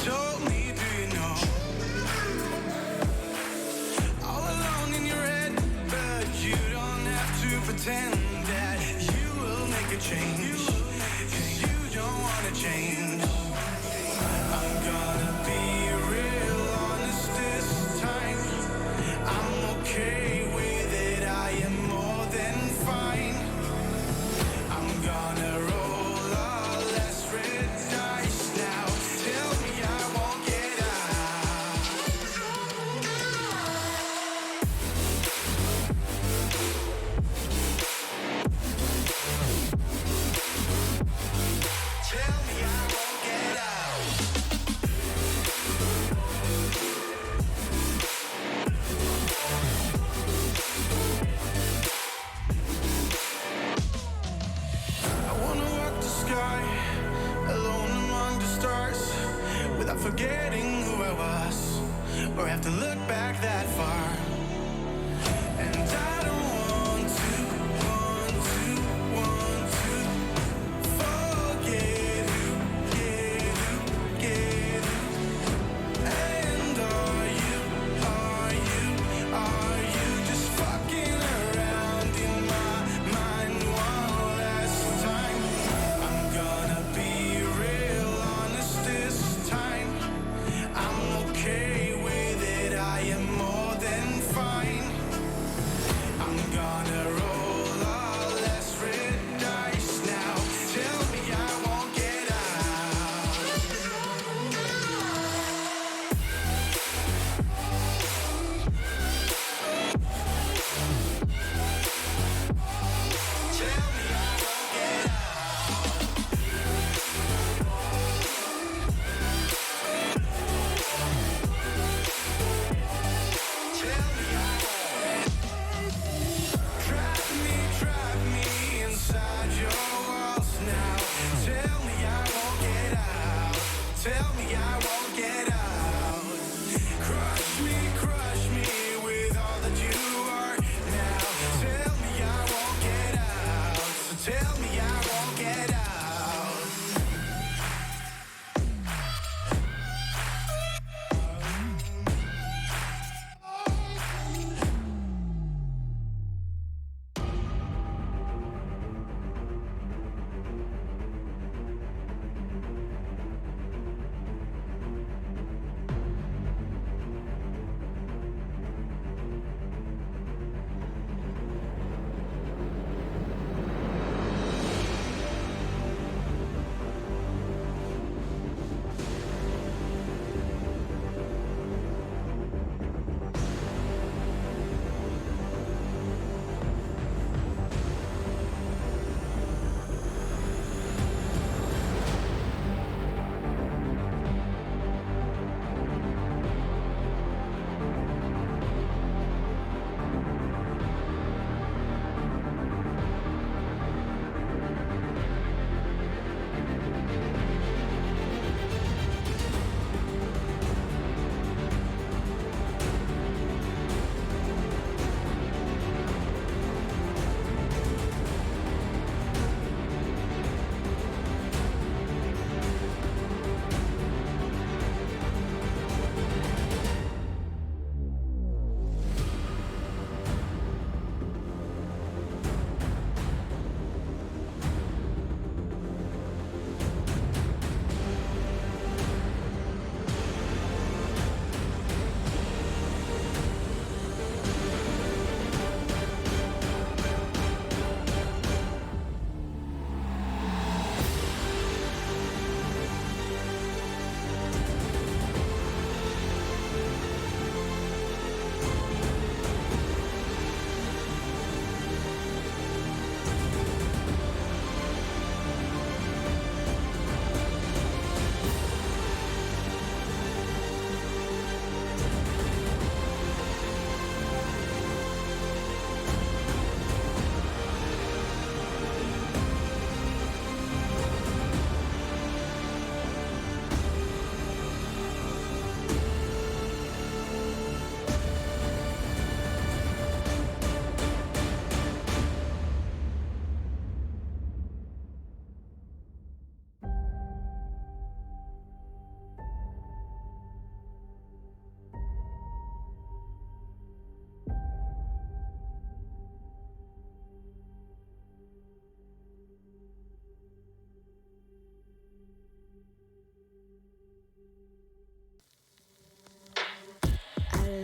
told me, do you know? All alone in your head, but you don't have to pretend that you will make a change, 'cause you don't wanna change. I'm gonna be real honest this time. I'm okay with it, I am more than fine. I'm gonna roll all less red dice now. Tell me I won't get out.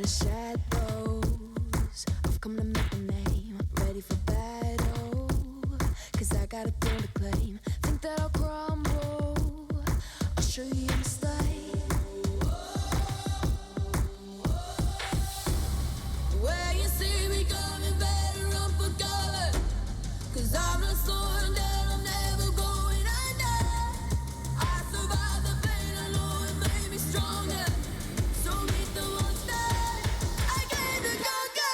the shadows, I've come to make a name. Ready for battle, 'cause I got a throne to claim. Think that I'll crumble, I'll show you a mistake. Where you see me coming, better run for cover, 'cause I'm not slowing down, I'm never going under. I survived the pain, I know it made me stronger. So meet the monster, I came to conquer.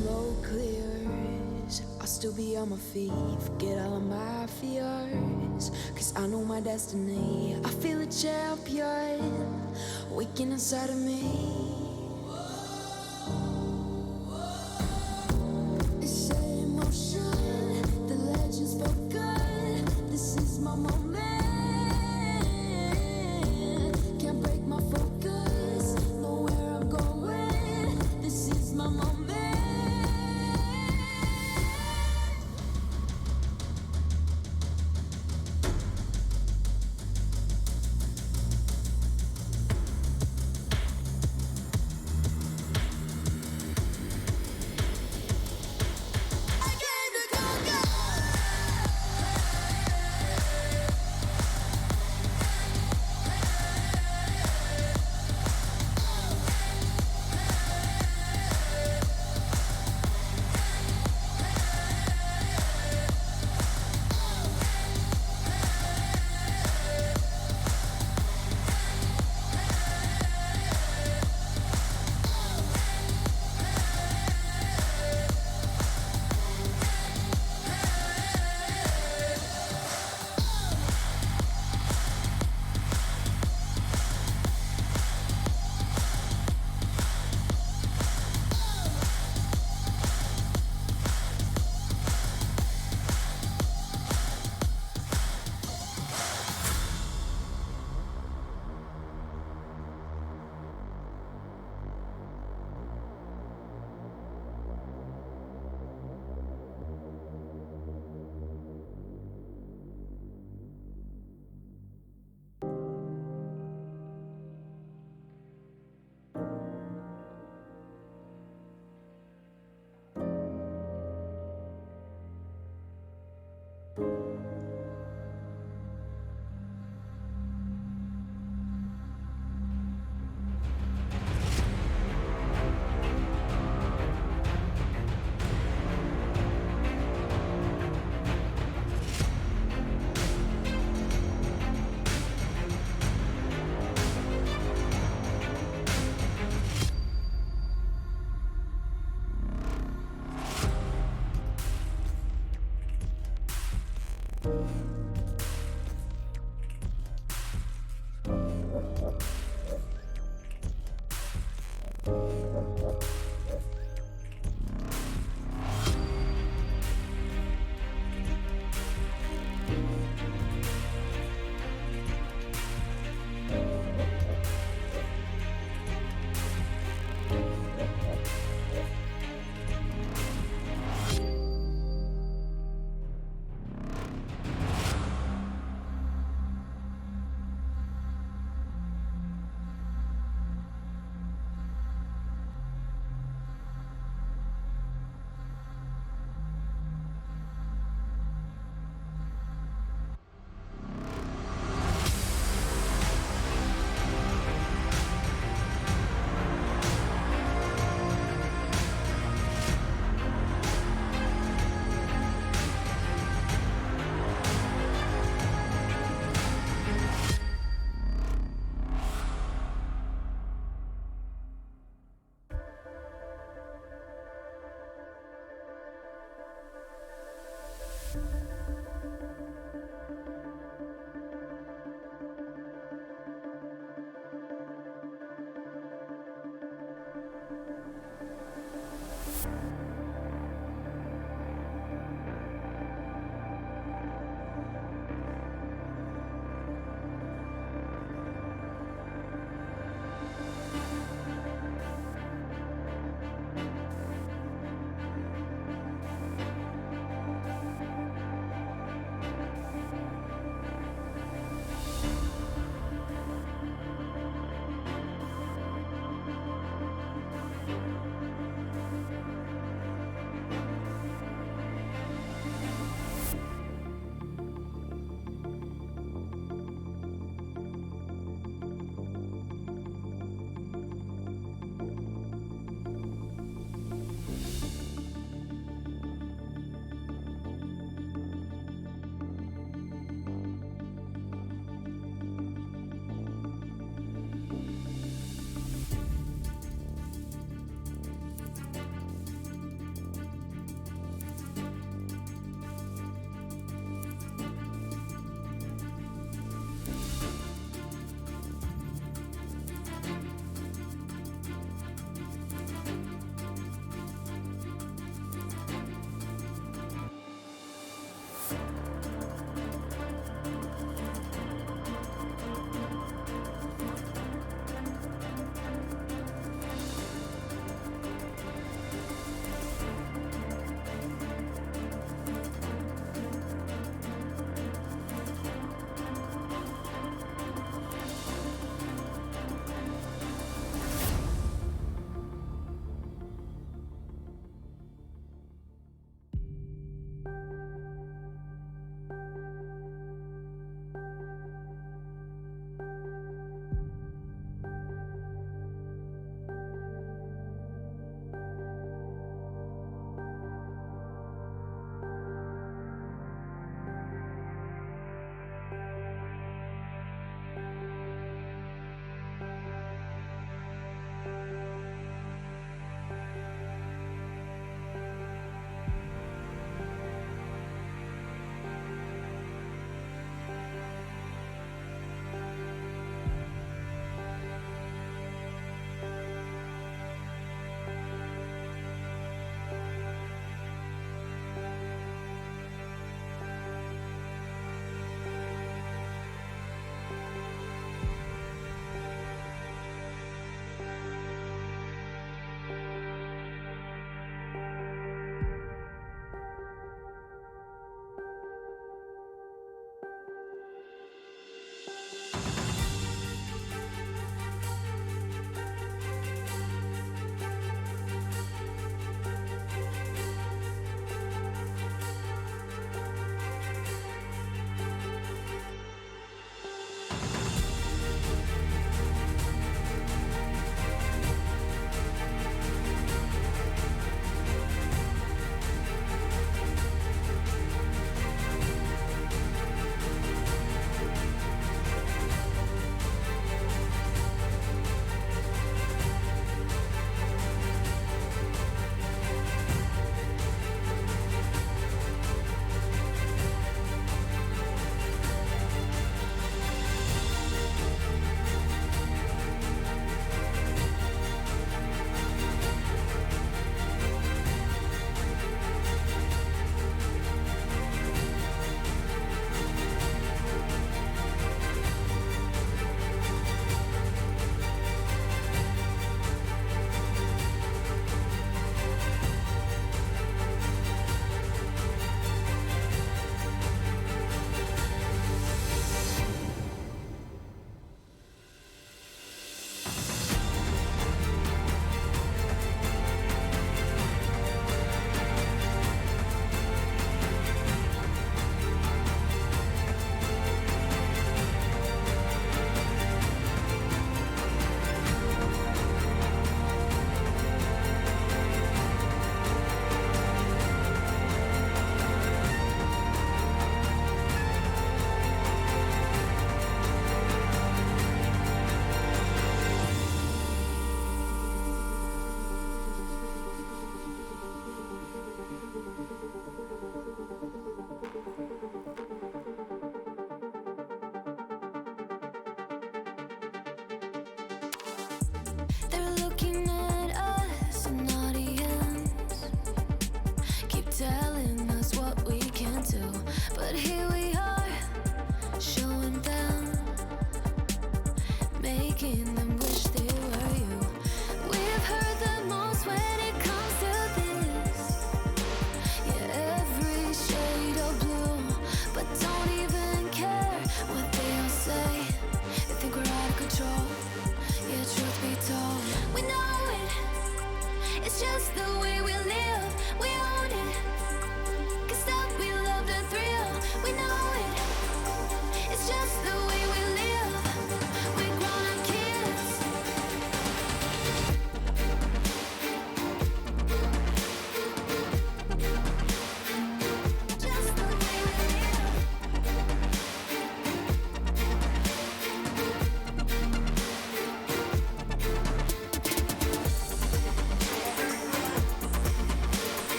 Smoke clears, I'll still be on my feet. Forget all of my fears, 'cause I know my destiny. I feel a champion waking inside of me. It's set in motion, the legend's spoken. This is my moment. Can't break my focus, know where I'm going. This is my moment.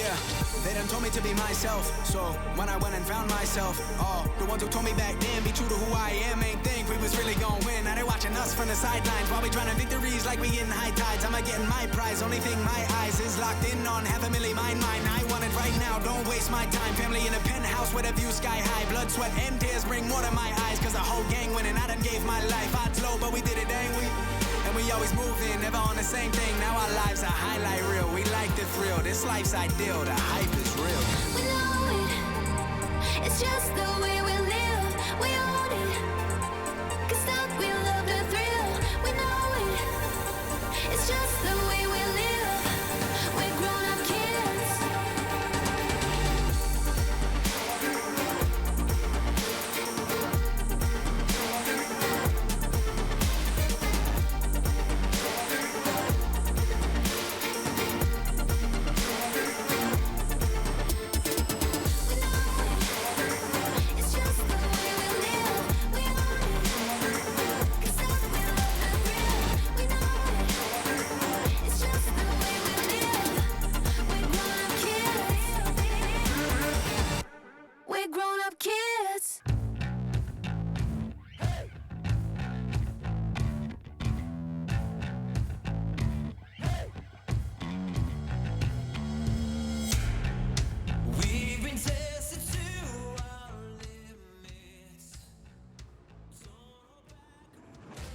Yeah, they done told me to be myself. So when I went and found myself, the ones who told me back then, be true to who I am, ain't think we was really gonna win. Now they watching us from the sidelines while we drowning victories like we getting high tides. I'm getting my prize, only thing my eyes is locked in on. $500,000 mine. I want it right now, don't waste my time. Family in a penthouse with a view sky high. Blood, sweat, and tears bring water to my eyes. Cause the whole gang winning, I done gave my life. Odds low, but we did it, ain't we? And we always moving, never on the same thing. Now our lives are highlight reel. We like the thrill, this life's ideal. The hype is real. We know it, it's just the way we live. We own it, cause that we love the thrill. We know it, it's just the way we live. We're grown-up kids.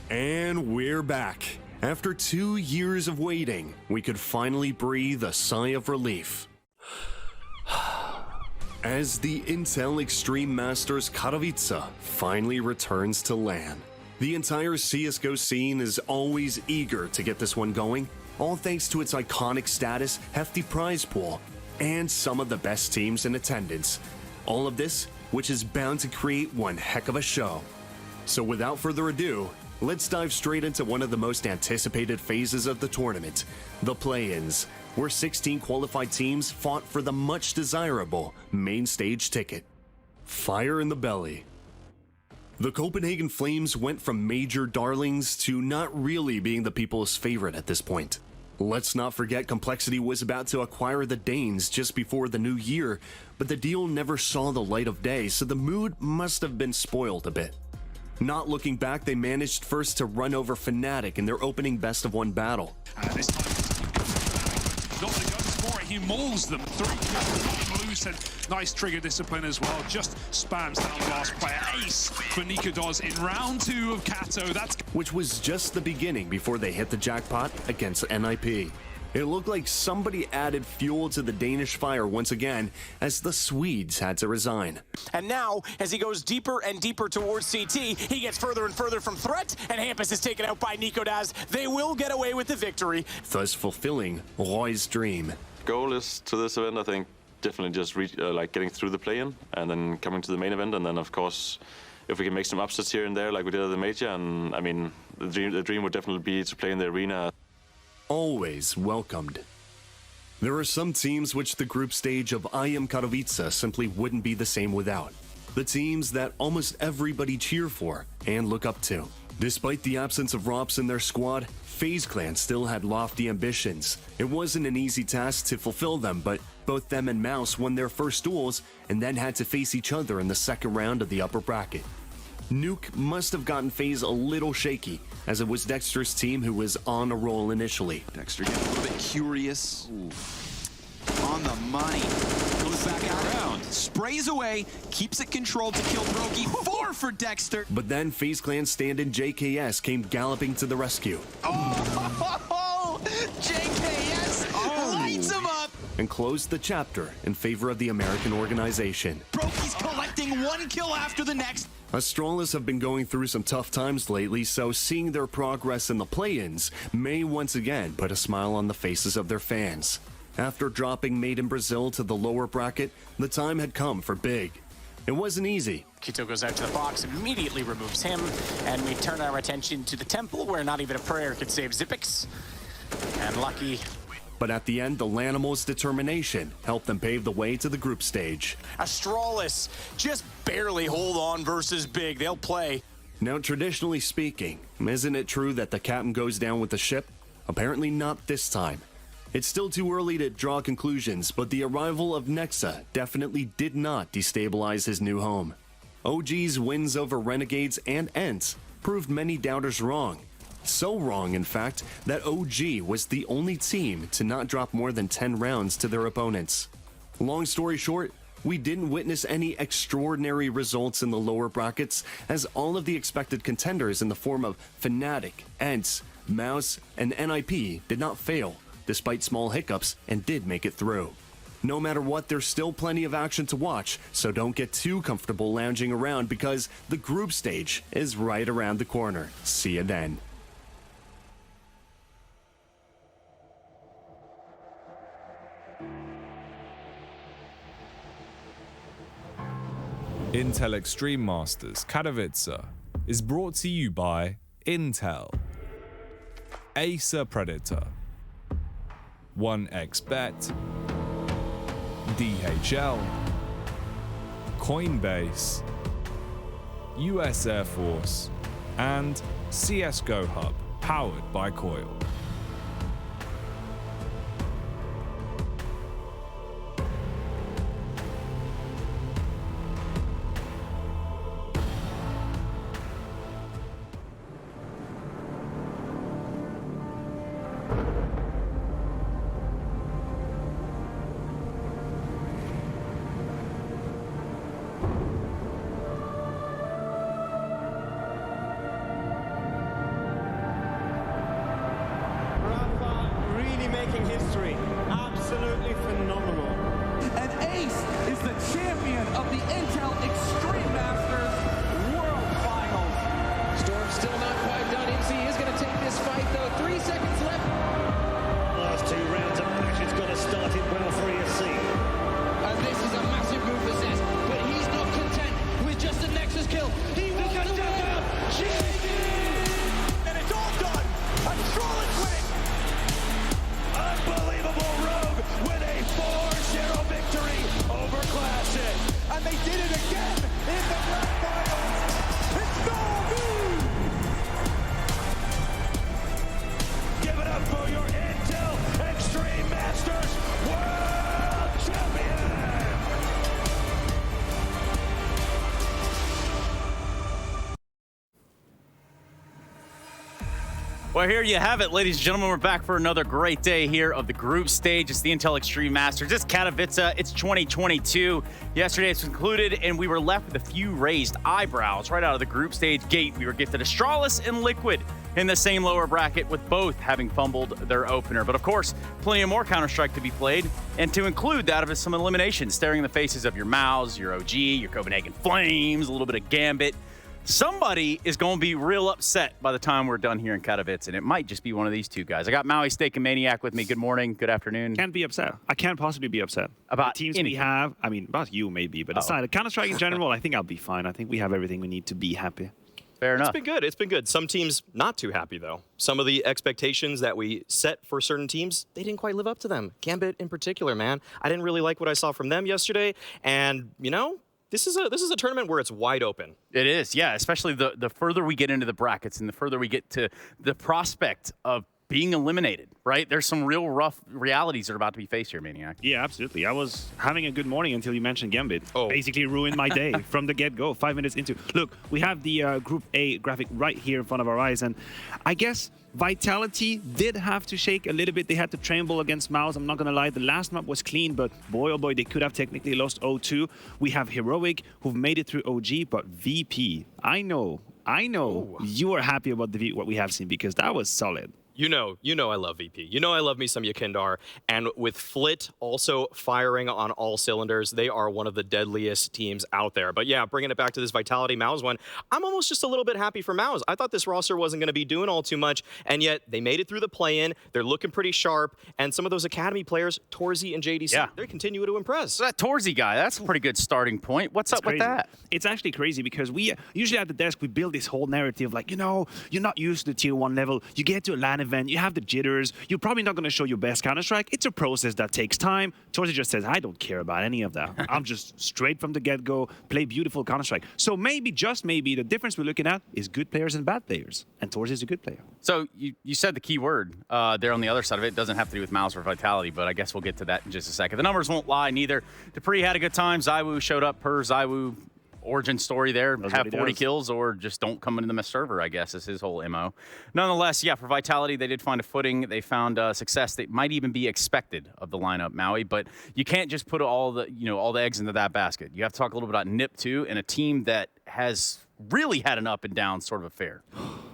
And we're back. After 2 years of waiting, we could finally breathe a sigh of relief. As the Intel Extreme Masters Katowice finally returns to LAN. The entire CSGO scene is always eager to get this one going, all thanks to its iconic status, hefty prize pool, and some of the best teams in attendance. All of this, which is bound to create one heck of a show. So without further ado, let's dive straight into one of the most anticipated phases of the tournament, the play-ins, where 16 qualified teams fought for the much desirable main stage ticket. Fire in the belly. The Copenhagen Flames went from major darlings to not really being the people's favorite at this point. Let's not forget Complexity was about to acquire the Danes just before the new year, but the deal never saw the light of day, so the mood must have been spoiled a bit. Not looking back, they managed first to run over Fnatic in their opening best-of-1 battle. This time, got the guns for it. He mauls them. 3 kills. Blue said, nice trigger discipline as well. Just spams down the last player. Ace for Nikodos in round 2 of Kato. Which was just the beginning before they hit the jackpot against NIP. It looked like somebody added fuel to the Danish fire once again, as the Swedes had to resign. And now, as he goes deeper and deeper towards CT, he gets further and further from threat, and Hampus is taken out by Nikodas. They will get away with the victory, thus fulfilling Roy's dream. Goal is to this event, I think, definitely just like getting through the play-in and then coming to the main event, and then of course, if we can make some upsets here and there like we did at the major, and I mean, the dream would definitely be to play in the arena. Always welcomed. There are some teams which the group stage of IEM Katowice simply wouldn't be the same without. The teams that almost everybody cheer for and look up to. Despite the absence of ROPS in their squad, FaZe Clan still had lofty ambitions. It wasn't an easy task to fulfill them, but both them and Mouse won their first duels and then had to face each other in the second round of the upper bracket. Nuke must have gotten FaZe a little shaky, as it was Dexter's team who was on a roll initially. Dexter getting a little bit curious. Ooh. On the money. Goes back around. Sprays away. Keeps it controlled to kill Brokey. 4 for Dexter. But then FaZe Clan stand-in JKS came galloping to the rescue. Oh! JKS lights him up! And closed the chapter in favor of the American organization. Brokey's collecting 1 kill after the next. Astralis have been going through some tough times lately, so seeing their progress in the play-ins may once again put a smile on the faces of their fans. After dropping Made in Brazil to the lower bracket, the time had come for Big. It wasn't easy. Kito goes out to the box, immediately removes him, and we turn our attention to the temple, where not even a prayer could save Zippix. And Lucky. But at the end, the Lanimals' determination helped them pave the way to the group stage. Astralis just barely hold on versus Big. They'll play. Now, traditionally speaking, isn't it true that the captain goes down with the ship? Apparently not this time. It's still too early to draw conclusions, but the arrival of Nexa definitely did not destabilize his new home. OG's wins over Renegades and Ents proved many doubters wrong. So wrong, in fact, that OG was the only team to not drop more than 10 rounds to their opponents. Long story short, we didn't witness any extraordinary results in the lower brackets, as all of the expected contenders in the form of Fnatic, Ents, Mouse, and NIP did not fail, despite small hiccups, and did make it through. No matter what, there's still plenty of action to watch, so don't get too comfortable lounging around because the group stage is right around the corner. See you then. Intel Extreme Masters Katowice is brought to you by Intel, Acer Predator, 1xBet, DHL, Coinbase, US Air Force, and CSGO Hub, powered by Coil. Making history. Absolutely phenomenal. And Ace is the champion of the Intel Extreme Masters World Finals. Storm's still not quite done. IMC is going to take this fight, though. 3 seconds left. Last 2 rounds of action's got to start it well for ESC. And this is a massive move for Zez, but he's not content with just a Nexus kill. He wants to win. GG! And it's all done. A flawless win. Unbelievable Rogue with a 4-0 victory over Classic. And they did it again in the grand finals. It's no Give it up for your Intel Extreme Masters World Champion! Well, here you have it, ladies and gentlemen. We're back for another great day here of the group stage. It's the Intel Extreme Masters. It's Katowice. It's 2022. Yesterday it's concluded, and we were left with a few raised eyebrows right out of the group stage gate. We were gifted Astralis and Liquid in the same lower bracket, with both having fumbled their opener. But of course, plenty of more Counter-Strike to be played, and to include that of some eliminations, staring in the faces of your Mouse, your OG, your Copenhagen Flames, a little bit of Gambit. Somebody is going to be real upset by the time we're done here in Katowice, and it might just be one of these two guys. I got Maui Steak and Maniac with me. Good morning, good afternoon. Can't be upset. I can't possibly be upset. About the teams anything. we have. I mean, about you maybe, but aside, Counter-Strike in general, I think I'll be fine. I think we have everything we need to be happy. Fair enough. It's been good. It's been good. Some teams not too happy, though. Some of the expectations that we set for certain teams, they didn't quite live up to them. Gambit in particular, man. I didn't really like what I saw from them yesterday. And, you know, this is a tournament where it's wide open. It is, yeah, especially the further we get into the brackets and the further we get to the prospect of being eliminated, right? There's some real rough realities that are about to be faced here, Maniac. Yeah, absolutely. I was having a good morning until you mentioned Gambit. Oh. Basically ruined my day from the get-go, 5 minutes into. Look, we have the Group A graphic right here in front of our eyes, and I guess Vitality did have to shake a little bit. They had to tremble against Mouse. I'm not going to lie. The last map was clean, but boy, oh boy, they could have technically lost 0-2. We have Heroic, who've made it through OG, but VP, I know, you are happy about what we have seen because that was solid. You know I love VP. You know I love me some Yakindar. And with Flit also firing on all cylinders, they are one of the deadliest teams out there. But yeah, bringing it back to this Vitality Mouse one, I'm almost just a little bit happy for Mouse. I thought this roster wasn't going to be doing all too much, and yet they made it through the play-in. They're looking pretty sharp, and some of those Academy players, Torzy and JDC, they continue to impress. So that Torzy guy, that's a pretty good starting point. What's up with that? It's actually crazy because we usually at the desk, we build this whole narrative like, you know, you're not used to the tier 1 level. You get to a LAN event, event, you have the jitters, you're probably not going to show your best Counter-Strike. It's a process that takes time. Torsi just says, I don't care about any of that. I'm just straight from the get-go, play beautiful Counter-Strike. So maybe, just maybe, the difference we're looking at is good players and bad players. And Torsi is a good player. So you said the key word there on the other side of it. It doesn't have to do with Mouse or Vitality, but I guess we'll get to that in just a second. The numbers won't lie neither. Dupree had a good time. Zywoo showed up per Zywoo origin story there. Have 40 kills or just don't come into the server, I guess, is his whole MO. Nonetheless, yeah, for Vitality, they did find a footing. They found success that might even be expected of the lineup, Maui, but you can't just put all the eggs into that basket. You have to talk a little bit about Nip, too, and a team that has really had an up and down sort of affair.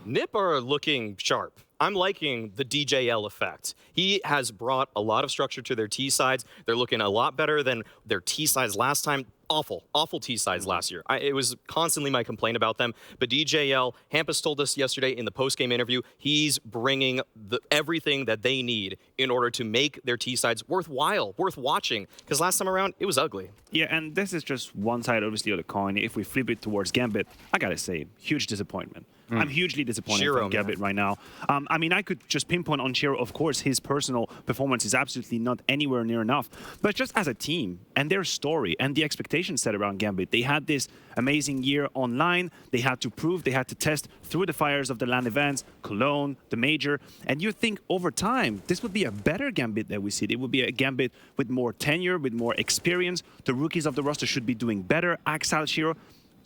Nip are looking sharp. I'm liking the DJL effect. He has brought a lot of structure to their T sides. They're looking a lot better than their T sides last time. Awful T sides last year. It was constantly my complaint about them. But DJL, Hampus told us yesterday in the post-game interview, he's bringing everything that they need in order to make their T sides worthwhile, worth watching. Because last time around, it was ugly. Yeah, and this is just one side, obviously, of the coin. If we flip it towards Gambit, I gotta say, huge disappointment. I'm hugely disappointed from Gambit right now. I mean, I could just pinpoint on Shiro. Of course, his personal performance is absolutely not anywhere near enough. But just as a team and their story and the expectations set around Gambit, they had this amazing year online. They had to prove, they had to test through the fires of the LAN events, Cologne, the Major. And you think over time, this would be a better Gambit that we see. It would be a Gambit with more tenure, with more experience. The rookies of the roster should be doing better. Axel, Shiro.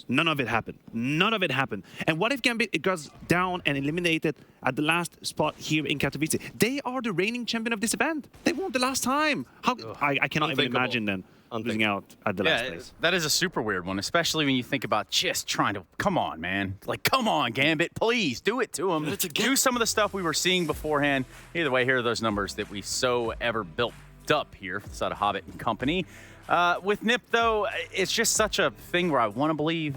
None of it happened. None of it happened. And what if Gambit it goes down and eliminated at the last spot here in Katowice? They are the reigning champion of this event. They won the last time. How? I cannot even imagine them losing out at the last place. That is a super weird one, especially when you think about just trying to, come on, man. Like, come on, Gambit, please, do it to them. Do some of the stuff we were seeing beforehand. Either way, here are those numbers that we so ever built up here for the side of Hobbit and company. With Nip, though, it's just such a thing where I want to believe,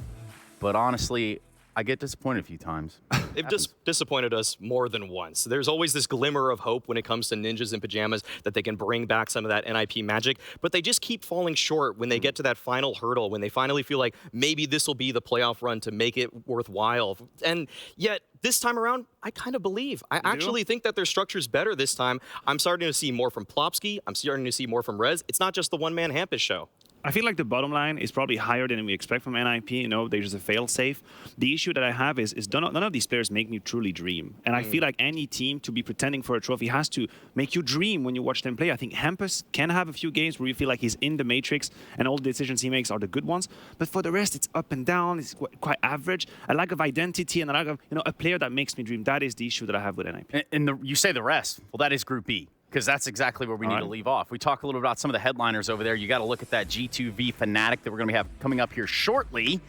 but honestly, I get disappointed a few times. They've just disappointed us more than once. There's always this glimmer of hope when it comes to Ninjas in Pajamas that they can bring back some of that NIP magic, but they just keep falling short when they get to that final hurdle, when they finally feel like maybe this will be the playoff run to make it worthwhile. And yet, this time around, I kind of believe. I actually think that their structure's better this time. I'm starting to see more from Plopsky. I'm starting to see more from Rez. It's not just the one-man Hampus show. I feel like the bottom line is probably higher than we expect from NIP. You know, there's a fail-safe. The issue that I have is none of these players make me truly dream. And I feel like any team to be pretending for a trophy has to make you dream when you watch them play. I think Hampus can have a few games where you feel like he's in the matrix and all the decisions he makes are the good ones. But for the rest, it's up and down. It's quite average. I lack of identity and I lack of a player that makes me dream. That is the issue that I have with NIP. And you say the rest. Well, that is Group B. Because that's exactly where we need to leave off. We talk a little about some of the headliners over there. You got to look at that G2V Fnatic that we're going to have coming up here shortly.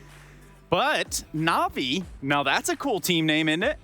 But Na'Vi, now that's a cool team name, isn't it?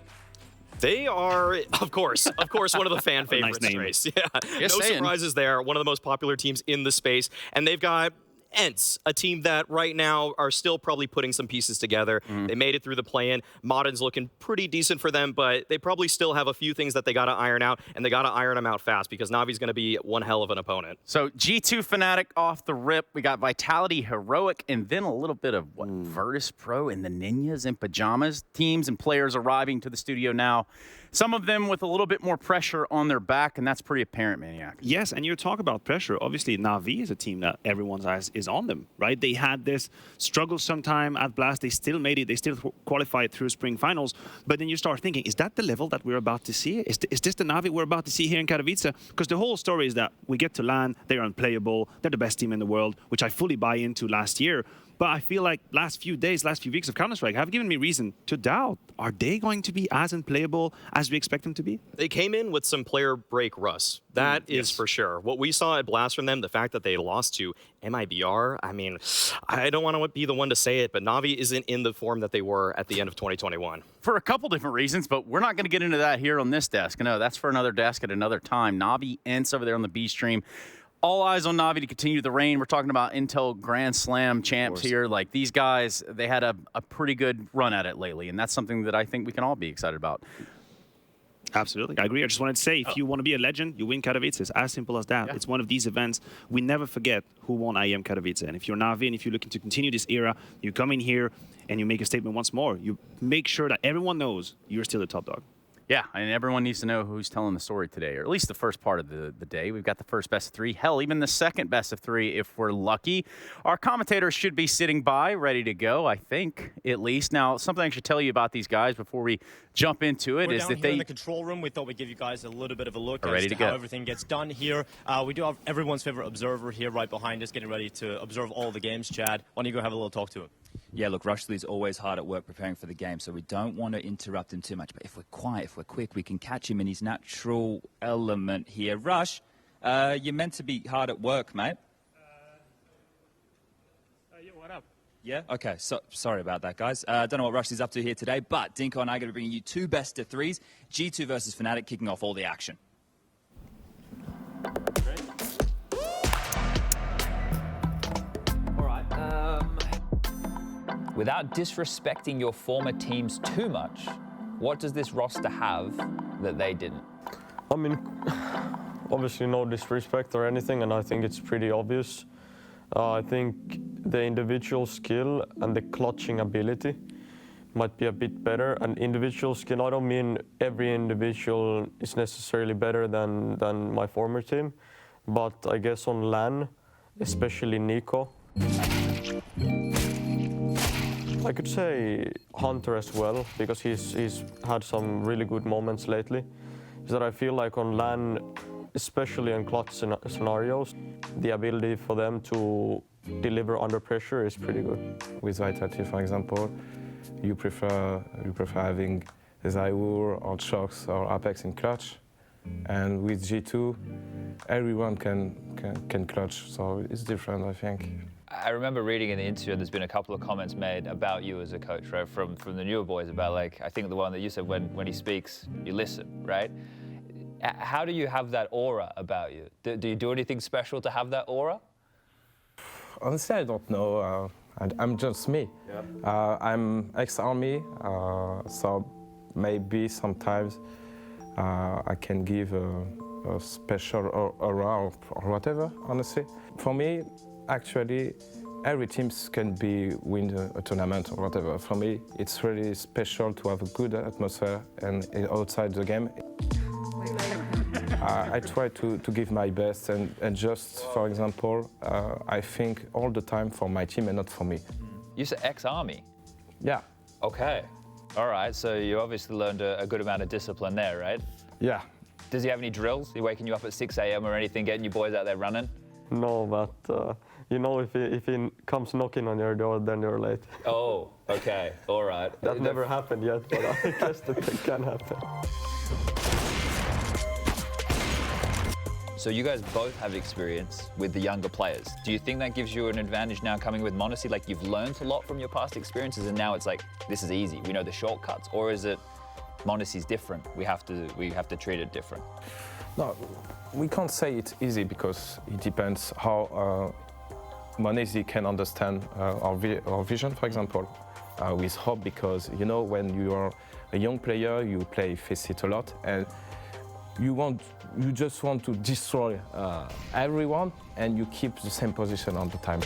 They are, of course, one of the fan favorites. Nice Race. Yeah, no surprises there. One of the most popular teams in the space, and they've got Ents, a team that right now are still probably putting some pieces together. They made it through the play-in. Modern's looking pretty decent for them, but they probably still have a few things that they got to iron out, and they got to iron them out fast because Navi's going to be one hell of an opponent. So G2 Fnatic off the rip. We got Vitality, Heroic, and then a little bit of Virtus Pro and the Ninjas in Pajamas. Teams and players arriving to the studio now. Some of them with a little bit more pressure on their back, and that's pretty apparent, Maniac. Yes, and you talk about pressure. Obviously, Na'Vi is a team that everyone's eyes is on them, right? They had this struggle sometime at Blast. They still made it. They still qualified through spring finals. But then you start thinking, is that the level that we're about to see? Is this the Na'Vi we're about to see here in Katowice? Because the whole story is that we get to LAN, they're unplayable, they're the best team in the world, which I fully buy into last year. But I feel like last few days, last few weeks of Counter-Strike have given me reason to doubt. Are they going to be as unplayable as we expect them to be? They came in with some player break rust. That is for sure. What we saw at Blast from them, the fact that they lost to MIBR, I mean, I don't want to be the one to say it, but Na'Vi isn't in the form that they were at the end of 2021. For a couple different reasons, but we're not going to get into that here on this desk. No, that's for another desk at another time. Na'Vi Ents over there on the B stream. All eyes on Na'Vi to continue the reign. We're talking about Intel Grand Slam champs here. Like, these guys, they had a pretty good run at it lately, and that's something that I think we can all be excited about. Absolutely. I agree. I just wanted to say, if you want to be a legend, you win Katowice. It's as simple as that. Yeah. It's one of these events. We never forget who won IEM Katowice. And if you're Na'Vi and if you're looking to continue this era, you come in here and you make a statement once more. You make sure that everyone knows you're still the top dog. Yeah, and everyone needs to know who's telling the story today, or at least the first part of the day. We've got the first best of 3. Hell, even the second best of 3 if we're lucky. Our commentators should be sitting by, ready to go, I think, at least. Now, something I should tell you about these guys before we jump into it We're is down that here in they... the control room. We thought we'd give you guys a little bit of a look Ready as to to how go. everything gets done here. We do have everyone's favorite observer here right behind us, getting ready to observe all the games. Chad, why don't you go have a little talk to him? Yeah, look, Rushley's always hard at work preparing for the game, so we don't want to interrupt him too much. But if we're quiet, if we're quick, we can catch him in his natural element here. Rush, you're meant to be hard at work, mate. Yeah, what up? Yeah? Okay, so sorry about that, guys. I don't know what Rushley's up to here today, but Dinko and I are going to be bringing you 2 best of 3s. G2 versus Fnatic kicking off all the action. Without disrespecting your former teams too much, what does this roster have that they didn't? I mean, obviously no disrespect or anything, and I think it's pretty obvious. I think the individual skill and the clutching ability might be a bit better. And individual skill, I don't mean every individual is necessarily better than my former team, but I guess on LAN, especially Nico, I could say Hunter as well, because he's had some really good moments lately. Is that I feel like on LAN, especially in clutch scenarios, the ability for them to deliver under pressure is pretty good. With Vitality, for example, you prefer having Zaur or Shox or Apex in clutch, and with G2, everyone can clutch, so it's different, I think. I remember reading in the interview, and there's been a couple of comments made about you as a coach, right, from the newer boys about, like, I think the one that you said, when he speaks, you listen, right? How do you have that aura about you? Do you do anything special to have that aura? Honestly, I don't know. I'm just me. Yeah. I'm ex-army, so maybe sometimes I can give a special aura or whatever, honestly. For me, actually, every team can win a tournament or whatever. For me, it's really special to have a good atmosphere and outside the game. I try to give my best and just, for example, I think all the time for my team and not for me. You said ex-army? Yeah. Okay. All right, so you obviously learned a good amount of discipline there, right? Yeah. Does he have any drills? He waking you up at 6 a.m. or anything, getting you boys out there running? No, but you know, if he comes knocking on your door, then you're late. Oh, okay, all right. That never happened yet, but I guess that it can happen. So you guys both have experience with the younger players. Do you think that gives you an advantage now coming with m0NESY? Like, you've learned a lot from your past experiences and now it's like, this is easy, we know the shortcuts? Or is it m0NESY's different, we have to treat it different? No, we can't say it's easy because it depends how m0NESY can understand our vision, for example, with Hope, because, you know, when you are a young player, you play Faceit a lot, and you just want to destroy everyone, and you keep the same position all the time.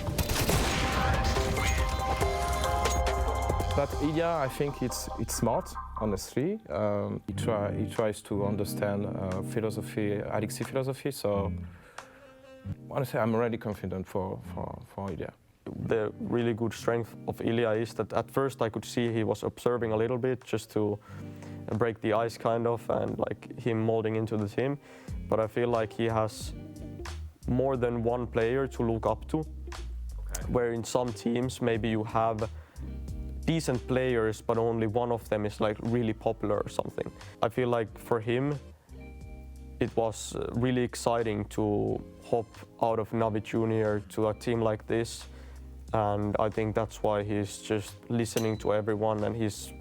But Ilya, I think it's smart, honestly. He tries to understand philosophy, Alexi philosophy, so honestly, I'm really confident for Ilya. The really good strength of Ilya is that at first I could see he was observing a little bit just to break the ice kind of, and like him molding into the team. But I feel like he has more than one player to look up to. Okay. Where in some teams maybe you have decent players but only one of them is like really popular or something. I feel like for him it was really exciting to hop out of Navi Junior to a team like this, and I think that's why he's just listening to everyone and he's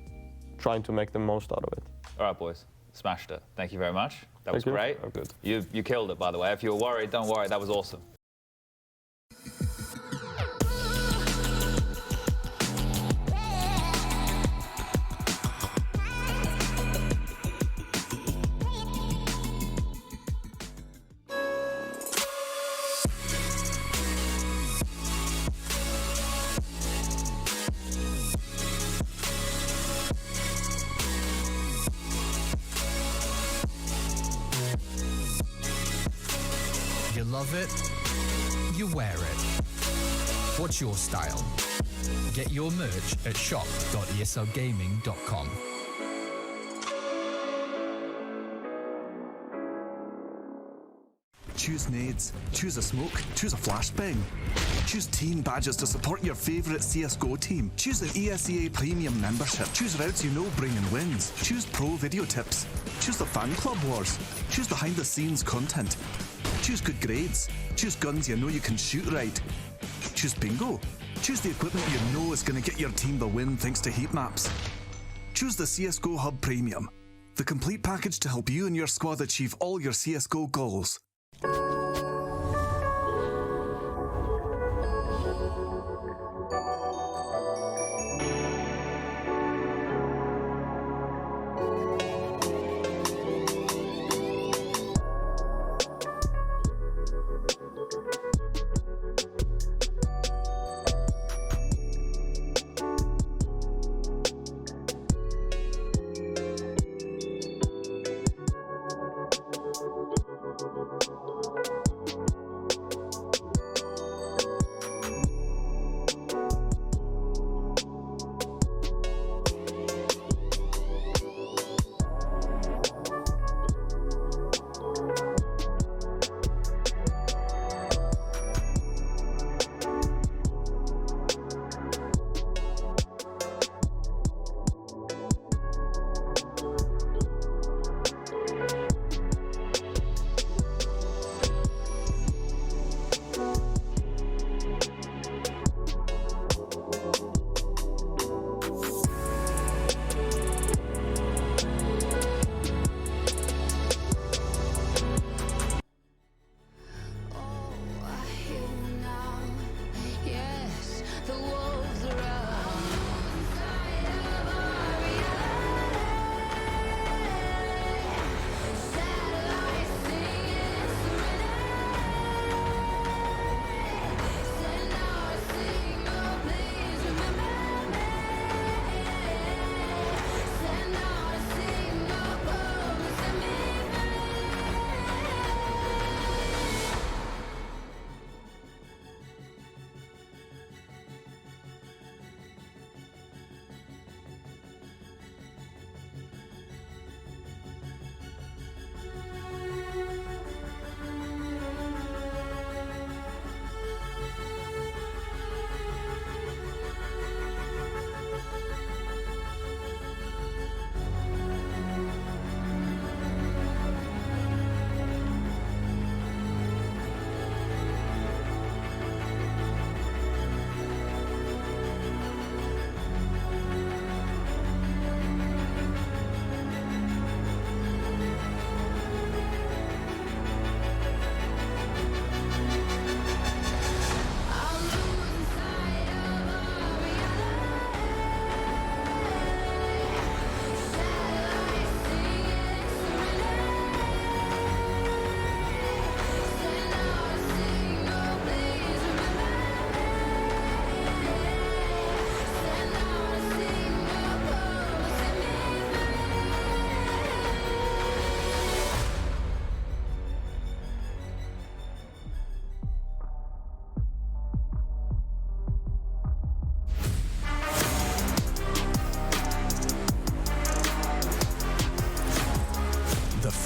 trying to make the most out of it. All right, boys, smashed it. Thank you very much. That was great. Oh, good. You killed it, by the way. If you were worried, don't worry, that was awesome. love it, you wear it. What's your style? Get your merch at shop.eslgaming.com. Choose nades, choose a smoke, choose a flashbang. Choose team badges to support your favourite CSGO team. Choose an ESEA Premium membership. Choose routes you know bring in wins. Choose pro video tips. Choose the fan club wars. Choose behind the scenes content. Choose good grades. Choose guns you know you can shoot right. Choose bingo. Choose the equipment you know is going to get your team the win thanks to heat maps. Choose the CSGO Hub Premium, the complete package to help you and your squad achieve all your CSGO goals.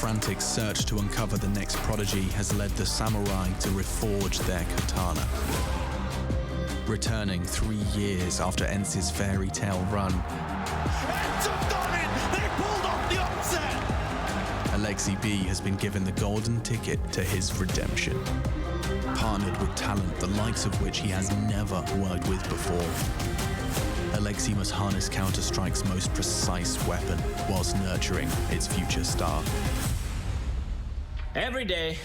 frantic search to uncover the next prodigy has led the samurai to reforge their katana. Returning 3 years after Ence's fairy tale run, They pulled off the upset! Alexi B has been given the golden ticket to his redemption. Partnered with talent the likes of which he has never worked with before, Alexi must harness Counter-Strike's most precise weapon whilst nurturing its future star. Every day,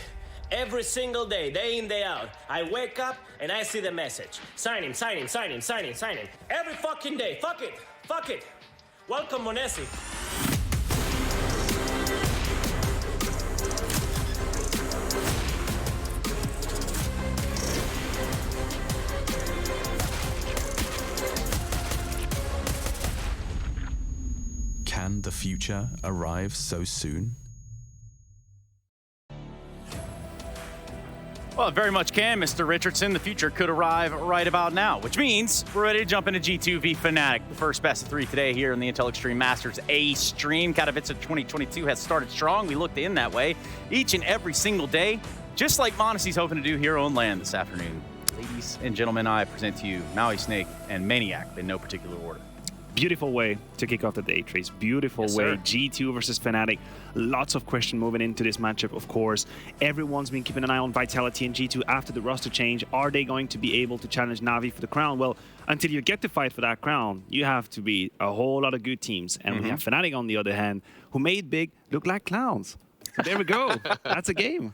every single day, day in, day out, I wake up and I see the message. Sign in, sign in, sign in, sign in, sign in. Every fucking day. Fuck it. Fuck it. Welcome, Monesi. Can the future arrive so soon? Well, it very much can, Mr. Richardson. The future could arrive right about now, which means we're ready to jump into G2 v Fnatic. The first best of 3 today here in the Intel Extreme Masters A stream. Katowice 2022 has started strong. We looked in that way each and every single day, just like m0NESY's hoping to do here on land this afternoon. Ladies and gentlemen, I present to you Maui Snake and Maniac in no particular order. Beautiful way to kick off the day, Trace. Beautiful way. G2 versus Fnatic. Lots of question moving into this matchup, of course. Everyone's been keeping an eye on Vitality and G2 after the roster change. Are they going to be able to challenge Na'Vi for the crown? Well, until you get to fight for that crown, you have to beat a whole lot of good teams. And we have Fnatic, on the other hand, who made Big look like clowns. So there we go. That's a game.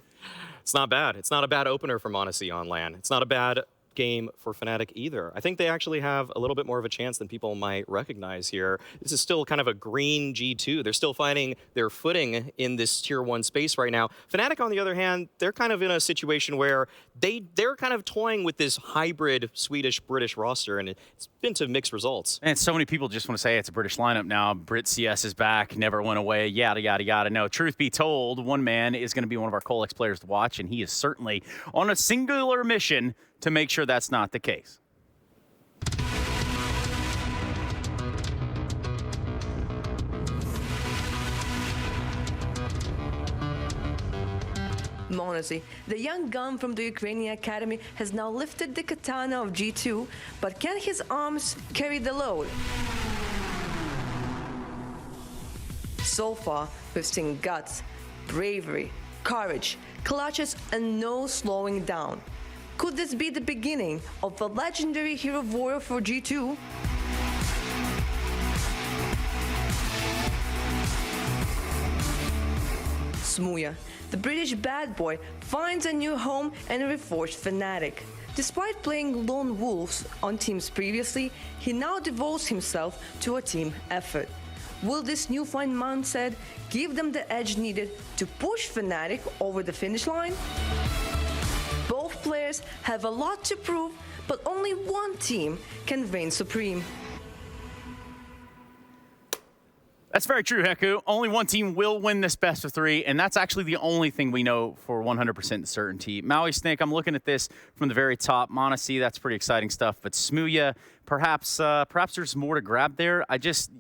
It's not bad. It's not a bad opener for m0NESY on land. It's not a bad game for Fnatic either. I think they actually have a little bit more of a chance than people might recognize here. This is still kind of a green G2. They're still finding their footing in this tier 1 space right now. Fnatic, on the other hand, they're kind of in a situation where they're kind of toying with this hybrid Swedish-British roster, and it's been to mixed results. And so many people just want to say it's a British lineup now. Brit CS is back, never went away, yada, yada, yada. No, truth be told, one man is going to be one of our Colex players to watch, and he is certainly on a singular mission to make sure that's not the case. m0NESY, the young gun from the Ukrainian Academy, has now lifted the katana of G2, but can his arms carry the load? So far, we've seen guts, bravery, courage, clutches, and no slowing down. Could this be the beginning of a legendary hero warrior for G2? Smooya, the British bad boy, finds a new home and a reforged Fnatic. Despite playing lone wolves on teams previously, he now devotes himself to a team effort. Will this newfound mindset give them the edge needed to push Fnatic over the finish line? Both players have a lot to prove, but only one team can reign supreme. That's very true, Heku. Only one team will win this best of 3, and that's actually the only thing we know for 100% certainty. Maui Snake, I'm looking at this from the very top. m0NESY, that's pretty exciting stuff. But Smooya, perhaps there's more to grab there. I just,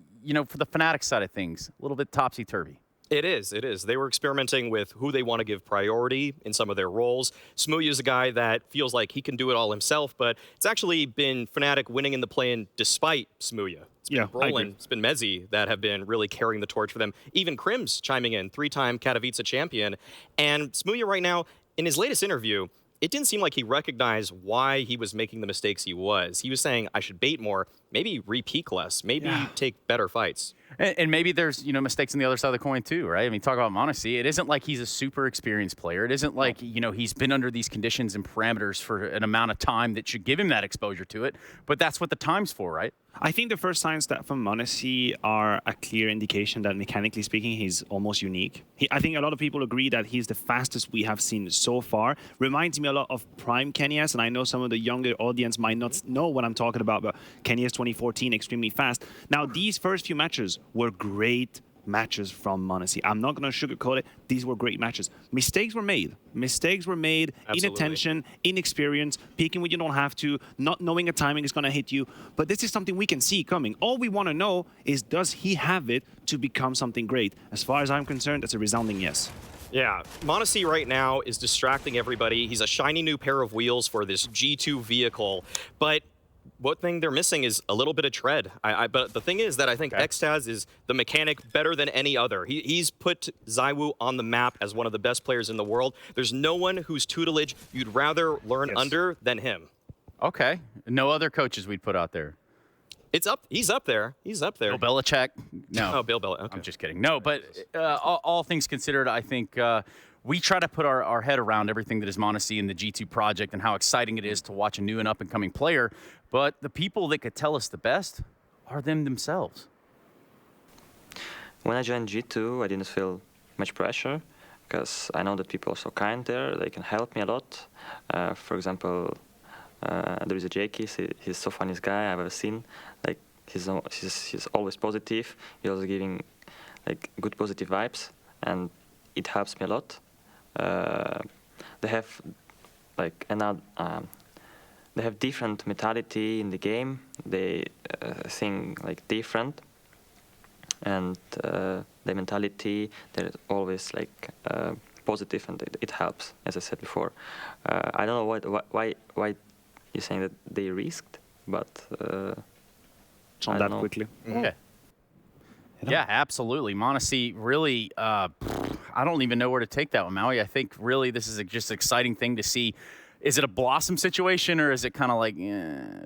for the Fnatic side of things, a little bit topsy-turvy. It is. They were experimenting with who they want to give priority in some of their roles. Smooya is a guy that feels like he can do it all himself, but it's actually been Fnatic winning in the play-in despite Smooya. It's been Brolin, it's been mezii that have been really carrying the torch for them. Even Krim's chiming in, 3-time Katowice champion. And Smooya right now, in his latest interview, it didn't seem like he recognized why he was making the mistakes he was. He was saying, I should bait more, maybe re-peek less, maybe take better fights. And maybe there's, mistakes on the other side of the coin too, right? I mean, talk about m0NESY. It isn't like he's a super experienced player. It isn't like, he's been under these conditions and parameters for an amount of time that should give him that exposure to it. But that's what the time's for, right? I think the first signs that from m0NESY are a clear indication that mechanically speaking, he's almost unique. I think a lot of people agree that he's the fastest we have seen so far. Reminds me a lot of Prime Kenyas, and I know some of the younger audience might not know what I'm talking about, but Kenyas 2014, extremely fast. Now, these first few matches were great matches from m0NESY. I'm not going to sugarcoat it. These were great matches. Mistakes were made. Absolutely. Inattention, inexperience, peeking when you don't have to, not knowing a timing is going to hit you. But this is something we can see coming. All we want to know is, does he have it to become something great? As far as I'm concerned, that's a resounding yes. Yeah, m0NESY right now is distracting everybody. He's a shiny new pair of wheels for this G2 vehicle. But one thing they're missing is a little bit of tread. But the thing is that I think Xtaz is the mechanic better than any other. He's put ZywOo on the map as one of the best players in the world. There's no one whose tutelage you'd rather learn under than him. Okay. No other coaches we'd put out there. He's up there. Bill Belichick? No. Oh, Bill Belichick. Okay. I'm just kidding. No, but all things considered, I think we try to put our head around everything that is m0NESY and the G2 project and how exciting it is to watch a new and up-and-coming player. But the people that could tell us the best are them themselves. When I joined G2, I didn't feel much pressure because I know that people are so kind there. They can help me a lot. For example, there is a Jakey. He's so funniest guy I've ever seen. Like he's always positive. He's also giving like good positive vibes, and it helps me a lot. They have like another. They have different mentality in the game. They think like different, and the mentality they're always like positive, and it helps. As I said before, I don't know why you're saying that they risked, but not that quickly. Okay. Yeah, absolutely. Monacy really, I don't even know where to take that one, Maui. I think really this is just an exciting thing to see. Is it a blossom situation, or is it kind of like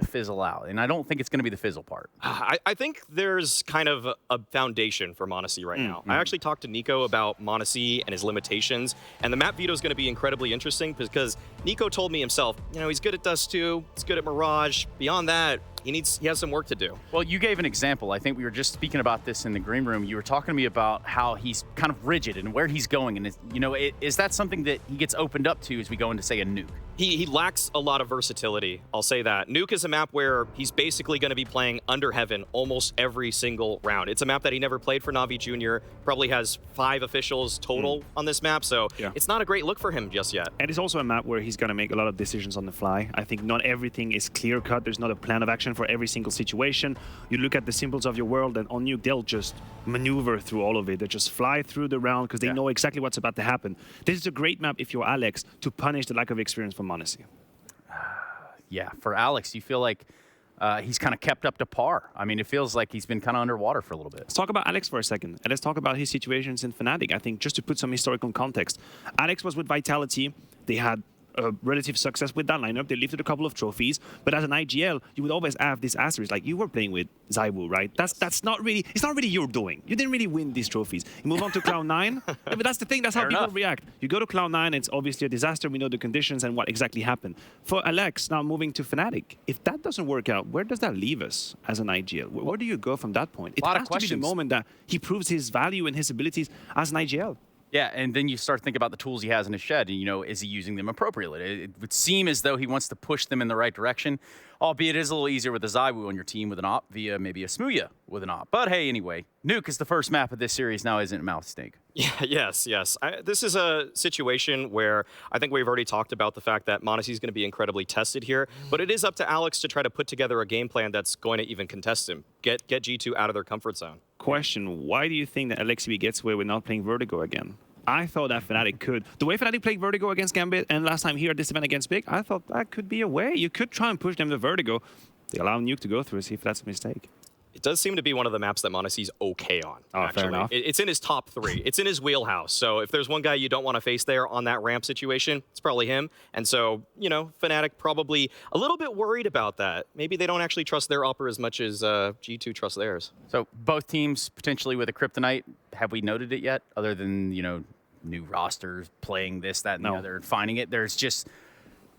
fizzle out? And I don't think it's going to be the fizzle part. I think there's kind of a foundation for Monacy right now. I actually talked to Nico about Monacy and his limitations, and the map veto is going to be incredibly interesting because Nico told me himself, you know, he's good at Dust 2, he's good at Mirage. Beyond that, he has some work to do. Well, you gave an example. I think we were just speaking about this in the green room. You were talking to me about how he's kind of rigid and where he's going. And, you know, is that something that he gets opened up to as we go into, say, a nuke? He lacks a lot of versatility, I'll say that. Nuke is a map where he's basically going to be playing Under Heaven almost every single round. It's a map that he never played for Na'Vi Jr., probably has 5 officials total on this map, so it's not a great look for him just yet. And it's also a map where he's going to make a lot of decisions on the fly. I think not everything is clear-cut. There's not a plan of action for every single situation. You look at the symbols of your world, and on Nuke, they'll just maneuver through all of it. They just fly through the round because they know exactly what's about to happen. This is a great map if you're Alex to punish the lack of experience from Monacy. Yeah, for Alex, you feel like he's kind of kept up to par. I mean, it feels like he's been kind of underwater for a little bit. Let's talk about Alex for a second, and let's talk about his situations in Fnatic. I think just to put some historical context, Alex was with Vitality. They had relative success with that lineup. They lifted a couple of trophies, but as an IGL, you would always have this asterisk, like you were playing with ZywOo, right? That's not really, it's not really your doing. You didn't really win these trophies. You move on to Cloud9, but that's the thing, that's how people react. You go to Cloud9, it's obviously a disaster. We know the conditions and what exactly happened. For Alex, now moving to Fnatic, if that doesn't work out, where does that leave us as an IGL? Where do you go from that point? It has to be the moment that he proves his value and his abilities as an IGL. Yeah, and then you start thinking about the tools he has in his shed, and, you know, is he using them appropriately? It would seem as though he wants to push them in the right direction, albeit it is a little easier with a ZywOo on your team with an op via maybe a Smooya with an op. But hey, anyway, Nuke is the first map of this series now, isn't it, Mouth Snake? Yeah, yes. This is a situation where I think we've already talked about the fact that Monacy is going to be incredibly tested here, but it is up to Alex to try to put together a game plan that's going to even contest him, get G2 out of their comfort zone. Question, why do you think that LXB gets away with not playing Vertigo again? I thought that Fnatic could. The way Fnatic played Vertigo against Gambit and last time here at this event against Big, I thought that could be a way. You could try and push them to Vertigo. They allow Nuke to go through, see if that's a mistake. It does seem to be one of the maps that Monacy's okay on, actually. Fair enough. It's in his top 3. It's in his wheelhouse. So if there's one guy you don't want to face there on that ramp situation, it's probably him. And so, you know, Fnatic probably a little bit worried about that. Maybe they don't actually trust their upper as much as G2 trusts theirs. So both teams potentially with a Kryptonite, have we noted it yet? Other than, you know, new rosters playing this, that, and the other, and finding it. There's just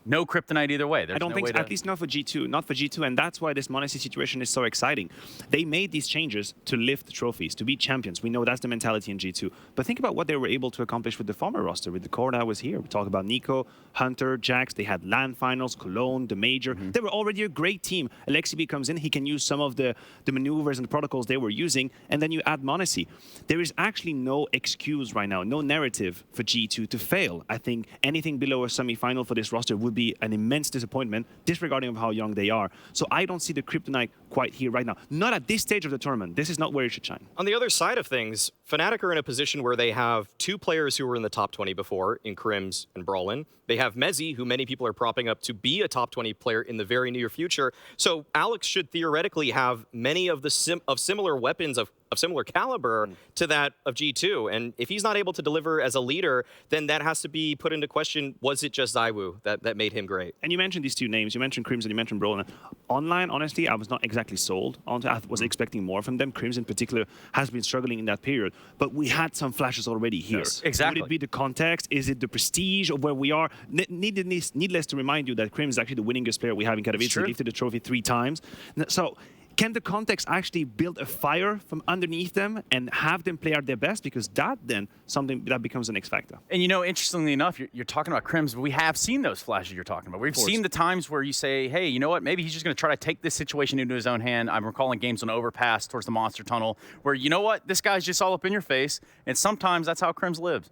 no Kryptonite either way. There's I don't think so, at least not for G2, and that's why this Monacy situation is so exciting. They made these changes to lift trophies, to be champions. We know that's the mentality in G2. But think about what they were able to accomplish with the former roster, with the core that was here. We talk about Nico, Hunter, Jax. They had LAN finals, Cologne, the Major. They were already a great team. LXB comes in, he can use some of the maneuvers and the protocols they were using, and then you add Monacy. There is actually no excuse right now, no narrative for G2 to fail. I think anything below a semi-final for this roster would be an immense disappointment, disregarding of how young they are. So I don't see the Kryptonite quite here right now. Not at this stage of the tournament. This is not where it should shine. On the other side of things, Fnatic are in a position where they have 2 players who were in the top 20 before, in Crims and Brawlin. They have Mezzi, who many people are propping up to be a top 20 player in the very near future. So Alex should theoretically have many of the similar weapons of similar caliber to that of G2. And if he's not able to deliver as a leader, then that has to be put into question. Was it just ZywOo that made him great? And you mentioned these 2 names. You mentioned Crims and you mentioned Brawlin. Online, honestly, I was not exactly sold on. I was expecting more from them. Crims in particular has been struggling in that period. But we had some flashes already here. Yes, exactly. Would it be the context? Is it the prestige of where we are? Needless to remind you that Crims is actually the winningest player we have in Katowice. He lifted the trophy 3 times. So can the context actually build a fire from underneath them and have them play at their best? Because that then something that becomes an X factor. And you know, interestingly enough, you're talking about Crims, but we have seen those flashes you're talking about. We've seen the times where you say, hey, you know what, maybe he's just going to try to take this situation into his own hand. I'm recalling games on Overpass towards the Monster Tunnel where, you know what, this guy's just all up in your face. And sometimes that's how Crims lives.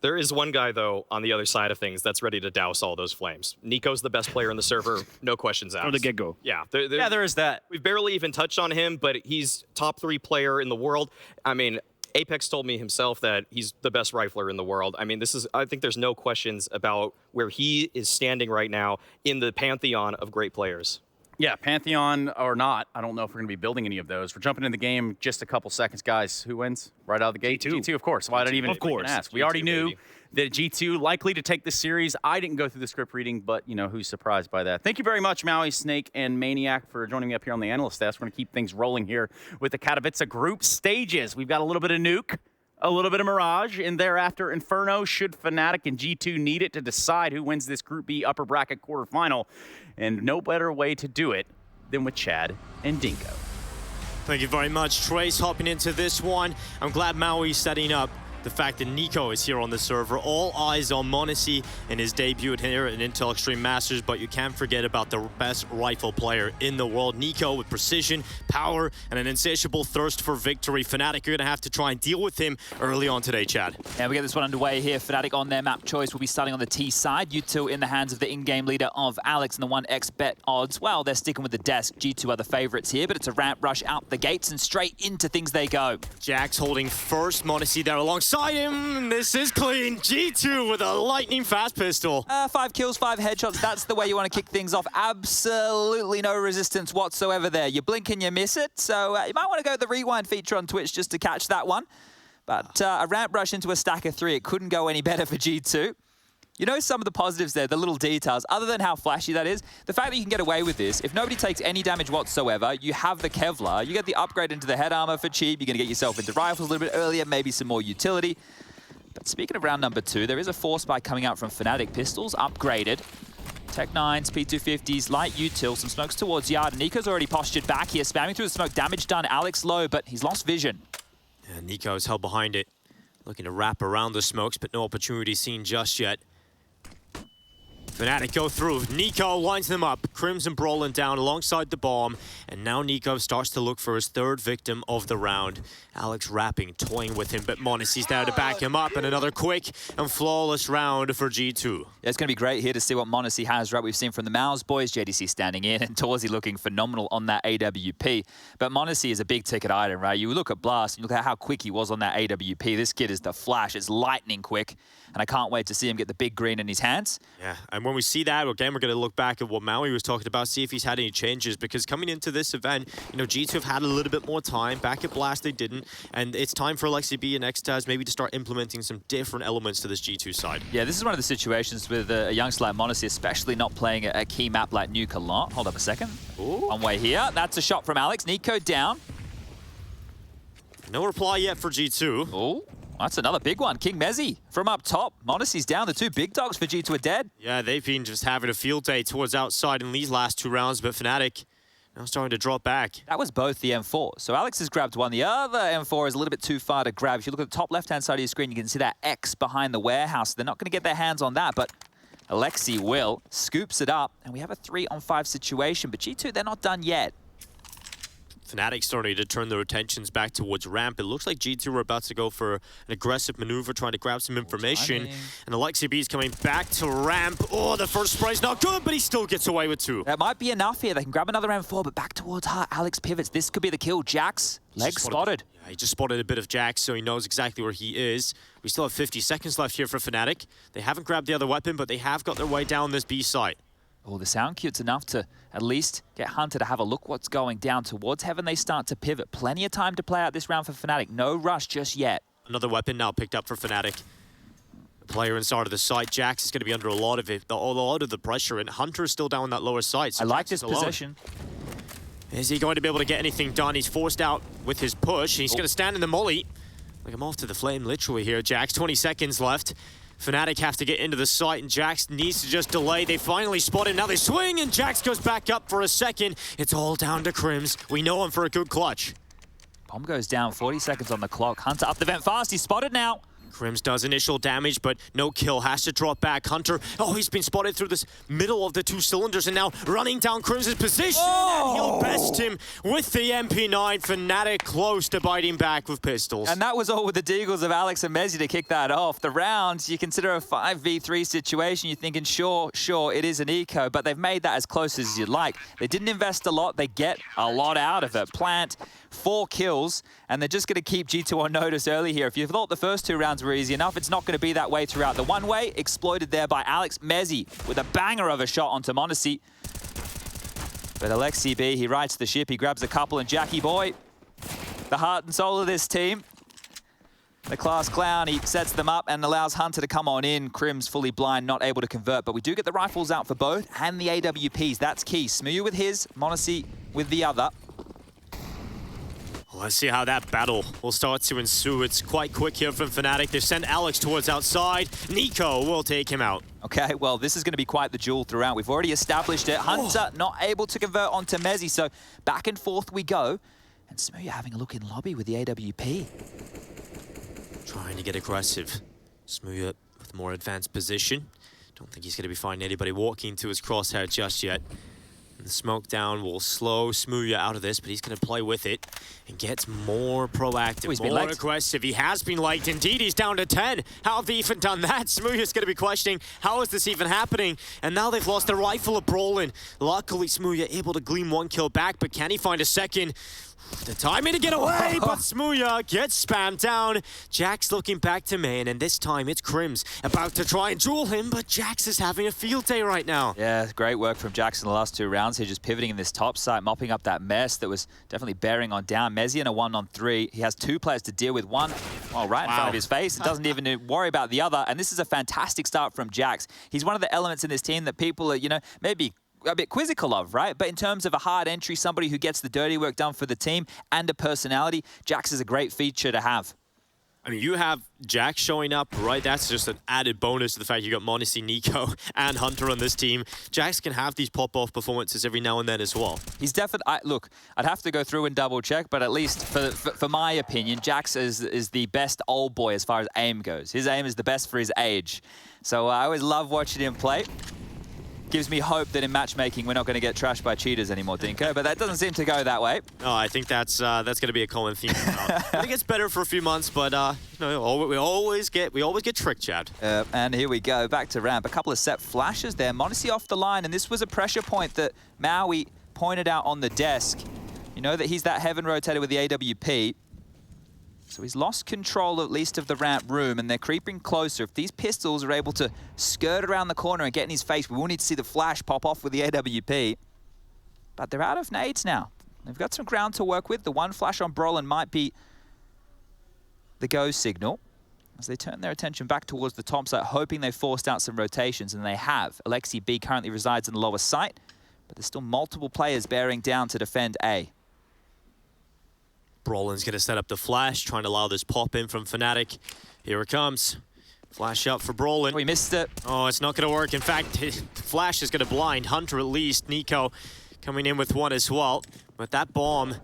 There is one guy, though, on the other side of things that's ready to douse all those flames. Nico's the best player in the server, no questions asked. From the get-go. Yeah. Yeah, there is that. We've barely even touched on him, but he's top 3 player in the world. I mean, Apex told me himself that he's the best rifler in the world. I mean, I think there's no questions about where he is standing right now in the pantheon of great players. Yeah, Pantheon or not, I don't know if we're going to be building any of those. We're jumping in the game just a couple seconds, guys. Who wins right out of the gate? G2. Of course. Why didn't even ask? We already knew that G2 likely to take this series. I didn't go through the script reading, but, you know, who's surprised by that? Thank you very much, Maui, Snake, and Maniac for joining me up here on the analyst desk. We're going to keep things rolling here with the Katowice group stages. We've got a little bit of Nuke, a little bit of Mirage, and thereafter Inferno. Should Fnatic and G2 need it to decide who wins this Group B upper bracket quarterfinal? And no better way to do it than with Chad and Dinko. Thank you very much, Trace, hopping into this one. I'm glad Maui's setting up the fact that Nico is here on the server. All eyes on m0NESY in his debut here at Intel Extreme Masters, but you can't forget about the best rifle player in the world. Nico with precision, power, and an insatiable thirst for victory. Fnatic are going to have to try and deal with him early on today, Chad. Yeah, we get this one underway here. Fnatic on their map choice will be starting on the T side. U2 in the hands of the in-game leader of Alex and the 1x bet odds. Well, they're sticking with the desk. G2 are the favorites here, but it's a ramp rush out the gates and straight into things they go. Jax holding first, m0NESY there alongside him, and this is clean. G2 with a lightning fast pistol. 5 kills, 5 headshots. That's the way you want to kick things off. Absolutely no resistance whatsoever there. You blink and you miss it, so you might want to go with the rewind feature on Twitch just to catch that one. But a ramp rush into a stack of 3, it couldn't go any better for G2. You know some of the positives there, the little details, other than how flashy that is, the fact that you can get away with this, if nobody takes any damage whatsoever, you have the Kevlar, you get the upgrade into the head armor for cheap, you're going to get yourself into rifles a little bit earlier, maybe some more utility. But speaking of round number 2, there is a force spike coming out from Fnatic. Pistols upgraded. Tech 9s, P250s, light util, some smokes towards Yard. Nico's already postured back here, spamming through the smoke. Damage done, Alex low, but he's lost vision. Yeah, Nico's held behind it, looking to wrap around the smokes, but no opportunity seen just yet. Fnatic go through. Nico lines them up. Crimson brawling down alongside the bomb. And now Nico starts to look for his 3rd victim of the round. Alex rapping, toying with him, but m0NESY's there to back him up. And another quick and flawless round for G2. Yeah, it's going to be great here to see what m0NESY has, right? We've seen from the Mouse boys, JDC standing in, and Torzy looking phenomenal on that AWP. But m0NESY is a big ticket item, right? You look at Blast, and you look at how quick he was on that AWP. This kid is the Flash. It's lightning quick. And I can't wait to see him get the big green in his hands. Yeah, and when we see that, again, we're going to look back at what Maui was talking about, see if he's had any changes, because coming into this event, you know, G2 have had a little bit more time. Back at Blast, they didn't, and it's time for LexiB and Xtaz maybe to start implementing some different elements to this G2 side. Yeah, this is one of the situations with a youngster like m0NESY, especially not playing a key map like Nuke a lot. Hold up a second. Ooh. One way here. That's a shot from Alex. Nico down. No reply yet for G2. Oh. That's another big one. King Mezzy from up top. m0NESY's down. The 2 big dogs for G2 are dead. Yeah, they've been just having a field day towards outside in these last 2 rounds, but Fnatic now starting to drop back. That was both the M4. So Alex has grabbed one. The other M4 is a little bit too far to grab. If you look at the top left-hand side of your screen, you can see that X behind the warehouse. They're not going to get their hands on that, but Alexi will. Scoops it up, and we have a 3-on-5 situation. But G2, they're not done yet. Fnatic starting to turn their attentions back towards ramp. It looks like G2 are about to go for an aggressive maneuver, trying to grab some information. And LexiB is coming back to ramp. Oh, the first spray's not good, but he still gets away with 2. That might be enough here. They can grab another M4, but back towards her. Alex pivots. This could be the kill. Jax, leg spotted. Yeah, he just spotted a bit of Jax, so he knows exactly where he is. We still have 50 seconds left here for Fnatic. They haven't grabbed the other weapon, but they have got their way down this B site. Oh, the sound cute's enough to at least get Hunter to have a look what's going down towards Heaven. They start to pivot. Plenty of time to play out this round for Fnatic. No rush just yet. Another weapon now picked up for Fnatic. The player inside of the site, Jax, is going to be under a lot of the pressure, and Hunter's still down that lower site. So I like Jax this position. Is he going to be able to get anything done? He's forced out with his push. He's going to stand in the molly. Like, I'm off to the flame literally here. Jax, 20 seconds left. Fnatic have to get into the site, and Jax needs to just delay. They finally spot him. Now they swing, and Jax goes back up for a second. It's all down to Crims. We know him for a good clutch. Bomb goes down, 40 seconds on the clock. Hunter up the vent fast. He's spotted now. Crims does initial damage, but no kill. Has to drop back. Hunter, oh, he's been spotted through this middle of the two cylinders and now running down Crims' position. And he'll best him with the MP9. Fnatic close to biting back with pistols. And that was all with the deagles of Alex and Mezzi to kick that off. The rounds, you consider a 5v3 situation. You're thinking, sure, it is an eco, but they've made that as close as you'd like. They didn't invest a lot. They get a lot out of it. Plant 4 kills, and they're just going to keep G2 on notice early here. If you thought the first 2 rounds were easy enough, it's not going to be that way throughout. The one way exploited there by Alex. Mezzi with a banger of a shot onto m0NESY. But Alexi B, he rights the ship, he grabs a couple, and Jackie Boy, the heart and soul of this team, the class clown, he sets them up and allows Hunter to come on in. Crims fully blind, not able to convert, but we do get the rifles out for both and the AWPs. That's key. Smooya with his, m0NESY with the other. Let's see how that battle will start to ensue. It's quite quick here from Fnatic. They send Alex towards outside. Nico will take him out. Okay, well, this is going to be quite the duel throughout. We've already established it. Hunter not able to convert onto Mezzi, so back and forth we go. And Smooya having a look in lobby with the AWP. Trying to get aggressive. Smooya with a more advanced position. Don't think he's going to be finding anybody walking to his crosshair just yet. And the smoke down will slow Smooya out of this, but he's going to play with it and get more proactive, more aggressive. He has been liked. Indeed, he's down to 10. How have they even done that? Smooya's going to be questioning, how is this even happening? And now they've lost the rifle of Brolin. Luckily, Smooya able to glean 1 kill back, but can he find a second? The timing to get away, but Smooya gets spammed down. Jax looking back to main, and this time it's Crims about to try and duel him, but Jax is having a field day right now. Yeah, great work from Jax in the last 2 rounds. He's just pivoting in this top side, mopping up that mess that was definitely bearing on down. Mezzi in a 1-on-3. He has 2 players to deal with. One, well, right in front of his face. It doesn't even worry about the other, and this is a fantastic start from Jax. He's one of the elements in this team that people are, you know, maybe a bit quizzical of, right? But in terms of a hard entry, somebody who gets the dirty work done for the team and a personality, Jax is a great feature to have. I mean, you have Jax showing up, right? That's just an added bonus to the fact you got m0NESY, Nico, and Hunter on this team. Jax can have these pop-off performances every now and then as well. He's definitely... Look, I'd have to go through and double-check, but at least for my opinion, Jax is the best old boy as far as aim goes. His aim is the best for his age. So I always love watching him play. Gives me hope that in matchmaking we're not going to get trashed by cheaters anymore, Dinko, but that doesn't seem to go that way. No, I think that's going to be a common theme. I think it gets better for a few months, but you know, we always get tricked, Chad. And here we go, back to ramp. A couple of set flashes there. m0NESY off the line, and this was a pressure point that Maui pointed out on the desk. You know that he's that heaven rotator with the AWP. So he's lost control, at least, of the ramp room, and they're creeping closer. If these pistols are able to skirt around the corner and get in his face, we will need to see the flash pop off with the AWP. But they're out of nades now. They've got some ground to work with. The one flash on Brolin might be the go signal as they turn their attention back towards the top side, hoping they've forced out some rotations, and they have. Alexi B currently resides in the lower site, but there's still multiple players bearing down to defend A. Brolin's going to set up the flash, trying to allow this pop in from Fnatic. Here it comes. Flash up for Brolin. We missed it. Oh, it's not going to work. In fact, the flash is going to blind Hunter at least. Nico coming in with 1 as well. But that bomb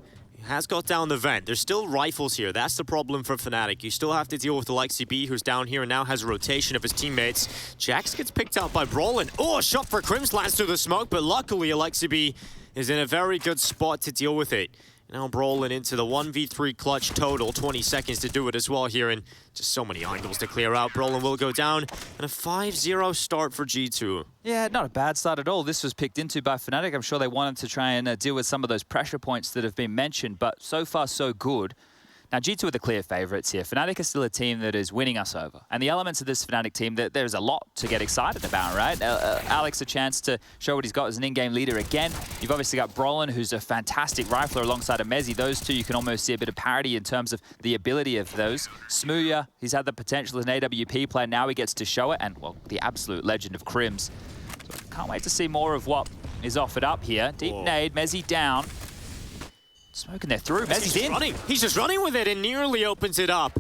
has got down the vent. There's still rifles here. That's the problem for Fnatic. You still have to deal with Alexi B, who's down here and now has a rotation of his teammates. Jax gets picked out by Brolin. Oh, a shot for Crims lands through the smoke, but luckily Alexi B is in a very good spot to deal with it. Now Brolin into the 1v3 clutch total. 20 seconds to do it as well here, and just so many angles to clear out. Brolin will go down, and a 5-0 start for G2. Yeah, not a bad start at all. This was picked into by Fnatic. I'm sure they wanted to try and deal with some of those pressure points that have been mentioned, but so far so good. Now, G2 are the clear favourites here. Fnatic is still a team that is winning us over. And the elements of this Fnatic team, there's a lot to get excited about, right? Alex, a chance to show what he's got as an in-game leader again. You've obviously got Brolin, who's a fantastic rifler alongside of Mezzi. Those two, you can almost see a bit of parity in terms of the ability of those. Smooya, he's had the potential as an AWP player. Now he gets to show it. And, well, the absolute legend of Crims. So can't wait to see more of what is offered up here. Deep nade, Mezzi down. Smoking there through. Mezzi's in. Running. He's just running with it and nearly opens it up.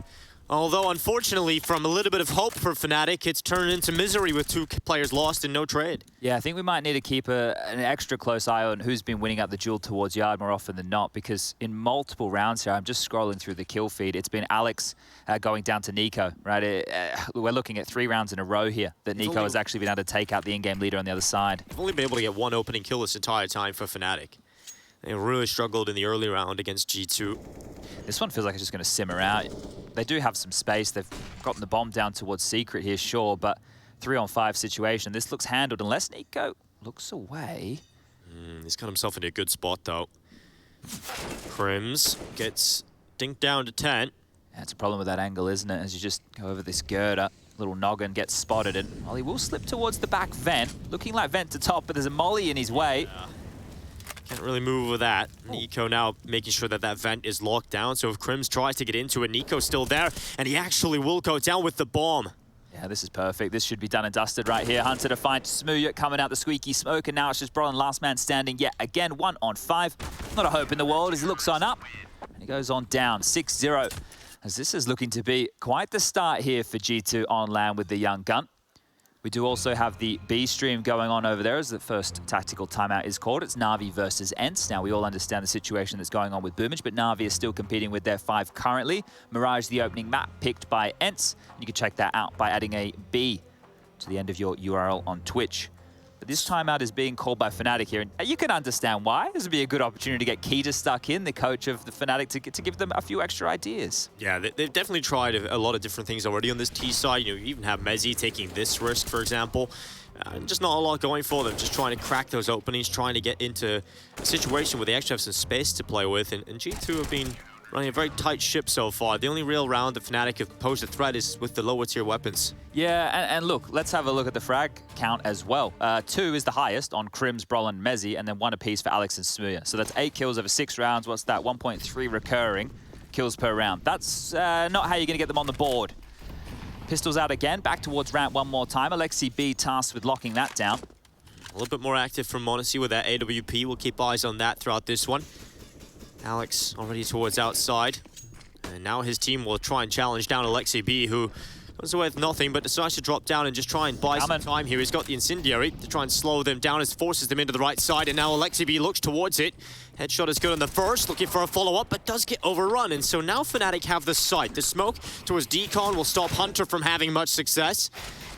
Although, unfortunately, from a little bit of hope for Fnatic, it's turned into misery with 2 players lost and no trade. Yeah, I think we might need to keep an extra close eye on who's been winning up the duel towards Yard more often than not, because in multiple rounds here, I'm just scrolling through the kill feed, it's been Alex going down to Nico, right? We're looking at 3 rounds in a row here that Nico has actually been able to take out the in-game leader on the other side. They've only been able to get 1 opening kill this entire time for Fnatic. They really struggled in the early round against G2. This one feels like it's just going to simmer out. They do have some space. They've gotten the bomb down towards Secret here, sure, but 3-on-5 situation. This looks handled unless Nico looks away. He's got himself into a good spot, though. Crims gets dinked down to 10. That's a problem with that angle, isn't it? As you just go over this girder, little noggin gets spotted, and well, he will slip towards the back vent. Looking like vent to top, but there's a molly in his way. Yeah. Can't really move with that. Nico now making sure that that vent is locked down. So if Crims tries to get into it, Nico's still there, and he actually will go down with the bomb. Yeah, this is perfect. This should be done and dusted right here. Hunter to find Smooya coming out the squeaky smoke, and now it's just Brolin, last man standing yet again. 1-on-5. Not a hope in the world as he looks on up, and he goes on down 6-0. As this is looking to be quite the start here for G2 on land with the young gun. We do also have the B stream going on over there as the first tactical timeout is called. It's Na'Vi versus ENCE. Now, we all understand the situation that's going on with Boomage, but Na'Vi is still competing with their 5 currently. Mirage, the opening map, picked by ENCE. You can check that out by adding a B to the end of your URL on Twitch. But this timeout is being called by Fnatic here, and you can understand why. This would be a good opportunity to get Keita stuck in, the coach of the Fnatic, to give them a few extra ideas. Yeah, they've definitely tried a lot of different things already on this T side. You know, you even have Mezzi taking this risk, for example. Just not a lot going for them, just trying to crack those openings, trying to get into a situation where they actually have some space to play with, and G2 have been running a very tight ship so far. The only real round that Fnatic have posed a threat is with the lower tier weapons. Yeah, and look, let's have a look at the frag count as well. 2 is the highest on Crims, Brolin, Mezzi, and then 1 apiece for Alex and Smooya. So that's 8 kills over 6 rounds. What's that? 1.3 recurring kills per round. That's not how you're going to get them on the board. Pistols out again, back towards ramp one more time. Alexi B tasked with locking that down. A little bit more active from m0NESY with that AWP. We'll keep eyes on that throughout this one. Alex already towards outside. And now his team will try and challenge down Alexi B, who goes away with nothing, but decides to drop down and just try and buy some time here. He's got the Incendiary to try and slow them down as forces them into the right side, and now Alexi B looks towards it. Headshot is good on the first, looking for a follow-up, but does get overrun, and so now Fnatic have the sight. The smoke towards Decon will stop Hunter from having much success,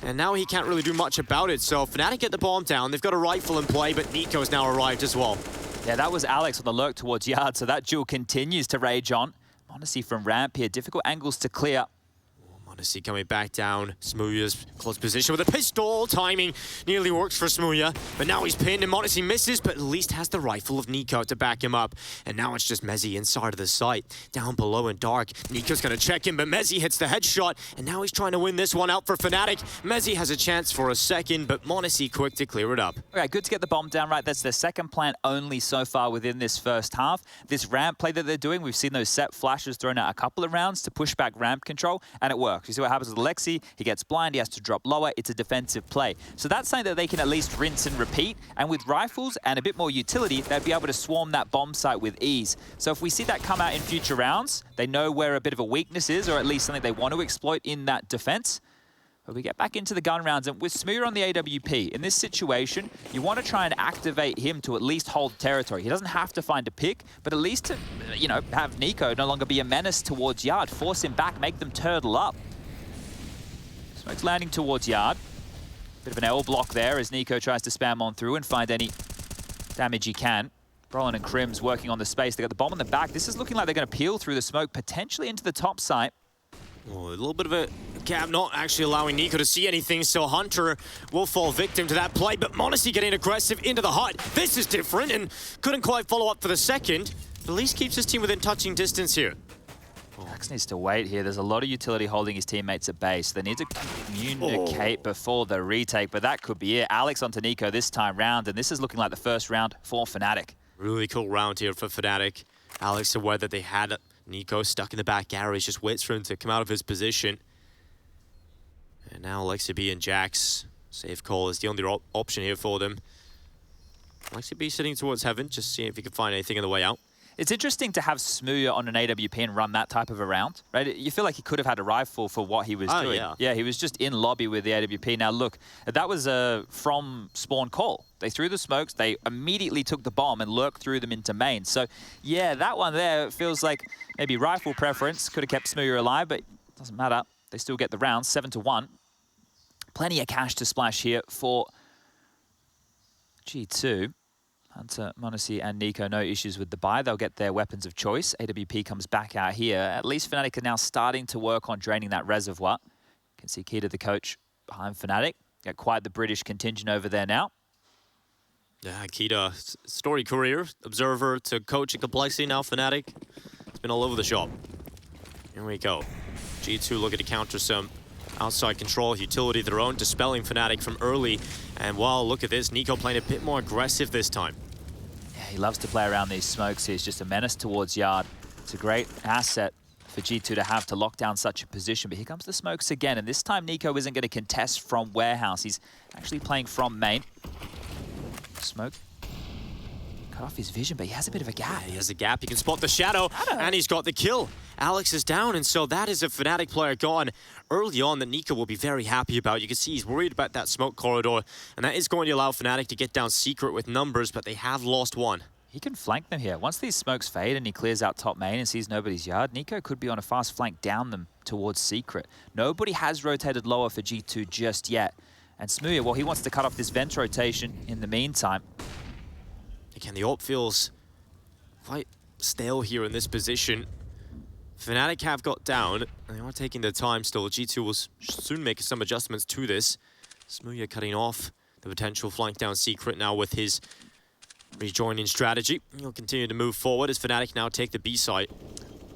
and now he can't really do much about it. So Fnatic get the bomb down. They've got a rifle in play, but Nico's now arrived as well. Yeah, that was Alex on the lurk towards Yard, so that duel continues to rage on. m0NESY from ramp here, difficult angles to clear. m0NESY coming back down. Smooya's close position with a pistol. Timing nearly works for Smooya, but now he's pinned and m0NESY misses, but at least has the rifle of Nico to back him up. And now it's just Mezzi inside of the site. Down below in dark. Nico's going to check him, but Mezzi hits the headshot, and now he's trying to win this one out for Fnatic. Mezzi has a chance for a second, but m0NESY quick to clear it up. Okay, good to get the bomb down right. That's their second plant only so far within this first half. This ramp play that they're doing, we've seen those set flashes thrown out a couple of rounds to push back ramp control, and it works. You see what happens with Alexi, he gets blind, he has to drop lower, it's a defensive play. So that's something that they can at least rinse and repeat, and with rifles and a bit more utility, they'll be able to swarm that bomb site with ease. So if we see that come out in future rounds, they know where a bit of a weakness is, or at least something they want to exploit in that defense. But we get back into the gun rounds, and with Smooya on the AWP, in this situation, you want to try and activate him to at least hold territory. He doesn't have to find a pick, but at least to, you know, have Nico no longer be a menace towards Yard, force him back, make them turtle up. Smoke's landing towards Yard. Bit of an L block there as Nico tries to spam on through and find any damage he can. Brolin and Crims working on the space. They got the bomb on the back. This is looking like they're going to peel through the smoke, potentially into the top site. Oh, a little bit of a gap, not actually allowing Nico to see anything, so Hunter will fall victim to that play, but m0NESY getting aggressive into the hut. This is different, and couldn't quite follow up for the second. But at least keeps his team within touching distance here. Jax needs to wait here. There's a lot of utility holding his teammates at base. They need to communicate before the retake, but that could be it. Alex onto Nico this time round, and this is looking like the first round for Fnatic. Really cool round here for Fnatic. Alex aware that they had Nico stuck in the back garage, just waits for him to come out of his position. And now Alexi B and Jax. Safe call is the only option here for them. Alexi B sitting towards heaven, just seeing if he can find anything on the way out. It's interesting to have Smooya on an AWP and run that type of a round, right? You feel like he could have had a rifle for what he was doing. Yeah, he was just in lobby with the AWP. Now look, that was a from spawn call. They threw the smokes, they immediately took the bomb and lurked through them into main. So yeah, that one there feels like maybe rifle preference. Could have kept Smooya alive, but doesn't matter. They still get the round, 7-1. Plenty of cash to splash here for G2. Hunter, m0NESY, and Nico, no issues with the buy. They'll get their weapons of choice. AWP comes back out here. At least Fnatic are now starting to work on draining that reservoir. You can see Kita, the coach, behind Fnatic. Got quite the British contingent over there now. Yeah, Kita, storied career, observer to coach in Complexity, now Fnatic. It's been all over the shop. Here we go. G2 looking to counter some outside control, utility of their own, dispelling Fnatic from early. And wow, look at this, Nico playing a bit more aggressive this time. Yeah, he loves to play around these smokes. He's just a menace towards Yard. It's a great asset for G2 to have to lock down such a position. But here comes the smokes again, and this time Nico isn't going to contest from warehouse. He's actually playing from main. Smoke. Cut off his vision, but he has a bit of a gap. Yeah, he has a gap. He can spot the shadow, and he's got the kill. Alex is down, and so that is a Fnatic player gone early on that Nico will be very happy about. You can see he's worried about that smoke corridor, and that is going to allow Fnatic to get down secret with numbers, but they have lost one. He can flank them here. Once these smokes fade and he clears out top main and sees nobody's Yard, Nico could be on a fast flank down them towards secret. Nobody has rotated lower for G2 just yet. And Smooya, well, he wants to cut off this vent rotation in the meantime. Again, the AWP feels quite stale here in this position. Fnatic have got down, and they are taking their time still. G2 will soon make some adjustments to this. Smooya cutting off the potential flank down secret now with his rejoining strategy. He'll continue to move forward as Fnatic now take the B site.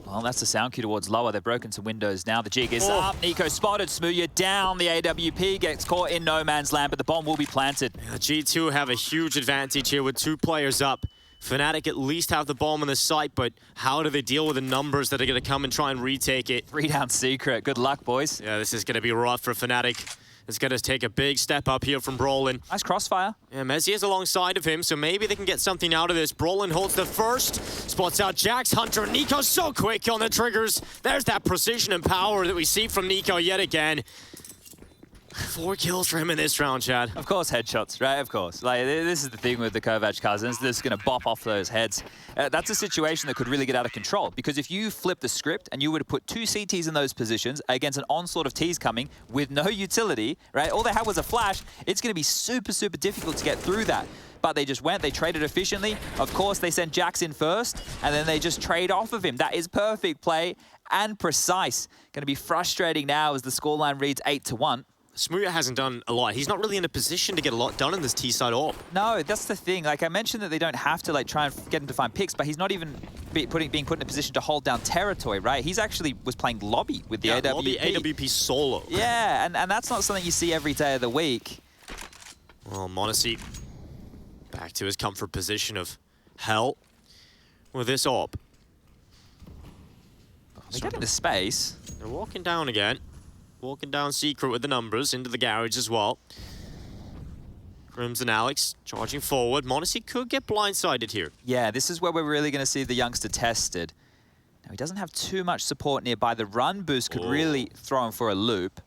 Well, that's the sound cue towards lower. They've broken some windows now. The jig is up. Nico spotted. Smooya down. The AWP gets caught in no man's land, but the bomb will be planted. Yeah, G2 have a huge advantage here with 2 players up. Fnatic at least have the bomb on the site, but how do they deal with the numbers that are going to come and try and retake it? 3 down secret. Good luck, boys. Yeah, this is going to be rough for Fnatic. It's going to take a big step up here from Brolin. Nice crossfire. Yeah, m0NESY is alongside of him, so maybe they can get something out of this. Brolin holds the first, spots out Jax, Hunter, Nico so quick on the triggers. There's that precision and power that we see from Nico yet again. 4 kills for him in this round, Chad. Of course, headshots, right? Of course. Like, this is the thing with the Kovac cousins. They're just going to bop off those heads. That's a situation that could really get out of control, because if you flip the script and you were to put 2 CTs in those positions against an onslaught of Ts coming with no utility, right? All they had was a flash. It's going to be super, super difficult to get through that. But they just went, they traded efficiently. Of course, they sent Jax in first, and then they just trade off of him. That is perfect play and precise. Going to be frustrating now as the scoreline reads 8-1. Smooya hasn't done a lot. He's not really in a position to get a lot done in this T-side AWP. No, that's the thing. Like I mentioned that they don't have to like try and get him to find picks, but he's not even being put in a position to hold down territory, right? He's actually was playing lobby with the AWP. Lobby AWP solo. Yeah, and that's not something you see every day of the week. Well, m0NESY back to his comfort position of hell with this AWP. They get into space. They're walking down again. Walking down secret with the numbers into the garage as well. Crimson Alex charging forward. m0NESY could get blindsided here. Yeah, this is where we're really going to see the youngster tested. Now, he doesn't have too much support nearby. The run boost could really throw him for a loop.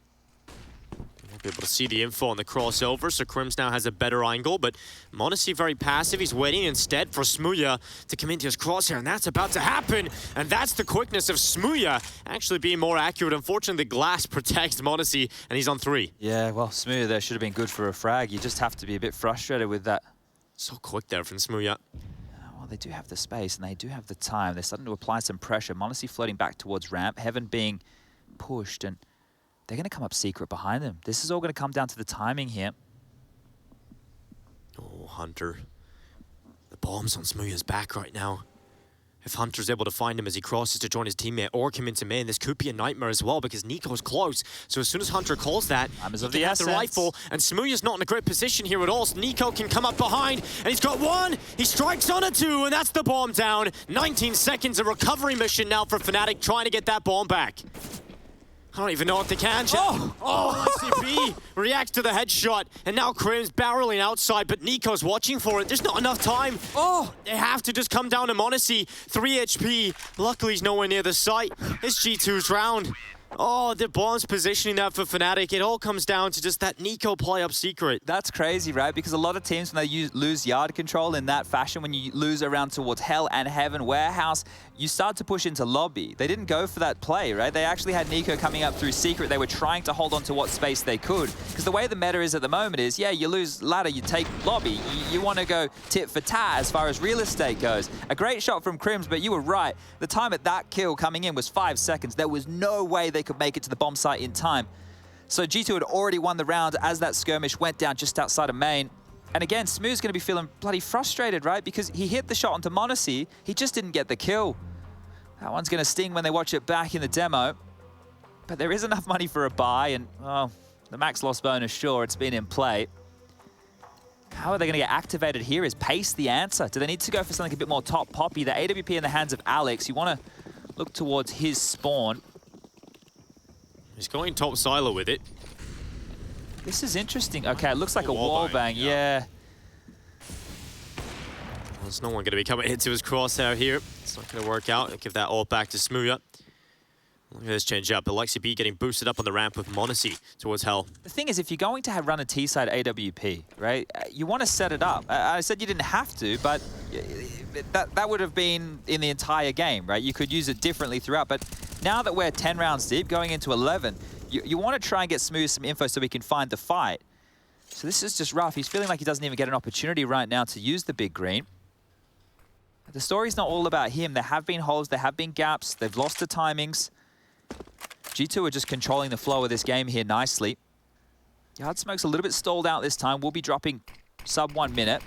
We'll be able to see the info on the crossover, so Crims now has a better angle, but m0NESY very passive. He's waiting instead for Smooya to come into his crosshair, and that's about to happen. And that's the quickness of Smooya actually being more accurate. Unfortunately, the glass protects m0NESY, and he's on 3. Yeah, well, Smooya there should have been good for a frag. You just have to be a bit frustrated with that. So quick there from Smooya. Well, they do have the space, and they do have the time. They're starting to apply some pressure. m0NESY floating back towards ramp, Heaven being pushed, and they're going to come up secret behind them. This is all going to come down to the timing here. Oh, Hunter. The bomb's on Smooya's back right now. If Hunter's able to find him as he crosses to join his teammate or come into main, this could be a nightmare as well because Nico's close. So as soon as Hunter calls that, he has the rifle, and Smooya's not in a great position here at all. So Nico can come up behind, and he's got 1. He strikes on a 2, and that's the bomb down. 19 seconds, a recovery mission now for Fnatic trying to get that bomb back. I don't even know if they can. LXCB reacts to the headshot, and now Crim's barreling outside, but Nico's watching for it. There's not enough time. They have to just come down to Monacy. 3 HP. Luckily, he's nowhere near the site. It's G2's round. The bomb's positioning that for Fnatic. It all comes down to just that Nico play up secret. That's crazy, right? Because a lot of teams, when they lose yard control in that fashion, when you lose around towards Hell and Heaven Warehouse, you start to push into lobby. They didn't go for that play, right? They actually had Nico coming up through secret. They were trying to hold on to what space they could. Because the way the meta is at the moment is, yeah, you lose ladder, you take lobby. You want to go tit for tat as far as real estate goes. A great shot from Crims, but you were right. The time at that kill coming in was 5 seconds. There was no way they could make it to the bomb site in time. So G2 had already won the round as that skirmish went down just outside of main. And again, Smooth's going to be feeling bloody frustrated, right? Because he hit the shot onto Monacy, he just didn't get the kill. That one's going to sting when they watch it back in the demo. But there is enough money for a buy, and the max loss bonus, sure, it's been in play. How are they going to get activated here? Is pace the answer? Do they need to go for something a bit more top poppy? The AWP in the hands of Alex. You want to look towards his spawn. He's going top silo with it. This is interesting. Okay, it looks like a wallbang. Yeah. There's no one going to be coming into his crosshair here. It's not going to work out. I'll give that ult back to Smooth. Look at this change up. LXCB getting boosted up on the ramp with Monacy towards Hell. The thing is, if you're going to run a T-side AWP, right, you want to set it up. I said you didn't have to, but that would have been in the entire game, right? You could use it differently throughout, but now that we're 10 rounds deep, going into 11, you want to try and get Smooth some info so we can find the fight. So this is just rough. He's feeling like he doesn't even get an opportunity right now to use the big green. The story's not all about him. There have been holes, there have been gaps, they've lost the timings. G2 are just controlling the flow of this game here nicely. Yard Smoke's a little bit stalled out this time. We'll be dropping sub 1 minute.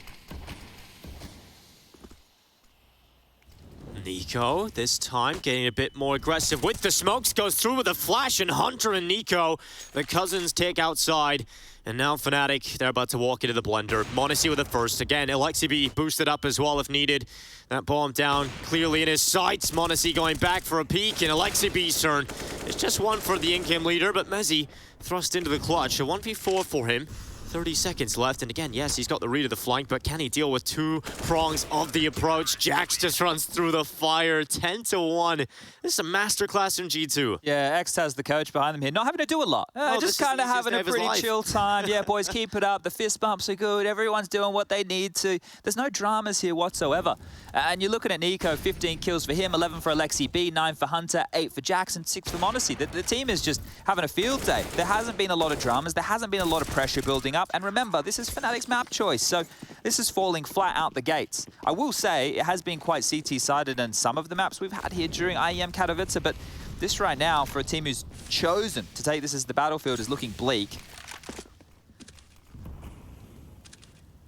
Nico, this time, getting a bit more aggressive with the smokes, goes through with a flash, and Hunter and Nico, the cousins, take outside. And now Fnatic, they're about to walk into the blender. Monacy with the first. Again, LXCB boosted up as well if needed. That bomb down clearly in his sights. Monacy going back for a peek, and LXCB's turn. It's just one for the in-game leader, but Mezzi thrust into the clutch. A 1v4 for him. 30 seconds left, and again, yes, he's got the read of the flank, but can he deal with 2 prongs of the approach? Jax just runs through the fire, 10-1. This is a masterclass from G2. Yeah, X has the coach behind them here, not having to do a lot. Just kind of having a pretty chill time. Yeah, boys, keep it up. The fist bumps are good. Everyone's doing what they need to. There's no dramas here whatsoever. And you're looking at Nico, 15 kills for him, 11 for LXCB, 9 for Hunter, 8 for Jax, and 6 for Monacy. The team is just having a field day. There hasn't been a lot of dramas. There hasn't been a lot of pressure building up. And remember, this is Fnatic's map choice, so this is falling flat out the gates. I will say it has been quite CT-sided in some of the maps we've had here during IEM Katowice, but this right now, for a team who's chosen to take this as the battlefield, is looking bleak.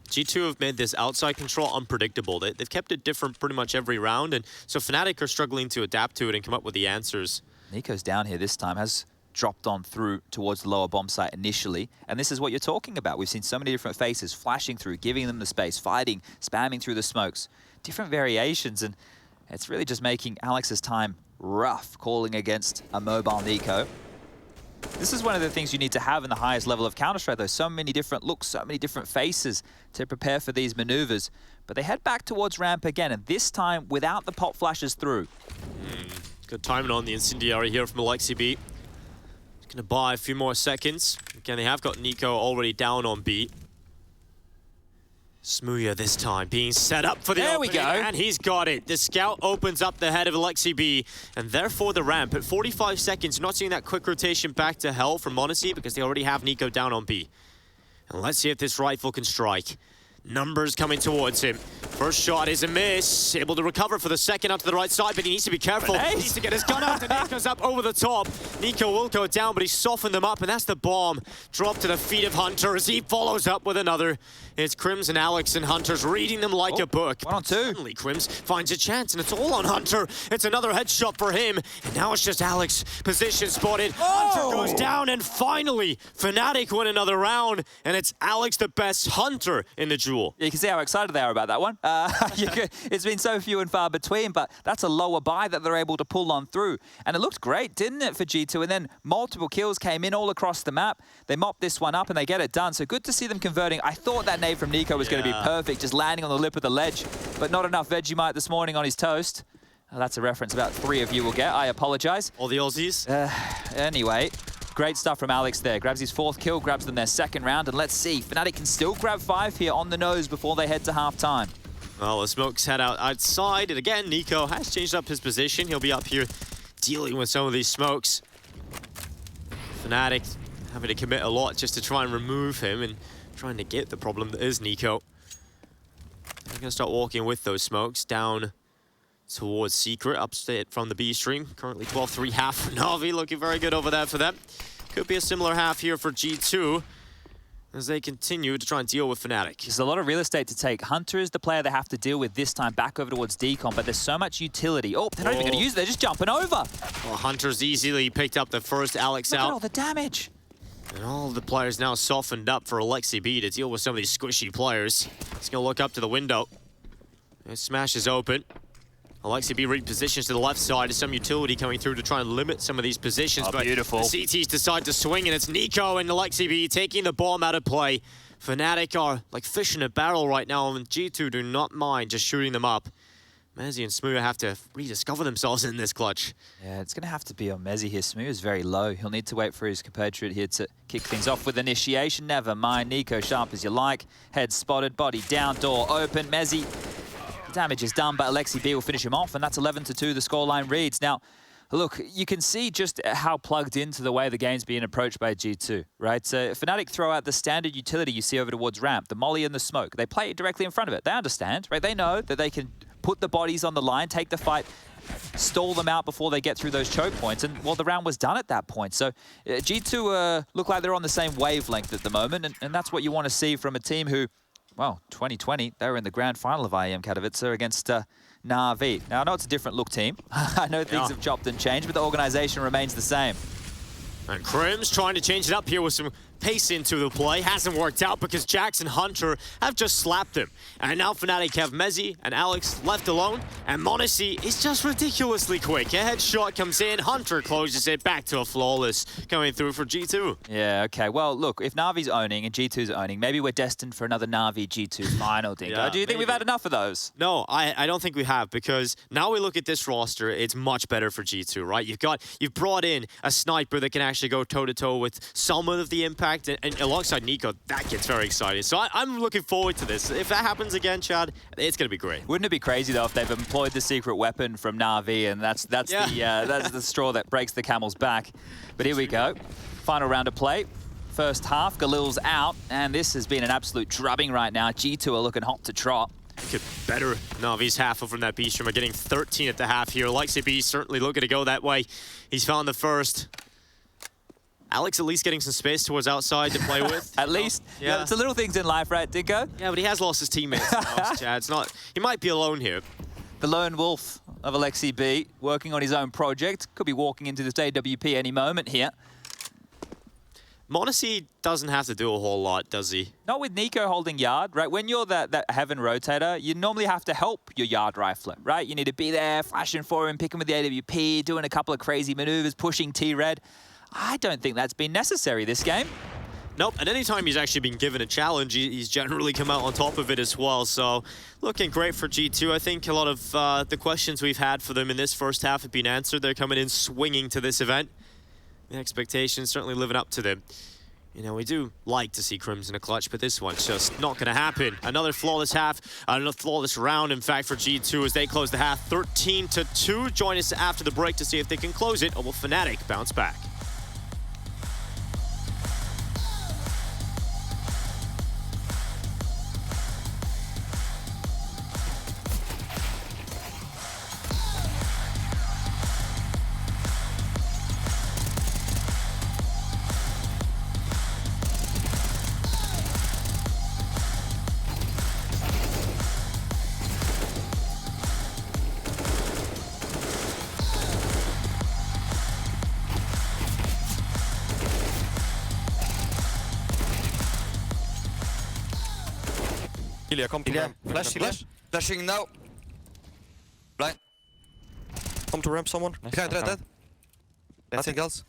G2 have made this outside control unpredictable. They've kept it different pretty much every round, and so Fnatic are struggling to adapt to it and come up with the answers. Nico's down here this time, has dropped on through towards the lower bomb site initially, and this is what you're talking about. We've seen so many different faces flashing through, giving them the space, fighting, spamming through the smokes. Different variations, and it's really just making Alex's time rough, calling against a mobile Nico. This is one of the things you need to have in the highest level of Counter-Strike, though. So many different looks, so many different faces to prepare for these maneuvers. But they head back towards ramp again, and this time without the pop flashes through. Good timing on the incendiary here from LXCB. Going to buy a few more seconds. Again, they have got Nico already down on B. Smooya this time being set up for the There we opening, go. and he's got it. The scout opens up the head of LXCB, and therefore the ramp at 45 seconds. Not seeing that quick rotation back to Hell from Monacy because they already have Nico down on B. And let's see if this rifle can strike. Numbers coming towards him. First shot is a miss. Able to recover for the second up to the right side, but he needs to be careful. He needs to get his gun out, and it goes up over the top. Nico will go down, but he's softened them up, and that's the bomb. Dropped to the feet of Hunter as he follows up with another. It's Crims and Alex, and Hunter's reading them like a book. 1 on 2. Suddenly, Crims finds a chance, and it's all on Hunter. It's another headshot for him, and now it's just Alex. Position spotted. Hunter goes down, and finally, Fnatic win another round, and it's Alex the best Hunter in the duel. Yeah, you can see how excited they are about that one. It's been so few and far between, but that's a lower buy that they're able to pull on through. And it looked great, didn't it, for G2? And then multiple kills came in all across the map. They mopped this one up and they get it done. So good to see them converting. I thought that nade from Nico was going to be perfect, just landing on the lip of the ledge, but not enough Vegemite this morning on his toast. That's a reference about 3 of you will get. I apologize. All the Aussies. Anyway, great stuff from Alex there. Grabs his 4th kill, grabs them their 2nd round, and let's see. Fnatic can still grab 5 here on the nose before they head to halftime. Well, the smokes head outside, and again, Nico has changed up his position. He'll be up here dealing with some of these smokes. Fnatic having to commit a lot just to try and remove him and trying to get the problem that is Nico. They're going to start walking with those smokes down towards Secret, upstate from the B stream. Currently 12-3 half for Na'Vi, looking very good over there for them. Could be a similar half here for G2 as they continue to try and deal with Fnatic. There's a lot of real estate to take. Hunter is the player they have to deal with this time, back over towards Decon, but there's so much utility. Oh, they're not even going to use it, they're just jumping over. Well, Hunter's easily picked up the first Alex Look out. at all the damage. And all the players now softened up for Alexi B to deal with some of these squishy players. He's going to look up to the window. It smashes open. Alexi B repositions to the left side. There's some utility coming through to try and limit some of these positions. Oh, but beautiful. The CTs decide to swing, and it's Nico and Alexi B taking the bomb out of play. Fnatic are like fish in a barrel right now, and G2 do not mind just shooting them up. Mezzi and Smooth have to rediscover themselves in this clutch. Yeah, it's going to have to be on Mezzi here. Smooth is very low. He'll need to wait for his compatriot here to kick things off with initiation. Never mind. Nico, sharp as you like. Head spotted, body down, door open. Mezzi, damage is done, but Alexi B will finish him off, and that's 11-2 the scoreline reads. Now, look, you can see just how plugged into the way the game's being approached by G2, right? So Fnatic throw out the standard utility you see over towards ramp, the molly and the smoke. They play it directly in front of it. They understand, right? They know that they can put the bodies on the line, take the fight, stall them out before they get through those choke points. And, well, the round was done at that point. So G2 look like they're on the same wavelength at the moment, and that's what you want to see from a team who, well, 2020, they were in the grand final of IEM Katowice against Na'Vi. Now, I know it's a different look team. I know things have chopped and changed, but the organization remains the same. And Crim's trying to change it up here with some pace into the play. Hasn't worked out because Jax and Hunter have just slapped him. And now Fnatic have Mezzi and Alex left alone. And m0NESY is just ridiculously quick. A headshot comes in. Hunter closes it back to a flawless coming through for G2. Yeah, okay. Well, look, if Na'Vi's owning and G2's owning, maybe we're destined for another Na'Vi G2 final, Dingo. Yeah, do you think we've had enough of those? No, I don't think we have, because now we look at this roster, it's much better for G2, right? You've brought in a sniper that can actually go toe-to-toe with some of the impact, and alongside Nico, that gets very exciting. So I'm looking forward to this. If that happens again, Chad, it's going to be great. Wouldn't it be crazy, though, if they've employed the secret weapon from Na'Vi, and that's the straw that breaks the camel's back. But here we go. Final round of play. First half, Galil's out, and this has been an absolute drubbing right now. G2 are looking hot to trot. Could better Na'Vi's half from that B stream are getting 13 at the half here. Alexi B certainly looking to go that way. He's found the first. Alex at least getting some space towards outside to play with. At least. Yeah. It's the little things in life, right, Dinko? Yeah, but he has lost his teammates now, Chad. It's not, he might be alone here. The lone wolf of Alexi B, working on his own project. Could be walking into this AWP any moment here. m0NESY doesn't have to do a whole lot, does he? Not with Nico holding yard, right? When you're that heaven rotator, you normally have to help your yard rifler, right? You need to be there, flashing for him, picking with the AWP, doing a couple of crazy maneuvers, pushing T-Red. I don't think that's been necessary this game. Nope, and anytime he's actually been given a challenge, he's generally come out on top of it as well. So, looking great for G2. I think a lot of the questions we've had for them in this first half have been answered. They're coming in swinging to this event. The expectations certainly living up to them. You know, we do like to see Crims in a clutch, but this one's just not going to happen. Another flawless half, another flawless round, in fact, for G2 as they close the half 13-2. Join us after the break to see if they can close it, or will Fnatic bounce back? Ilya, kom. Ilya, flash. Flashing now. Blind. Come to ramp, someone. Behind red, dead. Nothing else.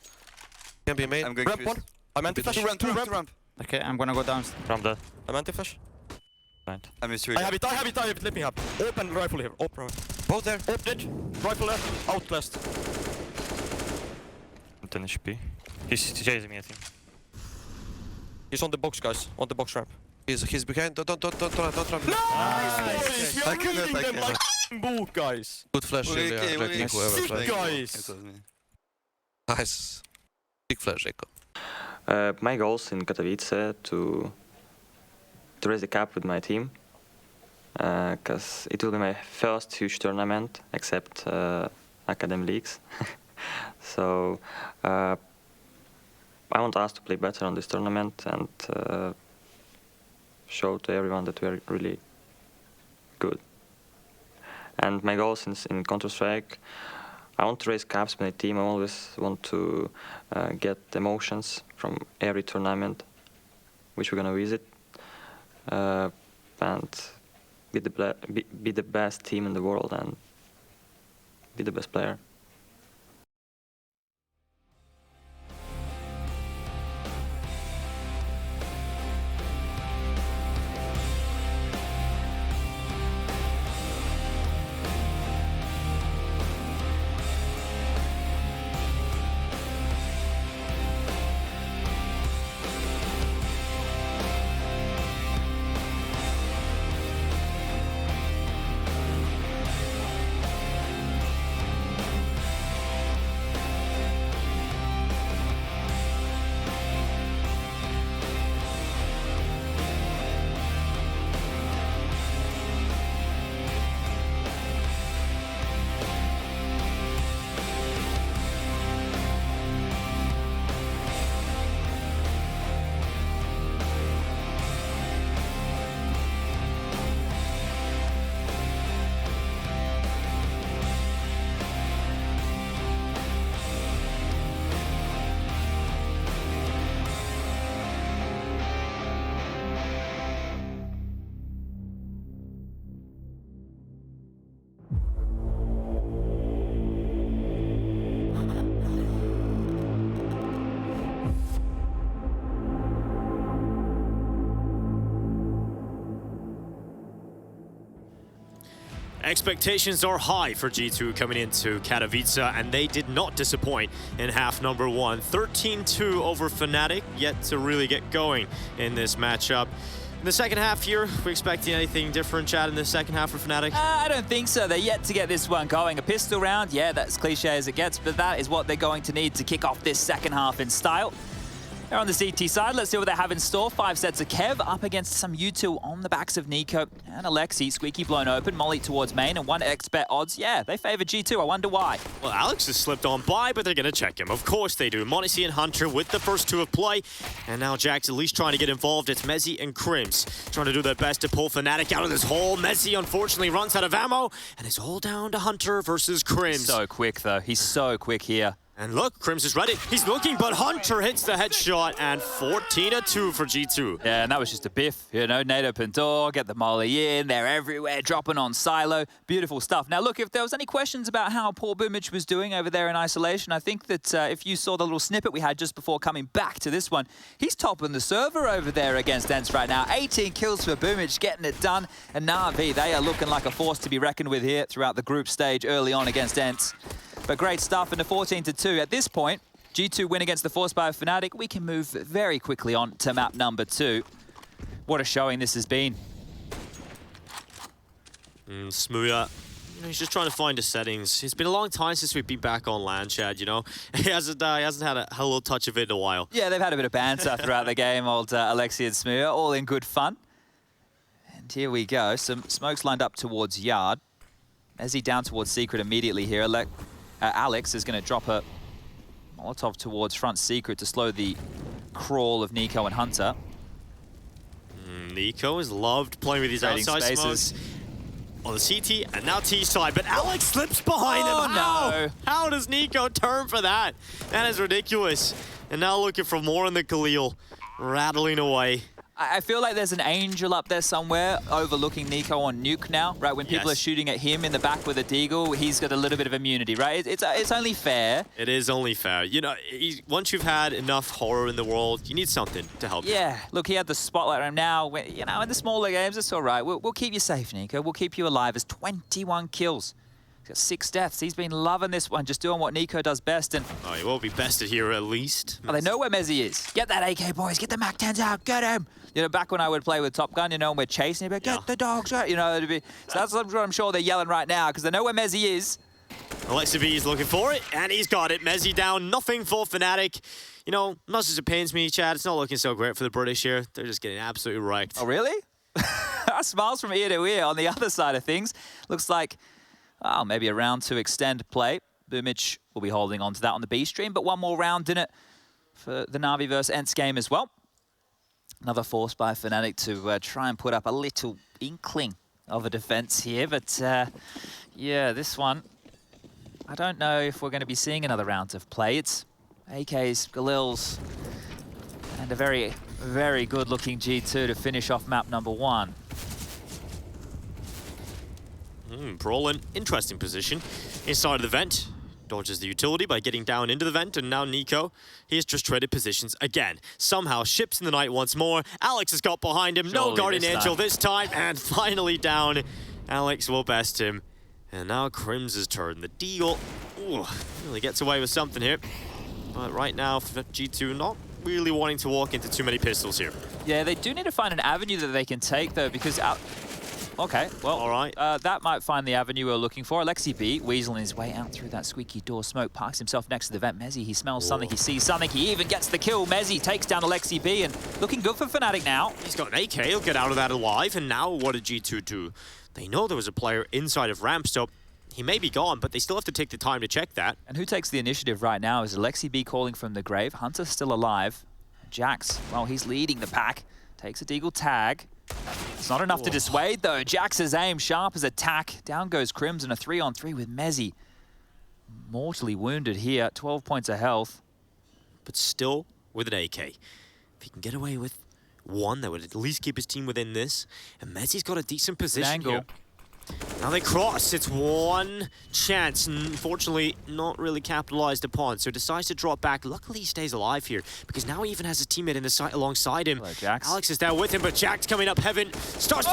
Can be made. I'm going ramp to one. I'm anti-flash. Two ramp. Okay, I'm gonna go down. Ramp dead. I'm anti-flash. Blind. I missed I have it, I have it, let me have. Open rifle here, open. Both there. Open it. Rifle there, outlast. 10 HP. He's chasing me, I think. He's on the box, guys. On the box ramp. He's behind. Don't ramp. Nice! We are reading them like book, guys. Good flash, Rico. Sick, guys. Nice. Big flash, Rico. My goals in Katowice to raise the cap with my team, because it will be my first huge tournament except Academy Leagues. So I want us to play better on this tournament and show to everyone that we are really good. And my goals in Counter-Strike, I want to raise caps with my team. I always want to get emotions from every tournament which we're gonna visit, and be the best team in the world and be the best player. Expectations are high for G2 coming into Katowice, and they did not disappoint in half number one. 13-2 over Fnatic, yet to really get going in this matchup. In the second half here, we expecting anything different, Chad, in the second half for Fnatic? I don't think so. They're yet to get this one going. A pistol round, yeah, that's cliche as it gets, but that is what they're going to need to kick off this second half in style. They're on the CT side. Let's see what they have in store. 5 sets of Kev up against some U2 on the backs of Nico and Alexi. Squeaky blown open, Molly towards main, and 1xbet odds. Yeah, they favor G2. I wonder why. Well, Alex has slipped on by, but they're going to check him. Of course they do. Monacy and Hunter with the first two of play. And now Jack's at least trying to get involved. It's Mezzi and Crims trying to do their best to pull Fnatic out of this hole. Mezzi unfortunately runs out of ammo, and it's all down to Hunter versus Crims. So quick, though. He's so quick here. And look, Crims is ready. He's looking, but Hunter hits the headshot, and 14-2 for G2. Yeah, and that was just a biff. You know, nade open door, get the molly in. They're everywhere, dropping on silo. Beautiful stuff. Now, look, if there was any questions about how Paul Boomich was doing over there in isolation, I think that if you saw the little snippet we had just before coming back to this one, he's topping the server over there against ENCE right now. 18 kills for Boomich, getting it done. And Na'Vi, they are looking like a force to be reckoned with here throughout the group stage early on against ENCE. But great stuff in the 14-2. At this point, G2 win against the Force by Fnatic. We can move very quickly on to map number 2. What a showing this has been. Smooya, he's just trying to find his settings. It's been a long time since we've been back on LAN, Chad, you know? He hasn't had a little touch of it in a while. Yeah, they've had a bit of banter throughout the game, old Alexi and Smooya, all in good fun. And here we go. Some smokes lined up towards Yard. As he down towards Secret immediately here. Alex is going to drop a Molotov towards front Secret to slow the crawl of Nico and Hunter. Nico has loved playing with these outside smokes on the CT and now T side, but Alex slips behind him. No. How does Nico turn for that? That is ridiculous. And now looking for more in the Khalil, rattling away. I feel like there's an angel up there somewhere overlooking Nico on Nuke now, right? When people are shooting at him in the back with a deagle, he's got a little bit of immunity, right? It's only fair. It is only fair. You know, once you've had enough horror in the world, you need something to help you. Yeah, look, he had the spotlight on him now. You know, in the smaller games, it's all right. We'll keep you safe, Nico. We'll keep you alive. There's 21 kills. He's got 6 deaths. He's been loving this one, just doing what Nico does best. And oh, he will be bested here at least. Oh, they know where Mezzy is. Get that AK, boys. Get the MAC-10s out. Get him. You know, back when I would play with Top Gun, you know, and we're chasing, he'd be like, get the dogs out. You know, it'd be, so that's what I'm sure they're yelling right now, because they know where Mezzy is. Alexa B is looking for it, and he's got it. Mezzy down, nothing for Fnatic. You know, much as it pains me, Chad, it's not looking so great for the British here. They're just getting absolutely wrecked. Oh, really? Smiles from ear to ear on the other side of things. Looks like, oh, maybe a round to extend play. Boomich will be holding on to that on the B stream, but one more round in it for the Na'Vi versus Ents game as well. Another force by Fnatic to try and put up a little inkling of a defense here, but yeah, this one, I don't know if we're going to be seeing another round of play. It's AKs, Galil's, and a very, very good-looking G2 to finish off map number 1. Brawl, interesting position inside of the vent. Dodges the utility by getting down into the vent, and now Nico, he has just traded positions again. Somehow ships in the night once more. Alex has got behind him. No Guardian Angel this time, and finally down. Alex will best him. And now Crim's turn. The deal really gets away with something here. But right now, G2 not really wanting to walk into too many pistols here. Yeah, they do need to find an avenue that they can take, though, because... Okay, well, all right. That might find the avenue we're looking for. Alexi B, weaseling his way out through that squeaky door smoke, parks himself next to the vent. Mezzy, he smells something, he sees something, he even gets the kill. Mezzy takes down Alexi B, and looking good for Fnatic now. He's got an AK, he'll get out of that alive, and now what did G2 do? They know there was a player inside of ramp, so he may be gone, but they still have to take the time to check that. And who takes the initiative right now is Alexi B calling from the grave. Hunter's still alive. Jax, well, he's leading the pack. Takes a deagle tag. It's not enough to dissuade, though. Jax's aim, sharp as attack. Down goes Crims in a 3-on-3 with Mezzy. Mortally wounded here, 12 points of health. But still with an AK. If he can get away with one, that would at least keep his team within this. And Mezzy's got a decent position here. Now they cross. It's one chance. Unfortunately, not really capitalized upon. So decides to drop back. Luckily, he stays alive here because now he even has a teammate in the side alongside him. Hello, Jax. Alex is there with him, but Jax coming up heaven starts to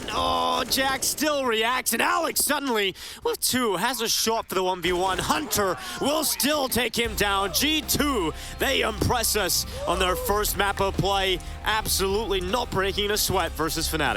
no, Jax still reacts, and Alex suddenly with 2 has a shot for the 1v1. Hunter will still take him down. G2, they impress us on their first map of play. Absolutely not breaking a sweat versus Fnatic.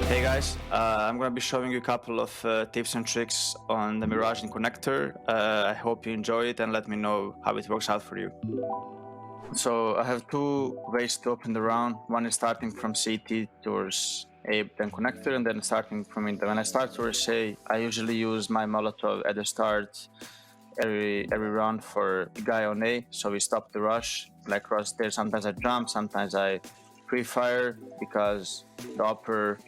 Hey guys, I'm going to be showing you a couple of tips and tricks on the Mirage and connector. I hope you enjoy it and let me know how it works out for you. So I have 2 ways to open the round. One is starting from CT towards A, then connector, and then starting from Inter. When I start towards A, I usually use my Molotov at the start every round for the guy on A, so we stop the rush. Like cross there, sometimes I jump, sometimes I pre-fire because the upper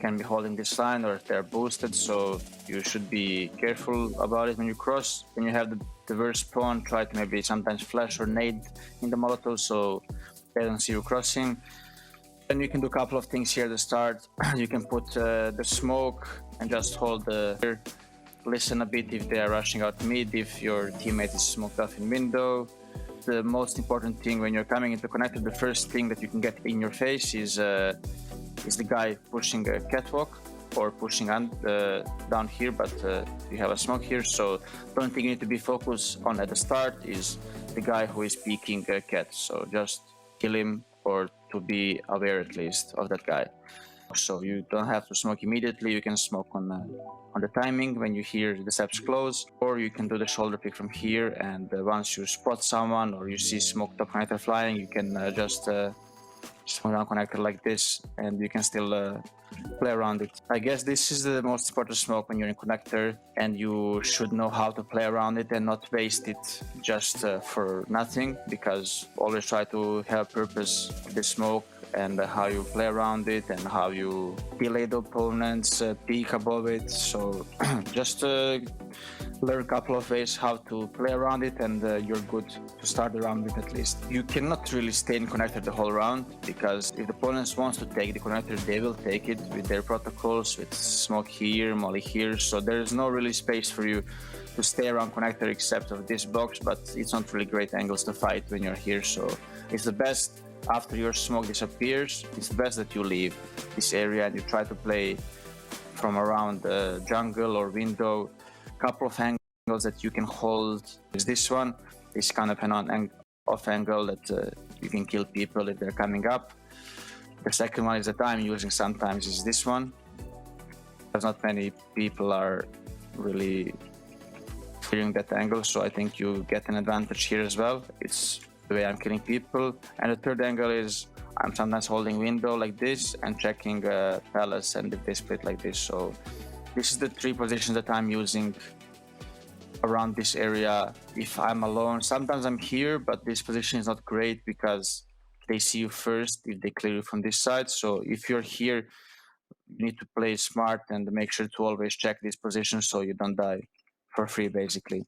can be holding this line or they're boosted, so you should be careful about it when you cross. When you have the verse spawn, try to maybe sometimes flash or nade in the Molotov so they don't see you crossing. Then you can do a couple of things here at the start. You can put the smoke and just hold the... Listen a bit if they are rushing out mid, if your teammate is smoked off in window. The most important thing when you're coming into connector, the first thing that you can get in your face is the guy pushing a catwalk. or pushing down here, but you have a smoke here, so the only thing you need to be focused on at the start is the guy who is peeking Cat, so just kill him or to be aware at least of that guy. So you don't have to smoke immediately, you can smoke on the timing when you hear the steps close, or you can do the shoulder pick from here, and once you spot someone or you see smoke top connector flying, you can just smoke down connector like this, and you can still play around it. I guess this is the most important smoke when you're in connector, and you should know how to play around it and not waste it just for nothing, because always try to have purpose of the smoke and how you play around it and how you delay the opponents, peek above it. So just learn a couple of ways how to play around it, and you're good to start around it at least. You cannot really stay in connector the whole round, because if the opponents wants to take the connector, they will take it with their protocols, with smoke here, molly here. So there's no really space for you to stay around connector except of this box, but it's not really great angles to fight when you're here. So it's the best, after your smoke disappears, it's best that you leave this area and you try to play from around the jungle or window. Couple of angles that you can hold is this one. It's kind of an off angle that you can kill people if they're coming up. The second one is that I'm using sometimes is this one. There's not many people are really clearing that angle, so I think you get an advantage here as well. It's the way I'm killing people. And the third angle is I'm sometimes holding window like this and checking palace, and if they split like this. So this is the three positions that I'm using around this area if I'm alone. Sometimes I'm here, but this position is not great because they see you first if they clear you from this side. So if you're here, you need to play smart and make sure to always check this position so you don't die for free, basically.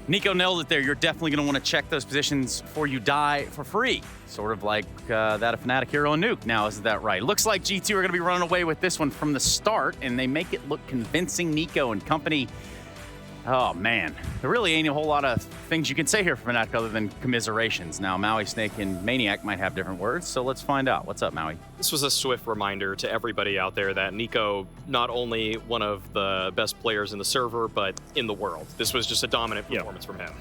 Nico nailed it there. You're definitely going to want to check those positions before you die for free. Sort of like that of Fnatic Hero and Nuke now, isn't that right? Looks like G2 are going to be running away with this one from the start, and they make it look convincing. Nico and company. Oh, man. There really ain't a whole lot of things you can say here for Fnatic other than commiserations. Now, Maui, Snake, and Maniac might have different words, so let's find out. What's up, Maui? This was a swift reminder to everybody out there that Nico, not only one of the best players in the server, but in the world. This was just a dominant performance from him.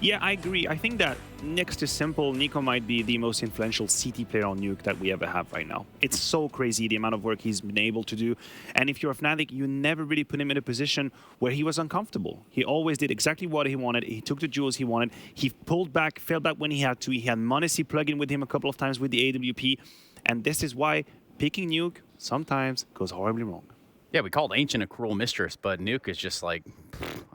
Yeah, I agree. I think that next to Simple, Nico might be the most influential CT player on Nuke that we ever have right now. It's so crazy the amount of work he's been able to do. And if you're a Fnatic, you never really put him in a position where he was uncomfortable. He always did exactly what he wanted. He took the jewels he wanted. He pulled back, fell back when he had to. He had m0NESY plug in with him a couple of times with the AWP. And this is why picking Nuke sometimes goes horribly wrong. Yeah, we called Ancient a cruel mistress, but Nuke is just like,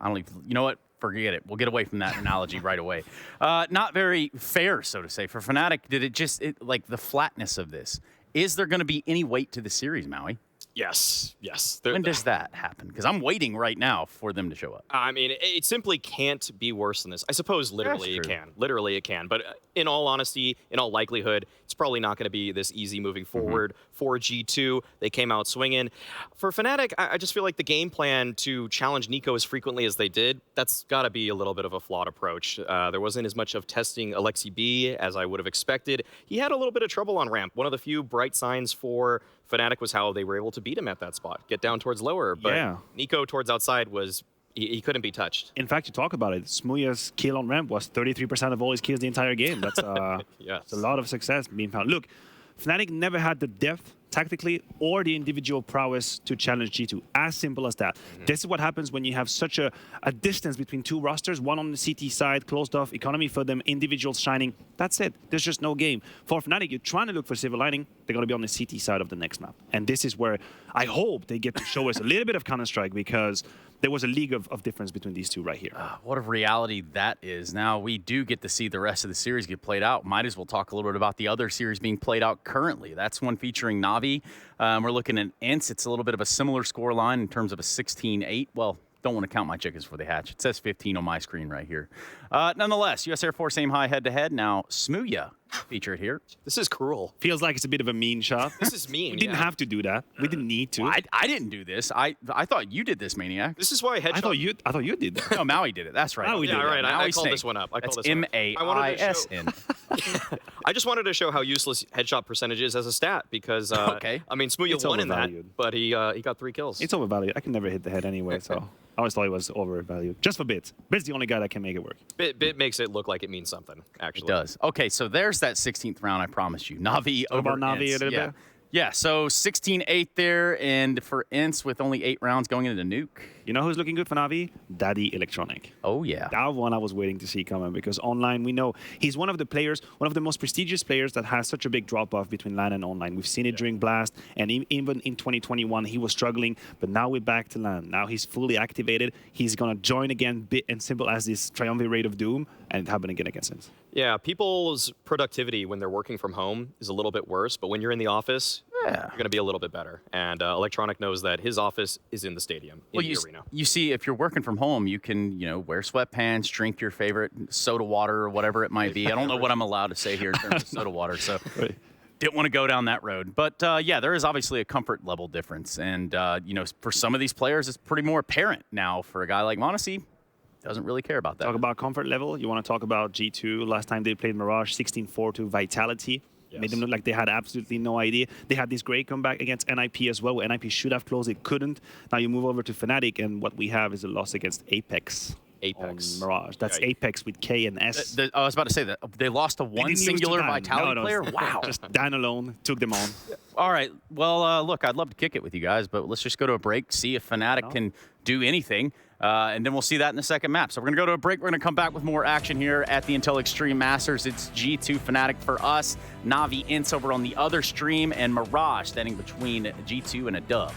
I don't even, you know what? Forget it. We'll get away from that analogy right away. Not very fair, so to say. For Fnatic, did it just, like the flatness of this, is there going to be any weight to the series, Maui? Yes, yes. When does that happen? Because I'm waiting right now for them to show up. I mean, it simply can't be worse than this. I suppose literally it can. Literally it can. But in all honesty, in all likelihood, it's probably not going to be this easy moving forward. For G2, they came out swinging. For Fnatic, I just feel like the game plan to challenge Nico as frequently as they did, that's got to be a little bit of a flawed approach. There wasn't as much of testing Alexi B as I would have expected. He had a little bit of trouble on ramp. One of the few bright signs for Fnatic was how they were able to beat him at that spot, get down towards lower. But Nico towards outside was, he couldn't be touched. In fact, you talk about it, Smooya's kill on ramp was 33% of all his kills the entire game. That's yes. a lot of success being found. Look, Fnatic never had the depth tactically or the individual prowess to challenge G2. As simple as that. This is what happens when you have such a distance between two rosters, one on the CT side, closed off, economy for them, individuals shining. That's it. There's just no game. For Fnatic, you're trying to look for silver lining, they're going to be on the CT side of the next map. And this is where I hope they get to show us a little bit of Counter-Strike, because there was a league of difference between these two right here. What a reality that is. Now, we do get to see the rest of the series get played out. Might as well talk a little bit about the other series being played out currently. That's one featuring Na'Vi. We're looking at Ints. It's a little bit of a similar score line in terms of a 16-8. Well, don't want to count my chickens before they hatch. It says 15 on my screen right here. Nonetheless, U.S. Air Force aim high head-to-head. Now, Smooya featured here. This is cruel. Feels like it's a bit of a mean shot. This is mean. We didn't have to do that. We didn't need to. Well, I didn't do this. I thought you did this, Maniac. This is why Headshot... I thought you did that. No, Maui did it. That's right. Maui did Yeah, it. right. I Maui called Snake. this one up. That's M-A-I-S-N. I just wanted to show how useless headshot percentage is as a stat because, Okay. I mean, Smooya It's won in that, overvalued. but he got 3 kills. It's overvalued. I can never hit the head anyway, so I always thought it was overvalued. Just for Bit. Bit's the only guy that can make it work. Bit makes it look like it means something, actually. It does. Okay, so there's that 16th round, I promised you. Navi Talk over about Navi Ince. a little Yeah. bit? Yeah, so 16-8 there, and for Ince with only 8 rounds going into Nuke. You know who's looking good for Navi? Daddy Electronic. Oh, yeah. That one I was waiting to see coming because online, we know he's one of the players, one of the most prestigious players that has such a big drop-off between LAN and online. We've seen it during Blast, and even in 2021, he was struggling, but now we're back to LAN. Now he's fully activated. He's going to join again, bit and simple as this Triumvirate of Doom, and it happened again against him. Yeah, people's productivity when they're working from home is a little bit worse, but when you're in the office, you're going to be a little bit better. And Electronic knows that his office is in the stadium, in the arena. You see, if you're working from home, you can, wear sweatpants, drink your favorite soda water or whatever it might be. I don't know what I'm allowed to say here in terms of soda water, so didn't want to go down that road. But yeah, there is obviously a comfort level difference. And, for some of these players, it's pretty more apparent now. For a guy like m0NESY, doesn't really care about that. Talk about comfort level. You want to talk about G2. Last time they played Mirage, 16-4 to Vitality. Yes. Made them look like they had absolutely no idea. They had this great comeback against NIP as well, where NIP should have closed, it couldn't. Now you move over to Fnatic, and what we have is a loss against Apex. On Mirage. That's Apex with K and S. I was about to say that they lost to one singular Vitality player. Wow. Just Dan alone took them on. All right. Well, look, I'd love to kick it with you guys, but let's just go to a break, see if Fnatic can do anything. And then we'll see that in the second map. So we're going to go to a break. We're going to come back with more action here at the Intel Extreme Masters. It's G2 Fnatic for us, Navi Ince over on the other stream, and Mirage standing between G2 and a dub.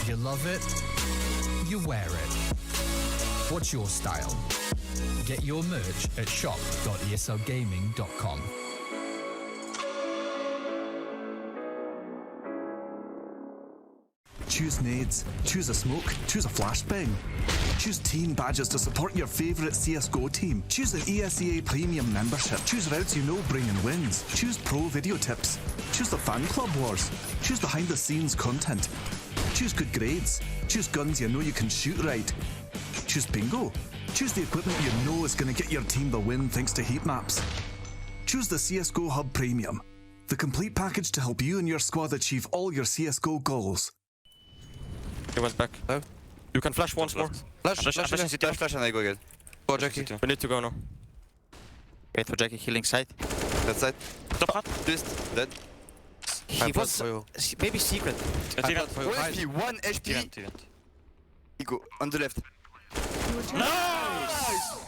You love it, you wear it. What's your style? Get your merch at shop.eslgaming.com. Choose nades, choose a smoke, choose a flashbang. Choose team badges to support your favourite CSGO team. Choose an ESEA Premium membership. Choose routes you know bring in wins. Choose pro video tips. Choose the fan club wars. Choose behind the scenes content. Choose good grades. Choose guns you know you can shoot right. Choose bingo. Choose the equipment you know is going to get your team the win thanks to heat maps. Choose the CSGO Hub Premium, the complete package to help you and your squad achieve all your CSGO goals. He went back. No. You can flash once more. Flash, Flash and I go again. Go, Jackie. We need to go now. Wait for Jackie healing side. That side. Top hat. Twist. Dead. He was maybe secret. 1 HP, 1 HP. He go on the left. Nice!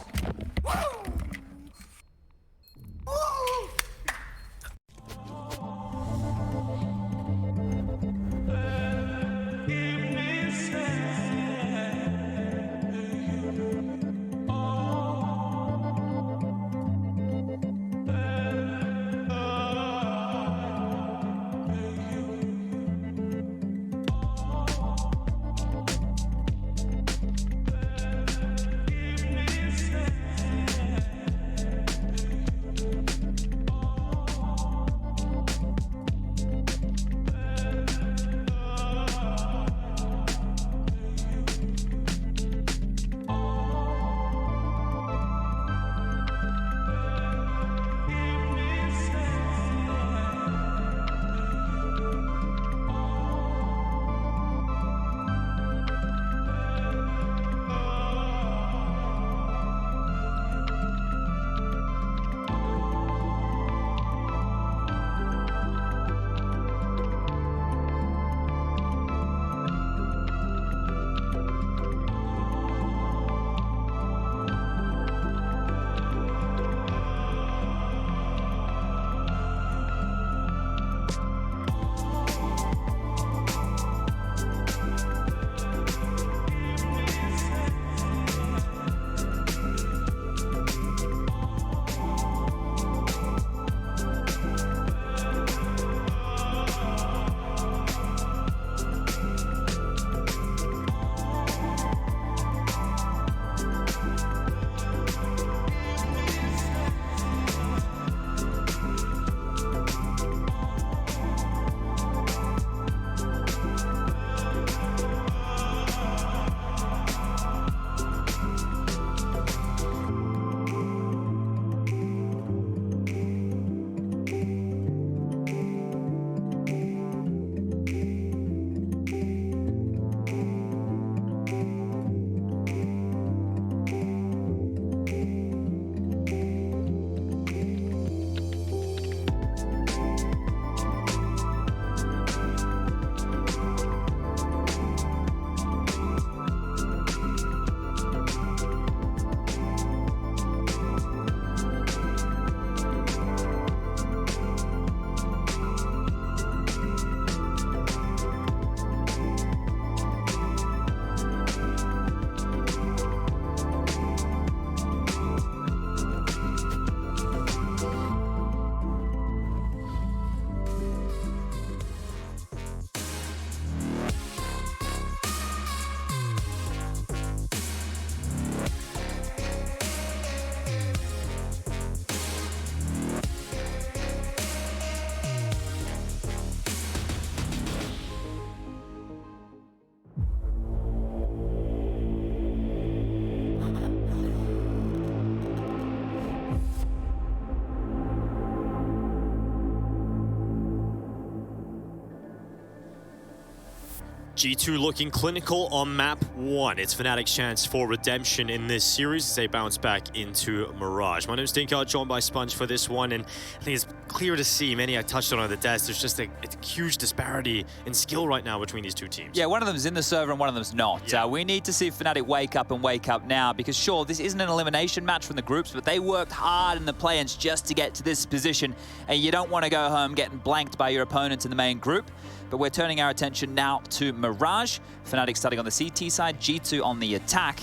G2 looking clinical on map 1. It's Fnatic's chance for redemption in this series as they bounce back into Mirage. My name is Dinko, joined by Sponge for this one, and I think it's clear to see, many I touched on the desk, there's just a huge disparity in skill right now between these two teams. Yeah, one of them's in the server and one of them's not. Yeah. We need to see Fnatic wake up now, because sure, this isn't an elimination match from the groups, but they worked hard in the play-ins just to get to this position, and you don't want to go home getting blanked by your opponents in the main group. But we're turning our attention now to Mirage. Fnatic starting on the CT side, G2 on the attack.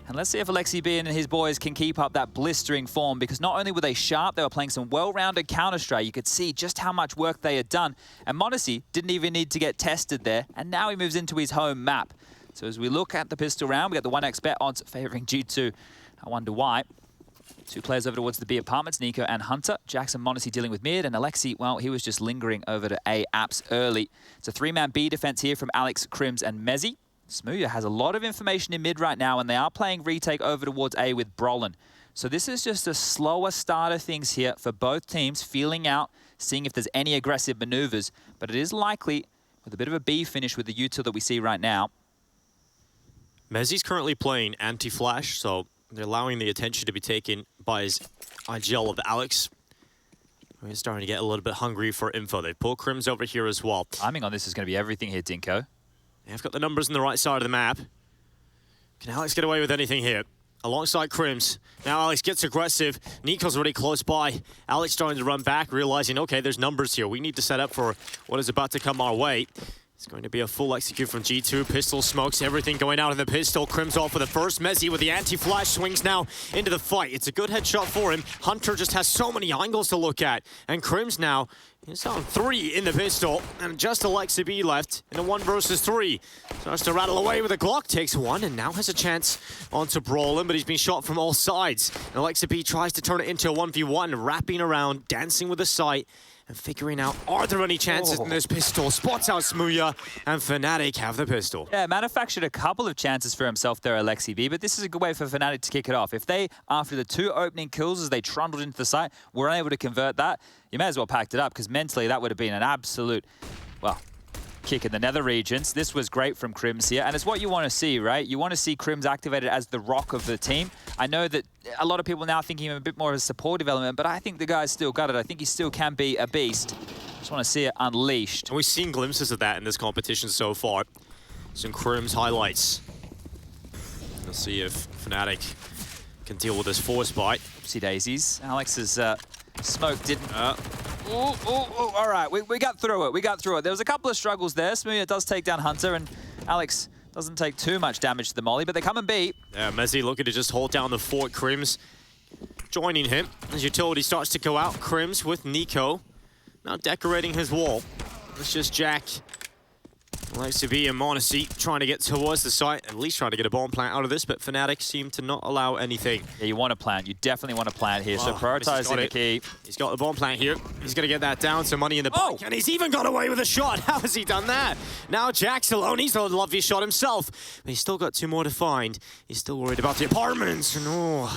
And let's see if Alexi B and his boys can keep up that blistering form, because not only were they sharp, they were playing some well-rounded Counter-Strike. You could see just how much work they had done. And m0NESY didn't even need to get tested there, and now he moves into his home map. So as we look at the pistol round, we got the 1x bet odds favoring G2. I wonder why. Two players over towards the B apartments, Nico and Hunter. Jackson m0NESY dealing with mid, and Alexi, well, he was just lingering over to A apps early. It's a three-man B defense here from Alex, Crims, and Mezzy. Smooya has a lot of information in mid right now, and they are playing retake over towards A with Brolin. So this is just a slower start of things here for both teams, feeling out, seeing if there's any aggressive maneuvers. But it is likely, with a bit of a B finish with the util that we see right now. Mezzy's currently playing anti-flash, so they're allowing the attention to be taken by his IGL of Alex. We're starting to get a little bit hungry for info. They pull Crims over here as well. Timing on this is going to be everything here, Dinko. They've got the numbers on the right side of the map. Can Alex get away with anything here? Alongside Crims. Now Alex gets aggressive. Nico's already close by. Alex starting to run back, realizing, okay, there's numbers here. We need to set up for what is about to come our way. It's going to be a full execute from G2. Pistol smokes, everything going out in the pistol. Crims off for the first. Mezzy with the anti-flash swings now into the fight. It's a good headshot for him. Hunter just has so many angles to look at. And Crims now is on 3 in the pistol. And just Alexi B left in a 1 versus 3. Starts to rattle away with a Glock. Takes 1 and now has a chance onto Brolin, but he's been shot from all sides. And Alexi B tries to turn it into a 1v1, wrapping around, dancing with the sight, and figuring out, are there any chances in this pistol? Spots out Smooya, and Fnatic have the pistol. Yeah, manufactured a couple of chances for himself there, Alexi B, but this is a good way for Fnatic to kick it off. If they, after the 2 opening kills as they trundled into the site, were unable to convert that, you may as well packed it up, because mentally that would have been an absolute, well, kick in the nether regions. This was great from Crims here, and it's what you want to see, right? You want to see Crims activated as the rock of the team. I know that a lot of people now thinking him a bit more of a supportive element, but I think the guy's still got it. I think he still can be a beast. Just want to see it unleashed. And we've seen glimpses of that in this competition so far. Some Crims highlights. We'll see if Fnatic can deal with this force bite. Oopsie daisies. Alex's smoke didn't... all right, we got through it. We got through it. There was a couple of struggles there. Smooya does take down Hunter, and Alex doesn't take too much damage to the molly, but they come and beat. Yeah, Mezzy looking to just hold down the fort. Crims joining him as utility starts to go out. Crims with Nico now decorating his wall. It's just Jack, Alexi B and m0NESY trying to get towards the site, at least trying to get a bomb plant out of this, but Fnatic seem to not allow anything. Yeah, you want to plant. You definitely want to plant here, so prioritizing the key. He's got the bomb plant here. He's going to get that down, some money in the bank, and he's even got away with a shot. How has he done that? Now Jack's alone. He's a lovely shot himself, but he's still got 2 more to find. He's still worried about the apartments. No.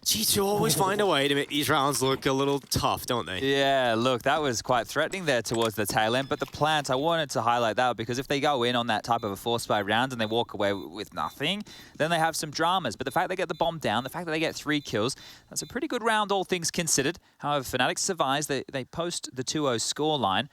G2 always find a way to make these rounds look a little tough, don't they? Yeah, look, that was quite threatening there towards the tail end, but the plant, I wanted to highlight that because if they go in on that type of a force by round and they walk away with nothing, then they have some dramas. But the fact they get the bomb down, the fact that they get 3 kills, that's a pretty good round, all things considered. However, Fnatic survives. They post the 2-0 scoreline.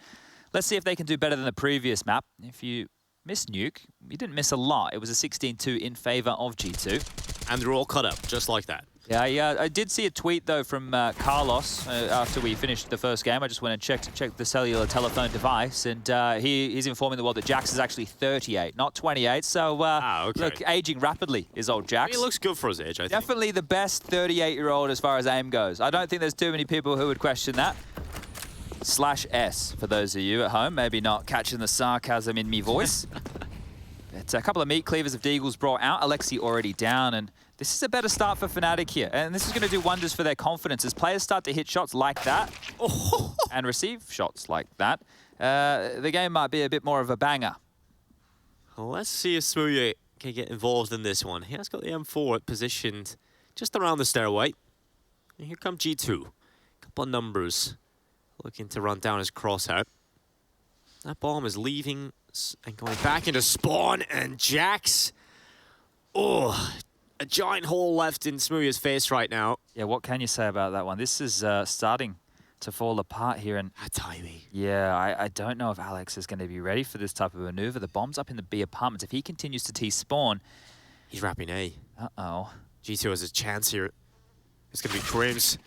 Let's see if they can do better than the previous map. If you missed Nuke, you didn't miss a lot. It was a 16-2 in favor of G2. And they're all cut up, just like that. Yeah, I did see a tweet, though, from Carlos after we finished the first game. I just went and checked the cellular telephone device, and he's informing the world that Jax is actually 38, not 28. So, okay. Look, aging rapidly is old Jax. He looks good for his age, I think. Definitely the best 38-year-old as far as aim goes. I don't think there's too many people who would question that. /S, for those of you at home, maybe not catching the sarcasm in me voice. But a couple of meat cleavers of Deagles brought out. Alexi already down, and this is a better start for Fnatic here. And this is going to do wonders for their confidence as players start to hit shots like that and receive shots like that. The game might be a bit more of a banger. Well, let's see if Smooya can get involved in this one. He has got the M4 positioned just around the stairway. And here come G2. Couple of numbers looking to run down his crosshair. That bomb is leaving And going back into spawn, and Jax. Oh, a giant hole left in Smooya's face right now. Yeah, what can you say about that one? This is starting to fall apart here. And timing. Yeah, I don't know if Alex is going to be ready for this type of maneuver. The bomb's up in the B apartments. If he continues to T-spawn... He's wrapping A. Uh-oh. G2 has a chance here. It's going to be Crims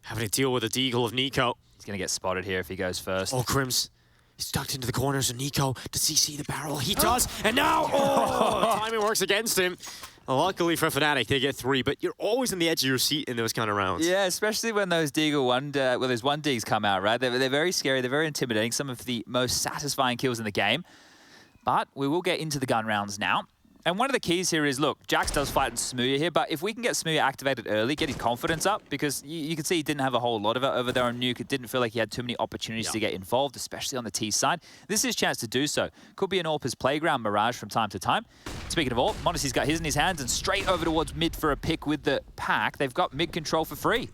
having to deal with the deagle of Nico. He's going to get spotted here if he goes first. Oh, Crims. He's ducked into the corners of Nico. Does he see the barrel? He does. And now, timing works against him. Luckily for Fnatic, they get 3, but you're always on the edge of your seat in those kind of rounds. Yeah, especially when those those 1Ds come out, right? They're very scary. They're very intimidating. Some of the most satisfying kills in the game. But we will get into the gun rounds now. And one of the keys here is, look, Jax does fight in Smooya here, but if we can get Smooya activated early, get his confidence up, because you can see he didn't have a whole lot of it over there on Nuke. It didn't feel like he had too many opportunities to get involved, especially on the T side. This is his chance to do so. Could be an AWP's playground mirage from time to time. Speaking of AWP, m0NESY's got his in his hands and straight over towards mid for a pick with the pack. They've got mid control for free.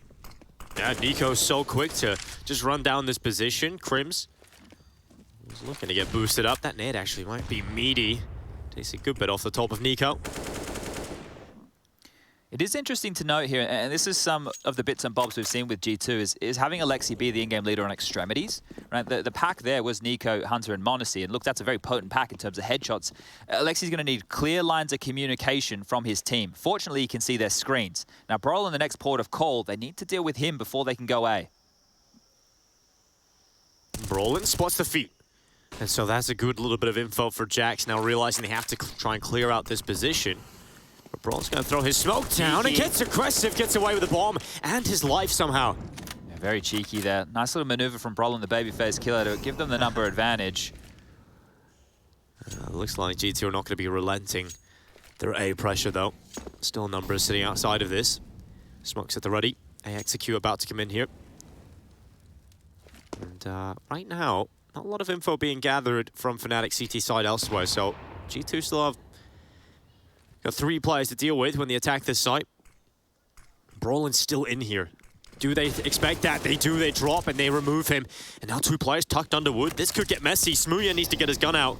Yeah, Nico's so quick to just run down this position. Crims was looking to get boosted up. That nade actually might be meaty. Takes a good bit off the top of Nico. It is interesting to note here, and this is some of the bits and bobs we've seen with G2, is having Alexi be the in-game leader on extremities. Right, the pack there was Nico, Hunter, and m0NESY, and look, that's a very potent pack in terms of headshots. Alexi's going to need clear lines of communication from his team. Fortunately, you can see their screens. Now, Brawl in the next port of call, they need to deal with him before they can go A. Brolin spots the feet. And so that's a good little bit of info for Jax, now realizing they have to try and clear out this position. But Brolin's going to throw his smoke down and gets aggressive, gets away with the bomb and his life somehow. Yeah, very cheeky there. Nice little maneuver from Brolin, the babyface killer, to give them the number advantage. Looks like G2 are not going to be relenting their A pressure though. Still numbers sitting outside of this. Smokes at the ready. AXQ about to come in here. And right now, not a lot of info being gathered from Fnatic CT side elsewhere, so G2 still have got 3 players to deal with when they attack this site. Brolin's still in here. Do they expect that? They do, they drop and they remove him. And now 2 players tucked under wood. This could get messy. Smooya needs to get his gun out.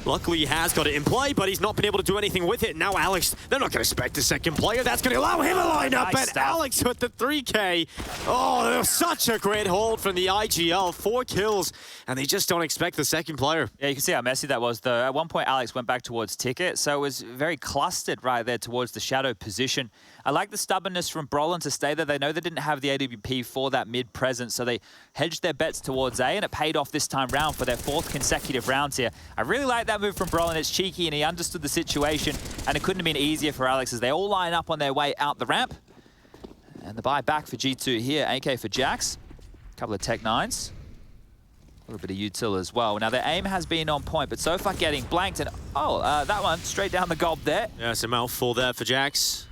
Luckily, he has got it in play, but he's not been able to do anything with it. Now Alex, they're not going to expect a second player. That's going to allow him a line-up, Nice and stuff. Alex with the 3K. Oh, that was such a great hold from the IGL. 4 kills, and they just don't expect the second player. Yeah, you can see how messy that was, though. At one point, Alex went back towards Ticket, so it was very clustered right there towards the shadow position. I like the stubbornness from Brolin to stay there. They know they didn't have the AWP for that mid presence, so they hedged their bets towards A, and it paid off this time round for their 4th consecutive rounds here. I really like that move from Brolin. It's cheeky, and he understood the situation, and it couldn't have been easier for Alex as they all line up on their way out the ramp. And the buy back for G2 here. AK for Jax. A couple of Tech 9s. A little bit of util as well. Now, their aim has been on point, but so far getting blanked, and that one straight down the gob there. Yeah, it's a mouthful there for Jax.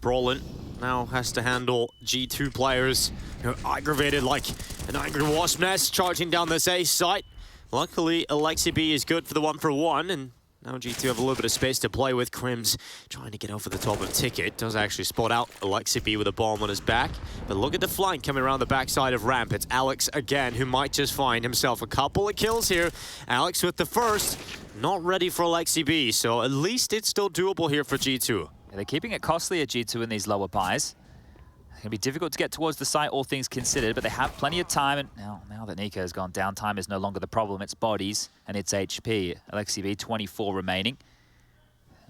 Brolin now has to handle G2 players who are aggravated like an angry wasp nest charging down this A site. Luckily, Alexi B is good for the 1-for-1, and now G2 have a little bit of space to play with. Crims trying to get over the top of Ticket. Does actually spot out Alexi B with a bomb on his back. But look at the flank coming around the backside of ramp. It's Alex again, who might just find himself a couple of kills here. Alex with the first. Not ready for Alexi B, so at least it's still doable here for G2. Yeah, they're keeping it costly at G2 in these lower buys. It's going to be difficult to get towards the site, all things considered, but they have plenty of time. And now that Nico has gone down, time is no longer the problem. It's bodies and it's HP. Alexi B, 24 remaining.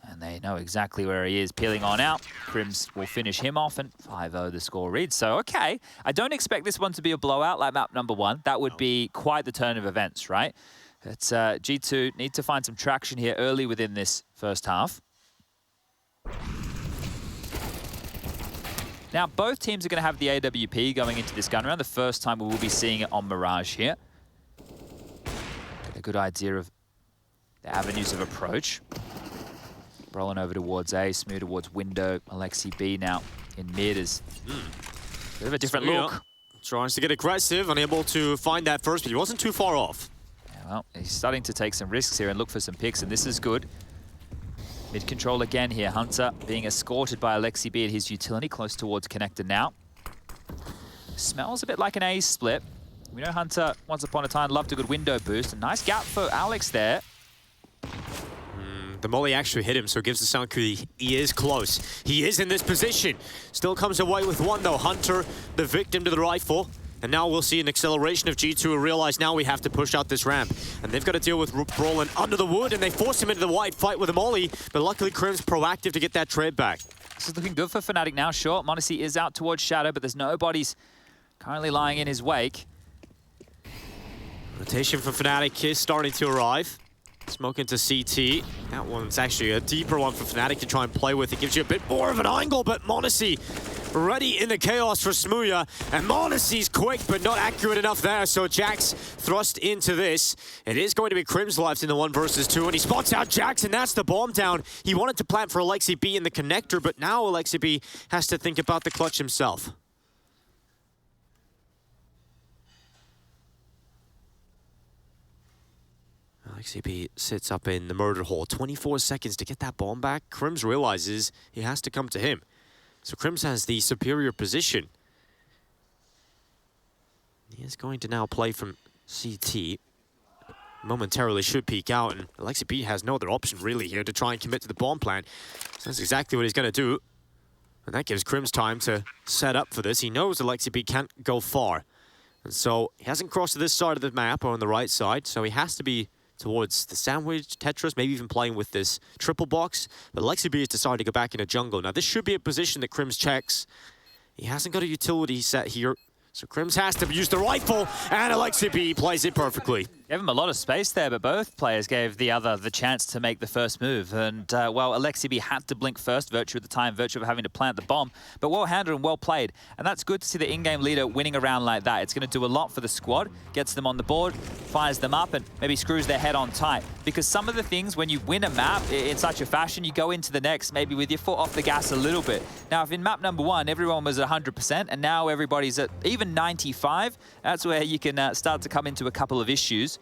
And they know exactly where he is, peeling on out. Crims will finish him off, and 5-0 the score reads. So, okay, I don't expect this one to be a blowout like map number 1. That would be quite the turn of events, right? It's G2 need to find some traction here early within this first half. Now, both teams are going to have the AWP going into this gun round. The first time we will be seeing it on Mirage here. Get a good idea of the avenues of approach. Rolling over towards A, Smooth towards window. Alexi B now in mid is a bit of a different look. Tries to get aggressive, unable to find that first, but he wasn't too far off. Yeah, well, he's starting to take some risks here and look for some picks, and this is good. Mid control again here. Hunter being escorted by Alexi B at his utility, close towards connector now. Smells a bit like an A split. We know Hunter, once upon a time, loved a good window boost. A nice gap for Alex there. The molly actually hit him, so it gives the sound cue he is close. He is in this position. Still comes away with one, though. Hunter, the victim to the rifle. And now we'll see an acceleration of G2 who realize now we have to push out this ramp. And they've got to deal with Brolin under the wood, and they force him into the wide fight with a molly. But luckily, Crim's proactive to get that trade back. This is looking good for Fnatic now. Sure, m0NESY is out towards Shadow, but there's nobody's currently lying in his wake. Rotation for Fnatic is starting to arrive. Smoke into CT. That one's actually a deeper one for Fnatic to try and play with. It gives you a bit more of an angle, but m0NESY ready in the chaos for Smooya. And m0NESY's quick, but not accurate enough there. So Jax thrust into this. It is going to be Crim's left in the 1 versus 2, and he spots out Jax, and that's the bomb down. He wanted to plant for Alexi B in the connector, but now Alexi B has to think about the clutch himself. XCP sits up in the murder hole. 24 seconds to get that bomb back. Crims realizes he has to come to him. So Crims has the superior position. He is going to now play from CT. Momentarily should peek out, and Alexi B has no other option really here to try and commit to the bomb plan. So that's exactly what he's going to do. And that gives Crims time to set up for this. He knows Alexi B can't go far. And so he hasn't crossed to this side of the map or on the right side, so he has to be towards the sandwich, Tetris, maybe even playing with this triple box. But Alexi B has decided to go back into jungle. Now, this should be a position that Crims checks. He hasn't got a utility set here, so Crims has to use the rifle, and Alexi B plays it perfectly. Gave him a lot of space there, but both players gave the other the chance to make the first move. And, well, Alexi B had to blink first, virtue of the time, virtue of having to plant the bomb. But well handled and well played. And that's good to see the in-game leader winning a round like that. It's going to do a lot for the squad, gets them on the board, fires them up, and maybe screws their head on tight. Because some of the things, when you win a map in such a fashion, you go into the next maybe with your foot off the gas a little bit. Now, if in map number 1, everyone was at 100%, and now everybody's at even 95, that's where you can start to come into a couple of issues.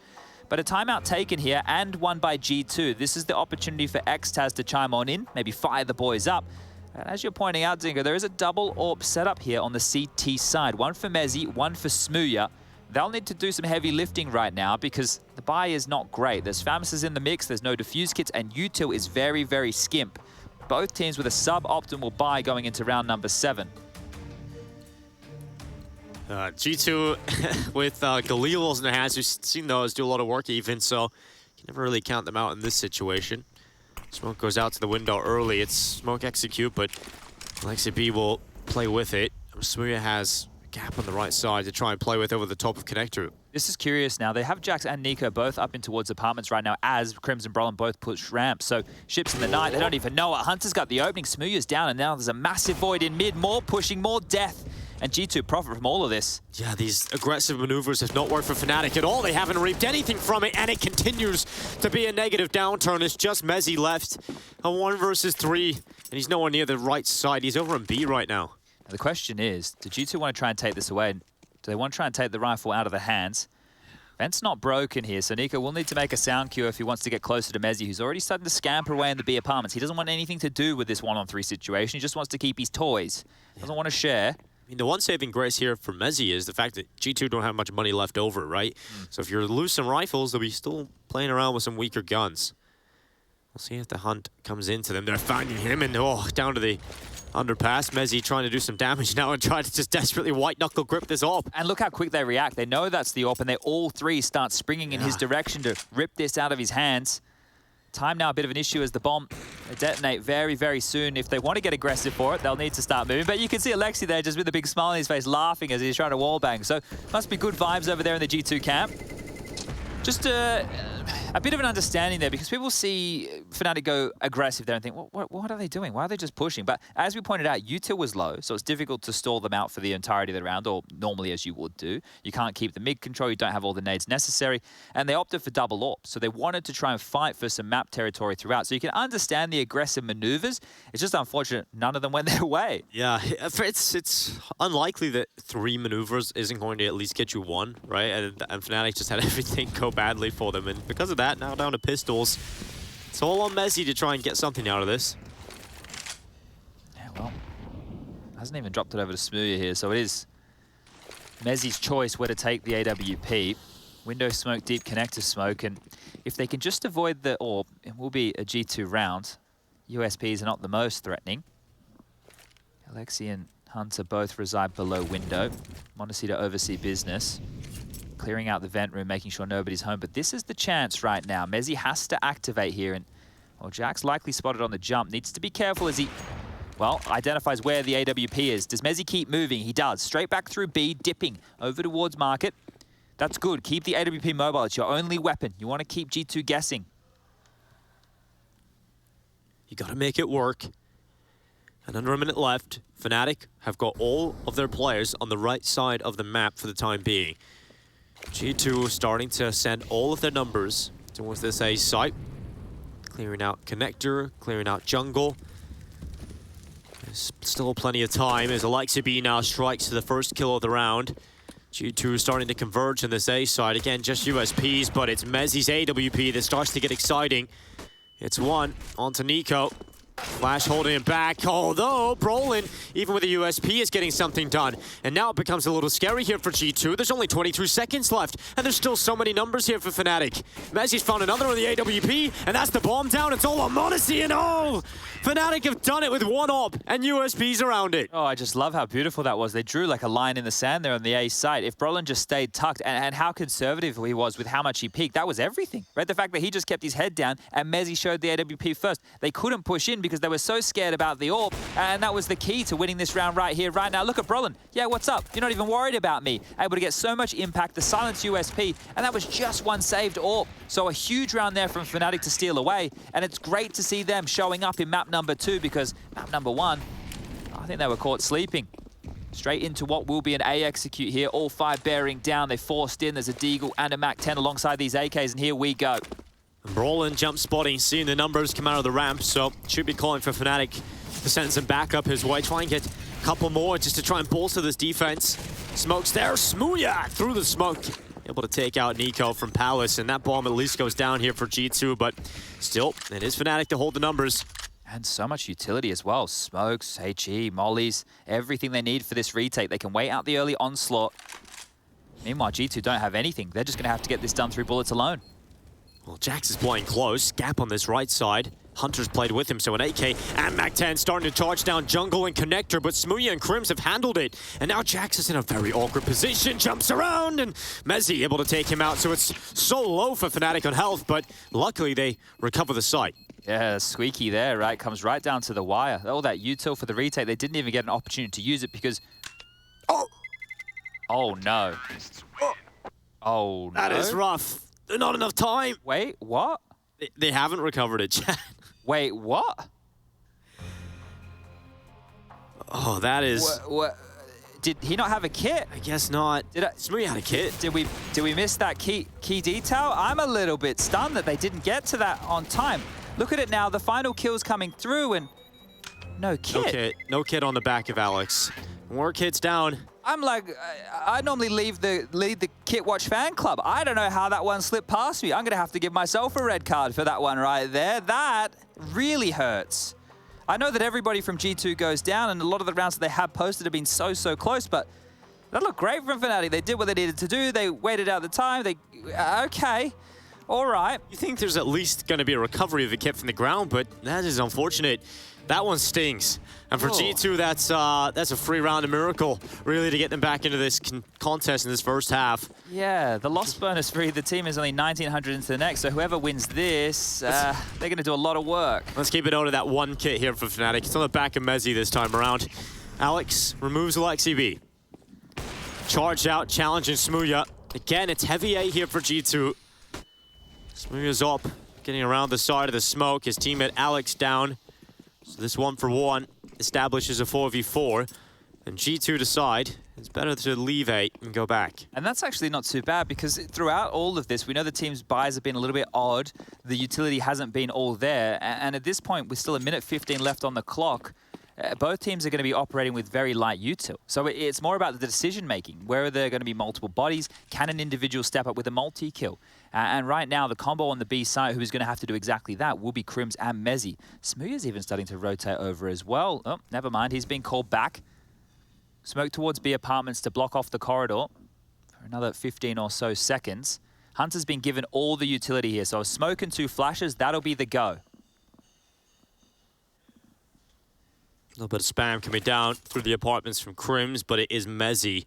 But a timeout taken here and won by G2. This is the opportunity for Xtaz to chime on in, maybe fire the boys up. And as you're pointing out, Zingo, there is a double AWP setup here on the CT side. One for mezii, one for Smooya. They'll need to do some heavy lifting right now because the buy is not great. There's Famis's in the mix, there's no defuse kits, and util is very, very skimp. Both teams with a sub-optimal buy going into round number 7. G2 with Galil's in the hands, we've seen those do a lot of work even, so you can never really count them out in this situation. Smoke goes out to the window early. It's smoke execute, but Alexi B will play with it. Smooya has a gap on the right side to try and play with over the top of connector. This is curious now. They have Jax and Nico both up in towards apartments right now as Crims and Brolin both push ramps. So ships in the night, they don't even know it. Hunter's got the opening, Smooya's down, and now there's a massive void in mid. More pushing, more death. And G2 profit from all of this. Yeah, these aggressive maneuvers have not worked for Fnatic at all. They haven't reaped anything from it, and it continues to be a negative downturn. It's just mezii left. A 1 versus 3, and he's nowhere near the right side. He's over in B right now. The question is, do G2 want to try and take this away? Do they want to try and take the rifle out of the hands? Vent's not broken here, so Nico will need to make a sound cue if he wants to get closer to mezii, who's already starting to scamper away in the B apartments. He doesn't want anything to do with this 1-on-3 situation. He just wants to keep his toys. Doesn't want to share. I mean, the one saving grace here for mezii is the fact that G2 don't have much money left over, right? So if you're loose on rifles, they'll be still playing around with some weaker guns. We'll see if the hunt comes into them. They're finding him, and down to the underpass. mezii trying to do some damage now and trying to just desperately white-knuckle grip this AWP. And look how quick they react. They know that's the AWP, and they all three start springing in his direction to rip this out of his hands. Time now a bit of an issue as the bomb will detonate very, very soon. If they want to get aggressive for it, they'll need to start moving. But you can see Alexi there just with a big smile on his face, laughing as he's trying to wallbang. So must be good vibes over there in the G2 camp. Just a bit of an understanding there, because people see Fnatic go aggressive there and think, well, what are they doing? Why are they just pushing? But as we pointed out, util was low, so it's difficult to stall them out for the entirety of the round, or normally as you would do. You can't keep the mid control, you don't have all the nades necessary, and they opted for double AWP, so they wanted to try and fight for some map territory throughout. So you can understand the aggressive maneuvers. It's just unfortunate none of them went their way. Yeah, it's unlikely that 3 maneuvers isn't going to at least get you 1, right? And Fnatic just had everything go badly for them, and because of that, now down to pistols. It's all on mezii to try and get something out of this. Yeah, well, hasn't even dropped it over to Smooya here, so it is Mezzi's choice where to take the AWP. Window smoke, deep connector smoke, and if they can just avoid the AWP, it will be a G2 round. USPs are not the most threatening. Alexi and Hunter both reside below window. Monacy to oversee business. Clearing out the vent room, making sure nobody's home. But this is the chance right now. Mezzi has to activate here. And, well, Jack's likely spotted on the jump. Needs to be careful as he, well, identifies where the AWP is. Does Mezzi keep moving? He does. Straight back through B, dipping over towards market. That's good. Keep the AWP mobile. It's your only weapon. You want to keep G2 guessing. You got to make it work. And under a minute left, Fnatic have got all of their players on the right side of the map for the time being. G2 starting to send all of their numbers towards this A site. Clearing out connector, clearing out jungle. There's still plenty of time as Alexi B now strikes to the first kill of the round. G2 starting to converge on this A side. Again, just USPs, but it's Mezzi's AWP that starts to get exciting. It's one onto Nico. Flash holding it back, although Brolin, even with a USP, is getting something done. And now it becomes a little scary here for G2. There's only 22 seconds left, and there's still so many numbers here for Fnatic. Mezzi's found another on the AWP, and that's the bomb down. It's all on Monacy, and oh! Fnatic have done it with one op and USPs around it. Oh, I just love how beautiful that was. They drew like a line in the sand there on the A site. If Brolin just stayed tucked, and how conservative he was with how much he peeked, that was everything, right? The fact that he just kept his head down, and Mezzi showed the AWP first. They couldn't push in because they were so scared about the AWP, and that was the key to winning this round right here, right now. Look at Brolin. Yeah, what's up? You're not even worried about me. Able to get so much impact, the silence USP, and that was just one saved AWP. So a huge round there from Fnatic to steal away, and it's great to see them showing up in map number 2 because map number 1, I think they were caught sleeping. Straight into what will be an A execute here. All 5 bearing down. They forced in. There's a Deagle and a MAC-10 alongside these AKs, and here we go. Brolin jump spotting, seeing the numbers come out of the ramp, so should be calling for Fnatic to send some backup his way. Try and get a couple more just to try and bolster this defense. Smoke's there, Smooya through the smoke. Able to take out Nico from Palace, and that bomb at least goes down here for G2, but still, it is Fnatic to hold the numbers. And so much utility as well. Smokes, HE, mollies, everything they need for this retake. They can wait out the early onslaught. Meanwhile, G2 don't have anything. They're just going to have to get this done through bullets alone. Well, Jax is playing close. Gap on this right side. Hunter's played with him, so an AK and MAC-10 starting to charge down jungle and connector, but Smooya and Crims have handled it. And now Jax is in a very awkward position, jumps around, and Mezzi able to take him out. So it's so low for Fnatic on health, but luckily they recover the site. Yeah, squeaky there, right? Comes right down to the wire. All that util for the retake, they didn't even get an opportunity to use it because... Oh, no. Oh, no. That is rough. Not enough time. Wait, what? They haven't recovered it, Chad. Wait, what? Oh, that is... What? Did he not have a kit? I guess not. Smooya had a kit. Did we miss that key detail? I'm a little bit stunned that they didn't get to that on time. Look at it now. The final kill's coming through and no kit. No kit. No kit on the back of Alex. More kits down. I'm like, I normally lead the Kit Watch fan club. I don't know how that one slipped past me. I'm going to have to give myself a red card for that one right there. That really hurts. I know that everybody from G2 goes down, and a lot of the rounds that they have posted have been so close, but that looked great from Fnatic. They did what they needed to do. They waited out the time. Okay. All right. You think there's at least going to be a recovery of the kit from the ground, but that is unfortunate. That one stings. And for G2, that's a free round of miracle, really, to get them back into this contest in this first half. Yeah, the loss bonus for either team is only 1,900 into the next, so whoever wins this, they're going to do a lot of work. Let's keep it out of that one kit here for Fnatic. It's on the back of Mezzi this time around. Alex removes Alexi B. Charged out, challenging Smooya. Again, it's heavy A here for G2. Smooya's up, getting around the side of the smoke. His teammate Alex down. So this 1-for-1 establishes a 4v4. And G2 decide it's better to leave 8 and go back. And that's actually not too bad because throughout all of this, we know the team's buys have been a little bit odd. The utility hasn't been all there. And at this point, with still a minute 15 left on the clock, both teams are going to be operating with very light util. So it's more about the decision-making. Where are there going to be multiple bodies? Can an individual step up with a multi-kill? And right now, the combo on the B side, who is going to have to do exactly that, will be Crims and Mezzi. Smooya's even starting to rotate over as well. Oh, never mind. He's been called back. Smoke towards B apartments to block off the corridor for another 15 or so seconds. Hunter's been given all the utility here, so a smoke and 2 flashes, that'll be the go. A little bit of spam coming down through the apartments from Crims, but it is Mezzi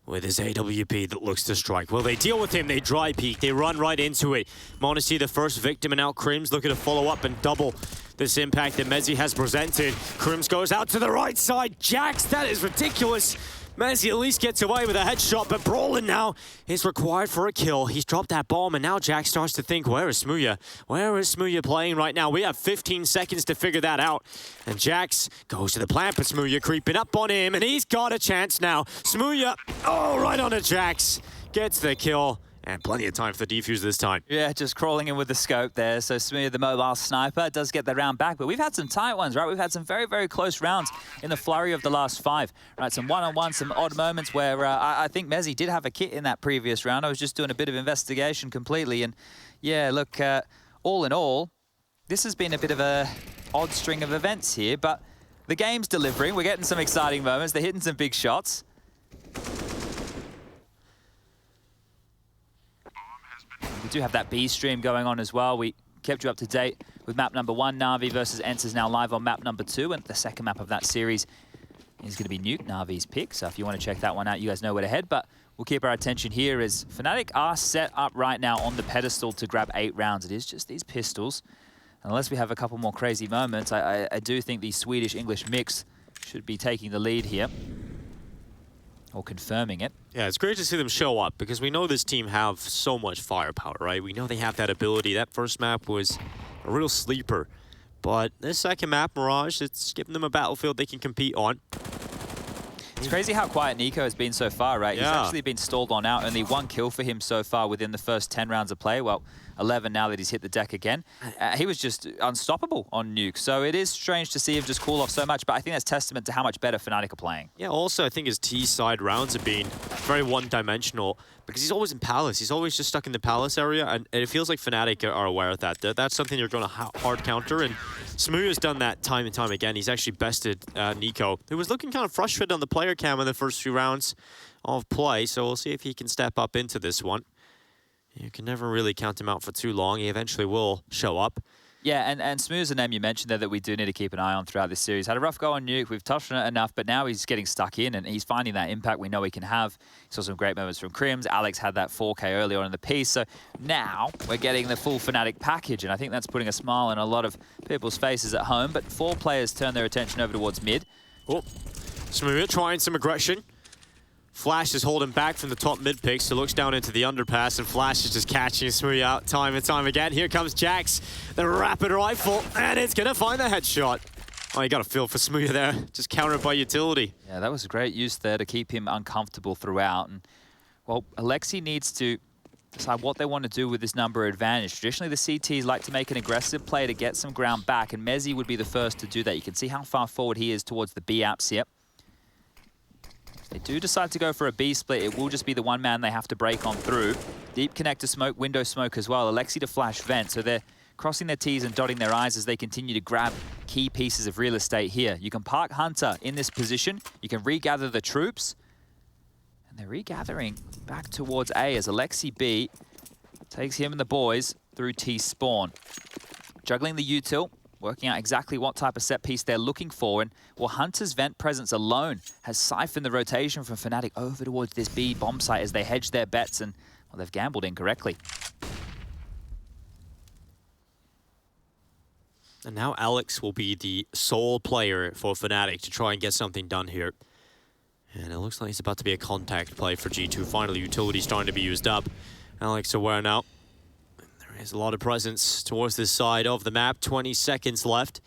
with his AWP that looks to strike. Well, they deal with him, they dry peek, they run right into it. Monacy, the first victim, and now Crims looking to follow up and double this impact that Mezzi has presented. Crims goes out to the right side. Jax, that is ridiculous. Mezzi at least gets away with a headshot, but Brolin now is required for a kill. He's dropped that bomb, and now Jax starts to think, where is Smooya? Where is Smooya playing right now? We have 15 seconds to figure that out. And Jax goes to the plant, but Smooya creeping up on him, and he's got a chance now. Smooya, oh, right on to Jax. Gets the kill. And plenty of time for the defuse this time. Yeah, just crawling in with the scope there. So Smooya, the mobile sniper, does get the round back. But we've had some tight ones, right? We've had some very, very close rounds in the flurry of the last 5. Right, some one-on-one, some odd moments where I think Mezzi did have a kit in that previous round. I was just doing a bit of investigation completely. And yeah, look, all in all, this has been a bit of a odd string of events here. But the game's delivering. We're getting some exciting moments. They're hitting some big shots. We do have that B stream going on as well. We kept you up to date with map number 1. Na'Vi versus ENCE is now live on map number 2. And the second map of that series is going to be Nuke, Na'Vi's pick. So if you want to check that one out, you guys know where to head. But we'll keep our attention here as Fnatic are set up right now on the pedestal to grab 8 rounds. It is just these pistols. Unless we have a couple more crazy moments, I do think the Swedish-English mix should be taking the lead here. Or confirming it. Yeah, it's great to see them show up because we know this team have so much firepower, right? We know they have that ability. That first map was a real sleeper. But this second map, Mirage, it's giving them a battlefield they can compete on. It's crazy how quiet Nico has been so far, right? Yeah. He's actually been stalled on out. Only 1 kill for him so far within the first 10 rounds of play. Well, 11 now that he's hit the deck again. He was just unstoppable on Nuke. So it is strange to see him just cool off so much, but I think that's testament to how much better Fnatic are playing. Yeah, also I think his T-side rounds have been very one-dimensional because he's always in Palace. He's always just stuck in the Palace area, and it feels like Fnatic are aware of that. That's something you're going to hard counter, and Smooya's done that time and time again. He's actually bested Nico, who was looking kind of frustrated on the player cam in the first few rounds of play, so we'll see if he can step up into this one. You can never really count him out for too long. He eventually will show up. Yeah, and Smooth's a name you mentioned there that we do need to keep an eye on throughout this series. Had a rough go on Nuke. We've touched on it enough, but now he's getting stuck in and he's finding that impact we know he can have. He saw some great moments from Crims. Alex had that 4K earlier on in the piece. So now we're getting the full Fnatic package, and I think that's putting a smile on a lot of people's faces at home. But 4 players turn their attention over towards mid. Oh, Smooth trying some aggression. Flash is holding back from the top mid pick, so looks down into the underpass, and Flash is just catching Smooth out time and time again. Here comes Jax, the rapid rifle, and it's gonna find the headshot. Oh, you got a feel for Smooth there, just countered by utility. Yeah, that was a great use there to keep him uncomfortable throughout. And well, Alexi needs to decide what they want to do with this number advantage. Traditionally, the CTs like to make an aggressive play to get some ground back, and Mezzi would be the first to do that. You can see how far forward he is towards the B apps here. They do decide to go for a B split. It will just be the one man they have to break on through. Deep connector smoke, window smoke as well. Alexi to flash vent. So they're crossing their T's and dotting their I's as they continue to grab key pieces of real estate here. You can park Hunter in this position. You can regather the troops. And they're regathering back towards A as Alexi B takes him and the boys through T spawn. Juggling the util. Working out exactly what type of set piece they're looking for. And well, Hunter's vent presence alone has siphoned the rotation from Fnatic over towards this B bomb site as they hedge their bets, and well, they've gambled incorrectly. And now Alex will be the sole player for Fnatic to try and get something done here. And it looks like it's about to be a contact play for G2. Finally, utility starting to be used up. Alex aware now. There's a lot of presence towards this side of the map. 20 seconds left.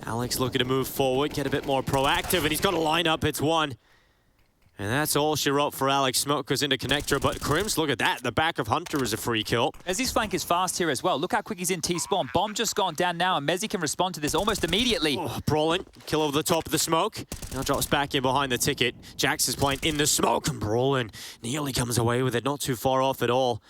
Alex looking to move forward, get a bit more proactive, and he's got a lineup. It's 1. And that's all she wrote for Alex. Smoke goes into connector, but Crims, look at that. The back of Hunter is a free kill. Mezzi's flank is fast here as well. Look how quick he's in T-spawn. Bomb just gone down now, and Mezzi can respond to this almost immediately. Oh, Brolin, kill over the top of the smoke. Now drops back in behind the ticket. Jax is playing in the smoke, and Brolin nearly comes away with it. Not too far off at all.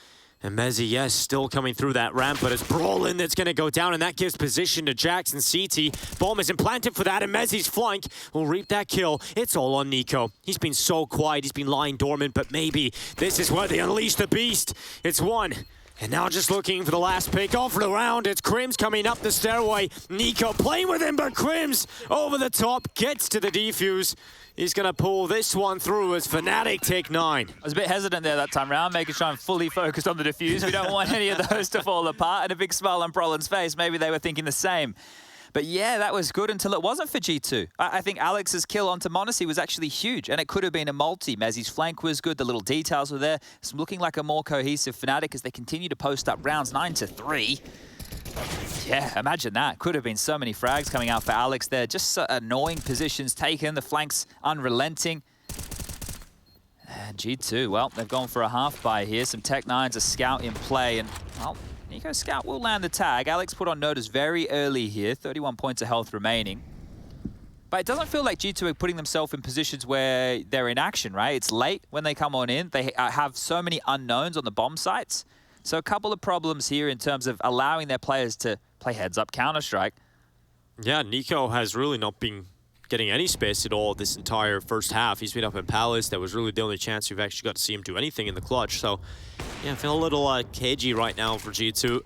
And Mezzi, yes, still coming through that ramp, but it's Brolin that's going to go down, and that gives position to Jackson CT. Bomb is implanted for that, and Mezzi's flank will reap that kill. It's all on Nico. He's been so quiet, he's been lying dormant, but maybe this is where they unleash the beast. It's one. And now just looking for the last pick off the round. It's Crims coming up the stairway. Nico playing with him, but Crims over the top gets to the defuse. He's going to pull this one through as Fnatic take 9. I was a bit hesitant there that time round, making sure I'm fully focused on the defuse. We don't want any of those to fall apart. And a big smile on Brolin's face. Maybe they were thinking the same. But yeah, that was good until it wasn't for G2. I think Alex's kill onto m0NESY was actually huge, and it could have been a multi. Mezzi's flank was good, the little details were there. It's looking like a more cohesive Fnatic as they continue to post up rounds 9-3. Yeah, imagine that. Could have been so many frags coming out for Alex there. Just so annoying positions taken, the flanks unrelenting. And G2, well, they've gone for a half buy here. Some Tech-9s, a scout in play, and, well, Nico Scout will land the tag. Alex put on notice very early here, 31 points of health remaining. But it doesn't feel like G2 are putting themselves in positions where they're in action, right? It's late when they come on in. They have so many unknowns on the bomb sites. So a couple of problems here in terms of allowing their players to play heads-up Counter-Strike. Yeah, Nico has really not been getting any space at all this entire first half. He's been up in Palace. That was really the only chance we've actually got to see him do anything in the clutch. So, yeah, I feel a little cagey right now for G2.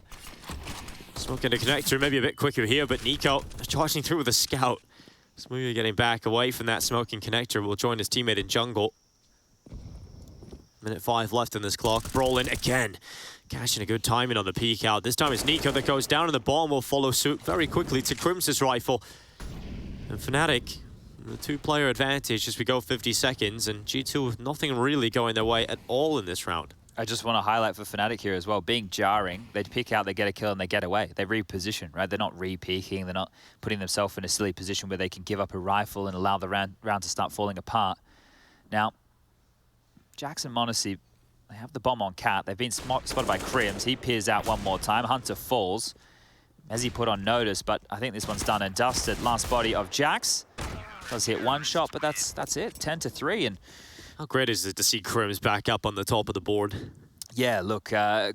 Smoking a connector, maybe a bit quicker here, but Nico charging through with a scout. Smoothie getting back away from that smoking connector. Will join his teammate in jungle. Minute 5 left in this clock. Brolin again. Cashing a good timing on the peek out. This time it's Nico that goes down, and the bomb will follow suit very quickly to Crims's rifle. And Fnatic, the 2-player advantage as we go 50 seconds, and G2 with nothing really going their way at all in this round. I just want to highlight for Fnatic here as well, being jarring, they pick out, they get a kill, and they get away. They reposition, right? They're not re-peeking. They're not putting themselves in a silly position where they can give up a rifle and allow the round to start falling apart. Now, Jackson m0NESY, they have the bomb on Cat. They've been spotted by Crims. He peers out one more time. Hunter falls. Mezzi put on notice, but I think this one's done and dusted. Last body of Jax. Does hit one shot, but that's it. 10-3. And how great is it to see Crims back up on the top of the board? Yeah, look,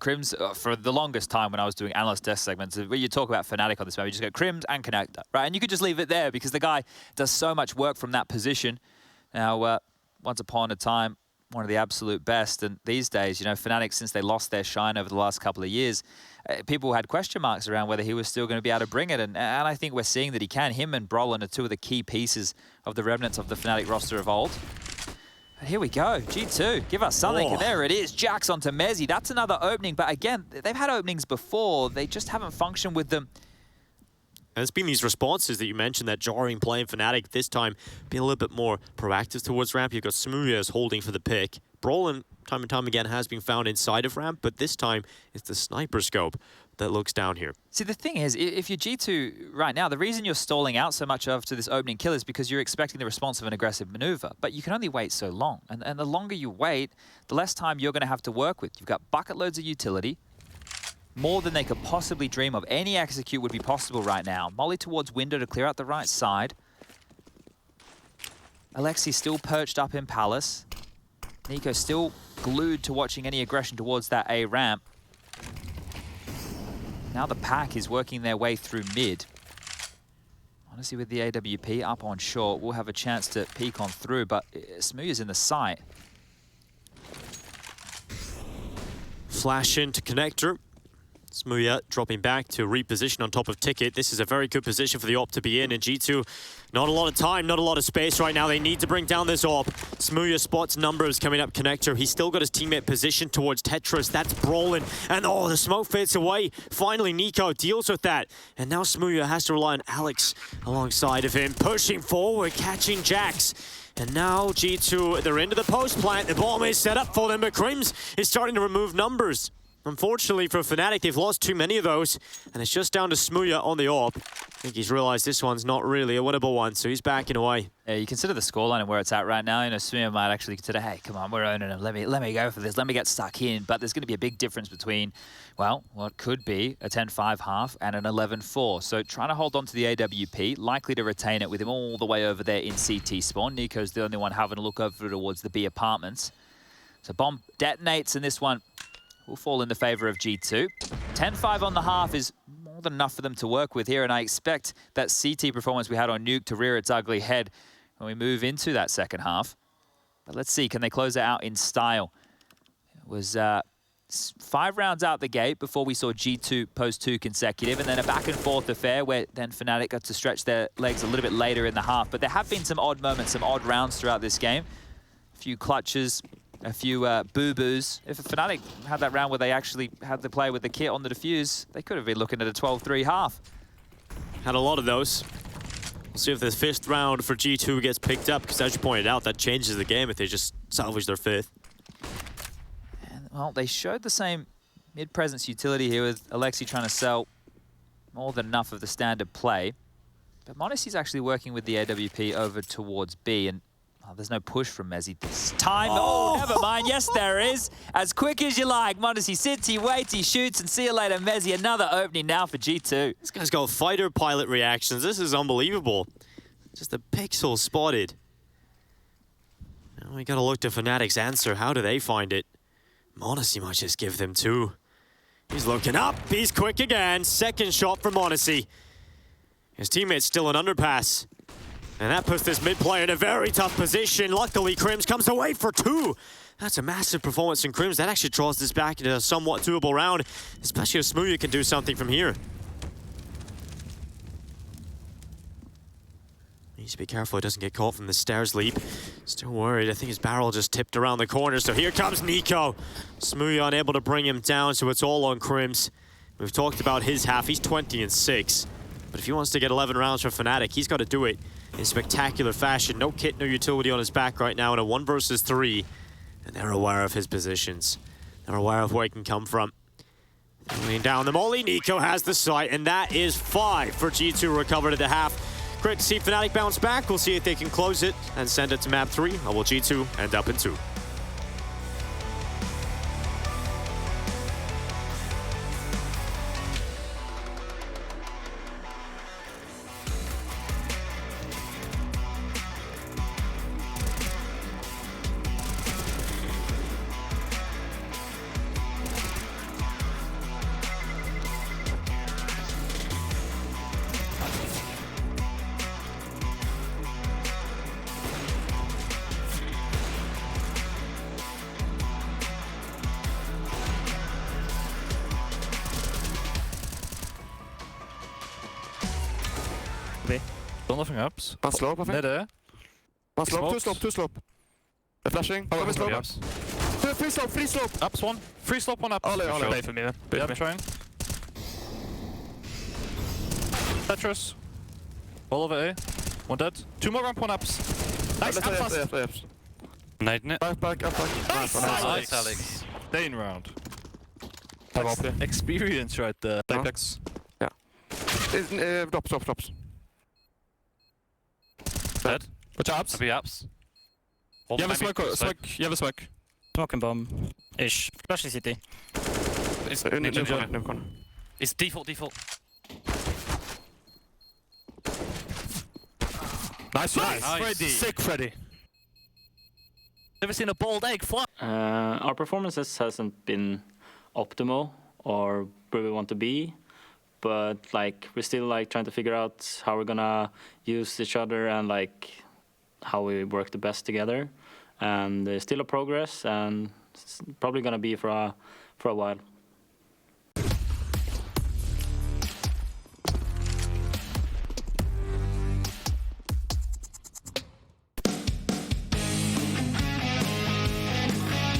Crims, for the longest time when I was doing analyst desk segments, when you talk about Fnatic on this map, you just go Crims and Connector, right? And you could just leave it there because the guy does so much work from that position. Now, once upon a time, one of the absolute best, and these days, you know, Fnatic, since they lost their shine over the last couple of years, people had question marks around whether he was still going to be able to bring it, and I think we're seeing that he can. Him and Brolin are two of the key pieces of the remnants of the Fnatic roster of old. And here we go, G2, give us something, and there it is, Jax onto Mezzi. That's another opening, but again, they've had openings before, they just haven't functioned with them. And it's been these responses that you mentioned, that jarring play in Fnatic, this time being a little bit more proactive towards ramp. You've got Smoothie holding for the pick. Brolin, time and time again, has been found inside of ramp, but this time it's the sniper scope that looks down here. See, the thing is, if you're G2 right now, the reason you're stalling out so much after this opening kill is because you're expecting the response of an aggressive maneuver, but you can only wait so long. And the longer you wait, the less time you're going to have to work with. You've got bucket loads of utility, more than they could possibly dream of. Any execute would be possible right now. Molly towards window to clear out the right side. Alexi still perched up in Palace. Nico still glued to watching any aggression towards that A ramp. Now the pack is working their way through mid. Honestly, with the AWP up on short, we'll have a chance to peek on through, but Smooth is in the sight. Flash into connector. Smooya dropping back to reposition on top of Ticket. This is a very good position for the AWP to be in, and G2, not a lot of time, not a lot of space right now. They need to bring down this AWP. Smooya spots numbers coming up connector. He's still got his teammate positioned towards Tetris. That's Brolin, and oh, the smoke fades away. Finally, Nico deals with that, and now Smooya has to rely on Alex alongside of him, pushing forward, catching Jax. And now G2, they're into the post plant. The bomb is set up for them, but Crims is starting to remove numbers. Unfortunately for Fnatic, they've lost too many of those, and it's just down to Smooya on the AWP. I think he's realized this one's not really a winnable one, so he's backing away. Yeah, you consider the scoreline and where it's at right now. You know, Smooya might actually consider, hey, come on, we're owning him. Let me go for this. Let me get stuck in. But there's going to be a big difference between, well, what could be a 10-5 half and an 11-4. So trying to hold on to the AWP, likely to retain it with him all the way over there in CT spawn. Nico's the only one having a look over towards the B apartments. So bomb detonates, and this one will fall in the favor of G2. 10-5 on the half is more than enough for them to work with here, and I expect that CT performance we had on Nuke to rear its ugly head when we move into that second half. But let's see, can they close it out in style? It was 5 rounds out the gate before we saw G2 post 2 consecutive, and then a back and forth affair where then Fnatic got to stretch their legs a little bit later in the half. But there have been some odd moments, some odd rounds throughout this game. A few clutches, a few boo-boos. If Fnatic had that round where they actually had the play with the kit on the defuse, they could have been looking at a 12-3 half. Had a lot of those. We'll see if the 5th round for G2 gets picked up, because as you pointed out, that changes the game if they just salvage their 5th. And, well, they showed the same mid-presence utility here with Alexi trying to sell more than enough of the standard play. But m0NESY's actually working with the AWP over towards B, and there's no push from Mezzy this time. Oh, never mind. Yes, there is. As quick as you like. m0NESY sits, he waits, he shoots, and see you later, Mezzy. Another opening now for G2. This guy's got fighter pilot reactions. This is unbelievable. Just a pixel spotted. Now we gotta look to Fnatic's answer. How do they find it? m0NESY might just give them 2. He's looking up. He's quick again. Second shot for m0NESY. His teammate's still an underpass. And that puts this mid player in a very tough position. Luckily, Crims comes away for 2. That's a massive performance from Crims. That actually draws this back into a somewhat doable round, especially if Smoothie can do something from here. Needs to be careful he doesn't get caught from the stairs leap. Still worried. I think his barrel just tipped around the corner. So here comes Nico. Smoothie unable to bring him down, so it's all on Crims. We've talked about his half. He's 20-6. But if he wants to get 11 rounds for Fnatic, he's got to do it in spectacular fashion. No kit, no utility on his back right now in a 1 versus 3. And they're aware of his positions. They're aware of where he can come from. Laying down the molly, Nico has the sight, and that is 5 for G2 recovered at the half. Great to see Fnatic bounce back. We'll see if they can close it and send it to map 3. Or will G2 end up in 2? Nothing ups. One slope, I think. Nede. One slope, 2 slope. They're flashing. Oh, slope. ups. Free slope. Ups 1. Free slope 1 up. Alle. For me then. Yeah, I'm trying. Tetris. All over A. 1 dead. 2 more ramp 1 ups. Nice, up fast. Back. Nice, Alex. Stay in round. Experience right there. Apex. Yeah. Drops. Dead. Watch ups. Be ups. You have a smoke. Smoke and bomb. Ish. Flashing city. It's Ninja. It's default. Nice. Freddy. Sick Freddy. Never seen a bald egg fly. Our performances hasn't been optimal or where we want to be. But like we're still like trying to figure out how we're gonna use each other and like how we work the best together. And there's still a progress, and it's probably gonna be for a while.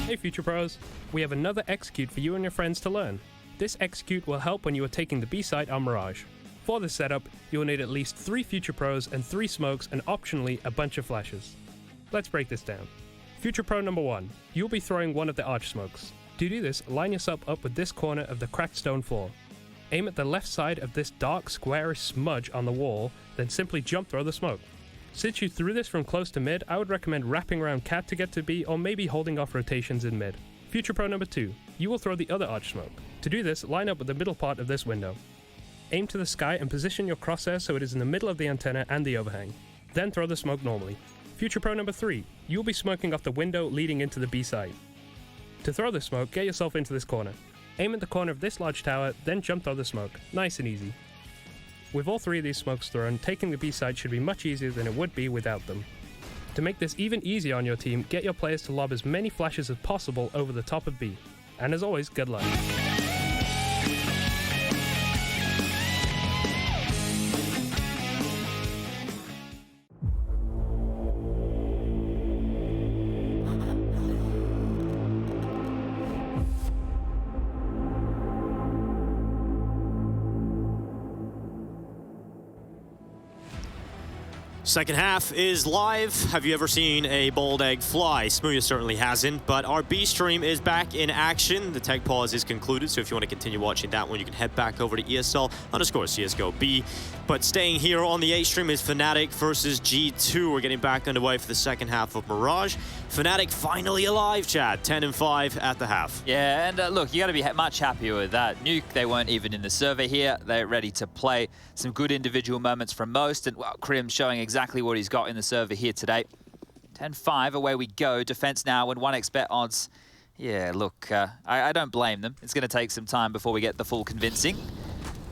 Hey Future Pros, we have another execute for you and your friends to learn. This execute will help when you are taking the B site on Mirage. For this setup, you will need at least 3 Future Pros and 3 smokes and optionally a bunch of flashes. Let's break this down. Future Pro number 1, you'll be throwing one of the arch smokes. To do this, line yourself up with this corner of the cracked stone floor. Aim at the left side of this dark squarish smudge on the wall, then simply jump throw the smoke. Since you threw this from close to mid, I would recommend wrapping around cat to get to B or maybe holding off rotations in mid. Future Pro number 2, you will throw the other arch smoke. To do this, line up with the middle part of this window. Aim to the sky and position your crosshair so it is in the middle of the antenna and the overhang. Then throw the smoke normally. Future Pro number 3, you will be smoking off the window leading into the B site. To throw the smoke, get yourself into this corner. Aim at the corner of this large tower, then jump throw the smoke. Nice and easy. With all 3 of these smokes thrown, taking the B side should be much easier than it would be without them. To make this even easier on your team, get your players to lob as many flashes as possible over the top of B. And as always, good luck. Second half is live. Have you ever seen a bald egg fly? Smooya certainly hasn't, but our B stream is back in action. The tech pause is concluded, so if you want to continue watching that one, you can head back over to ESL_CSGO B. But staying here on the A stream is Fnatic versus G2. We're getting back underway for the second half of Mirage. Fnatic finally alive, Chad. 10-5 at the half. Yeah, and look, you got to be much happier with that. Nuke, they weren't even in the server here. They're ready to play. Some good individual moments from most, and well, Krim showing exactly what he's got in the server here today. 10-5, away we go. Defense now and 1x bet odds. Yeah, look, I don't blame them. It's going to take some time before we get the full convincing.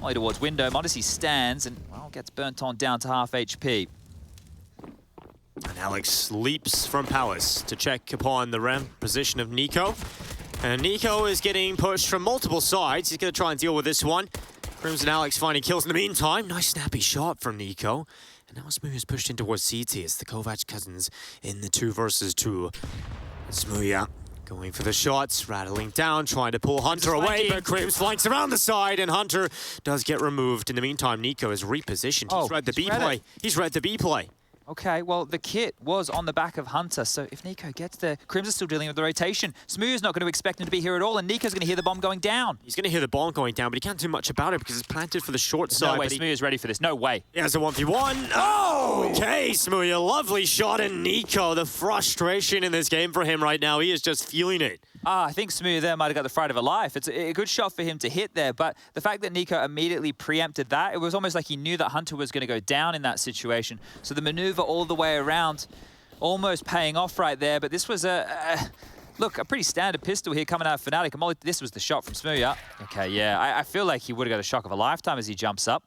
Only towards window. Modesty stands and, well, gets burnt on down to half HP. And Alex leaps from Palace to check upon the ramp position of Nico. And Nico is getting pushed from multiple sides. He's going to try and deal with this one. Crimson Alex finding kills in the meantime. Nice snappy shot from Nico. And now Smooya is pushed in towards CT. It's the Kovac cousins in the 2 versus 2. Smooya going for the shots, rattling down, trying to pull Hunter away, but Crims flanks around the side, and Hunter does get removed. In the meantime, Nico is repositioned. He's read the B play. He's read the B play. Okay, well, the kit was on the back of Hunter, so if Nico gets there, Crims is still dealing with the rotation. Smooya's not going to expect him to be here at all, and Nico's going to hear the bomb going down. He's going to hear the bomb going down, but he can't do much about it because it's planted for the short side. No way Smooya's ready for this. No way. He has a 1v1. Oh! Okay, Smooya, lovely shot, and Nico, the frustration in this game for him right now, he is just feeling it. I think Smooya there might have got the fright of a life. It's a good shot for him to hit there, but the fact that Nico immediately preempted that, it was almost like he knew that Hunter was going to go down in that situation. So the maneuver all the way around, almost paying off right there, but this was look, a pretty standard pistol here coming out of Fnatic. This was the shot from Smooya. Okay, yeah, I feel like he would have got a shock of a lifetime as he jumps up.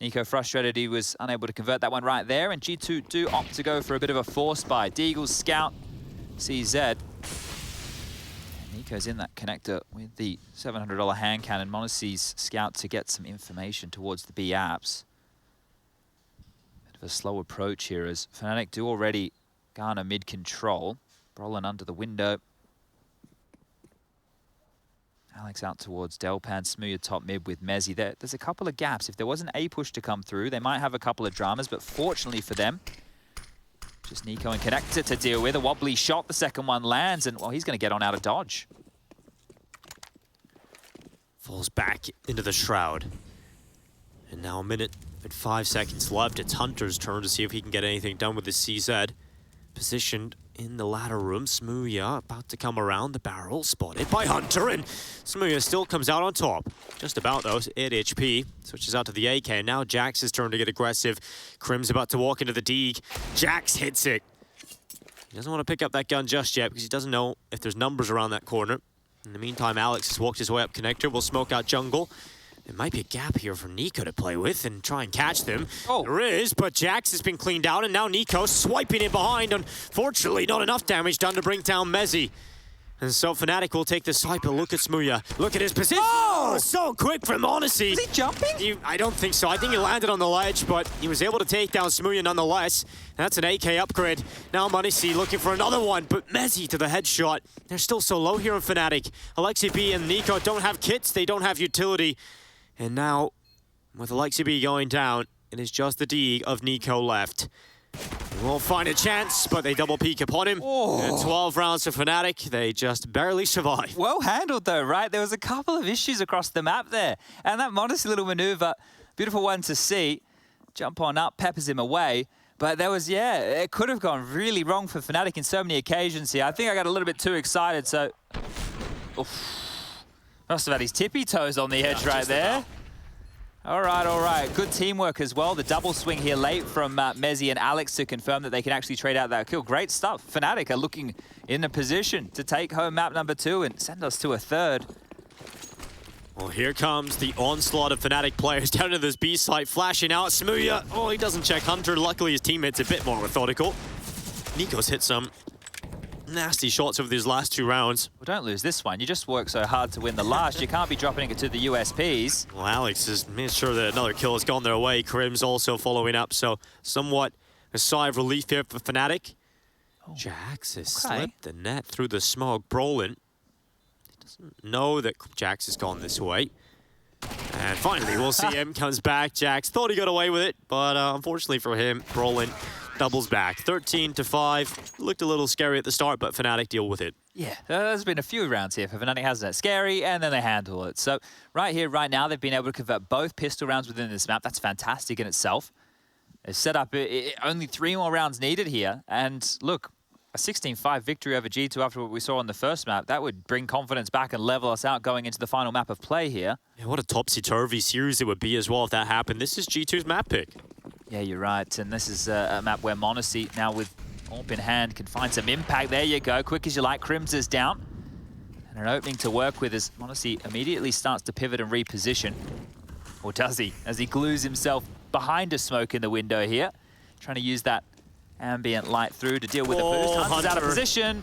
Nico frustrated he was unable to convert that one right there, and G2 do opt to go for a bit of a force buy. Deagle's scout, CZ. Nico's in that connector with the $700 hand cannon. Monacy's scout to get some information towards the B apps. Bit of a slow approach here as Fnatic do already garner mid-control. Brolin under the window. Alex out towards Delpan, Smooya top mid with Mezzy. There's a couple of gaps. If there was an A push to come through, they might have a couple of dramas, but fortunately for them, just Nico and connector to deal with. A wobbly shot, the second one lands, and well, he's going to get on out of dodge. Falls back into the shroud. And now a minute and 5 seconds left. It's Hunter's turn to see if he can get anything done with the CZ. Positioned in the ladder room. Smooya about to come around the barrel, spotted by Hunter, and Smooya still comes out on top. Just about though, 8 HP. Switches out to the AK, and now Jax's turn to get aggressive. Crim's about to walk into the Deeg. Jax hits it. He doesn't want to pick up that gun just yet because he doesn't know if there's numbers around that corner. In the meantime, Alex has walked his way up connector. Will smoke out jungle. There might be a gap here for Nico to play with and try and catch them. Oh. There is, but Jax has been cleaned out, and now Nico swiping in behind. Unfortunately, not enough damage done to bring down Mezzy. And so Fnatic will take the swipe, but look at Smooya. Look at his position. Oh! So quick from Honesty. Was he jumping? I don't think so. I think he landed on the ledge, but he was able to take down Smooya nonetheless. That's an AK upgrade. Now Monacy looking for another one, but Mezzy to the headshot. They're still so low here in Fnatic. Alexi B and Nico don't have kits. They don't have utility. And now, with Alexi B going down, it is just the D of Nico left. They won't find a chance, but they double peek upon him. Oh. And 12 rounds for Fnatic. They just barely survive. Well handled though, right? There was a couple of issues across the map there. And that modest little maneuver, beautiful one to see. Jump on up, peppers him away. But there was, yeah, it could have gone really wrong for Fnatic in so many occasions here. I think I got a little bit too excited, so... Oof. Must have had his tippy toes on the edge right there. All right. Good teamwork as well. The double swing here late from Mezzi and Alex to confirm that they can actually trade out that kill. Great stuff. Fnatic are looking in a position to take home map number 2 and send us to a third. Well, here comes the onslaught of Fnatic players down to this B site, flashing out. Smooya, oh, he doesn't check Hunter. Luckily, his teammate's a bit more methodical. Nico's hit some nasty shots over these last 2 rounds. Well, don't lose this one. You just work so hard to win the last. You can't be dropping it to the USPs. Well, Alex has made sure that another kill has gone their way. Krim's also following up, so somewhat a sigh of relief here for Fnatic. Jax has slipped the net through the smoke. Brolin doesn't know that Jax has gone this way. And finally, we'll see him comes back. Jax thought he got away with it, but unfortunately for him, Brolin doubles back. 13-5. Looked a little scary at the start, but Fnatic deal with it. Yeah, there's been a few rounds here for Fnatic, hasn't it? Scary, and then they handle it. So right here, right now, they've been able to convert both pistol rounds within this map. That's fantastic in itself. They've set up only 3 more rounds needed here. And look, a 16-5 victory over G2 after what we saw on the first map, that would bring confidence back and level us out going into the final map of play here. Yeah, what a topsy-turvy series it would be as well if that happened. This is G2's map pick. Yeah, you're right. And this is a map where Monacy, now with AWP in hand, can find some impact. There you go. Quick as you like. Krims is down. And an opening to work with as Monacy immediately starts to pivot and reposition. Or does he? As he glues himself behind a smoke in the window here. Trying to use that ambient light through to deal with a boost. Hunter's out of position.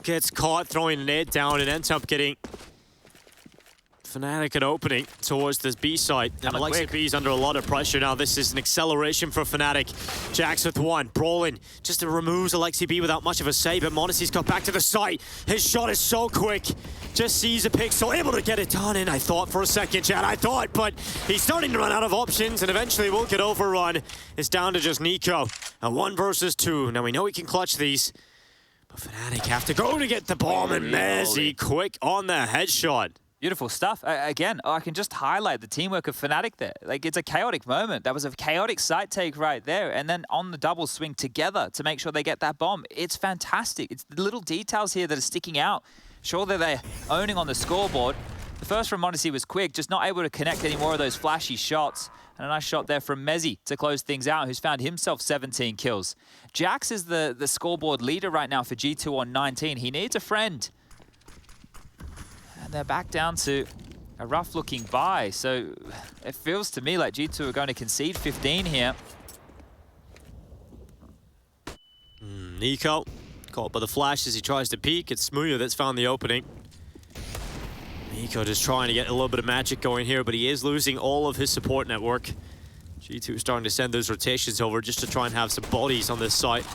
Gets caught throwing a nade down and ends up getting Fnatic an opening towards this B side. And Alexi B's under a lot of pressure now. This is an acceleration for Fnatic. Jax with 1. Brolin just removes Alexi B without much of a save, but Monacy's got back to the site. His shot is so quick. Just sees a pixel, able to get it done. And I thought for a second, Chad, but he's starting to run out of options and eventually will get overrun. It's down to just Nico. A 1 versus 2. Now we know he can clutch these, but Fnatic have to go to get the bomb, and Mezzi quick on the headshot. Beautiful stuff. Again, I can just highlight the teamwork of Fnatic there. Like, it's a chaotic moment. That was a chaotic site take right there. And then on the double swing together to make sure they get that bomb. It's fantastic. It's the little details here that are sticking out. Sure that they're owning on the scoreboard. The first from Monacy was quick, just not able to connect any more of those flashy shots. And a nice shot there from Mezzi to close things out, who's found himself 17 kills. Jax is the scoreboard leader right now for G2 on 19. He needs a friend. And they're back down to a rough-looking buy. So it feels to me like G2 are going to concede 15 here. Nico caught by the flash as he tries to peek. It's Smooya that's found the opening. Nico just trying to get a little bit of magic going here, but he is losing all of his support network. G2 starting to send those rotations over just to try and have some bodies on this site.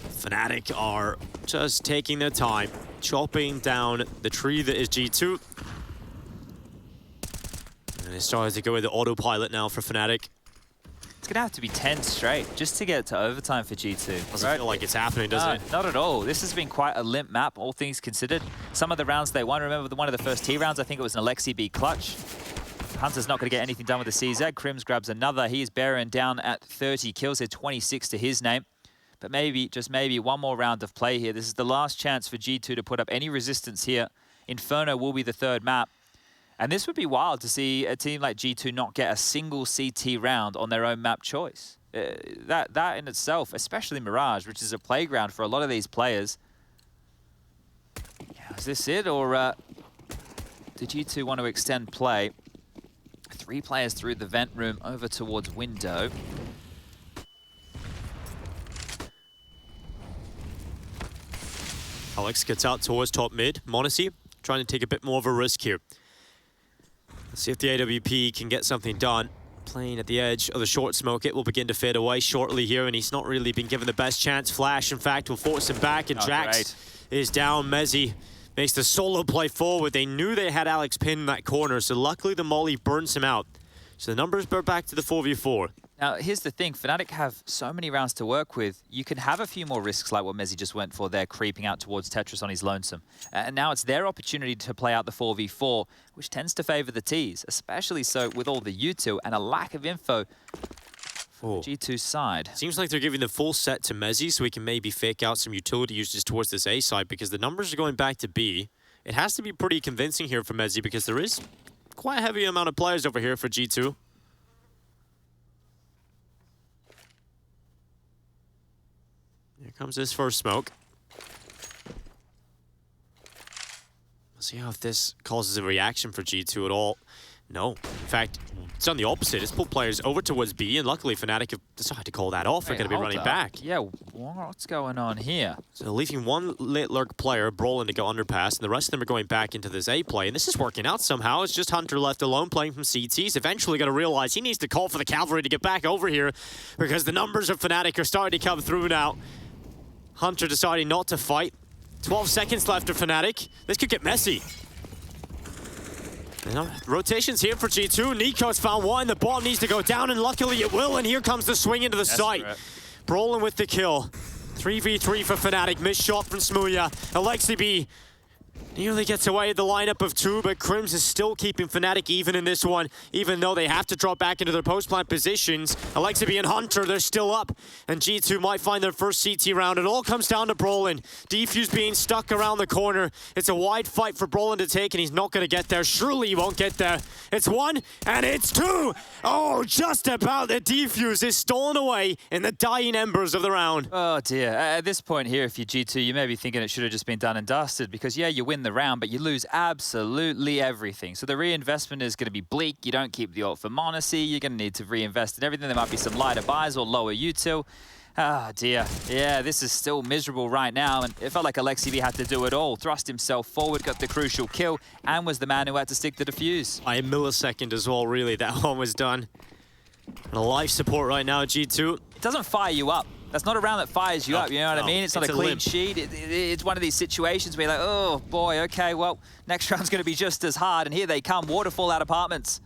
Fnatic are just taking their time, chopping down the tree that is G2. And it's starting to go with the autopilot now for Fnatic. It's going to have to be 10 straight just to get to overtime for G2. Doesn't feel like it's happening, does it? Not at all. This has been quite a limp map, all things considered. Some of the rounds they won, remember one of the first T rounds, I think it was an Alexi B clutch. Hunter's not going to get anything done with the CZ. Krims grabs another. He's bearing down at 30 kills here, 26 to his name. But maybe, just maybe, one more round of play here. This is the last chance for G2 to put up any resistance here. Inferno will be the third map. And this would be wild to see a team like G2 not get a single CT round on their own map choice. That in itself, especially Mirage, which is a playground for a lot of these players. Yeah, is this it, or did G2 want to extend play? 3 players through the vent room over towards window. Alex gets out towards top mid. Monacy trying to take a bit more of a risk here. Let's see if the AWP can get something done. Playing at the edge of the short smoke. It will begin to fade away shortly here, and he's not really been given the best chance. Flash, in fact, will force him back, and Jax is down. Mezzi makes the solo play forward. They knew they had Alex pinned in that corner, so luckily the molly burns him out. So the numbers are back to the 4v4. Now, here's the thing. Fnatic have so many rounds to work with. You can have a few more risks like what Mezzi just went for there, creeping out towards Tetris on his lonesome. And now it's their opportunity to play out the 4v4, which tends to favor the Ts, especially so with all the U2 and a lack of info for G2's side. Seems like they're giving the full set to Mezzi so he can maybe fake out some utility uses towards this A side because the numbers are going back to B. It has to be pretty convincing here for Mezzi because there is quite a heavy amount of players over here for G2. Here comes his first smoke. Let's see how if this causes a reaction for G2 at all. No. In fact, it's on the opposite. It's pulled players over towards B, and luckily Fnatic have decided to call that off. They're going to be running back. Yeah, what's going on here? So leaving one lit lurk player, Brolin, to go underpass, and the rest of them are going back into this A play. And this is working out somehow. It's just Hunter left alone playing from CT. He's eventually going to realize he needs to call for the cavalry to get back over here because the numbers of Fnatic are starting to come through now. Hunter deciding not to fight. 12 seconds left of Fnatic. This could get messy. You know, rotations here for G2. Nico's found one. The ball needs to go down, and luckily it will. And here comes the swing into the site. Brolin with the kill. 3v3 for Fnatic. Missed shot from Smooya. Alexibi nearly gets away with the lineup of two, but Crims is still keeping Fnatic even in this one, even though they have to drop back into their post-plant positions. Alexibi and Hunter, they're still up, and G2 might find their first CT round. It all comes down to Brolin. Defuse being stuck around the corner. It's a wide fight for Brolin to take, and he's not going to get there. Surely he won't get there. It's one, and it's two! Oh, just about. The defuse is stolen away in the dying embers of the round. Oh dear. At this point here, if you're G2, you may be thinking it should have just been done and dusted, because yeah, you win the round, but you lose absolutely everything. So the reinvestment is going to be bleak. You don't keep the ult for Monacy. You're going to need to reinvest in everything. There might be some lighter buys or lower util. Ah, dear. Yeah, this is still miserable right now, and it felt like Alexibi had to do it all. Thrust himself forward, got the crucial kill, and was the man who had to stick the defuse. By a millisecond as well, really, that one was done. And a life support right now, G2. It doesn't fire you up. That's not a round that fires you up, you know what I mean? It's not a clean sheet. It's one of these situations where you're like, oh boy, okay, well, next round's going to be just as hard. And here they come, waterfall out apartments.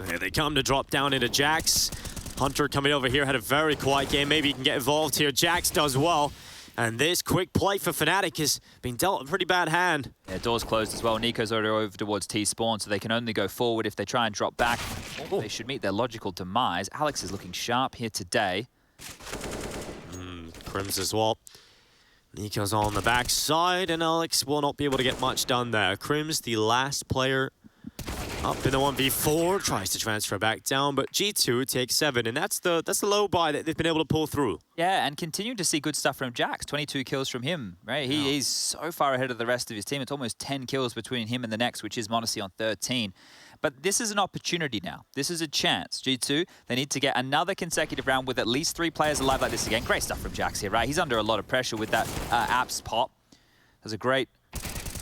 Here they come to drop down into Jax. Hunter coming over here had a very quiet game. Maybe he can get involved here. Jax does well. And this quick play for Fnatic has been dealt a pretty bad hand. Yeah, door's closed as well. Nico's already over towards T-spawn, so they can only go forward if they try and drop back. Oh, they should meet their logical demise. Alex is looking sharp here today. Crims as well. Nico's on the backside, and Alex will not be able to get much done there. Crims, the last player up in the 1v4, tries to transfer back down, but G2 takes 7, and that's the low buy that they've been able to pull through. Yeah, and continue to see good stuff from Jax. 22 kills from him, right? He's so far ahead of the rest of his team. It's almost 10 kills between him and the next, which is Monacy on 13. But this is an opportunity now. This is a chance. G2, they need to get another consecutive round with at least 3 players alive like this again. Great stuff from Jax here, right? He's under a lot of pressure with that apps pop. Does a great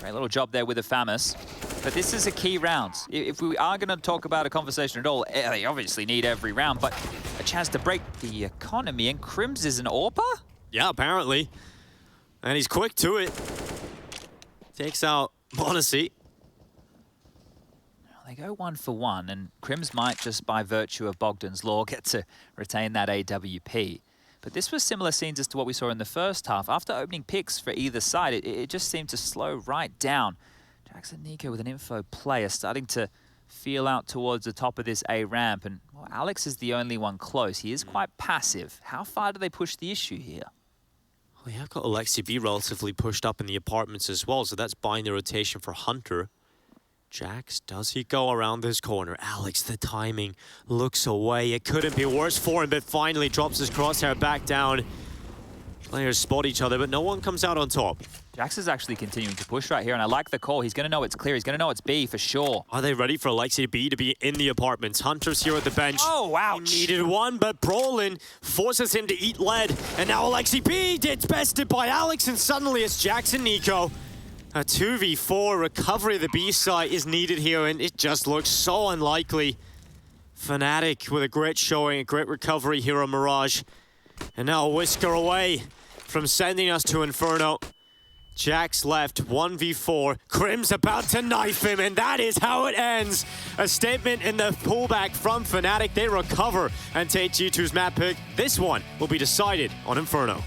little job there with the Famus. But this is a key round. If we are going to talk about a conversation at all, they obviously need every round, but a chance to break the economy. And Crims is an AWPer? Yeah, apparently. And he's quick to it. Takes out Monacy. They go 1 for 1, and Crims might just, by virtue of Bogdan's law, get to retain that AWP. But this was similar scenes as to what we saw in the first half. After opening picks for either side, it just seemed to slow right down. Jackson Nico with an info player starting to feel out towards the top of this A ramp, and well, Alex is the only one close. He is quite passive. How far do they push the issue here? Well, they have got Alexibi relatively pushed up in the apartments as well, so that's buying the rotation for Hunter. Jax, does he go around this corner? Alex, the timing looks away. It couldn't be worse for him, but finally drops his crosshair back down. Players spot each other, but no one comes out on top. Jax is actually continuing to push right here, and I like the call. He's going to know it's clear. He's going to know it's B for sure. Are they ready for Alexibi to be in the apartments? Hunter's here at the bench. Oh, ouch. He needed one, but Brolin forces him to eat lead. And now Alexibi gets bested by Alex, and suddenly it's Jax and Nico. A 2v4 recovery of the B site is needed here, and it just looks so unlikely. Fnatic with a great showing, a great recovery here on Mirage. And now a whisker away from sending us to Inferno. Jax left 1v4. Crims about to knife him, and that is how it ends. A statement in the pullback from Fnatic. They recover and take G2's map pick. This one will be decided on Inferno.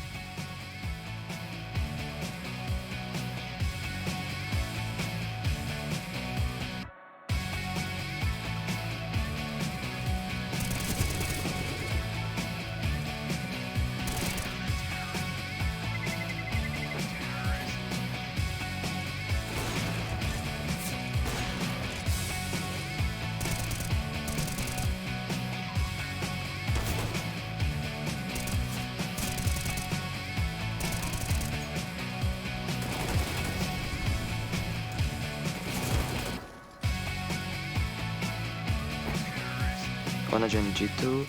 when I joined G2,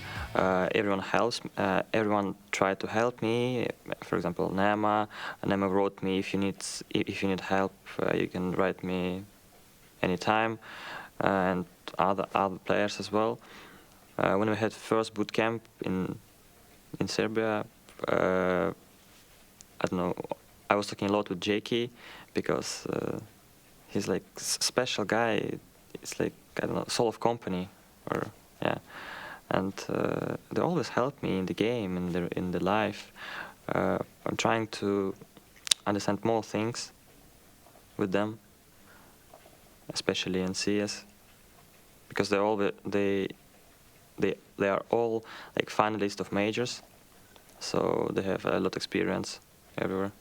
everyone tried to help me. For example, Nema wrote me, if you need help, you can write me anytime, and other players as well. When we had first boot camp in Serbia, I don't know, I was talking a lot with Jakey because he's like special guy. It's like, I don't know, soul of company, or yeah. And they always help me in the game, in the life. I'm trying to understand more things with them, especially in CS, because they are all like finalists of majors, so they have a lot of experience everywhere.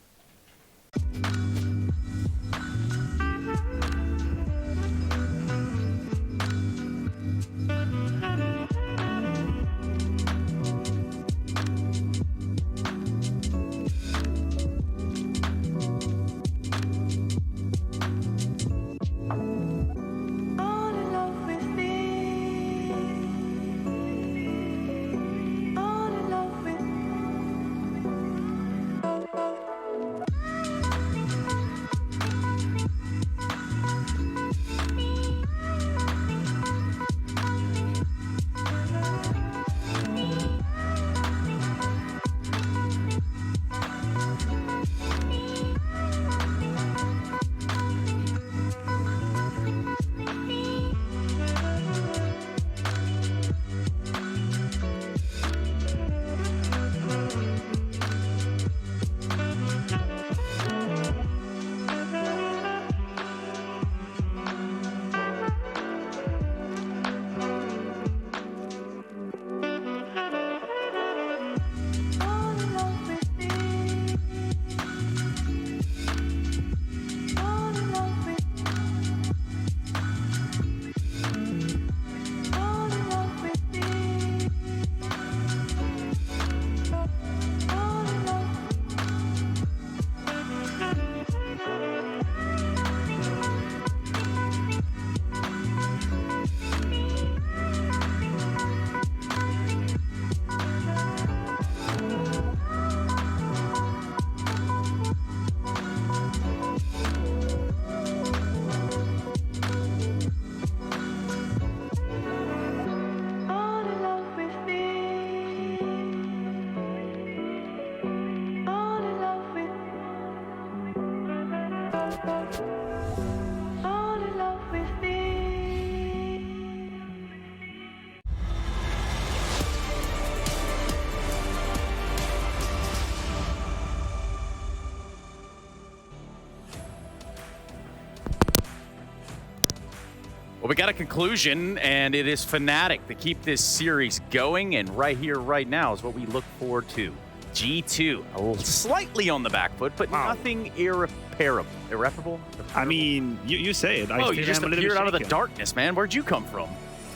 Well, we got a conclusion, and it is Fnatic to keep this series going, and right here, right now is what we look forward to. G2, a little slightly on the back foot, but nothing irreparable. I mean, you say it. Oh, you just appeared out of the darkness, man. Where'd you come from?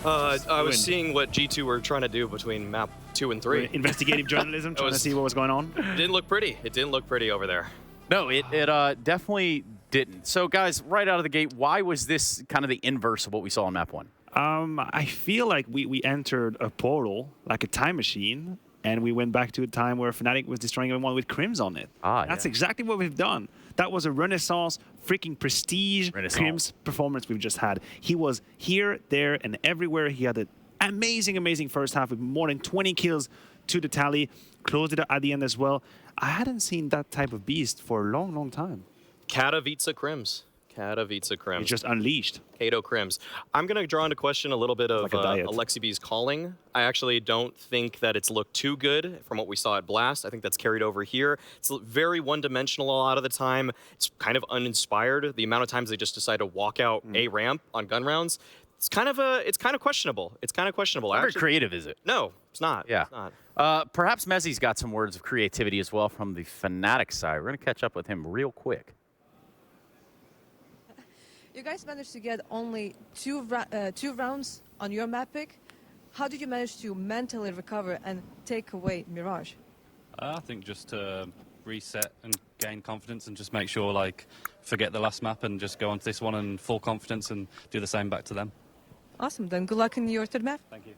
I was seeing what G2 were trying to do between map 2 and 3. Investigative journalism, trying to see what was going on. It didn't look pretty. It didn't look pretty over there. No, it definitely didn't. So, guys, right out of the gate, why was this kind of the inverse of what we saw on map 1? I feel like we entered a portal, like a time machine, and we went back to a time where Fnatic was destroying everyone with Crims on it. That's exactly what we've done. That was a Renaissance, freaking prestige Crims performance we've just had. He was here, there, and everywhere. He had an amazing, amazing first half with more than 20 kills to the tally. Closed it at the end as well. I hadn't seen that type of beast for a long, long time. Katowice Crims. Katowice Crims. He just unleashed. Kato Crims. I'm going to draw into question a little bit of Alexi B's calling. I actually don't think that it's looked too good from what we saw at Blast. I think that's carried over here. It's very one-dimensional a lot of the time. It's kind of uninspired. The amount of times they just decide to walk out a ramp on gun rounds. It's kind of questionable. It's kind of questionable. How creative is it? No, it's not. Yeah. It's not. Perhaps Messi's got some words of creativity as well from the Fnatic side. We're going to catch up with him real quick. You guys managed to get only two rounds on your map pick. How did you manage to mentally recover and take away Mirage? I think just to reset and gain confidence and just make sure, like, forget the last map and just go on to this one in full confidence and do the same back to them. Awesome. Then good luck in your third map. Thank you.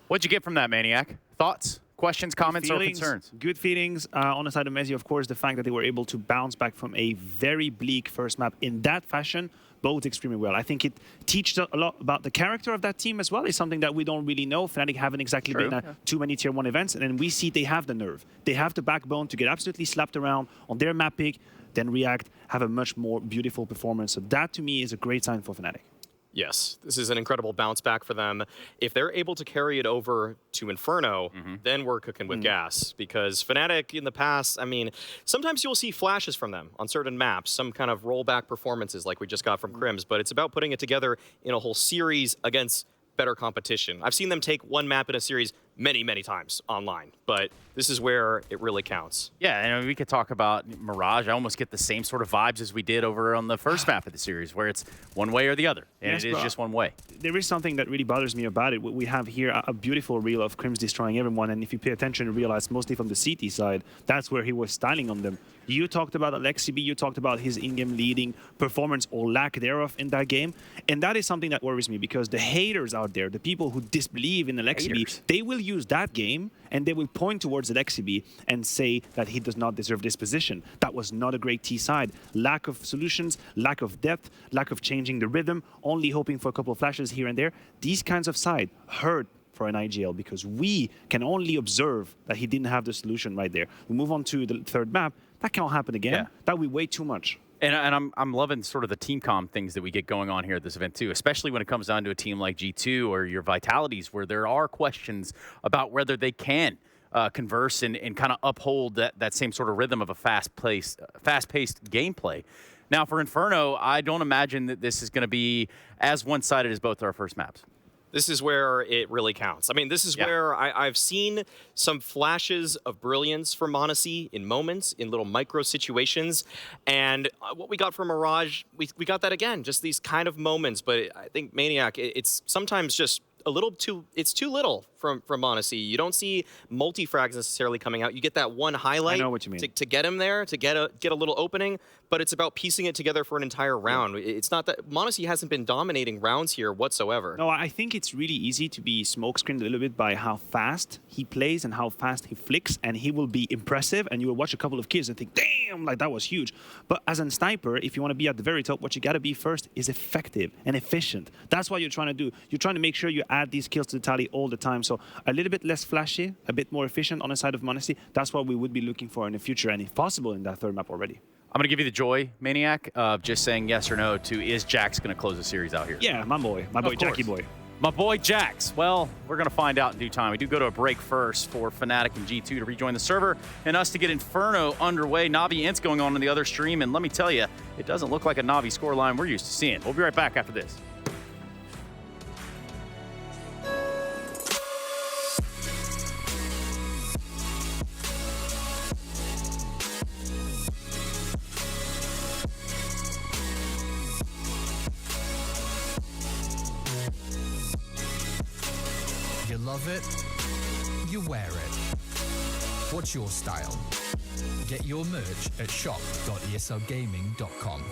What'd you get from that, Maniac? Thoughts, questions, comments, or concerns? Good feelings on the side of Messi, of course. The fact that they were able to bounce back from a very bleak first map in that fashion bodes extremely well. I think it teaches a lot about the character of that team as well. It's something that we don't really know. Fnatic haven't exactly been at too many Tier 1 events, and then we see they have the nerve. They have the backbone to get absolutely slapped around on their map pick, then react, have a much more beautiful performance. So that, to me, is a great sign for Fnatic. Yes, this is an incredible bounce back for them. If they're able to carry it over to Inferno, then we're cooking with gas. Because Fnatic in the past, I mean, sometimes you'll see flashes from them on certain maps, some kind of rollback performances like we just got from Crims, but it's about putting it together in a whole series against better competition. I've seen them take one map in a series many, many times online, but this is where it really counts. Yeah, and we could talk about Mirage. I almost get the same sort of vibes as we did over on the first map of the series, where it's one way or the other, and it is just one way. There is something that really bothers me about it. We have here a beautiful reel of Crims destroying everyone, and if you pay attention and realize mostly from the CT side, that's where he was styling on them. You talked about Alexibi, you talked about his in-game leading performance or lack thereof in that game, and that is something that worries me because the haters out there, the people who disbelieve in Alexibi, they will use that game and they will point towards Alexibi and say that he does not deserve this position. That was not a great T side. Lack of solutions, lack of depth, lack of changing the rhythm, only hoping for a couple of flashes here and there. These kinds of side hurt for an IGL because we can only observe that he didn't have the solution right there. We move on to the third map. That can't happen again. Yeah. That would be way too much. And I'm loving sort of the team comm things that we get going on here at this event too, especially when it comes down to a team like G2 or your Vitalities, where there are questions about whether they can converse and kind of uphold that same sort of rhythm of a fast-paced gameplay. Now for Inferno, I don't imagine that this is going to be as one-sided as both our first maps. This is where it really counts. I mean, this is where I've seen some flashes of brilliance from m0NESY in moments, in little micro situations. And what we got from Mirage, we got that again, just these kind of moments. But I think Maniac, it's sometimes just a little too, it's too little from m0NESY. You don't see multi-frags necessarily coming out. You get that one highlight to get him there, to get a little opening, but it's about piecing it together for an entire round. It's not that m0NESY hasn't been dominating rounds here whatsoever. No, I think it's really easy to be smokescreened a little bit by how fast he plays and how fast he flicks, and he will be impressive, and you will watch a couple of kills and think, damn, like that was huge. But as a sniper, if you want to be at the very top, what you got to be first is effective and efficient. That's what you're trying to do. You're trying to make sure you add these kills to the tally all the time. So a little bit less flashy, a bit more efficient on the side of m0NESY. That's what we would be looking for in the future, and if possible, in that third map already. I'm going to give you the joy, Maniac, of just saying yes or no to is Jax going to close the series out here? Yeah, my boy, Jackie boy. My boy Jax. Well, we're going to find out in due time. We do go to a break first for Fnatic and G2 to rejoin the server and us to get Inferno underway. Navi Ints going on in the other stream, and let me tell you, it doesn't look like a Navi scoreline we're used to seeing. We'll be right back after this. You love it, you wear it. What's your style? Get your merch at shop.eslgaming.com.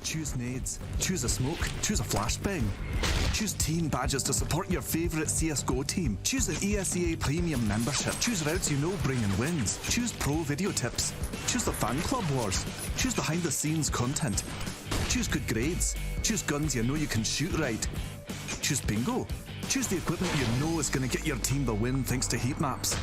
Choose nades, choose a smoke, choose a flashbang. Choose team badges to support your favourite CSGO team. Choose an ESEA Premium membership. Choose routes you know bring in wins. Choose pro video tips. Choose the fan club wars. Choose behind the scenes content. Choose good grades. Choose guns you know you can shoot right. Choose bingo. Choose the equipment you know is going to get your team the win thanks to heat maps.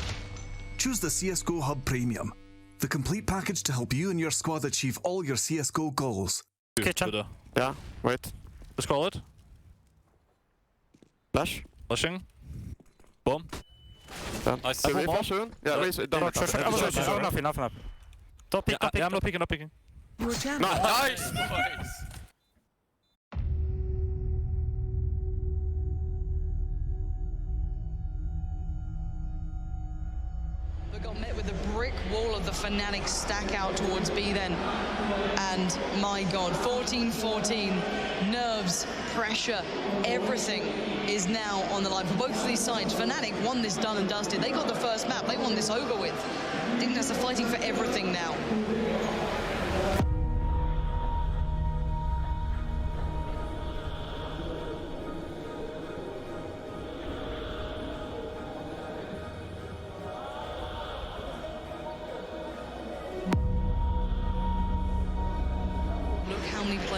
Choose the CSGO Hub Premium, the complete package to help you and your squad achieve all your CSGO goals. Kitchen. Yeah, wait. Let's call it. Flash. Flashing. Boom. Done. Nice. Should we flash soon? Yeah, raise it. Enough. Top pick, yeah, I'm not picking, Nice! They got met with a brick wall of the Fnatic stack out towards B then. And my God, 14-14, nerves, pressure, everything is now on the line for both of these sides. Fnatic won this done and dusted. They got the first map, they won this over with. Dignitas are fighting for everything now.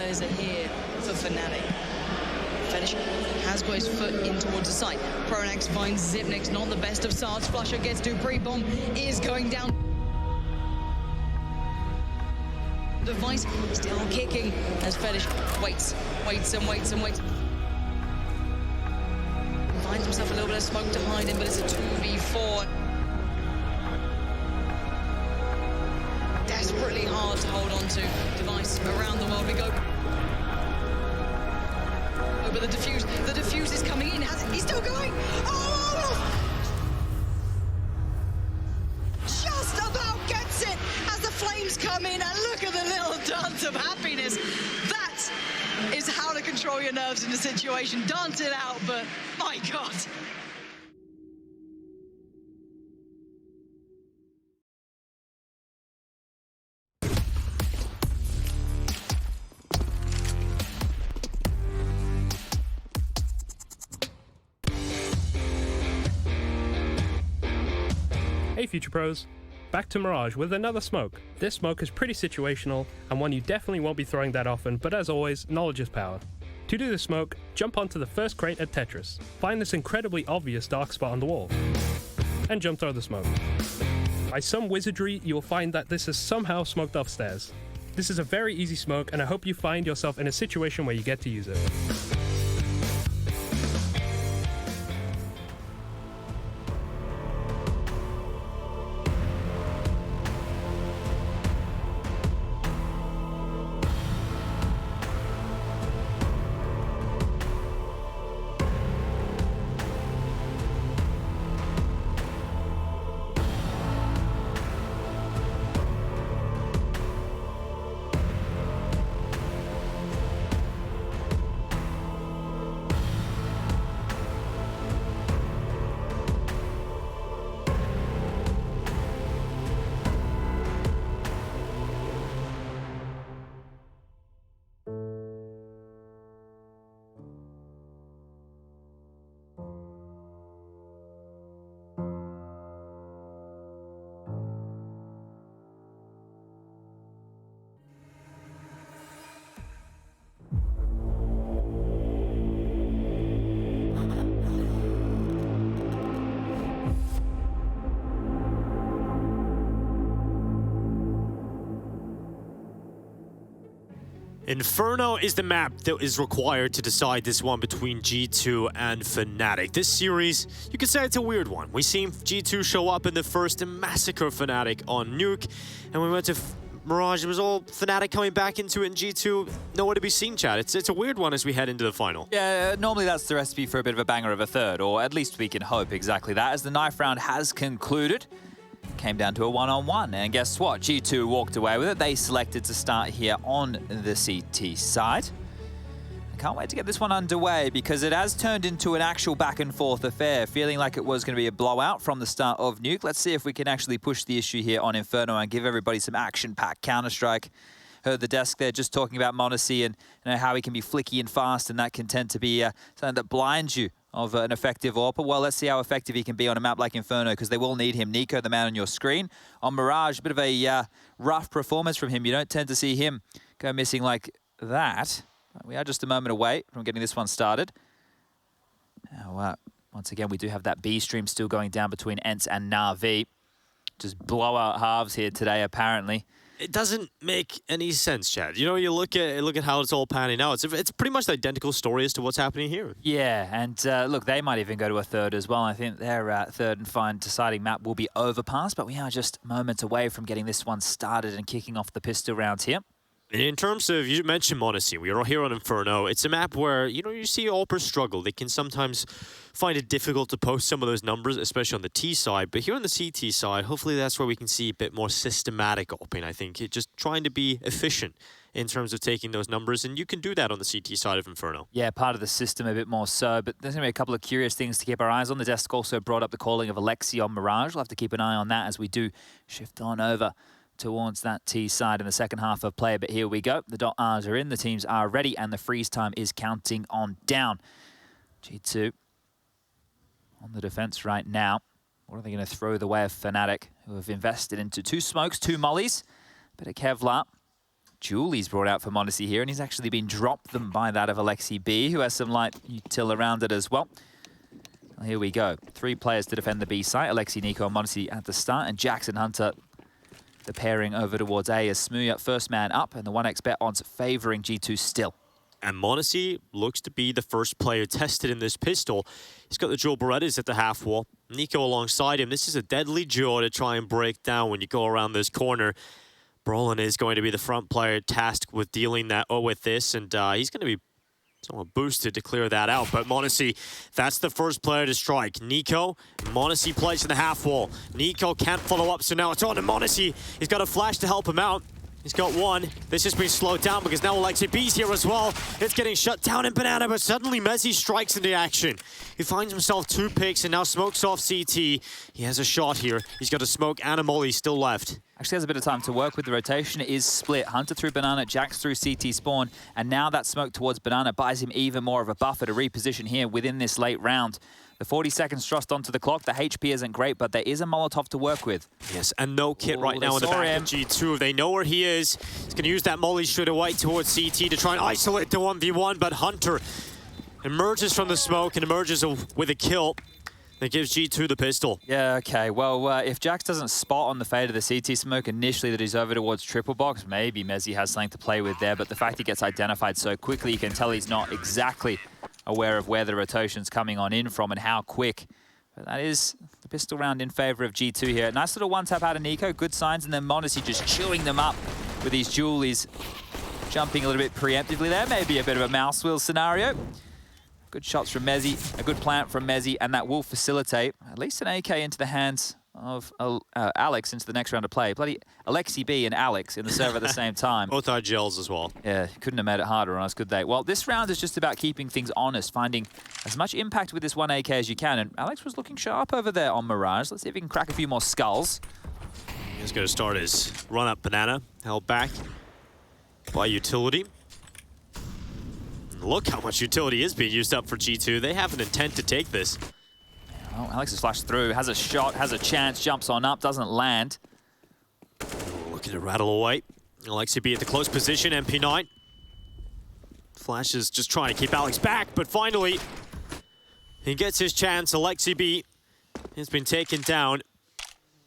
players are here for Fnatic. Fetish has got his foot in towards the site. Pronax finds Zipnik's not the best of starts. Flusher gets Dupree. Bomb is going down. Device still kicking as Fetish waits and waits. Finds himself a little bit of smoke to hide in, but it's a 2v4. Desperately hard to hold on to. Device around the world we go. Oh, but the defuse is coming in. He's still going. Oh! Just about gets it as the flames come in, and look at the little dance of happiness. That is how to control your nerves in a situation. Dance it out, but my God. Hey Future Pros, back to Mirage with another smoke. This smoke is pretty situational and one you definitely won't be throwing that often, but as always, knowledge is power. To do the smoke, jump onto the first crate at Tetris, find this incredibly obvious dark spot on the wall, and jump throw the smoke. By some wizardry, you will find that this is somehow smoked off stairs. This is a very easy smoke and I hope you find yourself in a situation where you get to use it. Inferno is the map that is required to decide this one between G2 and Fnatic. This series, you could say it's a weird one. We seen G2 show up in the first and massacre Fnatic on Nuke, and we went to Mirage, it was all Fnatic coming back into it, and G2 nowhere to be seen, Chad. It's a weird one as we head into the final. Yeah, normally that's the recipe for a bit of a banger of a third, or at least we can hope exactly that, as the knife round has concluded. Came down to a one-on-one, and guess what? G2 walked away with it. They selected to start here on the CT side. I can't wait to get this one underway because it has turned into an actual back-and-forth affair, feeling like it was going to be a blowout from the start of Nuke. Let's see if we can actually push the issue here on Inferno and give everybody some action-packed Counter-Strike. Heard the desk there just talking about Monacy and how he can be flicky and fast, and that can tend to be something that blinds you of an effective AWPer. Well, let's see how effective he can be on a map like Inferno, because they will need him. Nico, the man on your screen. On Mirage, a bit of a rough performance from him. You don't tend to see him go missing like that. We are just a moment away from getting this one started. Now, once again, we do have that B stream still going down between Ents and Na'Vi. Just blowout halves here today, apparently. It doesn't make any sense, Chad. You know, you look at how it's all panning out. It's pretty much the identical story as to what's happening here. Yeah, and look, they might even go to a third as well. I think their third and final deciding map will be Overpass, but we are just moments away from getting this one started and kicking off the pistol rounds here. In terms of, you mentioned Monacy, we are here on Inferno. It's a map where, you see AWPers struggle. They can sometimes find it difficult to post some of those numbers, especially on the T side. But here on the CT side, hopefully that's where we can see a bit more systematic AWPing. I think just trying to be efficient in terms of taking those numbers, and you can do that on the CT side of Inferno. Yeah, part of the system a bit more so, but there's going to be a couple of curious things to keep our eyes on. The desk also brought up the calling of Alexi on Mirage. We'll have to keep an eye on that as we do shift on over towards that T side in the second half of play. But here we go. The .Rs are in, the teams are ready, and the freeze time is counting on down. G2 on the defense right now. What are they going to throw the way of Fnatic, who have invested into 2 smokes, 2 mollies, bit of Kevlar. Julie's brought out for m0NESY here, and he's actually been dropped them by that of Alexi B, who has some light util around it as well. Here we go. 3 players to defend the B site. Alexi, Nico, and m0NESY at the start, and Jackson Hunter, the pairing over towards A as Smooya first man up, and the 1x bet odds favouring G2 still. And m0NESY looks to be the first player tested in this pistol. He's got the dual Berettas at the half wall. Nico alongside him. This is a deadly duo to try and break down when you go around this corner. Brolin is going to be the front player tasked with dealing with this, and he's going to be somewhat boosted to clear that out. But m0NESY, that's the first player to strike. Nico, m0NESY plays in the half wall. Nico can't follow up, so now it's on to m0NESY. He's got a flash to help him out. He's got one. This has been slowed down because now Alexi B's here as well. It's getting shut down in Banana, but suddenly Mezzy strikes into action. He finds himself 2 picks and now smokes off CT. He has a shot here. He's got a smoke and a molly still left. Actually has a bit of time to work with. The rotation is split. Hunter through Banana, Jax through CT spawn, and now that smoke towards Banana buys him even more of a buffer to reposition here within this late round. The 40 seconds thrust onto the clock. The HP isn't great, but there is a Molotov to work with. Yes, and no kit right now in the back of G2. They know where he is. He's going to use that molly straight away towards CT to try and isolate the 1v1, but Hunter emerges from the smoke and emerges with a kill. That gives G2 the pistol. Yeah, okay. Well, if Jax doesn't spot on the fade of the CT smoke initially that he's over towards triple box, maybe Mezzy has something to play with there, but the fact he gets identified so quickly, you can tell he's not exactly aware of where the rotation's coming on in from and how quick. But that is the pistol round in favor of G2 here. Nice little one-tap out of Nico, good signs, and then m0NESY just chewing them up with these Julies jumping a little bit preemptively there. Maybe a bit of a mouse wheel scenario. Good shots from Mezzy, a good plant from Mezzy, and that will facilitate at least an AK into the hands of Alex into the next round of play. Bloody Alexi B and Alex in the server at the same time. Both are gels as well. Yeah, couldn't have made it harder on us, could they? Well, this round is just about keeping things honest, finding as much impact with this 1 AK as you can, and Alex was looking sharp over there on Mirage. Let's see if he can crack a few more skulls. He's going to start his run-up Banana, held back by utility. Look how much utility is being used up for G2. They have an intent to take this. Oh, Alex has flashed through, has a shot, has a chance, jumps on up, doesn't land. Looking to rattle away. Alexi B at the close position, MP9. Flash is just trying to keep Alex back, but finally he gets his chance. Alexi B has been taken down.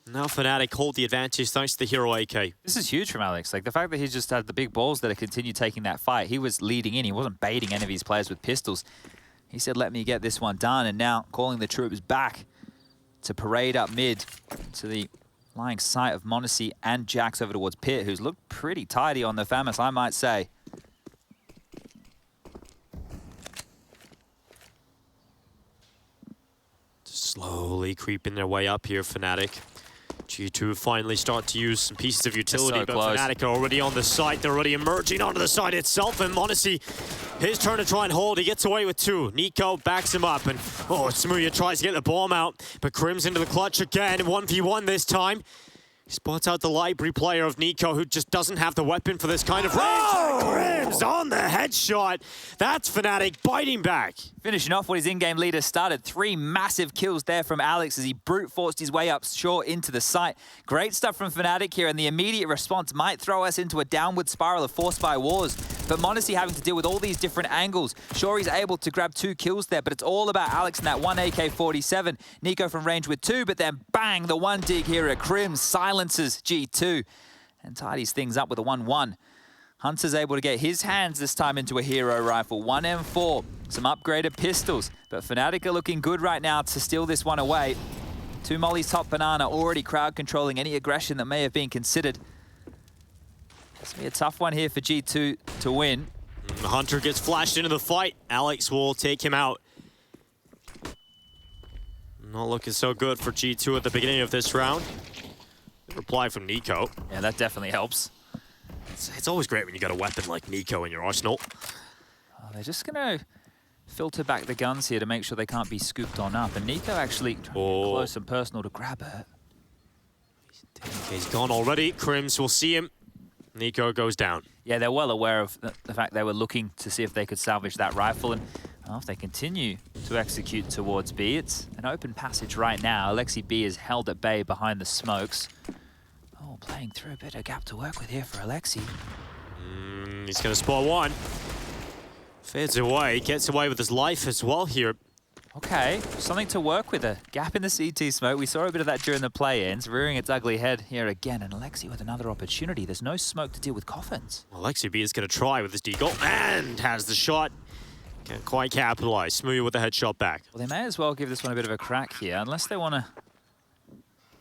Now Fnatic hold the advantage thanks to the hero AK. This is huge from Alex. Like the fact that he just had the big balls that continue taking that fight. He was leading in. He wasn't baiting any of his players with pistols. He said, let me get this one done. And now calling the troops back to parade up mid to the lying sight of m0NESY and Jax over towards Pit, who's looked pretty tidy on the FAMAS, I might say. Slowly creeping their way up here, Fnatic. G2 finally start to use some pieces of utility, so but close. Fnatic are already on the site. They're already emerging onto the site itself, and m0NESY, his turn to try and hold. He gets away with 2. Nico backs him up, and Smooya tries to get the bomb out, but Crim's into the clutch again, 1v1 this time. He spots out the library player of Nico, who just doesn't have the weapon for this kind of range. Crim's on the headshot. That's Fnatic biting back. Finishing off what his in-game leader started. 3 massive kills there from Alex as he brute forced his way up short into the site. Great stuff from Fnatic here, and the immediate response might throw us into a downward spiral of forced by wars. But m0NESY having to deal with all these different angles. Sure, he's able to grab 2 kills there, but it's all about Alex and that 1 AK-47. Nico from range with 2, but then bang, the 1 dig here at Crim silences G2 and tidies things up with a 1-1. Hunter's able to get his hands this time into a hero rifle. 1M4, some upgraded pistols. But Fnatic are looking good right now to steal this one away. 2 mollies top Banana, already crowd controlling any aggression that may have been considered. It's going to be a tough one here for G2 to win. Hunter gets flashed into the fight. Alex will take him out. Not looking so good for G2 at the beginning of this round. Good reply from Nico. Yeah, that definitely helps. It's always great when you got a weapon like Nico in your arsenal. Oh, they're just going to filter back the guns here to make sure they can't be scooped on up. And Nico actually trying to get close and personal to grab it. He's gone already. Crims will see him. Nico goes down. Yeah, they're well aware of the fact they were looking to see if they could salvage that rifle. And if they continue to execute towards B, it's an open passage right now. Alexi B is held at bay behind the smokes. Oh, playing through a bit of gap to work with here for Alexi. He's going to spot one. Fades away, gets away with his life as well here. Okay, something to work with. A gap in the CT smoke. We saw a bit of that during the play-ins, rearing its ugly head here again. And Alexi with another opportunity. There's no smoke to deal with coffins. Well, Alexi B is going to try with his deagle and has the shot. Can't quite capitalize. Smooth with the headshot back. Well, they may as well give this one a bit of a crack here, unless they want to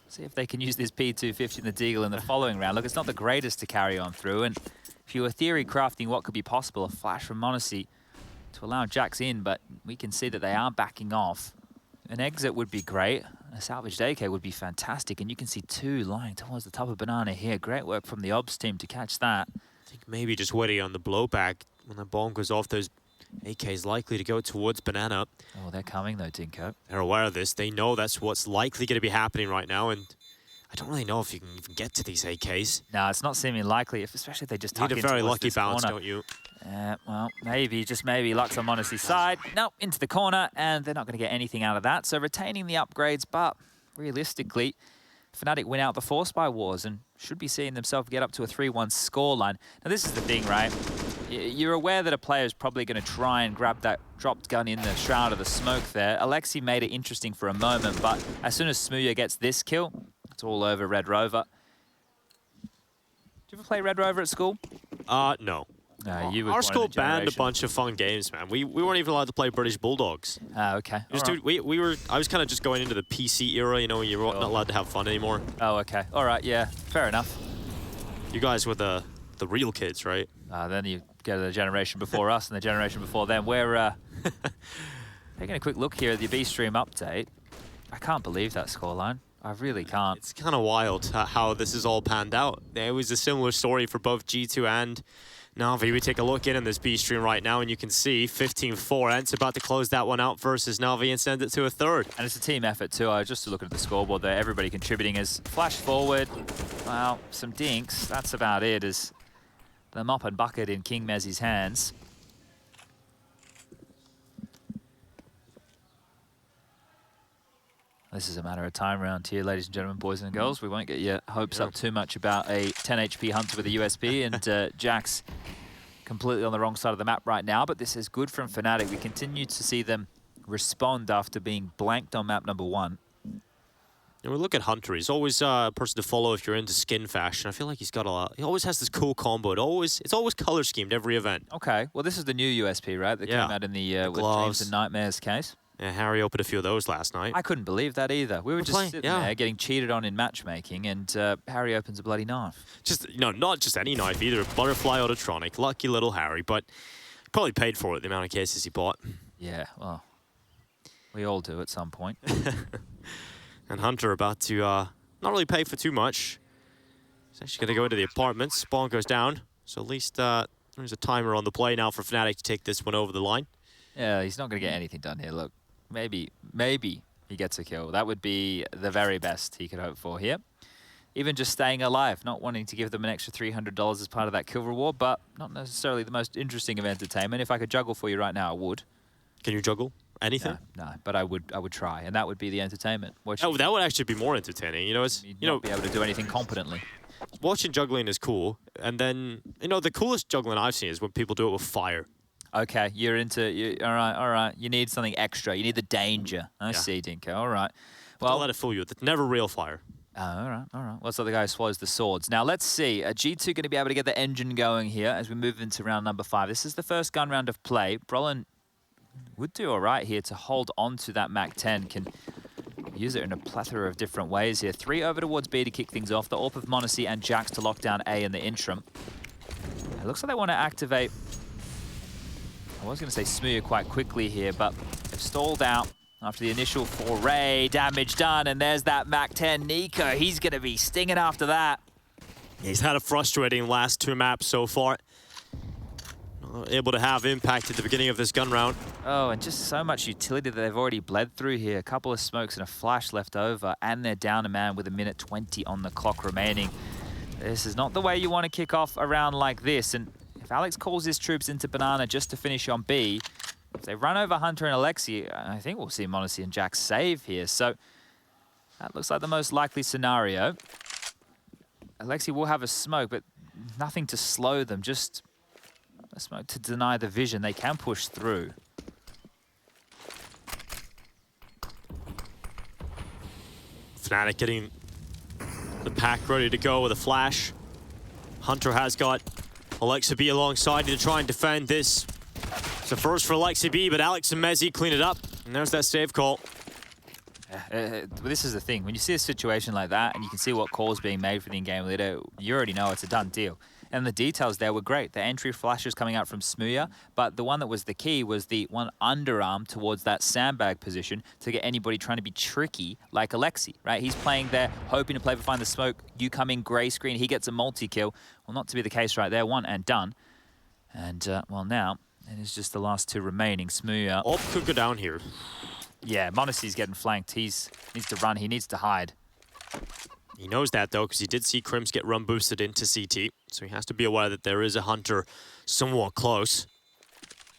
see if they can use this P250 in the deagle in the following round. Look, it's not the greatest to carry on through. And if you were theory crafting what could be possible, a flash from Monacy to allow Jax in, but we can see that they are backing off. An exit would be great. A salvaged AK would be fantastic, and you can see two lying towards the top of Banana here. Great work from the Obs team to catch that. I think maybe just waiting on the blowback. When the bomb goes off, those AKs likely to go towards Banana. Oh, they're coming though, Dinko. They're aware of this. They know that's what's likely going to be happening right now, and I don't really know if you can even get to these AKs. No, it's not seeming likely, especially if they just tuck in need a very towards lucky this bounce, corner. don't you? Well, maybe, just maybe, luck's on Monacy's side. No, into the corner, and they're not going to get anything out of that. So retaining the upgrades, but realistically, Fnatic win out the Force by Wars and should be seeing themselves get up to a 3-1 scoreline. Now, this is the thing, right? You're aware that a player is probably going to try and grab that dropped gun in the shroud of the smoke there. Alexi made it interesting for a moment, but as soon as Smooya gets this kill, it's all over Red Rover. Did you ever play Red Rover at school? No. No, you were Our school banned a bunch of fun games, man. We weren't even allowed to play British Bulldogs. Okay. I was kind of just going into the PC era, you know, when you're not allowed to have fun anymore. Oh, okay. All right, yeah. Fair enough. You guys were the real kids, right? Then you go to the generation before us and the generation before them. We're taking a quick look here at the B stream update. I can't believe that scoreline. I really can't. It's kind of wild how this is all panned out. It was a similar story for both G2 and Na'Vi. We take a look in this B stream right now, and you can see 15-4. Ent's about to close that one out versus Na'Vi and send it to a third. And it's a team effort too. I was just looking at the scoreboard there. Everybody contributing as flash forward. Well, some dinks. That's about it. As the mop and bucket in King Mezzy's hands. This is a matter of time around here, ladies and gentlemen, boys and girls. We won't get your hopes up too much about a 10 HP Hunter with a USP, and Jax completely on the wrong side of the map right now, but this is good from Fnatic. We continue to see them respond after being blanked on map number 1. And we look at Hunter. He's always a person to follow if you're into skin fashion. I feel like he's got a lot. He always has this cool combo. It's always color schemed every event. Okay, well this is the new USP, right? That came out in the with Dreams and Nightmares case. Yeah, Harry opened a few of those last night. I couldn't believe that either. We were just sitting there getting cheated on in matchmaking, and Harry opens a bloody knife. Not just any knife either. Butterfly Autotronic. Lucky little Harry, but probably paid for it, the amount of cases he bought. Yeah, well, we all do at some point. And Hunter about to not really pay for too much. He's actually going to go into the apartments. Spawn goes down. So at least there's a timer on the play now for Fnatic to take this one over the line. Yeah, he's not going to get anything done here. Look, maybe he gets a kill. That would be the very best he could hope for here. Even just staying alive, not wanting to give them an extra $300 as part of that kill reward, but not necessarily the most interesting of entertainment. If I could juggle for you right now, I would. Can you juggle anything? No, but I would try, and that would be the entertainment. That would actually be more entertaining. You know, be able to do anything competently. Watching juggling is cool, and then the coolest juggling I've seen is when people do it with fire. Okay, you're into... all right. You need something extra. You need the danger. I see, Dinko. All right. Well, don't let it fool you. It's never real fire. All right. Well, it's like the guy who swallows the swords. Now, let's see. G2 going to be able to get the engine going here as we move into round number 5. This is the first gun round of play. Brolin would do all right here to hold on to that MAC-10. Can use it in a plethora of different ways here. 3 over towards B to kick things off. The AWP of Monacy and Jax to lock down A in the interim. It looks like they want to activate... I was going to say Smooya quite quickly here, but they've stalled out after the initial foray. Damage done, and there's that MAC-10 Nico. He's going to be stinging after that. He's had a frustrating last 2 maps so far. Not able to have impact at the beginning of this gun round. Oh, and just so much utility that they've already bled through here. A couple of smokes and a flash left over, and they're down a man with 1:20 on the clock remaining. This is not the way you want to kick off a round like this, and if Alex calls his troops into Banana just to finish on B, if they run over Hunter and Alexi, I think we'll see Monacy and Jax save here. So that looks like the most likely scenario. Alexi will have a smoke, but nothing to slow them, just a smoke to deny the vision. They can push through. Fnatic getting the pack ready to go with a flash. Hunter has got Alexa B alongside to try and defend this. It's a first for Alexa B, but Alex and Mezzi clean it up. And there's that save call. This is the thing. When you see a situation like that and you can see what calls being made for the in-game leader, you already know it's a done deal. And the details there were great. The entry flashes coming out from Smooya, but the one that was the key was the one underarm towards that sandbag position to get anybody trying to be tricky like Alexi, right? He's playing there, hoping to play for Find the Smoke. You come in, gray screen, he gets a multi-kill. Well, not to be the case right there. One and done. And, well, now it is just the last two remaining. Smooya. Op could go down here. Yeah, Monacy's getting flanked. He needs to run. He needs to hide. He knows that, though, because he did see Crims get run boosted into CT. So he has to be aware that there is a Hunter somewhat close.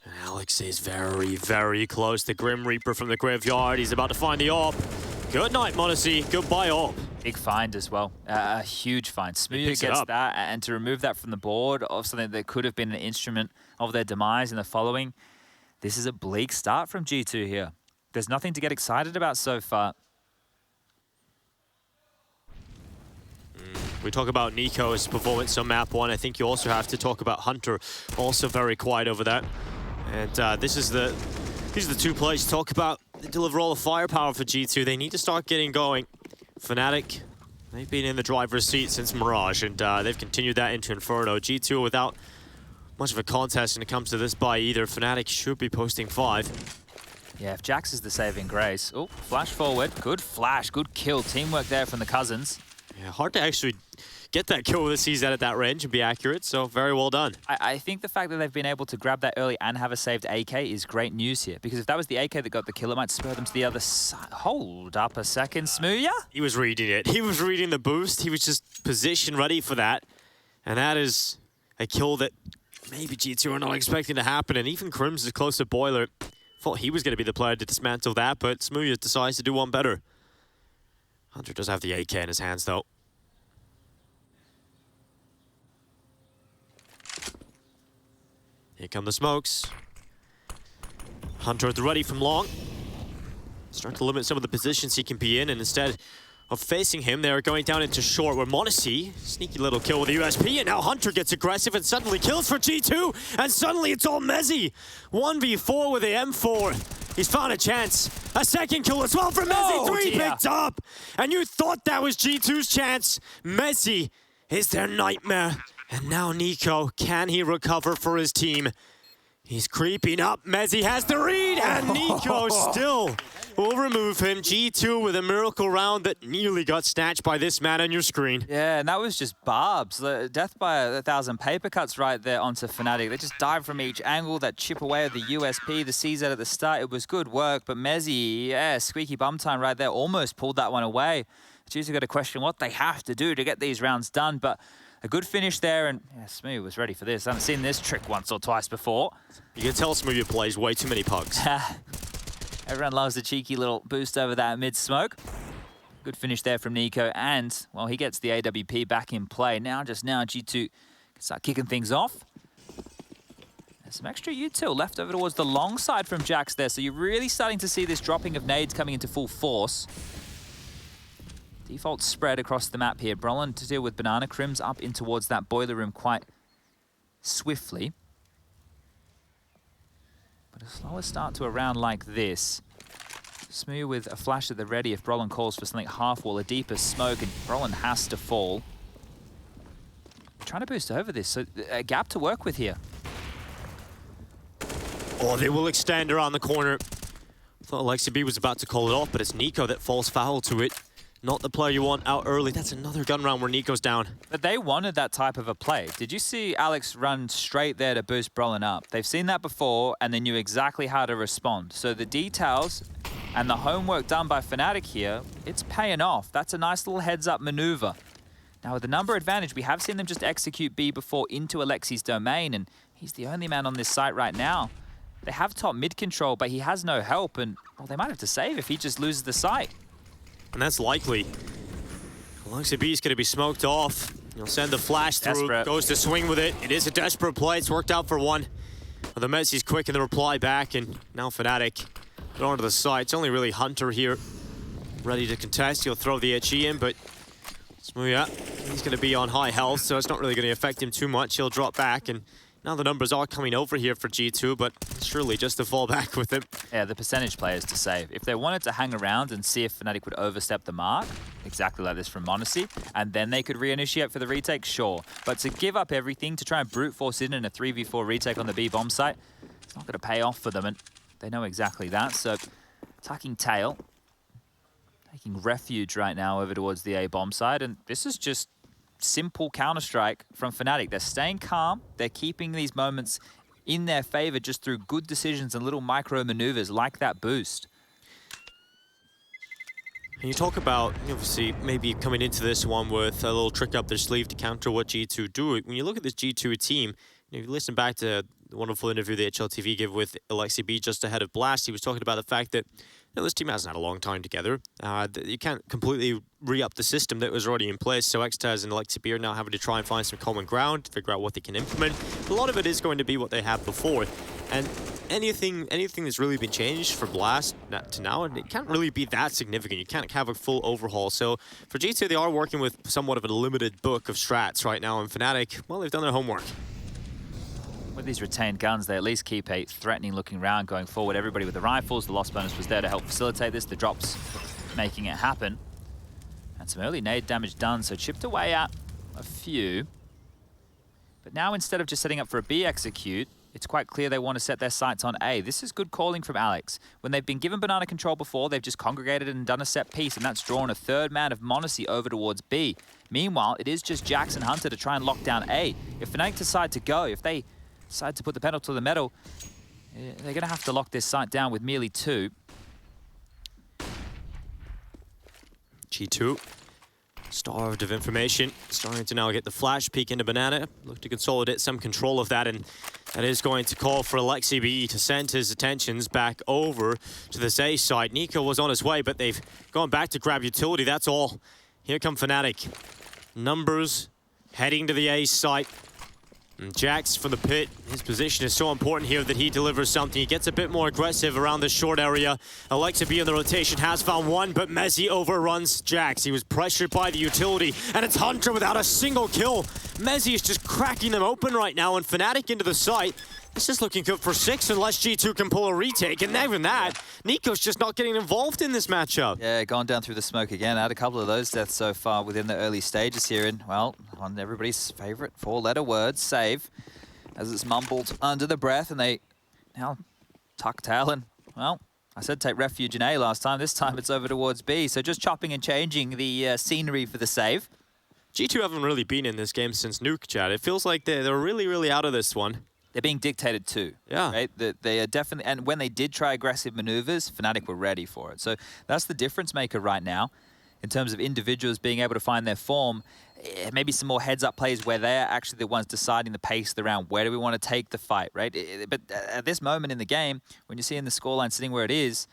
And Alex is very, very close. The Grim Reaper from the graveyard. He's about to find the AWP. Good night, Monacy. Goodbye, AWP. Big find as well. A huge find. Smooya gets that, and to remove that from the board of something that could have been an instrument of their demise in the following. This is a bleak start from G2 here. There's nothing to get excited about so far. We talk about Nico's performance on map 1. I think you also have to talk about Hunter, also very quiet over there. And these are the two players to talk about. They deliver all the firepower for G2. They need to start getting going. Fnatic, they've been in the driver's seat since Mirage, and they've continued that into Inferno. G2 without much of a contest when it comes to this buy either. Fnatic should be posting 5. Yeah, if Jax is the saving grace. Oh, flash forward. Good flash, good kill. Teamwork there from the Cousins. Yeah, hard to actually get that kill with a CZ at that range and be accurate, so very well done. I think the fact that they've been able to grab that early and have a saved AK is great news here, because if that was the AK that got the kill, it might spur them to the other side. Hold up a second, Smooya? He was reading it. He was reading the boost. He was just positioned ready for that. And that is a kill that maybe G2 are not expecting to happen, and even Crims is close to Boiler. Thought he was going to be the player to dismantle that, but Smooya decides to do one better. Hunter does have the AK in his hands, though. Here come the smokes. Hunter at the ready from long. Start to limit some of the positions he can be in, and instead of facing him, they're going down into short, where Monacy, sneaky little kill with the USP, and now Hunter gets aggressive and suddenly kills for G2, and suddenly it's all Mezzi. 1v4 with the M4. He's found a chance. A second kill as well for Mezzi. 3 picked up, and you thought that was G2's chance. Mezzi is their nightmare, and now Nico, can he recover for his team? He's creeping up. Mezzi has the read, and Nico still will remove him. G2 with a miracle round that nearly got snatched by this man on your screen. Yeah, and that was just barbs. Death by 1,000 paper cuts right there onto Fnatic. They just dive from each angle, that chip away at the USP, the CZ at the start. It was good work, but Mezzi, yeah, squeaky bum time right there, almost pulled that one away. G2 got to question what they have to do to get these rounds done, but a good finish there, and yeah, Smooya was ready for this. I haven't seen this trick once or twice before. You can tell Smooya plays way too many pugs. Everyone loves the cheeky little boost over that mid-smoke. Good finish there from Nico, and, well, he gets the AWP back in play. Now, just now, G2 can start kicking things off. There's some extra util left over towards the long side from Jax there, so you're really starting to see this dropping of nades coming into full force. Default spread across the map here. Brolin to deal with Banana. Crims up in towards that boiler room quite swiftly. But a slower start to a round like this. Smooya with a flash at the ready if Brolin calls for something half wall, a deeper smoke, and Brolin has to fall. Trying to boost over this, so a gap to work with here. Oh, they will extend around the corner. Thought Alexa B was about to call it off, but it's Nico that falls foul to it. Not the player you want out early. That's another gun round where Nico's down. But they wanted that type of a play. Did you see Alex run straight there to boost Brolin up? They've seen that before, and they knew exactly how to respond. So the details and the homework done by Fnatic here, it's paying off. That's a nice little heads-up maneuver. Now, with the number advantage, we have seen them just execute B before into Alexi's domain, and he's the only man on this site right now. They have top mid control, but he has no help, and, well, they might have to save if he just loses the site. And that's likely. Alexa B is going to be smoked off. He'll send the flash through, Desperate. goes to swing with it. It is a desperate play. It's worked out for one. But the Messi's quick in the reply back, and now Fnatic going to the side. It's only really Hunter here, ready to contest. He'll throw the HE in, but yeah, he's going to be on high health, so it's not really going to affect him too much. He'll drop back, and now the numbers are coming over here for G2, but surely just to fall back with him. Yeah, the percentage players to save. If they wanted to hang around and see if Fnatic would overstep the mark, exactly like this from m0NESY, and then they could reinitiate for the retake, sure. But to give up everything to try and brute force in a 3v4 retake on the B bomb site, it's not going to pay off for them, and they know exactly that. So, tucking tail, taking refuge right now over towards the A bomb side, and this is just simple Counter-Strike from Fnatic. They're staying calm. They're keeping these moments in their favor just through good decisions and little micro maneuvers like that boost. And you talk about, obviously, maybe coming into this one with a little trick up their sleeve to counter what G2 do. When you look at this G2 team, if you listen back to the wonderful interview the HLTV gave with Alexi B just ahead of Blast, he was talking about the fact that this team hasn't had a long time together. You can't completely re-up the system that was already in place, so Xtaz and Alexi B are now having to try and find some common ground to figure out what they can implement. A lot of it is going to be what they had before, and anything that's really been changed for Blast to now, it can't really be that significant. You can't have a full overhaul. So for G2, they are working with somewhat of a limited book of strats right now, and Fnatic, well, they've done their homework. With these retained guns, they at least keep a threatening looking round going forward. Everybody with the rifles, the loss bonus was there to help facilitate this. The drops making it happen. And some early nade damage done, so chipped away at a few. But now instead of just setting up for a B execute, it's quite clear they want to set their sights on A. This is good calling from Alex. When they've been given banana control before, they've just congregated and done a set piece, and that's drawn a third man of m0NESY over towards B. Meanwhile, it is just Jax and Hunter to try and lock down A. If Fnatic decide to go, if they decide to put the pedal to the metal, they're going to have to lock this site down with merely 2. G2, starved of information, starting to now get the flash peek into Banana, look to consolidate some control of that, and that is going to call for Alexi B to send his attentions back over to this A side. Nico was on his way, but they've gone back to grab utility, that's all. Here come Fnatic. Numbers heading to the A site. And Jax for the pit. His position is so important here that he delivers something. He gets a bit more aggressive around the short area. Alexa B in the rotation has found one, but m0NESY overruns Jax. He was pressured by the utility, and it's Hunter without a single kill. m0NESY is just cracking them open right now, and Fnatic into the site. This is looking good for 6 unless G2 can pull a retake, and even that, Nico's just not getting involved in this matchup. Yeah, gone down through the smoke again. Had a couple of those deaths so far within the early stages here, and, well, on everybody's favorite 4-letter word, save, as it's mumbled under the breath, and they now tuck tail, and, well, I said take refuge in A last time. This time it's over towards B, so just chopping and changing the scenery for the save. G2 haven't really been in this game since Nuke, Chad. It feels like they're really, really out of this one. They're being dictated to. Yeah. Right? They are definitely, and when they did try aggressive maneuvers, Fnatic were ready for it. So that's the difference maker right now in terms of individuals being able to find their form. Maybe some more heads-up plays where they're actually the ones deciding the pace of the round. Where do we want to take the fight, right? But at this moment in the game, when you're seeing the scoreline sitting where it is,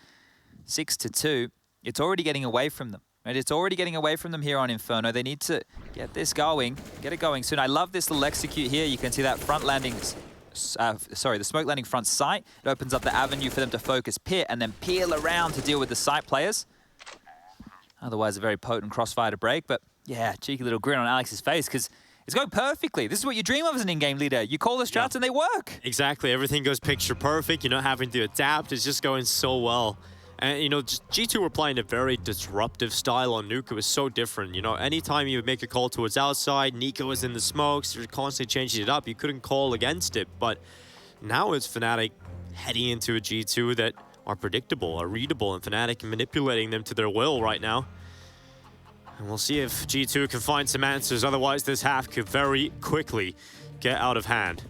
6-2, it's already getting away from them. Right? It's already getting away from them here on Inferno. They need to get this going, get it going soon. I love this little execute here. You can see that front landing, the smoke landing front site. It opens up the avenue for them to focus pit and then peel around to deal with the site players. Otherwise, a very potent crossfire to break. But yeah, cheeky little grin on Alex's face because it's going perfectly. This is what you dream of as an in-game leader. You call the strats and they work. Exactly. Everything goes picture perfect. You're not having to adapt. It's just going so well. And, you know, G2 were playing a very disruptive style on Nuke. It was so different. You know, anytime you would make a call towards outside, Nico was in the smokes. You're constantly changing it up. You couldn't call against it. But now it's Fnatic heading into a G2 that are predictable, are readable, and Fnatic manipulating them to their will right now. And we'll see if G2 can find some answers. Otherwise, this half could very quickly get out of hand.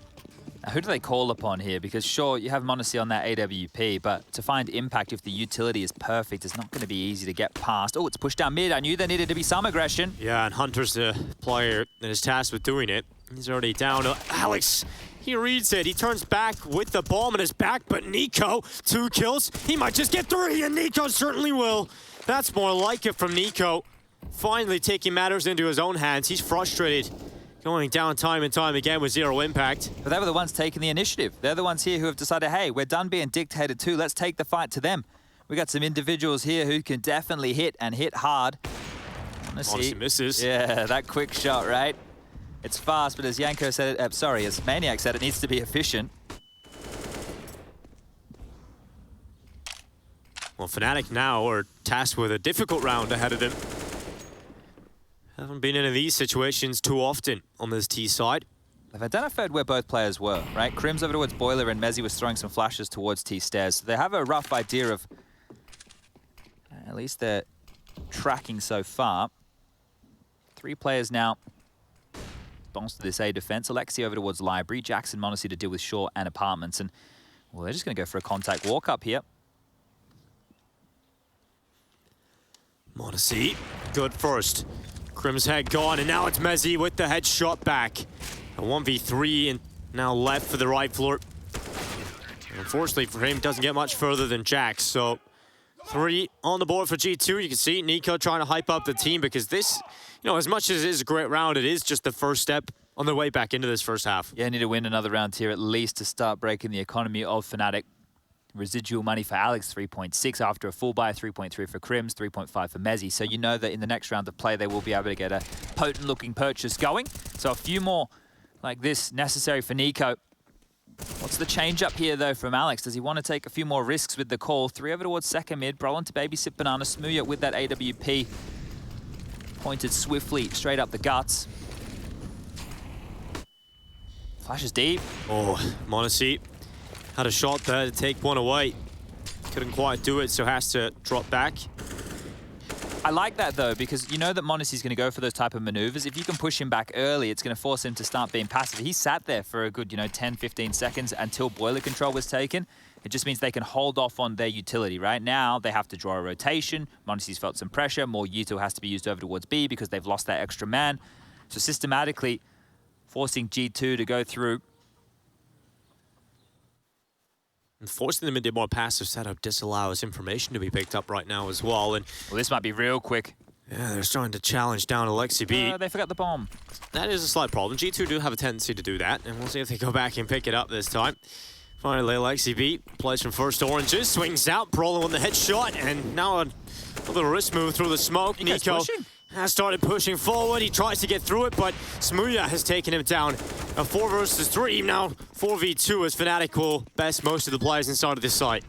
Now, who do they call upon here? Because sure, you have m0NESY on that AWP, but to find impact if the utility is perfect is not going to be easy to get past. Oh, it's pushed down mid. I knew there needed to be some aggression. Yeah, and Hunter's the player that is tasked with doing it. He's already down. Alex, he reads it. He turns back with the bomb in his back, but Nico, 2 kills. He might just get 3, and Nico certainly will. That's more like it from Nico. Finally taking matters into his own hands. He's frustrated. going down time and time again with zero impact. But they were the ones taking the initiative. They're the ones here who have decided, hey, we're done being dictated to. Let's take the fight to them. We got some individuals here who can definitely hit and hit hard. Honestly misses. Yeah, that quick shot, right? It's fast, but as Yanko said, as Maniac said, it needs to be efficient. Well, Fnatic now are tasked with a difficult round ahead of them. Haven't been in these situations too often on this T side. They've identified where both players were, right? Krim's over towards Boiler and Mezzi was throwing some flashes towards T stairs. So they have a rough idea of, at least they're tracking so far. 3 players now. Bonds to this A defense. Alexi over towards Library. Jackson, Monacy to deal with Shore and Apartments. And, well, they're just going to go for a contact walk up here. Monacy, good first. Krim's head gone, and now it's Mezzi with the headshot back. A 1v3 and now left for the right floor. Unfortunately for him, doesn't get much further than Jax. So 3 on the board for G2. You can see Nico trying to hype up the team because this, you know, as much as it is a great round, it is just the first step on their way back into this first half. Yeah, need to win another round here at least to start breaking the economy of Fnatic. Residual money for Alex, 3.6 after a full buy, 3.3 for Krims, 3.5 for Mezzi. So you know that in the next round of play, they will be able to get a potent-looking purchase going. So a few more like this necessary for Nico. What's the change up here, though, from Alex? Does he want to take a few more risks with the call? 3 over towards second mid, Brolin to babysit Banana, Smooya with that AWP. Pointed swiftly straight up the guts. Flashes deep. Oh, Monacy had a shot there to take one away. Couldn't quite do it, so has to drop back. I like that, though, because you know that Monacy's going to go for those type of maneuvers. If you can push him back early, it's going to force him to start being passive. He sat there for a good, 10, 15 seconds until boiler control was taken. It just means they can hold off on their utility. Right now, they have to draw a rotation. Monacy's felt some pressure. More util has to be used over towards B because they've lost that extra man. So systematically forcing G2 to go through. And forcing them into a more passive setup disallows information to be picked up right now as well. And well, this might be real quick. Yeah, they're starting to challenge down Alexi B. They forgot the bomb. That is a slight problem. G2 do have a tendency to do that, and we'll see if they go back and pick it up this time. Finally, Alexi B plays from first oranges, swings out, Brolin on the headshot, and now a little wrist move through the smoke. Nico has started pushing forward. He tries to get through it, but Smooya has taken him down. A 4 versus 3, now 4v2 as Fnatic will best most of the players inside of this site.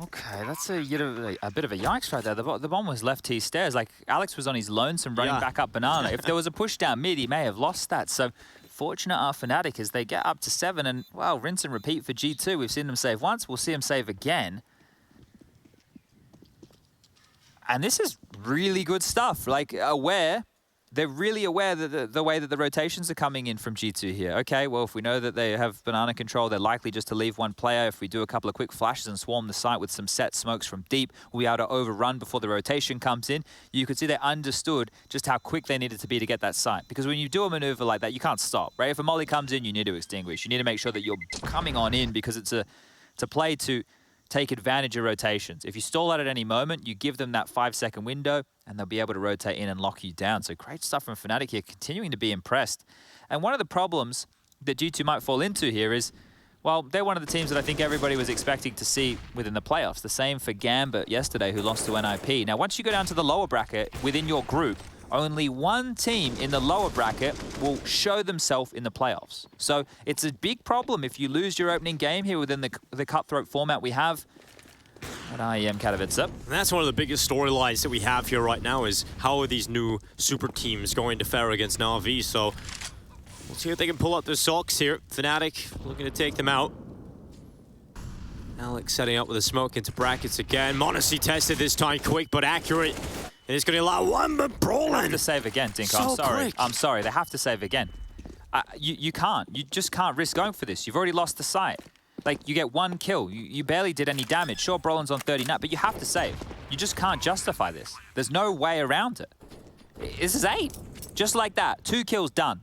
Okay, that's a bit of a yikes right there. The bomb was left T stairs. Like, Alex was on his lonesome running back up Banana. If there was a push down mid, he may have lost that. So fortunate are Fnatic as they get up to 7 and, well, rinse and repeat for G2. We've seen them save once. We'll see them save again. And this is really good stuff. Like, they're really aware that the way that the rotations are coming in from G2 here. Okay, well, if we know that they have Banana control, they're likely just to leave one player. If we do a couple of quick flashes and swarm the site with some set smokes from deep, we'll be able to overrun before the rotation comes in. You could see they understood just how quick they needed to be to get that site. Because when you do a maneuver like that, you can't stop, right? If a molly comes in, you need to extinguish. You need to make sure that you're coming on in because it's a play to take advantage of rotations. If you stall out at any moment, you give them that 5-second window and they'll be able to rotate in and lock you down. So great stuff from Fnatic here, continuing to be impressed. And one of the problems that G2 might fall into here is, well, they're one of the teams that I think everybody was expecting to see within the playoffs. The same for Gambit yesterday, who lost to NIP. Now, once you go down to the lower bracket within your group, only one team in the lower bracket will show themselves in the playoffs. So it's a big problem if you lose your opening game here within the cutthroat format we have at IEM Katowice. And that's one of the biggest storylines that we have here right now is how are these new super teams going to fare against Na'Vi. So we'll see if they can pull out their socks here. Fnatic looking to take them out. Alex setting up with a smoke into brackets again. Monacy tested this time, quick but accurate. And it's going to allow one, but Brolin. They have to save again, Dinko. I'm sorry. Quick. I'm sorry. They have to save again. You can't. You just can't risk going for this. You've already lost the site. Like, you get 1 kill. You barely did any damage. Sure, Brolin's on 30 now, but you have to save. You just can't justify this. There's no way around it. This is 8. Just like that. 2 kills done.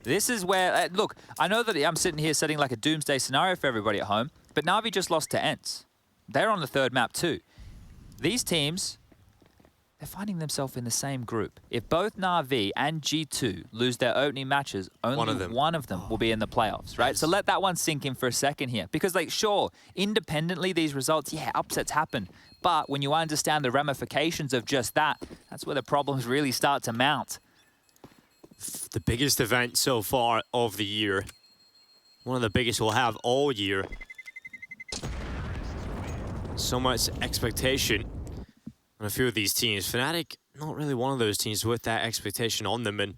This is where... look, I know that I'm sitting here setting like a doomsday scenario for everybody at home, but Na'Vi just lost to Ents. They're on the 3rd map too. These teams... they're finding themselves in the same group. If both Na'Vi and G2 lose their opening matches, only one of them will be in the playoffs, right? So let that one sink in for a second here. Because, like, sure, independently, these results, yeah, upsets happen. But when you understand the ramifications of just that, that's where the problems really start to mount. The biggest event so far of the year. One of the biggest we'll have all year. So much expectation on a few of these teams. Fnatic, not really one of those teams with that expectation on them, and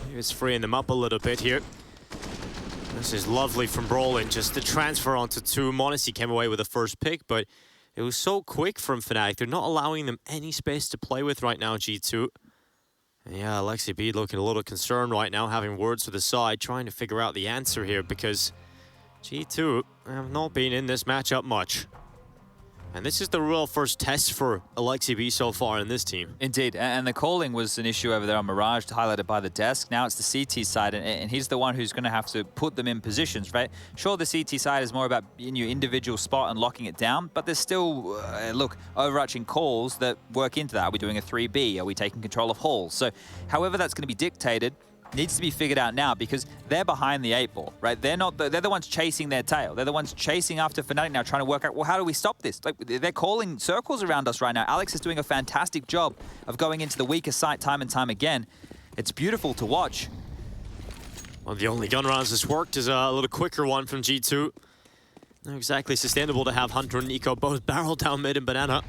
maybe it's freeing them up a little bit here. This is lovely from Brolin, just the transfer onto 2. m0NESY came away with the first pick, but it was so quick from Fnatic. They're not allowing them any space to play with right now, G2. And yeah, Alexi B looking a little concerned right now, having words with the side, trying to figure out the answer here, because G2 have not been in this matchup much. And this is the real first test for Alexi B so far in this team. Indeed, and the calling was an issue over there on Mirage, highlighted by the desk. Now it's the CT side, and he's the one who's going to have to put them in positions, right? Sure, the CT side is more about in your individual spot and locking it down, but there's still, look, overarching calls that work into that. Are we doing a 3B? Are we taking control of halls? So however that's going to be dictated needs to be figured out now, because they're behind the 8 ball, right? They're the ones chasing their tail. They're the ones chasing after Fnatic now, trying to work out, well, how do we stop this? Like, they're calling circles around us right now. Alex is doing a fantastic job of going into the weaker side time and time again. It's beautiful to watch. Well, the only gun rounds that's worked is a little quicker one from G2. Not exactly sustainable to have Hunter and Nico both barrel down mid and banana.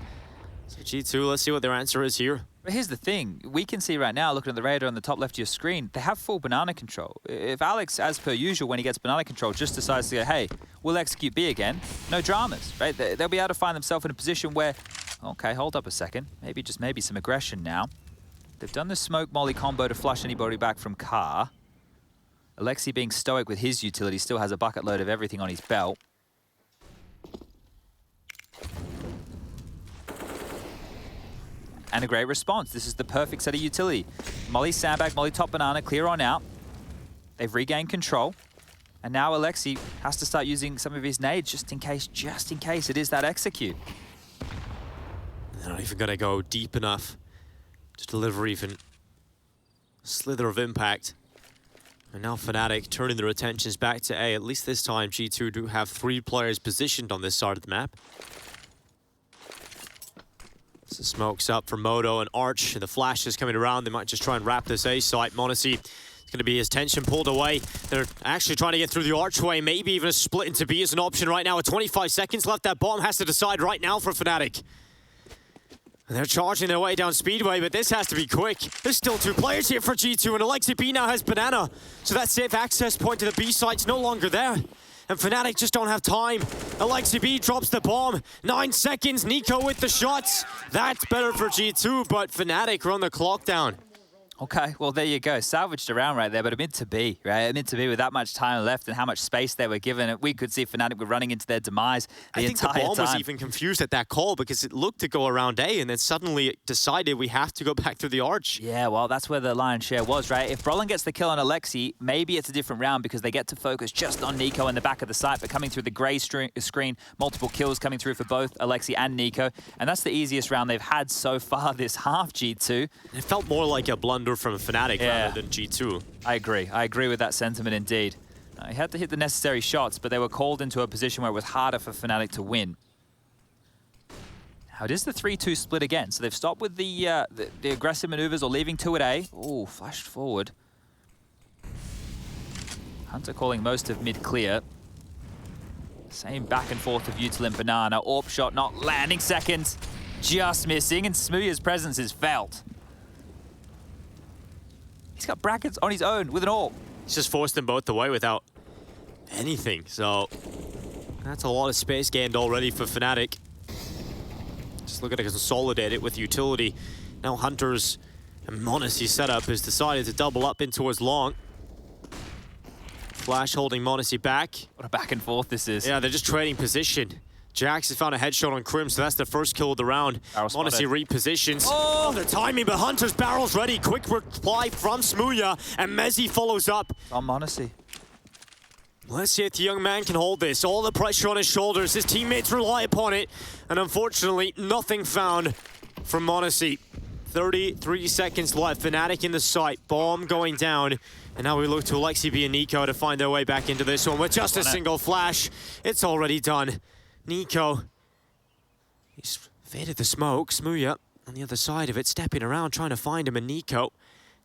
So G2, let's see what their answer is here. But here's the thing, we can see right now, looking at the radar on the top left of your screen, they have full banana control. If Alex, as per usual, when he gets banana control, just decides to go, hey, we'll execute B again, no dramas, right? They'll be able to find themselves in a position where, okay, hold up a second, maybe some aggression now. They've done the smoke molly combo to flush anybody back from car. Alexi, being stoic with his utility, still has a bucket load of everything on his belt. And a great response. This is the perfect set of utility. Molly sandbag, Molly top banana, clear on out. They've regained control. And now Alexi has to start using some of his nades just in case it is that execute. They're not even gonna go deep enough to deliver even a slither of impact. And now Fnatic turning their attentions back to A. At least this time, G2 do have 3 players positioned on this side of the map. So smokes up for Moto and Arch. The flash is coming around. They might just try and wrap this A site. m0NESY is going to be his tension pulled away. They're actually trying to get through the archway. Maybe even a split into B is an option right now. With 25 seconds left, that bomb has to decide right now for Fnatic. And they're charging their way down Speedway, but this has to be quick. There's still 2 players here for G2, and Alexi B now has banana. So that safe access point to the B site's no longer there. And Fnatic just don't have time. Alexi B drops the bomb. 9 seconds, Nico with the shots. That's better for G2, but Fnatic run the clock down. Okay, well, there you go. Salvaged around right there, but meant to be, right? Meant to be with that much time left and how much space they were given. We could see Fnatic were running into their demise the entire time. I think the bomb was even confused at that call because it looked to go around A, and then suddenly it decided we have to go back through the arch. Yeah, well, that's where the lion's share was, right? If Brolin gets the kill on Alexi, maybe it's a different round because they get to focus just on Nico in the back of the site, but coming through the grey screen, multiple kills coming through for both Alexi and Nico, and that's the easiest round they've had so far this half, G2. It felt more like a blunder from Fnatic rather than G2. I agree with that sentiment indeed. He had to hit the necessary shots, but they were called into a position where it was harder for Fnatic to win. Now it is the 3-2 split again, so they've stopped with the aggressive maneuvers or leaving 2 at A. Ooh, flashed forward. Hunter calling most of mid clear. Same back and forth of Util and Banana. AWP shot not landing, seconds just missing, and Smooya's presence is felt. He's got brackets on his own with an AWP. He's just forced them both away without anything, so that's a lot of space gained already for Fnatic. Just looking to consolidate it with utility. Now Hunter's and m0NESY setup has decided to double up in towards long. Flash holding m0NESY back. What a back and forth this is. Yeah, they're just trading position. Jax has found a headshot on Crim, so that's the first kill of the round. m0NESY repositions. Oh, the timing, but Hunter's barrel's ready. Quick reply from Smooya, and Mezzy follows up. On m0NESY. Let's see if the young man can hold this. All the pressure on his shoulders. His teammates rely upon it. And unfortunately, nothing found from m0NESY. 33 seconds left. Fnatic in the site. Bomb going down. And now we look to Alexi B and Nico to find their way back into this one with just a single flash. It's already done. Nico, he's faded the smoke. Smooya on the other side of it, stepping around, trying to find him. And Nico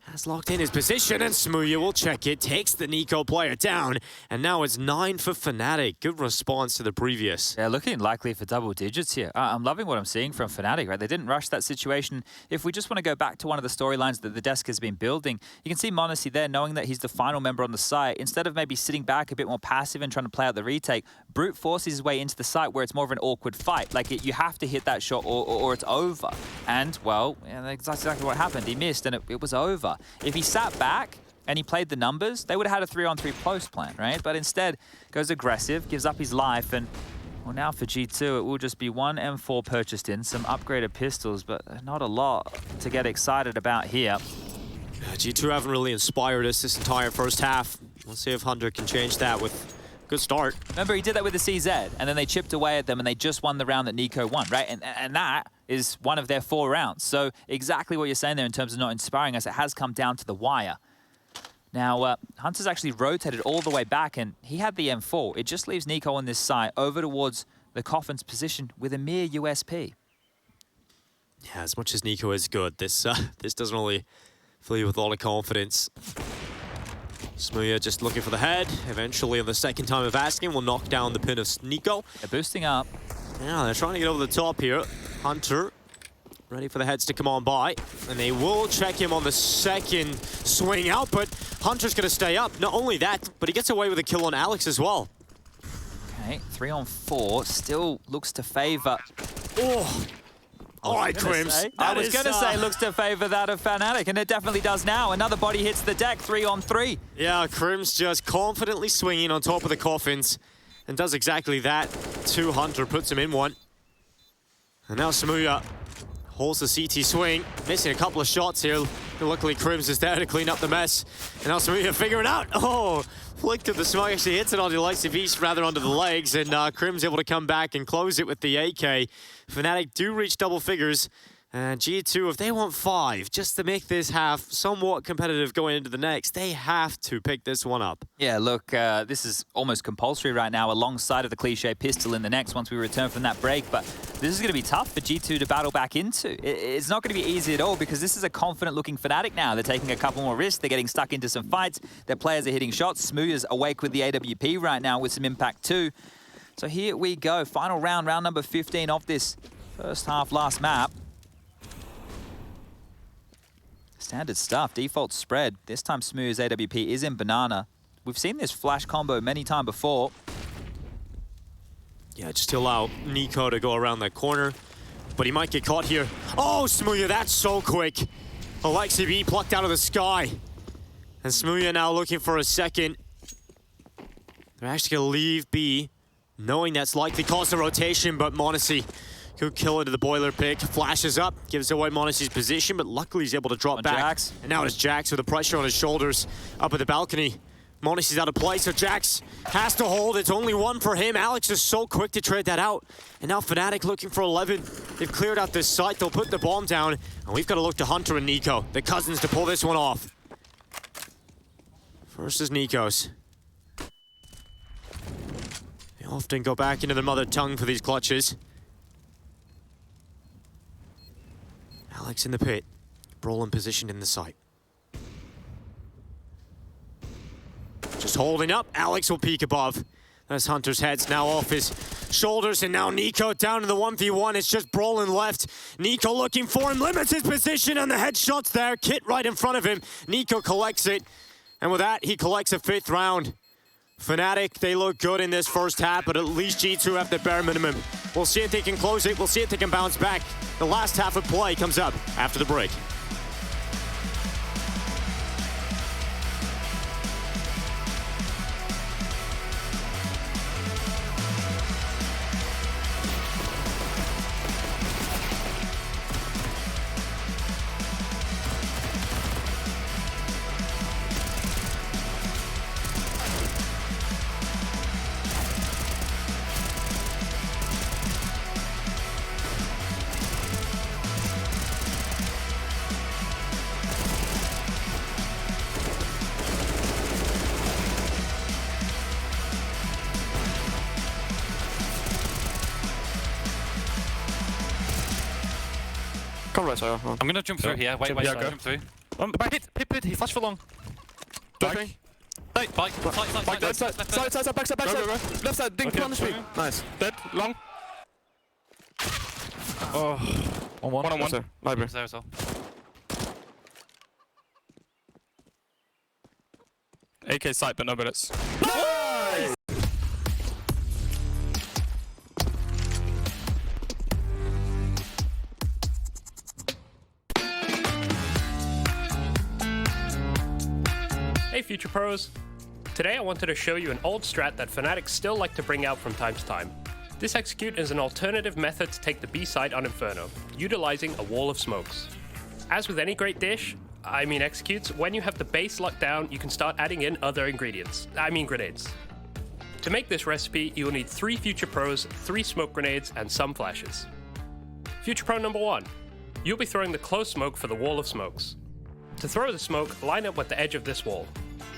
has locked in his position, and Smooya will check it, takes the Nico player down, and now it's 9 for Fnatic. Good response to the previous. Yeah, looking likely for double digits here. I'm loving what I'm seeing from Fnatic, right? They didn't rush that situation. If we just want to go back to one of the storylines that the desk has been building, you can see m0NESY there, knowing that he's the final member on the site. Instead of maybe sitting back a bit more passive and trying to play out the retake, brute forces his way into the site where it's more of an awkward fight. Like, you have to hit that shot or it's over. And, well, yeah, that's exactly what happened. He missed, and it was over. If he sat back and he played the numbers, they would have had a 3-on-3 post plan, right? But instead, goes aggressive, gives up his life, and well, now for G2, it will just be one M4 purchased in, some upgraded pistols, but not a lot to get excited about here. G2 haven't really inspired us this entire first half. We'll see if Hunter can change that with good start. Remember, he did that with the CZ, and then they chipped away at them, and they just won the round that Nico won, right? And that is one of their 4 rounds. So exactly what you're saying there in terms of not inspiring us, it has come down to the wire. Now, Hunter's actually rotated all the way back, and he had the M4. It just leaves Nico on this side over towards the Coffin's position with a mere USP. Yeah, as much as Nico is good, this doesn't really fill you with a lot of confidence. Smooya just looking for the head. Eventually, on the second time of asking, will knock down the pin of Nico. They're boosting up. Yeah, they're trying to get over the top here. Hunter ready for the heads to come on by. And they will check him on the second swing out, but Hunter's going to stay up. Not only that, but he gets away with a kill on Alex as well. Okay, 3-on-4. Still looks to favor. Oh! All right, Crims. I was going to say looks to favor that of Fnatic, and it definitely does now. Another body hits the deck, 3-on-3. Yeah, Crims just confidently swinging on top of the Coffins and does exactly that to Hunter, puts him in one. And now Smooya holds the CT swing, missing a couple of shots here. Luckily, Crims is there to clean up the mess. And now Smooya figuring out. Oh, flick to the smoke, actually hits it on the Alexi Beast, rather under the legs, and Crims able to come back and close it with the AK. Fnatic do reach double figures, and G2, if they want 5, just to make this half somewhat competitive going into the next, they have to pick this one up. Yeah, look, this is almost compulsory right now, alongside of the cliche pistol in the next once we return from that break, but this is going to be tough for G2 to battle back into. It's not going to be easy at all, because this is a confident-looking Fnatic now. They're taking a couple more risks, they're getting stuck into some fights, their players are hitting shots. Smooya's awake with the AWP right now with some impact too. So here we go, final round, round number 15 of this first half last map. Standard stuff, default spread. This time Smooya's AWP is in banana. We've seen this flash combo many times before. Yeah, just to allow Nico to go around that corner, but he might get caught here. Oh, Smooya, that's so quick. Alexi B plucked out of the sky. And Smooya now looking for a second. They're actually going to leave B, knowing that's likely cause a rotation, but m0NESY could kill into the boiler pick. Flashes up, gives away m0NESY's position, but luckily he's able to drop back. Jax. And now it's Jax with the pressure on his shoulders up at the balcony. m0NESY's out of play, so Jax has to hold. It's only 1 for him. Alex is so quick to trade that out. And now Fnatic looking for 11. They've cleared out this site. They'll put the bomb down. And we've got to look to Hunter and Nico, the cousins, to pull this one off. First is Nico's. They often go back into the mother tongue for these clutches. Alex in the pit. Brolin positioned in the site. Just holding up. Alex will peek above. As Hunter's head's now off his shoulders, and now Nico down to the 1v1. It's just Brolin left. Nico looking for him, limits his position, and the headshot's there. Kit right in front of him. Nico collects it, and with that, he collects a 5th round. Fnatic, they look good in this first half, but at least G2 have the bare minimum. We'll see if they can close it. We'll see if they can bounce back. The last half of play comes up after the break. Come right side. I'm gonna jump through here. Wait, jump through. Hit, he flashed for long. Jumping. Bike, side, backside. Go. Left side, ding, punish me. Nice. Dead, long. Oh, one. Library. There as well. AK sight, but no bullets. Nice! Hey Future Pros! Today I wanted to show you an old strat that Fnatic still like to bring out from time to time. This execute is an alternative method to take the B side on Inferno, utilizing a wall of smokes. As with any great dish, executes, when you have the base locked down, you can start adding in other ingredients, grenades. To make this recipe, you will need 3 Future Pros, 3 smoke grenades, and some flashes. Future Pro number 1. You'll be throwing the close smoke for the wall of smokes. To throw the smoke, line up with the edge of this wall.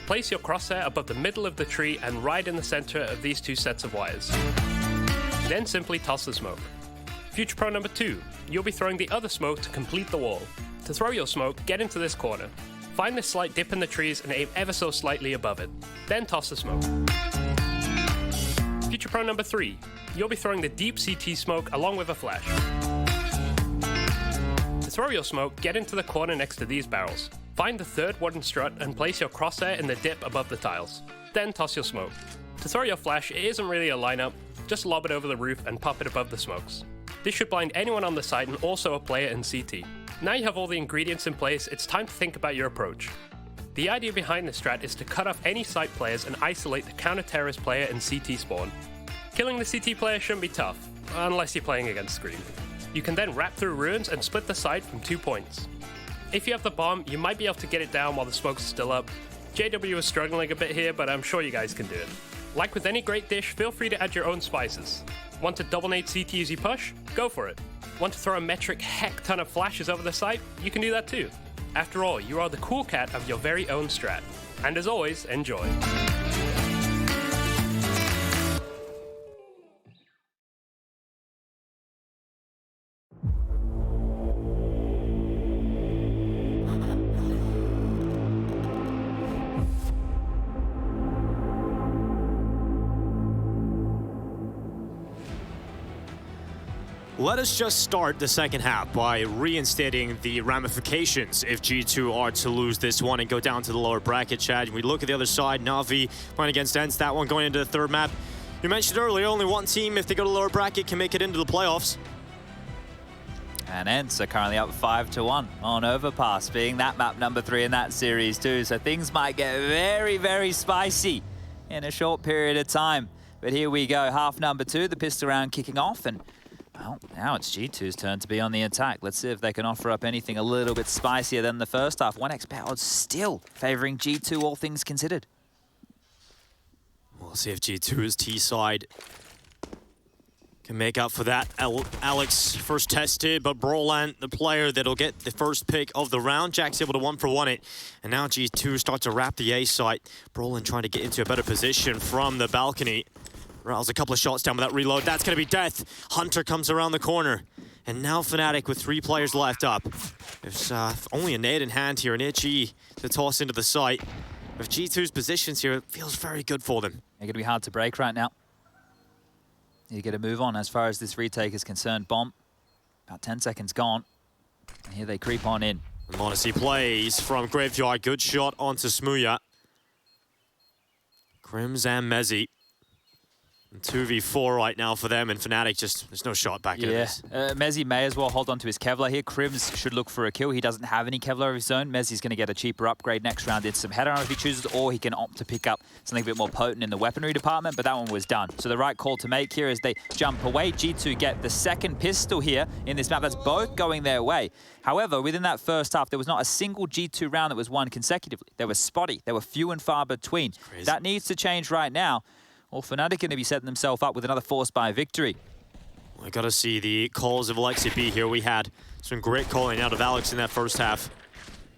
Place your crosshair above the middle of the tree and right in the center of these 2 sets of wires. Then simply toss the smoke. Future Pro number 2. You'll be throwing the other smoke to complete the wall. To throw your smoke, get into this corner. Find this slight dip in the trees and aim ever so slightly above it. Then toss the smoke. Future Pro number 3. You'll be throwing the deep CT smoke along with a flash. To throw your smoke, get into the corner next to these barrels. Find the third wooden strut and place your crosshair in the dip above the tiles. Then toss your smoke. To throw your flash, it isn't really a lineup, just lob it over the roof and pop it above the smokes. This should blind anyone on the site and also a player in CT. Now you have all the ingredients in place, it's time to think about your approach. The idea behind this strat is to cut off any site players and isolate the counter-terrorist player in CT spawn. Killing the CT player shouldn't be tough, unless you're playing against Scream. You can then wrap through ruins and split the site from 2 points. If you have the bomb, you might be able to get it down while the smoke's still up. JW is struggling a bit here, but I'm sure you guys can do it. Like with any great dish, feel free to add your own spices. Want to double nade CT as you push? Go for it. Want to throw a metric heck ton of flashes over the site? You can do that too. After all, you are the cool cat of your very own strat. And as always, enjoy. Let us just start the second half by reinstating the ramifications if G2 are to lose this one and go down to the lower bracket, Chad. We look at the other side, Na'Vi playing against ENCE, that one going into the third map. You mentioned earlier, only one team, if they go to lower bracket, can make it into the playoffs. And ENCE are currently up 5-1 on Overpass, being that map number 3 in that series too. So things might get very, very spicy in a short period of time. But here we go, half number 2, the pistol round kicking off, and well, now it's G2's turn to be on the attack. Let's see if they can offer up anything a little bit spicier than the first half. 1x odds still favoring G2, all things considered. We'll see if G2's T side can make up for that. Alex first tested, but Brolan, the player that'll get the first pick of the round. Jack's able to 1-for-1 it. And now G2 start to wrap the A site. Brolan trying to get into a better position from the balcony. Raul's a couple of shots down with that reload. That's going to be death. Hunter comes around the corner. And now Fnatic with 3 players left up. There's only a nade in hand here, an Itchy to toss into the site. With G2's positions here, it feels very good for them. They're going to be hard to break right now. You get a move on as far as this retake is concerned. Bomb, about 10 seconds gone. And here they creep on in. m0NESY plays from Graveyard. Good shot onto Smooya. Crims and Mezzy. 2v4 right now for them, and Fnatic just, there's no shot back in this. Mezzy may as well hold on to his Kevlar here. Crims should look for a kill. He doesn't have any Kevlar of his own. Mezzy's going to get a cheaper upgrade next round into some head armor if he chooses, or he can opt to pick up something a bit more potent in the weaponry department, but that one was done. So the right call to make here is they jump away. G2 get the second pistol here in this map. That's both going their way. However, within that first half, there was not a single G2 round that was won consecutively. They were spotty. They were few and far between. That needs to change right now. Well, Fnatic going to be setting themselves up with another force by victory. I got to see the calls of Alexi B here. We had some great calling out of Alex in that first half.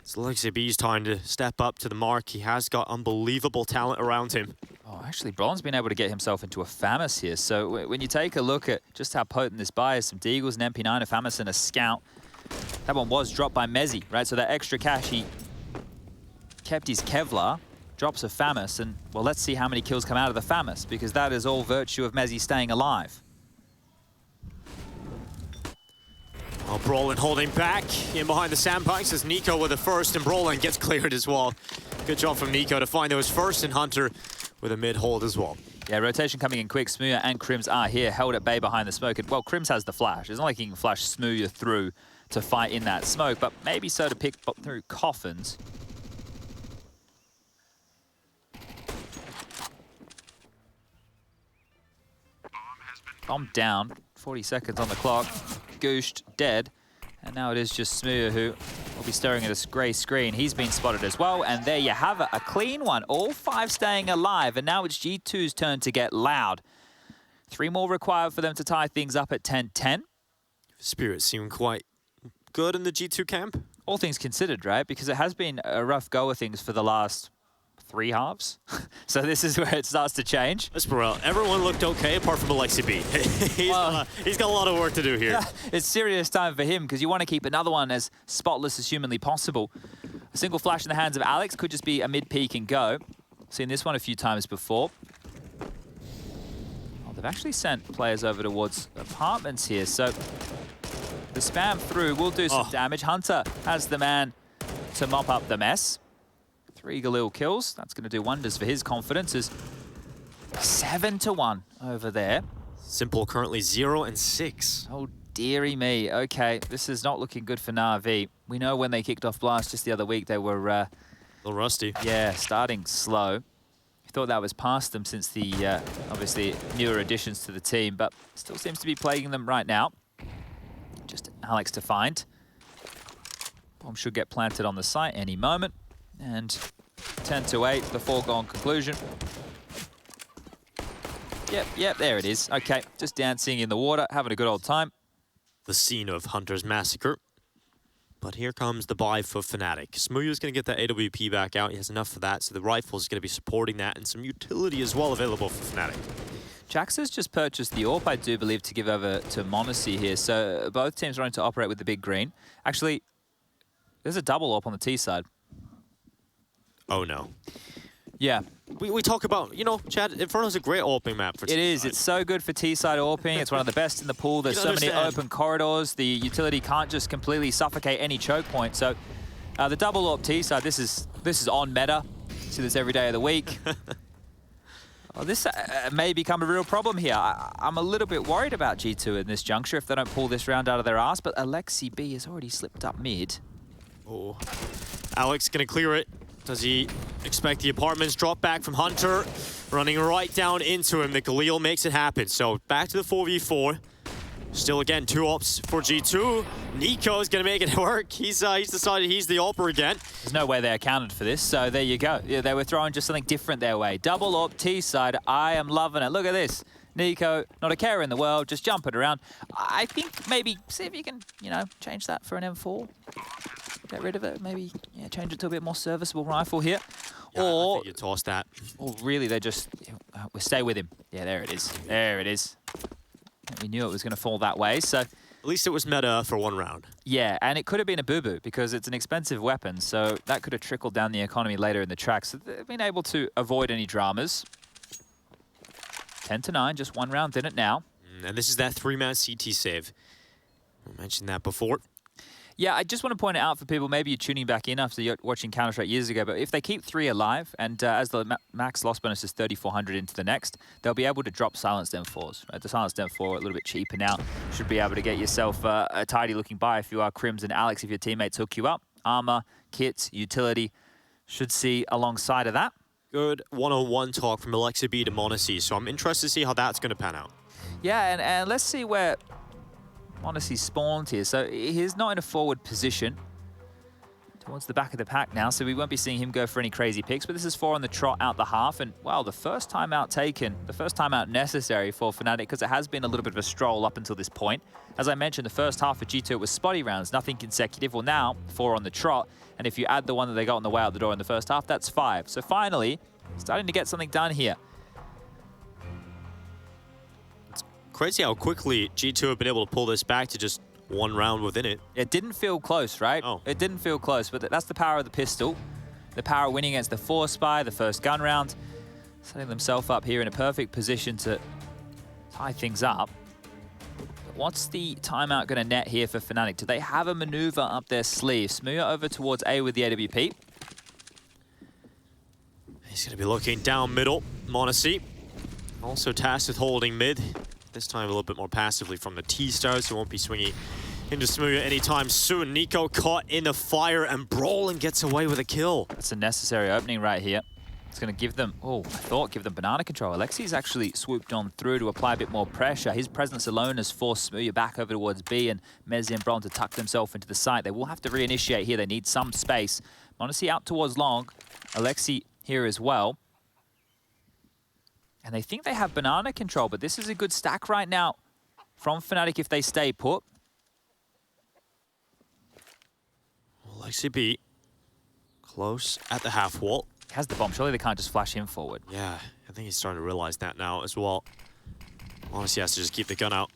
It's Alexi B's time to step up to the mark. He has got unbelievable talent around him. Oh, actually, Brolan's been able to get himself into a Famas here. So when you take a look at just how potent this buy is, some Deagles, an MP9, a Famas, and a Scout, That one was dropped by Mezzy, right? So that extra cash, he kept his Kevlar, drops a FAMAS, and, well, let's see how many kills come out of the FAMAS, because that is all virtue of Mezzy staying alive. Oh, Brolin holding back in behind the sandbags as Nico with the first, and Brolin gets cleared as well. Good job from Nico to find those first, and Hunter with a mid-hold as well. Yeah, rotation coming in quick. Smooya and Crims are here, held at bay behind the smoke. And, well, Crims has the flash. It's not like he can flash Smooya through to fight in that smoke, but maybe so to pick through coffins. Bomb down, 40 seconds on the clock. Gooshed, dead. And now it is just Smooya who will be staring at a grey screen. He's been spotted as well, and there you have it, a clean one. All 5 staying alive, and now it's G2's turn to get loud. 3 more required for them to tie things up at 10-10. Spirits seem quite good in the G2 camp. All things considered, right? Because it has been a rough go of things for the last 3 halves. So this is where it starts to change. Esperel, everyone looked okay apart from Alexi B. He's got a lot of work to do here. It's serious time for him because you want to keep another one as spotless as humanly possible. A single flash in the hands of Alex could just be a mid-peak and go. Seen this one a few times before. Oh, they've actually sent players over towards apartments here, so the spam through will do some damage. Hunter has the man to mop up the mess. 3 Galil kills. That's going to do wonders for his confidence. Is 7-1 over there. Simple currently 0 and 6. Oh, dearie me. Okay, this is not looking good for Na'Vi. We know when they kicked off Blast just the other week, they were... a little rusty. Yeah, starting slow. I thought that was past them since the, obviously, newer additions to the team, but still seems to be plaguing them right now. Just Alex to find. Bomb should get planted on the site any moment. And 10-8, the foregone conclusion. Yep, there it is. Okay, just dancing in the water, having a good old time. The scene of Hunter's massacre. But here comes the buy for Fnatic. Smooya's going to get that AWP back out. He has enough for that, so the rifle's going to be supporting that, and some utility as well available for Fnatic. Jax has just purchased the AWP, I do believe, to give over to Monacy here. So both teams are going to operate with the big green. Actually, there's a double AWP on the T side. Oh, no. Yeah. We talk about, you know, Chad, Inferno's a great AWPing map for T-side. It is. It's so good for T-side AWPing. It's one of the best in the pool. There's so many open corridors. The utility can't just completely suffocate any choke point. So the double AWP T-side, this is on meta. See this every day of the week. This may become a real problem here. I'm a little bit worried about G2 in this juncture if they don't pull this round out of their ass, but Alexi B has already slipped up mid. Oh, Alex gonna clear it. Does he expect the apartments? Drop back from Hunter, running right down into him. The Galil makes it happen. So back to the 4v4. Still again, 2 AWPs for G2. Nico's gonna make it work. He's decided he's the AWPer again. There's no way they accounted for this, so there you go. Yeah, they were throwing just something different their way. Double AWP T-side, I am loving it. Look at this. Nico, not a care in the world, just jumping around. I think maybe see if you can, you know, change that for an M4. Get rid of it, maybe change it to a bit more serviceable rifle here. Yeah, or I think you toss that. Or really, they just stay with him. Yeah, there it is. There it is. We knew it was going to fall that way, so... At least it was meta for 1 round. Yeah, and it could have been a boo-boo because it's an expensive weapon, so that could have trickled down the economy later in the track. So they've been able to avoid any dramas. 10-9, just 1 round in it now. And this is that 3-man CT save. I mentioned that before. Yeah, I just want to point it out for people, maybe you're tuning back in after watching Counter-Strike years ago, but if they keep 3 alive, and as the max loss bonus is 3,400 into the next, they'll be able to drop Silenced M4s. Right? The Silenced M4 a little bit cheaper now. Should be able to get yourself a tidy-looking buy if you are Crims and Alex, if your teammates hook you up. Armor, kits, utility, should see alongside of that. Good one-on-one talk from Alexa B to Monacy, so I'm interested to see how that's going to pan out. Yeah, and let's see where Monacy spawned here. So he's not in a forward position. Towards the back of the pack now, so we won't be seeing him go for any crazy picks, but this is 4 on the trot out the half, and wow, the first time out taken, the first time out necessary for Fnatic, because it has been a little bit of a stroll up until this point. As I mentioned, the first half for G2 was spotty rounds, nothing consecutive. Well, now 4 on the trot, and if you add the one that they got on the way out the door in the first half, that's 5. So finally, starting to get something done here. It's crazy how quickly G2 have been able to pull this back to just one round within it. It didn't feel close, right? Oh. It didn't feel close, but that's the power of the pistol. The power of winning against the 4-spy, the first gun round. Setting themselves up here in a perfect position to tie things up. But what's the timeout going to net here for Fnatic? Do they have a maneuver up their sleeve? Smooya over towards A with the AWP. He's going to be looking down middle. m0NESY also tasked with holding mid. This time a little bit more passively from the T-Stars, who won't be swinging into Smooya anytime soon. Nico caught in the fire, and Brolin gets away with a kill. That's a necessary opening right here. It's going to give them, give them banana control. Alexi's actually swooped on through to apply a bit more pressure. His presence alone has forced Smooya back over towards B, and m0NESY and Brolin to tuck themselves into the site. They will have to reinitiate here. They need some space. m0NESY out towards long. Alexi here as well. And they think they have banana control, but this is a good stack right now from Fnatic if they stay put. Alexi B, close at the half wall. Has the bomb, surely they can't just flash him forward. Yeah, I think he's starting to realize that now as well. Honestly, he has to just keep the gun out.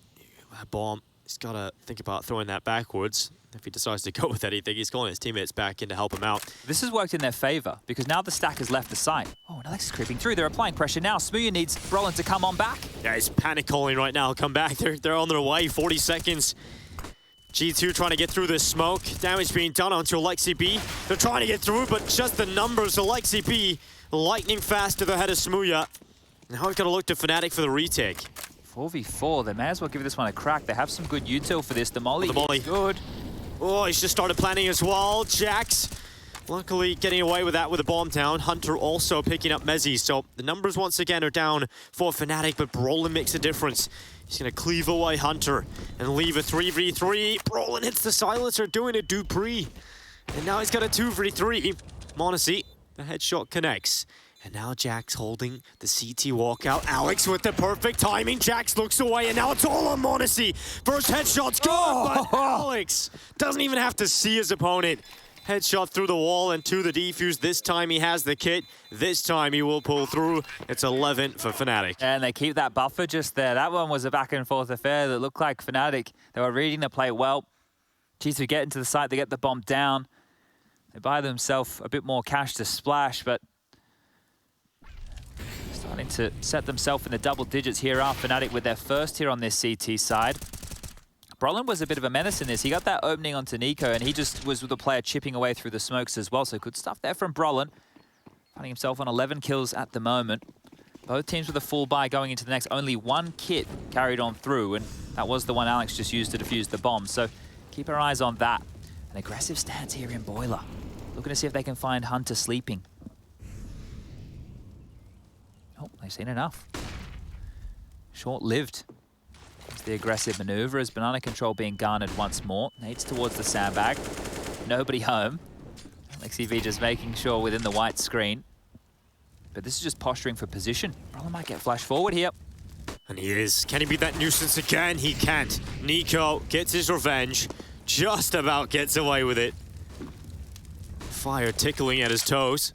That bomb, he's got to think about throwing that backwards. If he decides to go with anything, he's calling his teammates back in to help him out. This has worked in their favor, because now the stack has left the site. Oh, and Alex is creeping through. They're applying pressure now. Smooya needs Brolin to come on back. Yeah, he's panic calling right now. Come back. They're on their way. 40 seconds. G2 trying to get through this smoke. Damage being done onto Alexi B. They're trying to get through, but just the numbers. Alexi B lightning fast to the head of Smooya. Now we've got to look to Fnatic for the retake. 4v4. They may as well give this one a crack. They have some good util for this. The molly is good. Oh, he's just started planning as well. Jax, luckily getting away with that with a bomb down. Hunter also picking up m0NESY. So the numbers once again are down for Fnatic, but Brolin makes a difference. He's going to cleave away Hunter and leave a 3v3. Brolin hits the silencer, doing a Dupree. And now he's got a 2v3. m0NESY, the headshot connects. And now Jax holding the CT walkout. Alex with the perfect timing. Jax looks away, and now it's all on m0NESY. First headshot's good, but Alex doesn't even have to see his opponent. Headshot through the wall and to the defuse. This time he has the kit. This time he will pull through. It's 11 for Fnatic. And they keep that buffer just there. That one was a back and forth affair that looked like Fnatic. They were reading the play well. G2 get into the site, they get the bomb down. They buy themselves a bit more cash to splash, but starting to set themselves in the double digits here are Fnatic with their first here on this CT side. Brolin was a bit of a menace in this. He got that opening onto Nico, and he just was with the player chipping away through the smokes as well. So good stuff there from Brolin. Finding himself on 11 kills at the moment. Both teams with a full buy going into the next. Only one kit carried on through, and that was the one Alex just used to defuse the bomb. So keep our eyes on that. An aggressive stance here in Boiler. Looking to see if they can find Hunter sleeping. Oh, they've seen enough. Short-lived. It's the aggressive maneuver as banana control being garnered once more. Nades towards the sandbag. Nobody home. Alexi V just making sure within the white screen. But this is just posturing for position. Brolin might get flash forward here. And he is. Can he be that nuisance again? He can't. Nico gets his revenge. Just about gets away with it. Fire tickling at his toes.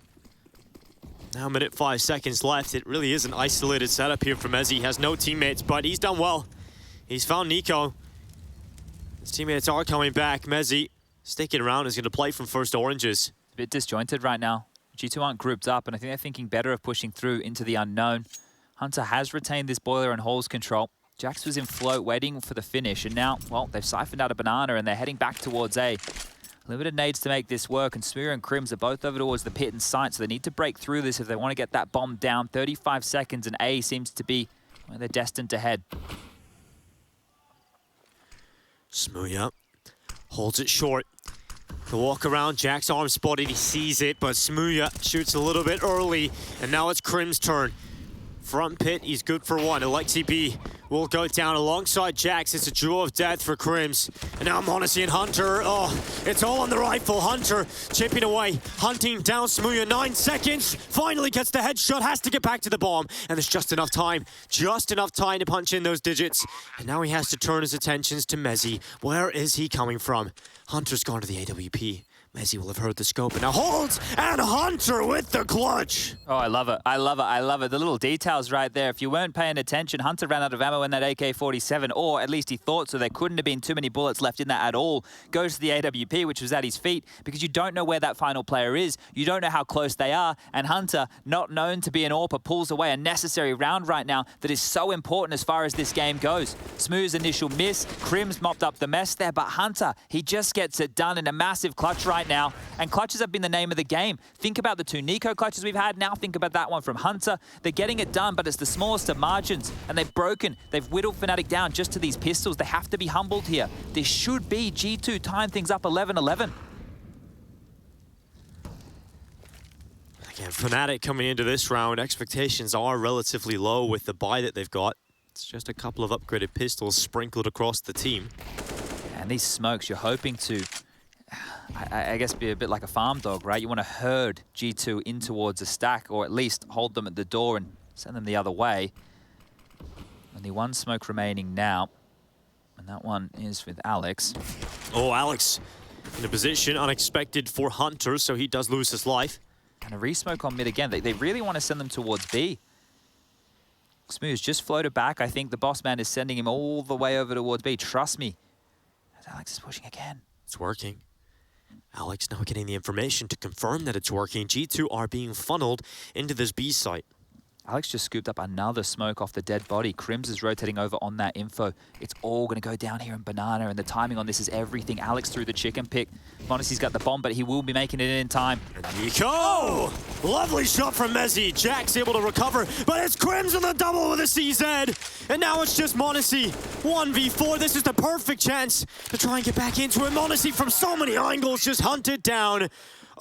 Now a minute 5 seconds left. It really is an isolated setup here for m0NESY. He has no teammates, but he's done well. He's found Nico. His teammates are coming back. m0NESY sticking around, is going to play from first oranges. A bit disjointed right now. G2 aren't grouped up, and I think they're thinking better of pushing through into the unknown. Hunter has retained this boiler and holes control. Jax was in float waiting for the finish, and now, well, they've siphoned out a banana and they're heading back towards A. Limited nades to make this work, and Smooya and Crims are both over towards the pit and site, so they need to break through this if they want to get that bomb down. 35 seconds, and A seems to be where they're destined to head. Smooya holds it short. The walk around, Jack's arm spotted, he sees it, but Smooya shoots a little bit early, and now it's Crim's turn. Front pit, he's good for one. Alexi B will go down alongside Jax. It's a duel of death for Crims. And now m0NESY and Hunter. Oh, it's all on the rifle. Hunter chipping away, hunting down Smooya. 9 seconds. Finally gets the headshot, has to get back to the bomb. And there's just enough time to punch in those digits. And now he has to turn his attentions to m0NESY. Where is he coming from? Hunter's gone to the AWP. Messi will have heard the scope and now holds, and Hunter with the clutch. Oh, I love it. I love it. I love it. The little details right there. If you weren't paying attention, Hunter ran out of ammo in that AK-47, or at least he thought so. There couldn't have been too many bullets left in that at all. Goes to the AWP, which was at his feet, because you don't know where that final player is. You don't know how close they are. And Hunter, not known to be an AWPer, pulls away a necessary round right now that is so important as far as this game goes. Smooth's initial miss. Crim's mopped up the mess there, but Hunter, he just gets it done in a massive clutch right now. And clutches have been the name of the game. Think about the 2 Nico clutches we've had. Now think about that one from Hunter. They're getting it done, but it's the smallest of margins. And they've whittled Fnatic down just to these pistols. They have to be humbled here. This should be G2 tying things up 11-11. Again, Fnatic coming into this round, expectations are relatively low with the buy that they've got. It's just a couple of upgraded pistols sprinkled across the team. And these smokes, you're hoping to, I guess, be a bit like a farm dog, right? You want to herd G2 in towards a stack, or at least hold them at the door and send them the other way. Only one smoke remaining now, and that one is with Alex. Oh, Alex in a position unexpected for Hunter, so he does lose his life. And a re-smoke on mid again. They really want to send them towards B. Smooth's just floated back. I think the boss man is sending him all the way over towards B. Trust me. As Alex is pushing again. It's working. Alex now getting the information to confirm that it's working. G2 are being funneled into this B site. Alex just scooped up another smoke off the dead body. Crims is rotating over on that info. It's all going to go down here in Banana, and the timing on this is everything. Alex threw the chicken pick. Monacy's got the bomb, but he will be making it in time. Nico! Lovely shot from Messi. Jack's able to recover, but it's Crims on the double with a CZ. And now it's just Monacy. 1v4. This is the perfect chance to try and get back into it. Monacy from so many angles just hunted down.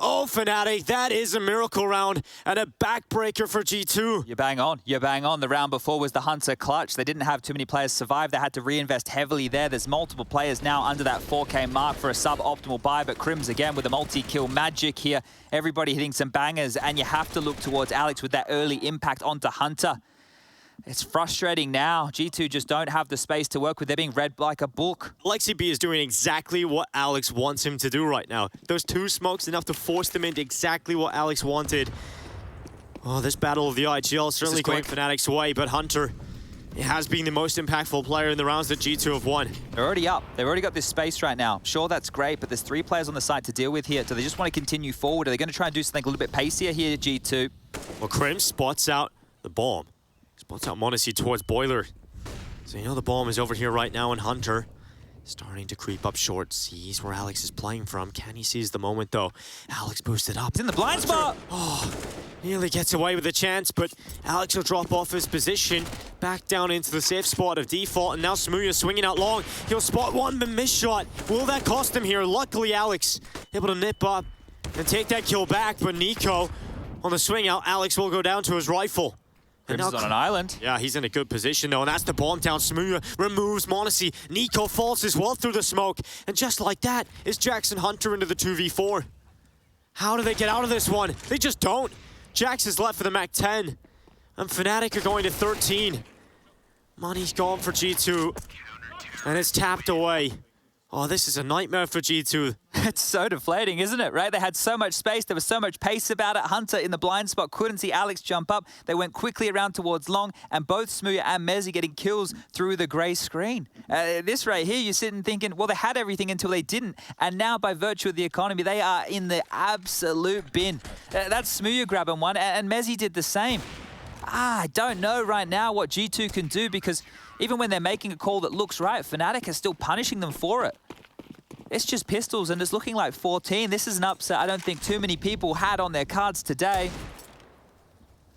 Oh, Fnatic, that is a miracle round and a backbreaker for G2. You're bang on. You're bang on. The round before was the Hunter clutch. They didn't have too many players survive. They had to reinvest heavily there. There's multiple players now under that 4K mark for a sub-optimal buy, but Crims again with a multi-kill magic here. Everybody hitting some bangers, and you have to look towards Alex with that early impact onto Hunter. It's frustrating now. G2 just don't have the space to work with. They're being read like a book. Lexi B is doing exactly what Alex wants him to do right now. Those 2 smokes enough to force them into exactly what Alex wanted. Oh, this battle of the IGL certainly going Fnatic's way, but Hunter, it has been the most impactful player in the rounds that G2 have won. They're already up. They've already got this space right now. Sure, that's great, but there's 3 players on the side to deal with here. Do they just want to continue forward? Are they going to try and do something a little bit pacier here, G2? Well, Krim spots out the bomb. Spots out Monacy towards Boiler. So you know the bomb is over here right now, and Hunter starting to creep up short. Sees where Alex is playing from. Can he seize the moment though? Alex boosted up. It's in the blind spot! Oh, nearly gets away with a chance, but Alex will drop off his position. Back down into the safe spot of default, and now Smooya swinging out long. He'll spot one, but miss shot. Will that cost him here? Luckily Alex able to nip up and take that kill back, but Nico on the swing out. Alex will go down to his rifle. Crims is on an island. Yeah, he's in a good position though, and that's the bomb down. Smooya removes Monacy. Nico falls as well through the smoke, and just like that is Jackson Hunter into the 2v4. How do they get out of this one? They just don't. Jax is left for the Mac 10, and Fnatic are going to 13. Money's gone for G2, and it's tapped away. Oh, this is a nightmare for G2. It's so deflating, isn't it, right? They had so much space. There was so much pace about it. Hunter in the blind spot couldn't see Alex jump up. They went quickly around towards long, and both Smooya and Mezzi getting kills through the grey screen. This right here, you're sitting thinking, well, they had everything until they didn't. And now, by virtue of the economy, they are in the absolute bin. That's Smooya grabbing one, and Mezzi did the same. I don't know right now what G2 can do, because even when they're making a call that looks right, Fnatic are still punishing them for it. It's just pistols, and it's looking like 14. This is an upset I don't think too many people had on their cards today.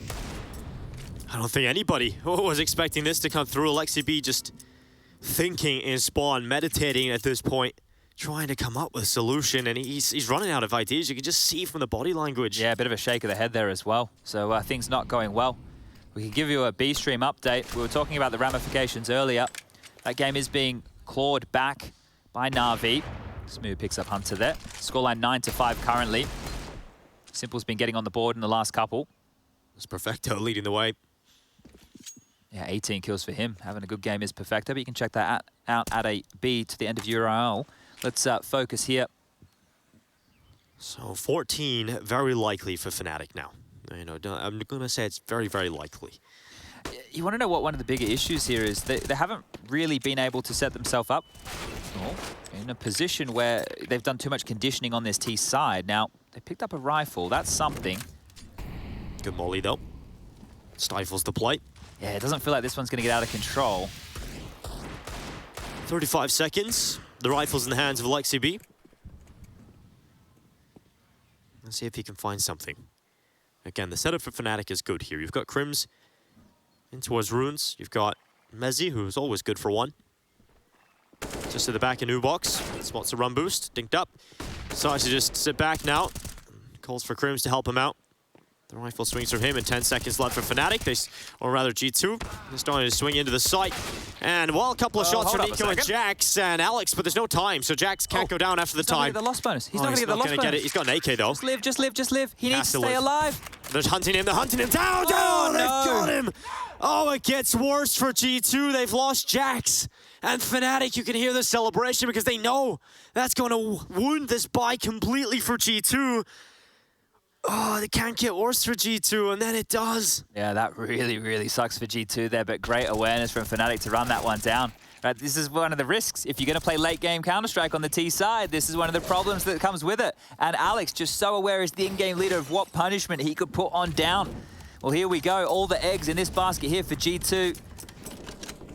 I don't think anybody was expecting this to come through. Alexi B just thinking in spawn, meditating at this point, trying to come up with a solution, and he's running out of ideas. You can just see from the body language. Yeah, a bit of a shake of the head there as well. So things not going well. We can give you a B-stream update. We were talking about the ramifications earlier. That game is being clawed back by Na'Vi. Smooth picks up Hunter there. Scoreline 9-5 currently. Simple's been getting on the board in the last couple. It's Perfecto leading the way. Yeah, 18 kills for him. Having a good game is Perfecto, but you can check that out at a B to the end of URL. Let's focus here So 14, very likely for Fnatic now. You know, I'm gonna say it's very, very likely. You want to know what one of the bigger issues here is? They haven't really been able to set themselves up in a position where they've done too much conditioning on this T side. Now, they picked up a rifle. That's something. Good molly, though. Stifles the play. Yeah, it doesn't feel like this one's going to get out of control. 35 seconds. The rifle's in the hands of Alexi B. Let's see if he can find something. Again, the setup for Fnatic is good here. You've got Crims in towards Runes. You've got Mezzi, who's always good for one. Just to the back of new box. Spots a run boost. Dinked up. Decides to just sit back now. Calls for Crims to help him out. The rifle swings from him, and 10 seconds left for Fnatic. Or rather, G2. They're starting to swing into the site. And, well, a couple of shots from Nico and Jax and Alex, but there's no time, so Jax can't go down after the time. He's not going to get the lost bonus. He's not going to get the lost bonus. He's got an AK, though. Just live, just live, just live. He needs to stay alive. They're hunting him. They're hunting him down. Oh, they've got him. Oh, it gets worse for G2. They've lost Jax. And Fnatic, you can hear the celebration because they know that's going to wound this buy completely for G2. Oh, it can't get worse for G2, and then it does. Yeah, that really, really sucks for G2 there, but great awareness from Fnatic to run that one down. Right, this is one of the risks. If you're going to play late-game Counter-Strike on the T side, this is one of the problems that comes with it. And Alex just so aware as the in-game leader of what punishment he could put on down. Well, here we go. All the eggs in this basket here for G2.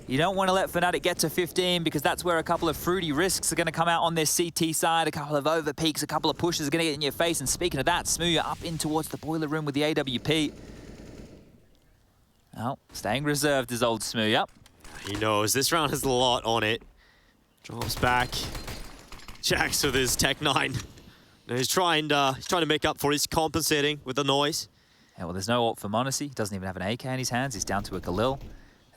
You don't want to let Fnatic get to 15 because that's where a couple of fruity risks are going to come out on this CT side. A couple of over peaks, a couple of pushes are going to get in your face. And speaking of that, Smooya up in towards the boiler room with the AWP. Oh, staying reserved is old Smooya. He knows this round has a lot on it. Drops back. Jax with his Tech 9. Now he's trying to make up for it. He's compensating with the noise. Yeah, well, there's no ult for Monacy. He doesn't even have an AK in his hands. He's down to a Galil.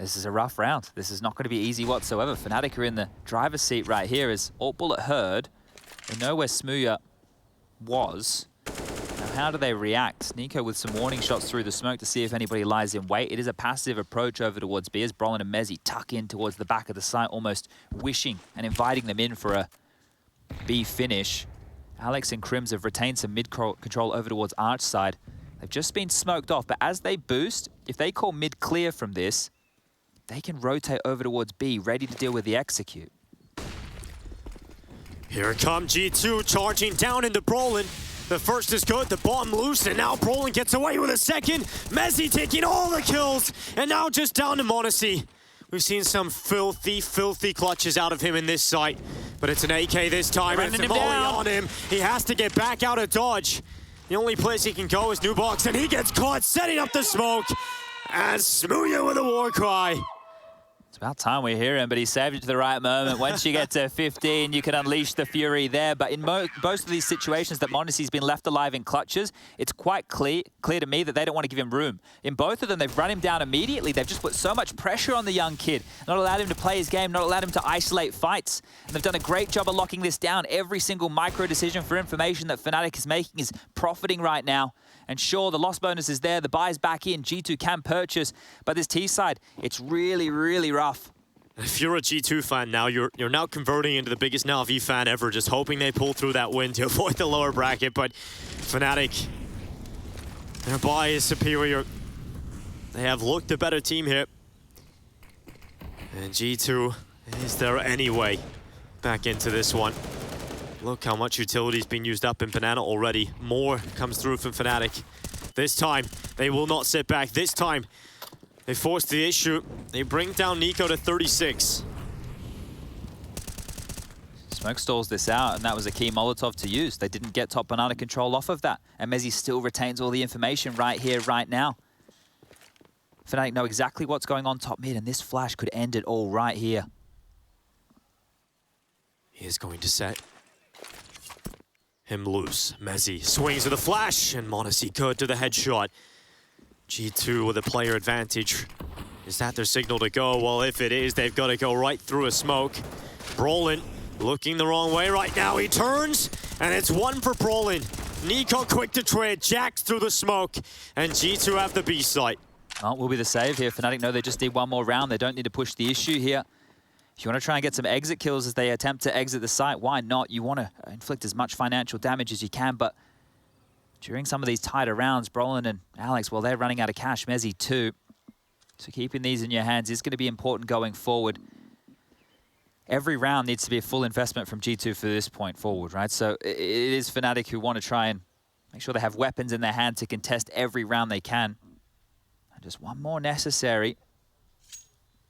This is a rough round. This is not going to be easy whatsoever. Fnatic are in the driver's seat right here as Alt Bullet heard. They know where Smooya was. Now, how do they react? Nico with some warning shots through the smoke to see if anybody lies in wait. It is a passive approach over towards B as Brolin and Mezzi tuck in towards the back of the site, almost wishing and inviting them in for a B finish. Alex and Crims have retained some mid control over towards Arch side. They've just been smoked off, but as they boost, if they call mid clear from this, they can rotate over towards B, ready to deal with the execute. Here comes G2 charging down into Brolin. The first is good, the bomb loose, and now Brolin gets away with a second. Mezzi taking all the kills, and now just down to Monacy. We've seen some filthy, filthy clutches out of him in this site, but it's an AK this time, and it's a volley on him. He has to get back out of dodge. The only place he can go is new box, and he gets caught setting up the smoke. And Smooya with a war cry. It's about time we hear him, but he saved it to the right moment. Once you get to 15, you can unleash the fury there. But in most of these situations that Monacy's been left alive in clutches, it's quite clear to me that they don't want to give him room. In both of them, they've run him down immediately. They've just put so much pressure on the young kid, not allowed him to play his game, not allowed him to isolate fights. And they've done a great job of locking this down. Every single micro decision for information that Fnatic is making is profiting right now. And sure, the loss bonus is there, the buy's back in, G2 can purchase, but this T side, it's really, really rough. If you're a G2 fan now, you're now converting into the biggest Na'Vi fan ever, just hoping they pull through that win to avoid the lower bracket, but Fnatic, their buy is superior. They have looked a better team here. And G2 is there anyway back into this one. Look how much utility's been used up in Banana already. More comes through from Fnatic. This time, they will not sit back. This time, they force the issue. They bring down Nico to 36. Smoke stalls this out, and that was a key Molotov to use. They didn't get top Banana control off of that. And Mezzi still retains all the information right here, right now. Fnatic know exactly what's going on top mid, and this flash could end it all right here. He is going to set him loose. Mezzi swings with a flash, and Monacy good to the headshot. G2 with a player advantage. Is that their signal to go? Well, if it is, they've got to go right through a smoke. Brolin looking the wrong way right now. He turns, and it's one for Brolin. Nico quick to trade, Jax through the smoke, and G2 have the B site. Well, will be the save here. Fnatic know they just need one more round. They don't need to push the issue here. If you want to try and get some exit kills as they attempt to exit the site, why not? You want to inflict as much financial damage as you can, but during some of these tighter rounds, Brolin and Alex, well, they're running out of cash. Mezzy too. So keeping these in your hands is going to be important going forward. Every round needs to be a full investment from G2 for this point forward, right? So it is Fnatic who want to try and make sure they have weapons in their hand to contest every round they can. And just one more necessary.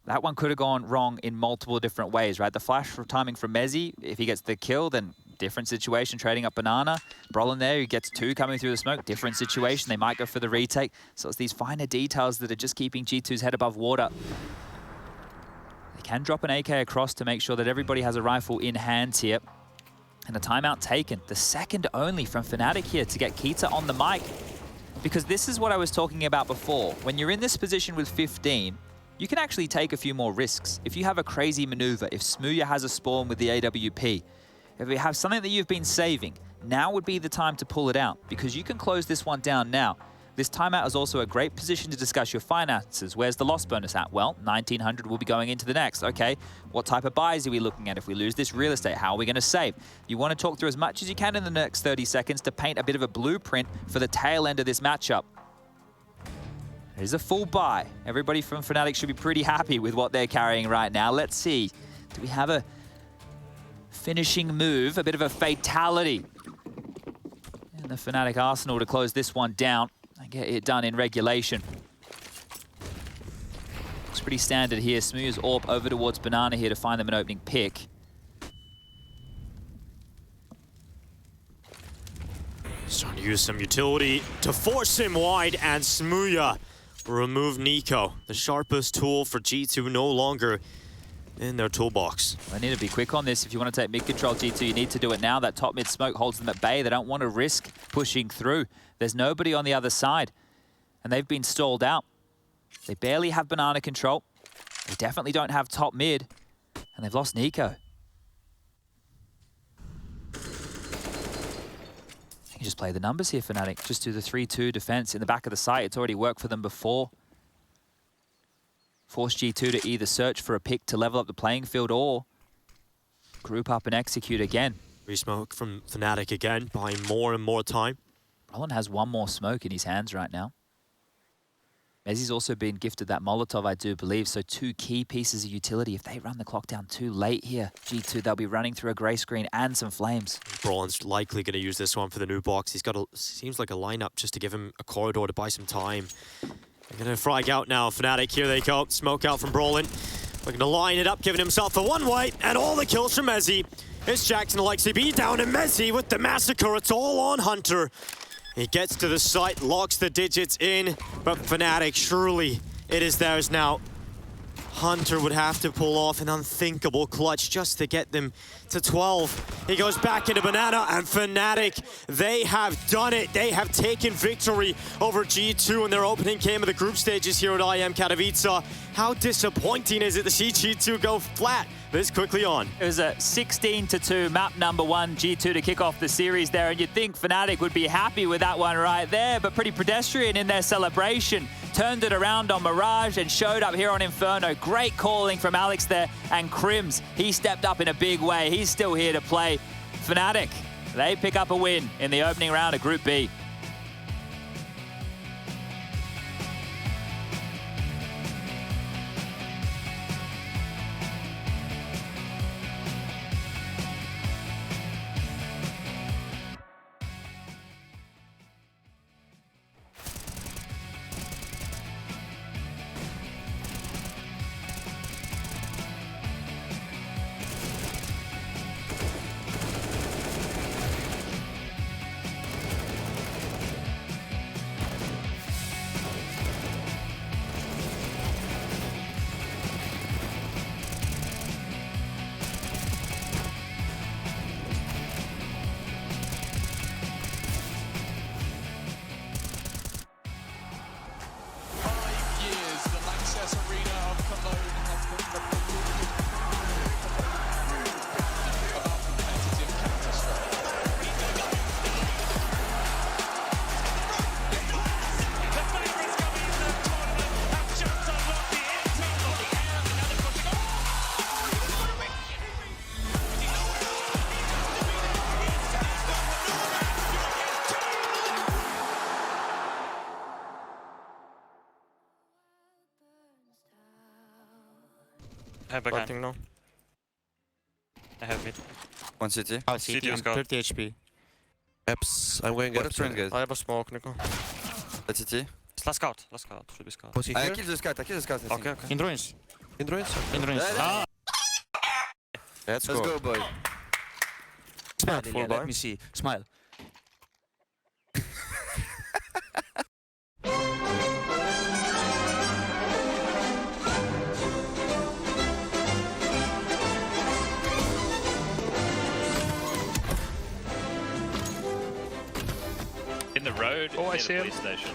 That one could have gone wrong in multiple different ways, right? The flash for timing from Mezzy, if he gets the kill, then different situation, trading up Banana. Brolin there, who gets 2 coming through the smoke, different situation. They might go for the retake. So it's these finer details that are just keeping G2's head above water. They can drop an AK across to make sure that everybody has a rifle in hand here. And a timeout taken, the second only from Fnatic here to get Keita on the mic. Because this is what I was talking about before. When you're in this position with 15, you can actually take a few more risks. If you have a crazy maneuver, if Smooya has a spawn with the AWP, if you have something that you've been saving, now would be the time to pull it out because you can close this one down now. This timeout is also a great position to discuss your finances. Where's the loss bonus at? Well, 1,900 will be going into the next. Okay, what type of buys are we looking at if we lose this real estate? How are we going to save? You want to talk through as much as you can in the next 30 seconds to paint a bit of a blueprint for the tail end of this matchup. There's a full buy. Everybody from Fnatic should be pretty happy with what they're carrying right now. Let's see. Do we have a finishing move, a bit of a fatality in the Fnatic arsenal to close this one down and get it done in regulation? Looks pretty standard here. Smooya's AWP over towards Banana here to find them an opening pick. He's trying to use some utility to force him wide, and Smooya remove Nico. The sharpest tool for G2 no longer in their toolbox. I need to be quick on this. If you want to take mid control, G2, you need to do it now. That top mid smoke holds them at bay. They don't want to risk pushing through. There's nobody on the other side, and they've been stalled out. They barely have Banana control. They definitely don't have top mid, and they've lost Nico. You just play the numbers here, Fnatic. Just do the 3-2 defense in the back of the site. It's already worked for them before. Force G2 to either search for a pick to level up the playing field or group up and execute again. Re-smoke from Fnatic again, buying more and more time. Brolin has one more smoke in his hands right now. Mezzy's also been gifted that Molotov, I do believe, so 2 key pieces of utility. If they run the clock down too late here, G2, they'll be running through a grey screen and some flames. Brolin's likely going to use this one for the new box. He's got seems like a lineup just to give him a corridor to buy some time. They're going to frag out now. Fnatic, here they go. Smoke out from Brolin. Looking to line it up, giving himself a one-way, and all the kills from Mezzy. It's Jackson Alexi B down to Mezzy with the massacre. It's all on Hunter. He gets to the site, locks the digits in, but Fnatic, surely it is theirs now. Hunter would have to pull off an unthinkable clutch just to get them to 12. He goes back into Banana, and Fnatic, they have done it. They have taken victory over G2 in their opening game of the group stages here at IEM Katowice. How disappointing is it to see G2 go flat this quickly on? It was a 16-2 map number 1, G2 to kick off the series there, and you'd think Fnatic would be happy with that one right there, but pretty pedestrian in their celebration. Turned it around on Mirage and showed up here on Inferno. Great calling from Alex there, and Crims, he stepped up in a big way. He's still here to play. Fnatic, they pick up a win in the opening round of Group B. I have back now. I have mid. One city. Oh, CT is gone. 30 HP. Eps. I'm going What Eps. a trend, guys. I have a smoke, Nico. That's city. Last scout. Last scout. Should be scout. Was he here? I killed the scout. I Okay, okay. In ruins. In ruins? In ruins. Ah. Let's go, boy. Smile, Lilia, let me see. Smile. In the road, Oh, I near see the him. police station.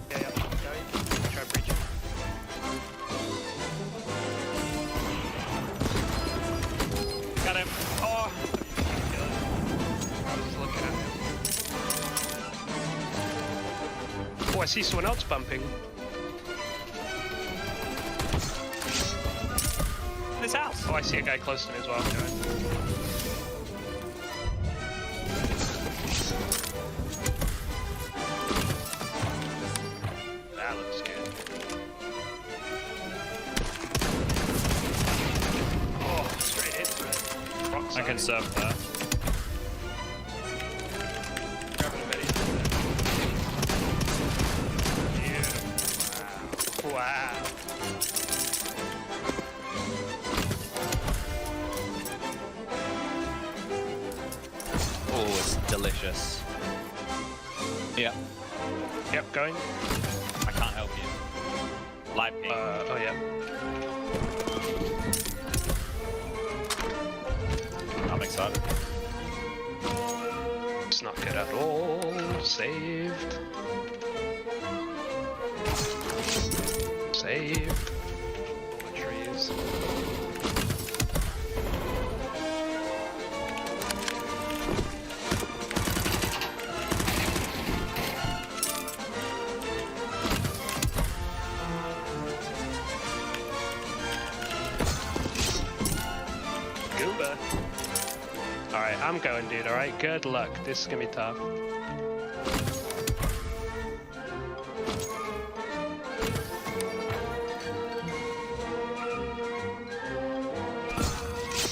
Try breach. Got him. Oh! I was looking at him. Oh, I see someone else bumping. This house. Oh, I see a guy close to me as well. That looks good. Oh, straight into it. Rock I can side. surf that. Grabbing a medi. Beautiful. Wow. Oh, it's delicious. Yeah. Yep, going. I can't help you. Light ping. Oh yeah. I'm excited. It's not good at all. Saved. Saved. All the trees. Goober. Alright, I'm going, dude, alright? Good luck. This is gonna be tough.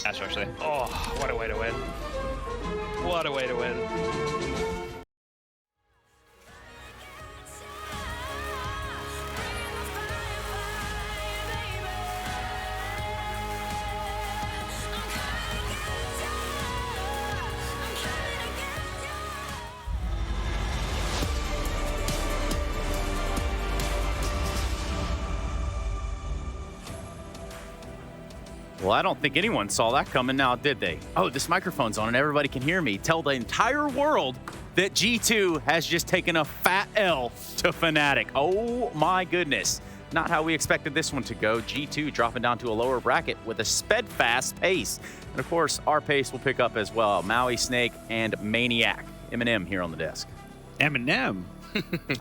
Ash, actually. Oh, what a way to win. What a way to win. Well, I don't think anyone saw that coming now, did they? Oh, this microphone's on and everybody can hear me. Tell the entire world that G2 has just taken a fat L to Fnatic. Oh my goodness. Not how we expected this one to go. G2 dropping down to a lower bracket with a steadfast pace. And of course, our pace will pick up as well. Maui, Snake, and Maniac. Eminem here on the desk. Eminem.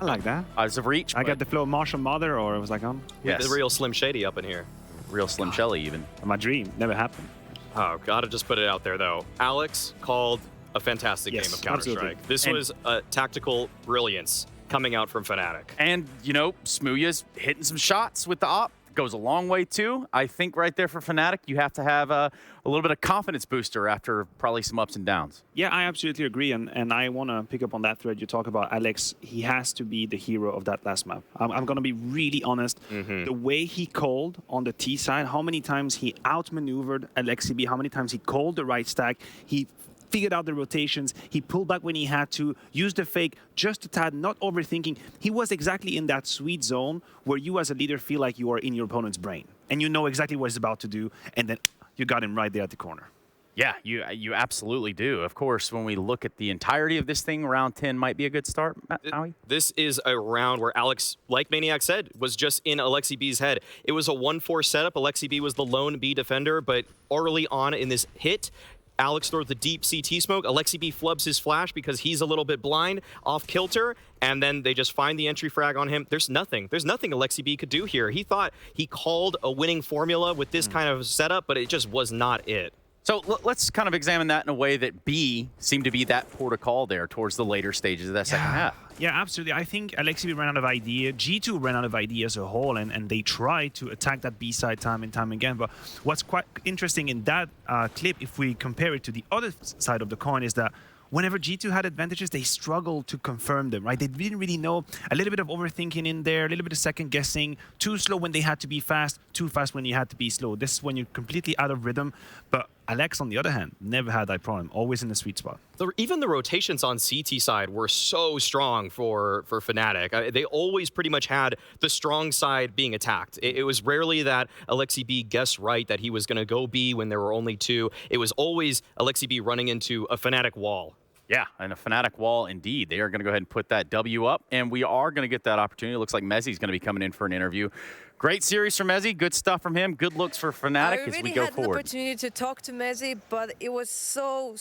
I like that. Eyes of Reach. I got the flow of Marshall Mother, or was like on. The real Slim Shady up in here. Real Slim Shelly even. My dream. Never happened. Oh, gotta just put it out there though. Alex called a fantastic game of Counter-Strike. This was a tactical brilliance coming out from Fnatic. And, you know, Smooya's hitting some shots with the op. Goes a long way too. I think right there for Fnatic, you have to have a little bit of confidence booster after probably some ups and downs. Yeah, I absolutely agree. And I want to pick up on that thread you talk about. Alex, he has to be the hero of that last map. I'm going to be really honest. The way he called on the T side, how many times he outmaneuvered Alexibi, how many times he called the right stack, he figured out the rotations, he pulled back when he had to, used the fake just a tad, not overthinking. He was exactly in that sweet zone where you as a leader feel like you are in your opponent's brain and you know exactly what he's about to do, and then you got him right there at the corner. Yeah, you absolutely do. Of course, when we look at the entirety of this thing, round 10 might be a good start, Maui? This is a round where Alex, like Maniac said, was just in Alexi B's head. It was a 1-4 setup. Alexi B was the lone B defender, but early on in this hit, Alex throws the deep CT smoke. Alexi B flubs his flash because he's a little bit blind, off kilter, and then they just find the entry frag on him. There's nothing Alexi B could do here. He thought he called a winning formula with this kind of setup, but it just was not it. So let's kind of examine that in a way that B seemed to be that port of call there towards the later stages of that second half. Yeah, absolutely. I think Alexi ran out of idea. G2 ran out of idea as a whole, and they tried to attack that B side time and time again. But what's quite interesting in that clip, if we compare it to the other side of the coin, is that whenever G2 had advantages, they struggled to confirm them, right? They didn't really know. A little bit of overthinking in there, a little bit of second guessing, too slow when they had to be fast, too fast when you had to be slow. This is when you're completely out of rhythm. But Alex, on the other hand, never had that problem, always in the sweet spot. Even the rotations on CT side were so strong for Fnatic. They always pretty much had the strong side being attacked. It was rarely that Alexi B guessed right that he was going to go B when there were only two. It was always Alexi B running into a Fnatic wall. Yeah, and a Fnatic wall indeed. They are going to go ahead and put that W up, and we are going to get that opportunity. It looks like Mezzi's going to be coming in for an interview. Great series from Mezzi. Good stuff from him. Good looks for Fnatic as we go I really had an forward. opportunity to talk to Mezzi, but it was so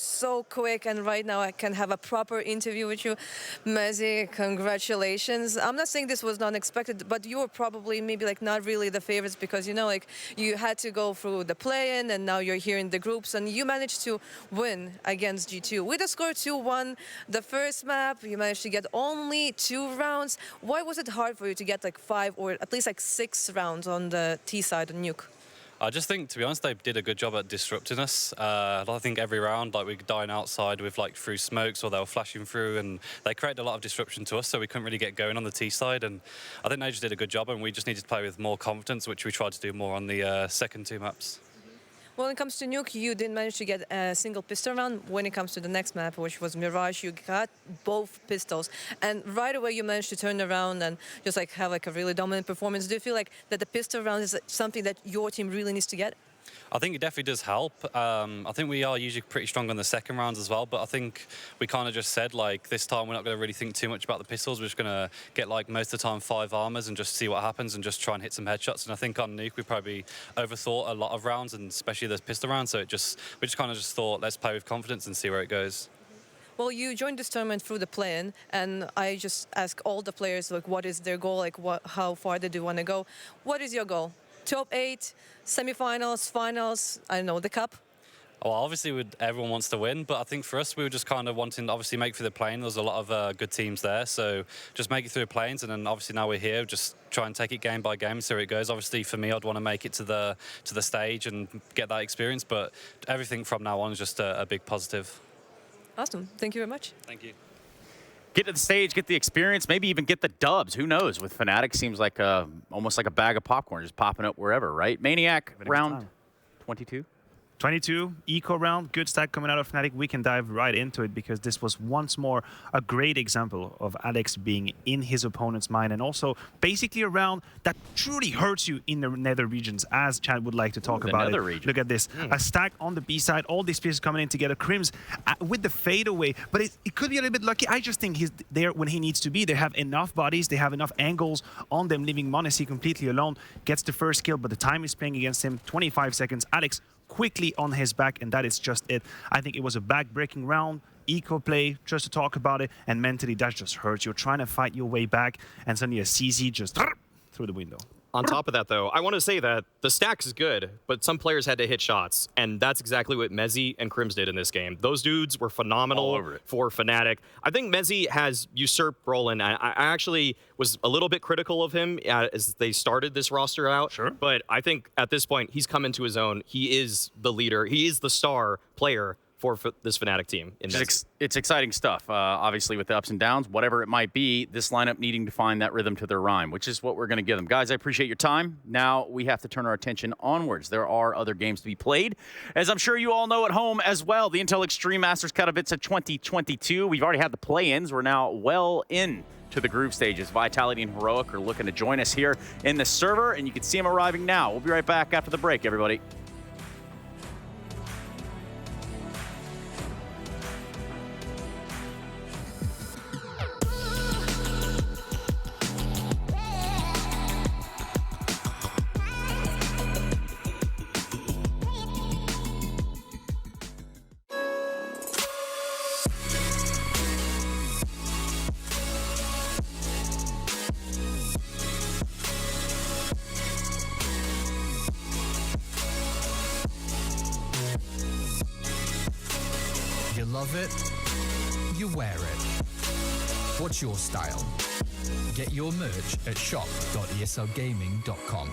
quick. And right now I can have a proper interview with you. Mezzi, congratulations. I'm not saying this was not expected, but you were probably maybe like not really the favorites because, you know, like you had to go through the play-in and now you're here in the groups and you managed to win against G2. With a score 2-1, the first map, you managed to get only 2 rounds. Why was it hard for you to get like 5 or at least like 6 rounds on the T side of Nuke? I just think, to be honest, they did a good job at disrupting us. I think every round, like, we were dying outside with, like, through smokes or they were flashing through, and they created a lot of disruption to us, so we couldn't really get going on the T side. And I think they just did a good job, and we just needed to play with more confidence, which we tried to do more on the second 2 maps. When it comes to Nuke, you didn't manage to get a single pistol round. When it comes to the next map, which was Mirage, you got both pistols. And right away, you managed to turn around and just like have like a really dominant performance. Do you feel like that the pistol round is something that your team really needs to get? I think it definitely does help. I think we are usually pretty strong on the second rounds as well, but I think we kind of just said, like, this time we're not going to really think too much about the pistols. We're just going to get, like, most of the time 5 armors and just see what happens and just try and hit some headshots. And I think on Nuke, we probably overthought a lot of rounds, and especially those pistol rounds, so we just kind of just thought, let's play with confidence and see where it goes. Well, you joined this tournament through the play-in, and I just ask all the players, like, what is their goal? Like, how far do they want to go? What is your goal? Top 8, semifinals, finals, I don't know, the cup? Well, obviously, everyone wants to win, but I think for us, we were just kind of wanting to obviously make through the plane. There's a lot of good teams there, so just make it through the planes, and then obviously now we're here, just try and take it game by game, see where it goes. Obviously, for me, I'd want to make it to the stage and get that experience, but everything from now on is just a big positive. Awesome. Thank you very much. Thank you. Get to the stage, get the experience, maybe even get the dubs. Who knows? With Fnatic, seems like almost like a bag of popcorn, just popping up wherever, right? Maniac, round 22. 22, eco round, good stack coming out of Fnatic. We can dive right into it because this was once more a great example of Alex being in his opponent's mind and also basically a round that truly hurts you in the nether regions, as Chad would like to talk about it. Region. Look at this, a stack on the B side, all these pieces coming in together. Crims with the fadeaway, but it could be a little bit lucky. I just think he's there when he needs to be. They have enough bodies, they have enough angles on them, leaving m0NESY completely alone. Gets the first kill, but the time is playing against him. 25 seconds. Alex quickly on his back, and that is just it. I think it was a back-breaking round, eco play, just to talk about it, and mentally that just hurts. You're trying to fight your way back, and suddenly a CZ just through the window. On top of that, though, I want to say that the stack is good, but some players had to hit shots, and that's exactly what Mezzi and Crims did in this game. Those dudes were phenomenal for Fnatic. I think Mezzi has usurped Roland. I actually was a little bit critical of him as they started this roster out, but I think at this point, he's come into his own. He is the leader. He is the star player for this Fnatic team. It's exciting stuff, obviously, with the ups and downs, whatever it might be, this lineup needing to find that rhythm to their rhyme, which is what we're going to give them. Guys, I appreciate your time. Now we have to turn our attention onwards. There are other games to be played. As I'm sure you all know at home as well, the Intel Extreme Masters Katowice 2022. We've already had the play-ins. We're now well in to the group stages. Vitality and Heroic are looking to join us here in the server, and you can see them arriving now. We'll be right back after the break, everybody. love it, you wear it. What's your style? Get your merch at shop.eslgaming.com.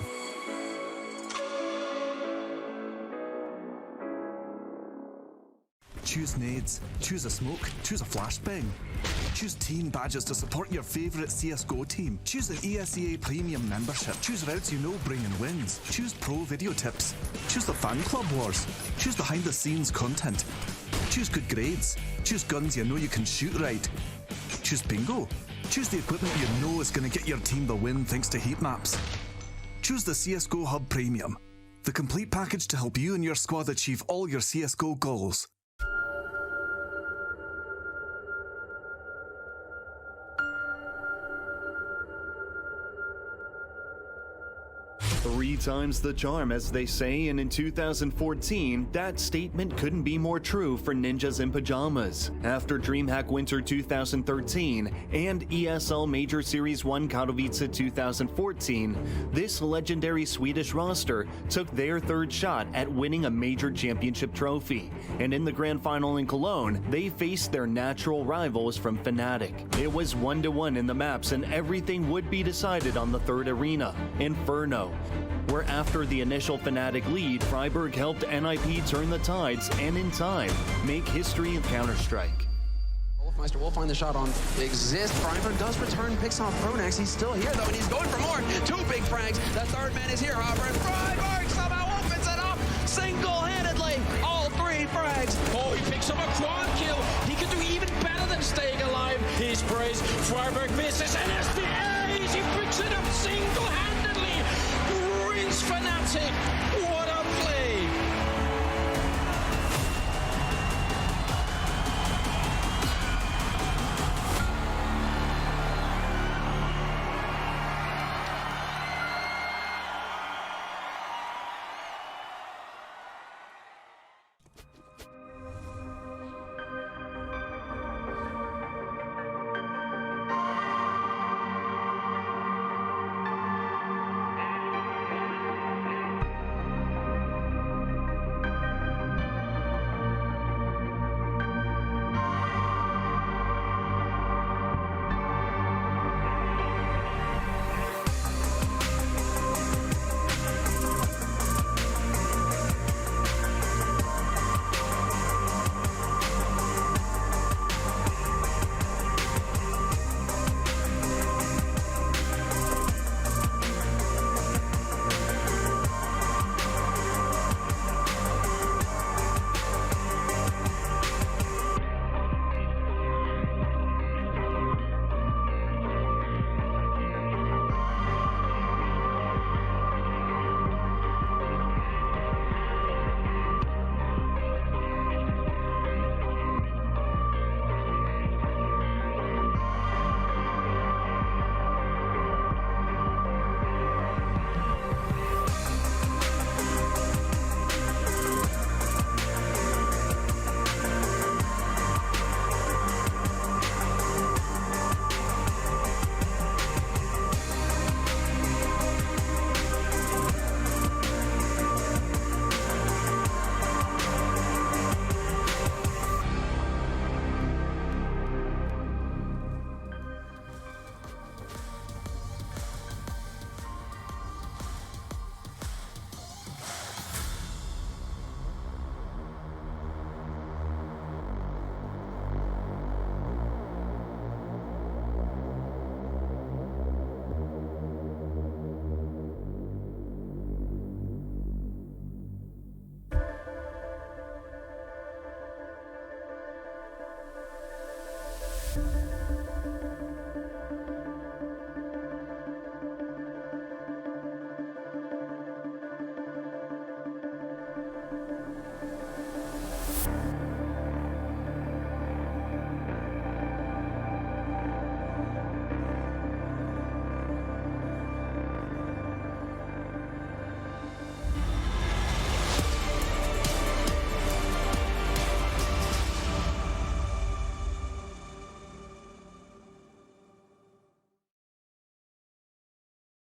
Choose nades, choose a smoke, choose a flashbang. Choose team badges to support your favourite CSGO team. Choose an ESEA Premium membership. Choose routes you know bring in wins. Choose pro video tips. Choose the fan club wars. Choose behind the scenes content. Choose good grades. Choose guns you know you can shoot right. Choose bingo. Choose the equipment you know is going to get your team the win thanks to heat maps. Choose the CSGO Hub Premium, the complete package to help you and your squad achieve all your CSGO goals. 3 times the charm, as they say, and in 2014, that statement couldn't be more true for Ninjas in Pajamas. After DreamHack Winter 2013 and ESL Major Series 1 Katowice 2014, this legendary Swedish roster took their third shot at winning a major championship trophy, and in the grand final in Cologne, they faced their natural rivals from Fnatic. It was 1-1 in the maps, and everything would be decided on the third arena, Inferno, where after the initial Fnatic lead, Freiburg helped NIP turn the tides and in time, make history in Counter-Strike. Wolfmeister will find the shot on Exist. Freiburg does return, picks off Pronex. He's still here though, and he's going for more. 2 big frags. The third man is here, Hopper, and Freiburg somehow opens it up single-handedly. All 3 frags. Oh, he picks up a quad kill. He could do even better than staying alive. He sprays. Freiburg misses, and as the A's, he picks it up single-handedly. Ruins Fnatic. What a play.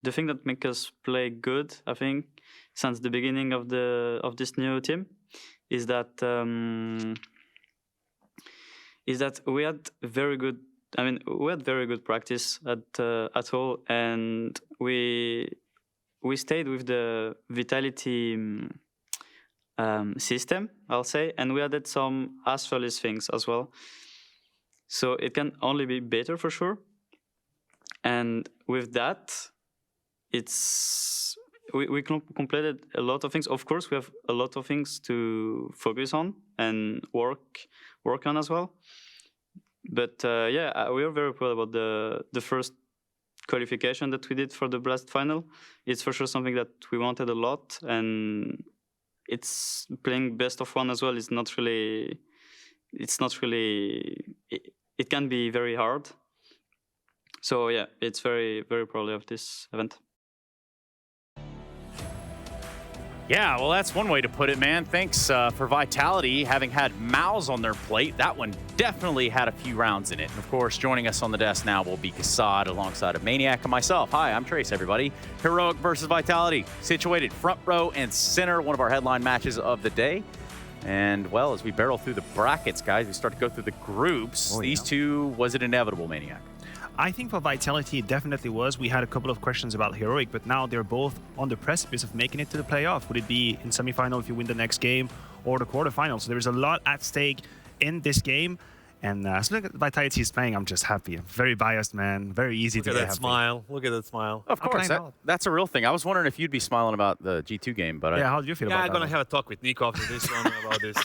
The thing that makes us play good, I think, since the beginning of this new team, is that is that we had very good. I mean, we had very good practice at all, and we stayed with the Vitality system, I'll say, and we added some Astralis things as well. So it can only be better for sure. And with that, we completed a lot of things. Of course, we have a lot of things to focus on and work on as well. But yeah, we are very proud about the first qualification that we did for the Blast final. It's for sure something that we wanted a lot, and it's playing best of one as well. It's not really. It can be very hard. So yeah, it's very, very proud of this event. Yeah, well, that's one way to put it, man. Thanks for Vitality having had Mouse on their plate. That one definitely had a few rounds in it. And of course, joining us on the desk now will be Kassad alongside of Maniac and myself. Hi, I'm Trace, everybody. Heroic versus Vitality, situated front row and center, one of our headline matches of the day. And, well, as we barrel through the brackets, guys, we start to go through the groups. These two, was it inevitable, Maniac? I think for Vitality, it definitely was. We had a couple of questions about Heroic, but now they're both on the precipice of making it to the playoff. Would it be in semifinal if you win the next game, or the quarterfinals? So there's a lot at stake in this game. And as long as Vitality is playing, I'm just happy. I'm very biased, man. Very easy to get happy. Look at that smile. Of course, that's a real thing. I was wondering if you'd be smiling about the G2 game, but yeah, how do you feel about that? I'm gonna have a talk with Nico after this one about this.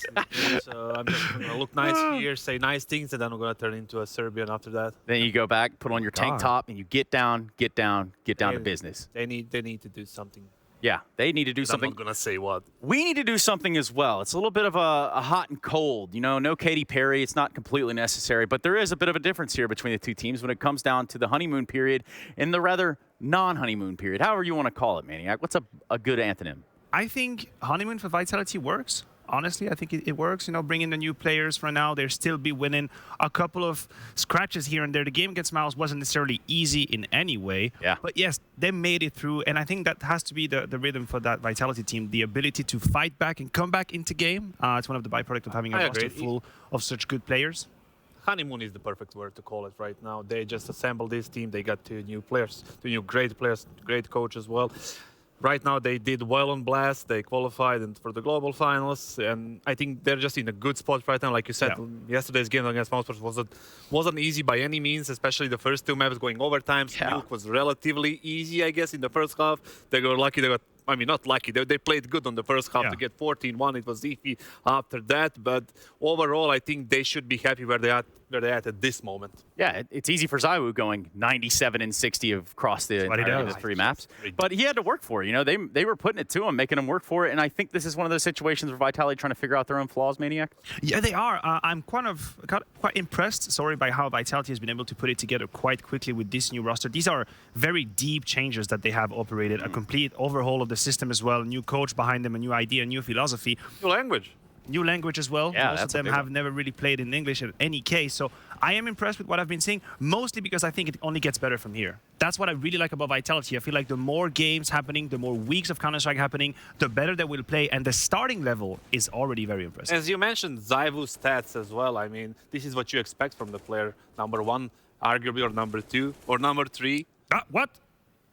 So I'm just gonna look nice here, say nice things, and then I'm gonna turn into a Serbian after that. Then you go back, put on your tank top, and you get down to business. They need to do something. Yeah, they need to do something. I'm not going to say what. We need to do something as well. It's a little bit of a hot and cold. You know, no Katy Perry. It's not completely necessary. But there is a bit of a difference here between the two teams when it comes down to the honeymoon period and the rather non-honeymoon period. However you want to call it, Maniac. What's a good antonym? I think honeymoon for Vitality works. Honestly, I think it works. You know, bringing the new players for now. They'll still be winning a couple of scratches here and there. The game against Mouse wasn't necessarily easy in any way. Yeah. But yes, they made it through. And I think that has to be the rhythm for that Vitality team. The ability to fight back and come back into game. It's one of the byproducts of having a roster full of such good players. Honeymoon is the perfect word to call it right now. They just assembled this team. They got two new players, great players, great coach as well. Right now, they did well on Blast. They qualified for the global finals, and I think they're just in a good spot right now. Like you said, yesterday's game against Mouseport wasn't easy by any means, especially the first two maps going overtime. Milk was relatively easy, I guess, in the first half. They were lucky. Not lucky. They played good on the first half to get 14-1. It was iffy after that, but overall, I think they should be happy where they're at this moment. Yeah, it's easy for ZywOo going 97-60 across the three maps, but he had to work for it. You know, they were putting it to him, making him work for it, and I think this is one of those situations where Vitality trying to figure out their own flaws, Maniac. Yeah, they are. I'm quite impressed, by how Vitality has been able to put it together quite quickly with this new roster. These are very deep changes that they have operated, a complete overhaul of the system as well, a new coach behind them, a new idea, a new philosophy. New language as well. Yeah, most of them have never really played in English in any case. So I am impressed with what I've been seeing, mostly because I think it only gets better from here. That's what I really like about Vitality. I feel like the more games happening, the more weeks of Counter-Strike happening, the better they will play, and the starting level is already very impressive. As you mentioned, ZywOo's stats as well. I mean, this is what you expect from the player number one, arguably, or number two, or number three. What?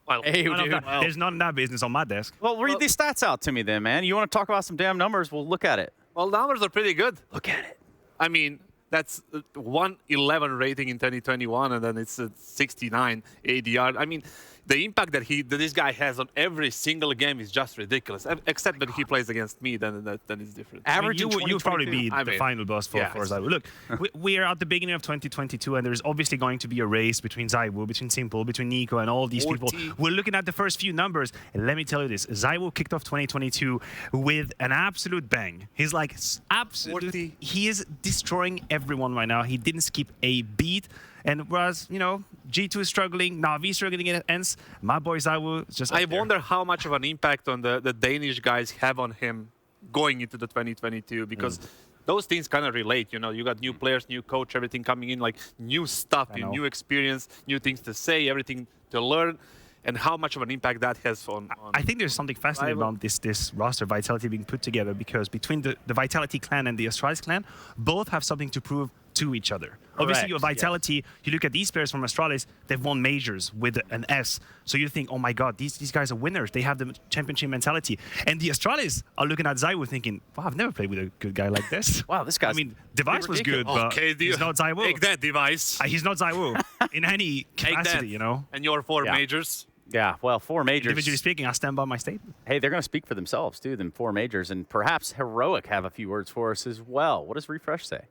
Well, there's none of that business on my desk. Well, read these stats out to me then, man. You want to talk about some damn numbers? We'll look at it. Well, numbers are pretty good. Look at it. I mean, that's 111 rating in 2021, and then it's a 69 ADR. I mean, the impact that this guy has on every single game is just ridiculous. Except that he plays against me, then it's different. Average, you'll probably be the final boss for ZywOo. Look, we are at the beginning of 2022, and there's obviously going to be a race between ZywOo, between Simple, between Nico, and all these people. We're looking at the first few numbers, and let me tell you this: ZywOo kicked off 2022 with an absolute bang. He's like absolutely, he is destroying everyone right now. He didn't skip a beat. And whereas, G2 is struggling, Na'Vi struggling in ends, my boy ZywOo is just I wonder how much of an impact on the Danish guys have on him going into the 2022, because those things kind of relate, you got new players, new coach, everything coming in, like new stuff, new experience, new things to say, everything to learn. And how much of an impact that has on I think there's something fascinating about this roster Vitality being put together, because between the Vitality clan and the Astralis clan, both have something to prove to each other. Obviously, your Vitality, you look at these players from Astralis, they've won majors with an S. So you think, oh my God, these guys are winners. They have the championship mentality. And the Astralis are looking at ZywOo thinking, wow, I've never played with a good guy like this. Wow, this guy's... I mean, Device was good, but he's not ZywOo. Take that, Device. He's not ZywOo in any capacity, you know? And your 4 majors. Yeah, well, 4 majors. Individually speaking, I stand by my statement. Hey, they're going to speak for themselves, too, them 4 majors. And perhaps Heroic have a few words for us as well. What does Refresh say?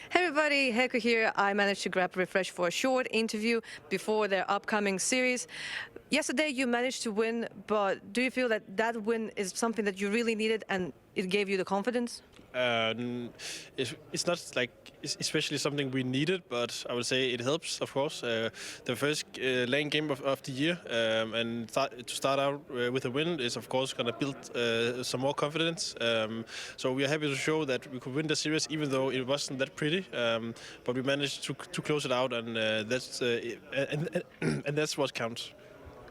Hey everybody, Heko here. I managed to grab Refresh for a short interview before their upcoming series. Yesterday you managed to win, but do you feel that that win is something that you really needed and it gave you the confidence? It's not like especially something we needed, but I would say it helps, of course. The first lane game of the year, and to start out with a win is, of course, going to build some more confidence. So we are happy to show that we could win the series, even though it wasn't that pretty. But we managed to close it out, and that's what counts.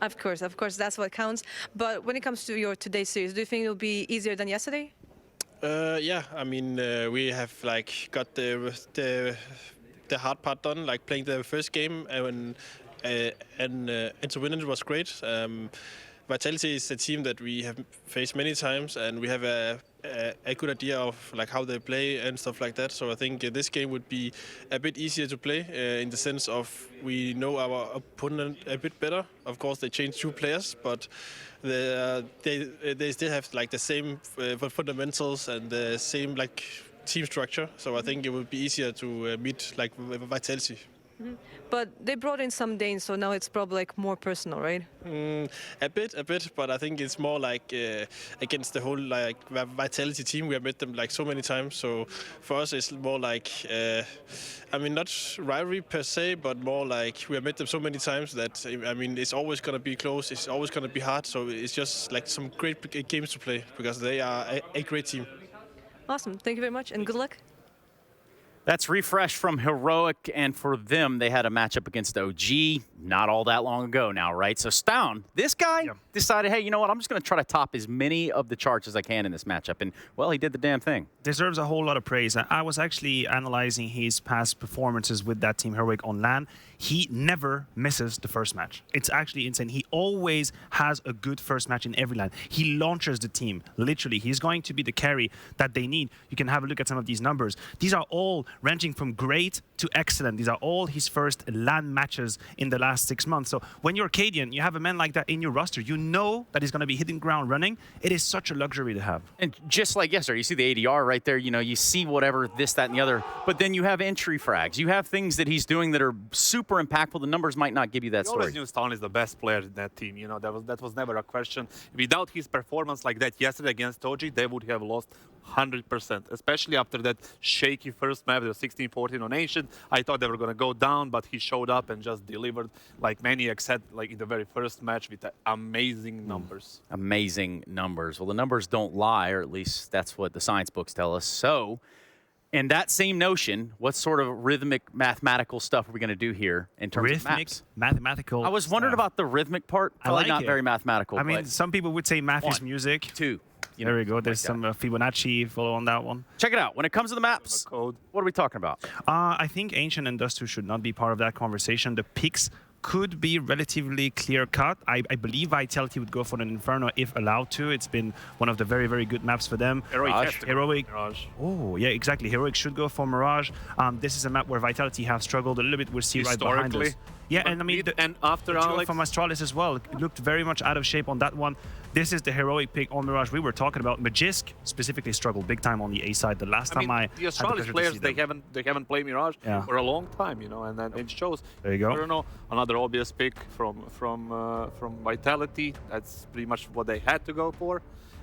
Of course, that's what counts. But when it comes to your today's series, do you think it'll be easier than yesterday? Yeah, I mean, we have like got the hard part done, like playing the first game, and to win it was great. Vitality is a team that we have faced many times, and we have a good idea of like how they play and stuff like that. So I think this game would be a bit easier to play in the sense of we know our opponent a bit better. Of course, they changed 2 players, but they still have like the same fundamentals and the same like team structure. So I think it would be easier to meet like Vitality. Mm-hmm. But they brought in some Danes, so now it's probably like more personal, right? A bit, but I think it's more like against the whole like Vitality team. We have met them like so many times, so for us it's more like I mean, not rivalry per se, but more like we have met them so many times that I mean it's always gonna be close, it's always gonna be hard. So it's just like some great games to play because they are a great team. Awesome, thank you very much, and good luck. That's Refresh from Heroic, and for them, they had a matchup against OG not all that long ago now, right? So Stown, this guy decided, hey, you know what? I'm just going to try to top as many of the charts as I can in this matchup, and, well, he did the damn thing. Deserves a whole lot of praise. I was actually analyzing his past performances with that team Heroic on LAN. He never misses the first match. It's actually insane. He always has a good first match in every LAN. He launches the team, literally. He's going to be the carry that they need. You can have a look at some of these numbers. These are all ranging from great to excellent. These are all his first LAN matches in the last 6 months. So when you're Cadian, you have a man like that in your roster. You know that he's going to be hitting ground running. It is such a luxury to have. And just like yesterday, you see the ADR right there. You know, you see whatever, this, that, and the other. But then you have entry frags. You have things that he's doing that are super impactful. The numbers might not give you that story. We always knew Stown is the best player in that team. You know, that was never a question. Without his performance like that yesterday against OG, they would have lost 100%, especially after that shaky first map, the 16-14 on Ancient. I thought they were going to go down, but he showed up and just delivered like Maniacs had like in the very first match with amazing numbers. Amazing numbers. Well, the numbers don't lie, or at least that's what the science books tell us. So, in that same notion, what sort of rhythmic, mathematical stuff are we going to do here in terms of maps? Mathematical. I was wondering about the rhythmic part. I like not it. very mathematical. I mean, some people would say math is music. 2. There we go. There's some Fibonacci follow on that one. Check it out. When it comes to the maps, what are we talking about? I think Ancient and Dust 2 should not be part of that conversation. The picks could be relatively clear-cut. I believe Vitality would go for an Inferno if allowed to. It's been one of the very, very good maps for them. Heroic. Oh, yeah, exactly. Heroic should go for Mirage. This is a map where Vitality have struggled a little bit. We'll see right behind us. Yeah, and I mean, and after Alex from Astralis as well, it looked very much out of shape on that one. This is the Heroic pick on Mirage we were talking about. Magisk specifically struggled big time on the A side. The last time I the Astralis players, they haven't played Mirage for a long time, you know, and then it shows. There you go. I don't know, another obvious pick from Vitality. That's pretty much what they had to go for.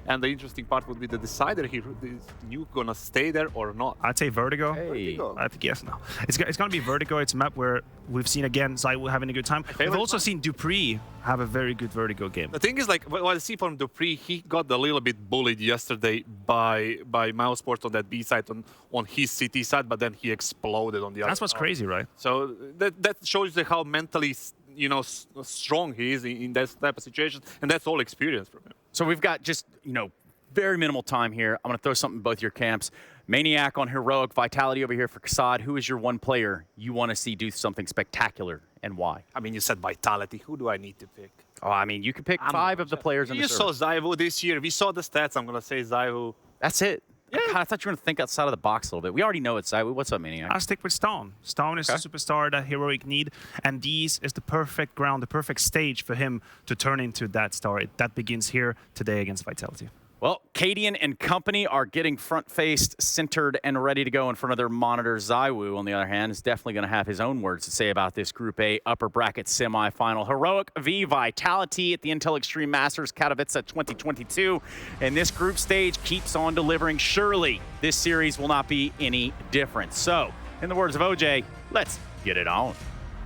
And the interesting part would be the decider here. Is Nuke gonna stay there or not? I'd say Vertigo. Hey. I think yes, no. It's gonna be Vertigo. It's a map where we've seen again ZywOo having a good time. We've also seen Dupree have a very good Vertigo game. The thing is, like, what I see from Dupree, he got a little bit bullied yesterday by Mouseport on that B side on his CT side, but then he exploded on the other. That's what's crazy, right? So that shows you how mentally, you know, strong he is in that type of situation, and that's all experience from him. So we've got just, you know, very minimal time here. I'm going to throw something in both your camps. Maniac on Heroic, Vitality over here for Kassad. Who is your one player you want to see do something spectacular, and why? I mean, you said Vitality. Who do I need to pick? Oh, I mean, you can pick 5 of the players in the You server. saw Zyvo this year. We saw the stats. I'm going to say Zyvo. That's it. Yeah. God, I thought you were going to think outside of the box a little bit. We already know it's Zyvo. What's up, Maniac? I'll stick with Stone. Stone is the superstar that Heroic need, and these is the perfect ground, the perfect stage for him to turn into that star. That begins here today against Vitality. Well, Cadian and company are getting front-faced, centered, and ready to go in front of their monitor. Zywoo, on the other hand, is definitely going to have his own words to say about this Group A upper bracket semifinal. Heroic v Vitality at the Intel Extreme Masters Katowice 2022. And this group stage keeps on delivering. Surely this series will not be any different. So, in the words of OJ, let's get it on.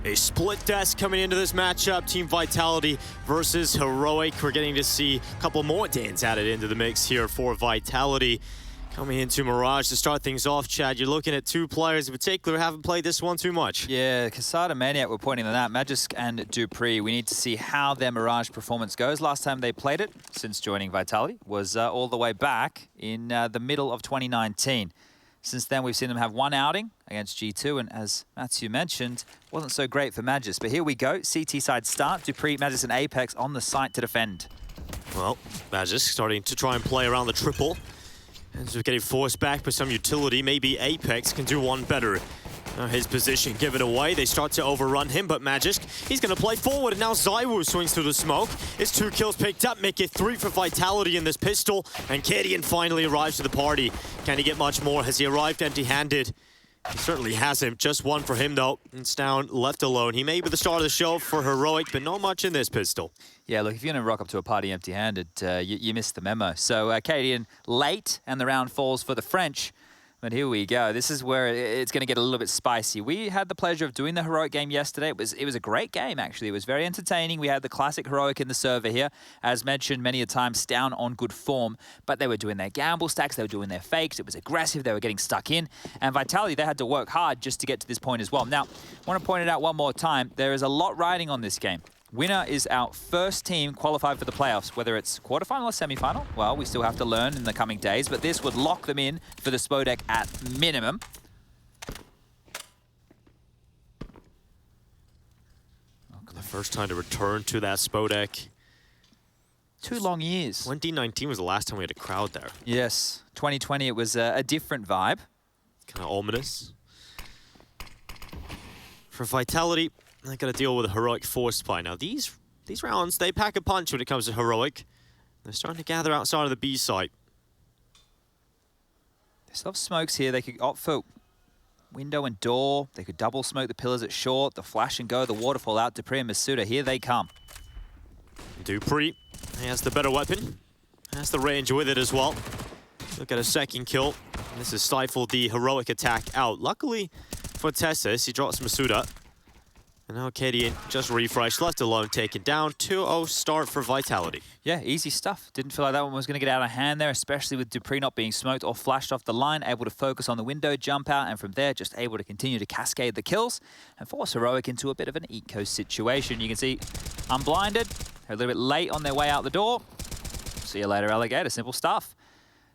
A split desk coming into this matchup, Team Vitality versus Heroic. We're getting to see a couple more Danes added into the mix here for Vitality. Coming into Mirage to start things off, Chad, you're looking at 2 players in particular who haven't played this one too much. Yeah, Kassad and Maniac were pointing to that. Magisk and Dupree, we need to see how their Mirage performance goes. Last time they played it, since joining Vitality, was all the way back in the middle of 2019. Since then, we've seen them have one outing against G2, and as Matthew mentioned, wasn't so great for Magisk. But here we go, CT side start. Dupree, Magisk, and Apex on the site to defend. Well, Magisk starting to try and play around the triple. And just getting forced back by some utility. Maybe Apex can do one better. Now his position given away. They start to overrun him, but Magisk, he's going to play forward. And now Zywoo swings through the smoke. His 2 kills picked up, make it 3 for Vitality in this pistol. And Cadian finally arrives to the party. Can he get much more? Has he arrived empty-handed? He certainly hasn't. Just 1 for him, though. It's down, left alone. He may be the star of the show for Heroic, but not much in this pistol. Yeah, look, if you're going to rock up to a party empty-handed, you missed the memo. So Cadian late, and the round falls for the French. But here we go. This is where it's going to get a little bit spicy. We had the pleasure of doing the Heroic game yesterday. It was a great game, actually. It was very entertaining. We had the classic Heroic in the server here. As mentioned many a times, down on good form. But they were doing their gamble stacks. They were doing their fakes. It was aggressive. They were getting stuck in. And Vitality, they had to work hard just to get to this point as well. Now, I want to point it out one more time. There is a lot riding on this game. Winner is our first team qualified for the playoffs, whether it's quarterfinal or semifinal. Well, we still have to learn in the coming days, but this would lock them in for the Spodek at minimum. The first time to return to that Spodek. 2 long years. 2019 was the last time we had a crowd there. Yes, 2020 it was a different vibe. Kind of ominous. For Vitality, they got to deal with a Heroic force supply. Now, these rounds, they pack a punch when it comes to Heroic. They're starting to gather outside of the B site. They still have smokes here. They could opt for window and door. They could double smoke the pillars at short, the flash and go, the waterfall out. Dupree and Masuda, here they come. Dupree, he has the better weapon. Has the range with it as well. Look at a second kill. This has stifled the Heroic attack out. Luckily for Tessis, he drops Masuda. And now Cadian just refreshed, left alone, taken down. 2-0 start for Vitality. Yeah, easy stuff. Didn't feel like that one was going to get out of hand there, especially with Dupree not being smoked or flashed off the line, able to focus on the window, jump out, and from there just able to continue to cascade the kills and force Heroic into a bit of an eco situation. You can see unblinded, they're a little bit late on their way out the door. See you later, Alligator. Simple stuff.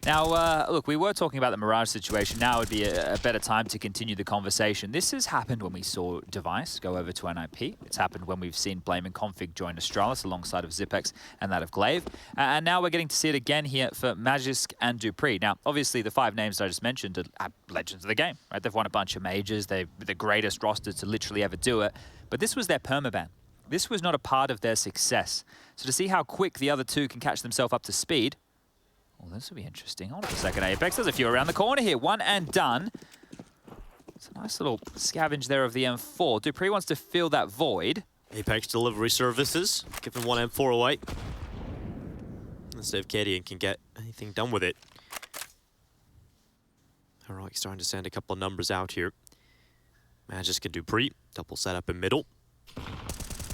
Now, look, we were talking about the Mirage situation. Now would be a better time to continue the conversation. This has happened when we saw Device go over to NIP. It's happened when we've seen Blame and Config join Astralis alongside of Zipex and that of Glaive. And now we're getting to see it again here for Magisk and Dupree. Now, obviously, the 5 names I just mentioned are legends of the game, right? They've won a bunch of majors. They're the greatest roster to literally ever do it. But this was their permaban. This was not a part of their success. So to see how quick the other 2 can catch themselves up to speed, well, this will be interesting. Hold on a second, Apex. There's a few around the corner here. 1 and done. It's a nice little scavenge there of the M4. Dupree wants to fill that void. Apex delivery services, giving 1 M4 away. Let's see if Cadian can get anything done with it. Heroic starting to send a couple of numbers out here. Magisk and Dupree, double setup in middle.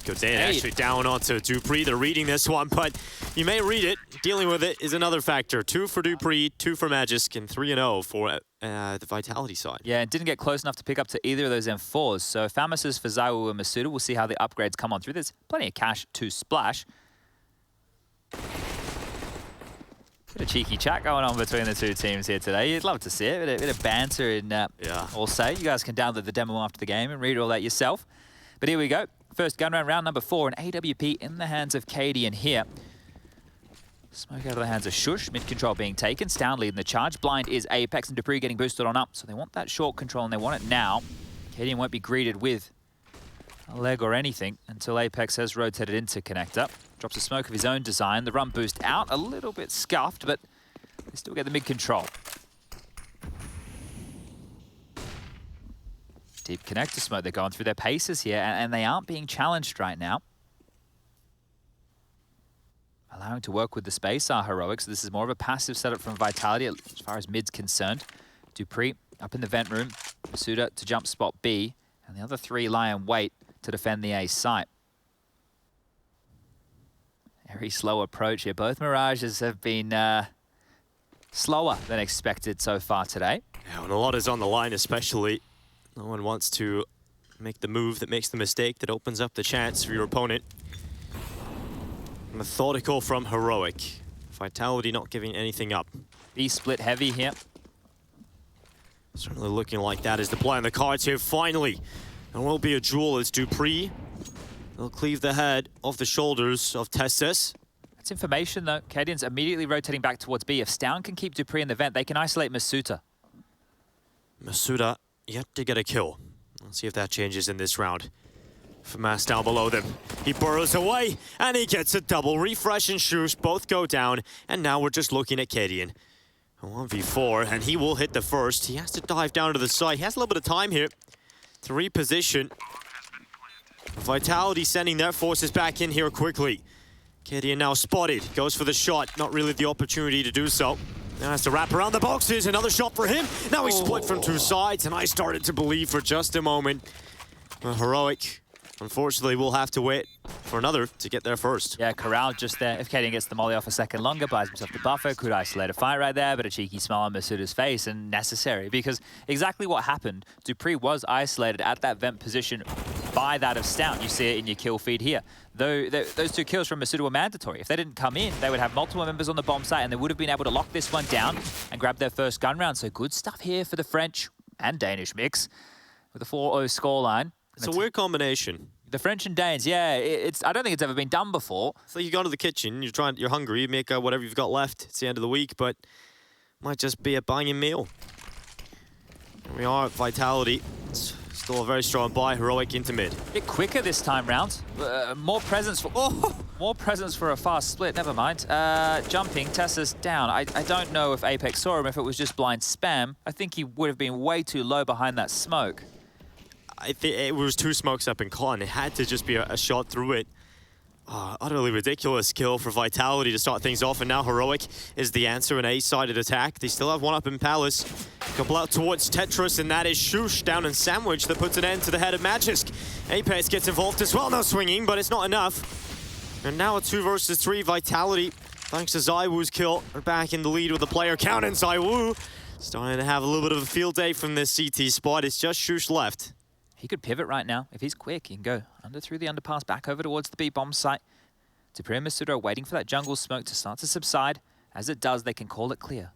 Goes in, actually down onto Dupree. They're reading this one, but you may read it. Dealing with it is another factor. 2 for Dupree, 2 for Magisk, and 3-0 for the Vitality side. Yeah, and didn't get close enough to pick up to either of those M4s. So Famis's for Zywoo and Masuda. We'll see how the upgrades come on through. There's plenty of cash to splash. Bit of cheeky chat going on between the two teams here today. You'd love to see it. Bit of banter in all say. You guys can download the demo after the game and read all that yourself. But here we go. First gun round, round number 4, and AWP in the hands of Katie. And here, smoke out of the hands of Shush. Mid control being taken. Stound leading the charge. Blind is Apex, and Dupree getting boosted on up. So they want that short control, and they want it now. Katie won't be greeted with a leg or anything until Apex has rotated into connector. Drops a smoke of his own design. The run boost out, a little bit scuffed, but they still get the mid control. Deep connector smoke. They're going through their paces here, and they aren't being challenged right now. Allowing to work with the space are Heroic, so this is more of a passive setup from Vitality as far as mid's concerned. Dupree up in the vent room. Masuda to jump spot B, and the other 3 lie in wait to defend the A site. Very slow approach here. Both Mirages have been slower than expected so far today. Yeah, and a lot is on the line, especially. No one wants to make the move that makes the mistake that opens up the chance for your opponent. Methodical from Heroic. Vitality not giving anything up. B split heavy here. Certainly looking like that is the play on the cards here. Finally, there will be a duel as Dupree. They'll cleave the head off the shoulders of Testis. That's information though. Cadian's immediately rotating back towards B. If Stound can keep Dupree in the vent, they can isolate Masuda. Masuda yet to get a kill. Let's see if that changes in this round. Famas down below them. He burrows away, and he gets a double. Refresh and Shush both go down, and now we're just looking at Cadian. 1v4, and he will hit the first. He has to dive down to the side. He has a little bit of time here to reposition. Vitality sending their forces back in here quickly. Cadian now spotted. Goes for the shot. Not really the opportunity to do so. Now has to wrap around the boxes. Another shot for him. Now he's split from 2 sides, and I started to believe for just a moment. Heroic, unfortunately, will have to wait for another to get there first. Yeah, Corral just there. If Cadian gets the molly off a second longer, buys himself the buffer, could isolate a fight right there, but a cheeky smile on Masuda's face, and necessary, because exactly what happened, Dupree was isolated at that vent position by that of Stout. You see it in your kill feed here. Though those 2 kills from Masuda were mandatory. If they didn't come in, they would have multiple members on the bomb site, and they would have been able to lock this one down and grab their first gun round. So good stuff here for the French and Danish mix with a 4-0 scoreline. It's a weird combination. The French and Danes, yeah, I don't think it's ever been done before. So you go to the kitchen, you're hungry, you make whatever you've got left. It's the end of the week, but might just be a banging meal. Here we are at Vitality. It's still a very strong buy. Heroic into mid. A bit quicker this time round. More presence for a fast split. Never mind. Jumping, Tessa's down. I don't know if Apex saw him, if it was just blind spam. I think he would have been way too low behind that smoke. I think it was 2 smokes up in con. It had to just be a shot through it. Utterly ridiculous kill for Vitality to start things off, and now Heroic is the answer, an A-sided attack. They still have one up in Palace. Couple out towards Tetris, and that is Shush down in Sandwich that puts an end to the head of Magisk. Apex gets involved as well, no swinging, but it's not enough. And now a 2 versus 3 Vitality, thanks to ZywOo's kill, are back in the lead with the player count, and ZywOo starting to have a little bit of a field day from this CT spot. It's just Shush left. He could pivot right now. If he's quick, he can go through the underpass, back over towards the B-bomb site. Dupree and Masuda are waiting for that jungle smoke to start to subside. As it does, they can call it clear.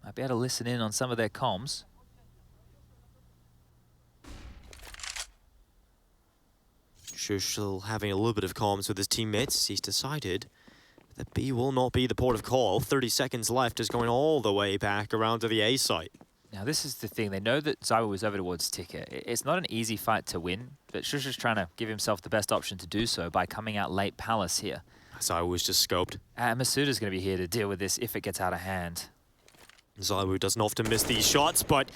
Might be able to listen in on some of their comms. Shush still having a little bit of comms with his teammates. He's decided that B will not be the port of call. 30 seconds left, is going all the way back around to the A site. Now, this is the thing. They know that ZywOo was over towards Ticket. It's not an easy fight to win, but Shush is trying to give himself the best option to do so by coming out late Palace here. ZywOo was just scoped. Masuda's going to be here to deal with this if it gets out of hand. ZywOo doesn't often miss these shots, but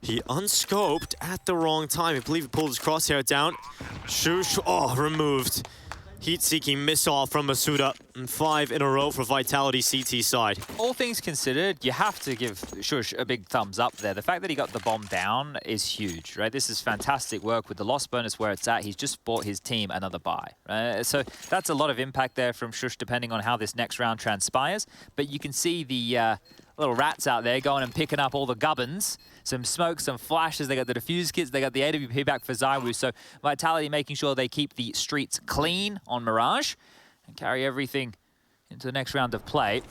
he unscoped at the wrong time. I believe he pulled his crosshair down. Shush, removed. Heat-seeking missile from Masuda, and 5 in a row for Vitality CT side. All things considered, you have to give Shush a big thumbs up there. The fact that he got the bomb down is huge, right? This is fantastic work with the loss bonus where it's at. He's just bought his team another buy. So that's a lot of impact there from Shush depending on how this next round transpires. But you can see the little rats out there going and picking up all the gubbins. Some smoke, some flashes. They got the defuse kits. They got the AWP back for ZywOo. So Vitality making sure they keep the streets clean on Mirage and carry everything into the next round of play.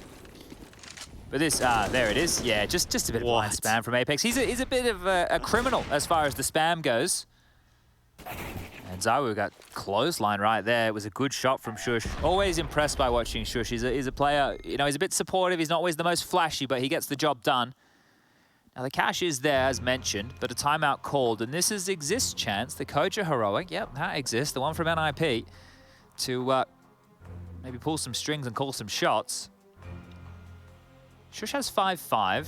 But this, there it is. Yeah, just a bit of blind spam from Apex. He's a bit of a criminal as far as the spam goes. And ZywOo got clothesline right there. It was a good shot from Shush. Always impressed by watching Shush. He's a player, you know, he's a bit supportive. He's not always the most flashy, but he gets the job done. Now, the cash is there, as mentioned, but a timeout called. And this is Exist's chance. The coach of Heroic, yep, that exists, the one from NIP, to maybe pull some strings and call some shots. Shush has 5-5.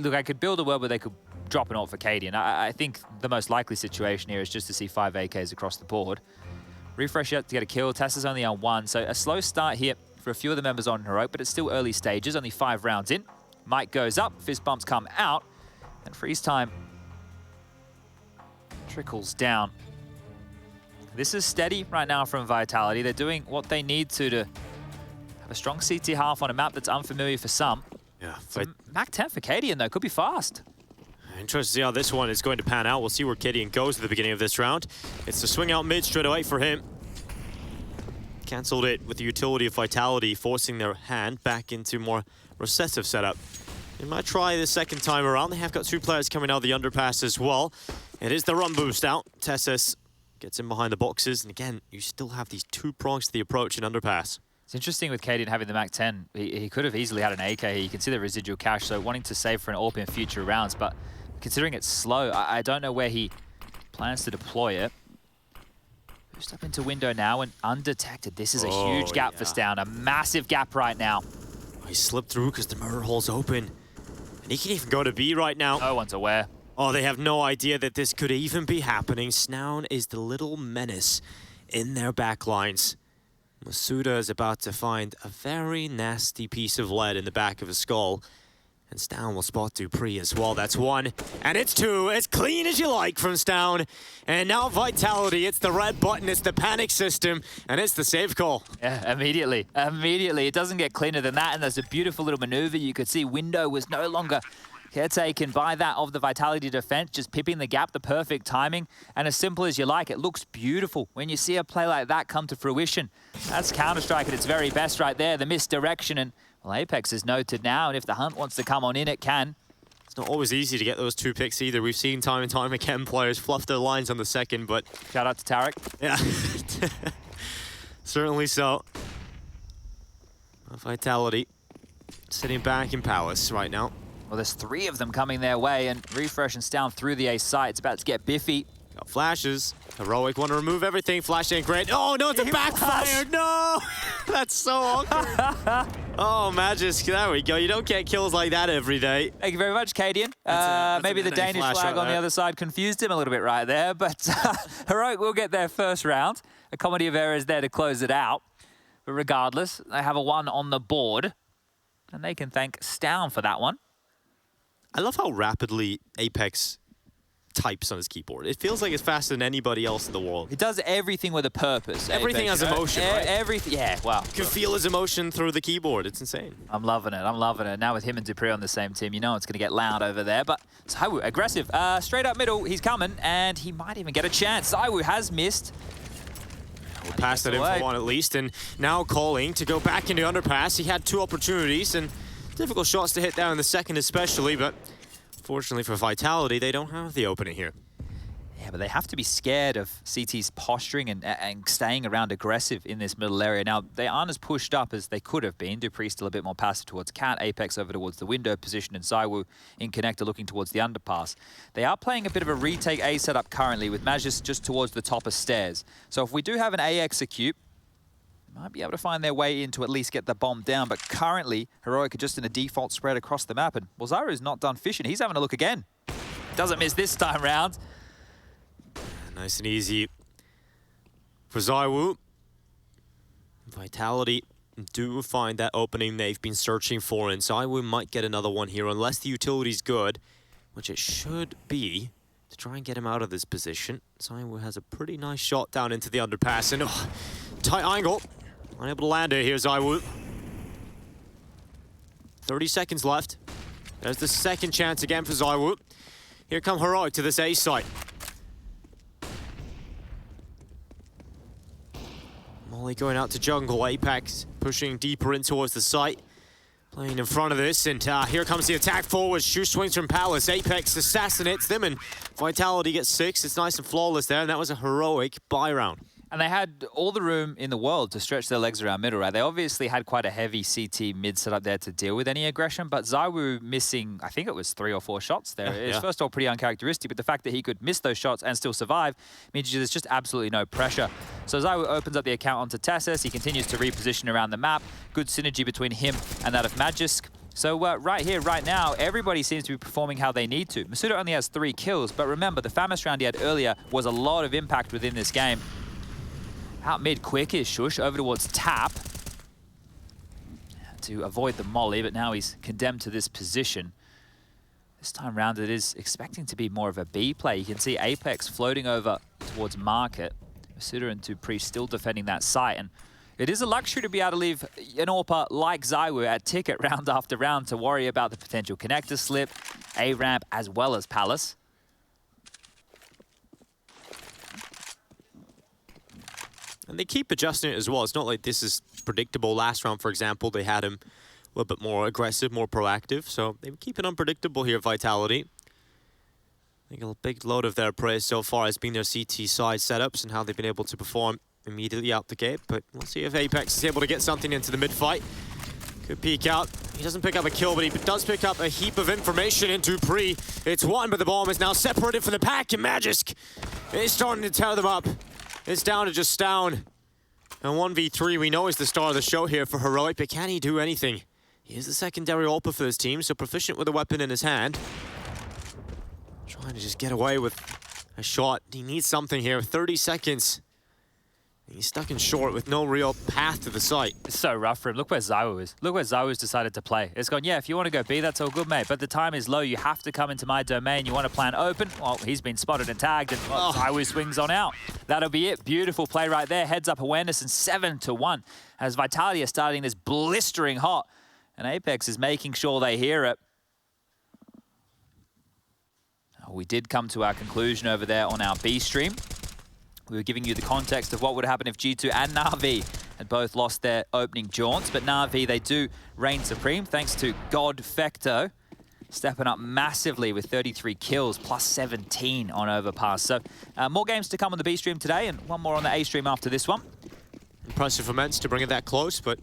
Look, I could build a world where they could drop an ult for Cadian. I think the most likely situation here is just to see 5 AKs across the board. Refresh yet to get a kill. Tessa's only on 1, so a slow start here for a few of the members on Heroic, but it's still early stages, only 5 rounds in. Mike goes up, fist bumps come out, and freeze time trickles down. This is steady right now from Vitality. They're doing what they need to have a strong CT half on a map that's unfamiliar for some. Yeah. So Mac 10 for Cadian, though, could be fast. Interesting to see how this one is going to pan out. We'll see where Cadian goes at the beginning of this round. It's the swing out mid straight away for him. Cancelled it with the utility of Vitality, forcing their hand back into more recessive setup. They might try the second time around. They have got 2 players coming out of the underpass as well. It is the run boost out. Tessus gets in behind the boxes. And again, you still have these 2 prongs to the approach in underpass. It's interesting with Cadian having the Mac 10. He could have easily had an AK here. You can see the residual cash, so wanting to save for an AWP in future rounds. But considering it's slow, I don't know where he plans to deploy it. Boost up into window now and undetected. This is a huge gap for Stown. A massive gap right now. He slipped through because the murder hole's open. And he can even go to B right now. No one's aware. Oh, they have no idea that this could even be happening. Snown is the little menace in their backlines. Masuda is about to find a very nasty piece of lead in the back of his skull. And Stown will spot Dupree as well. That's 1. And it's 2. As clean as you like from Stown. And now Vitality. It's the red button. It's the panic system. And it's the save call. Yeah, immediately. Immediately. It doesn't get cleaner than that. And there's a beautiful little maneuver. You could see window was no longer caretaken by that of the Vitality defense, just pipping the gap, the perfect timing. And as simple as you like, it looks beautiful when you see a play like that come to fruition. That's Counter-Strike at its very best right there. The misdirection, and well, Apex is noted now, and if the hunt wants to come on in, it can. It's not always easy to get those 2 picks either. We've seen time and time again players fluff their lines on the second, but... Shout out to Tarek. Yeah. Certainly so. Vitality sitting back in Palace right now. Well, there's 3 of them coming their way, and Refresh and Stown through the A site. It's about to get biffy. Got flashes. Heroic want to remove everything. Flash ain't great. Oh, no, it's a backfire. No! That's so awkward. Oh, Magisk. There we go. You don't get kills like that every day. Thank you very much, Cadian. Maybe the Danish flag on the other side confused him a little bit right there, but Heroic will get their first round. A comedy of errors there to close it out. But regardless, they have a 1 on the board, and they can thank Stown for that one. I love how rapidly Apex types on his keyboard. It feels like it's faster than anybody else in the world. It does everything with a purpose. Everything Apex, has emotion, right? Everything, yeah, wow. You can feel his emotion through the keyboard. It's insane. I'm loving it. I'm loving it. Now with him and Dupree on the same team, you know it's going to get loud over there. But ZywOo, aggressive. Straight up middle, he's coming, and he might even get a chance. ZywOo has missed. We'll pass that info on at least, and now calling to go back into underpass. He had 2 opportunities, and difficult shots to hit down in the second especially, but fortunately for Vitality, they don't have the opening here. Yeah, but they have to be scared of CT's posturing and staying around aggressive in this middle area. Now, they aren't as pushed up as they could have been. Dupree still a bit more passive towards Cat, Apex over towards the window position, and ZywOo in connector looking towards the underpass. They are playing a bit of a retake A setup currently with Magis just towards the top of stairs. So if we do have an A execute, they might be able to find their way in to at least get the bomb down, but currently, Heroic are just in a default spread across the map, and well, ZywOo's not done fishing. He's having a look again. Doesn't miss this time round. Nice and easy for ZywOo. Vitality do find that opening they've been searching for, and ZywOo might get another one here unless the utility's good, which it should be, to try and get him out of this position. ZywOo has a pretty nice shot down into the underpass, and tight angle. Unable to land it here, ZywOo. 30 seconds left. There's the second chance again for ZywOo. Here come Heroic to this A site. Molly going out to jungle. Apex pushing deeper in towards the site. Playing in front of this, and here comes the attack forward. Shoe swings from Palace. Apex assassinates them, and Vitality gets 6. It's nice and flawless there, and that was a heroic buy round. And they had all the room in the world to stretch their legs around middle, right? They obviously had quite a heavy CT mid setup there to deal with any aggression, but ZywOo missing, I think it was 3 or 4 shots there. It's first of all pretty uncharacteristic, but the fact that he could miss those shots and still survive means there's just absolutely no pressure. So ZywOo opens up the account onto Tessus. He continues to reposition around the map. Good synergy between him and that of Magisk. So right here, right now, everybody seems to be performing how they need to. Masuda only has 3 kills, but remember, the Famis round he had earlier was a lot of impact within this game. Out mid quick is Shush over towards Tap to avoid the molly, but now he's condemned to this position. This time round it is expecting to be more of a B play. You can see Apex floating over towards Market. Masuda and Dupree still defending that site, and it is a luxury to be able to leave an AWPer like ZywOo at ticket round after round to worry about the potential connector slip, A-ramp, as well as Palace. And they keep adjusting it as well. It's not like this is predictable. Last round, for example, they had him a little bit more aggressive, more proactive. So they keep it unpredictable here, Vitality. I think a big load of their praise so far has been their CT side setups and how they've been able to perform immediately out the gate. But we'll see if Apex is able to get something into the mid-fight. Could peek out. He doesn't pick up a kill, but he does pick up a heap of information in Dupree. It's one, but the bomb is now separated from the pack, and Magisk is starting to tear them up. It's down to just Stown. And 1v3 we know is the star of the show here for Heroic, but can he do anything? He is the secondary AWPer for this team, so proficient with a weapon in his hand. Trying to just get away with a shot. He needs something here. 30 seconds. He's stuck in short with no real path to the site. It's so rough for him. Look where ZywOo is. Look where ZywOo's decided to play. It's gone, yeah, if you want to go B, that's all good, mate. But the time is low. You have to come into my domain. You want to plan open. Well, he's been spotted and tagged, and ZywOo swings on out. That'll be it. Beautiful play right there. Heads up awareness, and 7-1 as Vitality are starting this blistering hot. And Apex is making sure they hear it. We did come to our conclusion over there on our B stream. We were giving you the context of what would happen if G2 and Na'Vi had both lost their opening jaunts. But Na'Vi, they do reign supreme thanks to God Fecto, stepping up massively with 33 kills, plus 17 on Overpass. So more games to come on the B stream today, and one more on the A stream after this one. Impressive for Ments to bring it that close, but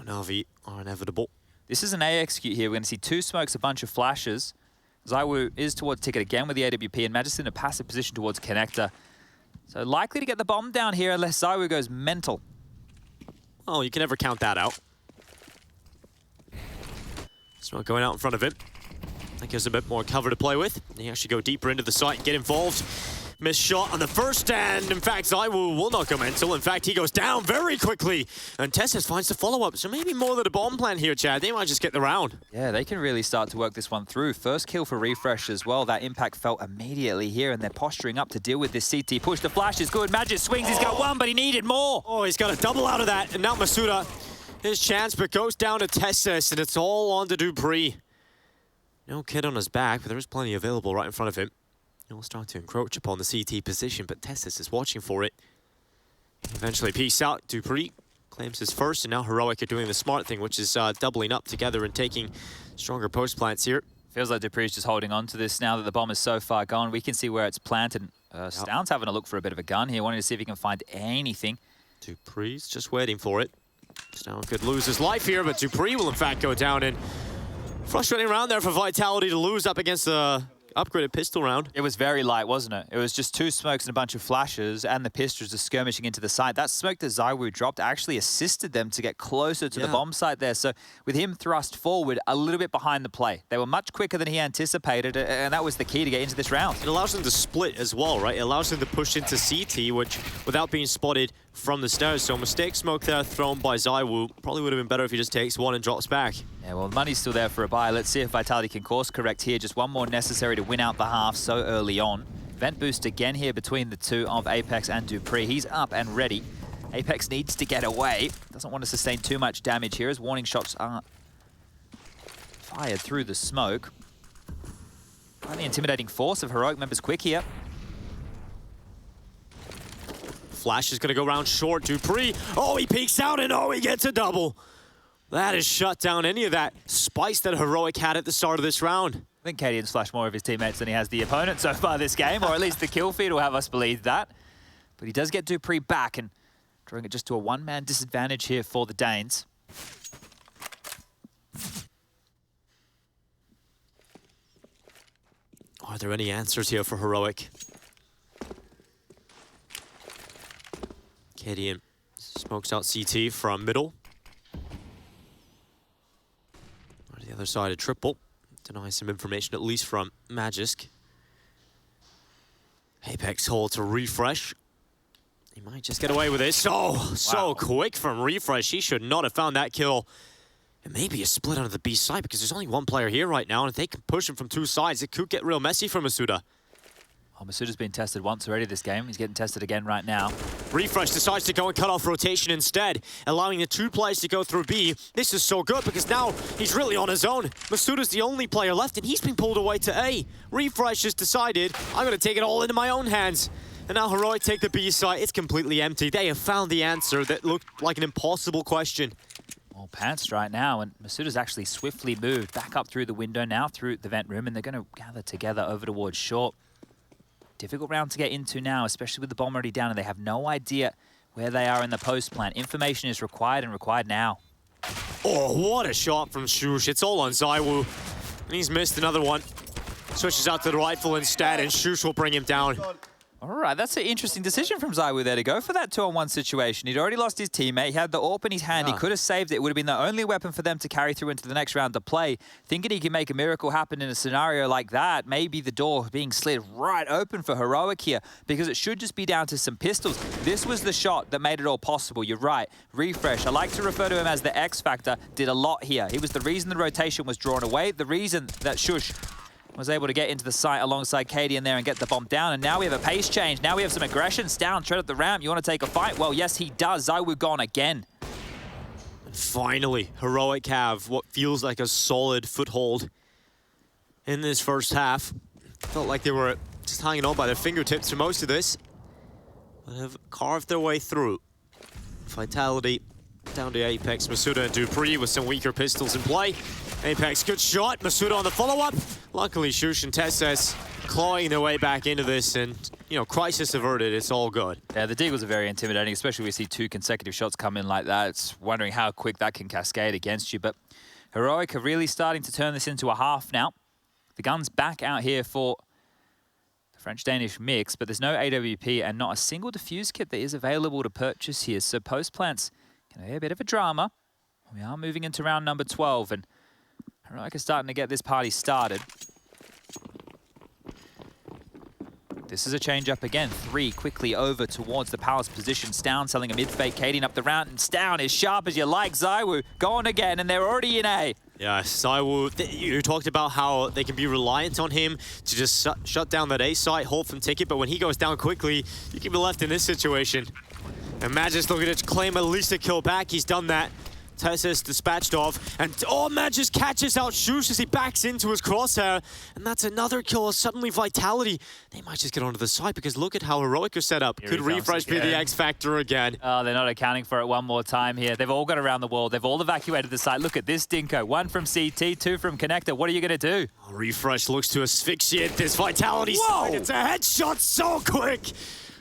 Na'Vi are inevitable. This is an A execute here. We're going to see 2 smokes, a bunch of flashes. ZywOo is towards ticket again with the AWP, and Magisk in a passive position towards connector. So likely to get the bomb down here unless ZywOo goes mental. Oh, you can never count that out. Smoke going out in front of him. That gives a bit more cover to play with. He actually go deeper into the site and get involved. Missed shot on the first, and in fact, ZywOo will not go mental. In fact, he goes down very quickly, and Tessus finds the follow-up. So maybe more than a bomb plan here, Chad. They might just get the round. Yeah, they can really start to work this one through. First kill for Refresh as well. That impact felt immediately here, and they're posturing up to deal with this CT push. The flash is good. Magisk swings. He's got one, but he needed more. Oh, he's got a double out of that, and now Masuda, his chance, but goes down to Tessus, and it's all on to Dupree. No kid on his back, but there is plenty available right in front of him. He'll start to encroach upon the CT position, but Tessus is watching for it. Eventually, peace out. Dupree claims his first, and now Heroic are doing the smart thing, which is doubling up together and taking stronger post plants here. Feels like Dupree's just holding on to this now that the bomb is so far gone. We can see where it's planted. Stown's having a look for a bit of a gun here, wanting to see if he can find anything. Dupree's just waiting for it. Stown could lose his life here, but Dupree will in fact go down, and frustrating round there for Vitality to lose up against the upgraded pistol round. It was very light, wasn't it? It was just 2 smokes and a bunch of flashes, and the pistols just skirmishing into the site. That smoke that ZywOo dropped actually assisted them to get closer to the bomb site there. So with him thrust forward a little bit behind the play, they were much quicker than he anticipated, and that was the key to get into this round. It allows them to split as well, right? It allows them to push into CT, which without being spotted from the stairs. So mistake smoke there thrown by ZywOo. Probably would have been better if he just takes one and drops back. Yeah, well, the money's still there for a buy. Let's see if Vitality can course correct here. Just one more necessary to win out the half so early on. Vent boost again here between the two of Apex and Dupree. He's up and ready. Apex needs to get away. Doesn't want to sustain too much damage here as warning shots are fired through the smoke. Quite the intimidating force of Heroic members quick here. flash is going to go round short. Dupree, oh, he peeks out, and oh, he gets a double. That has shut down any of that spice that Heroic had at the start of this round. I think Cadian's flashed more of his teammates than he has the opponent so far this game, or at least the kill feed will have us believe that. But he does get Dupree back and drawing it just to a one-man disadvantage here for the Danes. Are there any answers here for Heroic? Cadian smokes out CT from middle. On the other side, a triple. Denies some information, at least from Magisk. Apex hold to Refresh. He might just get away with this. So quick from Refresh. He should not have found that kill. And maybe a split onto the B side because there's only one player here right now, and if they can push him from two sides, it could get real messy for Masuda. Well, Masuda's been tested once already this game. He's getting tested again right now. Refresh decides to go and cut off rotation instead, allowing the two players to go through B. This is so good because now he's really on his own. Masuda's the only player left, and he's been pulled away to A. Refresh has decided, I'm going to take it all into my own hands. And now Heroic take the B side. It's completely empty. They have found the answer that looked like an impossible question. Well, pantsed right now, and Masuda's actually swiftly moved back up through the window now, through the vent room, and they're going to gather together over towards short. Difficult round to get into now, especially with the bomb already down, and they have no idea where they are in the post plant. Information is required, and required now. Oh, what a shot from Shush. It's all on Zywoo, and he's missed another one. Switches out to the rifle instead, and Shush will bring him down. All right, that's an interesting decision from Zywoo there to go for that 2-on-1 situation. He'd already lost his teammate. He had the AWP in his hand. He could have saved it. It would have been the only weapon for them to carry through into the next round to play. Thinking he can make a miracle happen in a scenario like that, maybe the door being slid right open for Heroic here, because it should just be down to some pistols. This was the shot that made it all possible. You're right. Refresh, I like to refer to him as the X Factor, did a lot here. He was the reason the rotation was drawn away, the reason that Shush was able to get into the site alongside Cadian there and get the bomb down. And now we have a pace change. Now we have some aggression. Down, tread at the ramp. You want to take a fight? Well, yes, he does. Zywoo gone again. And finally, Heroic have what feels like a solid foothold in this first half. Felt like they were just hanging on by their fingertips for most of this, but have carved their way through. Vitality down to Apex, Masuda and Dupree with some weaker pistols in play. Apex, good shot. Masuda on the follow-up. Luckily, Shush and Tesses clawing their way back into this, and, you know, crisis averted. It's all good. Yeah, the Deagles are very intimidating, especially when we see two consecutive shots come in like that. It's wondering how quick that can cascade against you. But Heroic are really starting to turn this into a half now. The gun's back out here for the French-Danish mix, but there's no AWP and not a single defuse kit that is available to purchase here. So post-plants can be a bit of a drama. We are moving into round number 12, and Heroic is starting to get this party started. This is a change up again. 3 quickly over towards the Palace position. Stown selling a mid-fake. Cadian up the round, and Stown is sharp as you like. Zywoo going again, and they're already in A. Yeah, Zywoo, you talked about how they can be reliant on him to just shut down that A site, hold from ticket, but when he goes down quickly, you can be left in this situation. And Magis looking to claim at least a kill back. He's done that. Tesses dispatched off, and Magis catches out Shush as he backs into his crosshair, and that's another kill. Suddenly Vitality, they might just get onto the side because look at how Heroic are set up. Could Refresh be the X Factor again? Oh, they're not accounting for it one more time here. They've all got around the wall. They've all evacuated the site. Look at this Dinko. 1 from CT, 2 from Connector. What are you going to do? Refresh looks to asphyxiate this Vitality side. It's a headshot so quick.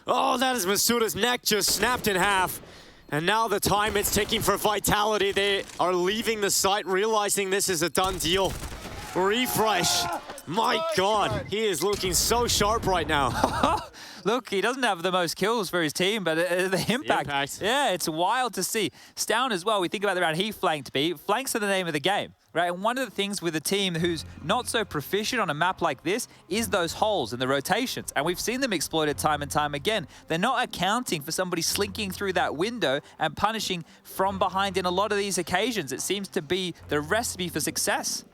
Oh, that is Masuda's neck just snapped in half. And now the time it's ticking for Vitality. They are leaving the site, realizing this is a done deal. Refresh. My God, he is looking so sharp right now. Look, he doesn't have the most kills for his team, but the impact. Yeah, it's wild to see. Stown as well, we think about the round he flanked B. Flanks are the name of the game, right? And one of the things with a team who's not so proficient on a map like this is those holes and the rotations. And we've seen them exploited time and time again. They're not accounting for somebody slinking through that window and punishing from behind in a lot of these occasions. It seems to be the recipe for success.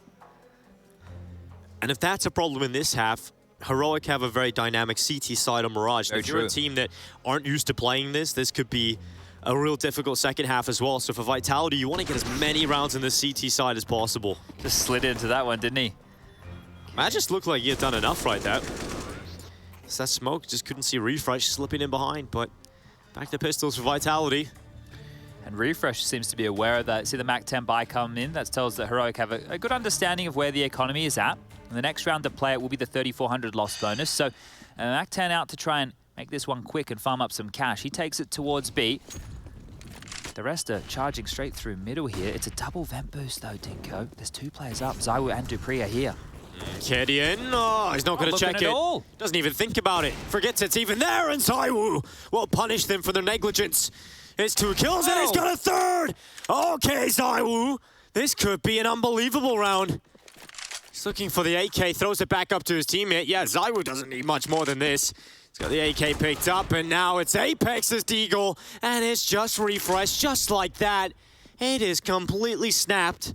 And if that's a problem in this half, Heroic have a very dynamic CT side on Mirage. If you're a team that aren't used to playing this could be a real difficult second half as well. So for Vitality, you want to get as many rounds in the CT side as possible. Just slid into that one, didn't he? That just looked like he had done enough right there. So that smoke, just couldn't see Refresh slipping in behind, but Back to pistols for Vitality. And Refresh seems to be aware of that. See the MAC-10 buy come in. That tells that Heroic have a good understanding of where the economy is at. And the next round to play it will be the 3,400 loss bonus. So MAC-10 out to try and make this one quick and farm up some cash. He takes it towards B. The rest are charging straight through middle here. It's a double vent boost though, Dinko. There's 2 players up. ZywOo and Dupree are here. Kedian, oh, he's not going to check it. All. Doesn't even think about it. Forgets it's even there, and ZywOo will punish them for their negligence. It's 2 kills, and he's got a 3rd! Okay, ZywOo. This could be an unbelievable round. He's looking for the AK, throws it back up to his teammate. Yeah, ZywOo doesn't need much more than this. He's got the AK picked up, and now it's Apex's deagle, and it's just Refresh, just like that. It is completely snapped.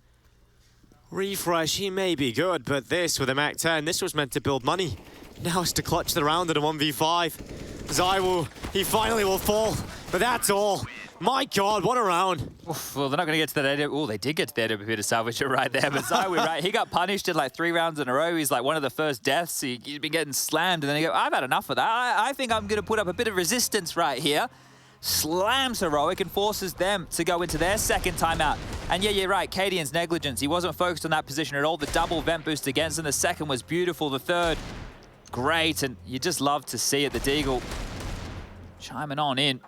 Refresh, he may be good, but this with a MAC-10, this was meant to build money. Now it's to clutch the round at a 1v5. ZywOo, he finally will fall, but that's all. My God, what a round. Oof, well, they're not going to get to that AWP. Oh, they did get to the AWP to salvage it right there, but ZywOo, right, he got punished in like 3 rounds in a row. He's like one of the first deaths. He's been getting slammed, and then he goes, I've had enough of that. I think I'm going to put up a bit of resistance right here. Slams Heroic and forces them to go into their second timeout. And yeah, you're right, Kadian's negligence. He wasn't focused on that position at all. The double vent boost against him. The second was beautiful. The third, great. And you just love to see it. The deagle chiming on in.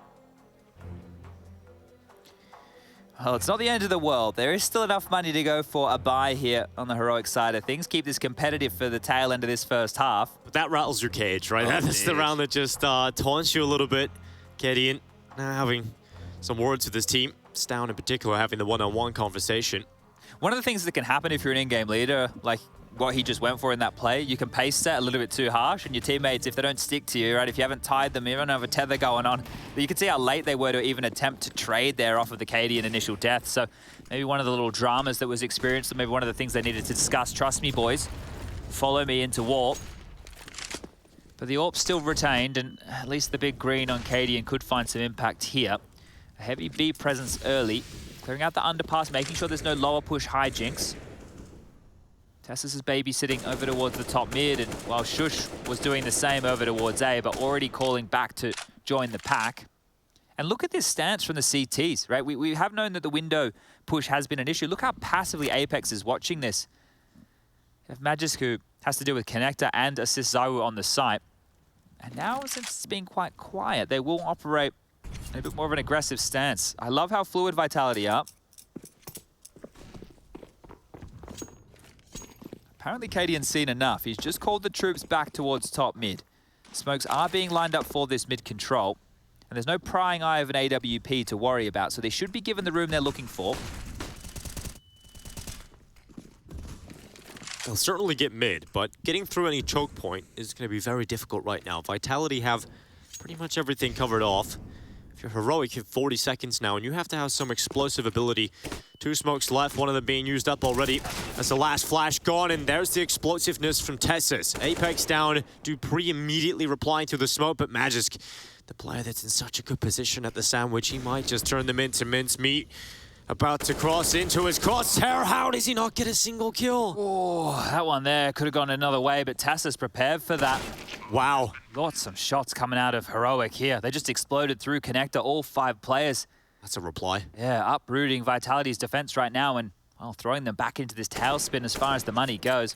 Well, it's not the end of the world. There is still enough money to go for a buy here on the Heroic side of things. Keep this competitive for the tail end of this first half. But that rattles your cage, right? That's the round that just taunts you a little bit. Kadian now having some words with his team. Stown in particular having the one-on-one conversation. One of the things that can happen if you're an in-game leader, like what he just went for in that play, you can pace set a little bit too harsh, and your teammates, if they don't stick to you, right, if you haven't tied them, you don't have a tether going on, but you can see how late they were to even attempt to trade there off of the Kadian initial death. So maybe one of the little dramas that was experienced, or maybe one of the things they needed to discuss. Trust me, boys. Follow me into warp. But the AWP's still retained, and at least the big green on Kadian could find some impact here. A heavy B presence early, clearing out the underpass, making sure there's no lower push hijinks. Tessus is babysitting over towards the top mid, and while Shush was doing the same over towards A, but already calling back to join the pack. And look at this stance from the CTs, right? We have known that the window push has been an issue. Look how passively Apex is watching this. You have Magisk, who has to deal with Connector and assist ZywOo on the site. And now, since it's been quite quiet, they will operate in a bit more of an aggressive stance. I love how fluid Vitality are. Apparently, Kadian's seen enough. He's just called the troops back towards top mid. Smokes are being lined up for this mid control. And there's no prying eye of an AWP to worry about, so they should be given the room they're looking for. They'll certainly get mid, but getting through any choke point is going to be very difficult right now. Vitality have pretty much everything covered off. If you're Heroic, you have 40 seconds now, and you have to have some explosive ability. 2 smokes left, one of them being used up already. That's the last flash gone, and there's the explosiveness from Tessus. Apex down, Dupree immediately replying to the smoke, but Magisk, the player that's in such a good position at the sandwich, he might just turn them into mincemeat. About to cross into his crosshair. How does he not get a single kill? Oh, that one there could have gone another way, but Tessus prepared for that. Wow. Lots of shots coming out of Heroic here. They just exploded through Connector, all 5 players. That's a reply. Yeah, uprooting Vitality's defense right now and, well, throwing them back into this tailspin as far as the money goes.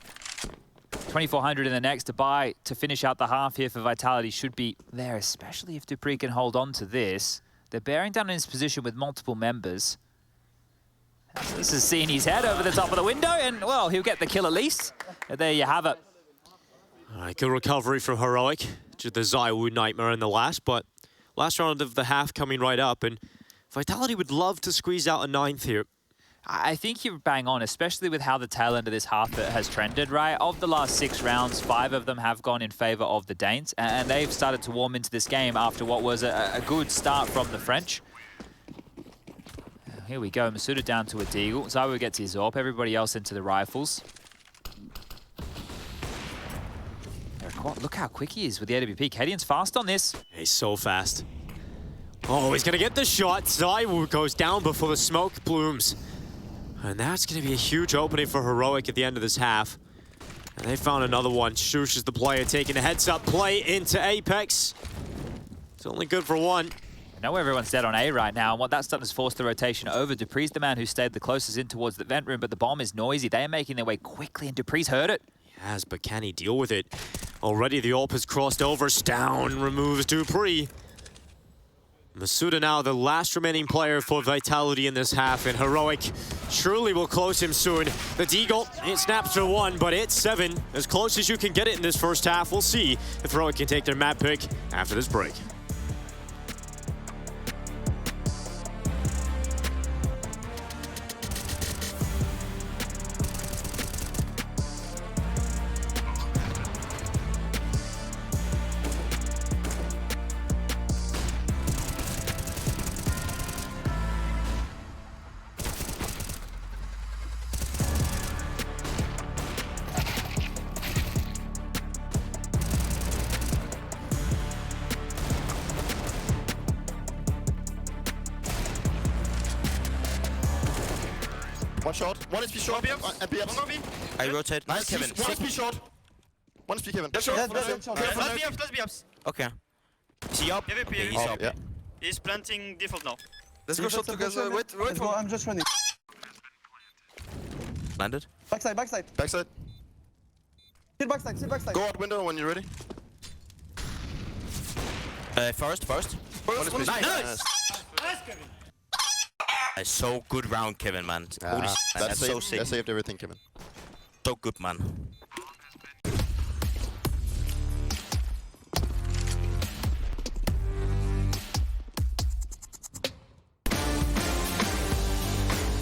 2,400 in the next to buy to finish out the half here for Vitality should be there, especially if Dupree can hold on to this. They're bearing down in his position with multiple members. This is seeing his head over the top of the window, and, well, he'll get the kill at least. And there you have it. All right, good recovery from Heroic. Just the ZywOo nightmare in the last, but last round of the half coming right up, and Vitality would love to squeeze out a 9th here. I think you're bang on, especially with how the tail end of this half has trended, right? Of the last 6 rounds, 5 of them have gone in favor of the Danes, and they've started to warm into this game after what was a good start from the French. Here we go, Masuda down to a deagle. ZywOo gets his AWP, everybody else into the rifles. Look how quick he is with the AWP. Kadian's fast on this. He's so fast. Oh, he's gonna get the shot. ZywOo goes down before the smoke blooms. And that's gonna be a huge opening for Heroic at the end of this half. And they found another one. Shush is the player taking a heads-up play into Apex. It's only good for one. I know everyone's dead on A right now, and what that's done is forced the rotation over. Dupree's the man who stayed the closest in towards the vent room, but the bomb is noisy. They are making their way quickly, and Dupree's heard it. Yes, but can he deal with it? Already the AWP has crossed over. Stown removes Dupree. Masuda now the last remaining player for Vitality in this half, and Heroic surely will close him soon. The Deagle, it snaps for 1, but it's 7. As close as you can get it in this first half. We'll see if Heroic can take their map pick after this break. One short. One is short. I rotate. Nice, Kevin. One is short. One is Kevin. Let's be ups. Okay. Is he up? AVP, Yeah, he's up. Yeah. He's planting default now. Let's go shot together. Wait for. I'm just running. Landed. Backside. Backside. Sit backside. Go out window when you're ready. First. Nice. Nice, Kevin. So good round, Kevin, man. Holy shit, man. That's so sick. That saved everything, Kevin. So good, man.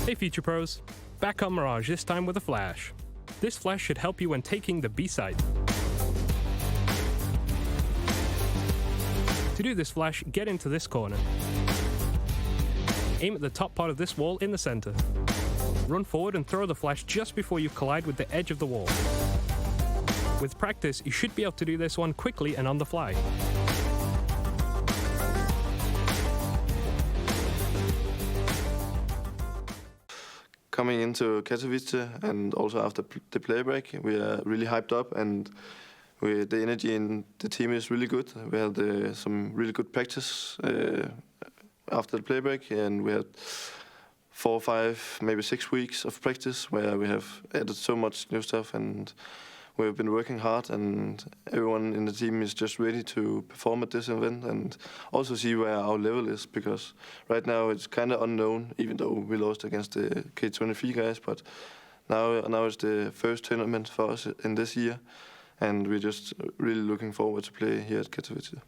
Hey Future Pros, back on Mirage, this time with a flash. This flash should help you when taking the B site. To do this flash, get into this corner. Aim at the top part of this wall in the center. Run forward and throw the flash just before you collide with the edge of the wall. With practice, you should be able to do this one quickly and on the fly. Coming into Katowice and also after the play break, we are really hyped up, and the energy in the team is really good. We had some really good practice after the play break, and we had 4, 5, maybe 6 weeks of practice where we have added so much new stuff, and we've been working hard, and everyone in the team is just ready to perform at this event and also see where our level is, because right now it's kind of unknown, even though we lost against the K23 guys, but now it's the first tournament for us in this year, and we're just really looking forward to play here at Katowice.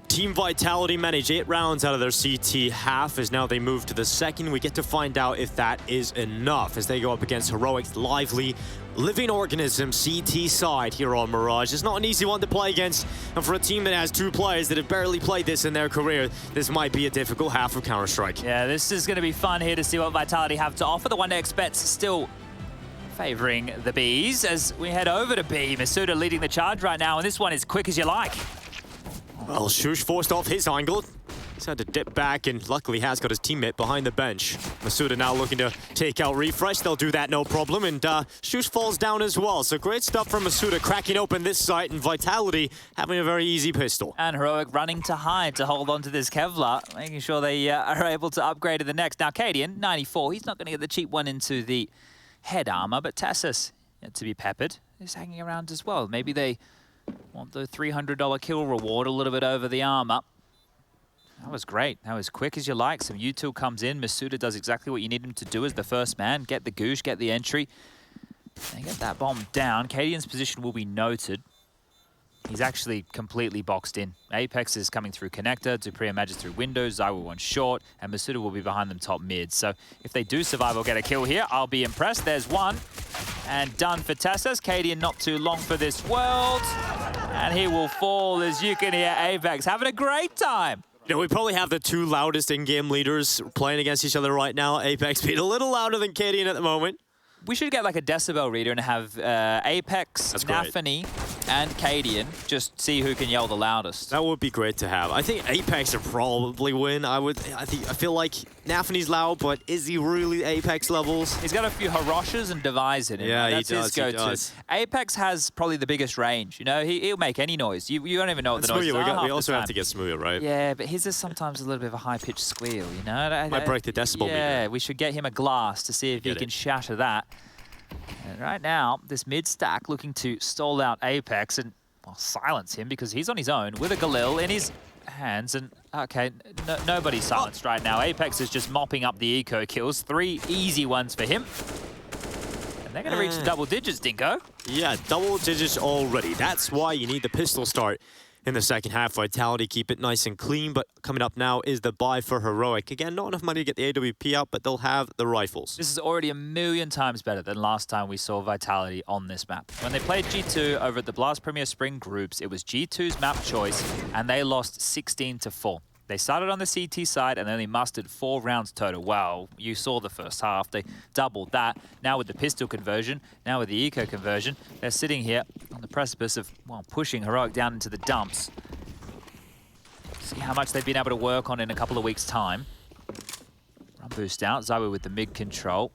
Team Vitality managed 8 rounds out of their CT half as now they move to the second. We get to find out if that is enough as they go up against Heroic's lively living organism CT side here on Mirage. It's not an easy one to play against, and for a team that has 2 players that have barely played this in their career, this might be a difficult half of Counter-Strike. Yeah, this is going to be fun here to see what Vitality have to offer. The one that expects still favoring the Bs as we head over to B. Masuda leading the charge right now, and this one is quick as you like. Well, Shush forced off his angle. He's had to dip back and luckily has got his teammate behind the bench. Masuda now looking to take out Refresh. They'll do that no problem. And Shush falls down as well. So great stuff from Masuda cracking open this site, and Vitality having a very easy pistol. And Heroic running to hide to hold on to this Kevlar, making sure they are able to upgrade to the next. Now, Cadian, 94, he's not going to get the cheap one into the head armor, but Tassus, to be peppered is hanging around as well. Maybe they want the $300 kill reward a little bit over the armor. That was great. That was quick as you like. Some util comes in. Masuda does exactly what you need him to do as the first man. Get the goosh, get the entry. And get that bomb down. Cadian's position will be noted. He's actually completely boxed in. Apex is coming through connector, dupreeh and Magic through windows, Zywoo one short, and Masuda will be behind them top mid. So if they do survive or get a kill here, I'll be impressed. There's one. And done for TeSeS. Cadian not too long for this world. And he will fall, as you can hear Apex having a great time. You know, we probably have the two loudest in-game leaders playing against each other right now. Apex being a little louder than Cadian at the moment. We should get like a decibel reader and have Apex, Nafany, and Cadian just see who can yell the loudest. That would be great to have. I think Apex would probably win. I feel like Nafany's loud, but is he really Apex levels? He's got a few Hiroshas and Device in him. Yeah, That's his go-to. Apex has probably the biggest range. You know, he'll make any noise. You don't even know what the noise is. We also have to get Smooya, right? Yeah, but his is sometimes a little bit of a high-pitched squeal, you know? Might break the decibel meter. Yeah, we should get him a glass to see if he can shatter that. And right now, this mid-stack looking to stall out Apex and silence him because he's on his own with a Galil in his hands. And, okay, nobody's silenced right now. Apex is just mopping up the eco kills. 3 easy ones for him. And they're going to reach the double digits, Dinko. Yeah, double digits already. That's why you need the pistol start in the second half. Vitality keep it nice and clean, but coming up now is the buy for Heroic. Again, not enough money to get the AWP out, but they'll have the rifles. This is already 1,000,000 times better than last time we saw Vitality on this map. When they played G2 over at the Blast Premier Spring Groups, it was G2's map choice, and they lost 16-4. They started on the CT side and only mustered 4 rounds total. Wow, you saw the first half. They doubled that. Now with the pistol conversion, now with the eco conversion, they're sitting here on the precipice of, well, pushing Heroic down into the dumps. See how much they've been able to work on in a couple of weeks' time. Run boost out, Zywoo with the mid control.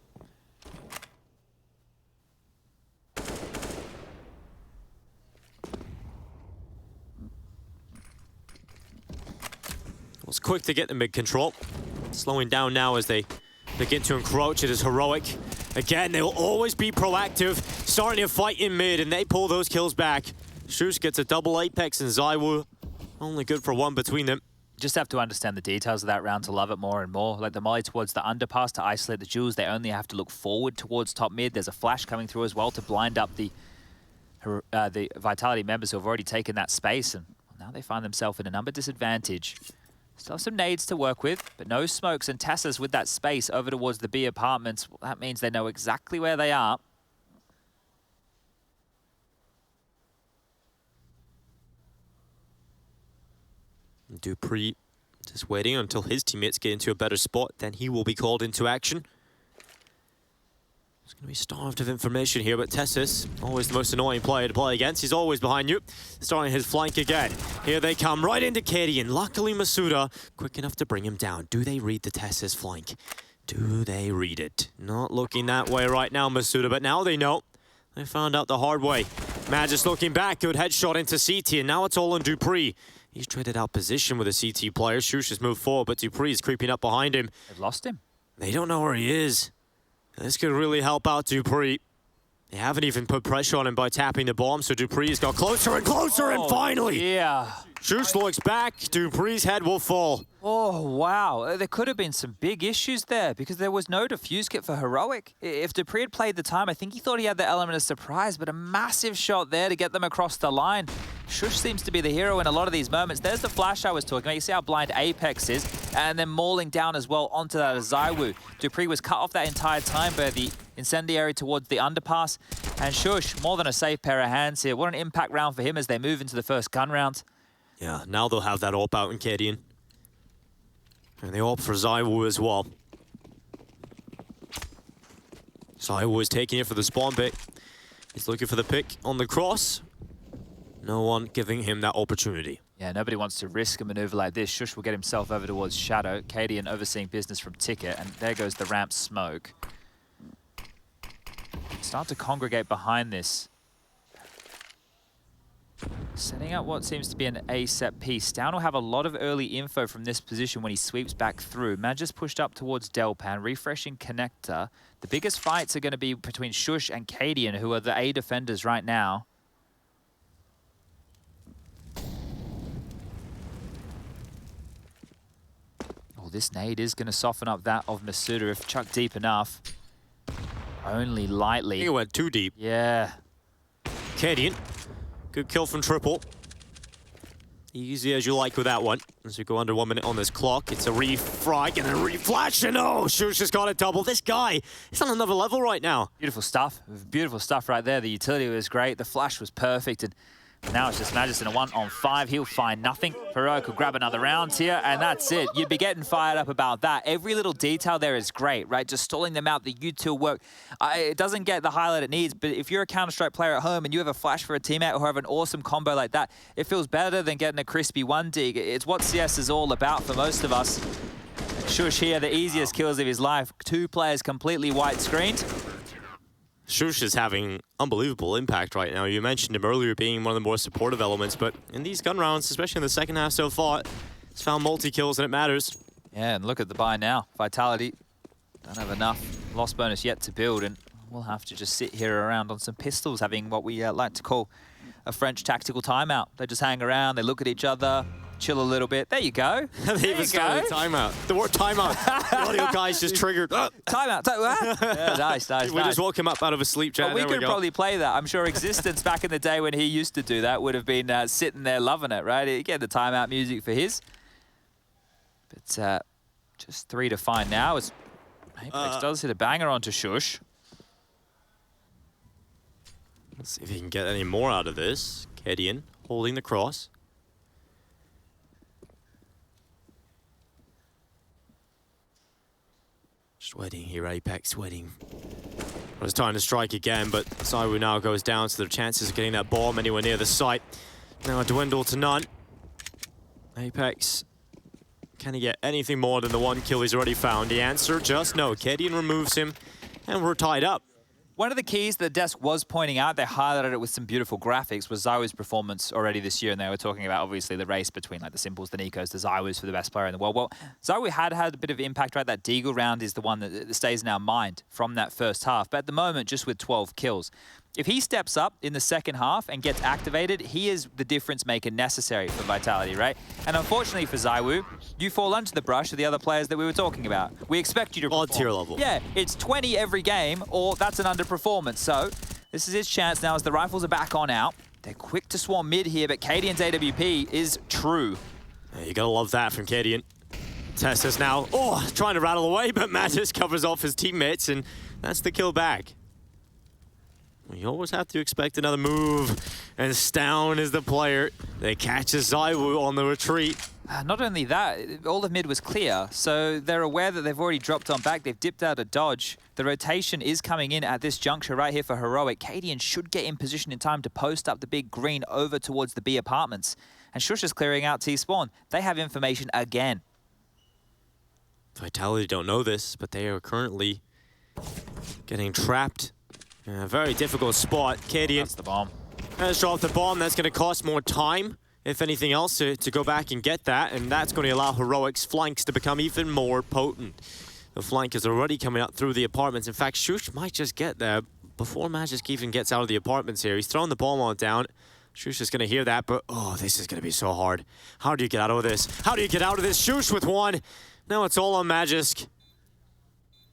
Was quick to get the mid control. Slowing down now as they begin to encroach. It is Heroic. Again, they will always be proactive, starting to fight in mid, and they pull those kills back. Shush gets a double Apex, and Zywoo only good for 1 between them. Just have to understand the details of that round to love it more and more. Like the molly towards the underpass to isolate the jewels, they only have to look forward towards top mid. There's a flash coming through as well to blind up the Vitality members who have already taken that space, and now they find themselves in a number disadvantage. Still have some nades to work with, but no smokes, and TeSeS with that space over towards the B apartments. Well, that means they know exactly where they are. dupreeh just waiting until his teammates get into a better spot, then he will be called into action. He's going to be starved of information here, but TeSeS, always the most annoying player to play against. He's always behind you. Starting his flank again. Here they come, right into Cadian. Luckily, Masuda, quick enough to bring him down. Do they read the TeSeS flank? Do they read it? Not looking that way right now, Masuda, but now they know. They found out the hard way. Magis looking back, good headshot into CT, and now it's all on dupreeh. He's traded out position with a CT player. Shush has moved forward, but dupreeh is creeping up behind him. They've lost him. They don't know where he is. This could really help out dupreeh. They haven't even put pressure on him by tapping the bomb, so dupreeh's got closer and closer, and finally! Yeah. Shush looks back, dupreeh's head will fall. Oh, wow. There could have been some big issues there because there was no defuse kit for Heroic. If dupreeh had played the time, I think he thought he had the element of surprise, but a massive shot there to get them across the line. Shush seems to be the hero in a lot of these moments. There's the flash I was talking about. You see how blind Apex is, and then mauling down as well onto that Zywoo. dupreeh was cut off that entire time by the incendiary towards the underpass, and Shush, more than a safe pair of hands here. What an impact round for him as they move into the first gun round. Yeah, now they'll have that AWP out in Cadian. And they opt for Zywoo as well. Zywoo is taking it for the spawn pick. He's looking for the pick on the cross. No one giving him that opportunity. Yeah, nobody wants to risk a maneuver like this. Shush will get himself over towards Shadow. Cadian overseeing business from Ticket, and there goes the ramp smoke. Start to congregate behind this. Setting up what seems to be an A set piece. Down will have a lot of early info from this position when he sweeps back through. Magis pushed up towards Delpan, refreshing connector. The biggest fights are going to be between Shush and Cadian, who are the A defenders right now. Oh, this nade is going to soften up that of Masuda if chucked deep enough. Only lightly. I think it went too deep. Yeah. Cadian. Good kill from Triple. Easy as you like with that one. As we go under 1 minute on this clock, it's a refrag and a reflash, and oh, Shush has got a double. This guy is on another level right now. Beautiful stuff. Beautiful stuff right there. The utility was great. The flash was perfect. And now it's just Magis in a 1-on-5. He'll find nothing. Heroic will grab another round here, and that's it. You'd be getting fired up about that. Every little detail there is great, right? Just stalling them out, the util work. It doesn't get the highlight it needs, but if you're a Counter-Strike player at home and you have a flash for a teammate or have an awesome combo like that, it feels better than getting a crispy 1-dig. It's what CS is all about for most of us. Shush here, the easiest kills of his life. 2 players completely white-screened. Shush is having unbelievable impact right now. You mentioned him earlier being one of the more supportive elements, but in these gun rounds, especially in the second half so far, he's found multi-kills and it matters. Yeah, and look at the buy now. Vitality don't have enough. Loss bonus yet to build, and we'll have to just sit here around on some pistols, having what we like to call a French tactical timeout. They just hang around, they look at each other, chill a little bit. There you go. They even started a timeout. The word timeout. The audio guys just triggered. Timeout. Yeah, nice. We just woke him up out of a sleep chat. Well, we could probably play that. I'm sure Existence back in the day when he used to do that would have been sitting there loving it, right? He get the timeout music for his. But just 3 to find now as Apex does hit a banger onto Shush. Let's see if he can get any more out of this. Cadian holding the cross. Sweating here, Apex, sweating. Well, it's time to strike again, but ZywOo now goes down, so their chances of getting that bomb anywhere near the site now dwindle to none. Apex, can he get anything more than the 1 kill he's already found? The answer, just no. Cadian removes him, and we're tied up. One of the keys the desk was pointing out, they highlighted it with some beautiful graphics, was ZywOo's performance already this year, and they were talking about, obviously, the race between like the Simples, the Nikos, the ZywOos for the best player in the world. Well, ZywOo had a bit of impact, right? That Deagle round is the one that stays in our mind from that first half, but at the moment, just with 12 kills. If he steps up in the second half and gets activated, he is the difference maker necessary for Vitality, right? And unfortunately for ZywOo, you fall under the brush of the other players that we were talking about. We expect you to perform. Tier level. Yeah, it's 20 every game, or that's an underperformance. So this is his chance now as the rifles are back on out. They're quick to swarm mid here, but Cadian's AWP is true. Yeah, you gotta love that from Cadian. Tessa's now, trying to rattle away, but Mattis covers off his teammates, and that's the kill back. You always have to expect another move, and Stown is the player that catches ZywOo on the retreat. Not only that, all of mid was clear, so they're aware that they've already dropped on back. They've dipped out a dodge. The rotation is coming in at this juncture right here for Heroic. Cadian should get in position in time to post up the big green over towards the B apartments. And Shush is clearing out T-spawn. They have information again. Vitality don't know this, but they are currently getting trapped in a very difficult spot. Cadian. That's the bomb. Has dropped the bomb. That's going to cost more time, if anything else, to go back and get that. And that's going to allow Heroic's flanks to become even more potent. The flank is already coming up through the apartments. In fact, Shush might just get there before Magisk even gets out of the apartments here. He's throwing the bomb on down. Shush is going to hear that, but this is going to be so hard. How do you get out of this? How do you get out of this? Shush with one. Now it's all on Magisk.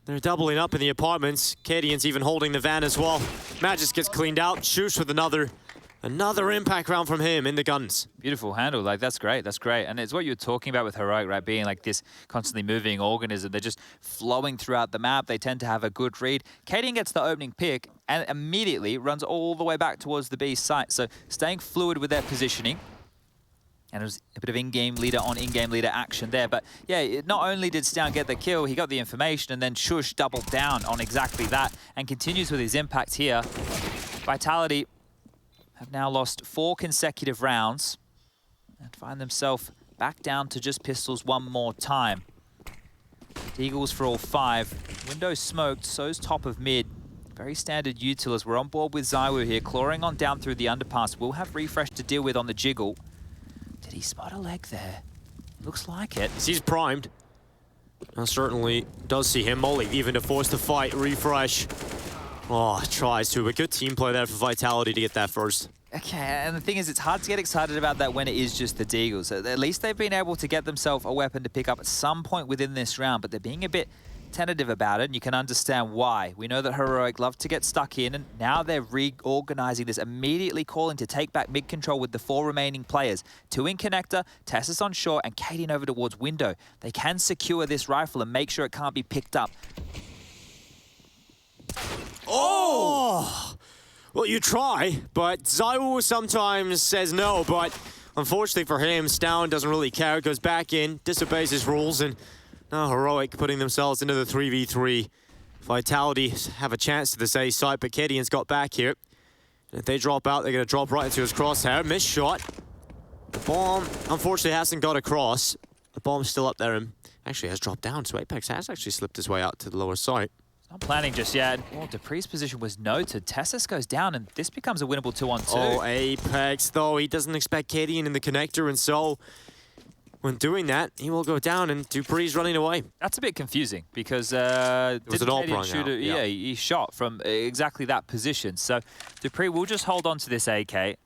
They're doubling up in the apartments. Cadian's even holding the van as well. Magisk gets cleaned out. Shush with another impact round from him in the guns. Beautiful handle. Like, that's great. That's great. And it's what you were talking about with Heroic, right? Being like this constantly moving organism. They're just flowing throughout the map. They tend to have a good read. Cadian gets the opening pick and immediately runs all the way back towards the B site. So staying fluid with their positioning. And it was a bit of in-game leader on in-game leader action there. But yeah, not only did Stown get the kill, he got the information, and then Shush doubled down on exactly that and continues with his impact here. Vitality have now lost 4 consecutive rounds and find themselves back down to just pistols one more time. Deagles for all 5. Window smoked, so's top of mid. Very standard util as we're on board with Zywoo here, clawing on down through the underpass. We'll have Refresh to deal with on the jiggle. Did he spot a leg there? Looks like it. He's primed. Certainly does see him. Molly even to force the fight. Refresh. Oh, tries to, but good team play there for Vitality to get that first. Okay, and the thing is, it's hard to get excited about that when it is just the Deagles. At least they've been able to get themselves a weapon to pick up at some point within this round, but they're being a bit tentative about it, and you can understand why. We know that Heroic love to get stuck in, and now they're reorganizing this, immediately calling to take back mid-control with the 4 remaining players. 2 in connector, Tessus on short, and Cadian over towards window. They can secure this rifle and make sure it can't be picked up. Oh! Well, you try, but Zywoo sometimes says no, but unfortunately for him, Stown doesn't really care, goes back in, disobeys his rules, and now Heroic putting themselves into the 3v3. Vitality have a chance to this A site, but Cadian's got back here. And if they drop out, they're going to drop right into his crosshair. Missed shot. The bomb, unfortunately, hasn't got across. The bomb's still up there and actually has dropped down, so Apex has actually slipped his way out to the lower site. Not planning just yet. Well, Dupree's position was noted. Tessus goes down, and this becomes a winnable 2-on-2. Oh, Apex, though. He doesn't expect Cadian in the connector, and so when doing that, he will go down, and Dupree's running away. That's a bit confusing, because was an AWP run out. Yeah, he shot from exactly that position. So Dupree will just hold on to this AK.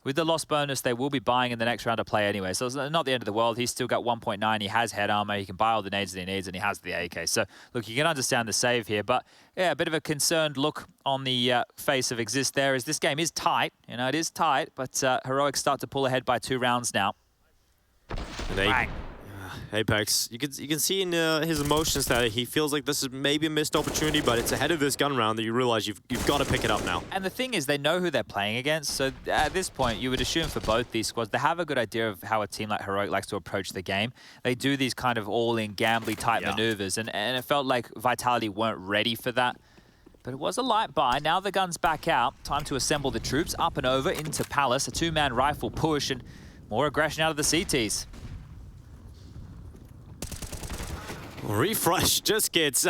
With the loss bonus, they will be buying in the next round of play anyway, so it's not the end of the world. He's still got 1.9, he has head armor, he can buy all the nades that he needs, and he has the AK. So, look, you can understand the save here, but yeah, a bit of a concerned look on the face of Exist there, as this game is tight. You know, it is tight, but Heroic start to pull ahead by 2 rounds now. And Apex, you can see in his emotions that he feels like this is maybe a missed opportunity, but it's ahead of this gun round that you realize you've got to pick it up now. And the thing is, they know who they're playing against, so at this point, you would assume for both these squads, they have a good idea of how a team like Heroic likes to approach the game. They do these kind of all-in, gambly type maneuvers, and it felt like Vitality weren't ready for that. But it was a light buy. Now the gun's back out. Time to assemble the troops up and over into Palace. A 2-man rifle push and more aggression out of the CTs. Refresh just gets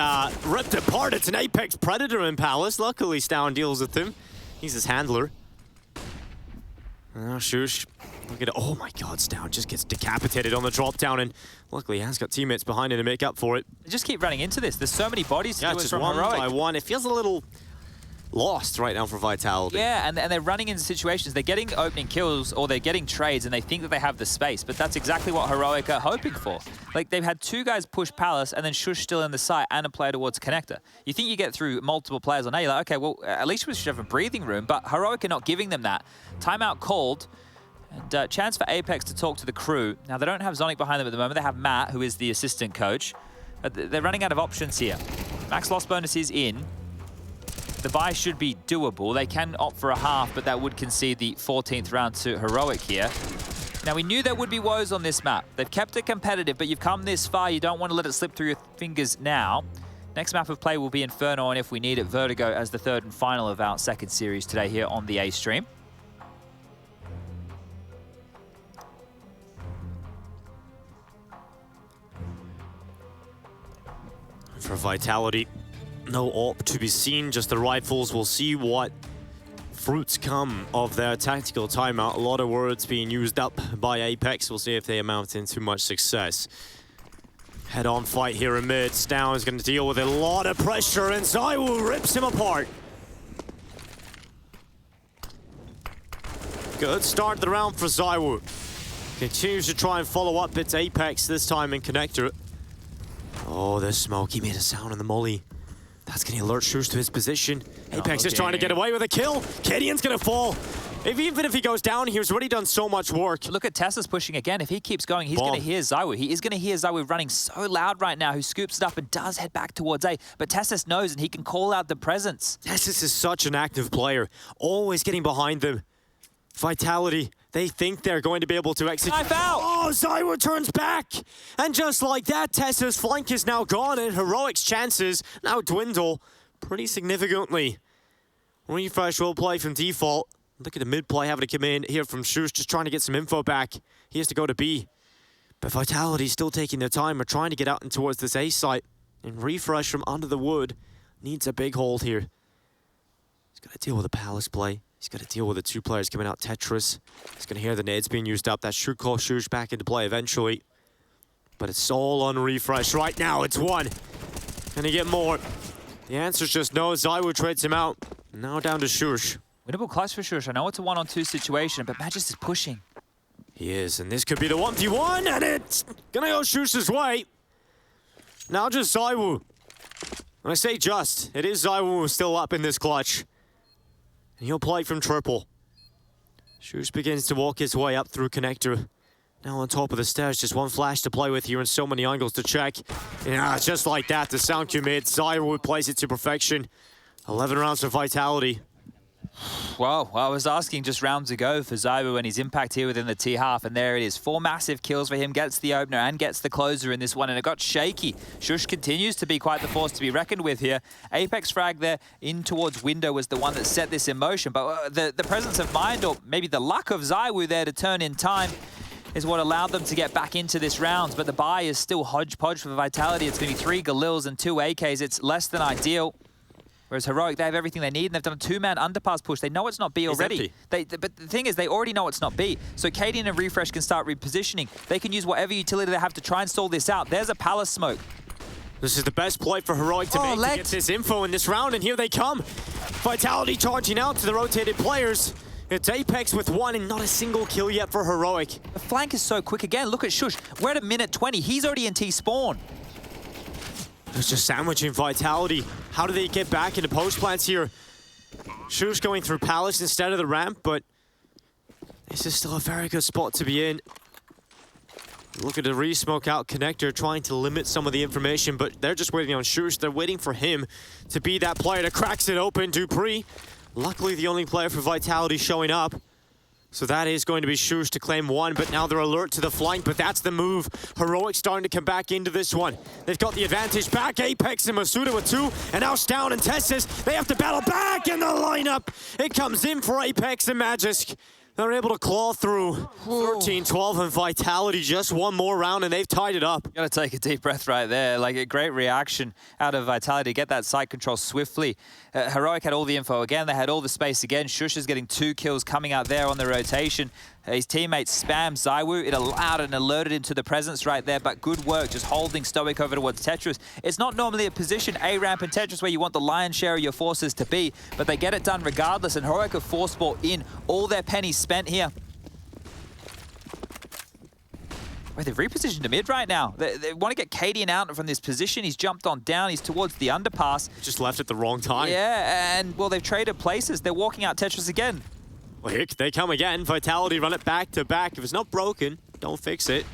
ripped apart. It's an Apex Predator in Palace. Luckily, Stown deals with him. He's his handler. Shush. Look at it. Oh my god, Stown just gets decapitated on the drop down, and luckily he has got teammates behind him to make up for it. They just keep running into this. There's so many bodies to do just from one Heroic. by one. It feels a little lost right now for Vitality. Yeah, and they're running into situations. They're getting opening kills or they're getting trades and they think that they have the space, but that's exactly what Heroic are hoping for. Like, they've had 2 guys push Palace and then Shush still in the site and a player towards Connector. You think you get through multiple players on A, you're like, okay, well, at least we should have a breathing room, but Heroic are not giving them that. Timeout called, and chance for Apex to talk to the crew. Now, they don't have Zonic behind them at the moment. They have Matt, who is the assistant coach. They're running out of options here. Max loss bonus is in. The buy should be doable. They can opt for a half, but that would concede the 14th round to Heroic here. Now, we knew there would be woes on this map. They've kept it competitive, but you've come this far. You don't want to let it slip through your fingers now. Next map of play will be Inferno, and if we need it, Vertigo as the 3rd and final of our 2nd series today here on the A stream. For Vitality, no AWP to be seen, just the rifles. We'll see what fruits come of their tactical timeout. A lot of words being used up by Apex. We'll see if they amount into much success. Head-on fight here in mid. Stown is going to deal with a lot of pressure, and Zywoo rips him apart. Good start to the round for Zywoo. Continues to try and follow up. It's Apex this time in connector. Oh, the smoke. He made a sound on the molly. That's going to alert Shush to his position. Apex is trying to get away with a kill. Cadian's going to fall. Even if he goes down, he's already done so much work. Look at Tessus pushing again. If he keeps going, he's going to hear Zywoo. He is going to hear Zywoo running so loud right now, who scoops it up and does head back towards A. But Tessus knows, and he can call out the presence. Tessus is such an active player, always getting behind them. Vitality, they think they're going to be able to execute. Knife out! Oh, Zywoo turns back! And just like that, Tessa's flank is now gone, and Heroic's chances now dwindle pretty significantly. Refresh will play from default. Look at the mid-play having to come in here from Shush, just trying to get some info back. He has to go to B. But Vitality still taking their time. We're trying to get out and towards this A site. And Refresh from under the wood needs a big hold here. got to deal with the Palace play. He's got to deal with the two players coming out Tetris. He's going to hear the nades being used up. That should call Shush back into play eventually. But it's all on refresh right now. It's one. Can he get more? The answer's just no. ZywOo trades him out. Now down to Shush. Winnable clutch for Shush. I know it's a 1-on-2 situation, but Magis is pushing. He is, and this could be the 1v1, and it's gonna go Shush's way. Now just ZywOo. When I say just, it is ZywOo still up in this clutch. And he'll play from triple. Shush begins to walk his way up through connector. Now on top of the stairs, just one flash to play with here and so many angles to check. Yeah, just like that, the sound cue mid. ZywOo plays it to perfection. 11 rounds of vitality. Well, I was asking just rounds ago for ZywOo and his impact here within the T-half, and there it is. 4 massive kills for him, gets the opener and gets the closer in this one, and it got shaky. Shush continues to be quite the force to be reckoned with here. Apex frag there in towards window was the one that set this in motion, but the presence of mind, or maybe the luck of ZywOo there to turn in time, is what allowed them to get back into this round. But the buy is still hodgepodge for Vitality. It's going to be 3 Galils and 2 AKs. It's less than ideal. Whereas Heroic, they have everything they need, and they've done a 2-man underpass push. They know it's not B already. But the thing is, they already know it's not B. So Cadian and Refresh can start repositioning. They can use whatever utility they have to try and stall this out. There's a Palace smoke. This is the best play for Heroic to make to get this info in this round, and here they come. Vitality charging out to the rotated players. It's Apex with 1 and not a single kill yet for Heroic. The flank is so quick again. Look at Shush. We're at a minute 20. He's already in T-spawn. It's just sandwiching Vitality. How do they get back into post plants here? Shush going through Palace instead of the ramp, but this is still a very good spot to be in. Look at the re-smoke out connector, trying to limit some of the information, but they're just waiting on Shush. They're waiting for him to be that player that cracks it open. Dupree, luckily the only player for Vitality showing up. So that is going to be Shush to claim 1, but now they're alert to the flank, but that's the move. Heroic starting to come back into this one. They've got the advantage back. Apex and Masuda with 2, and now Down and Tessis. They have to battle back in the lineup. It comes in for Apex and Magisk. They're able to claw through 13-12, and Vitality just one more round, and they've tied it up. Gotta take a deep breath right there. Like a great reaction out of Vitality to get that site control swiftly. Heroic had all the info again. They had all the space again. Shush is getting 2 kills coming out there on the rotation. His teammates spam ZywOo. It allowed and alerted him to the presence right there, but good work just holding Stoic over towards Tetris. It's not normally a position, A-ramp and Tetris, where you want the lion's share of your forces to be, but they get it done regardless, and Heroic have force ball in. All their pennies spent here. Wait, they've repositioned to mid right now. They want to get Cadian out from this position. He's jumped on down. He's towards the underpass. Just left at the wrong time. Yeah, and, well, they've traded places. They're walking out Tetris again. Well, here they come again. Vitality run it back to back. If it's not broken, don't fix it.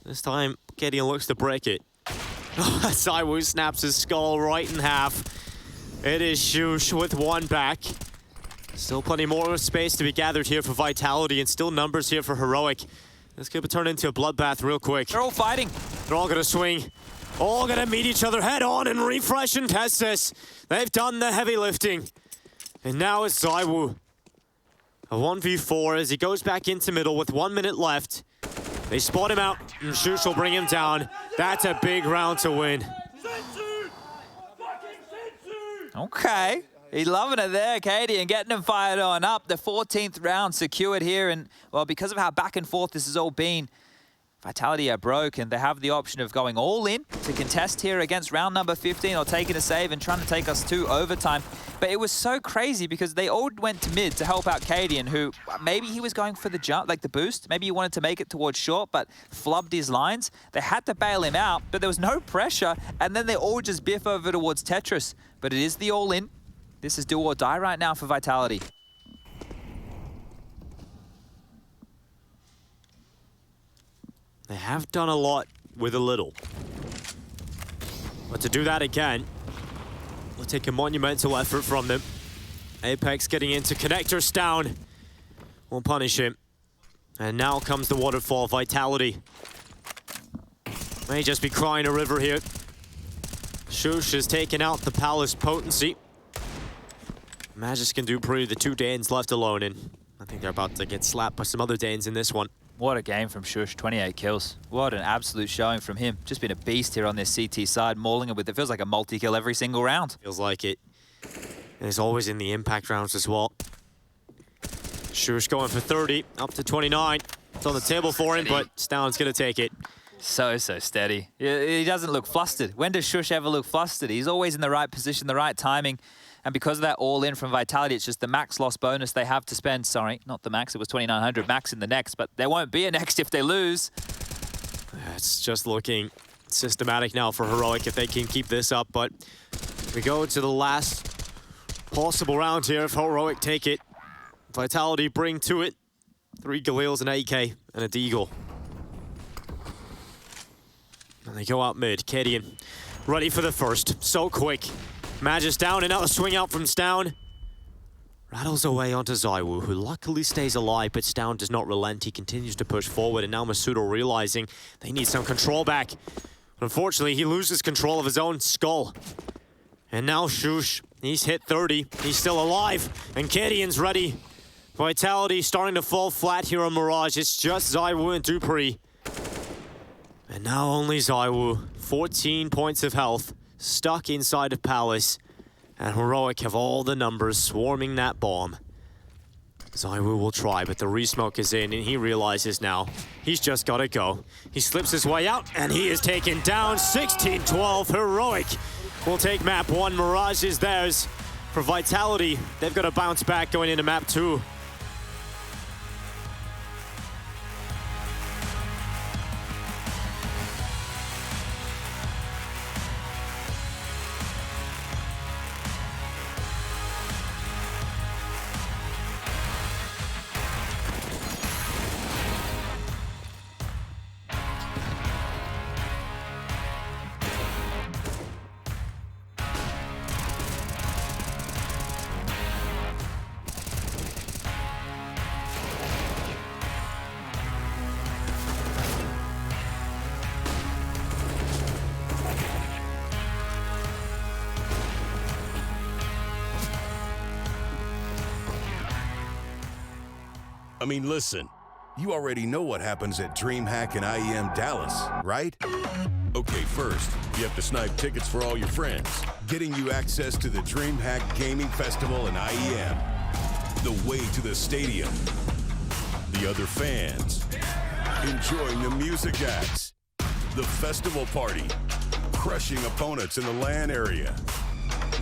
This time, Cadian looks to break it. ZywOo snaps his skull right in half. It is Shush with 1 back. Still plenty more space to be gathered here for Vitality, and still numbers here for Heroic. This could turn into a bloodbath real quick. They're all fighting. They're all gonna swing. All gonna meet each other head on and Refresh and test this. They've done the heavy lifting. And now it's ZywOo. A 1v4 as he goes back into middle with 1 minute left. They spot him out, and Shush will bring him down. That's a big round to win. Okay. He's loving it there, Cadian, getting him fired on up. The 14th round secured here, and, well, because of how back and forth this has all been, Vitality are broke, and they have the option of going all in to contest here against round number 15 or taking a save and trying to take us to overtime. But it was so crazy because they all went to mid to help out Cadian, who maybe he was going for the jump, like the boost. Maybe he wanted to make it towards short, but flubbed his lines. They had to bail him out, but there was no pressure, and then they all just biff over towards Tetris. But it is the all in. This is do or die right now for Vitality. They have done a lot with a little. But to do that again will take a monumental effort from them. Apex getting into connectors down. Won't punish him. And now comes the waterfall. Vitality may just be crying a river here. Shush has taken out the Palace potency. Magisk and Dupree, the 2 Danes left alone, and I think they're about to get slapped by some other Danes in this one. What a game from Shush, 28 kills. What an absolute showing from him. Just been a beast here on this CT side, mauling it with, it feels like a multi-kill every single round. Feels like it. And is always in the impact rounds as well. Shush going for 30, up to 29. It's on the table for him, but Stound's going to take it. So steady. He doesn't look flustered. When does Shush ever look flustered? He's always in the right position, the right timing. And because of that all-in from Vitality, it's just the max loss bonus they have to spend. Sorry, not the max. It was 2,900 max in the next, but there won't be a next if they lose. It's just looking systematic now for Heroic if they can keep this up, but we go to the last possible round here if Heroic take it. Vitality bring to it 3 Galils, an AK, and a Deagle. And they go out mid. Kedian ready for the first. So quick. Magis down, another swing out from Stound. Rattles away onto Zaiwu, who luckily stays alive, but Stound does not relent. He continues to push forward, and now Masudo realizing they need some control back. But unfortunately, he loses control of his own skull. And now Shush, he's hit 30. He's still alive, and Kedian's ready. Vitality starting to fall flat here on Mirage. It's just Zaiwu and Dupree. And now only Zaiwu, 14 points of health, stuck inside of Palace, and Heroic have all the numbers swarming that bomb. Zaiwu will try, but the resmoke is in, and he realizes now he's just got to go. He slips his way out, and he is taken down. 16-12, Heroic will take map 1. Mirage is theirs. For Vitality, they've got to bounce back going into map 2. I mean, listen, you already know what happens at DreamHack and IEM Dallas, right? Okay, first, you have to snipe tickets for all your friends, getting you access to the DreamHack Gaming Festival and IEM, the way to the stadium, the other fans, enjoying the music acts, the festival party, crushing opponents in the LAN area,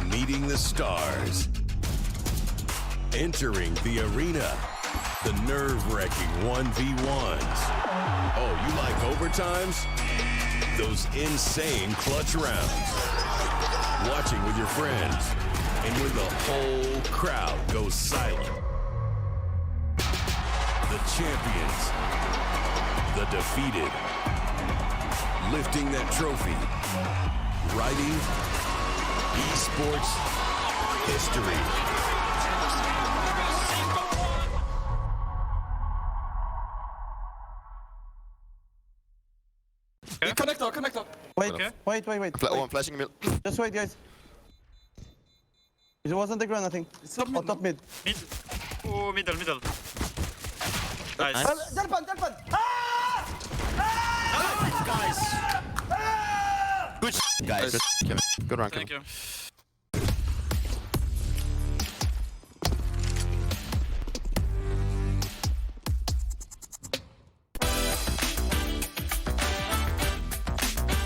meeting the stars, entering the arena, the nerve-wracking 1v1s. Oh, you like overtimes? Those insane clutch rounds. Watching with your friends. And when the whole crowd goes silent. The champions. The defeated. Lifting that trophy. Writing esports history. Connector. Wait. One flashing middle. Just wait, guys. It was on the ground, I think. It's top mid. Mid. Oh, middle. Nice. Delpan! Good guys. Good run, Thank you.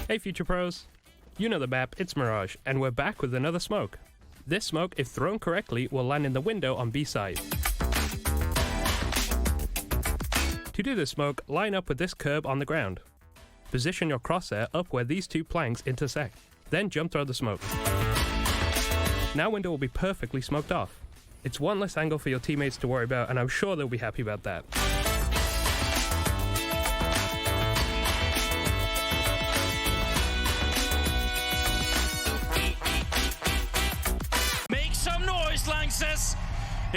Hey Future Pros, you know the map, it's Mirage, and we're back with another smoke. This smoke, if thrown correctly, will land in the window on B side. To do this smoke, line up with this curb on the ground. Position your crosshair up where these two planks intersect, then jump throw the smoke. Now window will be perfectly smoked off. It's one less angle for your teammates to worry about, and I'm sure they'll be happy about that.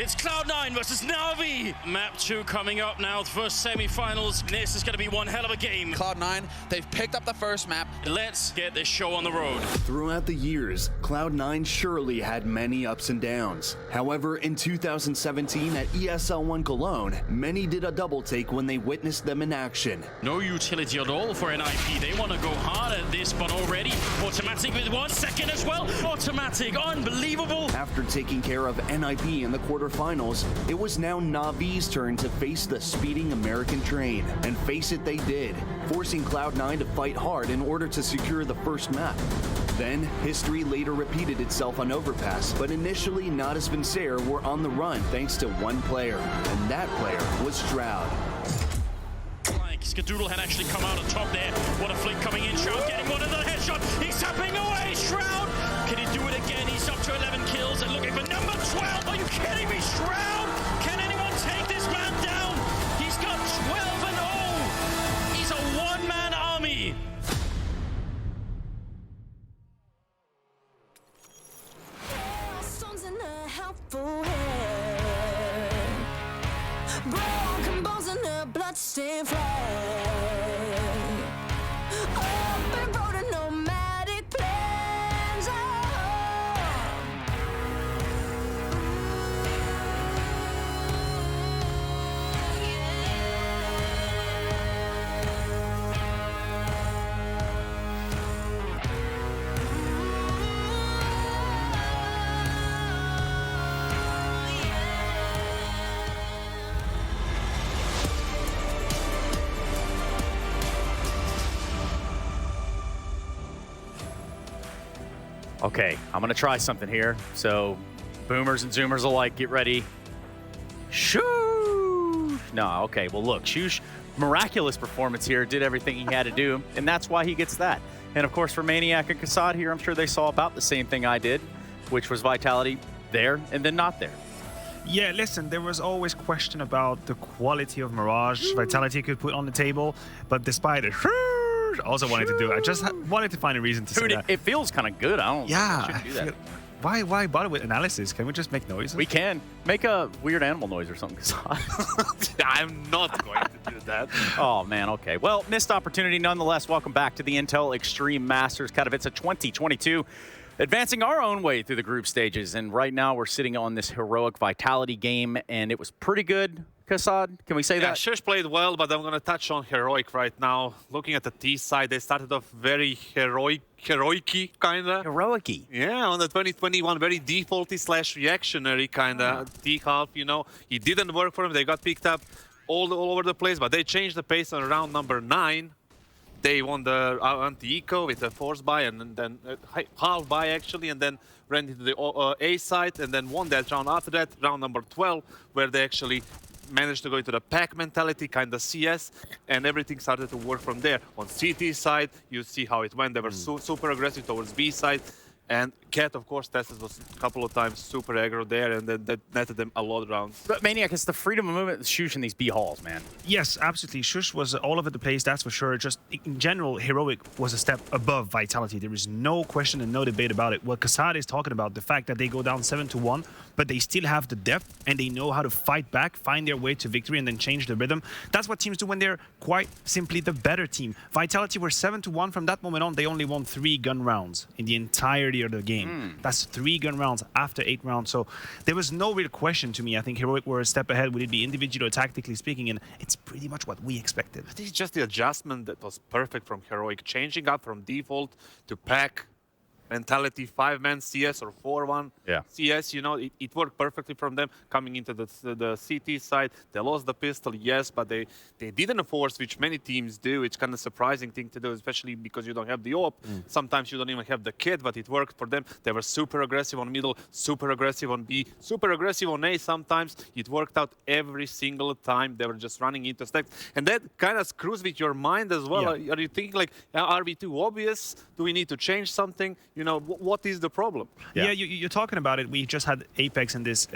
It's Cloud9 versus Na'Vi. Map 2 coming up now, the first semi-finals. This is going to be one hell of a game. Cloud9, they've picked up the first map. Let's get this show on the road. Throughout the years, Cloud9 surely had many ups and downs. However, in 2017 at ESL One Cologne, many did a double take when they witnessed them in action. No utility at all for NIP. They want to go hard at this, but already Automatic with 1 second as well. Automatic, unbelievable. After taking care of NIP in the quarterfinals, it was now Na'Vi's turn to face the speeding American train. And face it, they did, forcing Cloud9 to fight hard in order to secure the first map. Then, history later repeated itself on Overpass, but initially Nadas Vincere were on the run thanks to one player, and that player was Shroud. Like Skadoodle had actually come out on top there. What a flick coming in. Shroud getting one another headshot. He's tapping away. Shroud. Can he do it again? He's up to 11 kills and looking for number 12. Are you kidding me, Shroud? Can anyone take this man down? He's got 12-0. He's a one-man army. Broken bones and a bloodstained flag. Open road and nomadic plans. Okay, I'm gonna try something here. So, boomers and zoomers alike, get ready. Shoo! No, okay, well look, Shush, miraculous performance here, did everything he had to do, and that's why he gets that. And of course for Maniac and Kassad here, I'm sure they saw about the same thing I did, which was Vitality there and then not there. Yeah, listen, there was always question about the quality of Mirage Vitality could put on the table, but despite it, also wanted to do it. I just wanted to find a reason to say that. It feels kind of good. I don't Yeah. do that. Why bother with analysis? Can we just make noises? We can. Make a weird animal noise or something. I'm not going to do that. Oh, man, okay. Well, missed opportunity nonetheless. Welcome back to the Intel Extreme Masters Katowice 2022. Advancing our own way through the group stages. And right now we're sitting on this heroic Vitality game, and it was pretty good. Kassad, can we say that? Shush played well, but I'm going to touch on Heroic right now. Looking at the T side, they started off very heroic-y, kind of. Heroic-y? Yeah, on the 2021, very defaulty / reactionary kind of T half, you know. It didn't work for them. They got picked up all over the place, but they changed the pace on round number 9. They won the anti-eco with a force buy and then half buy actually, and then ran into the A side and then won that round after that, round number 12, where they actually managed to go into the pack mentality, kind of CS, and everything started to work from there. On CT side, you see how it went. They were super aggressive towards B side. And Cat, of course, tested was a couple of times super aggro there, and then that netted them a lot of rounds. But Maniac, it's the freedom of movement with Shush in these B halls, man. Yes, absolutely. Shush was all over the place, that's for sure. Just in general, Heroic was a step above Vitality. There is no question and no debate about it. What Kassad is talking about, the fact that they go down 7-1, but they still have the depth and they know how to fight back, find their way to victory, and then change the rhythm. That's what teams do when they're quite simply the better team. Vitality were 7-1 from that moment on. They only won 3 gun rounds in the entirety of the game. That's 3 gun rounds after 8 rounds. So there was no real question to me. I think Heroic were a step ahead, would it be individual or tactically speaking, and it's pretty much what we expected. This is just the adjustment that was perfect from Heroic, changing up from default to pack mentality, 5-man CS or 4-1 CS, you know, it worked perfectly from them coming into the CT side. They lost the pistol, yes, but they didn't force, which many teams do. It's kind of surprising thing to do, especially because you don't have the AWP. Sometimes you don't even have the kit, but it worked for them. They were super aggressive on middle, super aggressive on B, super aggressive on A sometimes. It worked out every single time. They were just running into stacks. And that kind of screws with your mind as well. Are you thinking like, are we too obvious? Do we need to change something? You know, what is the problem? Yeah, you're talking about it. We just had Apex in this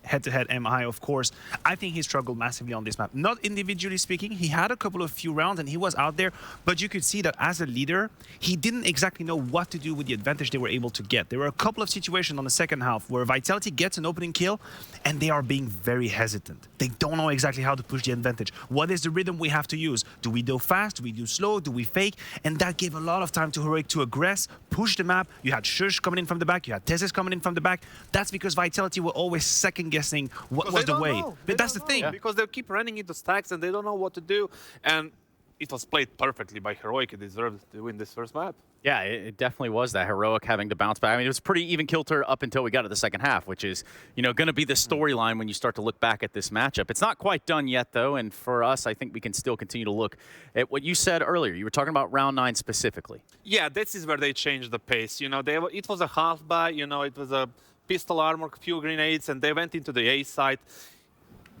head-to-head MI, of course. I think he struggled massively on this map. Not individually speaking. He had a couple of few rounds and he was out there, but you could see that as a leader, he didn't exactly know what to do with the advantage they were able to get. There were a couple of situations on the second half where Vitality gets an opening kill and they are being very hesitant. They don't know exactly how to push the advantage. What is the rhythm we have to use? Do we do fast? Do we do slow? Do we fake? And that gave a lot of time to Heroic to aggress, push the map. You had Shush coming in from the back. You had Tesis coming in from the back. That's because Vitality were always second-guessing what was the way. But that's the thing. Because they keep running into stacks and they don't know what to do. And it was played perfectly by Heroic. It deserved to win this first map. Yeah, it definitely was that Heroic having to bounce back. I mean, it was pretty even kilter up until we got to the second half, which is, you know, going to be the storyline when you start to look back at this matchup. It's not quite done yet, though, and for us, I think we can still continue to look at what you said earlier. You were talking about round 9 specifically. Yeah, this is where they changed the pace. You know, it was a half buy, you know, it was a pistol armor, a few grenades, and they went into the A side.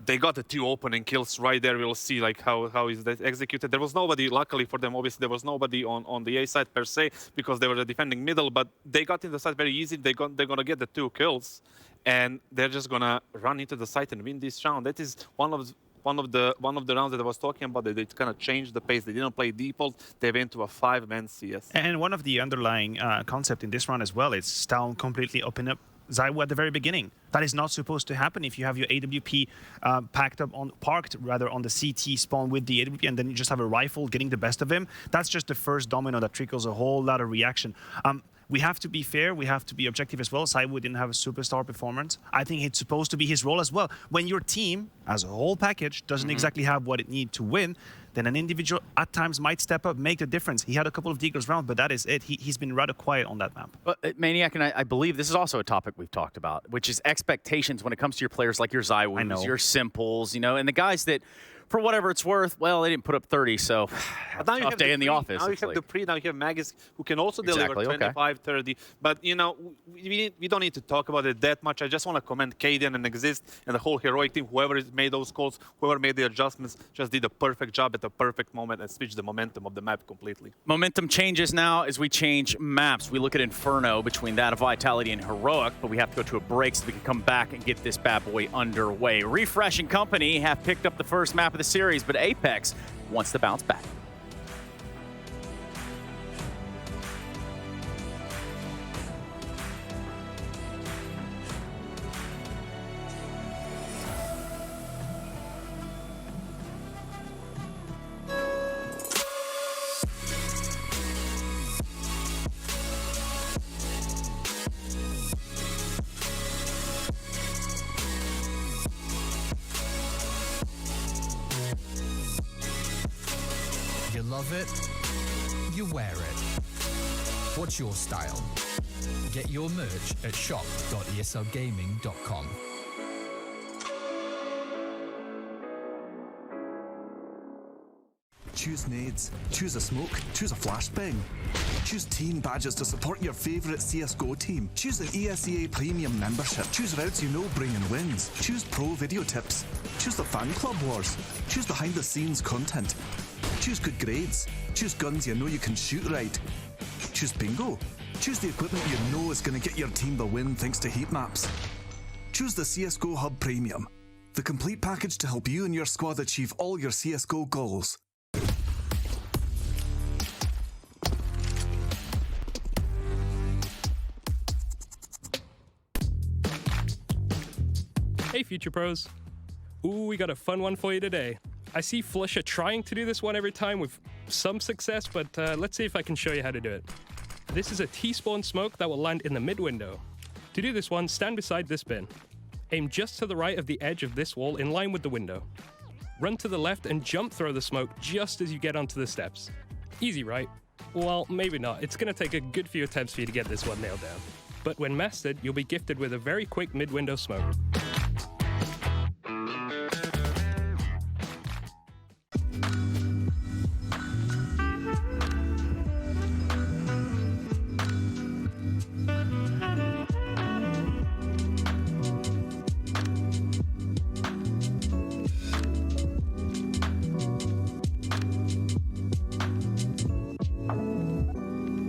They got the 2 opening kills right there. We'll see like how is that executed. There was nobody, luckily for them, obviously there was nobody on the A side per se because they were defending middle, but they got in the side very easy. They're gonna get the 2 kills, and they're just gonna run into the site and win this round. That is one of the rounds that I was talking about. They kind of changed the pace. They didn't play default. They went to a 5-man CS. And one of the underlying concept in this round as well is Stalin completely open up ZywOo at the very beginning. That is not supposed to happen if you have your AWP parked on the CT spawn with the AWP, and then you just have a rifle getting the best of him. That's just the first domino that trickles a whole lot of reaction. We have to be fair. We have to be objective as well. ZywOo didn't have a superstar performance. I think it's supposed to be his role as well. When your team, as a whole package, doesn't exactly have what it needs to win, then an individual at times might step up, make the difference. He had a couple of deagles round, but that is it. He's been rather quiet on that map. But Maniac, and I believe this is also a topic we've talked about, which is expectations when it comes to your players like your ZywOos, your Simples, you know, and the guys that, for whatever it's worth, well, they didn't put up 30, so tough day in the office. Now you have the pre, now you have Magus, who can also deliver 25, 30. But, you know, we don't need to talk about it that much. I just want to commend Kaden and Exist and the whole Heroic team. Whoever made those calls, whoever made the adjustments, just did a perfect job at the perfect moment and switched the momentum of the map completely. Momentum changes now as we change maps. We look at Inferno between that of Vitality and Heroic, but we have to go to a break so we can come back and get this bad boy underway. Refresh and company have picked up the first map of the series, but Apex wants to bounce back. You love it, you wear it. What's your style? Get your merch at shop.eslgaming.com. Choose nades, choose a smoke, choose a flashbang. Choose team badges to support your favourite CSGO team. Choose an ESEA Premium membership. Choose routes you know bring in wins. Choose pro video tips. Choose the fan club wars. Choose behind the scenes content. Choose good grades. Choose guns you know you can shoot right. Choose bingo. Choose the equipment you know is going to get your team the win thanks to heat maps. Choose the CSGO Hub Premium, the complete package to help you and your squad achieve all your CSGO goals. Hey Future Pros. Ooh, we got a fun one for you today. I see Flusha trying to do this one every time with some success, but let's see if I can show you how to do it. This is a T-spawn smoke that will land in the mid window. To do this one, stand beside this bin. Aim just to the right of the edge of this wall in line with the window. Run to the left and jump throw the smoke just as you get onto the steps. Easy, right? Well, maybe not. It's going to take a good few attempts for you to get this one nailed down. But when mastered, you'll be gifted with a very quick mid-window smoke.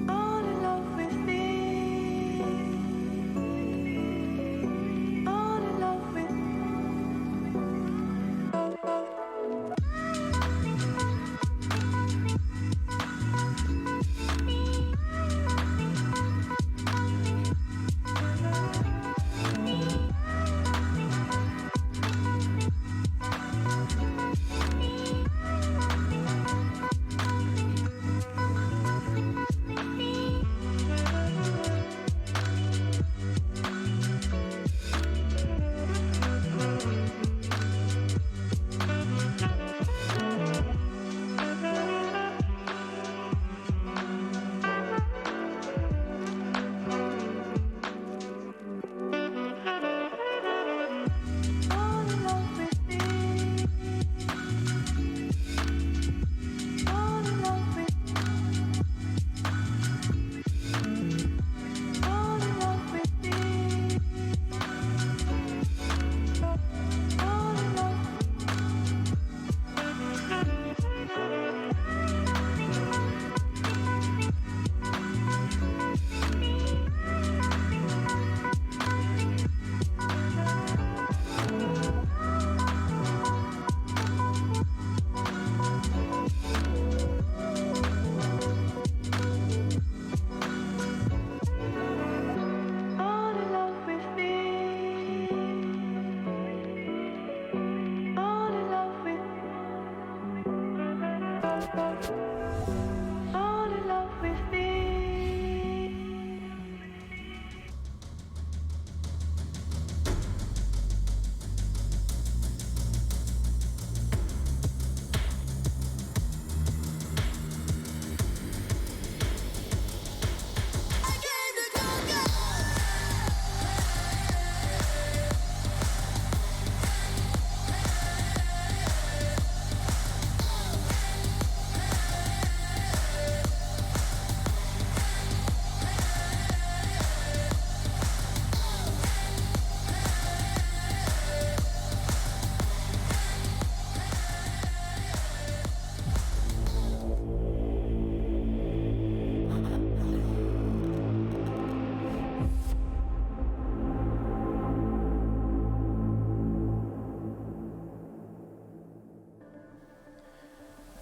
All in love with me.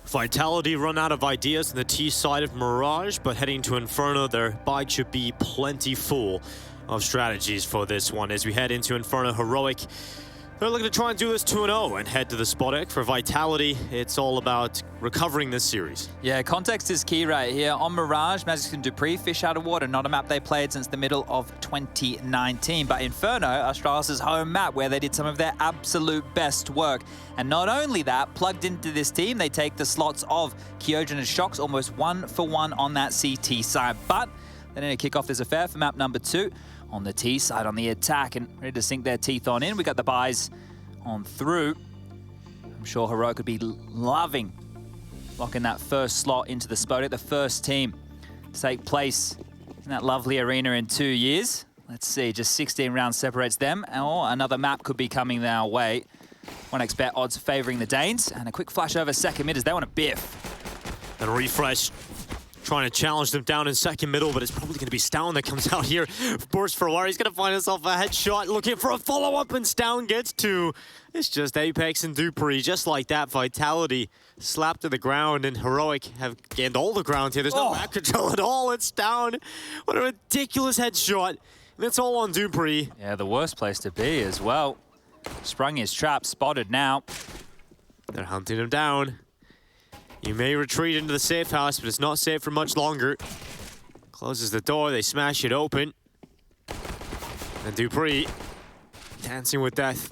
Vitality run out of ideas on the T side of Mirage, but heading to Inferno, their bike should be plenty full of strategies for this one. As we head into Inferno, Heroic, they're looking to try and do this 2-0 and head to the spot deck. For Vitality, it's all about recovering this series. Yeah, context is key right here. On Mirage, Magic and Dupree, fish out of water, not a map they played since the middle of 2019. But Inferno, Astralis' home map, where they did some of their absolute best work. And not only that, plugged into this team, they take the slots of Kyojin and Shox, almost 1-for-1 on that CT side. But they need to kick off this affair for map number 2. On the T side, on the attack, and ready to sink their teeth on in. We got the buys on through. I'm sure Heroic would be loving locking that first slot into the Spodek, the first team to take place in that lovely arena in 2 years. Let's see, just 16 rounds separates them, or another map could be coming their way. 1xBet odds favoring the Danes, and a quick flash over second mid as they want to biff. And Refresh trying to challenge them down in second middle, but it's probably going to be Stown that comes out here. Burst for War. He's going to find himself a headshot, looking for a follow-up, and Stown gets 2. It's just Apex and Dupree. Just like that, Vitality slapped to the ground, and Heroic have gained all the ground here. There's no map control at all. It's Stown. What a ridiculous headshot. And it's all on Dupree. Yeah, the worst place to be as well. Sprung his trap, spotted now. They're hunting him down. You may retreat into the safe house, but it's not safe for much longer. Closes the door, they smash it open. And Dupree dancing with death.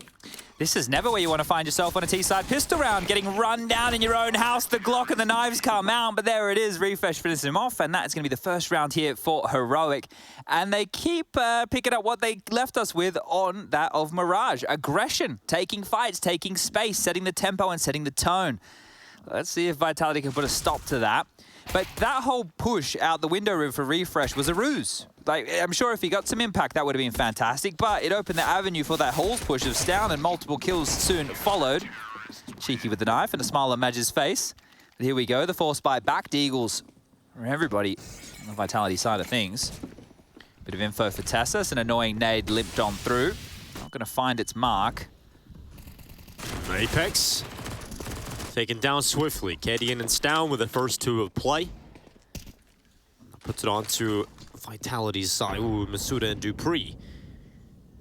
This is never where you want to find yourself on a T-side pistol round, getting run down in your own house. The Glock and the knives come out, but there it is. Refresh finishes him off, and that's going to be the first round here for Heroic. And they keep picking up what they left us with on that of Mirage. Aggression, taking fights, taking space, setting the tempo and setting the tone. Let's see if Vitality can put a stop to that. But that whole push out the window room for Refresh was a ruse. Like, I'm sure if he got some impact, that would have been fantastic, but it opened the avenue for that Halls push of Stown, and multiple kills soon followed. Cheeky with the knife and a smile on Madge's face. But here we go, the force buy back to Eagles for everybody on the Vitality side of things. Bit of info for Tassus, an annoying nade limped on through. Not going to find its mark. Apex taken down swiftly. Kadian and Stown with the first 2 of play. Puts it on to Vitality's side. Ooh, Masuda and Dupree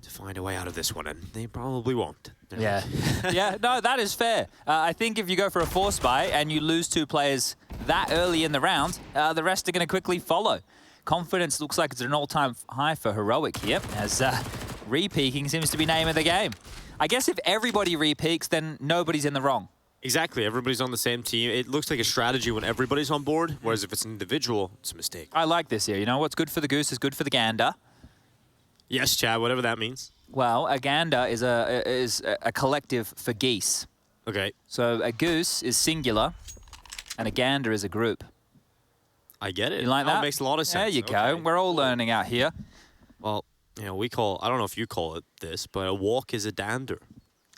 to find a way out of this one, and they probably won't. Yeah. Yeah, no, that is fair. I think if you go for a force buy and you lose 2 players that early in the round, the rest are going to quickly follow. Confidence looks like it's an all-time high for Heroic here, as re-peaking seems to be name of the game. I guess if everybody re-peaks, then nobody's in the wrong. Exactly, everybody's on the same team. It looks like a strategy when everybody's on board, whereas if it's an individual, it's a mistake. I like this here. You know, what's good for the goose is good for the gander. Yes, Chad, whatever that means. Well, a gander is a collective for geese. Okay. So a goose is singular, and a gander is a group. I get it. You like that? It makes a lot of sense. There you go. We're all learning out here. Well, you know, we call, I don't know if you call it this, but a walk is a dander.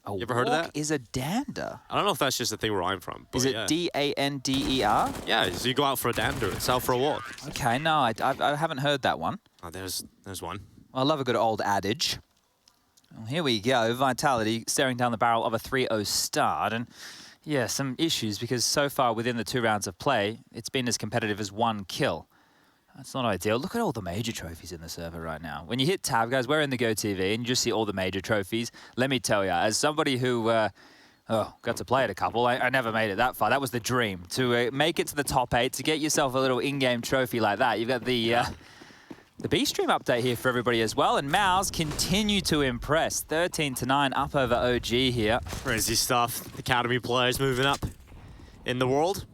You ever heard of that? Walk is a dander. I don't know if that's just a thing where I'm from. But Is it yeah. D-A-N-D-E-R? Yeah, so you go out for a dander. It's out for a walk. Okay, no, I haven't heard that one. Oh, there's one. I love a good old adage. Well, here we go. Vitality staring down the barrel of a 3-0 start. And yeah, some issues because so far within the 2 rounds of play, it's been as competitive as 1 kill. That's not ideal. Look at all the major trophies in the server right now. When you hit tab, guys, we're in the Go TV, and you just see all the major trophies. Let me tell you, as somebody who got to play at a couple, I never made it that far. That was the dream, to make it to the top 8, to get yourself a little in-game trophy like that. You've got the B-Stream update here for everybody as well, and Mouse continue to impress. 13-9 up over OG here. Crazy stuff. Academy players moving up in the world.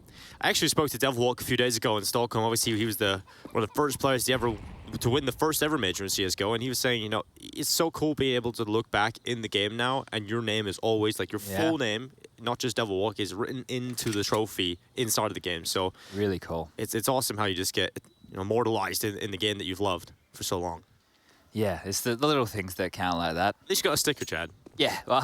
I actually spoke to Devilwalk a few days ago in Stockholm. Obviously, he was one of the first players to win the first ever major in CSGO, and he was saying, you know, it's so cool being able to look back in the game now, and your name is always, like, your full name, not just Devilwalk, is written into the trophy inside of the game. So really cool. It's awesome how you just get, you know, immortalized in the game that you've loved for so long. Yeah, it's the little things that count like that. At least you got a sticker, Chad. Yeah, well,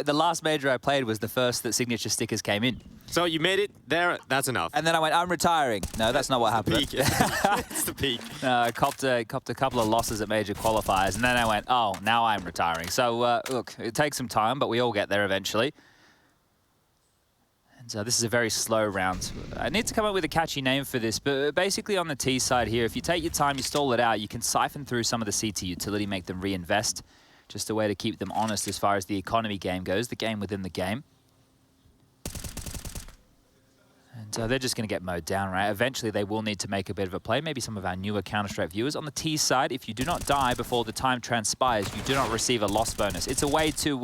the last major I played was the first that signature stickers came in. So you made it there, that's enough. And then I went, I'm retiring. No, that's not what happened. It's the peak. No, I copped a couple of losses at major qualifiers, and then I went, oh, now I'm retiring. So, look, it takes some time, but we all get there eventually. And this is a very slow round. I need to come up with a catchy name for this, but basically on the T side here, if you take your time, you stall it out, you can siphon through some of the CT utility, make them reinvest. Just a way to keep them honest as far as the economy game goes, the game within the game. And they're just going to get mowed down, right? Eventually, they will need to make a bit of a play. Maybe some of our newer Counter-Strike viewers. On the T side, if you do not die before the time transpires, you do not receive a loss bonus. It's a way to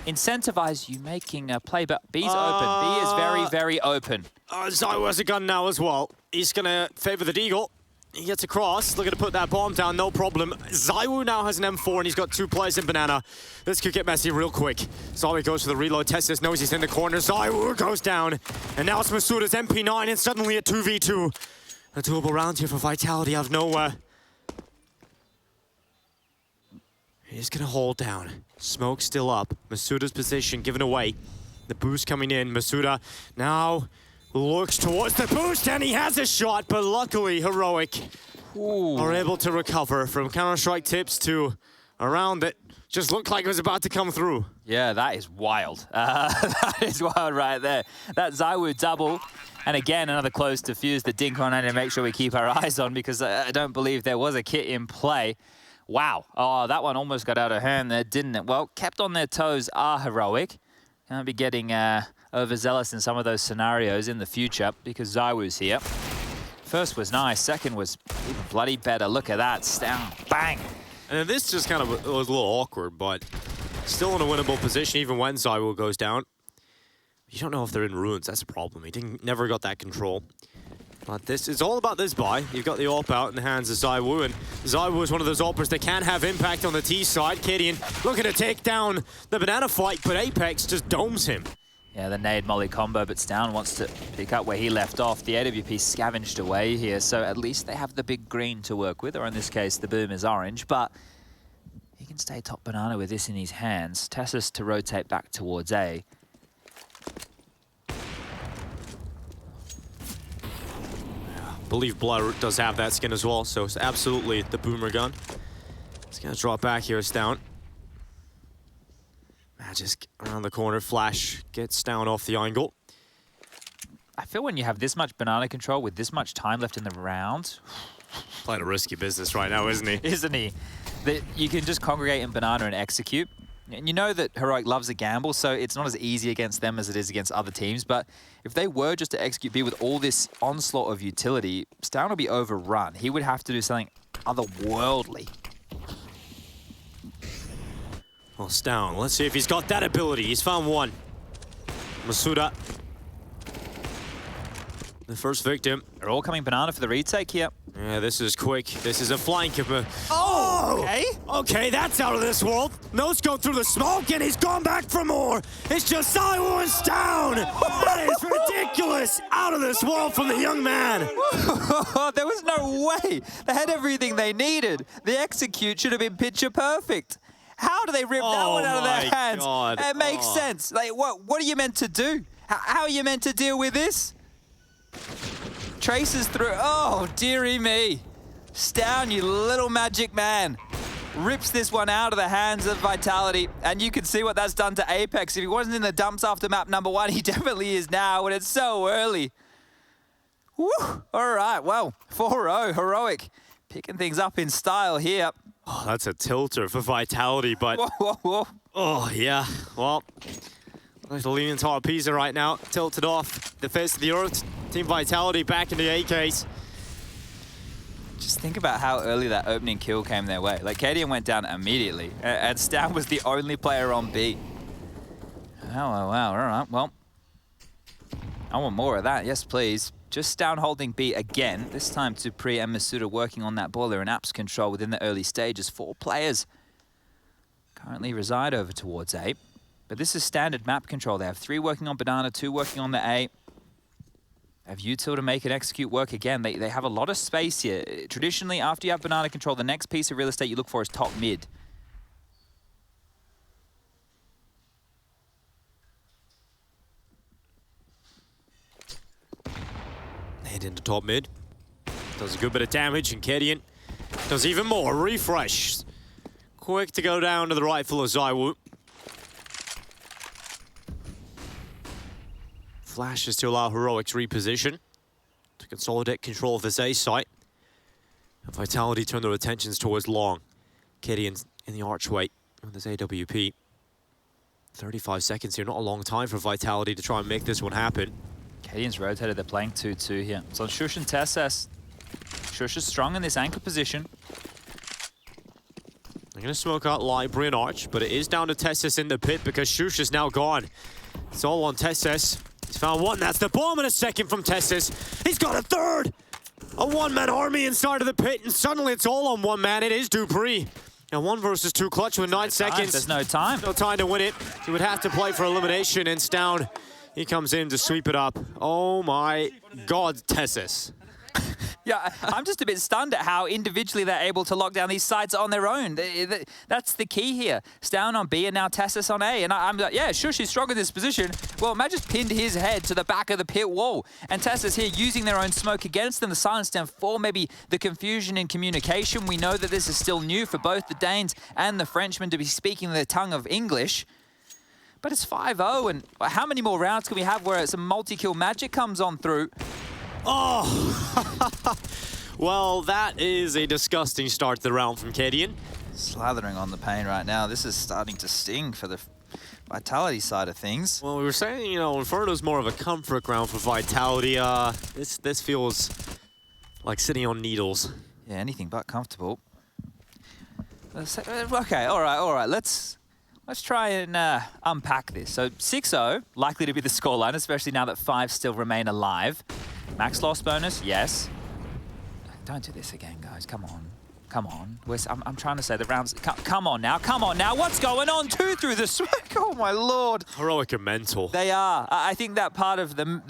incentivize you making a play, but B's open. B is very, very open. Zywo has a gun now as well. He's going to favor the Deagle. He gets across, looking to put that bomb down, no problem. Zywo now has an M4 and he's got 2 players in Banana. This could get messy real quick. Zywo goes for the reload, Testis knows he's in the corner. Zywo goes down. And now it's Masuda's MP9 and suddenly a 2v2. A doable round here for Vitality out of nowhere. He's gonna hold down. Smoke still up. Masuda's position given away. The boost coming in. Masuda now looks towards the boost and he has a shot, but luckily Heroic are able to recover from Counter-Strike tips to a round that just looked like it was about to come through. Yeah, that is wild. That is wild right there. That Zywo double. And again, another close defuse that Dinkon had to make sure we keep our eyes on because I don't believe there was a kit in play. Wow. Oh, that one almost got out of hand there, didn't it? Well, kept on their toes are Heroic. Can't be getting overzealous in some of those scenarios in the future because Zywo's here. First was nice, second was even bloody better. Look at that, down, bang. And this just kind of was a little awkward, but still in a winnable position even when Zywo goes down. You don't know if they're in ruins, that's a problem. He never got that control. But this is all about this buy. You've got the AWP out in the hands of Zywo, and Zywo is one of those AWPers that can have impact on the T side. Kadian looking to take down the Banana fight, but Apex just domes him. Yeah, the nade molly combo, but Stown wants to pick up where he left off. The AWP scavenged away here, so at least they have the big green to work with, or in this case, the boom is orange, but he can stay top Banana with this in his hands. Tessus to rotate back towards A. I believe Blur does have that skin as well, so it's absolutely the boomer gun. He's gonna drop back here, Stown. Magisk around the corner, Flash gets down off the angle. I feel when you have this much Banana control with this much time left in the round... Playing a risky business right now, isn't he? Isn't he? That you can just congregate in Banana and execute. And you know that Heroic loves a gamble, so it's not as easy against them as it is against other teams. But if they were just to execute B with all this onslaught of utility, Stown would be overrun. He would have to do something otherworldly. Well, Stown, let's see if he's got that ability. He's found one. Masuda. The first victim. They're all coming Banana for the retake here. Yeah, this is quick. This is a flank. Oh, okay. Okay, that's out of this world. Nose go through the smoke, and he's gone back for more. It's just Zywo and Stown. That is ridiculous. Out of this world from the young man. There was no way. They had everything they needed. The execute should have been picture perfect. How do they rip that one out of their hands? God. It makes sense. Like, what are you meant to do? How are you meant to deal with this? Traces through. Oh, dearie me. Stown, you little magic man. Rips this one out of the hands of Vitality. And you can see what that's done to Apex. If he wasn't in the dumps after map number 1, he definitely is now, and it's so early. Woo! All right, well, 4-0, Heroic. Picking things up in style here. Oh, that's a tilter for Vitality, but... Whoa. Oh, yeah. Well, there's the leaning tower Pisa right now. Tilted off the face of the earth. Team Vitality back in the AKs. Just think about how early that opening kill came their way. Like, Kadian went down immediately, and Stown was the only player on B. Oh, wow. All right, well. I want more of that. Yes, please. Just Stown holding B again. This time Supri and Masuda working on that boiler and apps control within the early stages. 4 players currently reside over towards A. But this is standard map control. They have 3 working on Banana, 2 working on the A. They have util to make it execute work again. They have a lot of space here. Traditionally, after you have Banana control, the next piece of real estate you look for is top mid. Head into top mid. Does a good bit of damage, and Kadian does even more. Refresh. Quick to go down to the rifle of Zywo. flashes to allow Heroics reposition to consolidate control of this A site. And Vitality turn their attentions towards long. KD in the archway on this AWP. 35 seconds here, not a long time for Vitality to try and make this one happen. Cadian's rotated, they're playing 2-2 here. So on Shush and TeSeS. Shush is strong in this anchor position. They're going to smoke out Library and Arch, but it is down to TeSeS in the pit because Shush is now gone. It's all on TeSeS. He's found one, that's the bomb, in a second from TeSeS. He's got a third! A one-man army inside of the pit, and suddenly it's all on one man. It is dupreeh. And 1 versus 2 clutch with 9 seconds. There's no time. No time to win it. He would have to play for elimination, and Stown, he comes in to sweep it up. Oh my God, TeSeS. Yeah, I'm just a bit stunned at how individually they're able to lock down these sites on their own. That's the key here. Stown on B and now TeSeS on A. And I'm like, yeah, Shush is strong in this position. Well, Matt just pinned his head to the back of the pit wall. And TeSeS here using their own smoke against them. The silence down 4, maybe the confusion in communication. We know that this is still new for both the Danes and the Frenchmen to be speaking the tongue of English. But it's 5-0, and how many more rounds can we have where some multi-kill magic comes on through? Oh! Well, that is a disgusting start to the round from Kadian. Slathering on the pain right now. This is starting to sting for the Vitality side of things. Well, we were saying, you know, Inferno's more of a comfort ground for Vitality. This feels like sitting on needles. Yeah, anything but comfortable. Okay, all right. Let's try and unpack this. So 6-0, likely to be the scoreline, especially now that 5 still remain alive. Max loss bonus, yes. Don't do this again, guys. Come on. I'm trying to say the rounds. Come on now. What's going on? 2 through the smoke. Oh my lord. Heroic are mental. They are. I think that part of their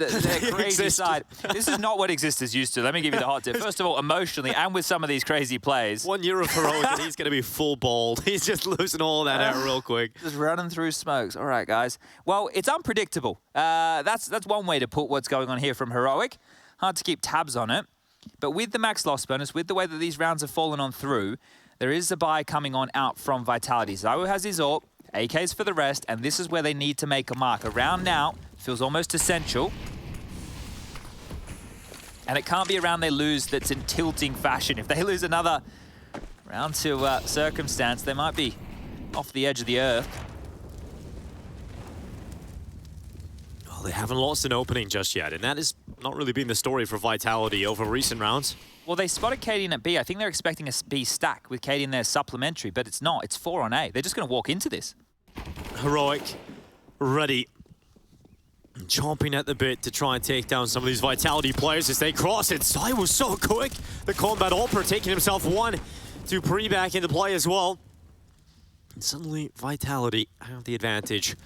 crazy side. This is not what Exist is used to. Let me give you the hot tip. First of all, emotionally, and with some of these crazy plays. 1 year of Heroic and he's going to be full bald. He's just losing all that out real quick. Just running through smokes. All right, guys. Well, it's unpredictable. That's one way to put what's going on here from Heroic. Hard to keep tabs on it. But with the max loss bonus, with the way that these rounds have fallen on through, there is a buy coming on out from Vitality. Zawu has his AWP, AKs for the rest, and this is where they need to make a mark. A round now feels almost essential. And it can't be a round they lose that's in tilting fashion. If they lose another round to circumstance, they might be off the edge of the earth. Well, they haven't lost an opening just yet, and that has not really been the story for Vitality over recent rounds. Well, they spotted Kadian at B. I think they're expecting a B stack with Kadian there supplementary, but it's not. It's 4 on A. They're just going to walk into this. Heroic, ready, chomping at the bit to try and take down some of these Vitality players as they cross it. Sai was so quick. The combat Alper taking himself 1. dupreeh back into play as well. And suddenly, Vitality have the advantage.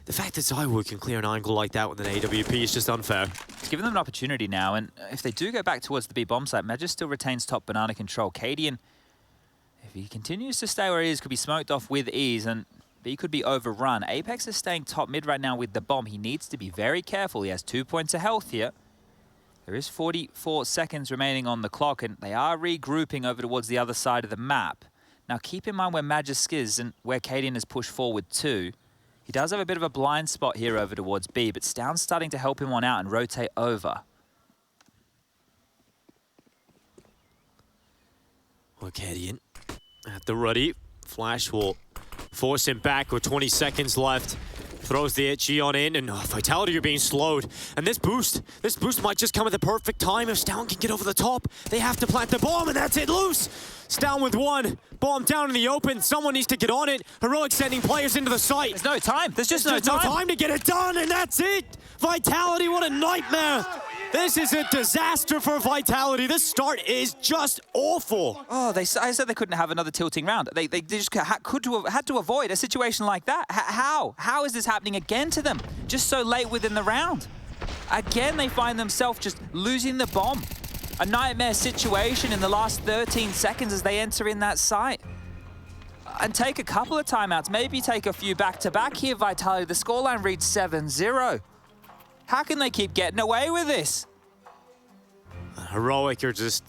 The fact that ZywOo can clear an angle like that with an AWP is just unfair. It's given them an opportunity now, and if they do go back towards the B bomb site, Magic still retains top banana control. Kadian, if he continues to stay where he is, could be smoked off with ease, and B could be overrun. Apex is staying top mid right now with the bomb. He needs to be very careful. He has 2 points of health here. There is 44 seconds remaining on the clock, and they are regrouping over towards the other side of the map. Now keep in mind where Magisk is and where Kadian has pushed forward too. He does have a bit of a blind spot here over towards B, but Stown's starting to help him on out and rotate over. Well, Kadian at the ready. Flash will force him back with 20 seconds left. Throws the HE on in, and Vitality are being slowed. And this boost might just come at the perfect time. If Stown can get over the top, they have to plant the bomb, and that's it, loose. Stown with 1. Bomb down in the open. Someone needs to get on it. Heroic sending players into the site. There's no time. There's just no time to get it done, and that's it. Vitality, what a nightmare. This is a disaster for Vitality. This start is just awful. Oh, I said they couldn't have another tilting round. They just had to avoid a situation like that. How? How is this happening again to them? Just so late within the round. Again, they find themselves just losing the bomb. A nightmare situation in the last 13 seconds as they enter in that site. And take a couple of timeouts, maybe take a few back-to-back here, Vitality. The scoreline reads 7-0. How can they keep getting away with this? Heroic are just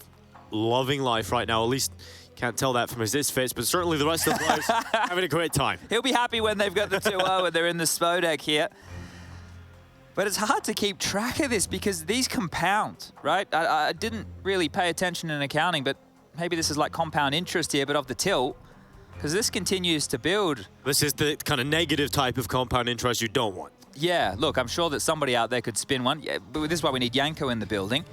loving life right now. At least can't tell that from his face, but certainly the rest of the players having a great time. He'll be happy when they've got the 2-0 and they're in the Spodek here. But it's hard to keep track of this because these compound, right? I didn't really pay attention in accounting, but maybe this is like compound interest here, but of the tilt, because this continues to build. This is the kind of negative type of compound interest you don't want. Yeah, look, I'm sure that somebody out there could spin one. Yeah, but this is why we need Yanko in the building.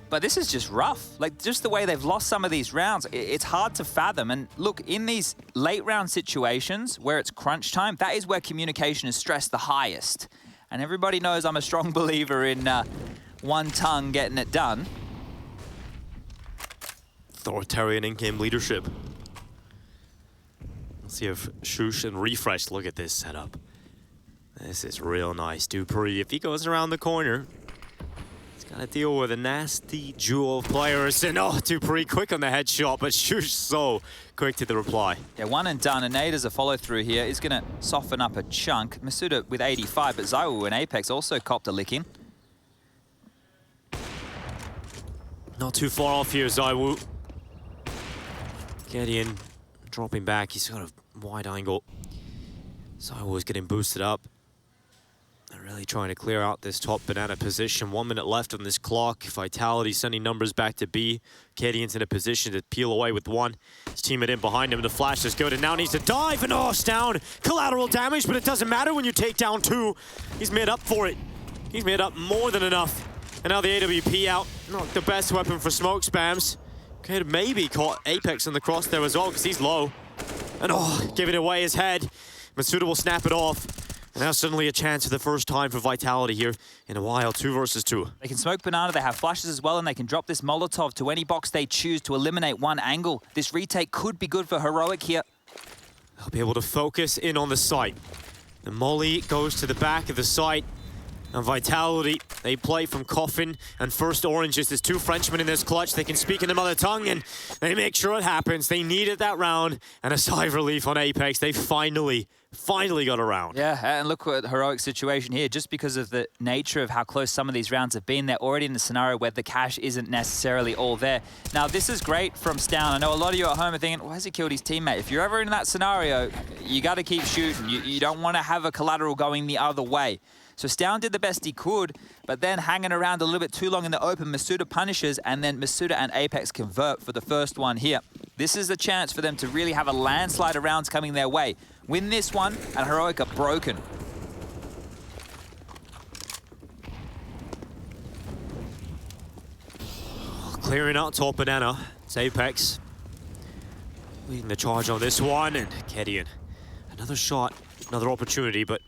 But this is just rough. Like, just the way they've lost some of these rounds, it's hard to fathom. And look, in these late round situations where it's crunch time, that is where communication is stressed the highest. And everybody knows I'm a strong believer in one tongue getting it done. Authoritarian in-game leadership. Let's see if Shush and Refresh look at this setup. This is real nice. dupreeh, if he goes around the corner, he's got to deal with a nasty duo of players. And oh, dupreeh quick on the headshot, but Shush so quick to the reply. Yeah, one and done. And Nate as a follow-through here is going to soften up a chunk. Masuda with 85, but Zaiwu and Apex also copped a licking. Not too far off here, Zaiwu. Gideon dropping back. He's got a wide angle. Zaiwu is getting boosted up. They're really trying to clear out this top banana position. 1 minute left on this clock. Vitality sending numbers back to B. Gideon's in a position to peel away with one. His teammate in behind him. The flash is good and now needs to dive. And oh, it's down. Collateral damage, but it doesn't matter when you take down two. He's made up for it. He's made up more than enough. And now the AWP out. Not the best weapon for smoke spams. Could have maybe caught Apex in the cross there as well because he's low. And oh, giving away his head. Masuda will snap it off. And now suddenly a chance for the first time for Vitality here in a while. 2 versus 2. They can smoke banana, they have flashes as well, and they can drop this Molotov to any box they choose to eliminate one angle. This retake could be good for Heroic here. They'll be able to focus in on the site. The molly goes to the back of the site. And Vitality, they play from Coffin and First Oranges. There's 2 Frenchmen in this clutch. They can speak in the mother tongue and they make sure it happens. They needed that round and a sigh of relief on Apex. They finally got around. Yeah, and look at the Heroic situation here. Just because of the nature of how close some of these rounds have been, they're already in the scenario where the cash isn't necessarily all there. Now, this is great from Stown. I know a lot of you at home are thinking, why has he killed his teammate? If you're ever in that scenario, you got to keep shooting. You don't want to have a collateral going the other way. So Stown did the best he could, but then hanging around a little bit too long in the open, Masuda punishes, and then Masuda and Apex convert for the first one here. This is the chance for them to really have a landslide of rounds coming their way. Win this one, and Heroic are broken. Clearing out top banana. It's Apex leading the charge on this one, and Gideon. Another shot, another opportunity, but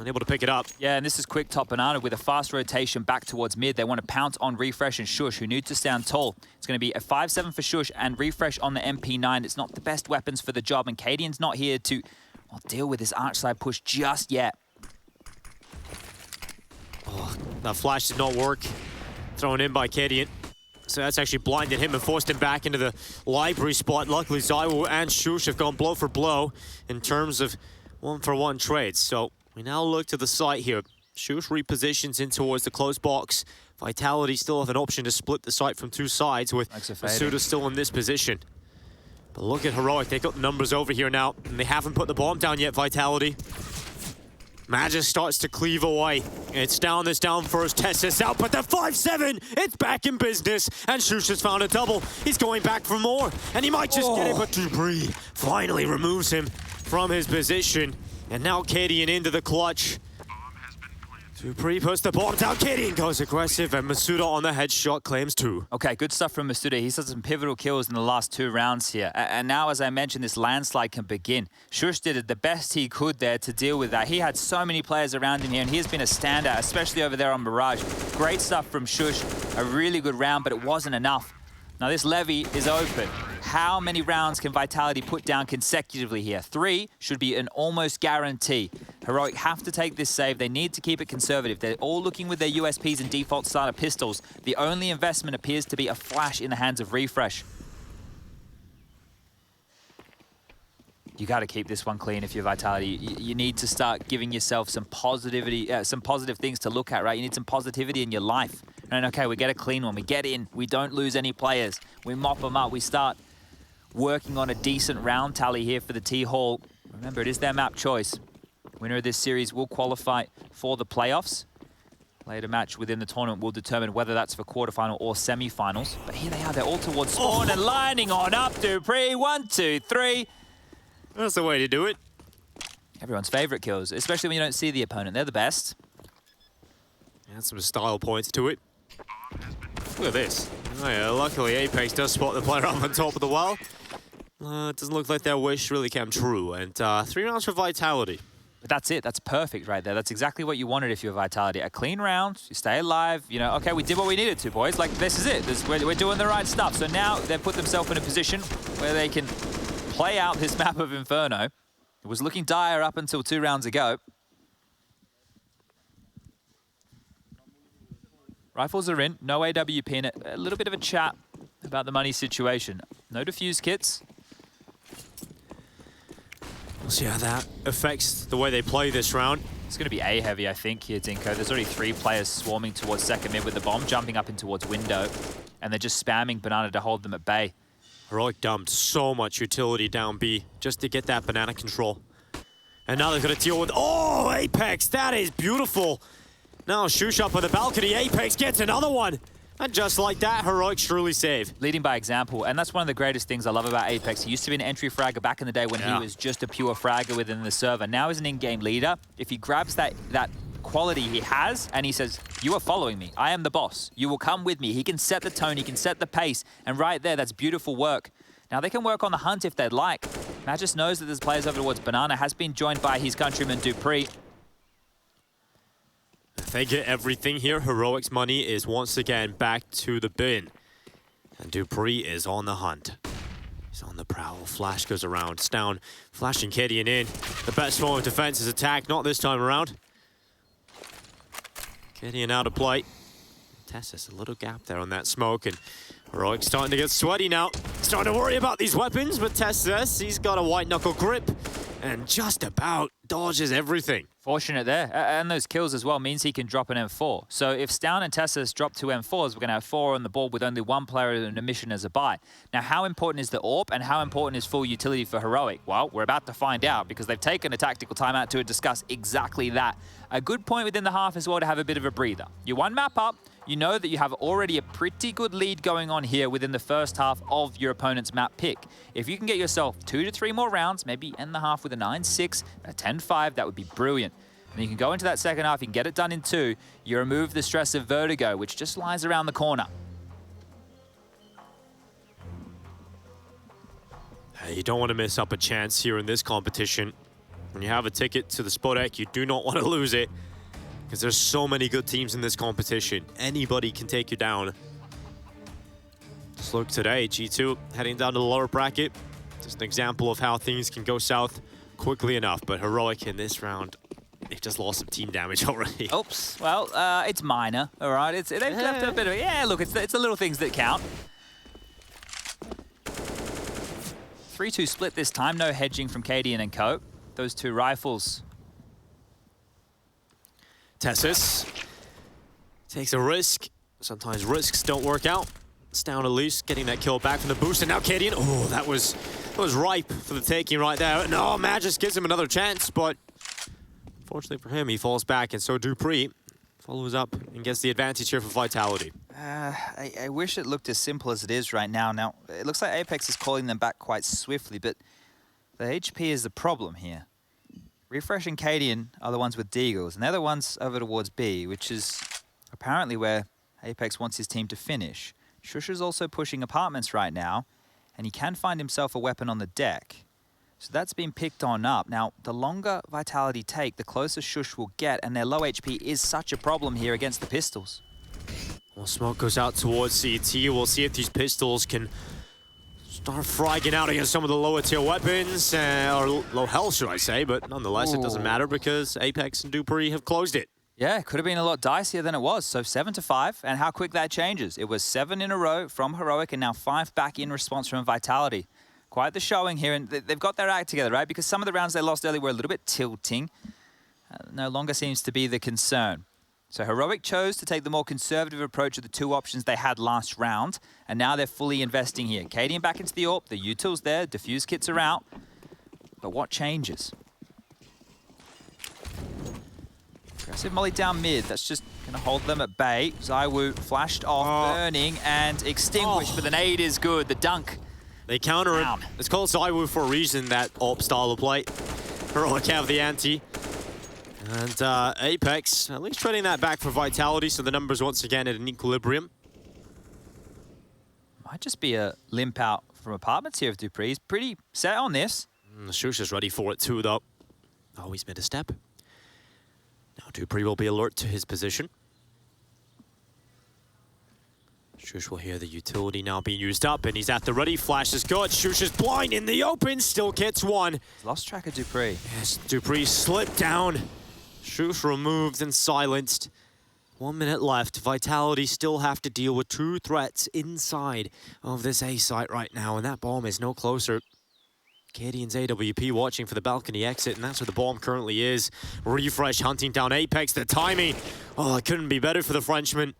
unable to pick it up. Yeah, and this is quick top banana with a fast rotation back towards mid. They want to pounce on Refresh and Shush, who need to stand tall. It's going to be a 5-7 for Shush and Refresh on the MP9. It's not the best weapons for the job, and Cadian's not here to deal with this arch side push just yet. Oh, that flash did not work. Thrown in by Cadian. So that's actually blinded him and forced him back into the library spot. Luckily, Zaiwu and Shush have gone blow for blow in terms of 1-for-1 trades. So we now look to the site here. Shush repositions in towards the close box. Vitality still have an option to split the site from 2 sides with Masuda still in this position. But look at Heroic, they got the numbers over here now, and they haven't put the bomb down yet, Vitality. Magic starts to cleave away. It's down, this down first, tests this out, but the 5-7, it's back in business, and Shush has found a double. He's going back for more, and he might just get it, but dupreeh finally removes him from his position. And now Gideon into the clutch. dupreeh puts the bomb down. Gideon goes aggressive, and Masuda on the headshot claims 2. Okay, good stuff from Masuda. He's had some pivotal kills in the last 2 rounds here. And now, as I mentioned, this landslide can begin. Shush did the best he could there to deal with that. He had so many players around him here, and he has been a standout, especially over there on Mirage. Great stuff from Shush. A really good round, but it wasn't enough. Now this levy is open. How many rounds can Vitality put down consecutively here? 3 should be an almost guarantee. Heroic have to take this save. They need to keep it conservative. They're all looking with their USPs and default starter pistols. The only investment appears to be a flash in the hands of Refresh. You got to keep this one clean if you're Vitality. You need to start giving yourself some positivity, some positive things to look at, right? You need some positivity in your life. And okay, we get a clean one. We get in. We don't lose any players. We mop them up. We start working on a decent round tally here for the T-Hall. Remember, it is their map choice. Winner of this series will qualify for the playoffs. Later match within the tournament will determine whether that's for quarterfinal or semi-finals. But here they are, they're all towards spawn and lining on up. dupreeh, 1, 2, 3. That's the way to do it. Everyone's favorite kills, especially when you don't see the opponent. They're the best. And some style points to it. Look at this. Oh yeah, luckily Apex does spot the player up on top of the wall. It doesn't look like their wish really came true. And 3 rounds for Vitality. But that's it. That's perfect right there. That's exactly what you wanted if you're Vitality. A clean round, you stay alive. You know, okay, we did what we needed to, boys. Like, this is it. We're doing the right stuff. So now they've put themselves in a position where they can play out this map of Inferno. It was looking dire up until 2 rounds ago. Rifles are in. No AWP in it. A little bit of a chat about the money situation. No defuse kits. We'll see how that affects the way they play this round. It's going to be A heavy, I think, here, Dinko. There's already 3 players swarming towards second mid with the bomb, jumping up in towards window, and they're just spamming Banana to hold them at bay. Heroic dumped so much utility down B just to get that Banana control. And now they're going to deal with... Oh, Apex! That is beautiful! Now Shush up on the balcony. Apex gets another one! And just like that, Heroic surely save. Leading by example, and that's one of the greatest things I love about Apex. He used to be an entry fragger back in the day when he was just a pure fragger within the server. Now he's an in-game leader. If he grabs that quality he has and he says, you are following me, I am the boss, you will come with me. He can set the tone, he can set the pace, and right there, that's beautiful work. Now they can work on the hunt if they'd like. Magus knows that there's players over towards Banana, has been joined by his countryman dupreeh. They get everything here. Heroic's money is once again back to the bin. And dupreeh is on the hunt. He's on the prowl. Flash goes around. It's down. Flashing Kadian in. The best form of defense is attack. Not this time around. Kadian out of play. Tessus, a little gap there on that smoke. And Heroic's starting to get sweaty now. Starting to worry about these weapons. But Tessus, he's got a white knuckle grip. And just about dodges everything. Fortunate there. And those kills as well means he can drop an M4. So if Stown and Tessus drop 2 M4s, we're going to have 4 on the board with only 1 player in a mission as a buy. Now, how important is the AWP and how important is full utility for Heroic? Well, we're about to find out because they've taken a tactical timeout to discuss exactly that. A good point within the half as well to have a bit of a breather. You're 1 map up. You know that you have already a pretty good lead going on here within the first half of your opponent's map pick. If you can get yourself 2 to 3 more rounds, maybe end the half with a 9-6, a 10-5, that would be brilliant. And you can go into that second half, you can get it done in 2. You remove the stress of vertigo, which just lies around the corner. Hey, you don't want to miss up a chance here in this competition. When you have a ticket to the Spodek, you do not want to lose it. Because there's so many good teams in this competition. Anybody can take you down. Just look today, G2 heading down to the lower bracket. Just an example of how things can go south quickly enough. But Heroic in this round, they've just lost some team damage already. Oops. Well, it's minor, all right? They've left a bit of... Yeah, look, it's the little things that count. 3-2 split this time. No hedging from Kadian and co. Those 2 rifles... Tessus takes a risk. Sometimes risks don't work out. It's down at least, getting that kill back from the boost. And now Kadian, oh, that was ripe for the taking right there. No, Magus gives him another chance, but fortunately for him, he falls back. And so dupreeh follows up and gets the advantage here for Vitality. I wish it looked as simple as it is right now. Now, it looks like Apex is calling them back quite swiftly, but the HP is the problem here. Refresh and Kadian are the ones with Deagles, and they're the ones over towards B, which is apparently where Apex wants his team to finish. Shush is also pushing apartments right now, and he can find himself a weapon on the deck. So that's been picked on up. Now, the longer Vitality take, the closer Shush will get, and their low HP is such a problem here against the pistols. Well, smoke goes out towards CT. We'll see if these pistols can start fragging out against some of the lower tier weapons, or low health, should I say, but nonetheless, it doesn't matter because Apex and dupreeh have closed it. Yeah, it could have been a lot dicier than it was. So 7-5, and how quick that changes. It was 7 in a row from Heroic, and now 5 back in response from Vitality. Quite the showing here, and they've got their act together, right? Because some of the rounds they lost earlier were a little bit tilting. No longer seems to be the concern. So Heroic chose to take the more conservative approach of the 2 options they had last round, and now they're fully investing here. Kadian back into the AWP, the utils there, defuse kits are out. But what changes? Aggressive molly down mid. That's just going to hold them at bay. ZywOo flashed off, burning and extinguished, but the nade is good. The dunk. They counter it. It's called ZywOo for a reason, that AWP style of play. Heroic have the ante. And Apex, at least trading that back for Vitality, so the numbers once again at an equilibrium. Might just be a limp out from apartments here of dupreeh. He's pretty set on this. Shush is ready for it too, though. Oh, he's made a step. Now dupreeh will be alert to his position. Shush will hear the utility now being used up, and he's at the ready. Flash is good. Shush is blind in the open, still gets one. He's lost track of dupreeh. Yes, dupreeh slipped down. Shush removed and silenced. 1 minute left. Vitality still have to deal with 2 threats inside of this A site right now, and that bomb is no closer. Cadian's AWP watching for the balcony exit, and that's where the bomb currently is. Refresh hunting down Apex. The timing, oh, it couldn't be better for the Frenchman.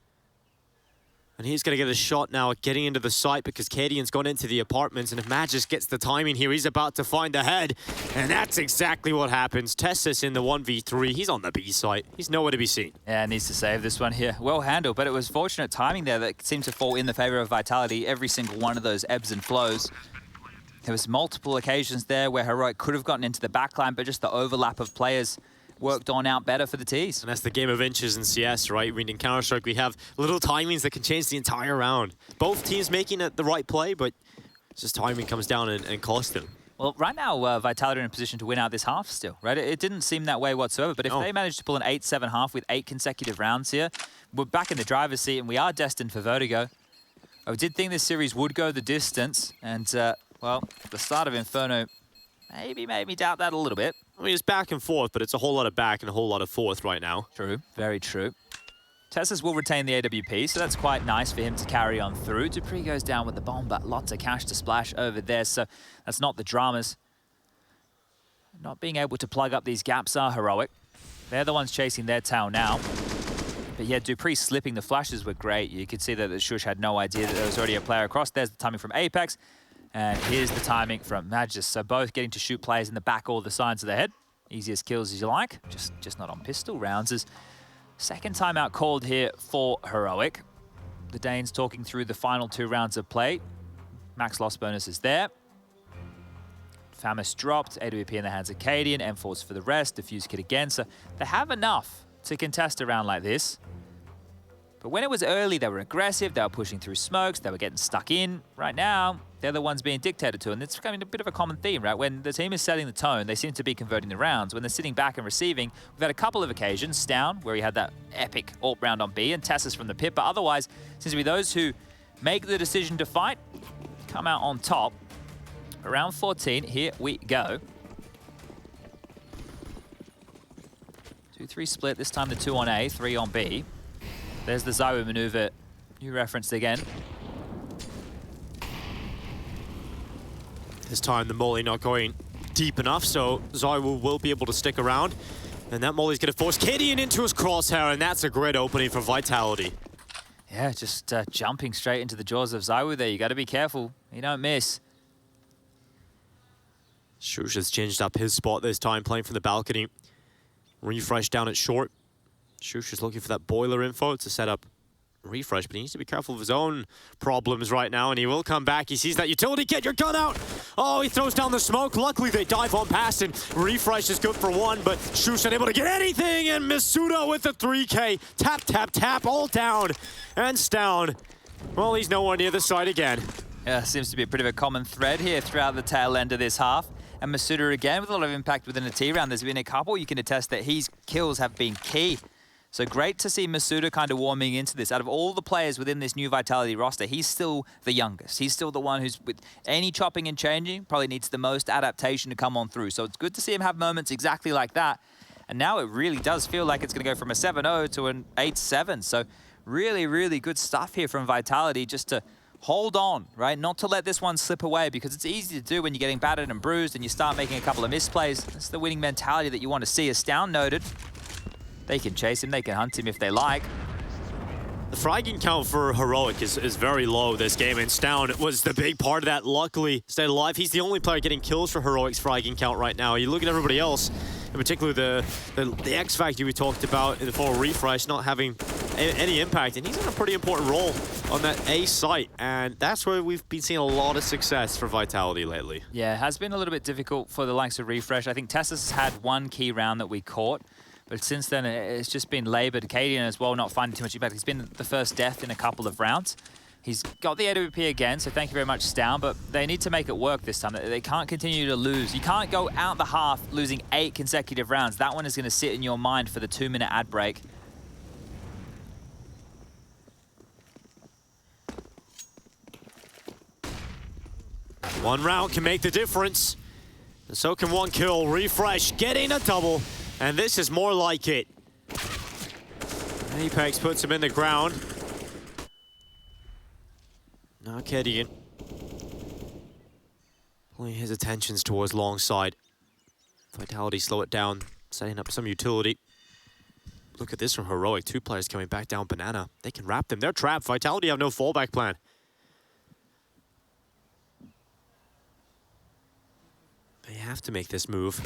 And he's going to get a shot now at getting into the site because Cadian's gone into the apartments, and if Magis gets the timing here, he's about to find the head. And that's exactly what happens. Tessus in the 1v3. He's on the B site. He's nowhere to be seen. Yeah, needs to save this one here. Well handled, but it was fortunate timing there that seemed to fall in the favor of Vitality. Every single one of those ebbs and flows. There was multiple occasions there where Heroic could have gotten into the backline, but just the overlap of players worked on out better for the T's. And that's the game of inches in CS, right? I mean, in Counter-Strike, we have little timings that can change the entire round. Both teams making it the right play, but it's just timing comes down and costs them. Well, right now, Vitality are in a position to win out this half still, right? It didn't seem that way whatsoever, but if they manage to pull an 8-7 half with 8 consecutive rounds here, we're back in the driver's seat, and we are destined for Vertigo. I did think this series would go the distance, and, well, the start of Inferno maybe made me doubt that a little bit. I mean, it's back and forth, but it's a whole lot of back and a whole lot of forth right now. True, very true. Tessus will retain the AWP, so that's quite nice for him to carry on through. dupreeh goes down with the bomb, but lots of cash to splash over there, so that's not the dramas. Not being able to plug up these gaps are Heroic. They're the ones chasing their tail now. But yeah, dupreeh slipping the flashes were great. You could see that the Shush had no idea that there was already a player across. There's the timing from Apex. And here's the timing from Magis. So both getting to shoot players in the back or the sides of the head. Easiest kills as you like, just not on pistol rounds. As second timeout called here for Heroic. The Danes talking through the final 2 rounds of play. Max loss bonus is there. Famis dropped, AWP in the hands of Cadian, M4's for the rest, Diffuse kit again. So they have enough to contest a round like this. But when it was early, they were aggressive, they were pushing through smokes, they were getting stuck in. Right now, they're the ones being dictated to, and it's becoming a bit of a common theme, right? When the team is setting the tone, they seem to be converting the rounds. When they're sitting back and receiving, we've had a couple of occasions, Stown, where he had that epic AWP round on B, and Tessus from the pit, but otherwise, seems to be those who make the decision to fight, come out on top. Round 14, here we go. 2-3 split, this time the 2 on A, 3 on B. There's the ZywOo maneuver you referenced again. This time the molly not going deep enough, so ZywOo will be able to stick around. And that molly's going to force Cadian into his crosshair, and that's a great opening for Vitality. Yeah, just jumping straight into the jaws of ZywOo there. You got to be careful. You don't miss. Shush has changed up his spot this time, playing from the balcony. Refresh down at short. Shush is looking for that boiler info to set up Refresh, but he needs to be careful of his own problems right now, and he will come back. He sees that utility, get your gun out! Oh, he throws down the smoke. Luckily, they dive on past him. Refresh is good for 1, but Shush unable to get anything, and Masuda with the 3K. Tap, tap, tap, all down. And Stown. Well, he's nowhere near the site again. Yeah, seems to be a bit of a common thread here throughout the tail end of this half. And Masuda again with a lot of impact within a T round. There's been a couple you can attest that his kills have been key. So great to see Masuda kind of warming into this. Out of all the players within this new Vitality roster, he's still the youngest. He's still the one who's, with any chopping and changing, probably needs the most adaptation to come on through. So it's good to see him have moments exactly like that. And now it really does feel like it's going to go from a 7-0 to an 8-7. So really, really good stuff here from Vitality just to hold on, right? Not to let this one slip away, because it's easy to do when you're getting battered and bruised and you start making a couple of misplays. That's the winning mentality that you want to see. As Stown noted, they can chase him, they can hunt him if they like. The fragging count for Heroic is very low this game, and Stown was the big part of that. Luckily, stayed alive. He's the only player getting kills for Heroic's fragging count right now. You look at everybody else, in particular the X factor we talked about in the former refresh not having any impact, and he's in a pretty important role on that A site, and that's where we've been seeing a lot of success for Vitality lately. Yeah, it has been a little bit difficult for the likes of Refresh. I think Tessus had one key round that we caught, but since then it's just been laboured. Cadian as well, not finding too much impact. He's been the first death in a couple of rounds. He's got the AWP again, so thank you very much, Stown, but they need to make it work this time. They can't continue to lose. You can't go out the half losing 8 consecutive rounds. That one is going to sit in your mind for the 2-minute ad break. One round can make the difference. And so can one kill. Refresh getting a double. And this is more like it. Apex puts him in the ground. Now Kedian pulling his attentions towards long side. Vitality slow it down, setting up some utility. Look at this from Heroic. 2 players coming back down banana. They can wrap them. They're trapped. Vitality have no fallback plan. They have to make this move.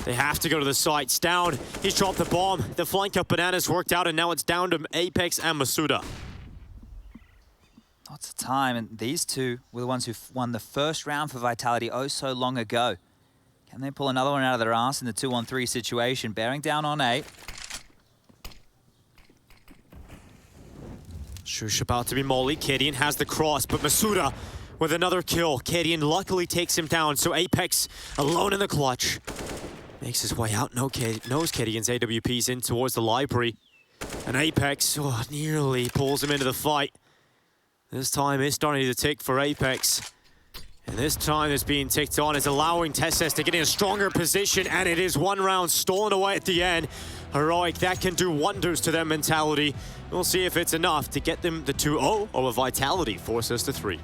They have to go to the sites. Down. He's dropped the bomb. The flank up bananas worked out, and now it's down to Apex and Masuda. Lots of time, and these two were the ones who won the first round for Vitality oh so long ago. Can they pull another one out of their ass in the 2-on-3 situation? Bearing down on 8. Shush about to be molly. Kedian has the cross, but Masuda with another kill. Kedian luckily takes him down, so Apex alone in the clutch. Makes his way out, knows Kedian's AWP's in towards the library. And Apex nearly pulls him into the fight. This time it's starting to tick for Apex. And this time it's being ticked on. It's allowing Tessus to get in a stronger position, and it is 1 round stolen away at the end. Heroic, that can do wonders to their mentality. We'll see if it's enough to get them the 2-0 or a Vitality force us to 3.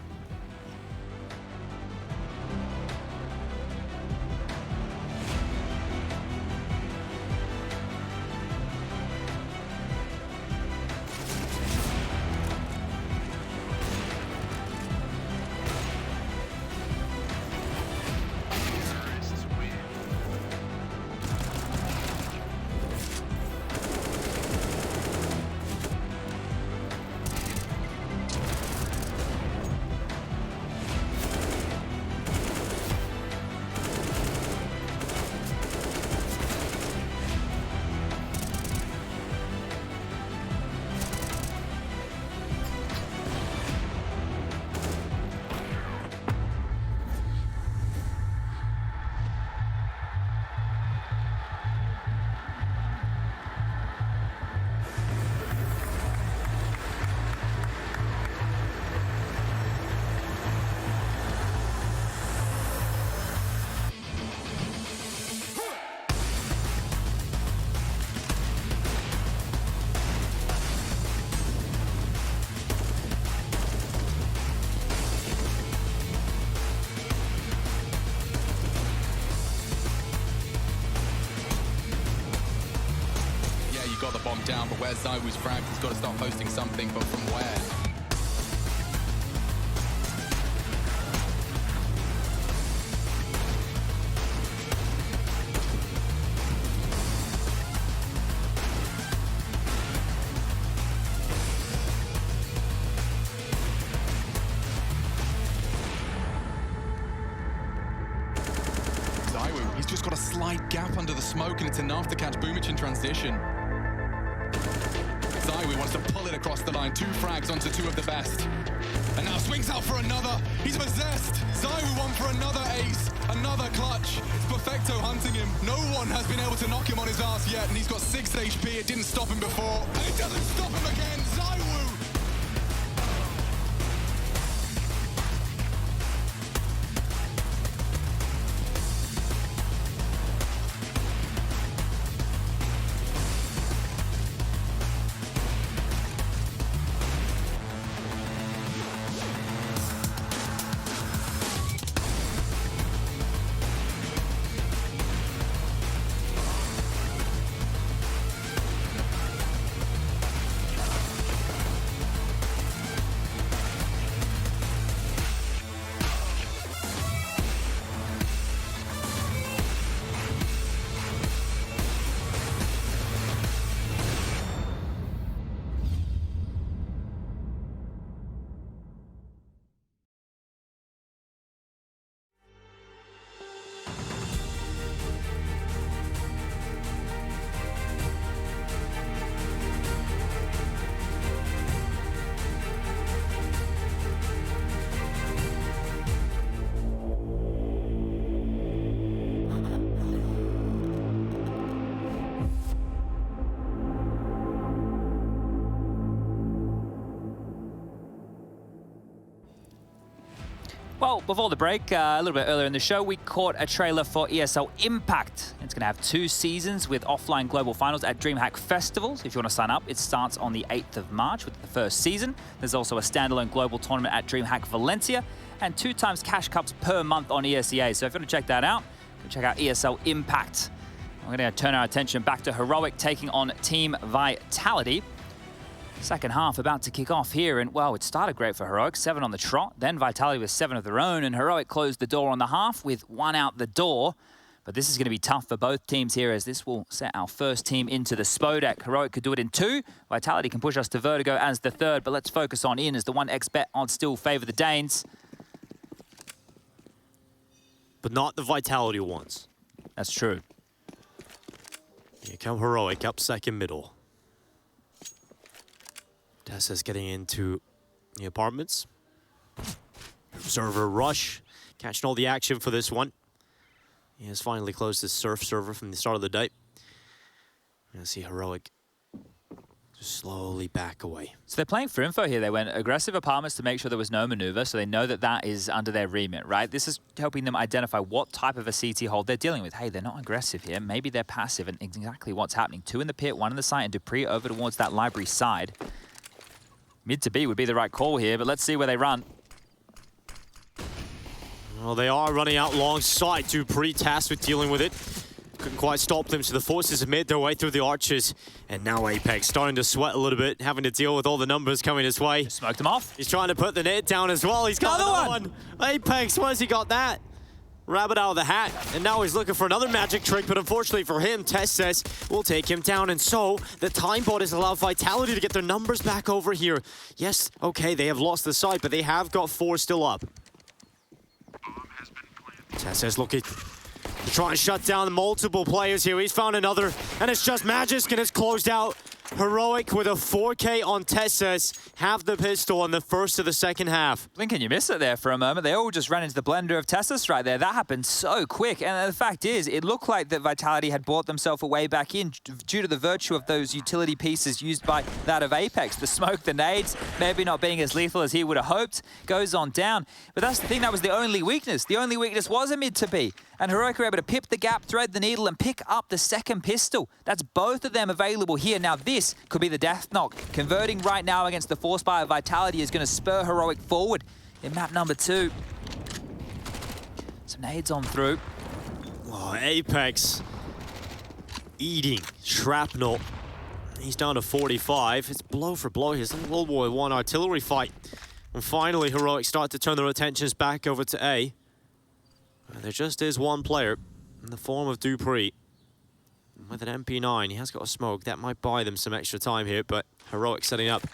Got the bomb down, but where's Zywoo's frag? He's got to start posting something, but from where? Zywoo, he's just got a slight gap under the smoke, and it's enough to catch Boomich in transition. Zywoo wants to pull it across the line. 2 frags onto 2 of the best. And now swings out for another. He's possessed. Zywoo won for another ace. Another clutch. It's Perfecto hunting him. No one has been able to knock him on his ass yet. And he's got 6 HP. It didn't stop him before. And it doesn't stop him again. Zywoo! Well, before the break, a little bit earlier in the show, we caught a trailer for ESL Impact. It's going to have 2 seasons with offline global finals at DreamHack Festivals. If you want to sign up, it starts on the 8th of March with the first season. There's also a standalone global tournament at DreamHack Valencia and 2 times cash cups per month on ESEA. So if you want to check that out, go check out ESL Impact. We're going to turn our attention back to Heroic taking on Team Vitality. Second half about to kick off here, and well, it started great for Heroic, 7 on the trot, then Vitality with 7 of their own, and Heroic closed the door on the half with 1 out the door. But this is going to be tough for both teams here, as this will set our first team into the Spodek. Heroic could do it in 2, Vitality can push us to Vertigo as the 3rd, but let's focus on in, as the 1x bet odds still favour the Danes. But not the Vitality ones. That's true. Here come Heroic up second middle. Tessa's getting into the apartments. Server rush, catching all the action for this one. He has finally closed his surf server from the start of the day. You're gonna see Heroic just slowly back away. So they're playing for info here. They went aggressive apartments to make sure there was no maneuver, so they know that that is under their remit, right? This is helping them identify what type of a CT hold they're dealing with. Hey, they're not aggressive here. Maybe they're passive, and exactly what's happening. 2 in the pit, 1 in the site, and Dupree over towards that library side. Mid to B would be the right call here, but let's see where they run. Well, they are running out long side. Dupree tasked with dealing with it. Couldn't quite stop them, so the forces have made their way through the arches. And now Apex starting to sweat a little bit, having to deal with all the numbers coming his way. Just smoked him off. He's trying to put the net down as well. He's got another one. Apex, where's he got that? Rabbit out of the hat, and now he's looking for another magic trick, but unfortunately for him, Tess says will take him down, and so the time bot has allowed Vitality to get their numbers back over here. Yes, okay, they have lost the site, but they have got 4 still up. Tess says looking to try and shut down multiple players here. He's found another, and it's just Magisk, and it's closed out. Heroic with a 4K on Tessas, have the pistol in the first of the second half. Blinken, you missed it there for a moment. They all just ran into the blender of Tessas right there. That happened so quick. And the fact is, it looked like that Vitality had bought themselves a way back in due to the virtue of those utility pieces used by that of Apex. The smoke, the nades, maybe not being as lethal as he would have hoped, goes on down. But that's the thing, that was the only weakness. The only weakness was a mid to B. And Heroic were able to pip the gap, thread the needle, and pick up the second pistol. That's both of them available here. Now this could be the death knock. Converting right now against the Force Fire Vitality is going to spur Heroic forward in map number 2. Some nades on through. Oh, Apex eating shrapnel. He's down to 45. It's blow for blow here. It's a World War I artillery fight. And finally, Heroic start to turn their attentions back over to A. And there just is one player in the form of Dupree. With an MP9, he has got a smoke. That might buy them some extra time here, but Heroic setting up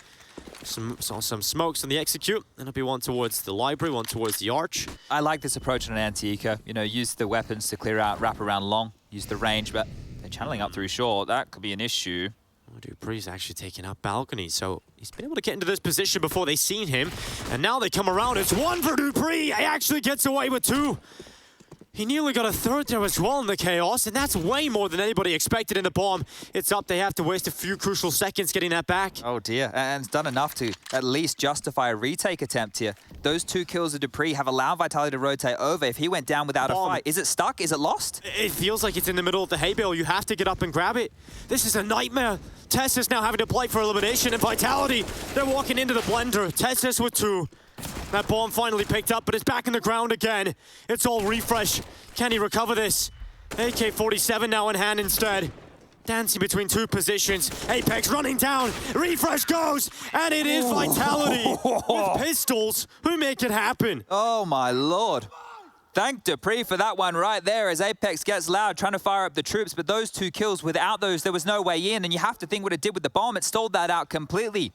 some smokes on the execute. And it'll be one towards the library, one towards the arch. I like this approach on an anti-eco. You know, use the weapons to clear out, wrap around long, use the range, but they're channeling up through short. That could be an issue. Oh, Dupree's actually taking up balcony, so he's been able to get into this position before they seen him. And now they come around. It's 1 for Dupree. He actually gets away with 2. He nearly got a 3rd there as well in the chaos, and that's way more than anybody expected in the bomb. It's up. They have to waste a few crucial seconds getting that back. Oh dear, and it's done enough to at least justify a retake attempt here. Those 2 kills of Dupree have allowed Vitality to rotate over. If he went down without a fight, is it stuck? Is it lost? It feels like it's in the middle of the hay bale. You have to get up and grab it. This is a nightmare. Tessus now having to play for elimination, and Vitality, they're walking into the blender. Tessus with 2. That bomb finally picked up, but it's back in the ground again. It's all refresh. Can he recover this? AK-47 now in hand instead. Dancing between 2 positions. Apex running down. Refresh goes, and it is Vitality with pistols who make it happen. Oh my lord. Thank Dupree for that one right there as Apex gets loud, trying to fire up the troops, but those 2 kills, without those, there was no way in, and you have to think what it did with the bomb. It stalled that out completely.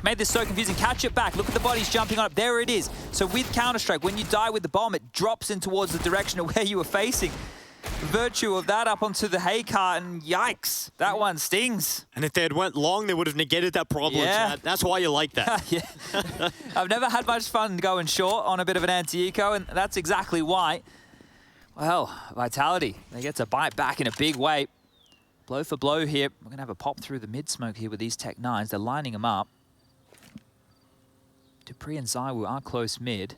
Made this so confusing. Catch it back. Look at the bodies jumping on up. There it is. So with Counter-Strike, when you die with the bomb, it drops in towards the direction of where you were facing. Virtue of that up onto the hay cart, and yikes, that one stings. And if they had went long, they would have negated that problem, Chad. That's why you like that. Yeah. I've never had much fun going short on a bit of an anti-eco, and that's exactly why. Well, Vitality, they get to bite back in a big way. Blow for blow here. We're going to have a pop through the mid-smoke here with these Tech 9s. They're lining them up. Dupree and Zywoo are close mid.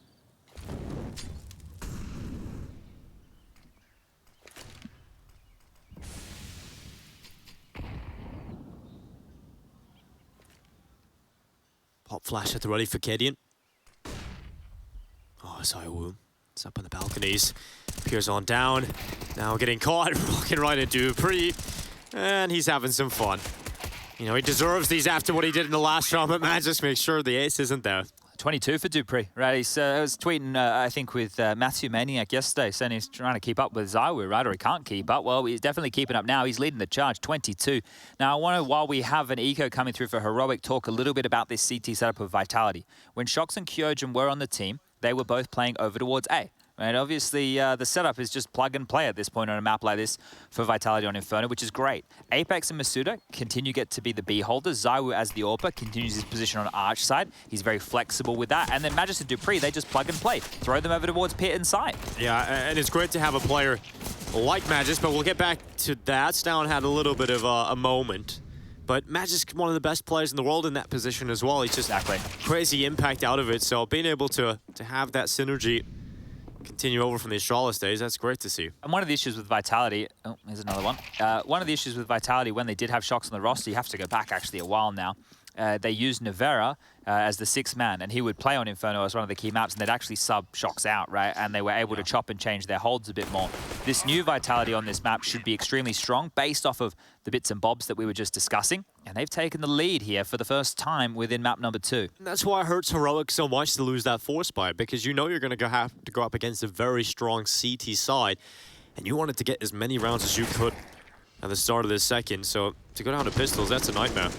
Pop flash at the ready for Kadian. Oh, Zaiwu. It's up on the balconies. Peers on down. Now getting caught, walking right into dupreeh. And he's having some fun. You know, he deserves these after what he did in the last round, but man, just make sure the ace isn't there. 22 for dupreeh, right? I was tweeting, I think, with Matthew Maniac yesterday, saying he's trying to keep up with Zaiwu, right? Or he can't keep up. Well, he's definitely keeping up now. He's leading the charge, 22. Now, I want to, while we have an eco coming through for Heroic, talk a little bit about this CT setup of Vitality. When Shox and Kyojin were on the team, they were both playing over towards A. Right? Obviously, the setup is just plug and play at this point on a map like this for Vitality on Inferno, which is great. Apex and Masuda continue to be the B holders. Zaiwu as the AWPer continues his position on Arch side. He's very flexible with that. And then Magis and dupreeh, they just plug and play. Throw them over towards pit and side. Yeah, and it's great to have a player like Magis, but we'll get back to that. Stown had a little bit of a moment. But Magis, one of the best players in the world in that position as well. He's just crazy impact out of it. So being able to have that synergy continue over from the Astralis days, that's great to see. And one of the issues with Vitality, oh, here's another one. One of the issues with Vitality when they did have Shox on the roster, you have to go back actually a while now. They used Nevera as the sixth man, and he would play on Inferno as one of the key maps, and they'd actually sub Shox out, right? And they were able to chop and change their holds a bit more. This new Vitality on this map should be extremely strong based off of the bits and bobs that we were just discussing. And they've taken the lead here for the first time within map number 2. And that's why it hurts Heroic so much to lose that force buy, because you know you're going to have to go up against a very strong CT side, and you wanted to get as many rounds as you could at the start of this second. So to go down to pistols, that's a nightmare.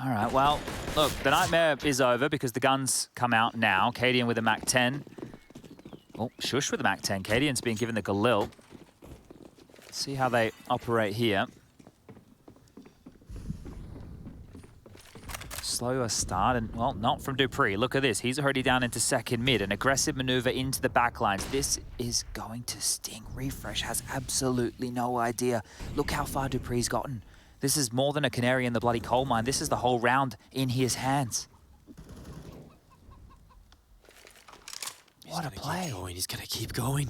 All right, well, look, the nightmare is over because the guns come out now. Kadian with a MAC-10. Oh, Shush with a MAC-10. Kadian's being given the Galil. Let's see how they operate here. Slower start, and, well, not from dupreeh. Look at this. He's already down into second mid. An aggressive maneuver into the backlines. This is going to sting. Refresh has absolutely no idea. Look how far dupreeh's gotten. This is more than a canary in the bloody coal mine. This is the whole round in his hands. What a play. He's going to keep going.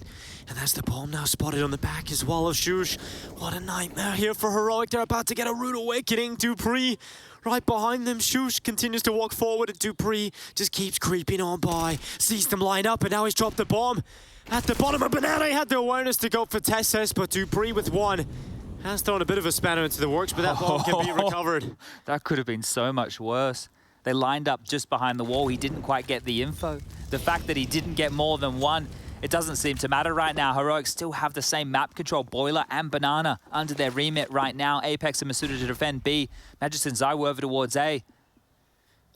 And that's the bomb now spotted on the back as well of Shush. What a nightmare here for Heroic. They're about to get a rude awakening. dupreeh right behind them. Shush continues to walk forward, and dupreeh just keeps creeping on by. Sees them line up, and now he's dropped the bomb. At the bottom of Banana, he had the awareness to go for Tesses, but dupreeh with one has thrown a bit of a spanner into the works, but that bomb can be recovered. That could have been so much worse. They lined up just behind the wall. He didn't quite get the info. The fact that he didn't get more than one, it doesn't seem to matter right now. Heroic still have the same map control. Boiler and Banana under their remit right now. Apex and Masuda to defend B. Magis and Zaiwu over towards A. It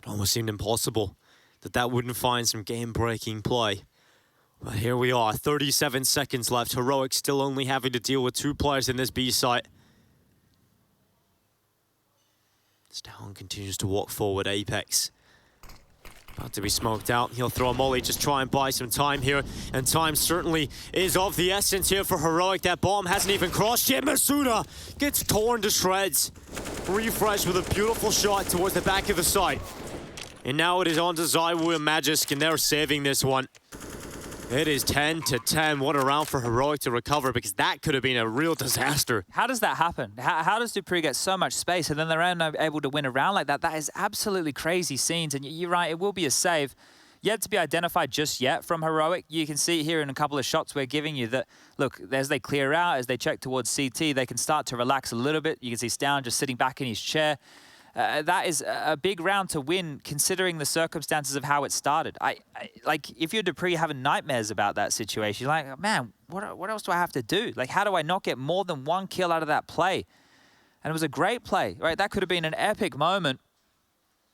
almost seemed impossible that wouldn't find some game-breaking play. But here we are, 37 seconds left. Heroic still only having to deal with 2 players in this B site. Stown continues to walk forward. Apex about to be smoked out. He'll throw a molly, just try and buy some time here. And time certainly is of the essence here for Heroic. That bomb hasn't even crossed yet. Masuda gets torn to shreds. Refresh with a beautiful shot towards the back of the site. And now it is on to Zaiwu and Magisk, and they're saving this one. It is 10-10. What a round for Heroic to recover, because that could have been a real disaster. How does that happen? How does dupreeh get so much space and then they're able to win a round like that? That is absolutely crazy scenes, and you're right, it will be a save. Yet to be identified just yet from Heroic. You can see here in a couple of shots we're giving you that, look, as they clear out, as they check towards CT, they can start to relax a little bit. You can see Stown just sitting back in his chair. That is a big round to win, considering the circumstances of how it started. Like, if you're dupreeh having nightmares about that situation, you're like, man, what else do I have to do? Like, how do I not get more than 1 kill out of that play? And it was a great play, right? That could have been an epic moment,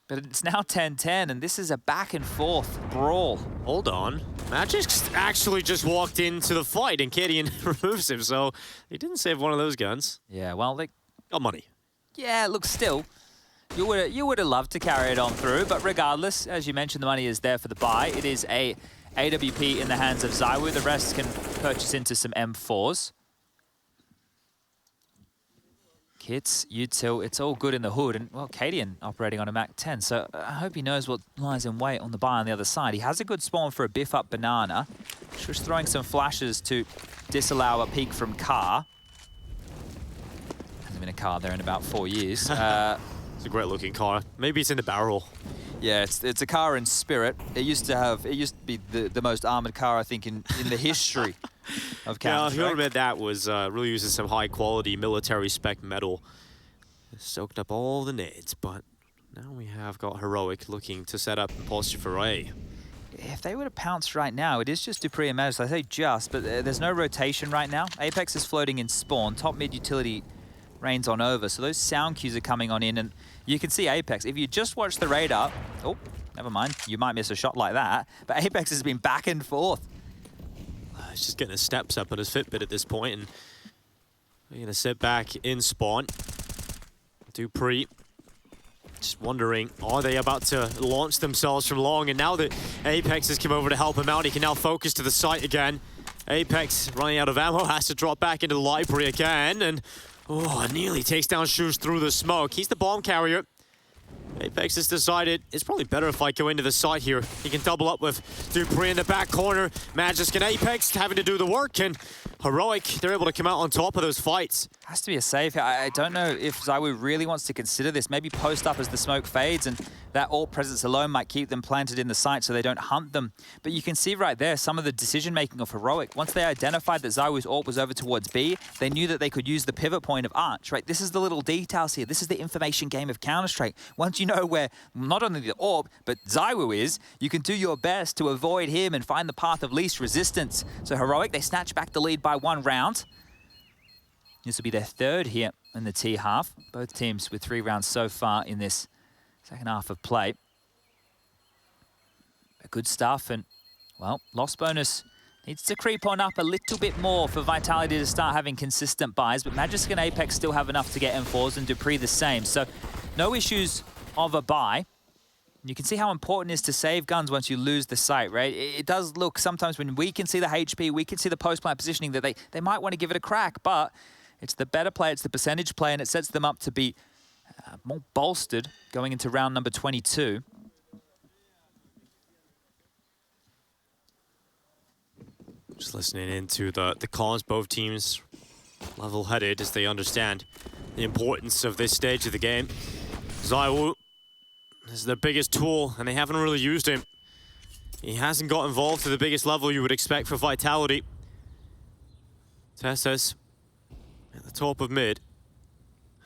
but it's now 10-10, and this is a back-and-forth brawl. Hold on. Magisk actually just walked into the fight, and Kadian removes him, so he didn't save one of those guns. Yeah, well, they got money. Yeah, look, still. You would have loved to carry it on through, but regardless, as you mentioned, the money is there for the buy. It is a AWP in the hands of Zaiwu. The rest can purchase into some M4s. Kits, util, it's all good in the hood. And, well, Kadian operating on a MAC-10, so I hope he knows what lies in wait on the buy on the other side. He has a good spawn for a biff up Banana. Just throwing some flashes to disallow a peek from Car. Hasn't been a car there in about 4 years. It's a great looking car. Maybe it's in the barrel. Yeah, it's a car in spirit. It used to be the most armored car, I think, in the history of Counter-Strike. Yeah, whoever that was really using some high-quality military spec metal. Soaked up all the nades, but now we have got Heroic looking to set up in posture for A. If they were to pounce right now, it is just Dupree and Magisk. I say just, but there's no rotation right now. Apex is floating in spawn. Top mid utility reigns on over, so those sound cues are coming on in, and you can see Apex. If you just watch the radar, oh, never mind, you might miss a shot like that, but Apex has been back and forth. He's just getting his steps up on his Fitbit at this point, and we're going to sit back in spawn. Dupree, just wondering, are they about to launch themselves from long? And now that Apex has come over to help him out, he can now focus to the site again. Apex, running out of ammo, has to drop back into the library again, and nearly takes down Shoes through the smoke. He's the bomb carrier. Apex has decided it's probably better if I go into the site here. He can double up with Dupree in the back corner. Magisk and Apex having to do the work, and Heroic, they're able to come out on top of those fights. Has to be a save here. I don't know if ZywOo really wants to consider this. Maybe post up as the smoke fades, and that AWP presence alone might keep them planted in the site so they don't hunt them. But you can see right there some of the decision-making of Heroic. Once they identified that ZywOo's AWP was over towards B, they knew that they could use the pivot point of Arch, right? This is the little details here. This is the information game of Counter-Strike. Once you know where not only the AWP, but ZywOo is, you can do your best to avoid him and find the path of least resistance. So Heroic, they snatch back the lead by 1 round. This will be their 3rd here in the T half. Both teams with 3 rounds so far in this second half of play. But good stuff, and, well, loss bonus needs to creep on up a little bit more for Vitality to start having consistent buys, but Magisk and Apex still have enough to get M4s, and Dupree the same. So no issues of a buy. You can see how important it is to save guns once you lose the site, right? It does look sometimes when we can see the HP, we can see the post-plant positioning that they might want to give it a crack, but it's the better play, it's the percentage play, and it sets them up to be more bolstered going into round number 22. Just listening into the comms, both teams level-headed as they understand the importance of this stage of the game. ZywOo is their biggest tool, and they haven't really used him. He hasn't got involved to the biggest level you would expect for Vitality. Tessus at the top of mid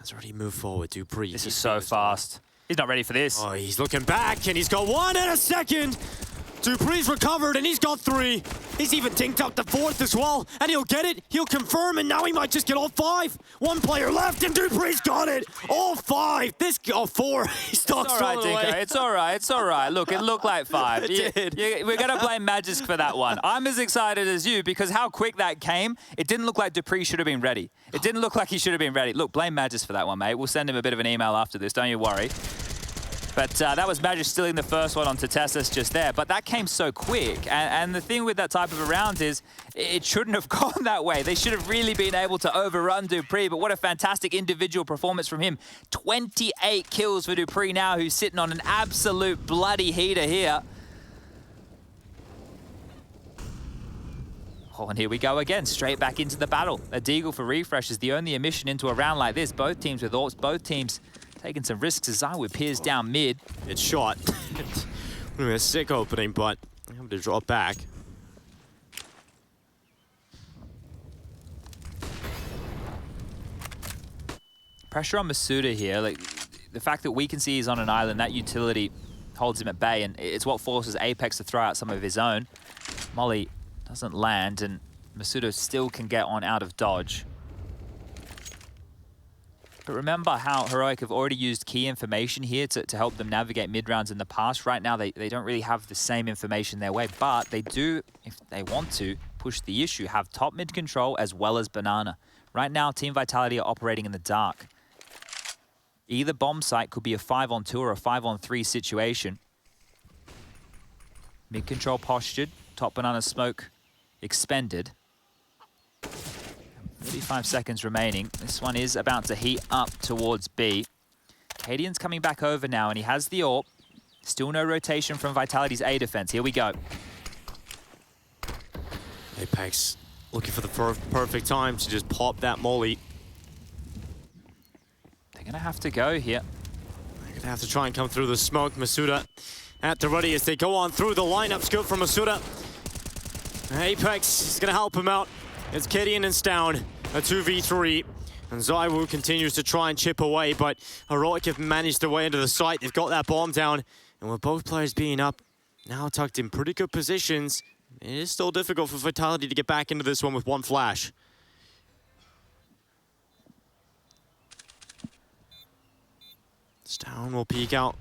has already moved forward. Dupree. This is so fast. He's not ready for this. Oh, he's looking back, and he's got 1 and a second. Dupree's recovered, and he's got 3. He's even dinked up the 4th as well, and he'll get it. He'll confirm, and now he might just get all 5. 1 player left, and Dupree's got it. All 5. This 4. He stalks all right, Dinko. It's all right. It's all right. Look, it looked like 5. It did. We're going to blame Magisk for that one. I'm as excited as you because how quick that came, it didn't look like Dupree should have been ready. It didn't look like he should have been ready. Look, blame Magisk for that one, mate. We'll send him a bit of an email after this. Don't you worry. But that was Magisk stealing the first one onto Tessus just there. But that came so quick. And the thing with that type of a round is it shouldn't have gone that way. They should have really been able to overrun Dupree. But what a fantastic individual performance from him. 28 kills for Dupree now, who's sitting on an absolute bloody heater here. Oh, and here we go again, straight back into the battle. A Deagle for refresh is the only omission into a round like this. Both teams with AWPs, both teams taking some risks as ZywOo peers down mid. It's shot. A sick opening, but I'm going to drop back. Pressure on Masuda here. Like, the fact that we can see he's on an island, that utility holds him at bay, and it's what forces Apex to throw out some of his own. Molly doesn't land, and Masuda still can get on out of dodge. But remember how Heroic have already used key information here to help them navigate mid-rounds in the past. Right now, they don't really have the same information their way, but they do, if they want to, push the issue, have top mid control as well as Banana. Right now, Team Vitality are operating in the dark. Either bomb site could be a 5-on-2 or a 5-on-3 situation. Mid control postured, top Banana smoke expended. 35 seconds remaining. This one is about to heat up towards B. Cadian's coming back over now, and he has the AWP. Still no rotation from Vitality's A defense. Here we go. Apex looking for the perfect time to just pop that molly. They're going to have to go here. They're going to have to try and come through the smoke. Masuda at the ready as they go on through the lineup. Scoop from Masuda. Apex is going to help him out. It's Gideon and Stown, a 2v3. And Zaiwu continues to try and chip away, but Heroic have managed their way into the site. They've got that bomb down. And with both players being up, now tucked in pretty good positions, it is still difficult for Vitality to get back into this one with one flash. Stown will peek out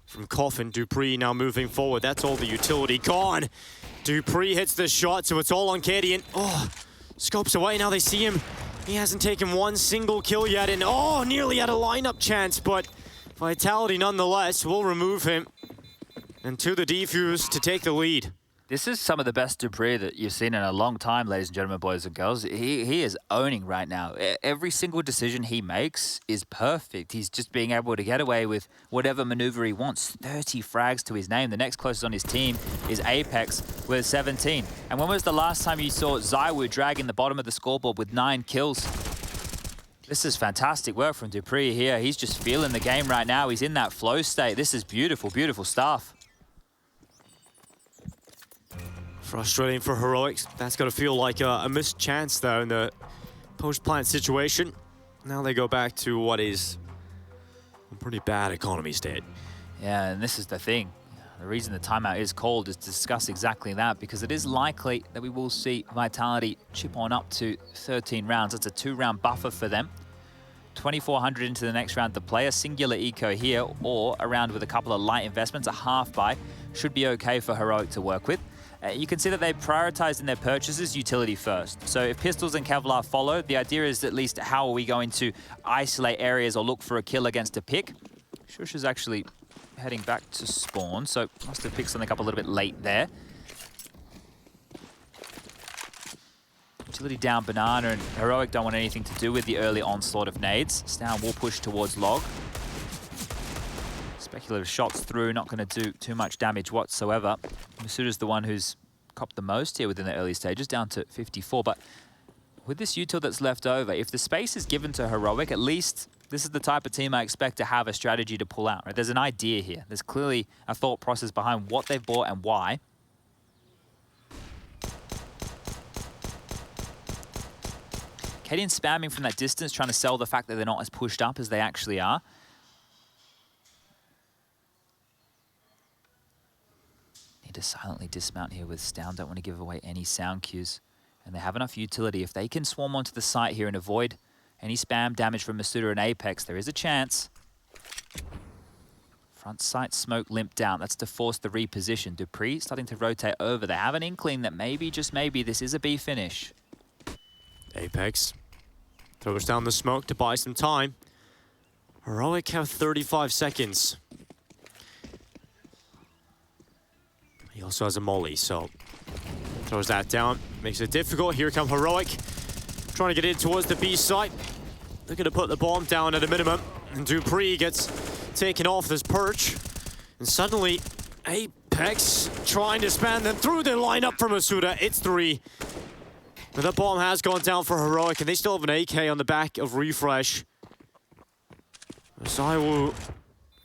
from Coffin. Dupree now moving forward. That's all the utility gone. Dupree hits the shot, so it's all on Gideon. Oh, scopes away, now they see him. He hasn't taken one single kill yet, and oh, nearly had a lineup chance, but Vitality nonetheless will remove him. And to the defuse to take the lead. This is some of the best Dupree that you've seen in a long time, ladies and gentlemen, boys and girls. He is owning right now. Every single decision he makes is perfect. He's just being able to get away with whatever maneuver he wants. 30 frags to his name. The next closest on his team is Apex with 17. And when was the last time you saw Zaiwu dragging the bottom of the scoreboard with 9 kills? This is fantastic work from Dupree here. He's just feeling the game right now. He's in that flow state. This is beautiful, beautiful stuff. Frustrating for Heroics. That's got to feel like a missed chance, though, in the post-plant situation. Now they go back to what is a pretty bad economy state. Yeah, and this is the thing. The reason the timeout is called is to discuss exactly that, because it is likely that we will see Vitality chip on up to 13 rounds. That's a 2-round buffer for them. 2,400 into the next round to play. A singular eco here, or a round with a couple of light investments, a half buy, should be okay for Heroic to work with. You can see that they prioritized in their purchases utility first. So if Pistols and Kevlar follow, the idea is at least how are we going to isolate areas or look for a kill against a pick. Shush is actually heading back to spawn, so must have picked something up a little bit late there. Utility down Banana, and Heroic don't want anything to do with the early onslaught of nades. Stown will push towards Log. Speculative shots through, not going to do too much damage whatsoever. Masuda's the one who's copped the most here within the early stages, down to 54. But with this util that's left over, if the space is given to Heroic, at least this is the type of team I expect to have a strategy to pull out. Right? There's an idea here. There's clearly a thought process behind what they've bought and why. Gideon spamming from that distance, trying to sell the fact that they're not as pushed up as they actually are. Need to silently dismount here with Stown. Don't want to give away any sound cues. And they have enough utility. If they can swarm onto the site here and avoid any spam damage from Masuda and Apex, there is a chance. Front sight smoke limped down. That's to force the reposition. Dupree starting to rotate over. They have an inkling that maybe, just maybe, this is a B finish. Apex throws down the smoke to buy some time. Heroic have 35 seconds. He also has a molly, so throws that down. Makes it difficult. Here come Heroic. Trying to get in towards the B site. They're going to put the bomb down at a minimum. And Dupree gets taken off this perch. And suddenly, Apex trying to span them through the lineup for Masuda. It's 3. But the bomb has gone down for Heroic, and they still have an AK on the back of Refresh. Zaiwu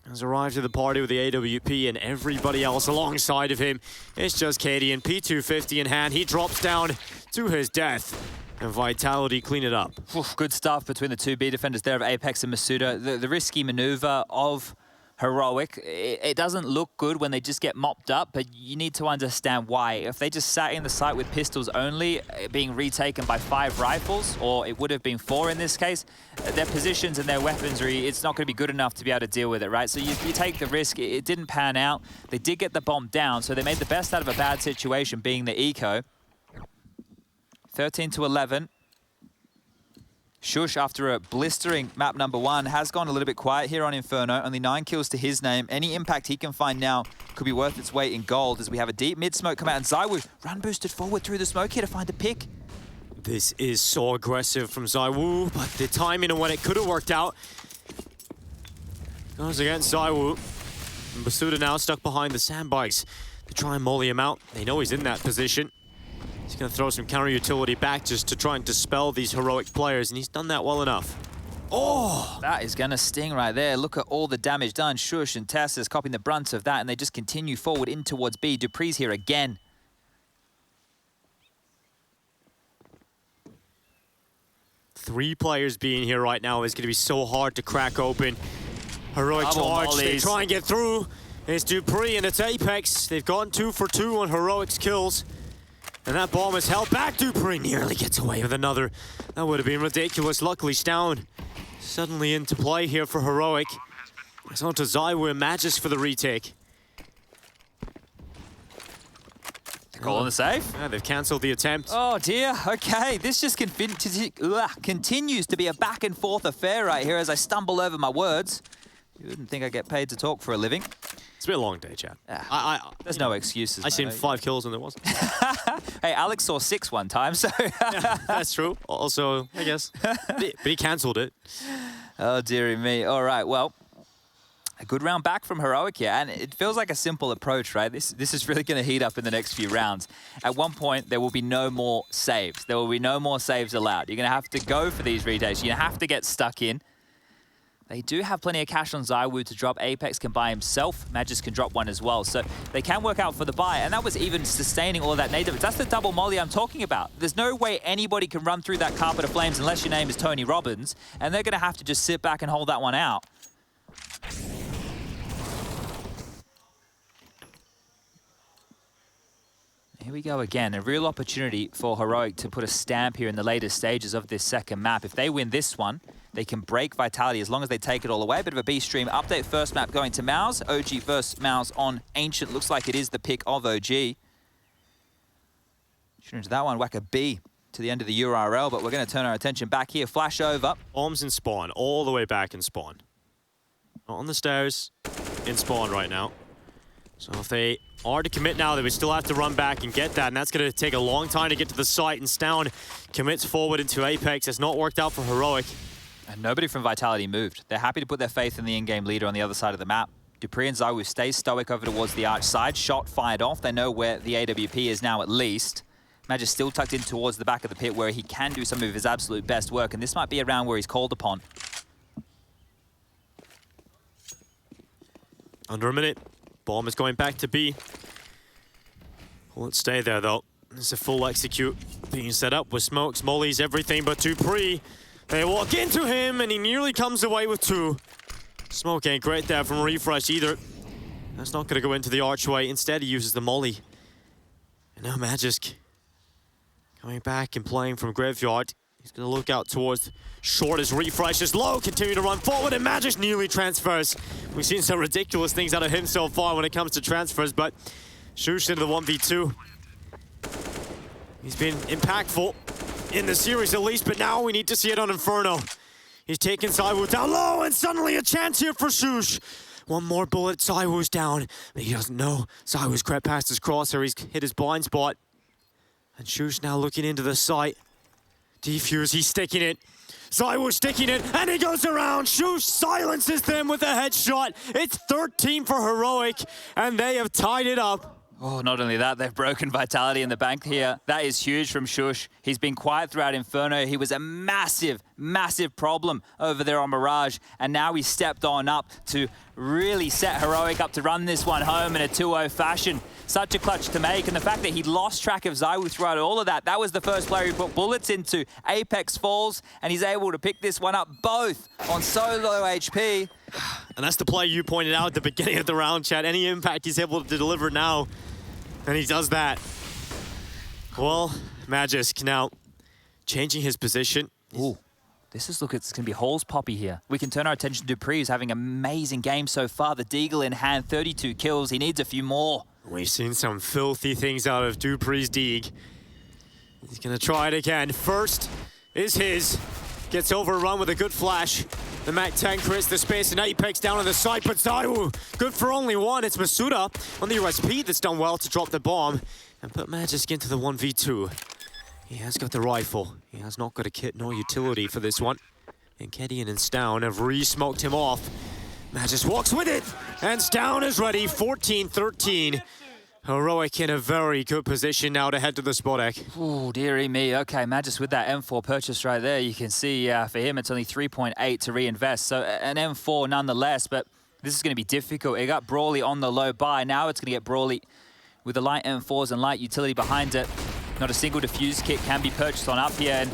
has arrived to the party with the AWP, and everybody else alongside of him. It's just Gideon, P250 in hand. He drops down to his death, and Vitality clean it up. Oof, good stuff between the two B defenders there of Apex and Masuda. The risky maneuver of Heroic, it doesn't look good when they just get mopped up, but you need to understand why. If they just sat in the site with pistols only, being retaken by 5 rifles, or it would have been 4 in this case, their positions and their weaponry, it's not going to be good enough to be able to deal with it, right? So you take the risk. It didn't pan out. They did get the bomb down, so they made the best out of a bad situation, being the eco. 13 to 11. Shush, after a blistering map number 1, has gone a little bit quiet here on Inferno. Only 9 kills to his name. Any impact he can find now could be worth its weight in gold, as we have a deep mid-smoke come out, and Zaiwu run boosted forward through the smoke here to find a pick. This is so aggressive from Zaiwu, but the timing and when it could have worked out goes against Zaiwu. And Masuda now stuck behind the sandbags to try and molly him out. They know he's in that position. He's going to throw some counter utility back just to try and dispel these Heroic players, and he's done that well enough. Oh, that is going to sting right there. Look at all the damage done. Shush and Tessa's copying the brunt of that, and they just continue forward in towards B. Dupree's here again. Three players being here right now is going to be so hard to crack open. Heroic charge, they try and get through. It's Dupree and it's Apex. They've gone 2 for 2 on Heroic's kills. And that bomb is held back. Dupree nearly gets away with another. That would have been ridiculous. Luckily, Stown suddenly into play here for Heroic. It's on to ZywOo and Magis for the retake. Call on the save. Yeah, they've cancelled the attempt. Oh dear, okay. This just continues to be a back and forth affair right here as I stumble over my words. You wouldn't think I get paid to talk for a living. It's been a long day, Chad. There's no excuses. I seen 5 kills and there wasn't. Hey, Alex saw 6 one time, so... Yeah, that's true. Also, I guess. But he cancelled it. Oh, dearie me. All right, well, a good round back from Heroic here, and it feels like a simple approach, right? This is really going to heat up in the next few rounds. At one point, there will be no more saves. There will be no more saves allowed. You're going to have to go for these retakes. You're going to have to get stuck in. They do have plenty of cash on ZywOo to drop. Apex can buy himself. Magis can drop one as well. So they can work out for the buy. And that was even sustaining all of that nade damage. That's the double molly I'm talking about. There's no way anybody can run through that carpet of flames unless your name is Tony Robbins. And they're going to have to just sit back and hold that one out. Here we go again. A real opportunity for Heroic to put a stamp here in the later stages of this second map. If they win this one, they can break Vitality as long as they take it all away. A bit of a B stream update. First map going to Mouse. OG versus Mouse on Ancient. Looks like it is the pick of OG. Shoot into that one. Whack a B to the end of the URL, but we're going to turn our attention back here. Flash over. Bombs in spawn, all the way back in spawn. Not on the stairs, in spawn right now. So if they are to commit now, they would still have to run back and get that, and that's going to take a long time to get to the site, and Stown commits forward into Apex. It's not worked out for Heroic. And nobody from Vitality moved. They're happy to put their faith in the in-game leader on the other side of the map. Dupree and ZywOo stay stoic over towards the arch side. Shot fired off. They know where the AWP is now at least. Magis still tucked in towards the back of the pit where he can do some of his absolute best work, and this might be a round where he's called upon. Under a minute. Bomb is going back to B. Won't stay there though. It's a full execute being set up with smokes, mollies, everything but Dupree. They walk into him and he nearly comes away with 2. Smoke ain't great there from Refresh either. That's not going to go into the archway. Instead he uses the molly. And now Magisk coming back and playing from Graveyard. He's going to look out towards short as Refresh is low. Continue to run forward and Magisk nearly transfers. We've seen some ridiculous things out of him so far when it comes to transfers, but Shush into the 1v2. He's been impactful in the series at least, but now we need to see it on Inferno. He's taking ZywOo down low, and suddenly a chance here for Shush. One more bullet, ZywOo's down, but he doesn't know. ZywOo's crept past his crosshair, he's hit his blind spot. And Shush now looking into the site. Defuse, he's sticking it. ZywOo sticking it, and he goes around. Shush silences them with a headshot. It's 13 for Heroic, and they have tied it up. Oh, not only that, they've broken Vitality in the bank here. That is huge from Shush. He's been quiet throughout Inferno. He was a massive, massive problem over there on Mirage, and now he's stepped on up to really set Heroic up to run this one home in a 2-0 fashion. Such a clutch to make, and the fact that he lost track of ZywOo throughout all of that, that was the first player he put bullets into. Apex falls, and he's able to pick this one up both on so low HP. And that's the play you pointed out at the beginning of the round, Chad. Any impact he's able to deliver now, and he does that. Well, Magisk now changing his position. Ooh. This is, look, it's going to be Hall's Poppy here. We can turn our attention to Dupree, who's having an amazing game so far. The Deagle in hand, 32 kills. He needs a few more. We've seen some filthy things out of Dupree's Deagle. He's going to try it again. First is his. Gets overrun with a good flash. The Mac-10 creates the space, and Apex down on the side, but ZywOo, good for only one. It's Masuda on the USP that's done well to drop the bomb and put Magisk into the 1v2. He has got the rifle. He has not got a kit nor utility for this one. And Kedian and Stown have re-smoked him off. Magisk walks with it, and Stown is ready. 14-13. Heroic in a very good position now to head to the spot egg. Oh, dearie me. Okay, Magis with that M4 purchase right there. You can see for him it's only 3.8 to reinvest. So an M4 nonetheless, but this is going to be difficult. It got Brawly on the low buy. Now it's going to get Brawly with the light M4s and light utility behind it. Not a single defuse kit can be purchased on up here. And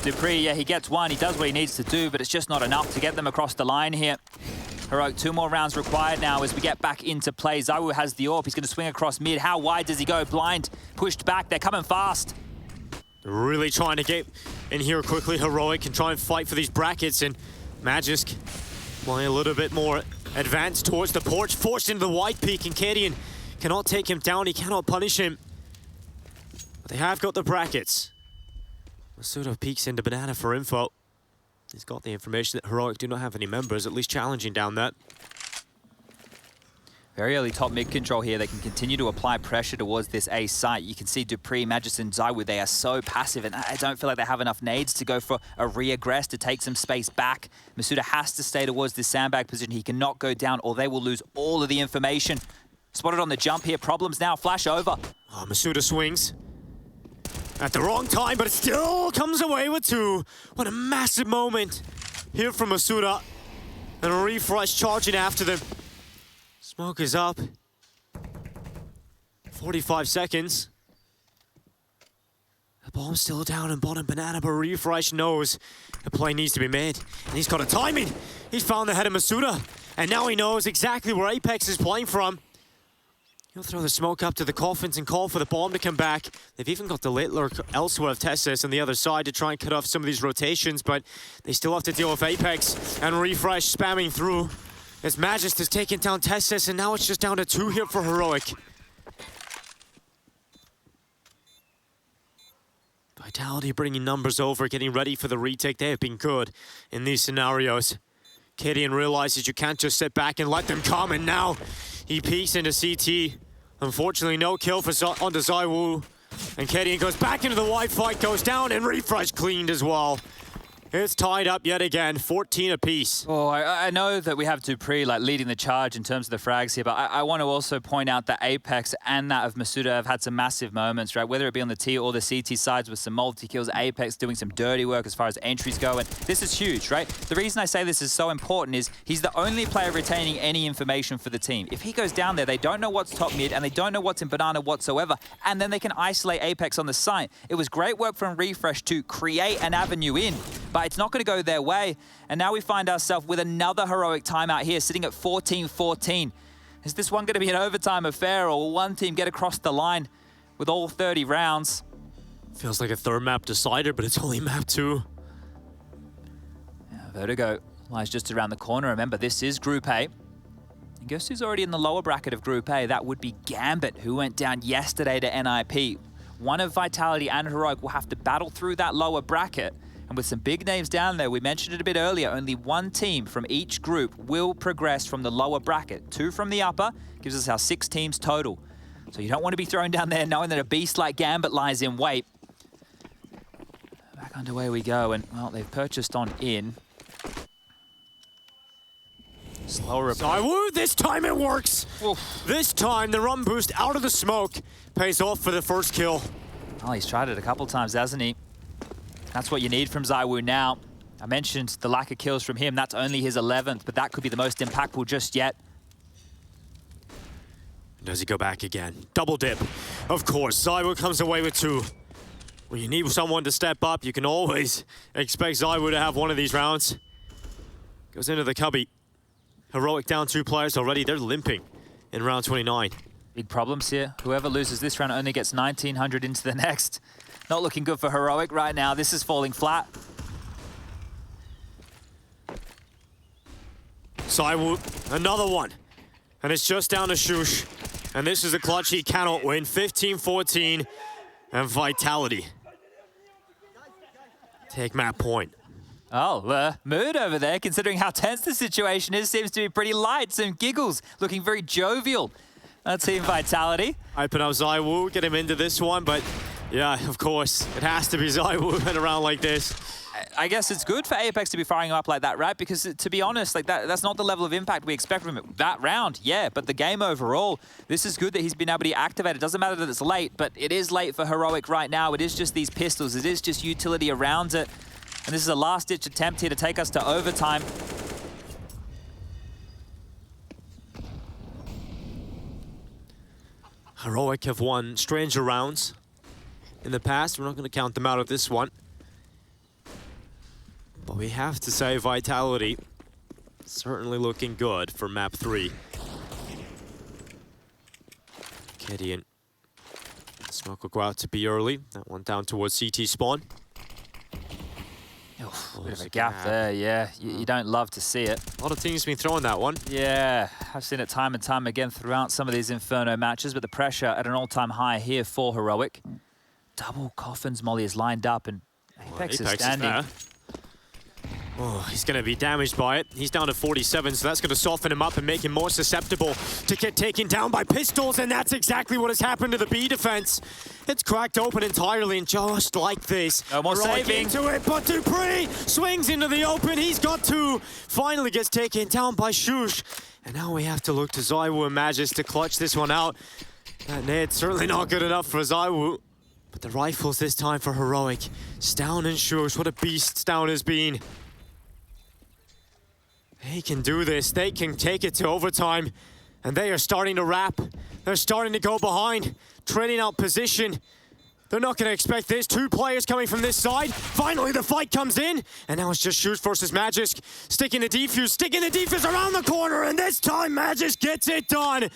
Dupree, yeah, he gets one. He does what he needs to do, but it's just not enough to get them across the line here. Heroic, 2 more rounds required now as we get back into play. ZywOo has the AWP. He's going to swing across mid. How wide does he go? Blind, pushed back. They're coming fast. Really trying to get in here quickly. Heroic can try and fight for these brackets, and Magisk playing a little bit more advanced towards the porch, forced into the wide peak, and Kadian cannot take him down. He cannot punish him. But they have got the brackets. Masuda peeks into Banana for info. He's got the information that Heroic do not have any members, at least challenging down that. Very early top mid control here. They can continue to apply pressure towards this A site. You can see Dupree, Magis, and ZywOo, they are so passive, and I don't feel like they have enough nades to go for a re-aggress to take some space back. Masuda has to stay towards this sandbag position. He cannot go down or they will lose all of the information. Spotted on the jump here. Problems now. Flash over. Oh, Masuda swings at the wrong time, but it still comes away with 2. What a massive moment here from Masuda. And a refresh charging after them. Smoke is up. 45 seconds. The bomb's still down in bottom Banana, but Refresh knows the play needs to be made. And he's got a timing. He's found the head of Masuda. And now he knows exactly where Apex is playing from. He'll throw the smoke up to the coffins and call for the bomb to come back. They've even got the late lurk elsewhere of Tessis on the other side to try and cut off some of these rotations, but they still have to deal with Apex and Refresh spamming through. As Magist has taken down Tessis, and now it's just down to 2 here for Heroic. Vitality bringing numbers over, getting ready for the retake. They have been good in these scenarios. Kadian realizes you can't just sit back and let them come, and now he peeks into CT. Unfortunately, no kill for onto ZywOo. And Kadian goes back into the wide fight, goes down, and Refresh cleaned as well. It's tied up yet again, 14 apiece. Oh, I know that we have Dupree like leading the charge in terms of the frags here, but I want to also point out that Apex and that of Masuda have had some massive moments, right? Whether it be on the T or the CT sides with some multi-kills, Apex doing some dirty work as far as entries go, and this is huge, right? The reason I say this is so important is he's the only player retaining any information for the team. If he goes down there, they don't know what's top mid, and they don't know what's in Banana whatsoever, and then they can isolate Apex on the site. It was great work from Refresh to create an avenue in, but it's not going to go their way. And now we find ourselves with another Heroic timeout here, sitting at 14-14. Is this one going to be an overtime affair, or will one team get across the line with all 30 rounds? Feels like a third map decider, but it's only map 2. Yeah, Vertigo lies just around the corner. Remember, this is Group A. And guess who's already in the lower bracket of Group A? That would be Gambit, who went down yesterday to NIP. One of Vitality and Heroic will have to battle through that lower bracket. And with some big names down there, we mentioned it a bit earlier, only one team from each group will progress from the lower bracket. 2 from the upper gives us our 6 teams total. So you don't want to be thrown down there knowing that a beast like Gambit lies in wait. Back underway we go, and well, they've purchased on in. Slower ZywOo, this time it works! Oof. This time the run boost out of the smoke pays off for the first kill. Well, he's tried it a couple times, hasn't he? That's what you need from ZywOo now. I mentioned the lack of kills from him. That's only his 11th, but that could be the most impactful just yet. Does he go back again? Double dip. Of course, ZywOo comes away with 2. When you need someone to step up, you can always expect ZywOo to have one of these rounds. Goes into the cubby. Heroic down 2 players already. They're limping in round 29. Big problems here. Whoever loses this round only gets 1,900 into the next. Not looking good for Heroic right now. This is falling flat. ZywOo, another one. And it's just down to Shush. And this is a clutch he cannot win. 15-14 and Vitality take map point. Oh, mood over there, considering how tense the situation is, seems to be pretty light. Some giggles, looking very jovial. Team Vitality. Hyping up ZywOo, get him into this one, but Yeah, of course. It has to be ZywOo at a round like this. I guess it's good for Apex to be firing him up like that, right? Because to be honest, like that's not the level of impact we expect from him. That round, yeah, but the game overall, this is good that he's been able to activate. It doesn't matter that it's late, but it is late for Heroic right now. It is just these pistols. It is just utility around it. And this is a last-ditch attempt here to take us to overtime. Heroic have won stranger rounds in the past. We're not going to count them out of this one. But we have to say Vitality certainly looking good for map 3. Gideon. Smoke will go out to B early. That one down towards CT spawn. Bit of a gap there, yeah. You don't love to see it. A lot of teams been throwing that one. Yeah, I've seen it time and time again throughout some of these Inferno matches, but the pressure at an all-time high here for Heroic. Double coffins, Molly is lined up, and Apex is standing. Is there. Oh, he's going to be damaged by it. He's down to 47, so that's going to soften him up and make him more susceptible to get taken down by pistols, and that's exactly what has happened to the B defense. It's cracked open entirely, and just like this. No more saving. Into it, but Dupree swings into the open. He's got 2. Finally gets taken down by Shush. And now we have to look to ZywOo and Magis to clutch this one out. That nade's certainly not good enough for ZywOo. But the rifles this time for Heroic. Stown and Shush, what a beast Stown has been. They can do this. They can take it to overtime. And they are starting to wrap. They're starting to go behind, trading out position. They're not going to expect this. 2 players coming from this side. Finally, the fight comes in. And now it's just Shush versus Magisk. Sticking the defuse around the corner. And this time, Magisk gets it done.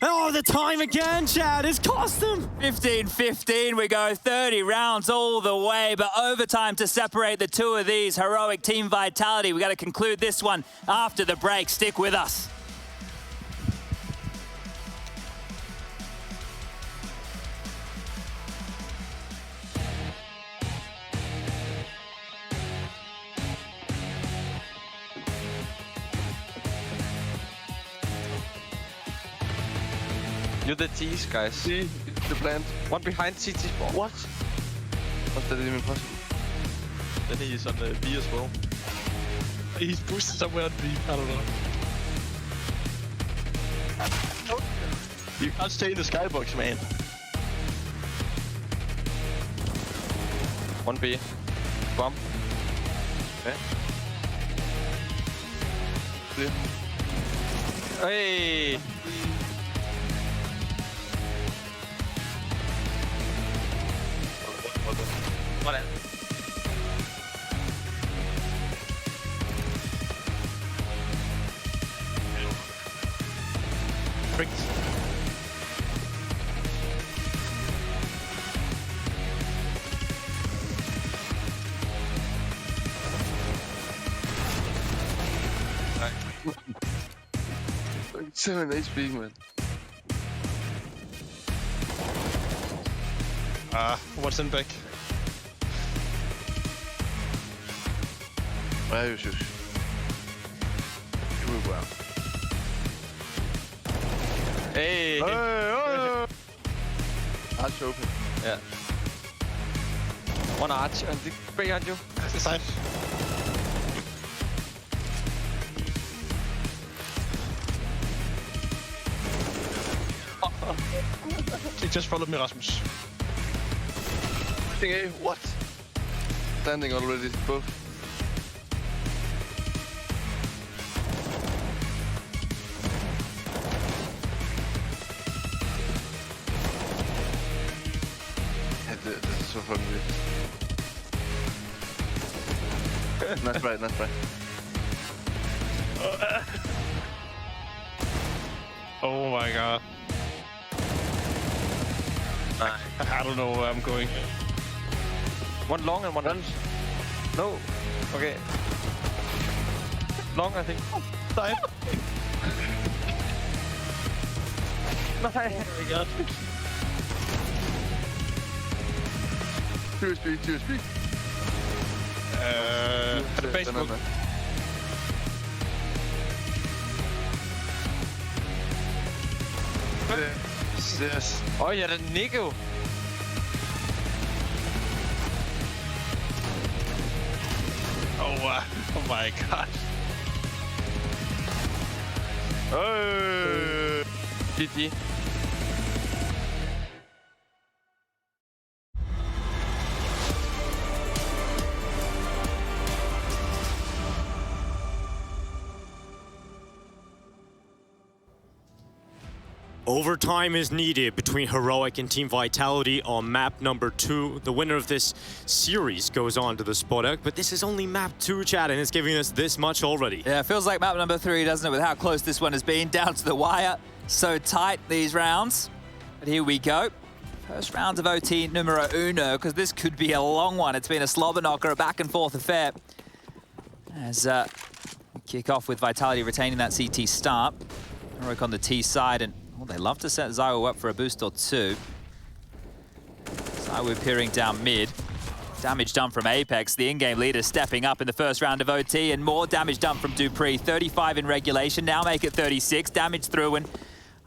Oh, the time again, Chad, has cost them. 15-15, we go 30 rounds all the way, but overtime to separate the 2 of these. Heroic Team Vitality. We got to conclude this one after the break. Stick with us. You're the T's, guys. See the plant. One behind CT spawn. What? How's that even possible? Then he's on the B as well. He's boosted somewhere on B. I don't know. You can't stay in the skybox, man. One B. Bomb. Okay. Clear. Hey! What else? Bricks. Right. 7 HP, man. What's in back? Where is Shush? You move well. Hey! Oh! Arch open. Yeah. One arch and the behind you. That's the side. He just followed me, Rasmus. A, what? Standing already, both. This is so funny. Nice right, nice right. Oh my god. I don't know where I'm going. One long and one runs. No. Okay. Long, I think. Oh, died. Oh my god. 2 HP, 2 HP. At the basement. Yes. Oh, ja, den Nico. Oh my god. Oh. GG. Overtime is needed between Heroic and Team Vitality on map number 2. The winner of this series goes on to the Spodek, but this is only map 2, chat, and it's giving us this much already. Yeah, it feels like map number 3, doesn't it, with how close this one has been, down to the wire. So tight, these rounds. But here we go. First round of OT numero uno, because this could be a long one. It's been a slobber knocker, a back and forth affair. As we kick off with Vitality retaining that CT start. Heroic on the T side, and well, they love to set Zywoo up for a boost or two. Zywoo peering down mid. Damage done from Apex, the in-game leader stepping up in the first round of OT, and more damage done from Dupree. 35 in regulation, now make it 36. Damage through, and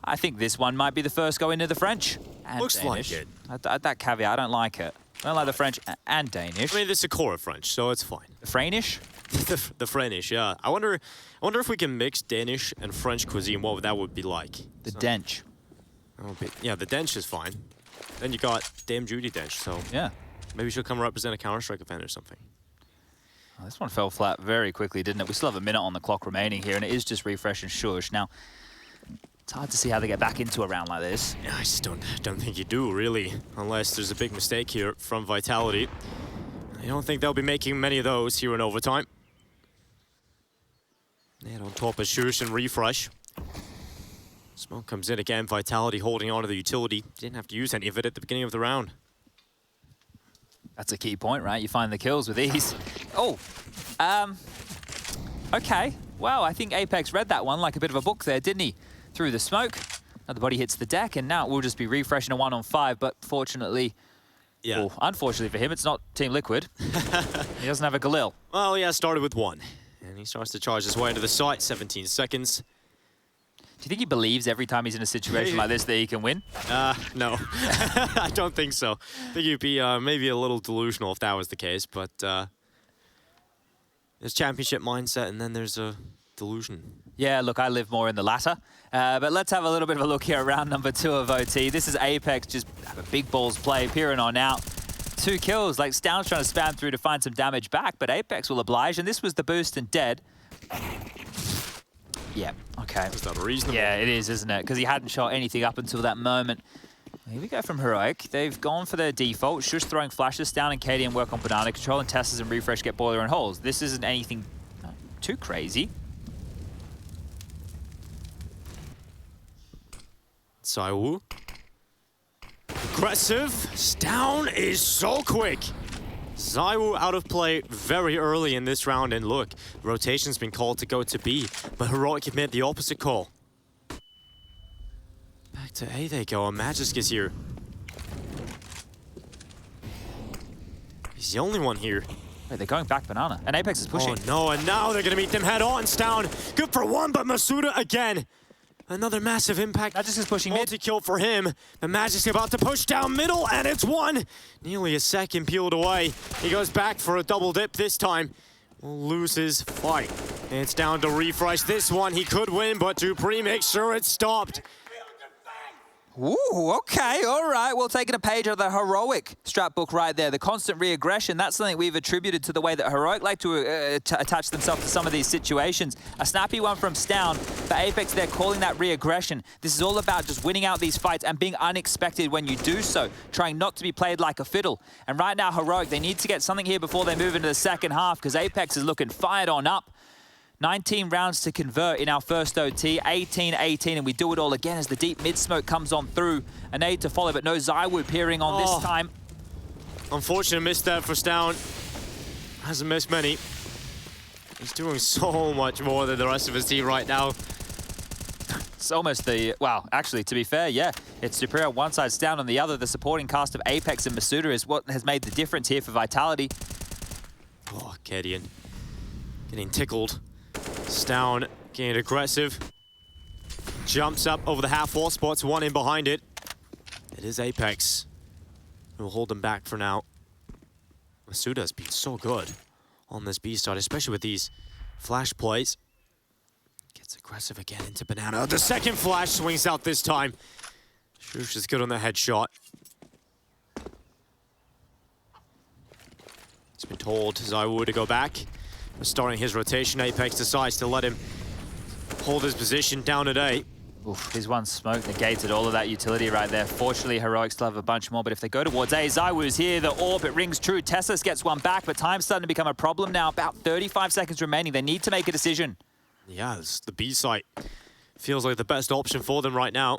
I think this one might be the first go into the French. And Looks Danish. like it. At that caveat, I don't like it. I don't like the French and Danish. I mean, this is a core French, so it's fine. The Franish? the Franish, yeah. I wonder if we can mix Danish and French cuisine, what that would be like. The Dench. Yeah, the Dench is fine. Then you got Dame Judy Dench, so yeah. Maybe she'll come represent a Counter-Strike event or something. Oh, this one fell flat very quickly, didn't it? We still have a minute on the clock remaining here, and it is just refresh and shush. Now, it's hard to see how they get back into a round like this. Yeah, I just don't think you do, really, unless there's a big mistake here from Vitality. I don't think they'll be making many of those here in overtime. And on top of Shush and refresh. Smoke comes in again, Vitality holding on to the utility. Didn't have to use any of it at the beginning of the round. That's a key point, right? You find the kills with ease. Oh, okay. Well, I think Apex read that one like a bit of a book there, didn't he? Through the smoke. Now the body hits the deck, and now it will just be refreshing a 1-on-5, but fortunately, yeah. Well, unfortunately for him, it's not Team Liquid. He doesn't have a Galil. Well, yeah, started with 1. And he starts to charge his way into the site, 17 seconds. Do you think he believes every time he's in a situation like this that he can win? No. I don't think so. I think he'd be maybe a little delusional if that was the case, but there's championship mindset and then there's a delusion. Yeah, look, I live more in the latter. But let's have a little bit of a look here at round number 2 of OT. This is Apex, just have a big balls play, peering on out. 2 kills, like Stown's trying to spam through to find some damage back, but Apex will oblige, and this was the boost and dead. Yeah, okay. Is that reasonable? Yeah, it is, isn't it? Because he hadn't shot anything up until that moment. Here we go from Heroic. They've gone for their default. Shush throwing flashes down and KD and work on Banana. Control and Testers and refresh get boiler and holes. This isn't anything too crazy. Zywoo. Aggressive. Stown is so quick. Zywoo out of play very early in this round, and look, rotation's been called to go to B, but Heroic have made the opposite call. Back to A they go, and Magisk is here. He's the only one here. Wait, they're going back Banana, and Apex is pushing. Oh no, and now they're gonna meet them head on. Stown, good for 1, but Masuda again. Another massive impact. Magisk is pushing mid. Multi-kill for him. The Magisk about to push down middle, and it's 1. Nearly a second peeled away. He goes back for a double dip this time. Will lose his fight. It's down to refresh. This one he could win, but Dupree makes sure it's stopped. Ooh, okay, all right. Well, taking a page of the Heroic strat book right there. The constant re-aggression, that's something we've attributed to the way that Heroic like to attach themselves to some of these situations. A snappy one from Stown, but Apex, they're calling that re-aggression. This is all about just winning out these fights and being unexpected when you do so, trying not to be played like a fiddle. And right now, Heroic, they need to get something here before they move into the second half, because Apex is looking fired on up. 19 rounds to convert in our first OT, 18-18, and we do it all again as the deep mid-smoke comes on through. A nade to follow, but no Zywoo peering on this time. Unfortunate misstep for Stown. Hasn't missed many. He's doing so much more than the rest of his team right now. It's almost the, well, actually, to be fair, yeah. It's Dupree on one side, Stown on the other. The supporting cast of Apex and Masuda is what has made the difference here for Vitality. Oh, Kedian getting tickled. Stown getting aggressive. Jumps up over the half wall, spots 1 in behind it. It is Apex. We'll hold them back for now. Masuda's been so good. on this B side, especially with these flash plays. Gets aggressive again into Banana. The second flash swings out this time. Shush is good on the headshot. He's been told Zaiwu to go back. Starting his rotation, Apex decides to let him hold his position down at A. Oof, his one smoke negated all of that utility right there. Fortunately, Heroic still have a bunch more, but if they go towards A, Zaiwu's here, the orb, it rings true. Tessus gets one back, but time's starting to become a problem now. About 35 seconds remaining. They need to make a decision. Yeah, the B site feels like the best option for them right now.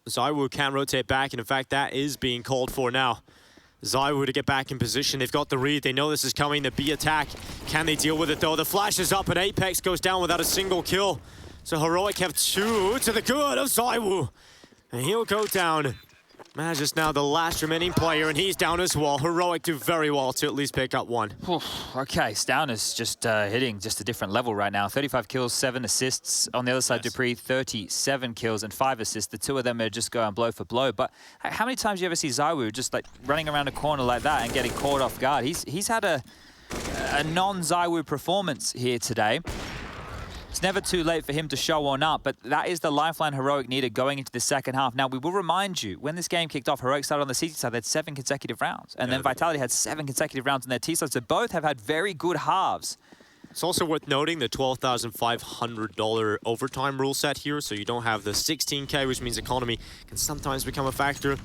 Zaiwu can rotate back, and in fact, that is being called for now. Zaiwu to get back in position. They've got the read. They know this is coming. The B attack. Can they deal with it, though? The flash is up, and Apex goes down without a single kill. So Heroic have 2 to the good of Zaiwu. And he'll go down. Maj is now the last remaining player, and he's down as well. Heroic do very well to at least pick up 1. Okay, Stown is just hitting just a different level right now. 35 kills, 7 assists. On the other side, Dupree, 37 kills and 5 assists. The two of them are just going blow for blow. But how many times do you ever see Zaiwu just like running around a corner like that and getting caught off guard? He's had a non-Zaiwu performance here today. It's never too late for him to show one up, but that is the lifeline Heroic needed going into the second half. Now, we will remind you, when this game kicked off, Heroic started on the CT side, they had 7 consecutive rounds. And then Vitality had 7 consecutive rounds on their T side, so both have had very good halves. It's also worth noting the $12,500 overtime rule set here, so you don't have the 16K, which means economy can sometimes become a factor.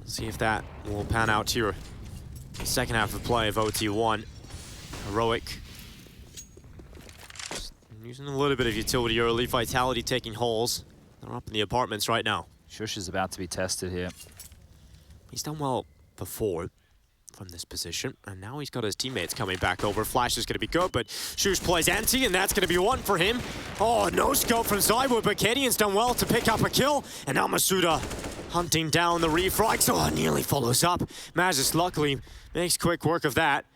Let's see if that will pan out here. Second half of play of OT1. Heroic using a little bit of utility early. Vitality taking holes. They're up in the apartments right now. Shush is about to be tested here. He's done well before from this position, and now he's got his teammates coming back over. Flash is going to be good, but Shush plays anti, and that's going to be 1 for him. Oh, no scope from Zaiwu, but Kadian's done well to pick up a kill, and now Masuda hunting down the refrags. Oh, nearly follows up. Majus luckily makes quick work of that.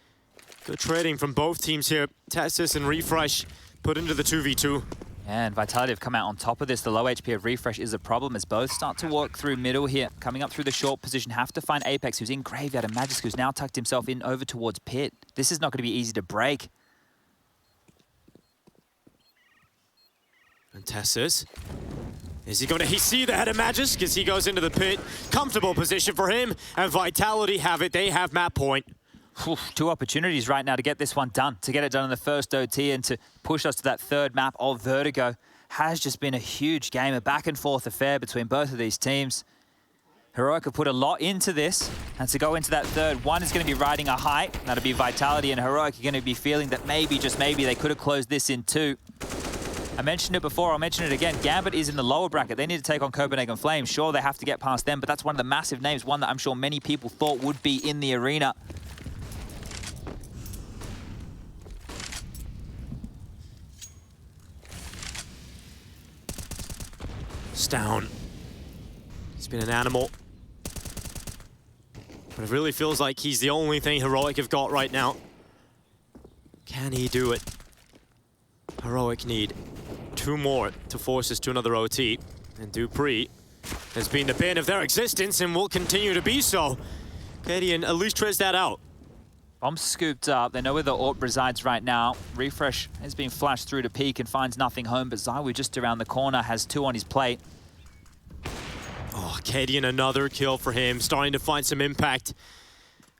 Good trading from both teams here. Tessus and Refresh put into the 2v2. And Vitality have come out on top of this. The low HP of Refresh is a problem as both start to walk through middle here. Coming up through the short position, have to find Apex, who's in Graveyard, and Magisk, who's now tucked himself in over towards Pit. This is not going to be easy to break. And Tessus, is he going to see the head of Magisk as he goes into the pit? Comfortable position for him, and Vitality have it. They have map point. 2 opportunities right now to get this one done, to get it done in the first OT and to push us to that third map of Vertigo. Has just been a huge game, a back and forth affair between both of these teams. Heroic have put a lot into this, and to go into that third, one is going to be riding a height. That'll be Vitality, and Heroic are going to be feeling that maybe, just maybe, they could have closed this in 2. I mentioned it before, I'll mention it again. Gambit is in the lower bracket. They need to take on Copenhagen Flames. Sure, they have to get past them, but that's one of the massive names, one that I'm sure many people thought would be in the arena. Down. He's been an animal. But it really feels like he's the only thing Heroic have got right now. Can he do it? Heroic need 2 more to force us to another OT. And Dupree has been the bane of their existence and will continue to be so. Kadian at least trades that out. Bomb scooped up. They know where the AWP resides right now. Refresh has been flashed through to peak and finds nothing home, but Zaiwu just around the corner has 2 on his plate. Oh, Kadian, another kill for him, starting to find some impact.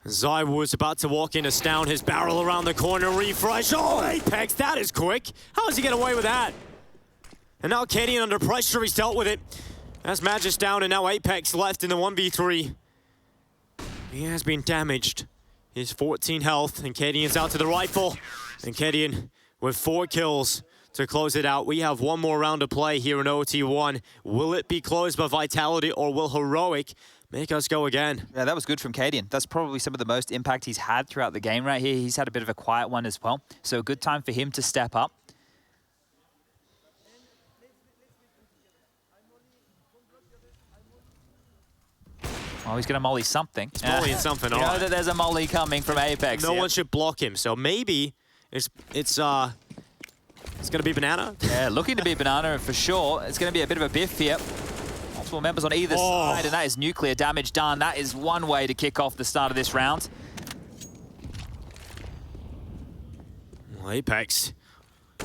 Zaiwu is about to walk in, down his barrel around the corner, Refresh. Oh, Apex, that is quick. How does he get away with that? And now Kadian under pressure, he's dealt with it. That's Magis down, and now Apex left in the 1v3. He has been damaged. He's 14 health, and Kadian's out to the rifle. And Kadian with 4 kills to close it out. We have 1 more round to play here in OT1. Will it be closed by Vitality, or will Heroic make us go again? Yeah, that was good from Kadian. That's probably some of the most impact he's had throughout the game right here. He's had a bit of a quiet one as well. So a good time for him to step up. Oh, he's going to molly something. He's mollying something. You know that there's a molly coming from Apex. No one should block him, so maybe it's going to be Banana. Yeah, looking to be Banana for sure. It's going to be a bit of a biff here. Multiple members on either side, and that is nuclear damage done. That is one way to kick off the start of this round. Well, Apex,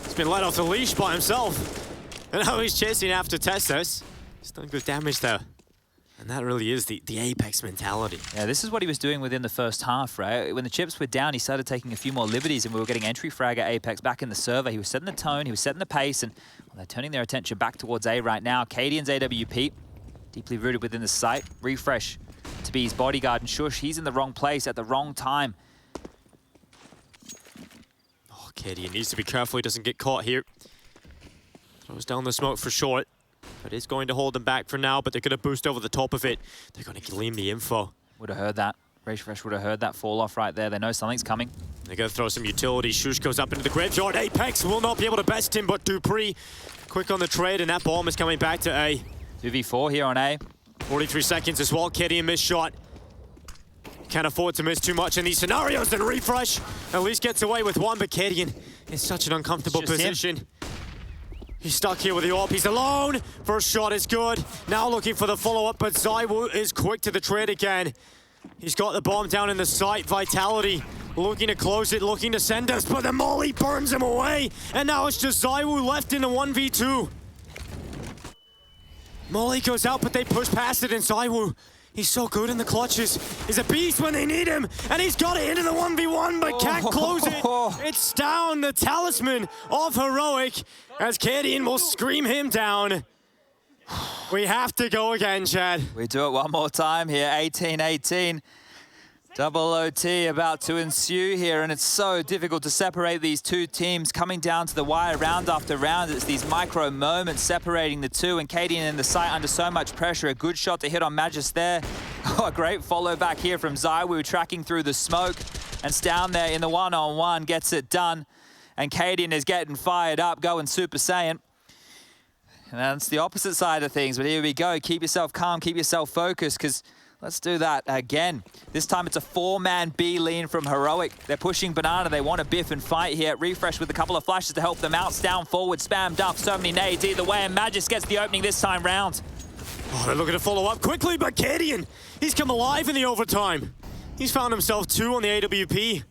he's been let off the leash by himself. And now he's chasing after Testes. He's done good damage there. And that really is the Apex mentality. Yeah, this is what he was doing within the first half, right? When the chips were down, he started taking a few more liberties and we were getting entry frag at Apex back in the server. He was setting the tone, he was setting the pace, and well, they're turning their attention back towards A right now. Cadian's AWP, deeply rooted within the site. Refresh to be his bodyguard, and Shush, he's in the wrong place at the wrong time. Oh, Cadian needs to be careful he doesn't get caught here. Throws down the smoke for short. But it's going to hold them back for now, but they're going to boost over the top of it. They're going to gleam the info. Would have heard that. Refresh would have heard that fall off right there. They know something's coming. They're going to throw some utility. Shush goes up into the graveyard. Apex will not be able to best him, but Dupree quick on the trade, and that bomb is coming back to A. 2v4 here on A. 43 seconds as well. Cadian missed shot. Can't afford to miss too much in these scenarios, and Refresh at least gets away with one, but Cadian is such an uncomfortable position. He's stuck here with the AWP. He's alone. First shot is good. Now looking for the follow-up, but ZywOo is quick to the trade again. He's got the bomb down in the site. Vitality looking to close it, looking to send us, but the molly burns him away. And now it's just ZywOo left in the 1v2. Molly goes out, but they push past it, and ZywOo, he's so good in the clutches. He's a beast when they need him, and he's got it into the 1v1, but can't close it. It's down, the talisman of Heroic, as Cadian will scream him down. We have to go again, Chad. We do it one more time here, 18-18. Double OT about to ensue here, and it's so difficult to separate these two teams coming down to the wire round after round. It's these micro moments separating the two, and Cadian in the site under so much pressure. A good shot to hit on Magus there. Oh, a great follow back here from ZywOo, tracking through the smoke, and down there in the one-on-one, gets it done. And Cadian is getting fired up, going Super Saiyan. And that's the opposite side of things, but here we go. Keep yourself calm, keep yourself focused, because let's do that again. This time it's a four-man B lean from Heroic. They're pushing Banana. They want to biff and fight here. Refresh with a couple of flashes to help them out. Down forward, spammed up. So many nades either way, and Magus gets the opening this time round. Oh, they're looking to follow up quickly, but Cadian, he's come alive in the overtime. He's found himself 2 on the AWP.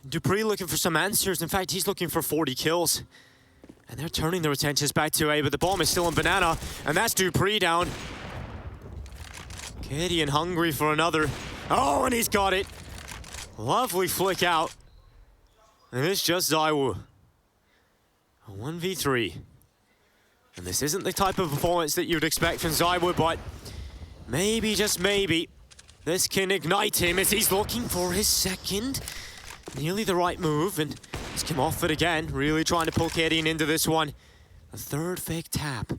Dupree looking for some answers. In fact, he's looking for 40 kills. And they're turning their attentions back to A, but the bomb is still on Banana, and that's Dupree down. Cadian hungry for another. Oh, and he's got it. Lovely flick out. And it's just ZywOo. A 1v3. And this isn't the type of performance that you'd expect from ZywOo, but maybe, just maybe, this can ignite him as he's looking for his second. Nearly the right move, and he's come off it again, really trying to pull Cadian into this one. A third fake tap,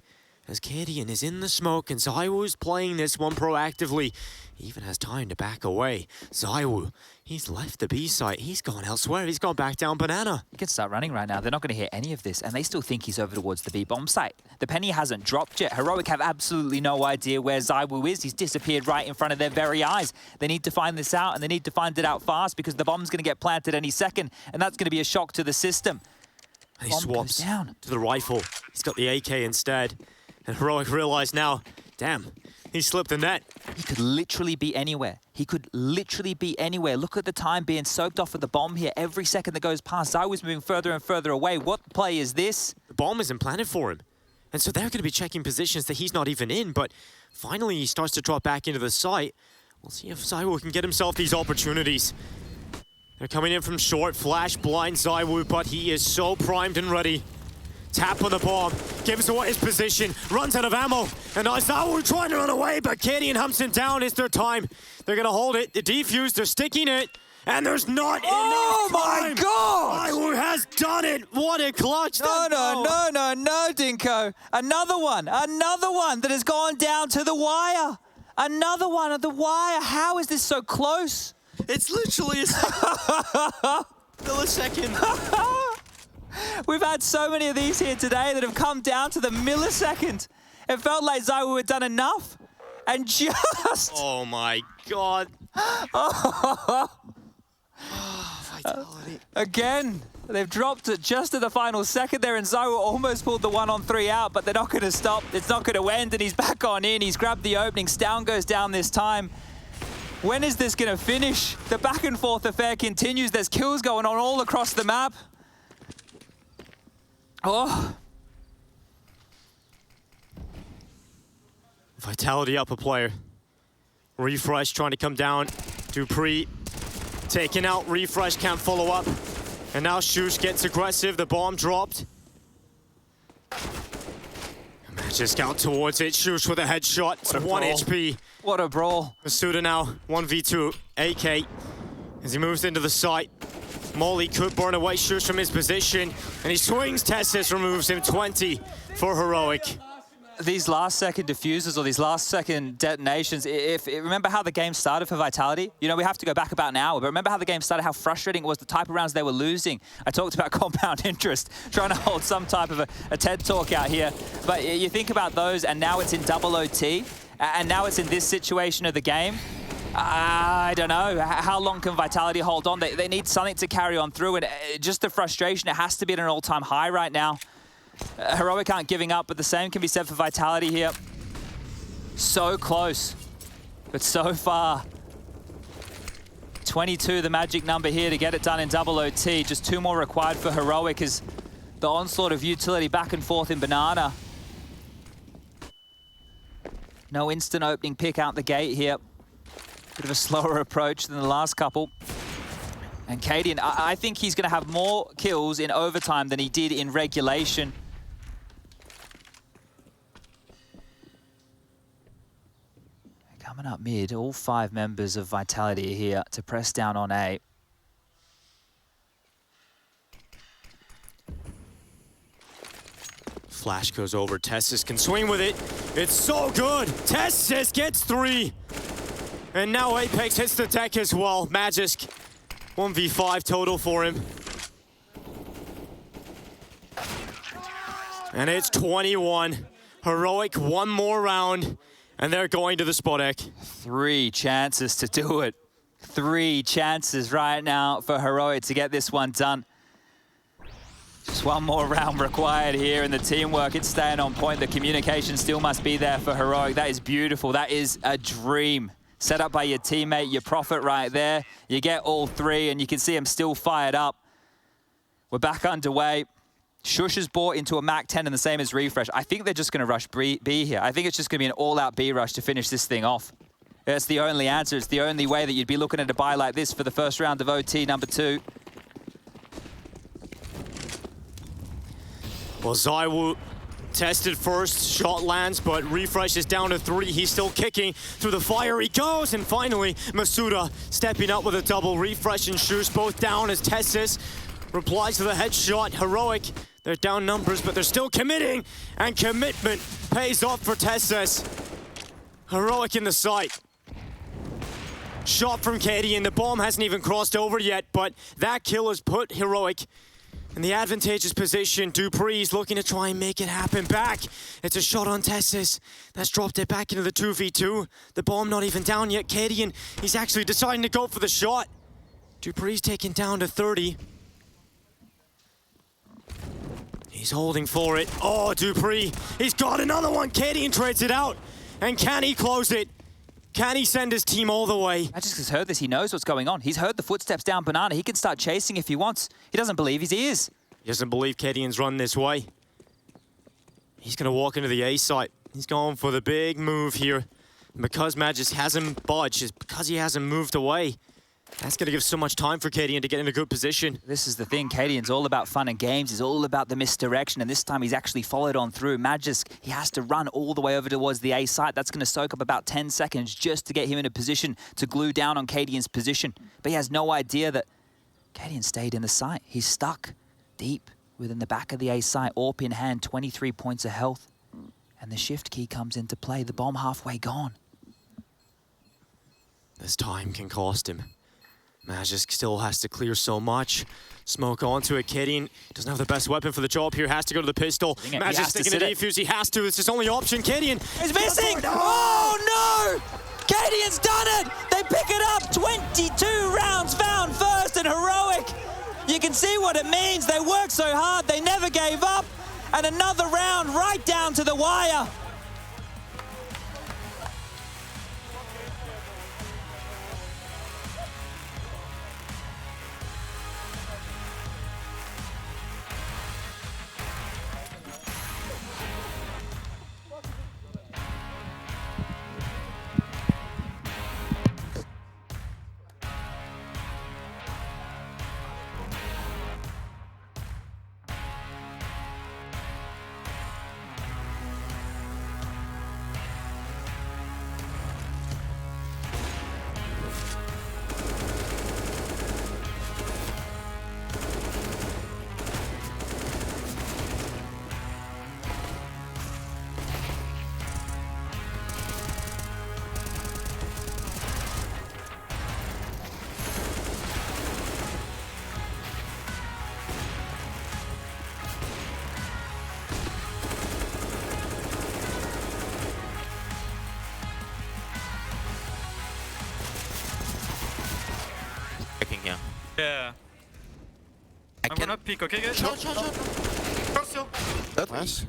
as Cadian is in the smoke, and ZywOo's playing this one proactively. He even has time to back away. ZywOo, he's left the B site. He's gone elsewhere. He's gone back down Banana. He can start running right now. They're not going to hear any of this, and they still think he's over towards the B bomb site. The penny hasn't dropped yet. Heroic have absolutely no idea where ZywOo is. He's disappeared right in front of their very eyes. They need to find this out, and they need to find it out fast, because the bomb's going to get planted any second, and that's going to be a shock to the system. And he swaps down to the rifle. He's got the AK instead. And Heroic realize now, damn, he slipped the net. He could literally be anywhere. He could literally be anywhere. Look at the time being soaked off with the bomb here. Every second that goes past, ZywOo's moving further and further away. What play is this? The bomb isn't planted for him. And so they're going to be checking positions that he's not even in, but finally he starts to drop back into the site. We'll see if ZywOo can get himself these opportunities. They're coming in from short, flash blind ZywOo, but he is so primed and ready. Tap on the bomb, gives away his position, runs out of ammo, and now ZywOo trying to run away, but Cadian humps him down. It's their time. They're gonna hold it, the defuse, they're sticking it, and there's not enough time. Oh my God! ZywOo has done it. What a clutch! No, Dinko. Another one that has gone down to the wire. Another one at the wire. How is this so close? It's literally a millisecond. We've had so many of these here today that have come down to the millisecond. It felt like ZywOo had done enough. And just... Oh my God. Vitality. Again, they've dropped it just at the final second there, and ZywOo almost pulled the 1-on-3 out, but they're not going to stop. It's not going to end, and he's back on in. He's grabbed the opening. Stown goes down this time. When is this going to finish? The back and forth affair continues. There's kills going on all across the map. Oh. Vitality up a player. Refresh trying to come down. Dupree taken out. Refresh can't follow up. And now Shush gets aggressive. The bomb dropped. Just out towards it. Shush with a headshot. It's 1 HP. What a brawl. Masuda now 1v2. AK as he moves into the site. Molly could burn away Shush from his position. And he swings. Tessis removes him. 20 for Heroic. These last second diffusers or these last second detonations, remember how the game started for Vitality? You know, we have to go back about an hour, but remember how the game started, how frustrating it was, the type of rounds they were losing. I talked about compound interest, trying to hold some type of a TED talk out here. But you think about those, and now it's in double OT, and now it's in this situation of the game. I don't know. How long can Vitality hold on? They need something to carry on through, and just the frustration, it has to be at an all-time high right now. Heroic aren't giving up, but the same can be said for Vitality here. So close, but so far. 22, the magic number here to get it done in double OT. Just 2 more required for Heroic as the onslaught of utility back and forth in Banana. No instant opening pick out the gate here. Bit of a slower approach than the last couple. And Cadian, I think he's going to have more kills in overtime than he did in regulation. Coming up mid, all 5 members of Vitality are here to press down on A. Flash goes over. Tessis can swing with it. It's so good. Tessis gets 3. And now Apex hits the deck as well. Magisk, 1v5 total for him. And it's 21. Heroic, 1 more round. And they're going to the spot deck. 3 chances to do it. 3 chances right now for Heroic to get this one done. Just 1 more round required here, and the teamwork, it's staying on point. The communication still must be there for Heroic. That is beautiful. That is a dream. Set up by your teammate, your Prophet right there. You get all 3, and you can see him still fired up. We're back underway. Shush is bought into a Mac 10 and the same as Refresh. I think they're just going to rush B here. I think it's just going to be an all-out B rush to finish this thing off. That's the only answer. It's the only way that you'd be looking at a buy like this for the first round of OT number 2. Well, Zaiwu tested first, shot lands, but Refresh is down to 3. He's still kicking through the fire. He goes, and finally, Masuda stepping up with a double. Refresh and Shush both down as Tessis replies to the headshot. Heroic, they're down numbers, but they're still committing, and commitment pays off for Tessis. Heroic in the sight. Shot from Katie, and the bomb hasn't even crossed over yet, but that kill has put Heroic in the advantageous position. Dupree's looking to try and make it happen back. It's a shot on Tessis. That's dropped it back into the 2v2. The bomb not even down yet. Cadian, he's actually deciding to go for the shot. Dupree's taken down to 30. He's holding for it. Oh, Dupree, he's got another one. Cadian trades it out. And can he close it? Can he send his team all the way? Magisk has heard this. He knows what's going on. He's heard the footsteps down Banana. He can start chasing if he wants. He doesn't believe his ears. He doesn't believe Cadian's run this way. He's going to walk into the A site. He's going for the big move here. And because Magisk hasn't budged, it's because he hasn't moved away. That's going to give so much time for Cadian to get in a good position. This is the thing. Cadian's all about fun and games. He's all about the misdirection, and this time he's actually followed on through. Magisk, he has to run all the way over towards the A site. That's going to soak up about 10 seconds just to get him in a position to glue down on Cadian's position. But he has no idea that Cadian stayed in the site. He's stuck deep within the back of the A site. AWP in hand, 23 points of health. And the shift key comes into play. The bomb halfway gone. This time can cost him. Magisk still has to clear so much. Smoke onto it. Cadian doesn't have the best weapon for the job here. Has to go to the pistol. Magisk sticking to defuse. He has to. It's his only option. Cadian is missing. Oh no! Cadian's done it. They pick it up. 22 rounds found first and Heroic. You can see what it means. They worked so hard. They never gave up. And another round right down to the wire. Yeah. I'm gonna peek, okay guys? Shot. Cross hill. That's nice.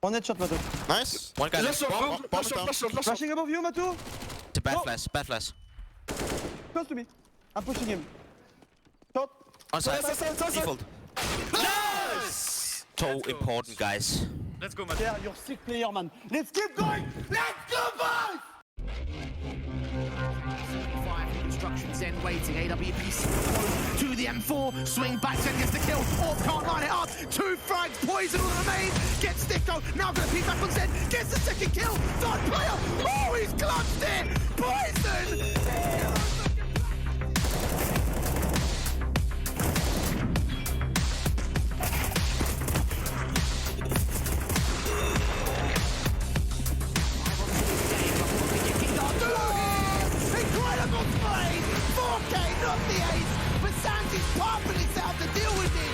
One headshot, Matu. Nice. One guy. Flashing above you, Matu. It's a bad flash. Close to me. I'm pushing him. Shot. On side. Default. Nice! So important, guys. Let's go, man. Yeah, you're sick player, man. Let's keep going. Let's go, boys! Instructions then waiting. AWP to the M4. Swing back and gets the kill. Orb can't line it up. 2 frags. Poison on the main. Gets Sticko. Now gonna peek back on Zen. Gets the second kill. Third player. Oh, he's clutched it. Poison. Incredible play! 4K, not the ace, but Sandy's pumping himself to deal with it.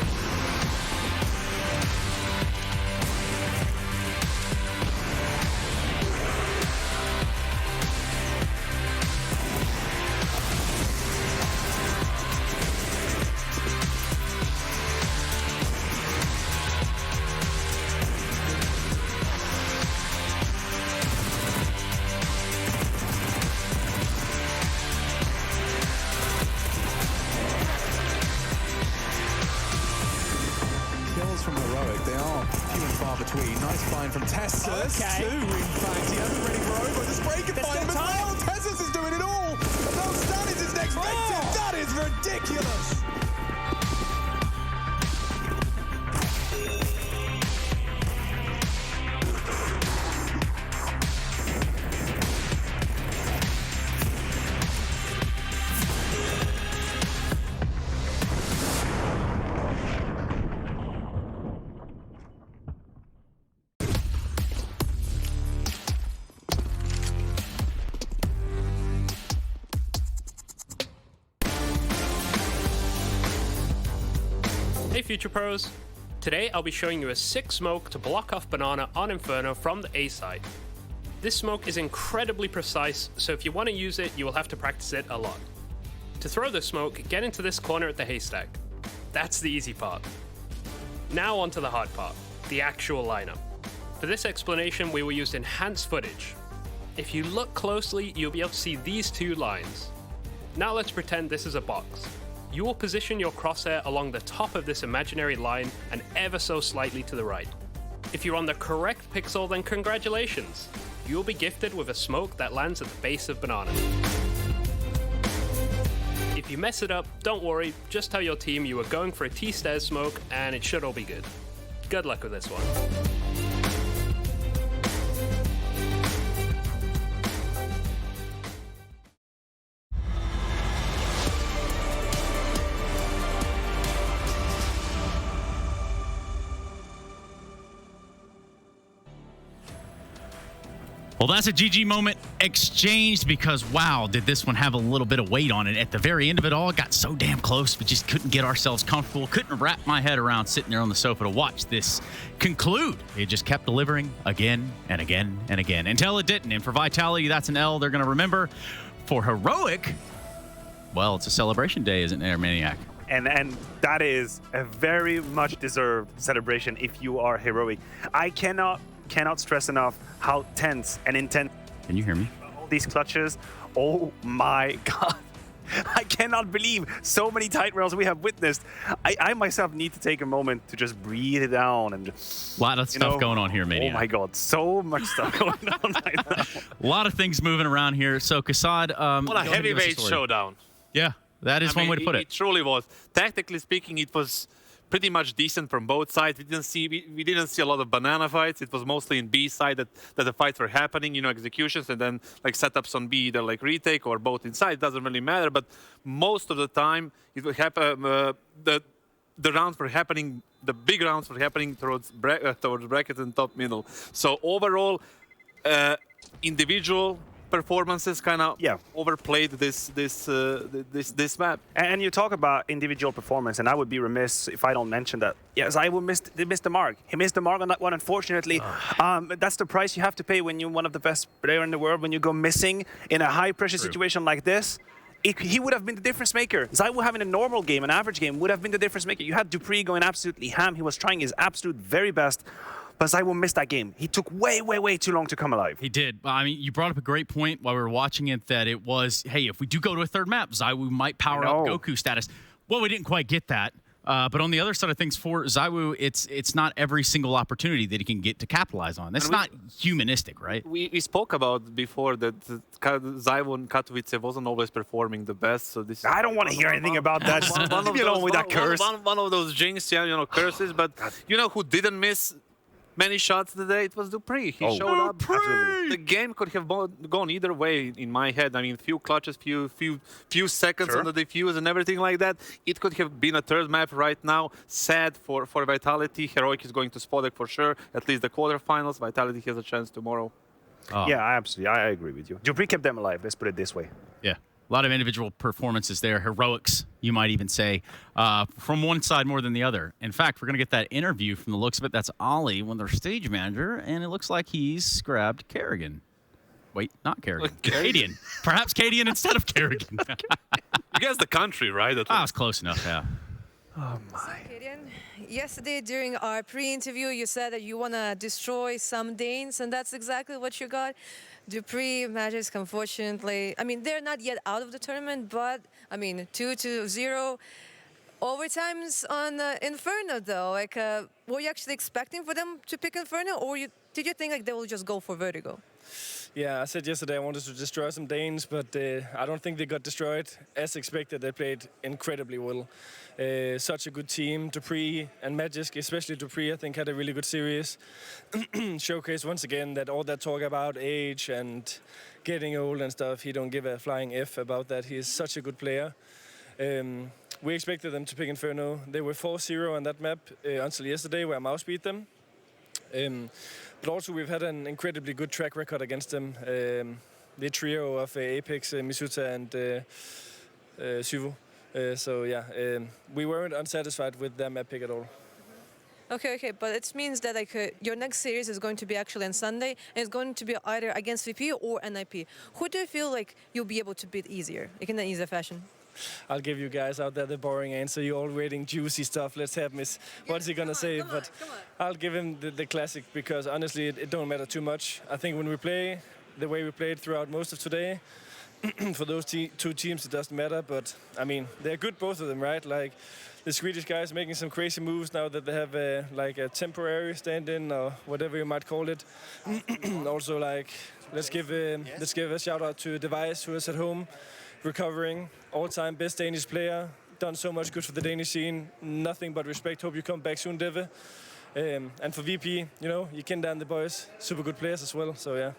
From Heroic, they are few and far between. Nice find from Tessus. Okay. 2 in fact. He hasn't ready for over. The spray can find him as well. Tessus is doing it all. No, Stan is his next victim. That is ridiculous. Hey Future Pros! Today I'll be showing you a sick smoke to block off Banana on Inferno from the A side. This smoke is incredibly precise, so if you want to use it, you will have to practice it a lot. To throw the smoke, get into this corner at the haystack. That's the easy part. Now onto the hard part, the actual lineup. For this explanation, we will use enhanced footage. If you look closely, you'll be able to see these 2 lines. Now let's pretend this is a box. You will position your crosshair along the top of this imaginary line and ever so slightly to the right. If you're on the correct pixel, then congratulations! You will be gifted with a smoke that lands at the base of Banana. If you mess it up, don't worry, just tell your team you were going for a T-stairs smoke and it should all be good. Good luck with this one. Well, that's a GG moment exchanged because, wow, did this one have a little bit of weight on it. At the very end of it all, it got so damn close, we just couldn't get ourselves comfortable, couldn't wrap my head around sitting there on the sofa to watch this conclude. It just kept delivering again and again and again until it didn't. And for Vitality, that's an L they're going to remember. For Heroic, well, it's a celebration day, isn't there, Maniac? And that is a very much deserved celebration if you are Heroic. I cannot stress enough how tense and intense. Can you hear me? All these clutches. Oh my God. I cannot believe so many tight rails we have witnessed. I myself need to take a moment to just breathe it down and just, a lot of stuff going on here, Maniac. Oh my God, so much stuff going on right now. A lot of things moving around here. So Kassad, what a heavyweight showdown. Yeah, that is one way to put it. It truly was. Tactically speaking, it was pretty much decent from both sides. We didn't see a lot of banana fights. It was mostly in B side that the fights were happening, you know, executions, and then like setups on B, either like retake or both inside. It doesn't really matter, but most of the time it would happen. The rounds were happening. The big rounds were happening towards brackets and top middle. So overall, individual performances kind of overplayed this map. And you talk about individual performance, and I would be remiss if I don't mention that. Yes, I will missed the mark. He missed the mark on that one, unfortunately. That's the price you have to pay when you're one of the best players in the world. When you go missing in a high-pressure situation like this, he would have been the difference maker. Zywoo having a normal game, an average game, would have been the difference maker. You had dupreeh going absolutely ham. He was trying his absolute very best, but Zywoo missed that game. He took way, way, way too long to come alive. He did. I mean, you brought up a great point while we were watching it, that it was, hey, if we do go to a third map, Zywoo might power up Goku status. Well, we didn't quite get that. But on the other side of things, for Zywoo, it's not every single opportunity that he can get to capitalize on. That's not humanistic, right? We spoke about before that Zywoo and Katowice wasn't always performing the best. So this I don't want to hear anything about that. Just leave me alone with that curse. One of those jinx, curses. But you know who didn't miss many shots today? It was dupreeh. He showed up. The game could have gone either way in my head. I mean, few clutches, few seconds on the defuse and everything like that. It could have been a third map right now. Sad for Vitality. Heroic is going to Spodek for sure. At least the quarterfinals. Vitality has a chance tomorrow. Yeah, absolutely. I agree with you. dupreeh kept them alive. Let's put it this way. Yeah. A lot of individual performances there, heroics, you might even say, from one side more than the other. In fact, we're going to get that interview from the looks of it. That's Ollie, one of their stage manager, and it looks like he's grabbed Kerrigan. Wait, not Kerrigan. Cadian. Perhaps Cadian instead of Kerrigan. You guess the country, right? I was close enough, yeah. Oh, my. Yesterday during our pre-interview, you said that you want to destroy some Danes, and that's exactly what you got. dupreeh, Magisk, unfortunately, I mean, they're not yet out of the tournament, but, I mean, 2-0. Overtimes on Inferno, though. Like, were you actually expecting for them to pick Inferno, or did you think like they will just go for Vertigo? Yeah, I said yesterday I wanted to destroy some Danes, but I don't think they got destroyed. As expected, they played incredibly well. Such a good team. dupreeh and Magisk, especially dupreeh, I think had a really good series. Showcase once again that all that talk about age and getting old and stuff, he don't give a flying F about that. He is such a good player. We expected them to pick Inferno. They were 4-0 on that map until yesterday, where Mouse beat them. But also we've had an incredibly good track record against them. The trio of Apex, Misuta and Syvo. So yeah, we weren't unsatisfied with their map pick at all. Okay, but it means that like your next series is going to be actually on Sunday, and it's going to be either against VP or NIP. Who do you feel like you'll be able to beat easier, like in an easier fashion? I'll give you guys out there the boring answer. You're all waiting juicy stuff. Let's have Miss. What's he gonna say? But I'll give him the classic, because honestly, it don't matter too much. I think when we play the way we played throughout most of today, for those two teams, it doesn't matter. But I mean, they're good, both of them, right? Like the Swedish guys making some crazy moves now that they have like a temporary stand-in or whatever you might call it. Also, like let's give a shout out to Device, who is at home, recovering, all-time best Danish player, done so much good for the Danish scene. Nothing but respect. Hope you come back soon, Deve. And for VP, you can down the boys, super good players as well. So yeah.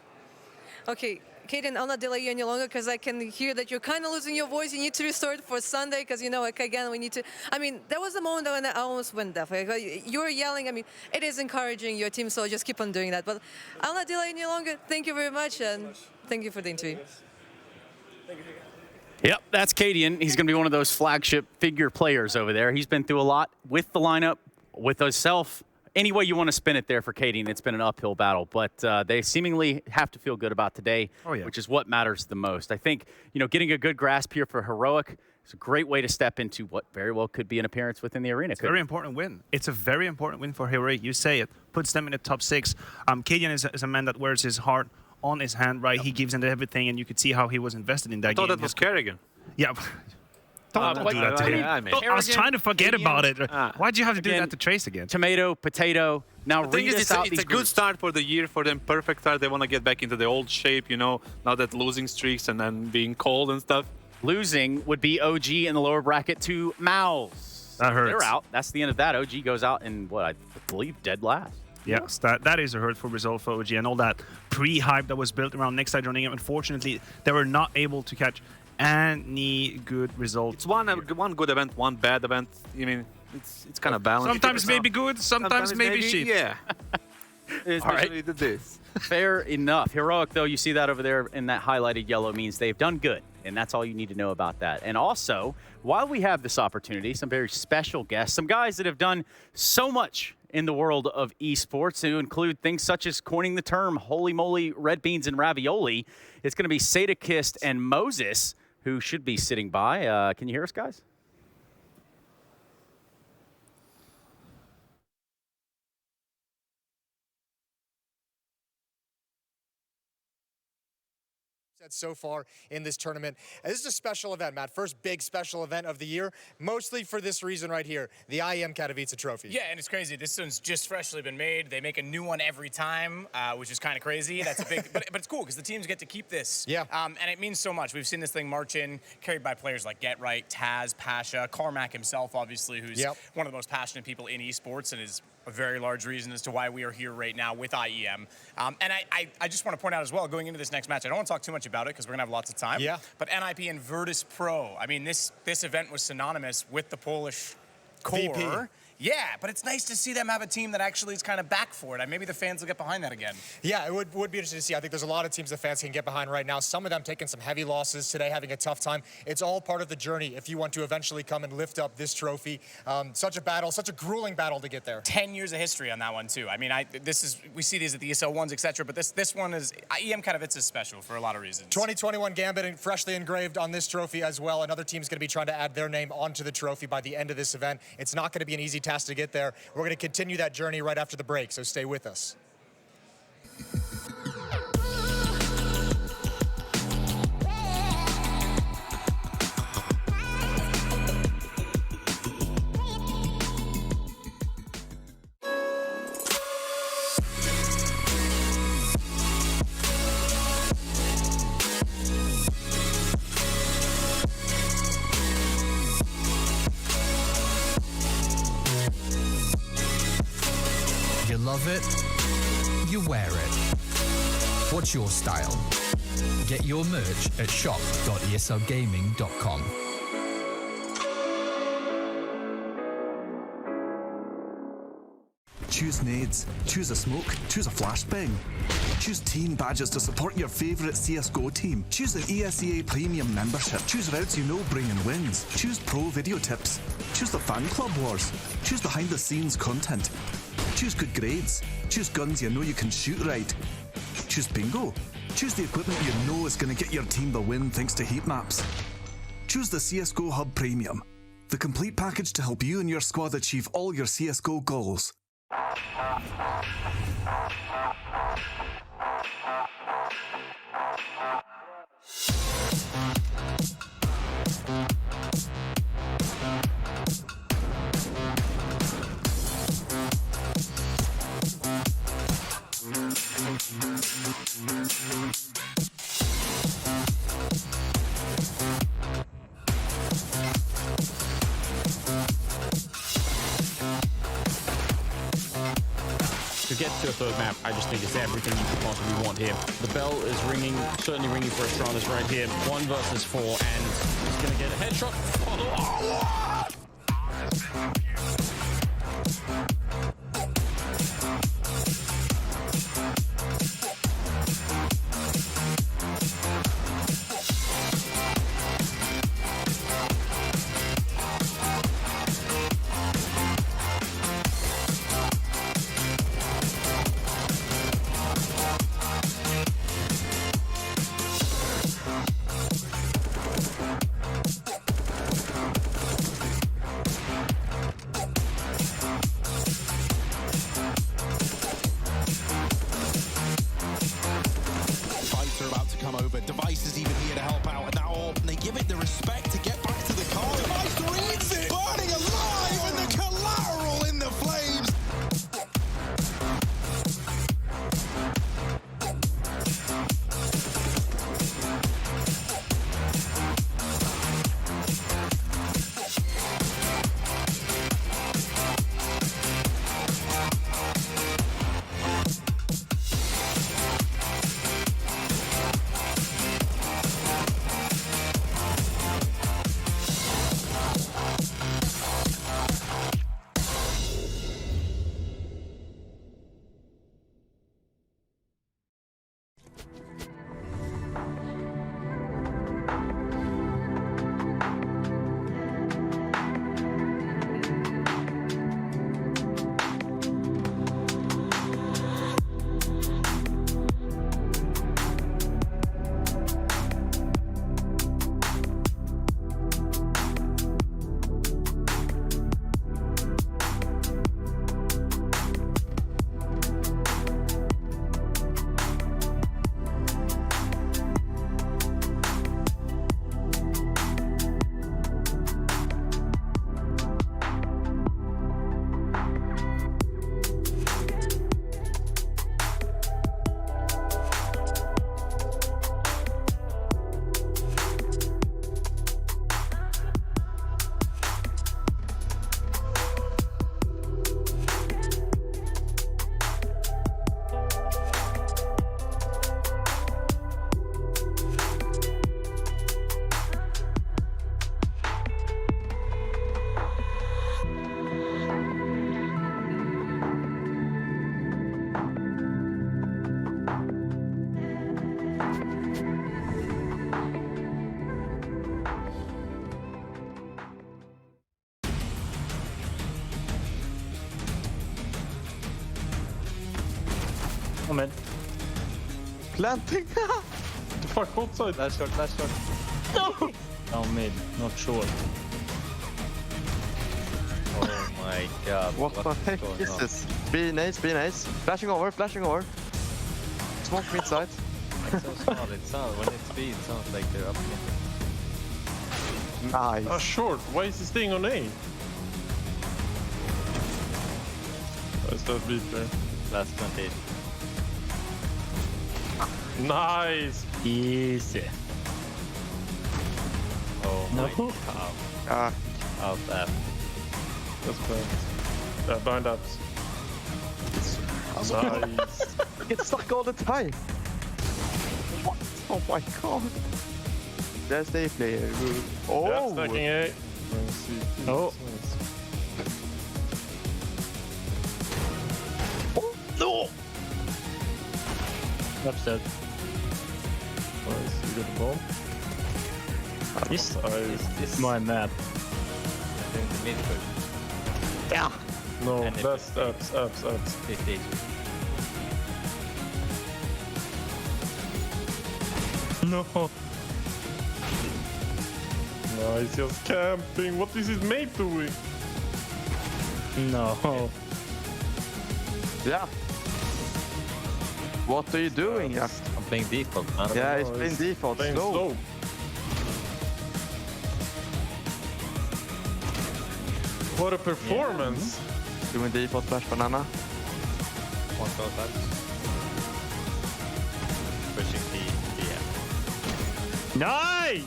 Okay, Kaden, I'll not delay you any longer, because I can hear that you're kind of losing your voice. You need to restore it for Sunday, because like again we need to. I mean, there was a moment when I almost went deaf. Like, you were yelling. I mean, it is encouraging your team, so just keep on doing that. But I'll not delay any longer. Thank you very much, and thank you for the interview. Thank you. Yep, that's Cadian. He's going to be one of those flagship figure players over there. He's been through a lot with the lineup, with himself. Any way you want to spin it there for Cadian, it's been an uphill battle. But they seemingly have to feel good about today, which is what matters the most. I think, getting a good grasp here for Heroic is a great way to step into what very well could be an appearance within the arena. It's a very important win. It's a very important win for Heroic. You say it. Puts them in the top 6. Cadian is a man that wears his heart on his hand, right? He gives into everything, and you could see how he was invested in that game. I thought that was Kerrigan. Yeah. Don't do that to him. I was trying to forget about it. Why'd you have to do that to Trace again? Tomato, potato. Now read us out. It's a good start for the year for them. Perfect start. They want to get back into the old shape, now that losing streaks and then being cold and stuff. Losing would be OG in the lower bracket to Mouse. That hurts. They're out. That's the end of that. OG goes out in what I believe dead last. Yes, that is a hurtful result for OG, and all that pre-hype that was built around next side running. Unfortunately, they were not able to catch any good results. It's one good event, one bad event. I mean, it's kind of balanced. Sometimes maybe good, sometimes maybe shit. Yeah. Especially this. Fair enough. Heroic, though, you see that over there in that highlighted yellow means they've done good, and that's all you need to know about that. And also, while we have this opportunity, some very special guests, some guys that have done so much in the world of esports, to include things such as coining the term holy moly red beans and ravioli. It's going to be Sadakist and Moses who should be sitting by. Can you hear us, guys? So far in this tournament. This is a special event, Matt. First big special event of the year, mostly for this reason right here, the IEM Katowice trophy. Yeah, and it's crazy. This one's just freshly been made. They make a new one every time, which is kind of crazy. That's a big, but it's cool because the teams get to keep this. Yeah. And it means so much. We've seen this thing march in, carried by players like Get Right, Taz, Pasha, Carmack himself, obviously, who's one of the most passionate people in esports and is a very large reason as to why we are here right now with IEM. And I just want to point out as well, going into this next match, I don't want to talk too much about it because we're going to have lots of time. Yeah. But NIP and Virtus Pro, I mean, this event was synonymous with the Polish core. VP. Yeah, but it's nice to see them have a team that actually is kind of back for it. Maybe the fans will get behind that again. Yeah, it would be interesting to see. I think there's a lot of teams the fans can get behind right now. Some of them taking some heavy losses today, having a tough time. It's all part of the journey if you want to eventually come and lift up this trophy. Such a battle, such a grueling battle to get there. 10 years of history on that one, too. I mean, we see these at the ESL ones, etc., but this one is, IEM Katowice is special for a lot of reasons. 2021 Gambit and freshly engraved on this trophy as well. Another team's going to be trying to add their name onto the trophy by the end of this event. It's not going to be an easy task to get there. We're going to continue that journey right after the break, so stay with us. You love it, you wear it. What's your style? Get your merch at shop.eslgaming.com. Choose nades, choose a smoke, choose a flashbang. Choose team badges to support your favourite CSGO team. Choose an ESEA Premium membership. Choose routes you know bring in wins. Choose pro video tips. Choose the fan club wars. Choose behind the scenes content. Choose good grades. Choose guns you know you can shoot right. Choose bingo. Choose the equipment you know is going to get your team the win thanks to heat maps. Choose the CSGO Hub Premium, the complete package to help you and your squad achieve all your CSGO goals. To get to a third map, I just think it's everything you could possibly want here. The bell is ringing, certainly ringing for Astralis right here. 1 versus 4, and he's going to get a headshot. Fights are about to come over. Device is even here to help out. And now they give it the respect to get back to the car. Device reads it! Burning alive and the collateral in the flames! Oh man. Planting! The fuck outside? Last shot, last shot. No! Down mid, not short. Oh my god. What the heck is this? Be nice, be nice. Flashing over, flashing over. Smoke mid side. It's so small, it sounds, when it's B, it sounds like they're up mid. Nice. Oh, short. Why is he staying on A? That's that beat there. Last 28. Nice! Easy. Oh no. My god. Out F. That's bad. Bind ups. Nice. It's stuck all the time. What? Oh my god. There's the player. Oh! Yeah, stacking A. Oh. Oh no! Upset. Nice, you got the bomb. This is my map. Doing the mid push. Yeah! No, And that's ups. 50. No. Nice, just camping. What is his mate doing? No. Yeah. What are you doing? Yeah, I'm playing default, man. yeah, he's playing default. Playing Slow. slow. What a performance! Doing default flash banana. One goal back. Pushing B, yeah. Nice!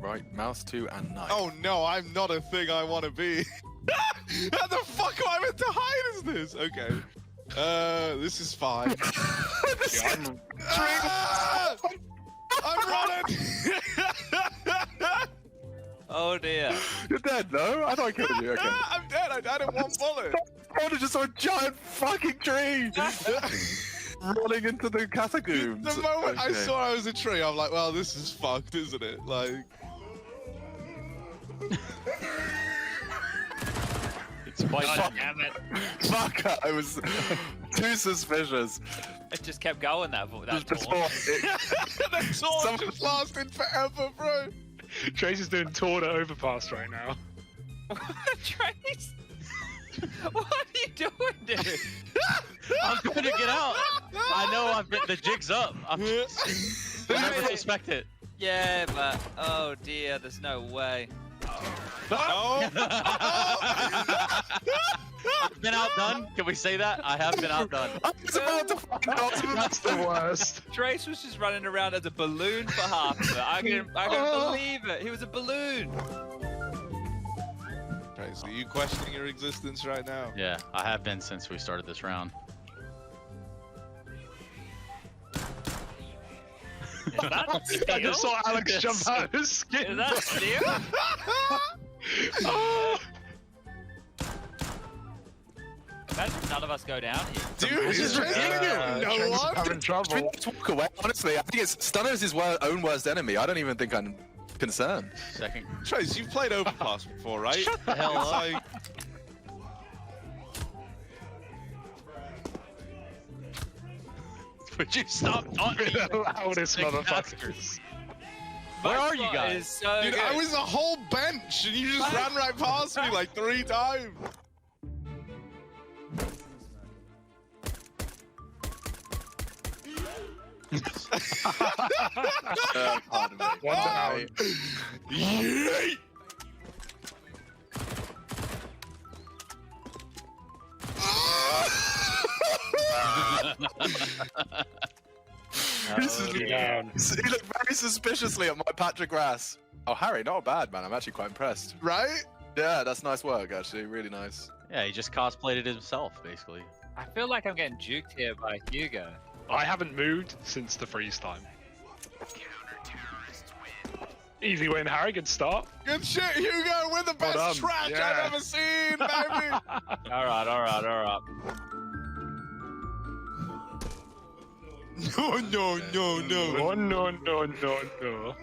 Right, mouse 2 and knife. Oh no, I'm not a thing I want to be. How the fuck am I meant to hide as this? Okay. This is fine. I'm running! Oh dear. You're dead, no? I thought I killed you, okay. I'm dead, I died in one bullet. I just saw a giant fucking tree running into the catacombs. The moment I saw I was a tree, I'm like, well, this is fucked, isn't it? Like... It's quite damn it. Fuck, I was too suspicious. It just kept going that torch. The torch just lasted forever, bro. Trace is doing tour to overpass right now. Trace? What are you doing, dude? I'm trying to get out. I know the jig's up. I didn't expect it. Yeah, but oh dear, there's no way. Oh. I've been outdone. Can we say that? I have been outdone. I was about to find out. That's the worst. Trace was just running around as a balloon for half of it. I couldn't believe it. He was a balloon. Trace, are you questioning your existence right now? Yeah, I have been since we started this round. I just saw Alex jump out of his skin. Is that steal? Imagine none of us go down here. Dude, this is ridiculous. No one? Having trouble. Walk away. Honestly, I think Stunner is his own worst enemy. I don't even think I'm concerned. Second. Trace, you've played Overpass before, right? Shut the hell up. Like... Would you stop talking? The loudest motherfuckers. Where are you guys? So Dude, good. I was a whole bench and you just ran right past me like 3 times. Pardon me. One's out. Yeet! He looked very suspiciously at my patch of grass. Oh, Harry, not bad, man. I'm actually quite impressed. Right? Yeah, that's nice work, actually. Really nice. Yeah, he just cosplayed it himself, basically. I feel like I'm getting juked here by Hugo. I haven't moved since the freeze time. Easy win, Harry. Good start. Good shit, Hugo. We're the best done. trash Yeah. I've ever seen, baby. All right. No. Oh, no.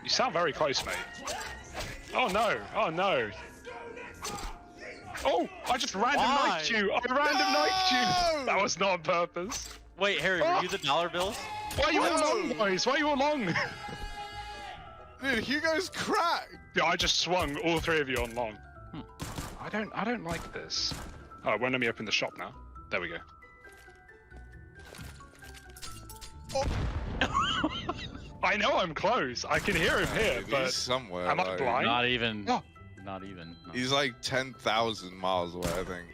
You sound very close, mate. Oh no! Oh, I just random knifed you! Knifed you! That was not on purpose. Wait, Harry, were you the dollar bills? Why are you all long, boys? Why are you all long? Dude, Hugo's cracked. Yeah, I just swung all three of you on long. I don't like this. Oh, it won't let me open the shop now. There we go. I know I'm close. I can hear him here, He's but somewhere. am I like- blind? Not even. Oh. Not even. No. He's like 10,000 miles away, I think.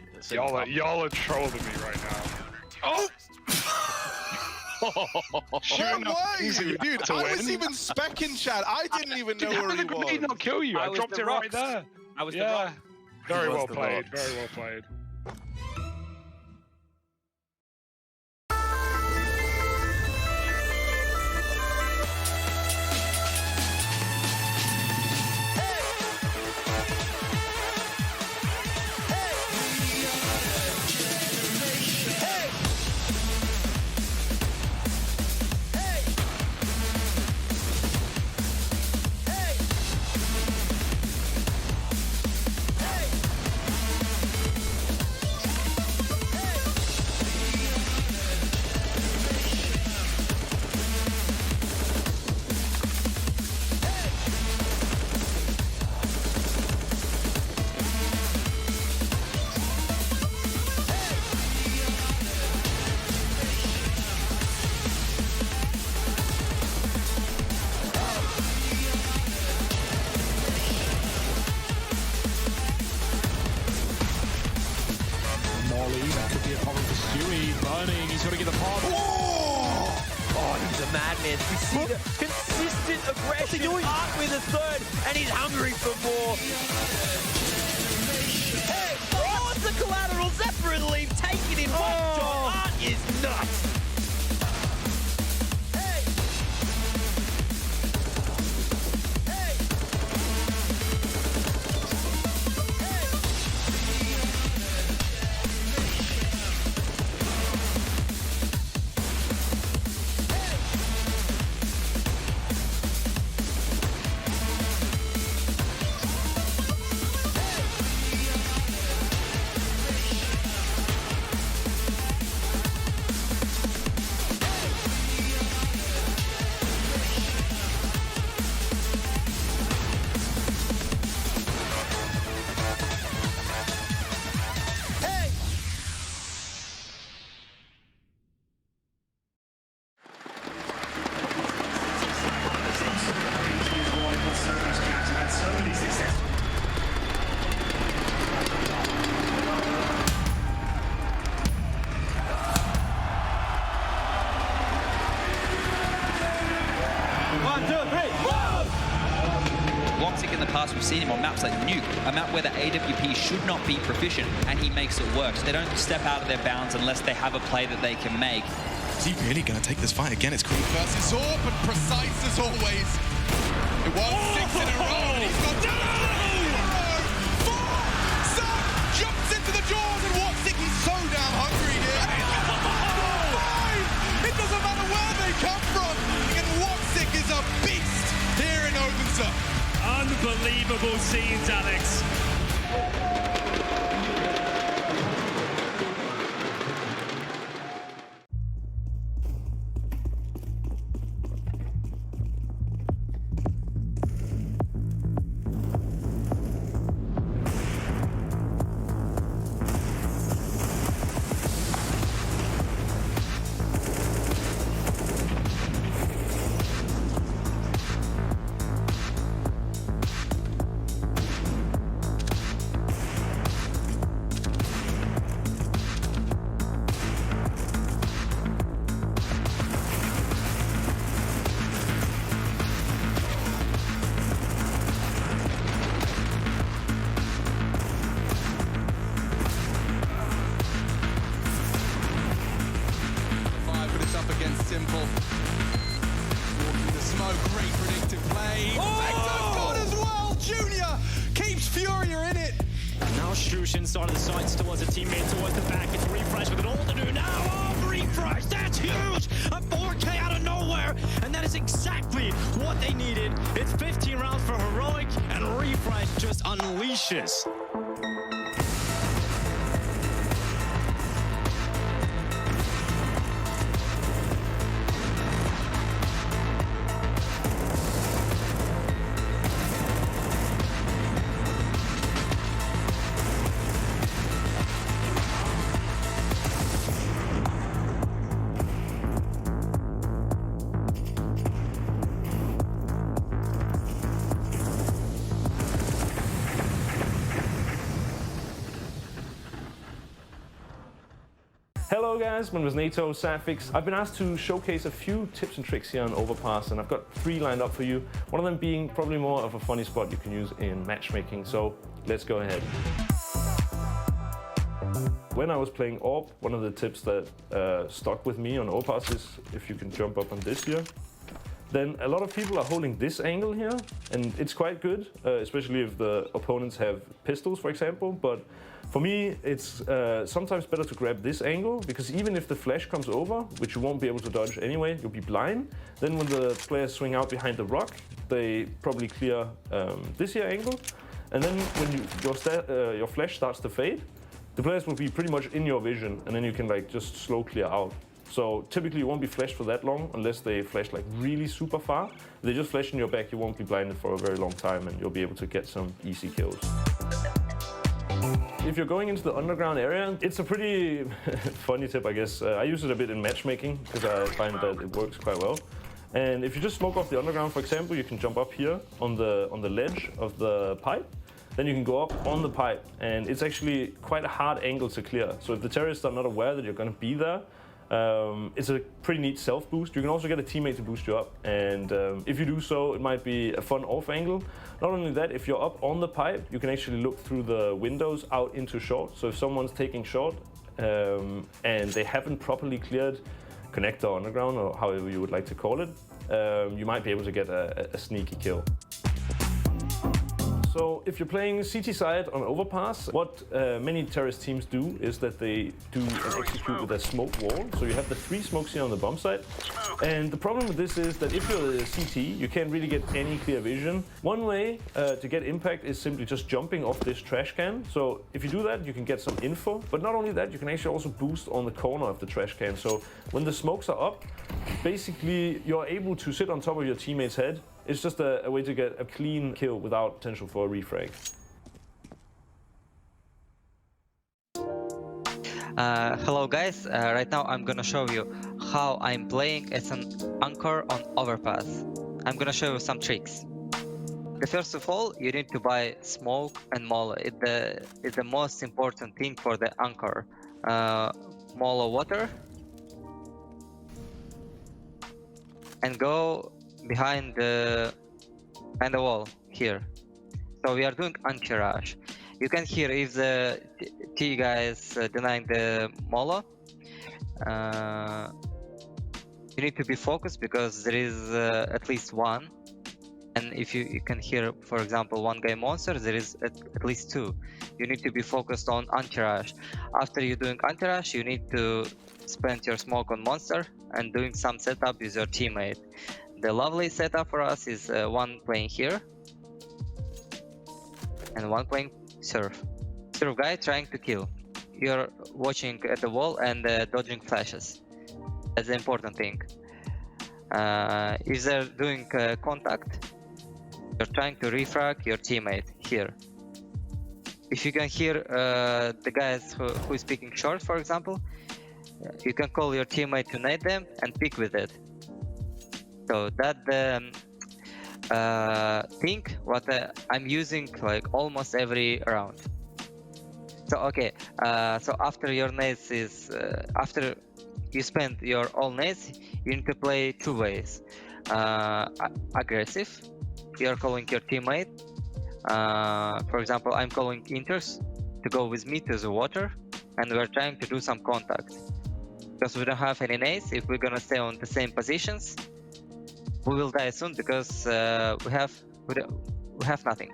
Y'all are trolling me right now. Oh! Where were you, dude? I was even specking Chad. I didn't even know where he How did the grenade not kill you? I was dropped the it right rocks. there. I was the Yeah. rock. Very was well the played. rocks. Very well played. Molly, that could be a problem for Stewie. Burning, he's got to get the pop. Oh, he's a madman. We see the consistent aggression. Art with a third, and he's hungry for more. Hey, oh, it's a collateral Zephyr and Leaf taking him. One shot. Art is nuts. Loxic in the past, we've seen him on maps like Nuke, a map where the AWP should not be proficient, and he makes it work. So they don't step out of their bounds unless they have a play that they can make. Is he really going to take this fight again? It's Creep versus Orb, and precise as always. It was 6 in a row, and he's got 2 in a row. 4! Sam jumps into the jaws, and Watsick, he's so damn hungry here. It doesn't matter where they come from, and Watsick is a beast here in Odense. Unbelievable scenes, Alex. Fury are in it. Now Shush inside of the sights towards a teammate towards the back. It's Refresh with it all to do now. Oh, Refresh, that's huge! A 4K out of nowhere, and that is exactly what they needed. It's 15 rounds for Heroic, and Refresh just unleashes. Hello guys, my name is Nato Safix. I've been asked to showcase a few tips and tricks here on Overpass, and I've got 3 lined up for you. One of them being probably more of a funny spot you can use in matchmaking, so let's go ahead. When I was playing AWP, one of the tips that stuck with me on Overpass is if you can jump up on this here. Then a lot of people are holding this angle here, and it's quite good, especially if the opponents have pistols, for example. But for me, it's sometimes better to grab this angle, because even if the flash comes over, which you won't be able to dodge anyway, you'll be blind. Then when the players swing out behind the rock, they probably clear this here angle. And then when your flash starts to fade, the players will be pretty much in your vision, and then you can like just slow clear out. So typically you won't be flashed for that long unless they flash like really super far. If they just flash in your back, you won't be blinded for a very long time, and you'll be able to get some easy kills. If you're going into the underground area, it's a pretty funny tip, I guess. I use it a bit in matchmaking because I find that it works quite well. And if you just smoke off the underground, for example, you can jump up here on the ledge of the pipe. Then you can go up on the pipe, and it's actually quite a hard angle to clear. So if the terrorists are not aware that you're going to be there, it's a pretty neat self-boost. You can also get a teammate to boost you up, and if you do so, it might be a fun off angle. Not only that, if you're up on the pipe, you can actually look through the windows out into short. So if someone's taking short and they haven't properly cleared connector or underground, or however you would like to call it, you might be able to get a sneaky kill. So if you're playing CT side on Overpass, what many terrorist teams do is that they do an execute with a smoke wall. So you have the 3 smokes here on the bomb site. And the problem with this is that if you're the CT, you can't really get any clear vision. One way to get impact is simply just jumping off this trash can. So if you do that, you can get some info. But not only that, you can actually also boost on the corner of the trash can. So when the smokes are up, basically you're able to sit on top of your teammate's head. It's just a way to get a clean kill without potential for a refrag. Hello guys, right now I'm gonna show you how I'm playing as an anchor on Overpass. I'm gonna show you some tricks. First of all, you need to buy smoke and molo. It's the most important thing for the anchor. Molo water. And go behind the wall here. So we are doing anti-rush. You can hear if the T guy is denying the molo. You need to be focused because there is at least one. And if you can hear, for example, one guy monster, there is at least 2. You need to be focused on anti-rush. After you're doing anti-rush, you need to spend your smoke on monster and doing some setup with your teammate. The lovely setup for us is one playing here and one playing surf. Surf guy trying to kill. You're watching at the wall and dodging flashes. That's the important thing. If they're doing contact, you're trying to refrag your teammate here. If you can hear the guys who is picking short, for example, you can call your teammate to nade them and pick with it. So that thing what I'm using like almost every round. So okay, so after your nades is after you spend your all nades, you need to play 2 ways. Aggressive, you're calling your teammate. For example, I'm calling Inters to go with me to the water, and we're trying to do some contact. Because we don't have any nades, if we're gonna stay on the same positions, we will die soon because we have nothing.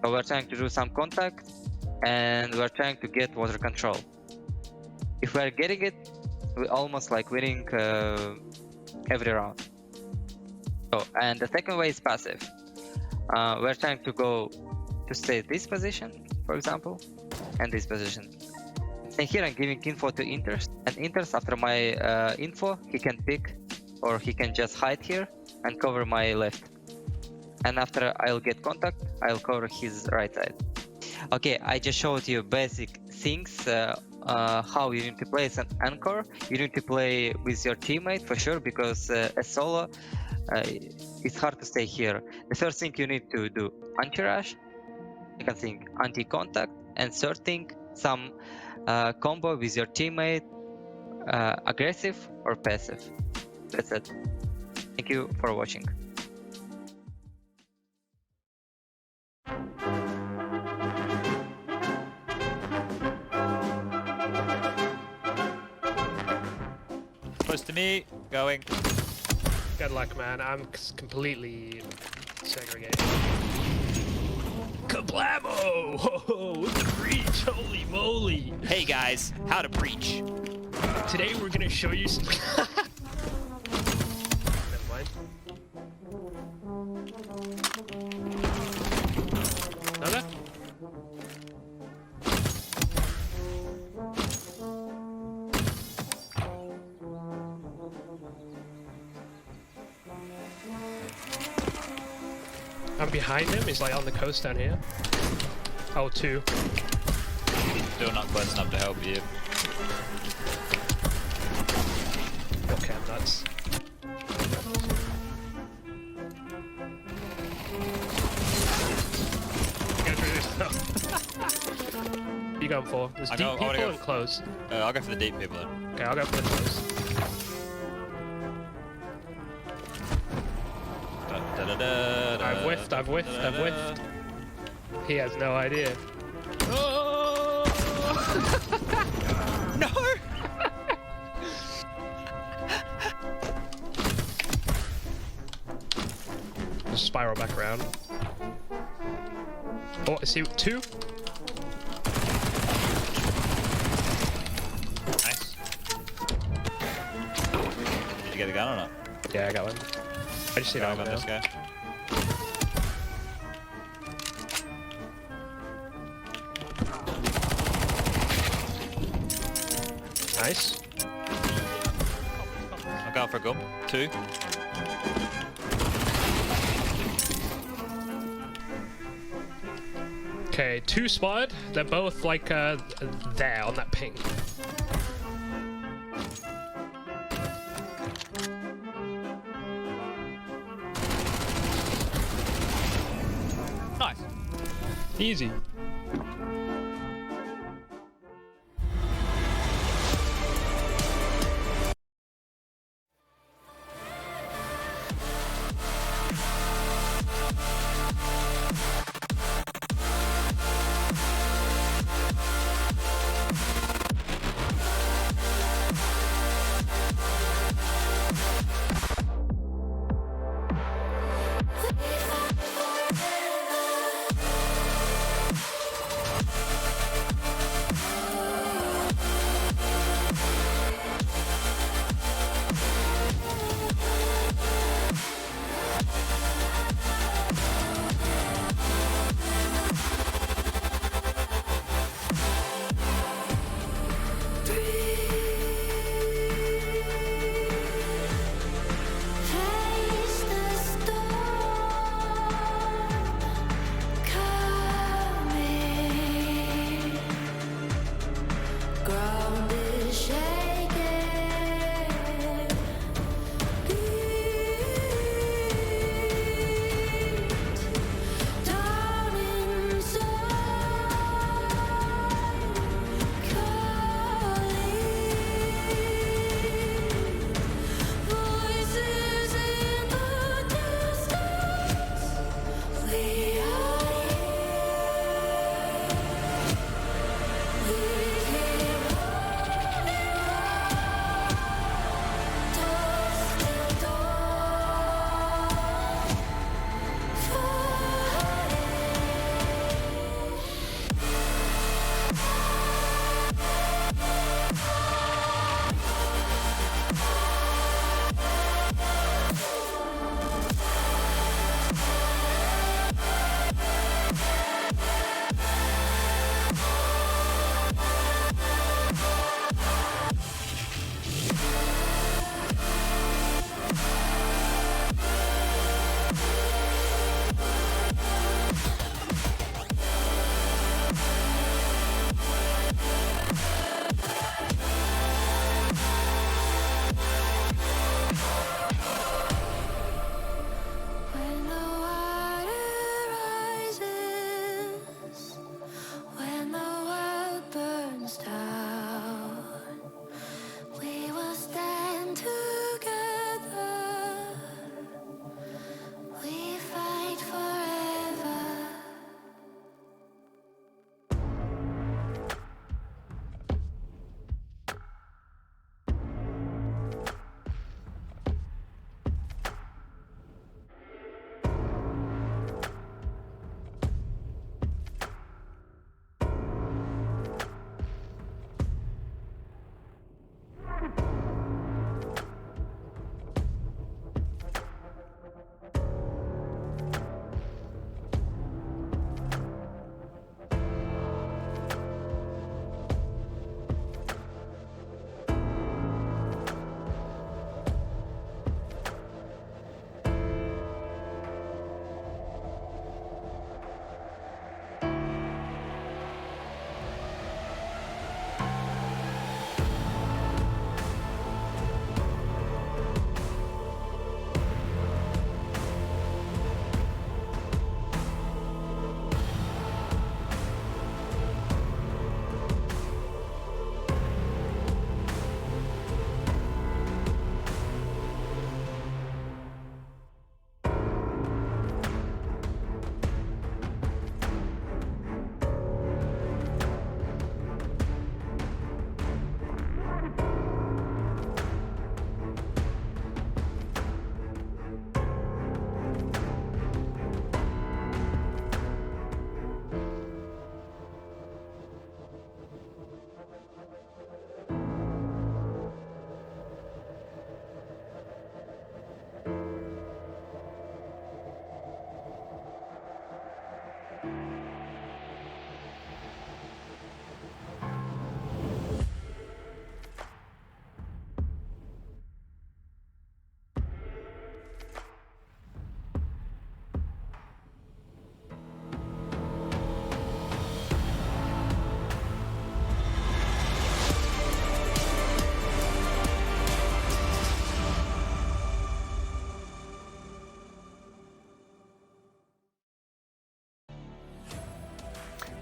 So we're trying to do some contact, and we're trying to get water control. If we're getting it, we're almost like winning every round. So, and the second way is passive. We're trying to go to stay this position, for example, and this position. And here I'm giving info to Inters, and Inters, after my info, he can pick, or he can just hide here and cover my left. And after I'll get contact, I'll cover his right side. Okay, I just showed you basic things, how you need to play as an anchor. You need to play with your teammate for sure, because as solo, it's hard to stay here. The first thing you need to do, anti-rush. Second thing, anti-contact. And third thing, some combo with your teammate, aggressive or passive. That's it. Thank you for watching. Close to me, going. Good luck, man. I'm completely segregated. Kablamo! Ho, with the breach, holy moly! Hey guys, how to breach. Today we're gonna show you some... Never mind. Another? I'm behind him, he's like on the coast down here. Oh, two. Still not close enough to help you. Okay, I'm nuts. Go through this though. You going for? There's deep people and close. I'll go for the deep people then. Okay, I'll go for the close. I've whiffed, I've whiffed, I've whiffed. He has no idea. Oh! No! Just spiral back around. Oh, I see two. Nice. Did you get the gun or not? Yeah, I got one. I just see that one now. This guy. Nice. I'll go for a gun. Two. Okay, two spotted. They're both like there on that ping. Nice. Easy.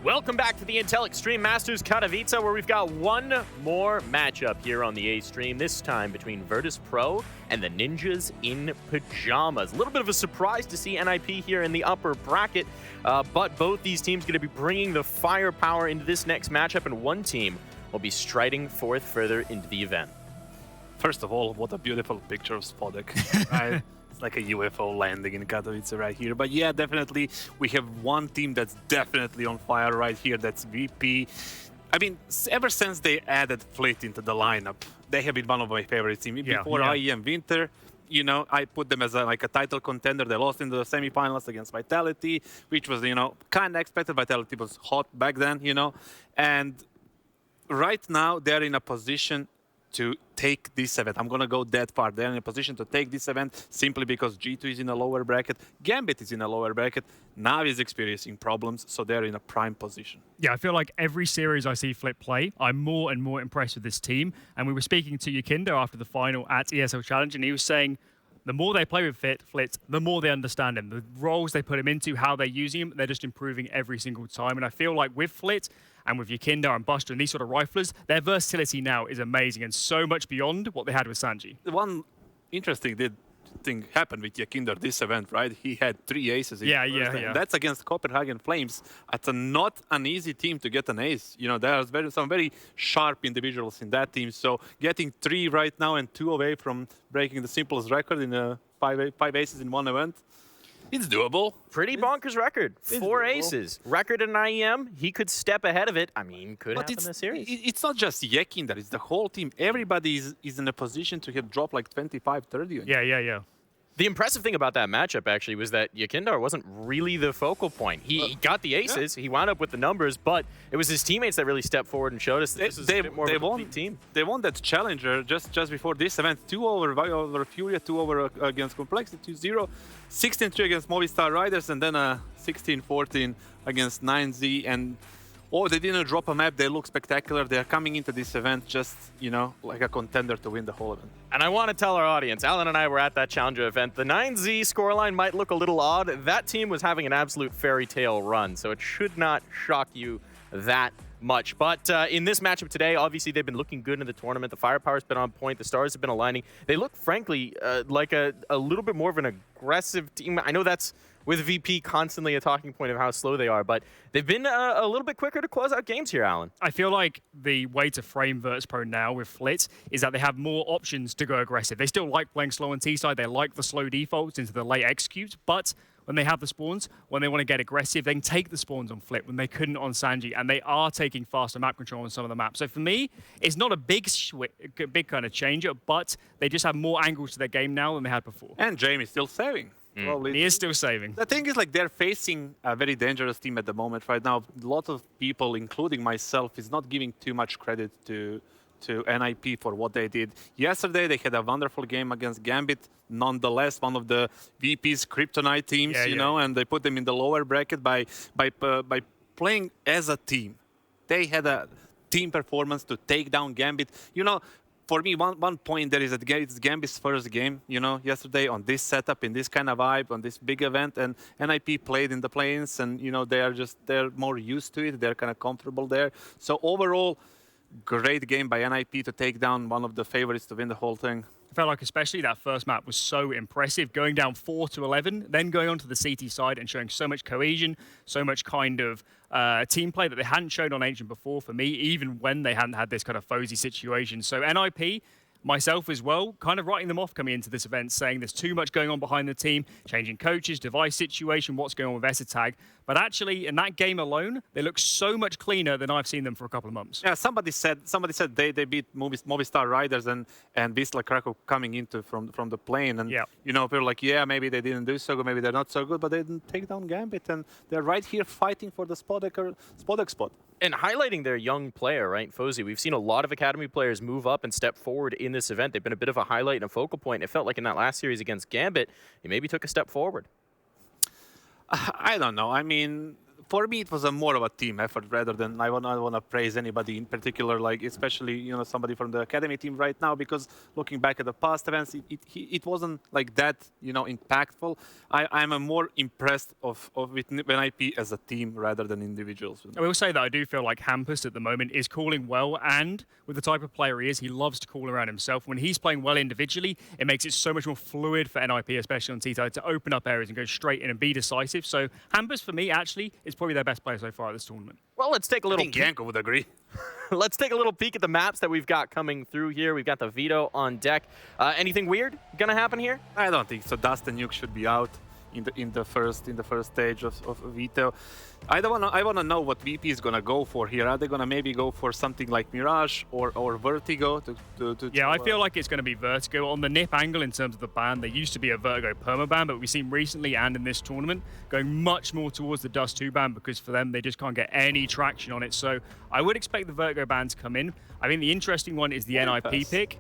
Welcome back to the Intel Extreme Masters Katowice, where we've got one more matchup here on the A stream, this time between Virtus Pro and the Ninjas in Pajamas. A little bit of a surprise to see NIP here in the upper bracket, but both these teams going to be bringing the firepower into this next matchup, and one team will be striding forth further into the event. First of all, what a beautiful picture of Spodek, right? It's like a UFO landing in Katowice right here. But yeah, definitely, we have one team that's definitely on fire right here. That's VP. I mean, ever since they added Fleet into the lineup, they have been one of my favorite teams. Before IEM Winter, you know, I put them as like a title contender. They lost in the semifinals against Vitality, which was, you know, kind of expected. Vitality was hot back then, you know. And right now, they're in a position to take this event. I'm going to go that far. They're in a position to take this event simply because G2 is in a lower bracket, Gambit is in a lower bracket, Navi is experiencing problems, so they're in a prime position. Yeah, I feel like every series I see Flip play, I'm more and more impressed with this team. And we were speaking to Yukindo after the final at ESL Challenge, and he was saying the more they play with Flit, the more they understand him. The roles they put him into, how they're using him, they're just improving every single time. And I feel like with Flit and with Yukindo and Buster and these sort of riflers, their versatility now is amazing and so much beyond what they had with Sanji. One interesting thing happened with Yukindo this event, right? He had 3 aces. Yeah. That's against Copenhagen Flames. It's not an easy team to get an ace. You know, there's some very sharp individuals in that team. So getting 3 right now and 2 away from breaking the simplest record in 5 aces in one event, it's doable. Pretty bonkers record. 4 aces. Record in IEM. He could step ahead of it. I mean, could happen in the series. It's not just Yukindo, it's the whole team. Everybody is in a position to have dropped like 25, 30. Yeah. The impressive thing about that matchup, actually, was that Yukindo wasn't really the focal point. He got the aces, he wound up with the numbers, but it was his teammates that really stepped forward and showed us that this is a bit more of a complete team. They won that challenger just before this event. 2 over Furia, 2 over against Complexity, 2-0, 16-3 against Movistar Riders, and then 16-14 against 9Z. And they didn't drop a map. They look spectacular. They're coming into this event just, you know, like a contender to win the whole event. And I want to tell our audience, Alan and I were at that Challenger event. The 9Z scoreline might look a little odd. That team was having an absolute fairy tale run, so it should not shock you that much. But in this matchup today, obviously they've been looking good in the tournament. The firepower's been on point. The stars have been aligning. They look, frankly, like a little bit more of an aggressive team. I know that's with VP constantly a talking point of how slow they are, but they've been a little bit quicker to close out games here, Alan. I feel like the way to frame Virtus Pro now with Flit is that they have more options to go aggressive. They still like playing slow on T-side. They like the slow defaults into the late executes, but when they have the spawns, when they want to get aggressive, they can take the spawns on Flit when they couldn't on Sanji, and they are taking faster map control on some of the maps. So for me, it's not a big kind of changer, but they just have more angles to their game now than they had before. And Jamie's still saving. He is still saving. The thing is, like, they're facing a very dangerous team at the moment right now. A lot of people, including myself, is not giving too much credit to NIP for what they did. Yesterday, they had a wonderful game against Gambit. Nonetheless, one of the VP's kryptonite teams, you know, and they put them in the lower bracket by playing as a team. They had a team performance to take down Gambit. You know, for me, one point there is that it's Gambit's first game, you know, yesterday on this setup, in this kind of vibe, on this big event, and NIP played in the plains, and, you know, they're more used to it. They're kind of comfortable there. So overall, great game by NIP to take down one of the favorites to win the whole thing. I felt like especially that first map was so impressive, going down 4-11, then going onto the CT side and showing so much cohesion, so much kind of team play that they hadn't shown on Ancient before for me, even when they hadn't had this kind of Fozy situation. So NIP, myself as well, kind of writing them off coming into this event, saying there's too much going on behind the team, changing coaches, device situation, what's going on with Esatag. But actually, in that game alone, they look so much cleaner than I've seen them for a couple of months. Yeah, somebody said they beat Movistar Riders and Wisla Krakow coming into from the plane, and you know, people are like, yeah, maybe they didn't do so good, maybe they're not so good, but they didn't take down Gambit, and they're right here fighting for the Spodek spot. And highlighting their young player, right, Fozy. We've seen a lot of Academy players move up and step forward in this event. They've been a bit of a highlight and a focal point. It felt like in that last series against Gambit, he maybe took a step forward. I don't know. I mean, for me, it was more of a team effort rather than I want to praise anybody in particular, like especially somebody from the academy team right now, because looking back at the past events, it wasn't like that impactful. I'm more impressed with NIP as a team rather than individuals. I will say that I do feel like Hampus at the moment is calling well, and with the type of player he is, he loves to call around himself. When he's playing well individually, it makes it so much more fluid for NIP, especially on T-side, to open up areas and go straight in and be decisive. So Hampus, for me, actually, is probably their best player so far at this tournament. Well, let's take a little. I think Yanko would agree. Let's take a little peek at the maps that we've got coming through here. We've got the Vito on deck. Anything weird gonna happen here? I don't think so. Dust and Nuke should be out in the first stage of Vito. I wanna know what VP is gonna go for here. Are they gonna maybe go for something like Mirage or Vertigo? Yeah, I feel like it's going to be Vertigo. On the NIP angle in terms of the ban, there used to be a Vertigo permaban, but we've seen recently and in this tournament going much more towards the Dust 2 ban, because for them, they just can't get any traction on it. So I would expect the Vertigo ban to come in. I think the interesting one is the NIP pick,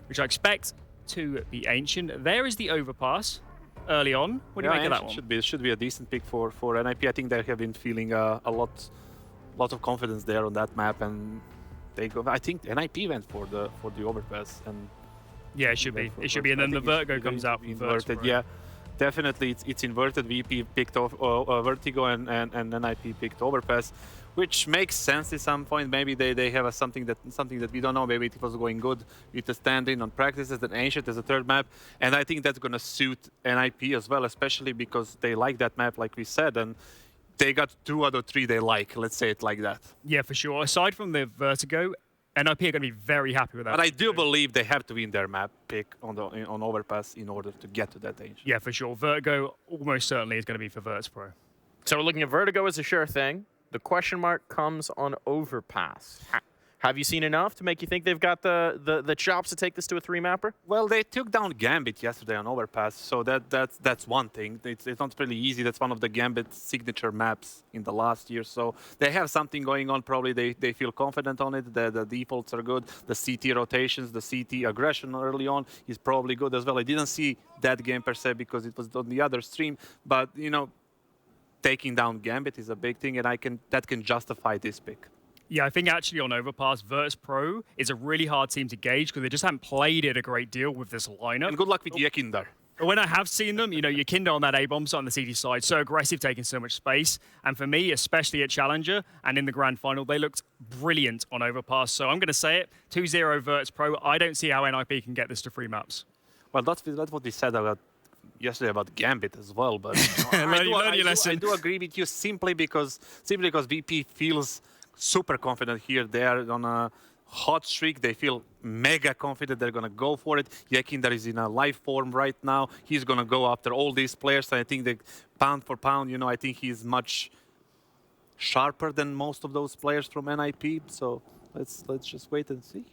which I expect to be Ancient. There is the Overpass early on. What do you make of that one? Should be a decent pick for NIP. I think they have been feeling a lot of confidence there on that map, and they go. I think NIP went for the overpass, and yeah, it should be. It should be, and then the Vertigo comes out inverted. Yeah, definitely, it's inverted. VP picked off Vertigo, and NIP picked overpass, which makes sense at some point. Maybe they have something that we don't know. Maybe it was going good with the stand-in on practices, and Ancient as a third map, and I think that's gonna suit NIP as well, especially because they like that map, like we said, and they got 2 out of 3 they like. Let's say it like that. Yeah, for sure. Aside from the Vertigo, NIP are going to be very happy with that. But I do believe they have to win their map pick on overpass in order to get to that Ancient. Yeah, for sure. Vertigo almost certainly is going to be for Verts Pro. So we're looking at Vertigo as a sure thing. The question mark comes on Overpass. Have you seen enough to make you think they've got the chops to take this to a 3-mapper? Well, they took down Gambit yesterday on Overpass, so that's one thing. It's not really easy. That's one of the Gambit signature maps in the last year, so they have something going on. Probably they feel confident on it. The defaults are good. The CT rotations, the CT aggression early on is probably good as well. I didn't see that game per se because it was on the other stream, but taking down Gambit is a big thing, and that can justify this pick. Yeah, I think actually on Overpass, Virtus Pro is a really hard team to gauge because they just haven't played it a great deal with this lineup. And good luck with Yekinder. But when I have seen them, Yekinder on that A-bomb site on the CT side, so aggressive, taking so much space. And for me, especially at Challenger and in the Grand Final, they looked brilliant on Overpass. So I'm going to say it, 2-0 Virtus Pro. I don't see how NIP can get this to 3 maps. Well, that's what we said about yesterday about Gambit as well. But I do agree with you simply because VP feels super confident here. They are on a hot streak. They feel mega confident they're going to go for it. Yekinder is in a live form right now. He's going to go after all these players. I think that pound for pound, I think he's much sharper than most of those players from NIP. So let's just wait and see.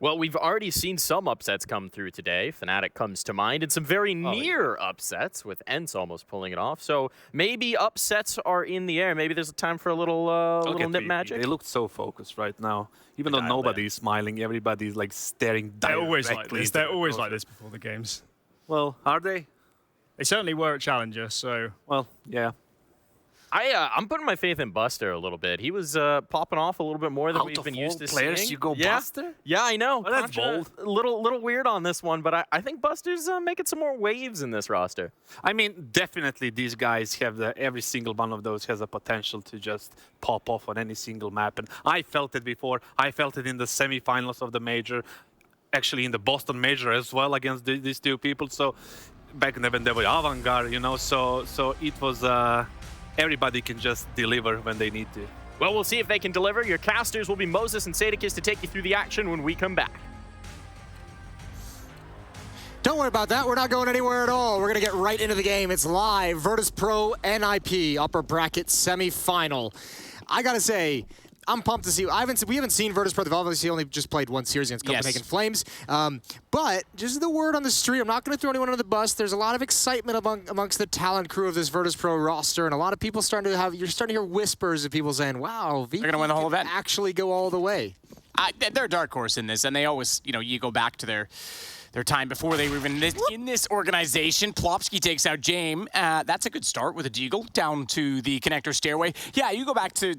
Well, we've already seen some upsets come through today. Fnatic comes to mind, and some very near upsets, with Ents almost pulling it off. So maybe upsets are in the air. Maybe there's a time for a little nip magic. They looked so focused right now. Even though nobody's smiling, everybody's like staring directly. They're always like this. They're always like this before the games. Well, are they? They certainly were at Challenger, so... Well, yeah. I'm putting my faith in Buster a little bit. He was popping off a little bit more than we've been used to players, seeing. You go Buster? Yeah, I know. Well, that's bold. A little weird on this one, but I think Buster's making some more waves in this roster. I mean, definitely these guys have every single one of those has a potential to just pop off on any single map. And I felt it before. I felt it in the semifinals of the major, actually in the Boston major as well against these two people. So back when they were avant-garde, so it was... Everybody can just deliver when they need to. Well, we'll see if they can deliver. Your casters will be Moses and Sadikis to take you through the action when we come back. Don't worry about that. We're not going anywhere at all. We're going to get right into the game. It's live. Virtus Pro NIP upper bracket semifinal. I got to say, I'm pumped to see. We haven't seen Virtus Pro. They've obviously only just played one series against Copenhagen Flames. But just the word on the street, I'm not going to throw anyone under the bus. There's a lot of excitement amongst the talent crew of this Virtus Pro roster, and a lot of people you're starting to hear whispers of people saying, "Wow, VP they're going to win the whole event. Actually go all the way." They're a dark horse in this, and they always, you go back to their their time before they were even in this organization. Plopsky takes out Jame. That's a good start with a Deagle down to the connector stairway. Yeah, you go back to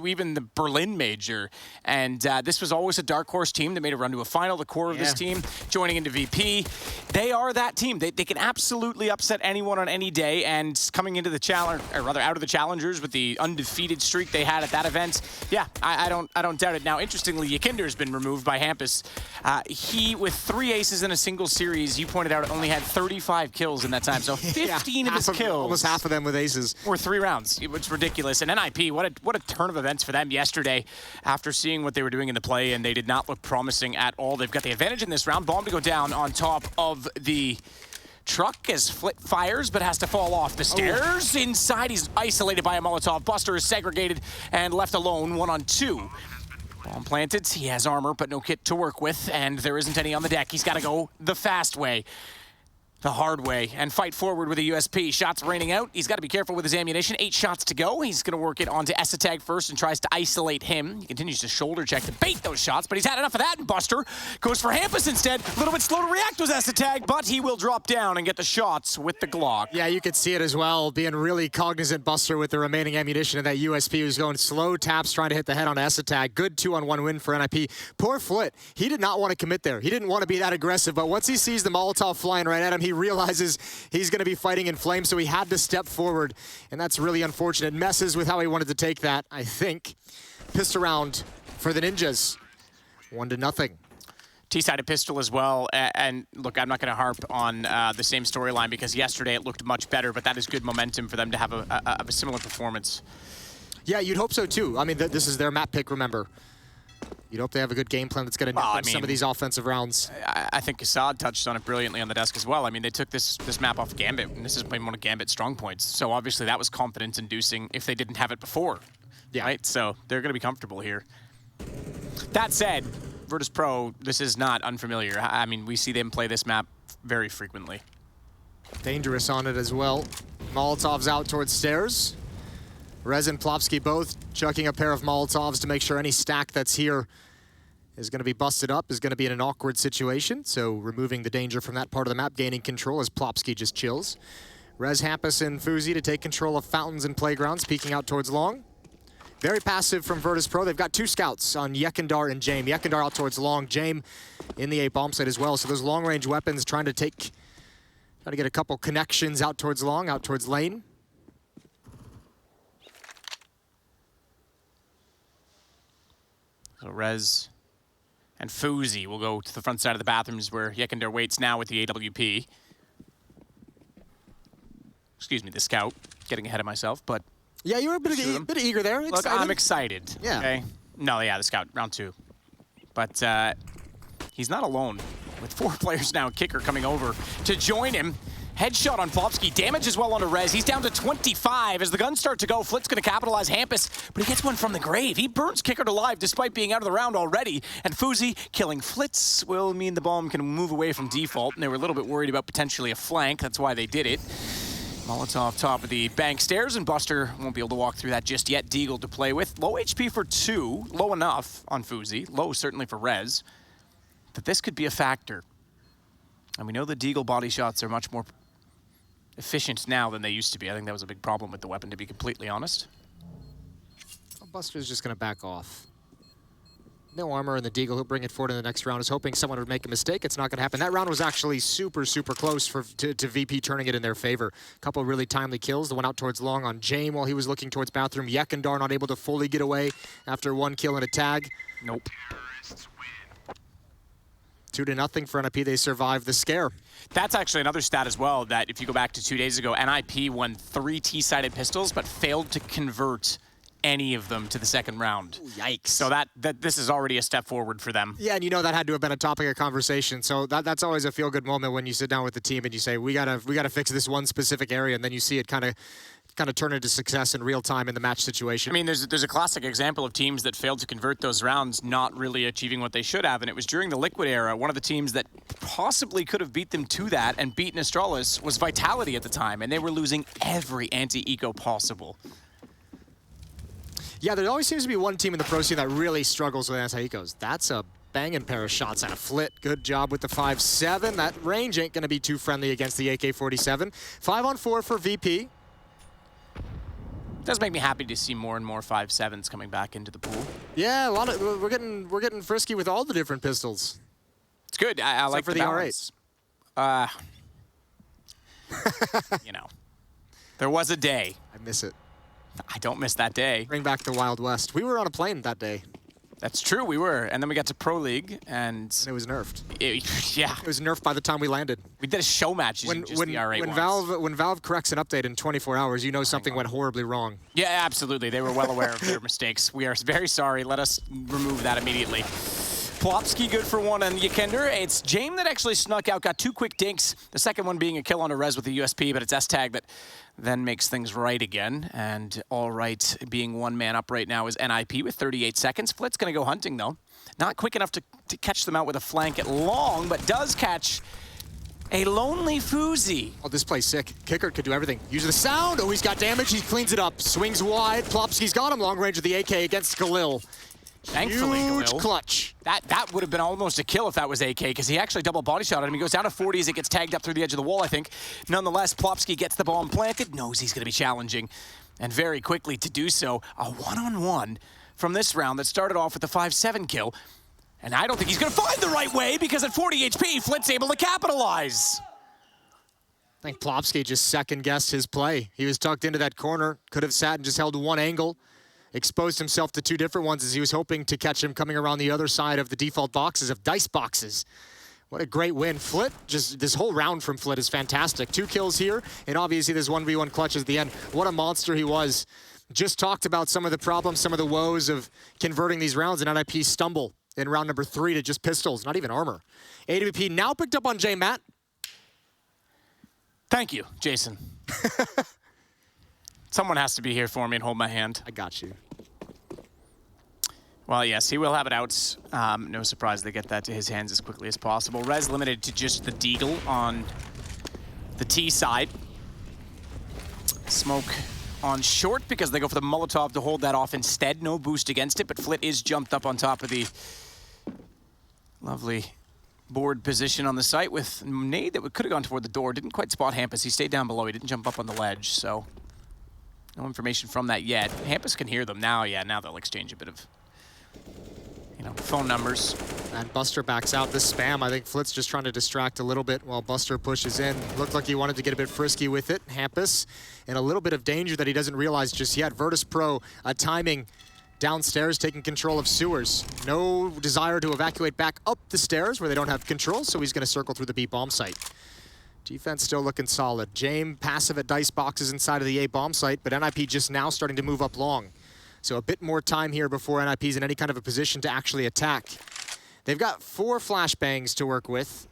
even the Berlin Major, and this was always a dark horse team that made a run to a final. The core of this team joining into VP. They are that team. They can absolutely upset anyone on any day, and coming into the challenge, or rather out of the challengers with the undefeated streak they had at that event, yeah, I don't doubt it. Now, interestingly, Yakinder has been removed by Hampus. He, with 3 aces in a single series, you pointed out, only had 35 kills in that time. So 15 of his kills, almost half of them with aces, were 3 rounds. It's ridiculous. And NIP, what a turn of events for them yesterday after seeing what they were doing in the play, and they did not look promising at all. They've got the advantage in this round. Bomb to go down on top of the truck as Flit fires, but has to fall off the stairs. Inside, he's isolated by a Molotov. Buster is segregated and left alone, 1-on-2. Bomb planted. He has armor, but no kit to work with, and there isn't any on the deck. He's got to go the fast way, the hard way, and fight forward with a USP. Shots raining out. He's got to be careful with his ammunition. 8 shots to go. He's going to work it onto Esatag first and tries to isolate him. He continues to shoulder check to bait those shots, but he's had enough of that, and Buster goes for Hampus instead. A little bit slow to react with Esatag, but he will drop down and get the shots with the Glock. Yeah, you could see it as well, being really cognizant, Buster, with the remaining ammunition of that USP. He was going slow taps, trying to hit the head on Esatag. Good 2-on-1 win for NIP. Poor Flit. He did not want to commit there. He didn't want to be that aggressive, but once he sees the Molotov flying right at him, he realizes he's going to be fighting in flames, so he had to step forward, and that's really unfortunate. Messes with how he wanted to take that, I think. Pissed around for the Ninjas. 1-0. T-sided pistol as well, and look, I'm not going to harp on the same storyline because yesterday it looked much better, but that is good momentum for them to have a similar performance. Yeah, you'd hope so too. I mean, this is their map pick, remember. You'd hope they have a good game plan that's going to net them some of these offensive rounds. I think Assad touched on it brilliantly on the desk as well. I mean, they took this map off Gambit, and this has been one of Gambit's strong points. So obviously that was confidence-inducing if they didn't have it before. Yeah. Right? So they're going to be comfortable here. That said, Virtus Pro, this is not unfamiliar. I mean, we see them play this map very frequently. Dangerous on it as well. Molotov's out towards stairs. Rez and Plopsky both chucking a pair of Molotovs to make sure any stack that's here is going to be busted up, is going to be in an awkward situation. So removing the danger from that part of the map, gaining control as Plopsky just chills. Rez, Hampus, and Fuzi to take control of fountains and playgrounds, peeking out towards long. Very passive from Virtus Pro. They've got 2 scouts on Yekindar and Jame. Yekindar out towards long, Jame in the A bomb site as well. So those long-range weapons trying to get a couple connections out towards long, out towards lane. So Rez and Fuzi will go to the front side of the bathrooms where Yekindar waits now with the AWP. Excuse me, the scout. Getting ahead of myself, but... Yeah, you were a bit eager there. Look, I'm excited. Yeah. Okay? No, yeah, the scout, round 2. But he's not alone. With 4 players now, Kicker coming over to join him. Headshot on Plopsky, damage as well onto Rez. He's down to 25 as the guns start to go. Flit's going to capitalize Hampus, but he gets one from the grave. He burns Kicker alive despite being out of the round already. And Fuzi killing Flitz will mean the bomb can move away from default. And they were a little bit worried about potentially a flank. That's why they did it. Molotov top of the bank stairs, and Buster won't be able to walk through that just yet. Deagle to play with. Low HP for 2. Low enough on Fuzi. Low certainly for Rez. But this could be a factor. And we know the Deagle body shots are much more efficient now than they used to be. I think that was a big problem with the weapon, to be completely honest. Well, Buster's just going to back off. No armor in the Deagle. He'll bring it forward in the next round. Is hoping someone would make a mistake. It's not going to happen. That round was actually super, super close to VP turning it in their favor. A couple really timely kills. The one out towards long on Jame while he was looking towards bathroom. Yekindar not able to fully get away after 1 kill and a tag. Nope. 2-0 for NIP. They survived the scare. That's actually another stat as well, that if you go back to 2 days ago, NIP won 3 T-sided pistols, but failed to convert any of them to the second round. Ooh, yikes. So that this is already a step forward for them. Yeah, and you know that had to have been a topic of conversation. So that's always a feel-good moment when you sit down with the team and you say, we gotta fix this one specific area, and then you see it kind of turn into success in real time in the match situation. I mean, there's a classic example of teams that failed to convert those rounds, not really achieving what they should have, and it was during the Liquid era. One of the teams that possibly could have beat them to that and beaten Astralis was Vitality at the time, and they were losing every anti-eco possible. Yeah, there always seems to be one team in the pro scene that really struggles with anti-ecos. That's a banging pair of shots out of Flit. Good job with the 5-7. That range ain't going to be too friendly against the AK-47. 5-on-4 for VP. Does make me happy to see more and more 5.7s coming back into the pool. Yeah, a lot of we're getting frisky with all the different pistols. It's good. I like for the balance. You know, there was a day. I miss it. I don't miss that day. Bring back the Wild West. We were on a plane that day. That's true, we were. And then we got to Pro League, and it was nerfed. Yeah. It was nerfed by the time we landed. We did a show match using just the R8 ones. When Valve corrects an update in 24 hours, you know something went horribly wrong. Yeah, absolutely. They were well aware of their mistakes. We are very sorry. Let us remove that immediately. Plopsky good for one on Yekender. It's Jame that actually snuck out, got 2 quick dinks. The second one being a kill on a res with the USP, but it's S-Tag that then makes things right again. And all right, being 1 man up right now is NIP with 38 seconds. Flit's going to go hunting, though. Not quick enough to catch them out with a flank at long, but does catch a lonely Fuzi. Oh, this play's sick. Kicker could do everything. Use the sound. Oh, he's got damage. He cleans it up. Swings wide. Plopsky's got him long range with the AK against Galil. Thankfully, Huge Galil. Clutch. That would have been almost a kill if that was AK, because he actually double body shot at him. He goes down to 40 as it gets tagged up through the edge of the wall, I think. Nonetheless, Plopsky gets the bomb planted, knows he's going to be challenging, and very quickly to do so. A one-on-one from this round that started off with the 5-7 kill. And I don't think he's going to find the right way, because at 40 HP, Flit's able to capitalize. I think Plopsky just second-guessed his play. He was tucked into that corner, could have sat and just held one angle. Exposed himself to 2 different ones as he was hoping to catch him coming around the other side of the default boxes of dice boxes. What a great win. Flit, just this whole round from Flit is fantastic. 2 kills here, and obviously there's 1v1 clutches at the end. What a monster he was. Just talked about some of the problems, some of the woes of converting these rounds, and NIP stumble in round number 3 to just pistols, not even armor. AWP now picked up on J Matt. Thank you, Jason. Someone has to be here for me and hold my hand. I got you. Well, yes, he will have it out. No surprise they get that to his hands as quickly as possible. Rez limited to just the deagle on the T side. Smoke on short because they go for the Molotov to hold that off instead. No boost against it, but Flit is jumped up on top of the lovely board position on the site with nade that could have gone toward the door. Didn't quite spot Hampus. He stayed down below. He didn't jump up on the ledge, so no information from that yet. Hampus can hear them now. Yeah, now they'll exchange a bit of, you know, phone numbers. And Buster backs out. This spam, I think Flit's just trying to distract a little bit while Buster pushes in. Looked like he wanted to get a bit frisky with it. Hampus in a little bit of danger that he doesn't realize just yet. Virtus Pro timing downstairs, taking control of sewers. No desire to evacuate back up the stairs where they don't have control, so he's going to circle through the B bomb site. Defense still looking solid. Jame passive at dice boxes inside of the A bomb site, but NIP just now starting to move up long. So a bit more time here before NIP's in any kind of a position to actually attack. They've got 4 flashbangs to work with,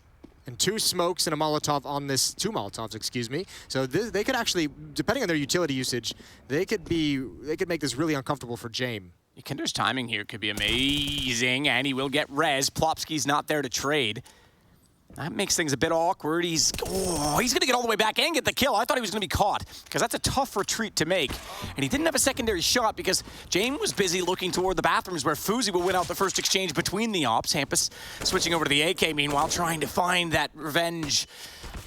and 2 smokes and a Molotov on this, 2 Molotovs, excuse me. So they could actually, depending on their utility usage, they could make this really uncomfortable for Jame. Kinder's timing here could be amazing, and he will get res. Plopsky's not there to trade. That makes things a bit awkward. He's going to get all the way back and get the kill. I thought he was going to be caught, because that's a tough retreat to make. And he didn't have a secondary shot because Jame was busy looking toward the bathrooms where Fuzi will win out the first exchange between the ops. Hampus switching over to the AK, meanwhile, trying to find that revenge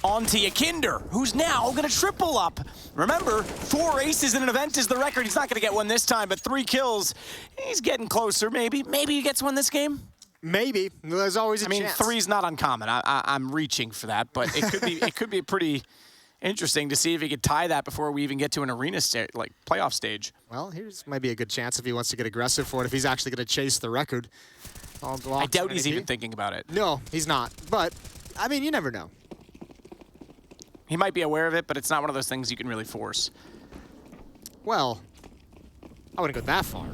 onto Yekender, who's now going to triple up. Remember, 4 aces in an event is the record. He's not going to get one this time, but 3 kills. He's getting closer, maybe. Maybe he gets one this game. Maybe. There's always a chance. 3's not uncommon. I'm reaching for that, but it could be pretty interesting to see if he could tie that before we even get to an arena playoff stage. Well, here's might be a good chance if he wants to get aggressive for it, if he's actually going to chase the record. I doubt he's even thinking about it. No, he's not. But, I mean, you never know. He might be aware of it, but it's not one of those things you can really force. Well, I wouldn't go that far.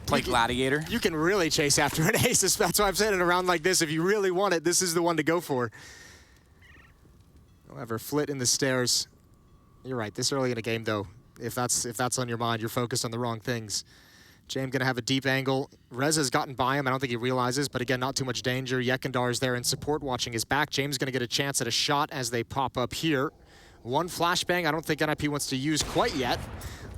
Play Gladiator. You can really chase after an ace. That's why I'm saying in a round like this, if you really want it, this is the one to go for. However, Flit in the stairs. You're right, this early in a game, though, if that's on your mind, you're focused on the wrong things. Jame gonna have a deep angle. Rez has gotten by him. I don't think he realizes, but again, not too much danger. Yekendar is there in support, watching his back. Jame's gonna get a chance at a shot as they pop up here. 1 flashbang I don't think NIP wants to use quite yet.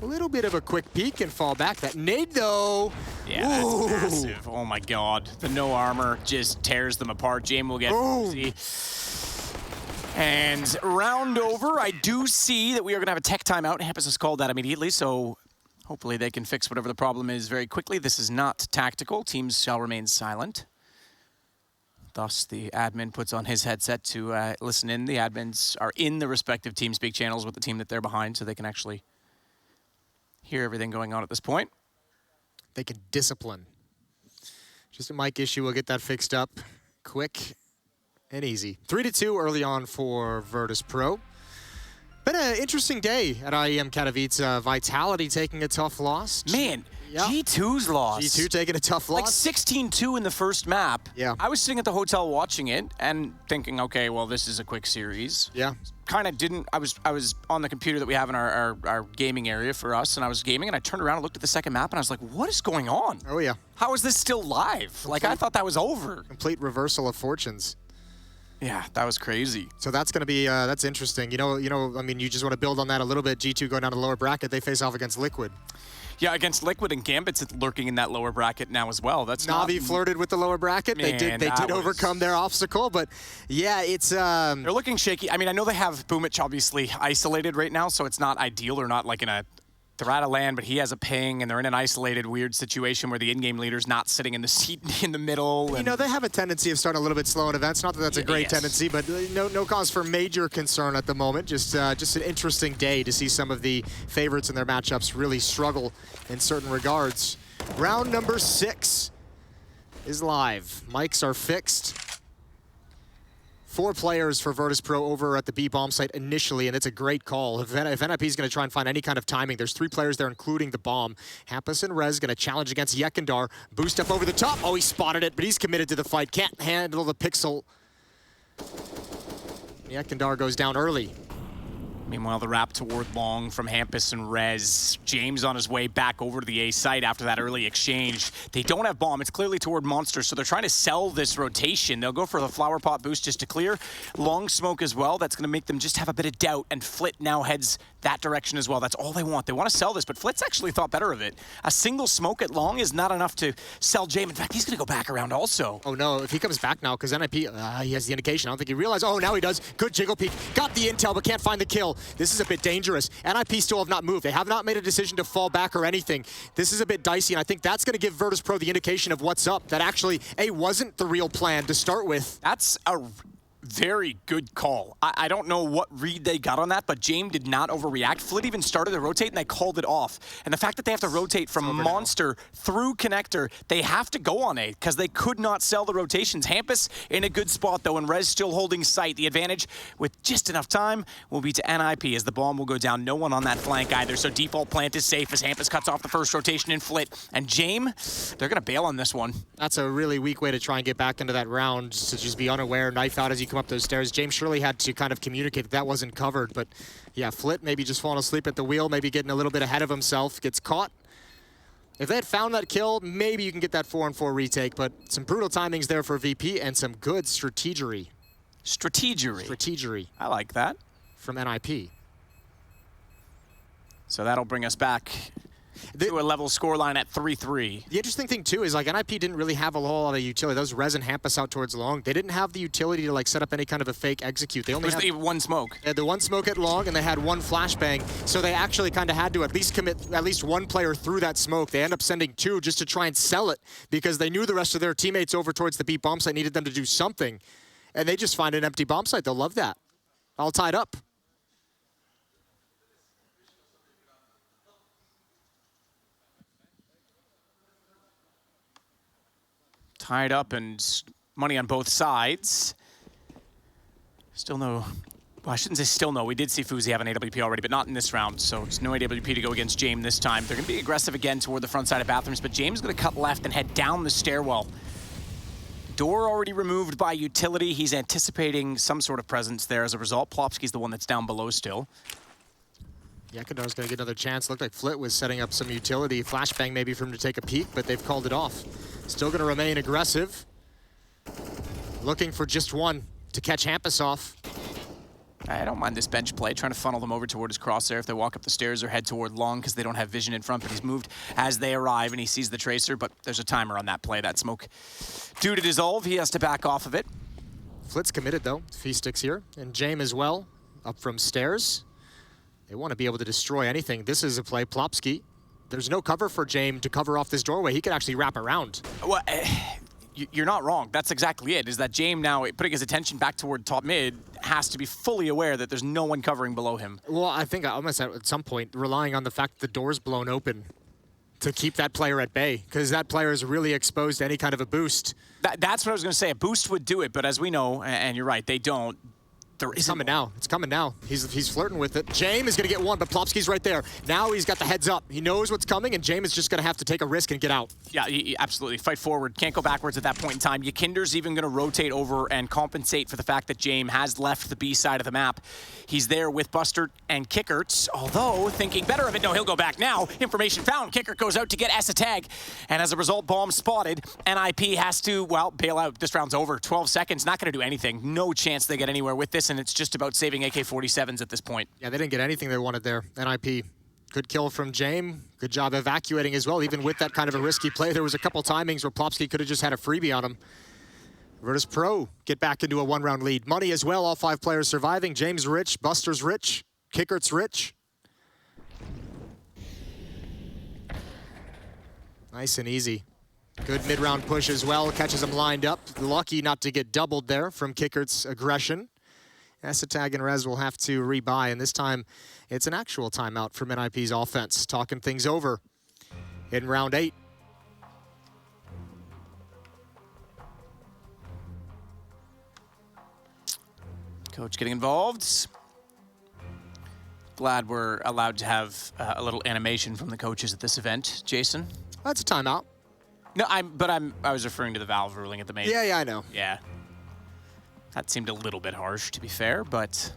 A little bit of a quick peek and fall back. That nade, though. Yeah, that's massive. Oh my god. The no armor just tears them apart. Jame will get Fuzi. And round over, I do see that we are going to have a tech timeout. Hampus has called that immediately, so hopefully they can fix whatever the problem is very quickly. This is not tactical. Teams shall remain silent. Thus, the admin puts on his headset to listen in. The admins are in the respective TeamSpeak channels with the team that they're behind, so they can actually hear everything going on at this point. They can discipline. Just a mic issue. We'll get that fixed up quick and easy. 3-2 early on for Virtus.pro. Been an interesting day at IEM Katowice. Vitality taking a tough loss. Man, G2's loss. G2 taking a tough loss. Like 16-2 in the first map. Yeah. I was sitting at the hotel watching it and thinking, okay, well, this is a quick series. Yeah. Kind of didn't. I was on the computer that we have in our gaming area for us, and I was gaming, and I turned around and looked at the second map, and I was like, what is going on? Oh, yeah. How is this still live? Like, I thought that was over. Complete reversal of fortunes. Yeah, that was crazy. So that's going to be, that's interesting. You know, I mean, you just want to build on that a little bit. G2 going down to the lower bracket. They face off against Liquid. Yeah, against Liquid, and Gambit's lurking in that lower bracket now as well. That's Na'Vi flirted with the lower bracket. Man, they did overcome their obstacle, but yeah, it's they're looking shaky. I mean, I know they have Boomich obviously isolated right now, so it's not ideal. They're not like in a they're out of land, but he has a ping, and they're in an isolated, weird situation where the in-game leader's not sitting in the seat in the middle. You know, they have a tendency of starting a little bit slow in events. Not that that's a great tendency, but no cause for major concern at the moment. Just an interesting day to see some of the favorites in their matchups really struggle in certain regards. Round number 6 is live. Mics are fixed. 4 players for Virtus.pro over at the B bomb site initially, and it's a great call. If NIP is going to try and find any kind of timing, there's 3 players there, including the bomb. Hampus and Rez going to challenge against Yekindar. Boost up over the top. Oh, he spotted it, but he's committed to the fight. Can't handle the pixel. Yekindar goes down early. Meanwhile, the wrap toward long from Hampus and Rez. James on his way back over to the A site after that early exchange. They don't have bomb. It's clearly toward Monster, so they're trying to sell this rotation. They'll go for the flower pot boost just to clear. Long smoke as well. That's going to make them just have a bit of doubt, and Flit now heads that direction as well. That's all they want. They want to sell this, but Flit's actually thought better of it. A single smoke at long is not enough to sell James. In fact, he's going to go back around also. Oh, no. If he comes back now, because NIP, he has the indication. I don't think he realized. Oh, now he does. Good jiggle peek. Got the intel, but can't find the kill. This is a bit dangerous. NIP still have not moved. They have not made a decision to fall back or anything. This is a bit dicey, and I think that's going to give Virtus.pro the indication of what's up. That actually, wasn't the real plan to start with. That's a very good call. I don't know what read they got on that, but James did not overreact. Flit even started to rotate, and they called it off. And the fact that they have to rotate from Monster through Connector, they have to go on A, because they could not sell the rotations. Hampus in a good spot, though, and Rez still holding sight. The advantage, with just enough time, will be to NIP, as the bomb will go down. No one on that flank either, so default plant is safe as Hampus cuts off the first rotation in Flit. And James, they're going to bail on this one. That's a really weak way to try and get back into that round, to just be unaware, knife out as you come up those stairs. James surely had to kind of communicate that wasn't covered, but yeah, Flit maybe just falling asleep at the wheel, maybe getting a little bit ahead of himself, gets caught. If they had found that kill, maybe you can get that 4-on-4 retake, but some brutal timings there for VP and some good strategery. Strategery. I like that. From NIP. So that'll bring us back to a level scoreline at 3-3. The interesting thing, too, is like NIP didn't really have a whole lot of utility. Those Rez and Hampus out towards long, they didn't have the utility to like set up any kind of a fake execute. They only had the one smoke. They had the one smoke at long, and they had one flashbang. So they actually kind of had to at least commit at least one player through that smoke. They end up sending 2 just to try and sell it, because they knew the rest of their teammates over towards the B bomb site needed them to do something. And they just find an empty bomb site. They'll love that. All tied up. Tied up and money on both sides. Still no, well, I shouldn't say still no. We did see Fuzi have an AWP already, but not in this round. So it's no AWP to go against James this time. They're going to be aggressive again toward the front side of bathrooms, but James is going to cut left and head down the stairwell. Door already removed by utility. He's anticipating some sort of presence there as a result. Plopsky's the one that's down below still. Yekindar's going to get another chance. Looked like Flit was setting up some utility. Flashbang maybe for him to take a peek, but they've called it off. Still going to remain aggressive. Looking for just one to catch Hampus off. I don't mind this bench play, trying to funnel them over toward his crosshair if they walk up the stairs or head toward long because they don't have vision in front, but he's moved as they arrive and he sees the Tracer, but there's a timer on that play. That smoke due to dissolve, he has to back off of it. Flit's committed though, Feastix here, and Jame as well, up from stairs. They want to be able to destroy anything. This is a play, Plopsky. There's no cover for Jame to cover off this doorway. He could actually wrap around. Well, you're not wrong. That's exactly it, is that Jame now, putting his attention back toward top mid, has to be fully aware that there's no one covering below him. Well, I think I almost at some point, relying on the fact that the door's blown open to keep that player at bay, because that player is really exposed to any kind of a boost. That's what I was going to say. A boost would do it, but as we know, and you're right, they don't. It's coming now. It's coming now. He's flirting with it. Jame is going to get one, but Plopsky's right there. Now he's got the heads up. He knows what's coming, and Jame is just going to have to take a risk and get out. Yeah, absolutely. Fight forward. Can't go backwards at that point in time. Yakinder's even going to rotate over and compensate for the fact that Jame has left the B side of the map. He's there with Buster and Kickert, although thinking better of it. No, he'll go back now. Information found. Kickert goes out to get S a tag, and as a result, bomb spotted. NIP has to, well, bail out. This round's over. 12 seconds. Not going to do anything. No chance they get anywhere with this, and it's just about saving AK-47s at this point. Yeah, they didn't get anything they wanted there. NIP. Good kill from Jame. Good job evacuating as well. Even with that kind of a risky play, there was a couple timings where Plopsky could have just had a freebie on him. Virtus Pro get back into a one-round lead. Money as well, all 5 players surviving. James rich, Buster's rich, Kickert's rich. Nice and easy. Good mid-round push as well, catches him lined up. Lucky not to get doubled there from Kickert's aggression. Esatag and Rez will have to rebuy, and this time it's an actual timeout from NIP's offense. Talking things over in round 8. Coach getting involved. Glad we're allowed to have a little animation from the coaches at this event. Jason? That's a timeout. No, I was referring to the Valve ruling at the main. Yeah, I know. Yeah. That seemed a little bit harsh, to be fair, but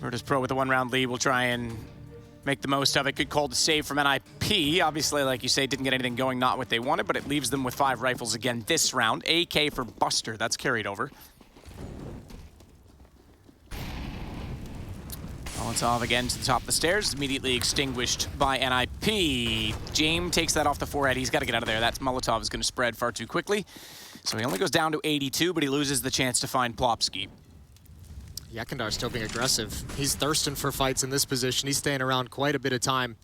Virtus Pro with a one-round lead will try and make the most of it. Good call to save from NIP. Obviously, like you say, didn't get anything going, not what they wanted, but it leaves them with 5 rifles again this round. AK for Buster, that's carried over. Molotov again to the top of the stairs, immediately extinguished by NIP. Jame takes that off the forehead. He's got to get out of there. That Molotov is going to spread far too quickly. So he only goes down to 82, but he loses the chance to find Plopsky. Yakindar still being aggressive. He's thirsting for fights in this position. He's staying around quite a bit of time.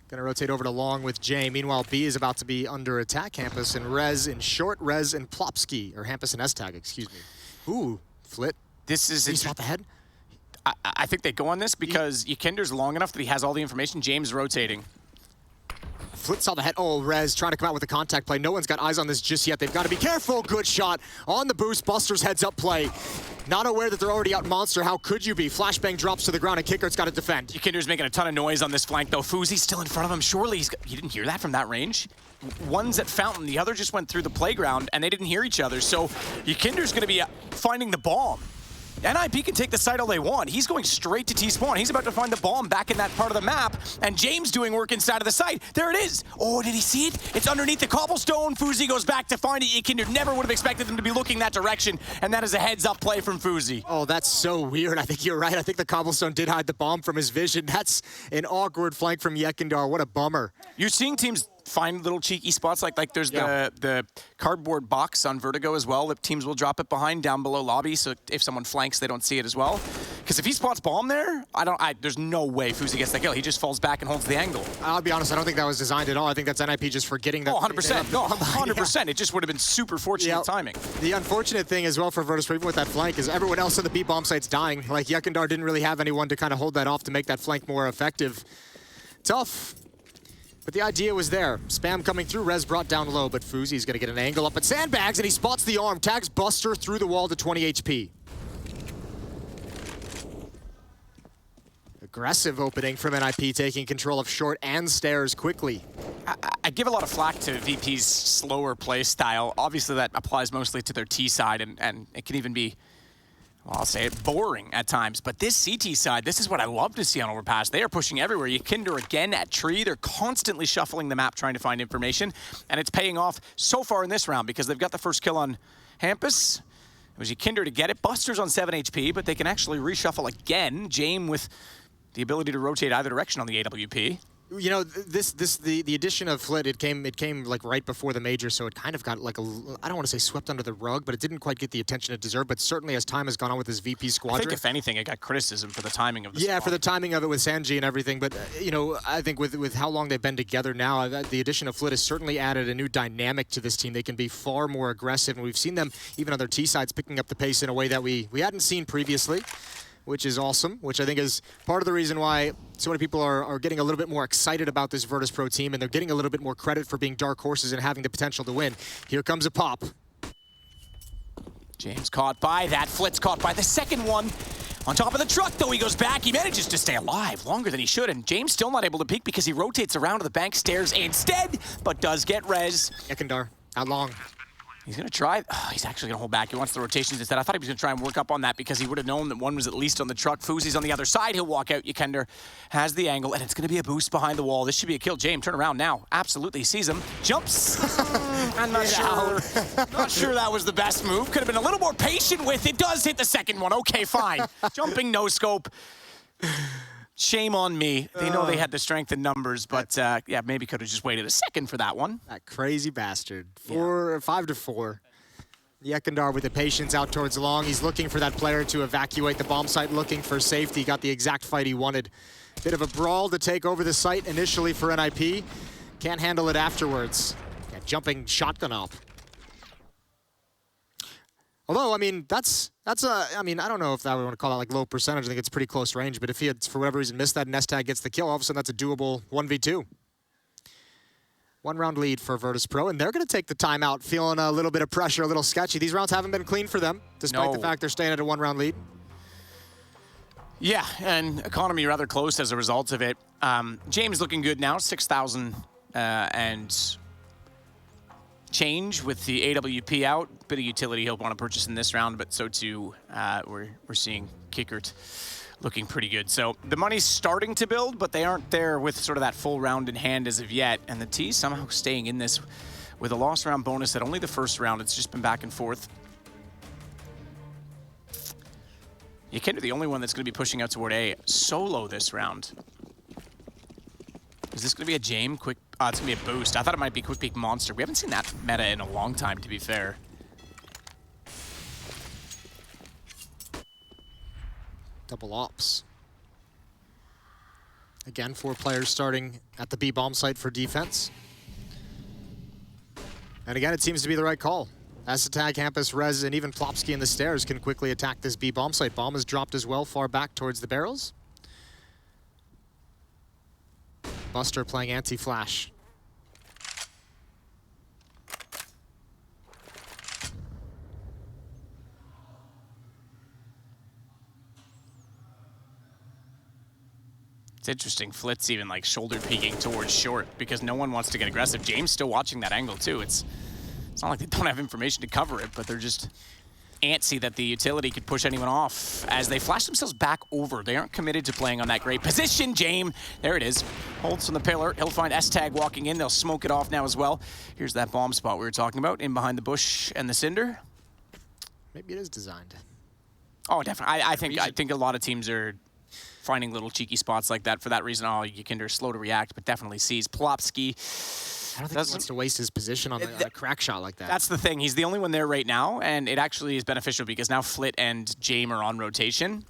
Gonna rotate over to long with Jay. Meanwhile, B is about to be under attack. Hampus and Rez in short. Rez and Plopsky, or Hampus and S-Tag, excuse me. Ooh, Flit. This is... He spot the head? I think they go on this because Yakinder's long enough that he has all the information. James rotating. Flit saw the head. Oh, Rez trying to come out with a contact play. No one's got eyes on this just yet. They've got to be careful. Good shot on the boost. Buster's heads up play. Not aware that they're already out monster. How could you be? Flashbang drops to the ground and Kickert's got to defend. Yakinder's making a ton of noise on this flank though. Fuzi's still in front of him. Surely you didn't hear that from that range? One's at Fountain, the other just went through the playground and they didn't hear each other. So Yakinder's going to be finding the bomb. NIP can take the site all they want. He's going straight to T-spawn. He's about to find the bomb back in that part of the map, and James doing work inside of the site. There it is. Oh, did he see it? It's underneath the cobblestone. Fuzi goes back to find it. Yakinder never would have expected them to be looking that direction, and that is a heads-up play from Fuzi. Oh, that's so weird. I think you're right. I think the cobblestone did hide the bomb from his vision. That's an awkward flank from Yakindar. What a bummer. You're seeing teams find little cheeky spots like there's the cardboard box on Vertigo as well that teams will drop it behind down below lobby, so if someone flanks they don't see it as well. Because if he spots bomb there, there's no way Fuzi gets that kill. He just falls back and holds the angle. I'll be honest, I don't think that was designed at all. I think that's NIP just forgetting that. Oh, 100%. No, 100%. Yeah. It just would have been super fortunate timing. The unfortunate thing as well for Virtus, even with that flank, is everyone else on the B bomb site's dying. Like Yakindar didn't really have anyone to kind of hold that off to make that flank more effective. Tough. But the idea was there. Spam coming through, Rez brought down low, but Fuzi's gonna get an angle up at Sandbags, and he spots the arm, tags Buster through the wall to 20 HP. Aggressive opening from NIP, taking control of short and stairs quickly. I give a lot of flack to VP's slower play style. Obviously that applies mostly to their T side, and it can even be, well, I'll say it, boring at times. But this CT side, this is what I love to see on Overpass. They are pushing everywhere. Yakinder again at tree. They're constantly shuffling the map trying to find information. And it's paying off so far in this round because they've got the first kill on Hampus. It was Ykinder to get it. Buster's on 7 HP, but they can actually reshuffle again. Jame with the ability to rotate either direction on the AWP. You know, the addition of Flit, it came like right before the major, so it kind of got like I don't want to say swept under the rug, but it didn't quite get the attention it deserved. But certainly as time has gone on with this VP squadron, I think if anything, it got criticism for the timing of the for the timing of it with Sanji and everything. But you know, I think with how long they've been together now, the addition of Flit has certainly added a new dynamic to this team. They can be far more aggressive, and we've seen them even on their T sides picking up the pace in a way that we hadn't seen previously, which is awesome, which I think is part of the reason why so many people are getting a little bit more excited about this Virtus Pro team, and they're getting a little bit more credit for being dark horses and having the potential to win. Here comes a pop. James caught by that. Flit's caught by the second one. On top of the truck, though, he goes back. He manages to stay alive longer than he should, and James still not able to peek because he rotates around to the bank stairs instead, but does get res. Ekandar, how long? He's going to try. Oh, he's actually going to hold back. He wants the rotations instead. I thought he was going to try and work up on that because he would have known that one was at least on the truck. Fuzi's on the other side. He'll walk out. Ykinder has the angle, and it's going to be a boost behind the wall. This should be a kill. James, turn around now. Absolutely. He sees him. Jumps. I'm not sure. Not sure that was the best move. Could have been a little more patient with it. Does hit the second one. Okay, fine. Jumping no scope. Shame on me. They know they had the strength in numbers, but yeah, maybe could have just waited a second for that one. That crazy bastard. 5-4. Yekandar with the patience out towards long. He's looking for that player to evacuate the bomb site, looking for safety. Got the exact fight he wanted. Bit of a brawl to take over the site initially for NIP. Can't handle it afterwards. Yeah, jumping shotgun up. Although, I mean, I mean, I don't know if that we want to call that like low percentage. I think it's pretty close range. But if he had, for whatever reason, missed that and Nestag gets the kill, all of a sudden that's a doable 1v2. 1 round lead for Virtus Pro, and they're going to take the timeout, feeling a little bit of pressure, a little sketchy. These rounds haven't been clean for them, despite the fact they're staying at a 1 round lead. Yeah, and economy rather close as a result of it. James looking good now, 6,000 and change with the AWP out. Bit of utility he'll want to purchase in this round, but so too we're seeing Kickert looking pretty good. So the money's starting to build, but they aren't there with sort of that full round in hand as of yet. And the T somehow staying in this with a lost round bonus at only the first round. It's just been back and forth. Ykinder the only one that's going to be pushing out toward A solo this round. Is this going to be a Jame quick? It's going to be a boost. I thought it might be quick peek monster. We haven't seen that meta in a long time, to be fair. Double ops. Again, 4 players starting at the B bomb site for defense. And again, it seems to be the right call. Asatag, Hampus, Rez, and even Plopsky in the stairs can quickly attack this B bomb site. Bomb is dropped as well, far back towards the barrels. Buster playing anti-flash. It's interesting. Flit's even like shoulder peeking towards short because no one wants to get aggressive. James still watching that angle too. It's not like they don't have information to cover it, but they're just antsy that the utility could push anyone off as they flash themselves back over. They aren't committed to playing on that great position. Jame, there it is. Holds from the pillar. He'll find S-Tag walking in. They'll smoke it off now as well. Here's that bomb spot we were talking about in behind the bush and the cinder. Maybe it is designed. Oh, definitely. I think a lot of teams are finding little cheeky spots like that for that reason. Oh, Ykinder's slow to react, but definitely sees Plopsky. I don't think he wants to waste his position on a crack shot like that. That's the thing. He's the only one there right now, and it actually is beneficial because now Flit and Jame are on rotation.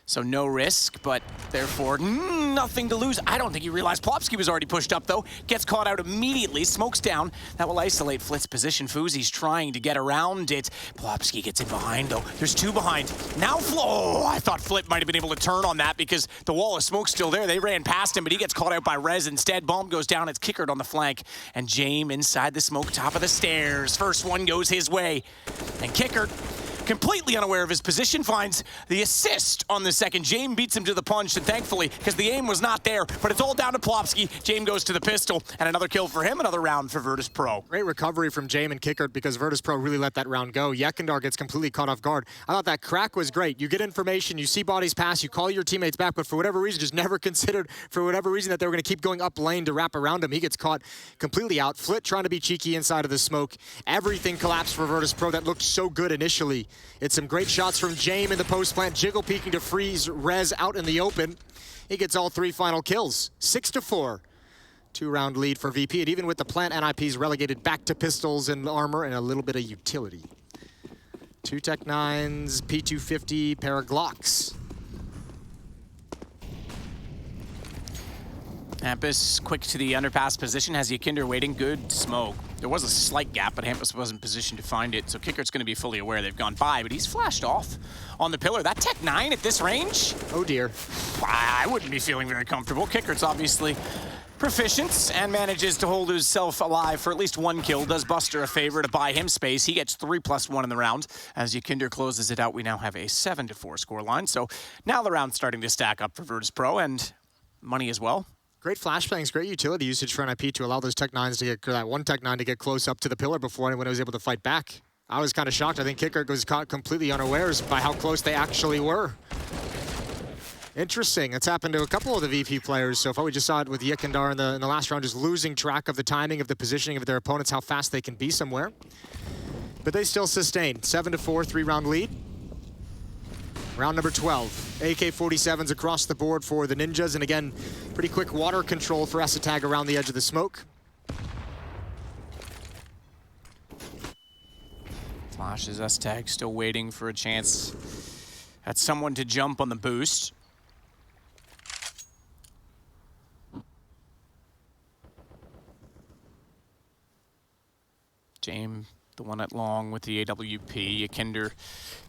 So no risk, but therefore nothing to lose. I don't think he realized Plopsky was already pushed up, though. Gets caught out immediately, smokes down. That will isolate Flit's position. Fuzi's trying to get around it. Plopsky gets in behind, though. There's 2 behind. Now I thought Flit might have been able to turn on that because the wall of smoke's still there. They ran past him, but he gets caught out by Rez instead. Bomb goes down. It's Kickert on the flank. And Jame inside the smoke, top of the stairs. First one goes his way. And Kickert, completely unaware of his position, finds the assist on the second. Jame beats him to the punch, and thankfully, because the aim was not there, but it's all down to Plopsky. Jame goes to the pistol, and another kill for him, another round for Virtus Pro. Great recovery from Jame and Kickert because Virtus Pro really let that round go. Yekandar gets completely caught off guard. I thought that crack was great. You get information, you see bodies pass, you call your teammates back, but for whatever reason, just never considered, for whatever reason, that they were going to keep going up lane to wrap around him. He gets caught completely out. Flit trying to be cheeky inside of the smoke. Everything collapsed for Virtus Pro that looked so good initially. It's some great shots from Jame in the post plant. Jiggle peeking to freeze Rez out in the open. He gets all 3 final kills. 6-4. 2-round lead for VP. And even with the plant, NIP's relegated back to pistols and armor and a little bit of utility. 2 Tech 9s, P250, pair of Glocks. Hampus quick to the underpass position, has Yakinder waiting. Good smoke. There was a slight gap, but Hampus wasn't positioned to find it, so Kickert's going to be fully aware they've gone by, but he's flashed off on the pillar. That Tech 9 at this range? Oh dear. I wouldn't be feeling very comfortable. Kickert's obviously proficient and manages to hold himself alive for at least 1 kill. Does Buster a favor to buy him space. He gets 3+1 in the round. As Yakinder closes it out, we now have a 7-4 scoreline. So now the round's starting to stack up for Virtus Pro and money as well. Great flashbangs, great utility usage for NIP to allow those Tech 9s to get, or that one Tech 9 to get close up to the pillar before anyone was able to fight back. I was kind of shocked. I think Kicker was caught completely unawares by how close they actually were. Interesting. It's happened to a couple of the VP players so far. We just saw it with Yekindar in the last round, just losing track of the timing of the positioning of their opponents, how fast they can be somewhere. But they still sustain. 7-4, 3-round lead. Round number 12. AK-47s across the board for the Ninjas, and again, pretty quick water control for Esatag around the edge of the smoke. Flashes Esatag still waiting for a chance at someone to jump on the boost. Jame, the one at long with the AWP. Yakinder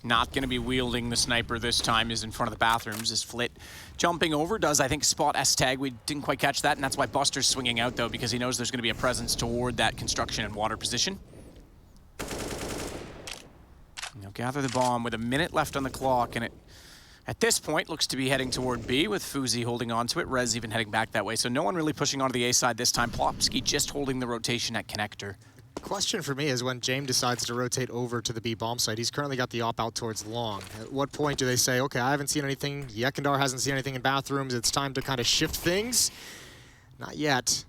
not going to be wielding the sniper this time, is in front of the bathrooms. Is Flit jumping over, does I think spot Esatag. We didn't quite catch that, and that's why Buster's swinging out though, because he knows there's going to be a presence toward that construction and water position. And he'll gather the bomb with a minute left on the clock, and it at this point looks to be heading toward B with Fuzi holding on to it. Rez even heading back that way, so no one really pushing onto the A side this time. Plopsky just holding the rotation at connector. Question for me is when Jame decides to rotate over to the B bomb site, he's currently got the op out towards long. At what point do they say, okay, I haven't seen anything, Yekindar hasn't seen anything in bathrooms, it's time to kind of shift things? Not yet.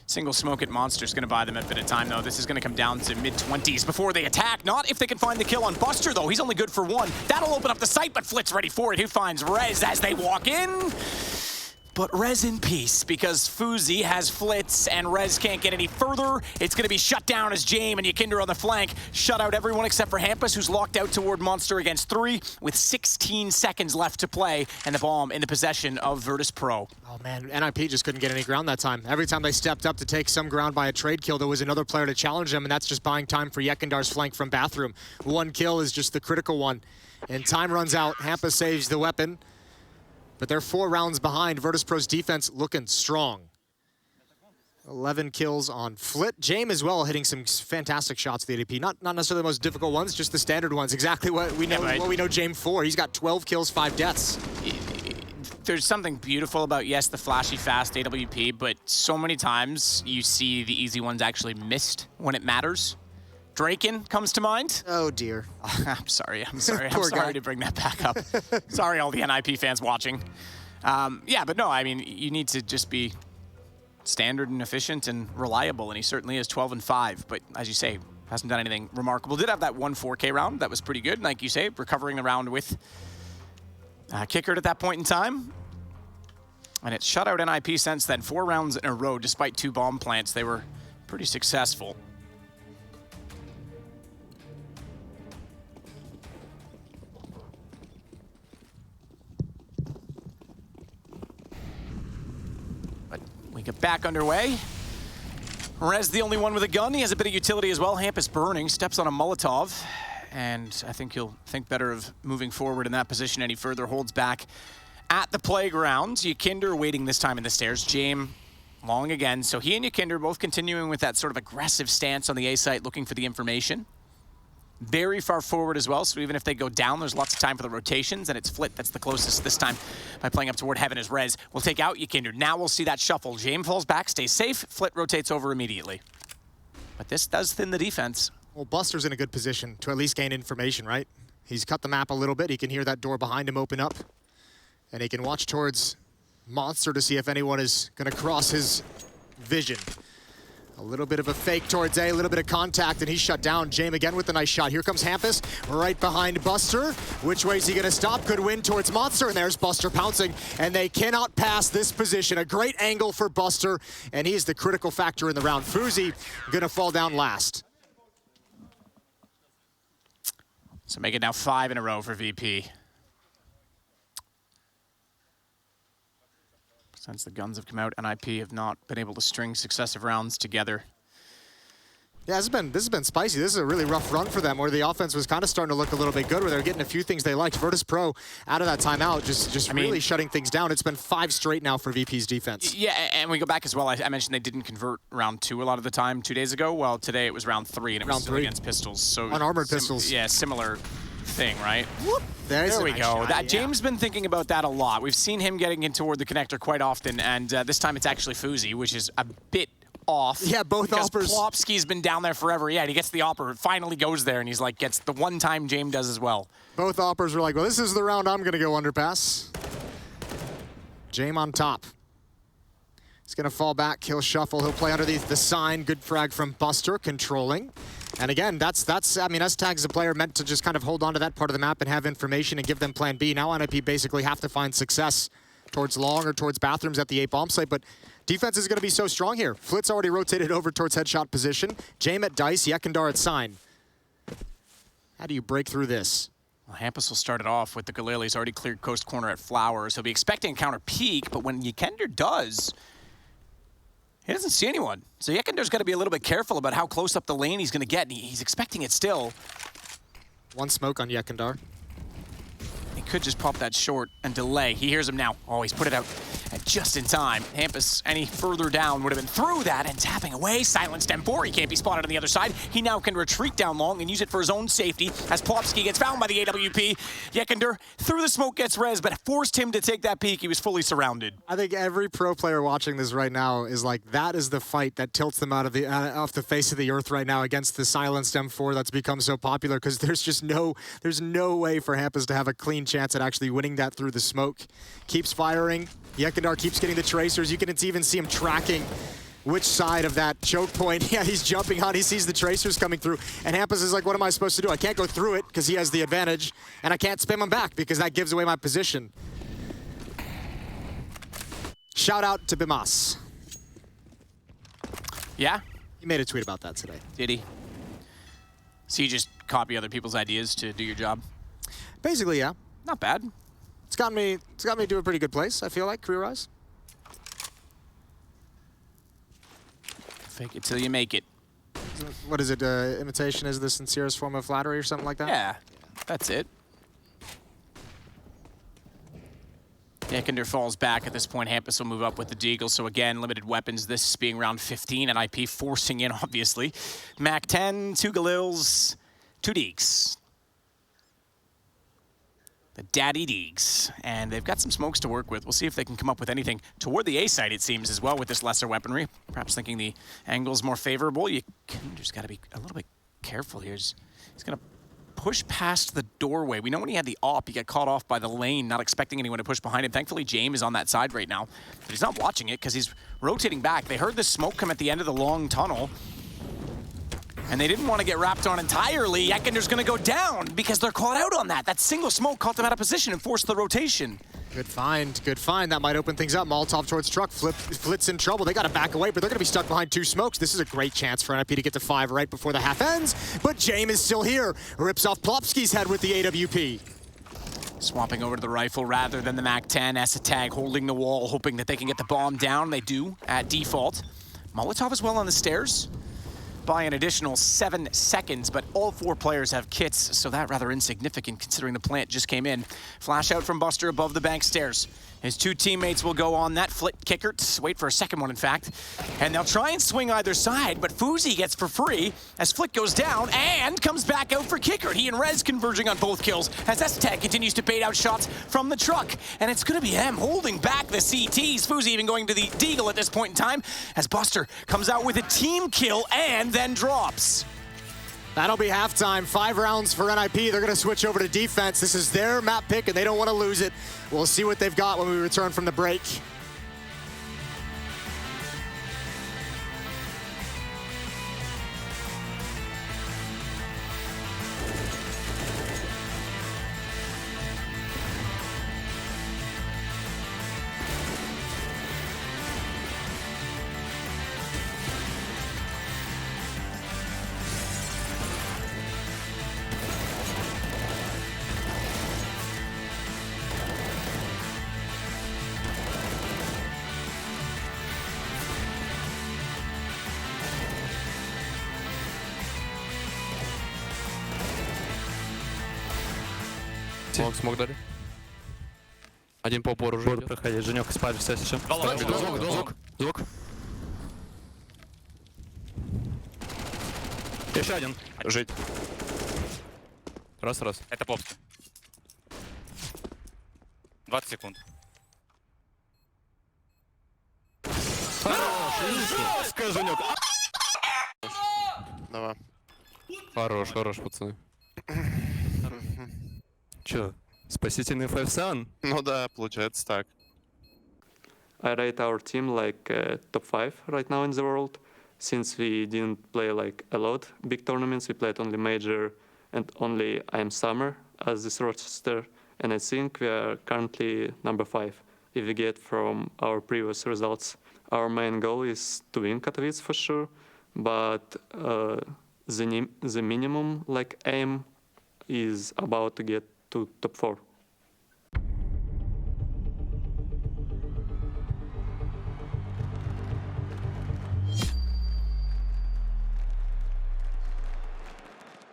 Single smoke at Monster's going to buy them a bit of time, though. This is going to come down to mid-20s before they attack. Not if they can find the kill on Buster, though. He's only good for 1. That'll open up the site, but Flit's ready for it. He finds Rez as they walk in. But Rez in peace, because Fuzi has Flits and Rez can't get any further. It's going to be shut down as Jame and Yakinder on the flank shut out everyone except for Hampus, who's locked out toward Monster against 3 with 16 seconds left to play, and the bomb in the possession of Virtus Pro. Oh man, NIP just couldn't get any ground that time. Every time they stepped up to take some ground by a trade kill, there was another player to challenge them, and that's just buying time for Yekindar's flank from bathroom. 1 kill is just the critical one, and time runs out. Hampus saves the weapon. But they're 4 rounds behind. Virtus Pro's defense looking strong. 11 kills on Flit. Jame as well hitting some fantastic shots with the ADP. Not necessarily the most difficult ones, just the standard ones. Exactly what we know. What we know Jame for. He's got 12 kills, 5 deaths. There's something beautiful about, yes, the flashy, fast AWP, but so many times you see the easy ones actually missed when it matters. Draken comes to mind. Oh dear. I'm sorry I'm sorry to bring that back up. Sorry all the NIP fans watching. Yeah, but no, I mean, you need to just be standard and efficient and reliable, and he certainly is. 12 and 5, but as you say, hasn't done anything remarkable. Did have that 1 4K round, that was pretty good, like you say, recovering the round with Kicker at that point in time. And it's shut out NIP since then, 4 rounds in a row, despite 2 bomb plants. They were pretty successful. We get back underway. Rez the only one with a gun. He has a bit of utility as well. Hampus burning, steps on a Molotov. And I think he'll think better of moving forward in that position any further. Holds back at the playground. Yakinder waiting this time in the stairs. Jame long again. So he and Yakinder both continuing with that sort of aggressive stance on the A site, looking for the information. Very far forward as well, so even if they go down, there's lots of time for the rotations, and it's Flit that's the closest this time by playing up toward Heaven as Rez will take out Yakinder. Now we'll see that shuffle. Jame falls back, stays safe, Flit rotates over immediately. But this does thin the defense. Well, Buster's in a good position to at least gain information, right? He's cut the map a little bit. He can hear that door behind him open up, and he can watch towards Monster to see if anyone is going to cross his vision. A little bit of a fake towards A, a little bit of contact, and he's shut down. Jame again with a nice shot. Here comes Hampus right behind Buster. Which way is he gonna stop? Could win towards Monster, and there's Buster pouncing, and they cannot pass this position. A great angle for Buster, and he's the critical factor in the round. Fuzi gonna fall down last. So make it now 5 in a row for VP. Since the guns have come out, NIP have not been able to string successive rounds together. Yeah, this has been spicy. This is a really rough run for them, where the offense was kind of starting to look a little bit good, where they're getting a few things they liked. Virtus Pro out of that timeout, just really shutting things down. It's been 5 straight now for VP's defense. Yeah, and we go back as well. I mentioned they didn't convert round 2 a lot of the time 2 days ago. Well, today it was round 3, and it was still against pistols. So unarmored pistols. Yeah, similar thing, right? Whoop. There we nice go. shot, James been thinking about that a lot. We've seen him getting in toward the connector quite often, and this time it's actually Fuzi, which is a bit off. Yeah, both offers. Plopsky's been down there forever. Yeah, and he gets the opper, finally goes there, and he's like, gets the one time James does as well. Both oppers were like, well, this is the round I'm going to go underpass. James on top. He's going to fall back, he'll shuffle, he'll play underneath the sign. Good frag from Buster, controlling. And again, that's I mean, S-Tag is a player meant to just kind of hold on to that part of the map and have information and give them plan B. Now NIP basically have to find success towards long or towards bathrooms at the 8 bomb site, but defense is going to be so strong here. Flitz already rotated over towards headshot position. Jame at Dice, Yekindar at sign. How do you break through this? Well, Hampus will start it off with the Galil. He's already cleared coast corner at Flowers. He'll be expecting a counter peek, but when Yekindar does, he doesn't see anyone. So Yekindar's got to be a little bit careful about how close up the lane he's going to get, and he's expecting it still. One smoke on Yekindar. He could just pop that short and delay. He hears him now. Oh, he's put it out just in time. Hampus, any further down, would have been through that and tapping away. Silenced M4. He can't be spotted on the other side. He now can retreat down long and use it for his own safety as Plopsky gets found by the AWP. Yekindar, through the smoke, gets res, but forced him to take that peek. He was fully surrounded. I think every pro player watching this right now is like, that is the fight that tilts them out of the off the face of the earth right now against the silenced M4 that's become so popular, because there's no way for Hampus to have a clean chance at actually winning that through the smoke. Keeps firing. Yekindar keeps getting the tracers. You can even see him tracking which side of that choke point. Yeah, he's jumping on. He sees the tracers coming through. And Hampus is like, what am I supposed to do? I can't go through it because he has the advantage. And I can't spam him back because that gives away my position. Shout out to Bimas. Yeah? He made a tweet about that today. Did he? So you just copy other people's ideas to do your job? Basically, yeah. Not bad. It's got me to a pretty good place, I feel like, career-wise. Fake it till you make it. What is it? Imitation is the sincerest form of flattery or something like that? Yeah, that's it. Yekindar falls back. At this point, Hampus will move up with the Deagle. So again, limited weapons. This being round 15, and IP forcing in, obviously. Mac 10, 2 Galils, 2 Deeks. The Daddy Deegs, and they've got some smokes to work with. We'll see if they can come up with anything toward the A side, it seems, as well with this lesser weaponry. Perhaps thinking the angle's more favorable. You just got to be a little bit careful here. He's going to push past the doorway. We know when he had the op, he got caught off by the lane, not expecting anyone to push behind him. Thankfully, James is on that side right now, but he's not watching it because he's rotating back. They heard the smoke come at the end of the long tunnel, and they didn't want to get wrapped on entirely. Yekindar's going to go down because they're caught out on that. That single smoke caught them out of position and forced the rotation. Good find, good find. That might open things up. Molotov towards truck. Flitz in trouble. They got to back away, but they're going to be stuck behind 2 smokes. This is a great chance for NIP to get to 5 right before the half ends, but James is still here. Rips off Plopsky's head with the AWP. Swapping over to the rifle rather than the MAC-10. S-Tag holding the wall, hoping that they can get the bomb down. They do at default. Molotov as well on the stairs by an additional 7 seconds, but all 4 players have kits, so that rather insignificant considering the plant just came in. Flash out from Buster above the bank stairs. His 2 teammates will go on that flit kicker. Wait for a second one, in fact. And they'll try and swing either side, but Fuzi gets for free as Flit goes down and comes back out for kicker. He and Rez converging on both kills as S-Tag continues to bait out shots from the truck. And it's going to be them holding back the CTs. Fuzi even going to the Deagle at this point in time as Buster comes out with a team kill and then drops. That'll be halftime. 5 rounds for NIP. They're going to switch over to defense. This is their map pick, and they don't want to lose it. We'll see what they've got when we return from the break. Long смог дали. Один по упору уже идет. Проходи, Женек, спаль все сейчас. Звук. Еще один. Жить. Раз. Это поп. 20 секунд. Жестко, Женек. Давай. Хорош, пацаны. Че, спасительный Five-Sun? Ну да, получается так. I rate our team like top 5 right now in the world. Since we didn't play like a lot big tournaments, we played only major and only IEM Summer as this roster. And I think we are currently number 5 if we get from our previous results. Our main goal is to win Katowice for sure, but the minimum like aim is about to get to top 4.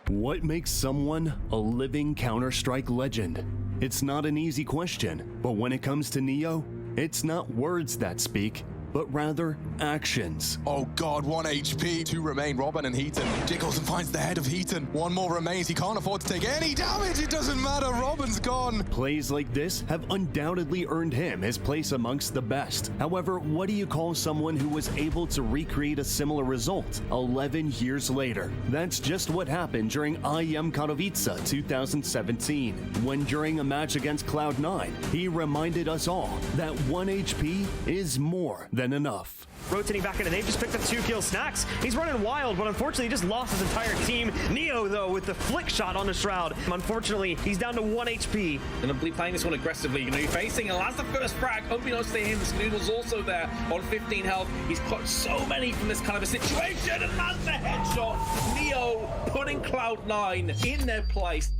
What makes someone a living Counter-Strike legend? It's not an easy question, but when it comes to Neo, it's not words that speak, but rather actions. Oh god, 1 HP, 2 remain, Robin and Heaton. Jiggles and finds the head of Heaton. 1 more remains, he can't afford to take any damage, it doesn't matter, Robin's gone. Plays like this have undoubtedly earned him his place amongst the best. However, what do you call someone who was able to recreate a similar result 11 years later? That's just what happened during IEM Katowice 2017, when during a match against Cloud9, he reminded us all that 1 HP is more than enough. Rotating back into, they've just picked up 2 kills. Snacks, he's running wild, but unfortunately he just lost his entire team. Neo, though, with the flick shot on the Shroud. Unfortunately, he's down to 1 HP. Gonna be playing this one aggressively. You know, you're facing, and that's the first frag. Unbeknownst to him, Snoodle's also there on 15 health. He's caught so many from this kind of a situation, and that's the headshot. Neo putting Cloud9 in their place.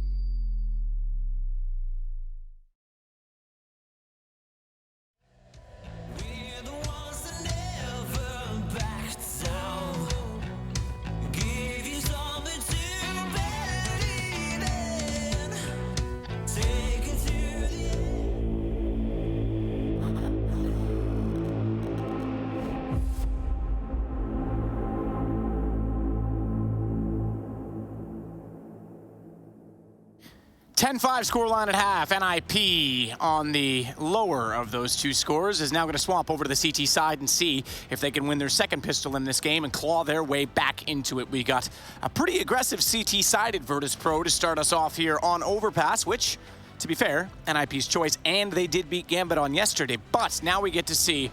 $10-5 scoreline at half. NIP on the lower of those 2 scores is now going to swap over to the CT side and see if they can win their second pistol in this game and claw their way back into it. We got a pretty aggressive CT-sided Virtus Pro to start us off here on Overpass, which, to be fair, NIP's choice, and they did beat Gambit on yesterday. But now we get to see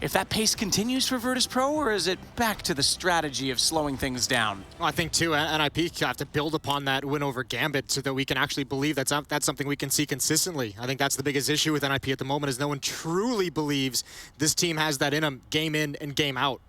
if that pace continues for Virtus Pro, or is it back to the strategy of slowing things down? Well, I think, too, NIP have to build upon that win over Gambit so that we can actually believe that's something we can see consistently. I think that's the biggest issue with NIP at the moment, is no one truly believes this team has that in them, game in and game out.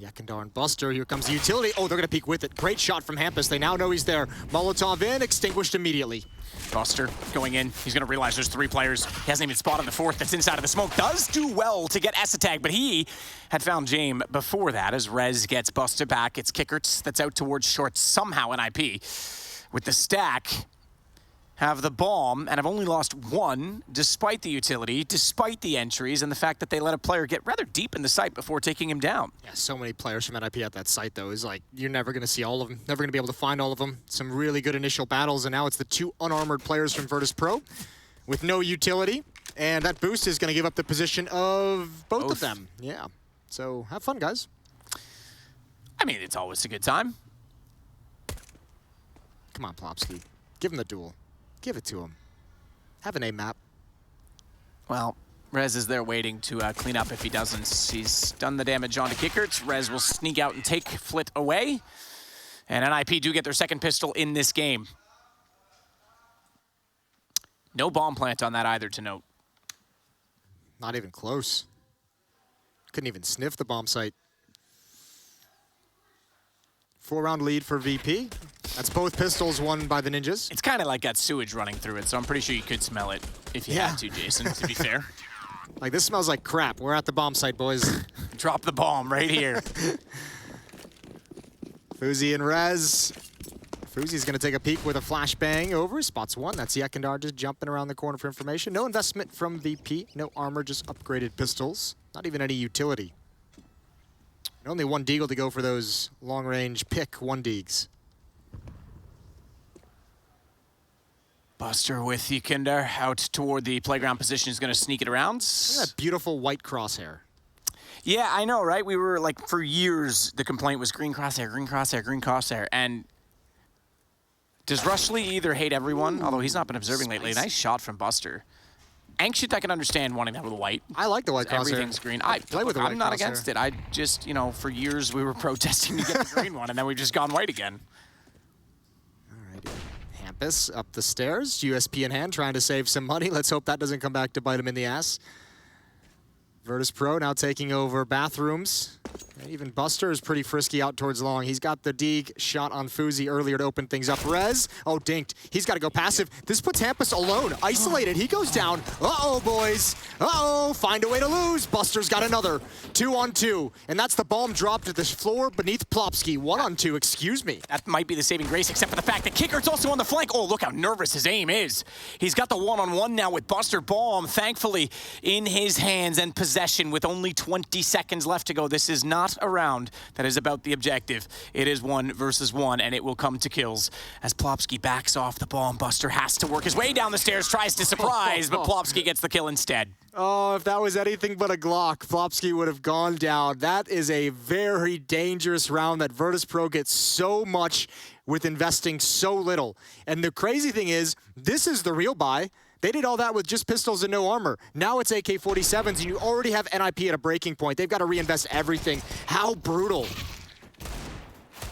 Yakandar and Buster, here comes the utility. Oh, they're going to peek with it. Great shot from Hampus. They now know he's there. Molotov in, extinguished immediately. Buster going in. He's going to realize there's 3 players. He hasn't even spotted the 4th that's inside of the smoke. Does do well to get S-Tag, but he had found Jame before that as Rez gets Buster back. It's Kickerts that's out towards short. Somehow NIP with the stack have the bomb and have only lost 1 despite the utility, despite the entries, and the fact that they let a player get rather deep in the site before taking him down. Yeah, so many players from NIP at that site, though, is like, you're never going to see all of them, never going to be able to find all of them. Some really good initial battles, and now it's the 2 unarmored players from Virtus Pro with no utility, and that boost is going to give up the position of both of them. Yeah, so have fun, guys. I mean, it's always a good time. Come on, Plopsky. Give him the duel. Give it to him. Have an A map. Well, Rez is there waiting to clean up if he doesn't. He's done the damage onto Kickerts. Rez will sneak out and take Flit away. And NIP do get their second pistol in this game. No bomb plant on that either, to note. Not even close. Couldn't even sniff the bomb site. 4-round lead for VP. That's both pistols won by the Ninjas. It's kind of like got sewage running through it, so I'm pretty sure you could smell it if you had to, Jason, to be fair. Like, this smells like crap. We're at the bomb site, boys. Drop the bomb right here. Fuzi and Rez Fuzi's going to take a peek with a flashbang over. Spots one. That's Yekindar just jumping around the corner for information. No investment from VP. No armor, just upgraded pistols. Not even any utility. And only one deagle to go for those long-range pick one deags. Buster with Yekindar out toward the playground position is going to sneak it around. Look at that beautiful white crosshair. Yeah, I know, right? We were like, for years, the complaint was green crosshair, green crosshair, green crosshair. And does Rushley either hate everyone, although he's not been observing lately? Nice shot from Buster. Ancient, I can understand wanting that with white. I like the white crosshair. Everything's green. Play with the white I'm not crosshair. against it. I just, you know, for years we were protesting to get the green one, and then we've just gone white again. Hampus up the stairs, USP in hand, trying to save some money. Let's hope that doesn't come back to bite him in the ass. Virtus Pro now taking over bathrooms. And even Buster is pretty frisky out towards long. He's got the Deeg shot on Fuzi earlier to open things up. Rez, oh, dinked. He's got to go passive. This puts Hampus alone, isolated. He goes down. Uh-oh, boys. Uh-oh, find a way to lose. Buster's got another 2-on-2. And that's the bomb dropped at the floor beneath Plopsky. 1-on-2, excuse me. That might be the saving grace, except for the fact that Kickert's also on the flank. Oh, look how nervous his aim is. He's got the 1-on-1 now with Buster. Bomb, thankfully, in his hands and possession with only 20 seconds left to go. This is not a round that is about the objective. It is 1 versus 1, and it will come to kills. As Plopsky backs off the bomb, Buster has to work his way down the stairs, tries to surprise, but Plopsky gets the kill instead. Oh, if that was anything but a Glock, Plopsky would have gone down. That is a very dangerous round that Virtus Pro gets so much with investing so little. And the crazy thing is, this is the real buy. They did all that with just pistols and no armor. Now it's AK-47s, and you already have NIP at a breaking point. They've got to reinvest everything. How brutal.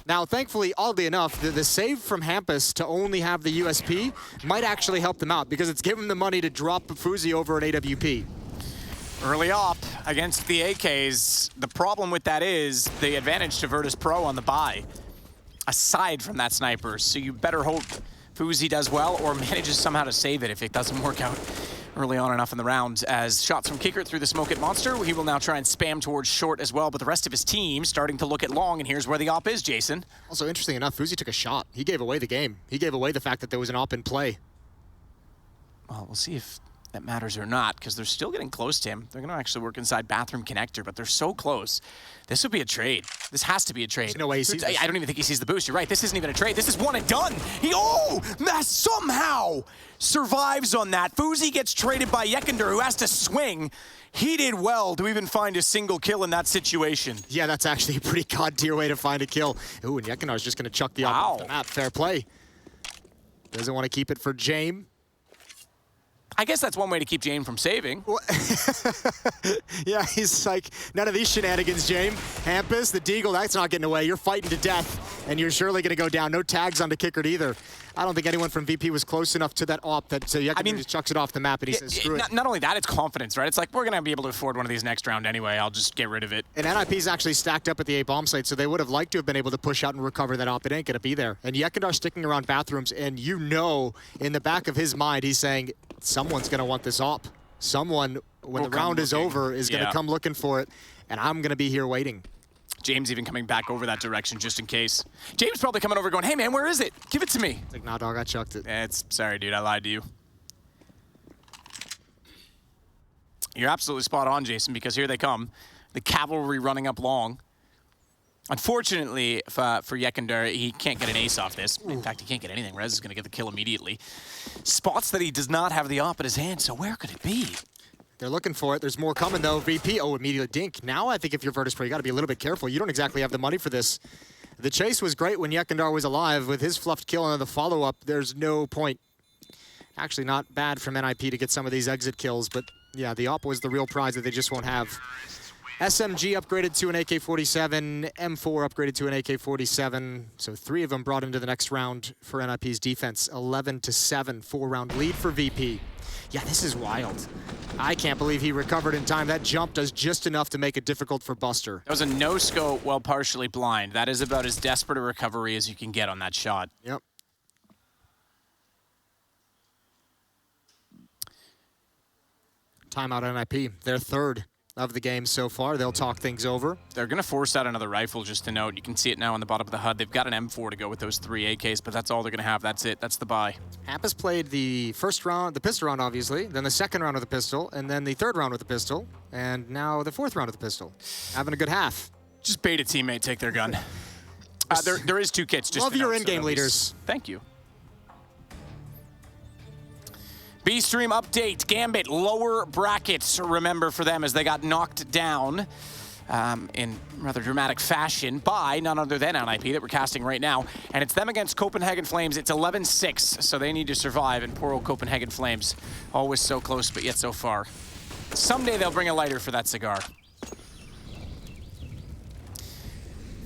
Now, thankfully, oddly enough, the save from Hampus to only have the USP might actually help them out because it's given them the money to drop Fuzi over an AWP. Early op against the AKs. The problem with that is the advantage to Virtus Pro on the buy, aside from that sniper. So you better hope Fuzi does well or manages somehow to save it if it doesn't work out early on enough in the round. As shots from Kickert through the smoke at Monster, he will now try and spam towards short as well, but the rest of his team starting to look at long, and here's where the op is, Jason. Also, interesting enough, Fuzi took a shot. He gave away the game. He gave away the fact that there was an op in play. Well, we'll see if that matters or not, because they're still getting close to him. They're going to actually work inside bathroom connector, but they're so close. This would be a trade. This has to be a trade. There's no way he sees this. I don't even think he sees the boost. You're right. This isn't even a trade. This is one and done. He somehow survives on that. Fuzi gets traded by Yekindar, who has to swing. He did well to even find a single kill in that situation. Yeah, that's actually a pretty god-tier way to find a kill. Ooh, and Yekindar's just going to chuck the op off the map. Fair play. Doesn't want to keep it for Jame. I guess that's one way to keep Jame from saving. Yeah, he's like, none of these shenanigans, Jame. Hampus, the Deagle, that's not getting away. You're fighting to death, and you're surely going to go down. No tags on the Kickert either. I don't think anyone from VP was close enough to that op that Yekin just chucks it off the map and he says, screw it. Not only that, it's confidence, right? It's like, we're going to be able to afford one of these next round anyway. I'll just get rid of it. And NIP's actually stacked up at the A bomb site, so they would have liked to have been able to push out and recover that op. It ain't going to be there. And Yekindar sticking around bathrooms, and you know in the back of his mind, he's saying, someone's going to want this op. Someone, when the round is over, is going to come looking for it, and I'm going to be here waiting. James even coming back over that direction just in case. James probably coming over going, hey man, where is it? Give it to me. It's like, nah dog, I chucked it. Sorry dude, I lied to you. You're absolutely spot on, Jason, because here they come. The cavalry running up long. Unfortunately for Yekindar, he can't get an ace off this. In fact, he can't get anything. Rez is going to get the kill immediately. Spots that he does not have the op at his hand, so where could it be? They're looking for it. There's more coming, though. VP, immediately dink. Now I think if you're Virtus Pro, you got to be a little bit careful. You don't exactly have the money for this. The chase was great when Yekindar was alive. With his fluffed kill and the follow-up, there's no point. Actually, not bad from NIP to get some of these exit kills, but yeah, the op was the real prize that they just won't have. SMG upgraded to an AK-47, M4 upgraded to an AK-47, so 3 of them brought into the next round for NIP's defense. 11-7, 4-round lead for VP. Yeah, this is wild. I can't believe he recovered in time. That jump does just enough to make it difficult for Buster. That was a no-scope while partially blind. That is about as desperate a recovery as you can get on that shot. Yep. Timeout NIP, their third. of the game so far. They'll talk things over. They're going to force out another rifle, just to note. You can see it now on the bottom of the HUD. They've got an M4 to go with those 3 AKs, but that's all they're going to have. That's it. That's the buy. Hap has played the first round, the pistol round, obviously, then the second round with the pistol, and then the third round with the pistol, and now the fourth round with the pistol. Having a good half. Just bait a teammate, take their gun. There is 2 kits. Just love your in-game leaders. Thank you. B-Stream update. Gambit, lower brackets, remember, for them as they got knocked down in rather dramatic fashion by none other than NIP that we're casting right now. And it's them against Copenhagen Flames. It's 11-6, so they need to survive. And poor old Copenhagen Flames, always so close, but yet so far. Someday they'll bring a lighter for that cigar.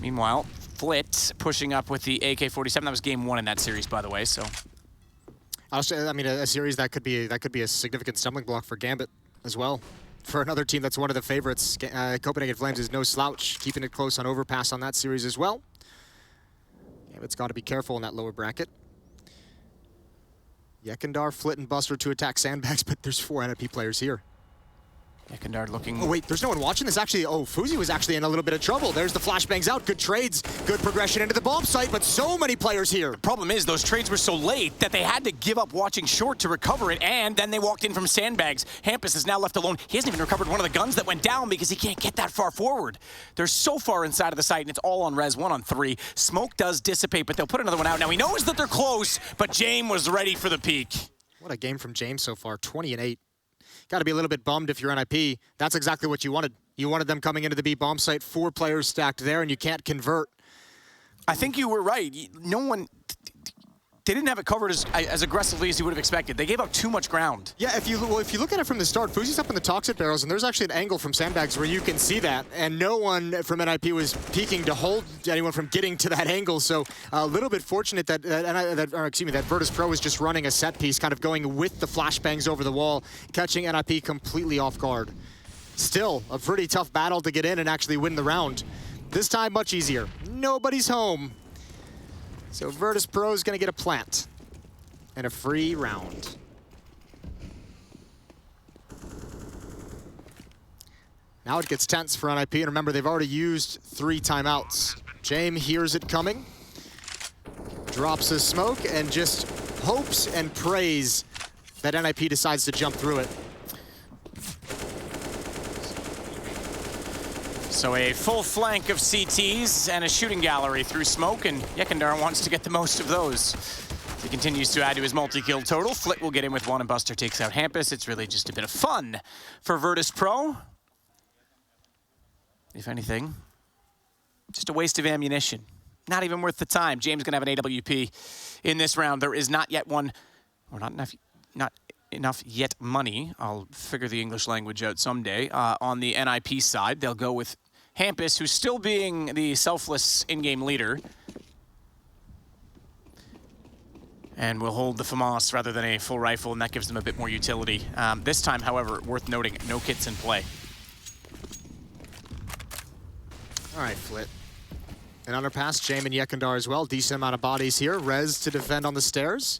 Meanwhile, Flit pushing up with the AK-47. That was game 1 in that series, by the way, so... I mean, a series that could be a significant stumbling block for Gambit as well. For another team that's one of the favorites, Copenhagen Flames is no slouch, keeping it close on overpass on that series as well. Gambit's got to be careful in that lower bracket. Yekindar, Flit, and Buster to attack sandbags, but there's 4 NIP players here. Yekindar looking... Oh, wait, there's no one watching this. Actually, oh, Fuzi was actually in a little bit of trouble. There's the flashbangs out. Good trades, good progression into the bomb site, but so many players here. The problem is those trades were so late that they had to give up watching short to recover it, and then they walked in from sandbags. Hampus is now left alone. He hasn't even recovered one of the guns that went down because he can't get that far forward. They're so far inside of the site, and it's all on res, 1 on 3. Smoke does dissipate, but they'll put another one out. Now, he knows that they're close, but James was ready for the peak. What a game from James so far, 20-8. Got to be a little bit bummed if you're NIP. That's exactly what you wanted. You wanted them coming into the B bomb site, 4 players stacked there, and you can't convert. I think you were right. No one... They didn't have it covered as aggressively as you would have expected. They gave up too much ground. Yeah, if you look at it from the start, Fuzi's up in the toxic barrels, and there's actually an angle from sandbags where you can see that, and no one from NIP was peeking to hold anyone from getting to that angle. So a little bit fortunate that Virtus Pro was just running a set piece, kind of going with the flashbangs over the wall, catching NIP completely off guard. Still, a pretty tough battle to get in and actually win the round. This time, much easier. Nobody's home. So Virtus Pro is going to get a plant and a free round. Now it gets tense for NIP, and remember, they've already used 3 timeouts. James hears it coming, drops his smoke, and just hopes and prays that NIP decides to jump through it. So a full flank of CTs and a shooting gallery through smoke, and Yekindar wants to get the most of those. He continues to add to his multi-kill total. Flit will get in with 1, and Buster takes out Hampus. It's really just a bit of fun for Virtus Pro. If anything, just a waste of ammunition. Not even worth the time. James gonna have an AWP in this round. There is not yet one, or not enough yet money. I'll figure the English language out someday. On the NIP side, they'll go with Hampus, who's still being the selfless in-game leader. And will hold the FAMAS rather than a full rifle, and that gives them a bit more utility. This time, however, worth noting, no kits in play. All right, Flit. An underpass, James and Yekindar as well. Decent amount of bodies here. Rez to defend on the stairs.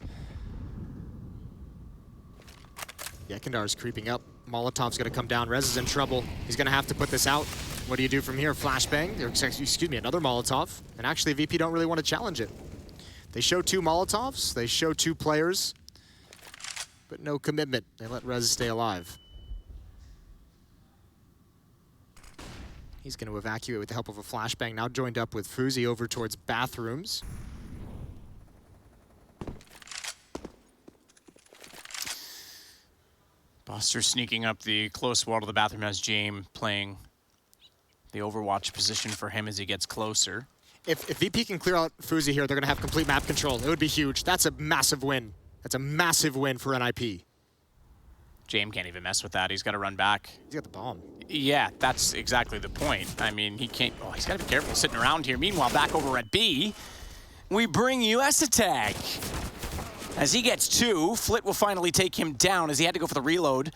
Yekindar is creeping up. Molotov's gonna come down. Rez is in trouble. He's gonna have to put this out. What do you do from here? Flashbang, excuse me, another Molotov. And actually, VP don't really want to challenge it. They show 2 Molotovs, they show 2 players, but no commitment. They let Rez stay alive. He's gonna evacuate with the help of a flashbang, now joined up with Fuzi over towards bathrooms. Buster sneaking up the close wall to the bathroom as James playing the Overwatch position for him as he gets closer. If VP can clear out Fuzi here, they're going to have complete map control. It would be huge. That's a massive win. That's a massive win for NIP. James can't even mess with that. He's got to run back. He's got the bomb. Yeah, that's exactly the point. I mean, he can't... Oh, he's got to be careful sitting around here. Meanwhile, back over at B, we bring US attack. As he gets 2, Flit will finally take him down as he had to go for the reload.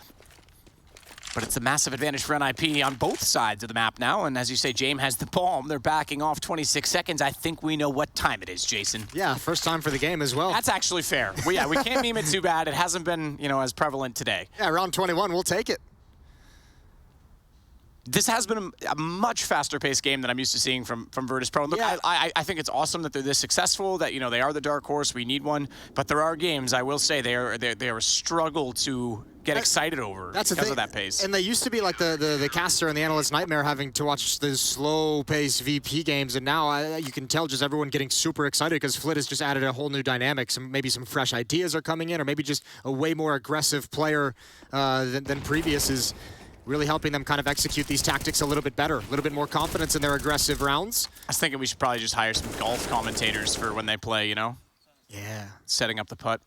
But it's a massive advantage for NIP on both sides of the map now. And as you say, James has the bomb. They're backing off 26 seconds. I think we know what time it is, Jason. Yeah, first time for the game as well. That's actually fair. Well, yeah, we can't meme it too bad. It hasn't been, as prevalent today. Yeah, round 21, we'll take it. This has been a much faster-paced game than I'm used to seeing from Virtus Pro. And look, Yeah. I think it's awesome that they're this successful, that, you know, they are the dark horse, we need one. But there are games, I will say, they are a struggle to get excited over That's because the of that pace. And they used to be like the caster and the analyst's nightmare, having to watch the slow-paced VP games, and now you can tell just everyone getting super excited because Flit has just added a whole new dynamic. Maybe some fresh ideas are coming in, or maybe just a way more aggressive player than previous is really helping them kind of execute these tactics a little bit better, a little bit more confidence in their aggressive rounds. I was thinking we should probably just hire some golf commentators for when they play, you know? Yeah. Setting up the putt.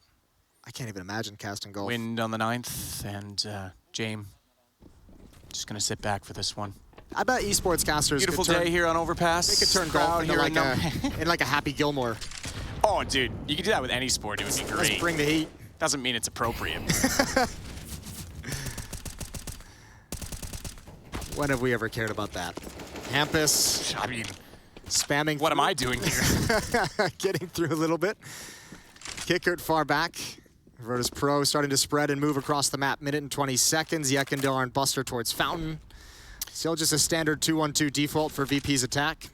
I can't even imagine casting golf. Wind on the 9th, and James just going to sit back for this one. I bet esports casters Beautiful could turn, day here on Overpass. They could turn golf into like a Happy Gilmore. Oh, dude, you can do that with any sport. It would be great. Let's bring the heat. Doesn't mean it's appropriate. When have we ever cared about that? Hampus. I mean, spamming. What am I doing here? Getting through a little bit. Kickert far back. Virtus Pro starting to spread and move across the map. Minute and 20 seconds. Yekindar and Buster towards Fountain. Still just a standard 2-1-2 default for VP's attack.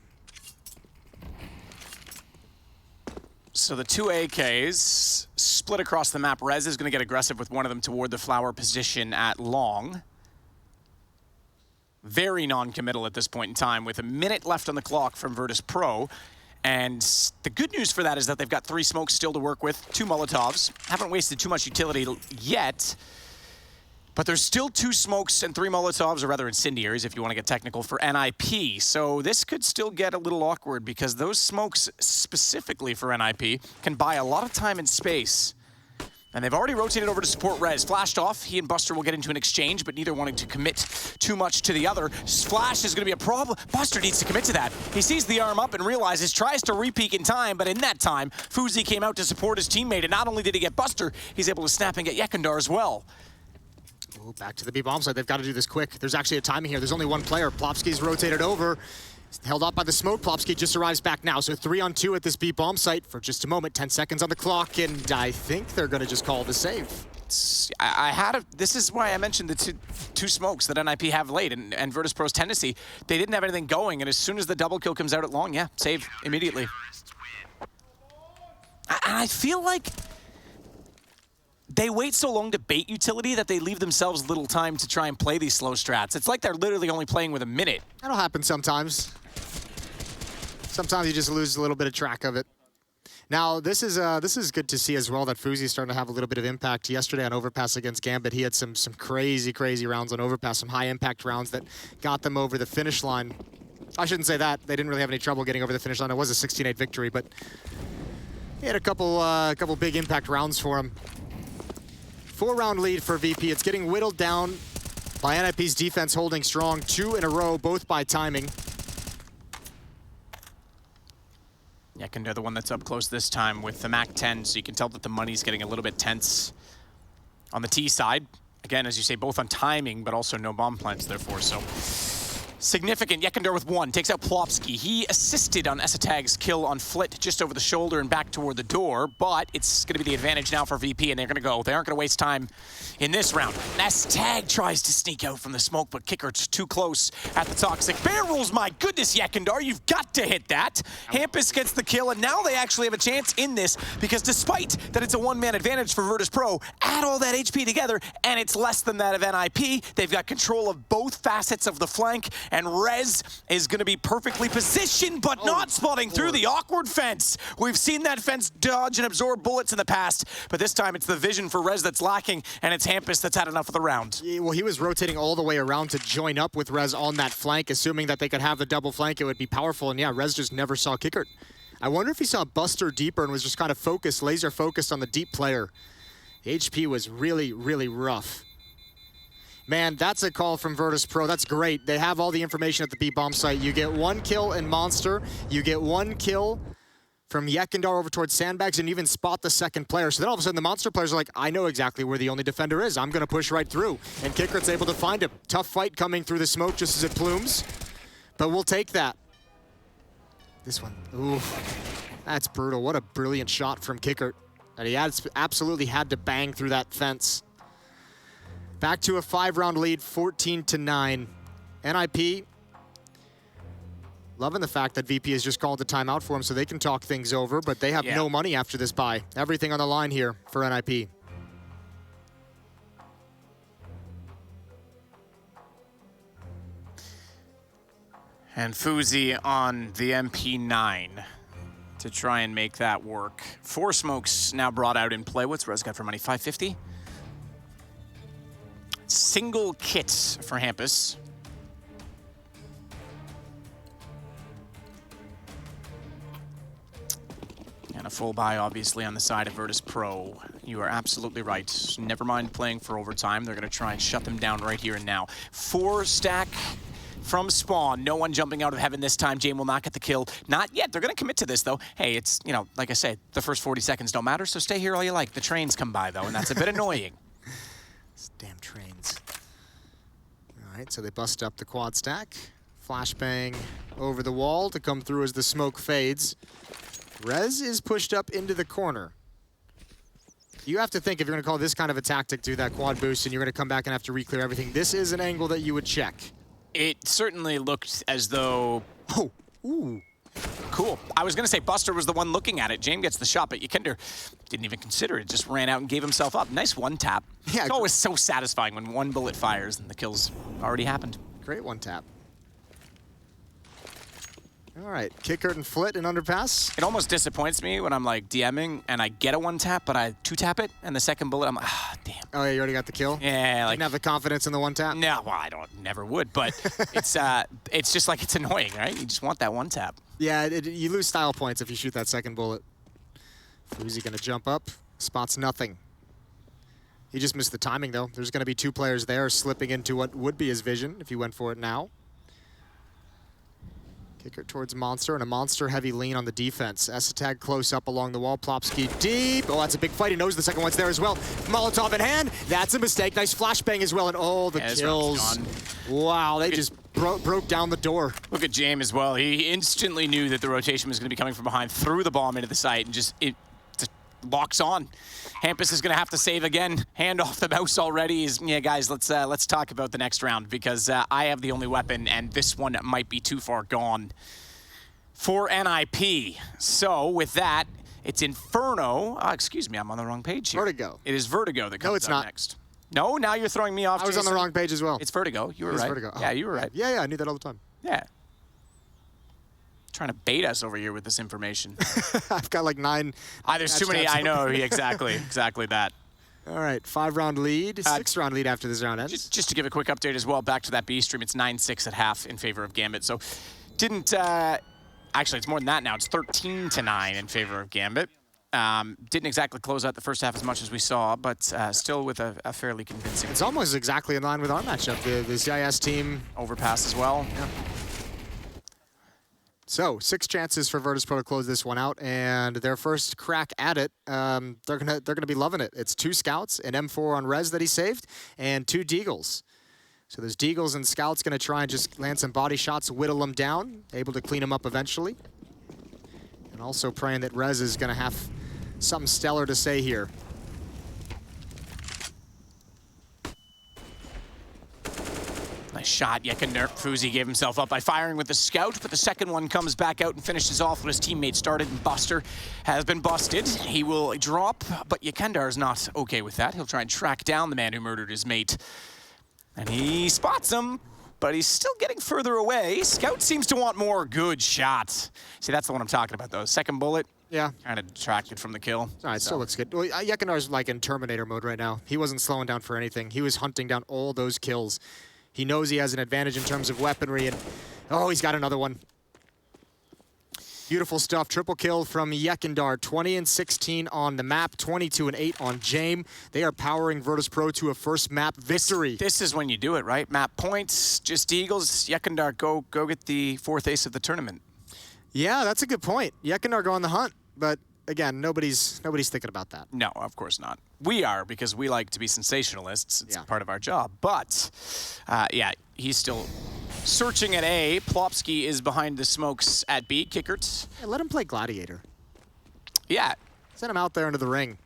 So the two AKs split across the map. Rez is going to get aggressive with one of them toward the flower position at long. Very non-committal at this point in time with a minute left on the clock from Virtus Pro. And the good news for that is that they've got 3 smokes still to work with, 2 Molotovs. Haven't wasted too much utility yet. But there's still 2 smokes and 3 Molotovs, or rather incendiaries if you want to get technical, for NIP. So this could still get a little awkward because those smokes specifically for NIP can buy a lot of time and space. And they've already rotated over to support Rez. Flashed off. He and Buster will get into an exchange, but neither wanting to commit too much to the other. Flash is going to be a problem. Buster needs to commit to that. He sees the arm up and realizes, tries to re-peek in time, but in that time, Fuzi came out to support his teammate, and not only did he get Buster, he's able to snap and get Yekindar as well. Ooh, back to the B-bomb side. They've got to do this quick. There's actually a timing here. There's only one player. Plopsky's rotated over. Held up by the smoke. Plopsky just arrives back now. So 3-on-2 at this B-bomb site for just a moment. 10 seconds on the clock, and I think they're going to just call the save. This is why I mentioned the two smokes that NIP have late, and Virtus Pro's tendency. They didn't have anything going, and as soon as the double kill comes out at long, yeah, save immediately. I feel like they wait so long to bait utility that they leave themselves little time to try and play these slow strats. It's like they're literally only playing with a minute. That'll happen sometimes. Sometimes you just lose a little bit of track of it. Now, this is good to see as well that Fuzi's starting to have a little bit of impact. Yesterday on Overpass against Gambit, he had some crazy rounds on Overpass, some high-impact rounds that got them over the finish line. I shouldn't say that. They didn't really have any trouble getting over the finish line. It was a 16-8 victory, but he had a couple big impact rounds for him. 4-round lead for VP. It's getting whittled down by NIP's defense holding strong. 2 in a row, both by timing. Yekindar, the one that's up close this time with the MAC-10, so you can tell that the money's getting a little bit tense on the T side. Again, as you say, both on timing, but also no bomb plants, therefore, so significant. Yekindar with 1, takes out Plopsky. He assisted on Esatag's kill on Flit just over the shoulder and back toward the door, but it's going to be the advantage now for VP, and they're going to go. They aren't going to waste time in this round. Esatag tries to sneak out from the smoke, but Kickert's too close at the toxic. Bear rules, my goodness, Yekindar, you've got to hit that. Hampus gets the kill, and now they actually have a chance in this, because despite that it's a one-man advantage for Virtus Pro, add all that HP together, and it's less than that of NIP. They've got control of both facets of the flank, and Rez is going to be perfectly positioned, but not spotting through the awkward fence. We've seen that fence dodge and absorb bullets in the past, but this time it's the vision for Rez that's lacking, and it's Hampus that's had enough of the round. Yeah, well, he was rotating all the way around to join up with Rez on that flank, assuming that they could have the double flank, it would be powerful, and yeah, Rez just never saw Kickert. I wonder if he saw Buster deeper and was just kind of focused, laser focused on the deep player. The HP was really rough. Man, that's a call from Virtus Pro. That's great. They have all the information at the B-bomb site. You get 1 kill in Monster. You get 1 kill from Yekindar over towards Sandbags, and even spot the second player. So then all of a sudden the Monster players are like, I know exactly where the only defender is. I'm going to push right through. And Kickert's able to find him. Tough fight coming through the smoke just as it plumes. But we'll take that. This one, ooh, that's brutal. What a brilliant shot from Kickert. And he absolutely had to bang through that fence. Back to a 5-round lead, 14-9. NIP, loving the fact that VP has just called a timeout for him so they can talk things over, but they have no money after this buy. Everything on the line here for NIP. And Fuzi on the MP9 to try and make that work. 4 smokes now brought out in play. What's Rez got for money? 550? Single kit for Hampus. And a full buy, obviously, on the side of Virtus Pro. You are absolutely right. Never mind playing for overtime. They're going to try and shut them down right here and now. 4 stack from spawn. No one jumping out of heaven this time. Jame will not get the kill. Not yet. They're going to commit to this, though. Hey, it's, you know, like I said, the first 40 seconds don't matter, so stay here all you like. The trains come by, though, and that's a bit annoying. These damn trains. All right, so they bust up the quad stack. Flashbang over the wall to come through as the smoke fades. Rez is pushed up into the corner. You have to think if you're going to call this kind of a tactic to that quad boost and you're going to come back and have to re-clear everything, this is an angle that you would check. It certainly looked as though... Oh, ooh. Cool. I was going to say Buster was the one looking at it. Jame gets the shot, but Yekender didn't even consider it. Just ran out and gave himself up. Nice one tap. Yeah, it's always so satisfying when one bullet fires and the kill's already happened. Great one tap. All right, Kickert and Flit in underpass. It almost disappoints me when I'm like DMing and I get a one tap, but I 2-tap it, and the second bullet I'm like, ah, damn. Oh, yeah, you already got the kill? Yeah, like... Didn't have the confidence in the one tap? No, well, never would, but it's just like it's annoying, right? You just want that one tap. Yeah, you lose style points if you shoot that second bullet. Fuzi gonna jump up, spots nothing. He just missed the timing, though. There's gonna be 2 players there slipping into what would be his vision if he went for it now. Kicker towards Monster, and a Monster-heavy lean on the defense. Esatag close up along the wall. Plopsky deep. Oh, that's a big fight. He knows the second one's there as well. Molotov in hand. That's a mistake. Nice flashbang as well. And oh, the kills. Wow, they just broke down the door. Look at Jame as well. He instantly knew that the rotation was going to be coming from behind, threw the bomb into the site, and just locks on. Hampus is going to have to save again. Hand off the mouse already. Yeah, guys, let's talk about the next round because I have the only weapon, and this one might be too far gone for NIP. So with that, it's Inferno. Excuse me, I'm on the wrong page here. Vertigo. It is Vertigo that comes up next. No, now you're throwing me off. I was on the wrong page as well. It's Vertigo. You were right. Vertigo. Oh. Yeah, you were right. Yeah, I knew that all the time. Yeah. Trying to bait us over here with this information. I've got like 9. There's too many. I know. Exactly that. All right, 5-round lead, 6-round lead after this round ends. Just to give a quick update as well, back to that B stream, it's 9-6 at half in favor of Gambit. So didn't, actually it's more than that now. It's 13-9 in favor of Gambit. Didn't exactly close out the first half as much as we saw, but still with a fairly convincing. It's almost exactly in line with our matchup. The CIS team. Overpass as well. Yeah. So 6 chances for Virtus Pro to close this one out, and their first crack at it, they're gonna be loving it. It's 2 scouts, an M4 on Rez that he saved, and 2 Deagles. So there's Deagles and scouts gonna try and just land some body shots, whittle them down, able to clean them up eventually, and also praying that Rez is gonna have something stellar to say here. Nice shot. Yekender. Fuzi gave himself up by firing with the scout, but the second one comes back out and finishes off what his teammate started, and Buster has been busted. He will drop, but Yekender is not okay with that. He'll try and track down the man who murdered his mate. And he spots him, but he's still getting further away. Scout seems to want more good shots. See, that's the one I'm talking about, though. Second bullet. Yeah. Kind of detracted from the kill. All right, still looks good. Well, Yekendar's like in Terminator mode right now. He wasn't slowing down for anything. He was hunting down all those kills. He knows he has an advantage in terms of weaponry, and oh, he's got another one. Beautiful stuff. Triple kill from Yekendar. 20-16 on the map, 22-8 on Jame. They are powering Virtus Pro to a first map victory. This is when you do it, right? Map points, just Eagles. Yekendar, go get the 4th ace of the tournament. Yeah, that's a good point. Yekendar go on the hunt, but again, nobody's thinking about that. No, of course not. We are, because we like to be sensationalists. It's part of our job. But, yeah, he's still searching at A. Plopsky is behind the smokes at B. Kickert. Yeah, let him play Gladiator. Yeah. Send him out there into the ring.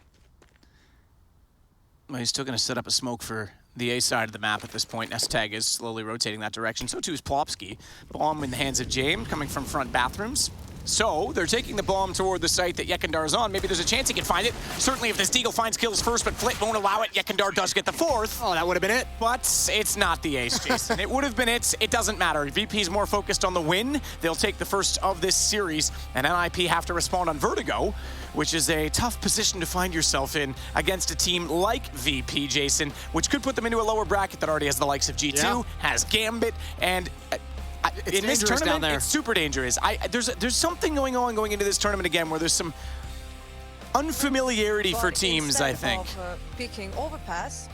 Well, he's still going to set up a smoke for the A side of the map at this point. Nestag is slowly rotating that direction. So too is Plopsky. Bomb in the hands of Jame, coming from front bathrooms. So they're taking the bomb toward the site that Yekindar is on. Maybe there's a chance he can find it. Certainly if this Deagle finds kills first, but Flit won't allow it. Yekindar does get the fourth. Oh, that would have been it. But it's not the ace, Jason. It would have been it. It doesn't matter. VP's more focused on the win. They'll take the first of this series, and NIP have to respond on Vertigo, which is a tough position to find yourself in against a team like VP, Jason, which could put them into a lower bracket that already has the likes of G2, has Gambit, and in this tournament, it's super dangerous. There's something going on going into this tournament again where there's some unfamiliarity for teams, I think. Of, picking Overpass,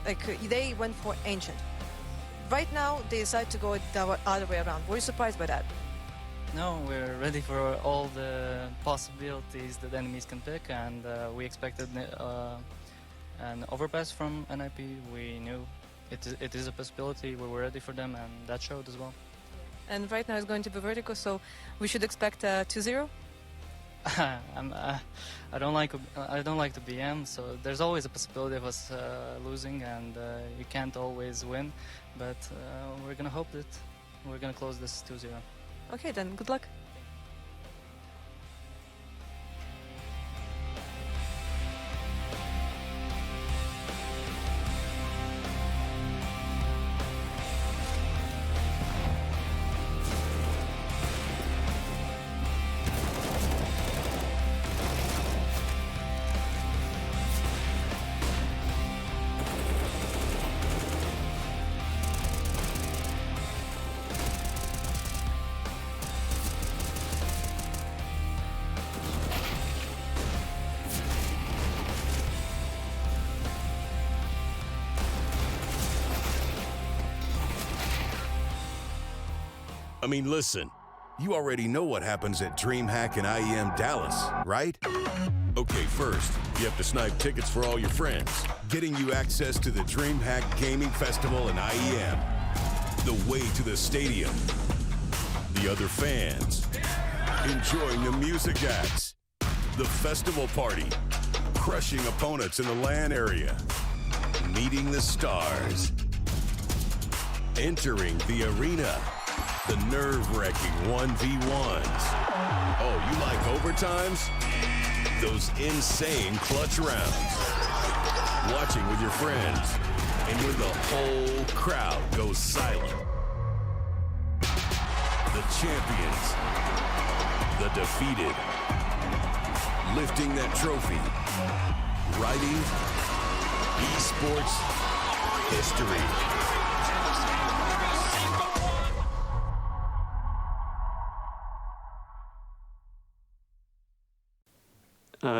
like they went for Ancient. Right now, they decide to go the other way around. Were you surprised by that? No, we're ready for all the possibilities that enemies can pick, and we expected an Overpass from NIP. We knew it is a possibility. We were ready for them, and that showed as well. And right now it's going to be Vertigo, so we should expect 2-0. I don't like to BM, so there's always a possibility of us losing, and you can't always win. But we're gonna hope that we're gonna close this 2-0. Okay, then good luck. I mean, listen, you already know what happens at DreamHack and IEM Dallas, right? Okay, first, you have to snipe tickets for all your friends, getting you access to the DreamHack Gaming Festival and IEM, the way to the stadium, the other fans, enjoying the music acts, the festival party, crushing opponents in the LAN area, meeting the stars, entering the arena, the nerve-wracking 1v1s. Oh, you like overtimes? Those insane clutch rounds. Watching with your friends. And when the whole crowd goes silent. The champions. The defeated. Lifting that trophy. Writing esports history.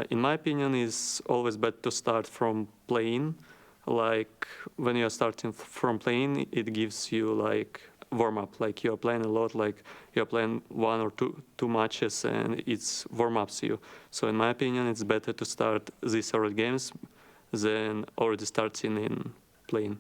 In my opinion, it's always better to start from play-in. Like when you're starting from play-in, it gives you like warm-up. Like you're playing a lot, like you're playing one or two matches, and it's warm-ups you. So in my opinion, it's better to start these early games than already starting in play-in.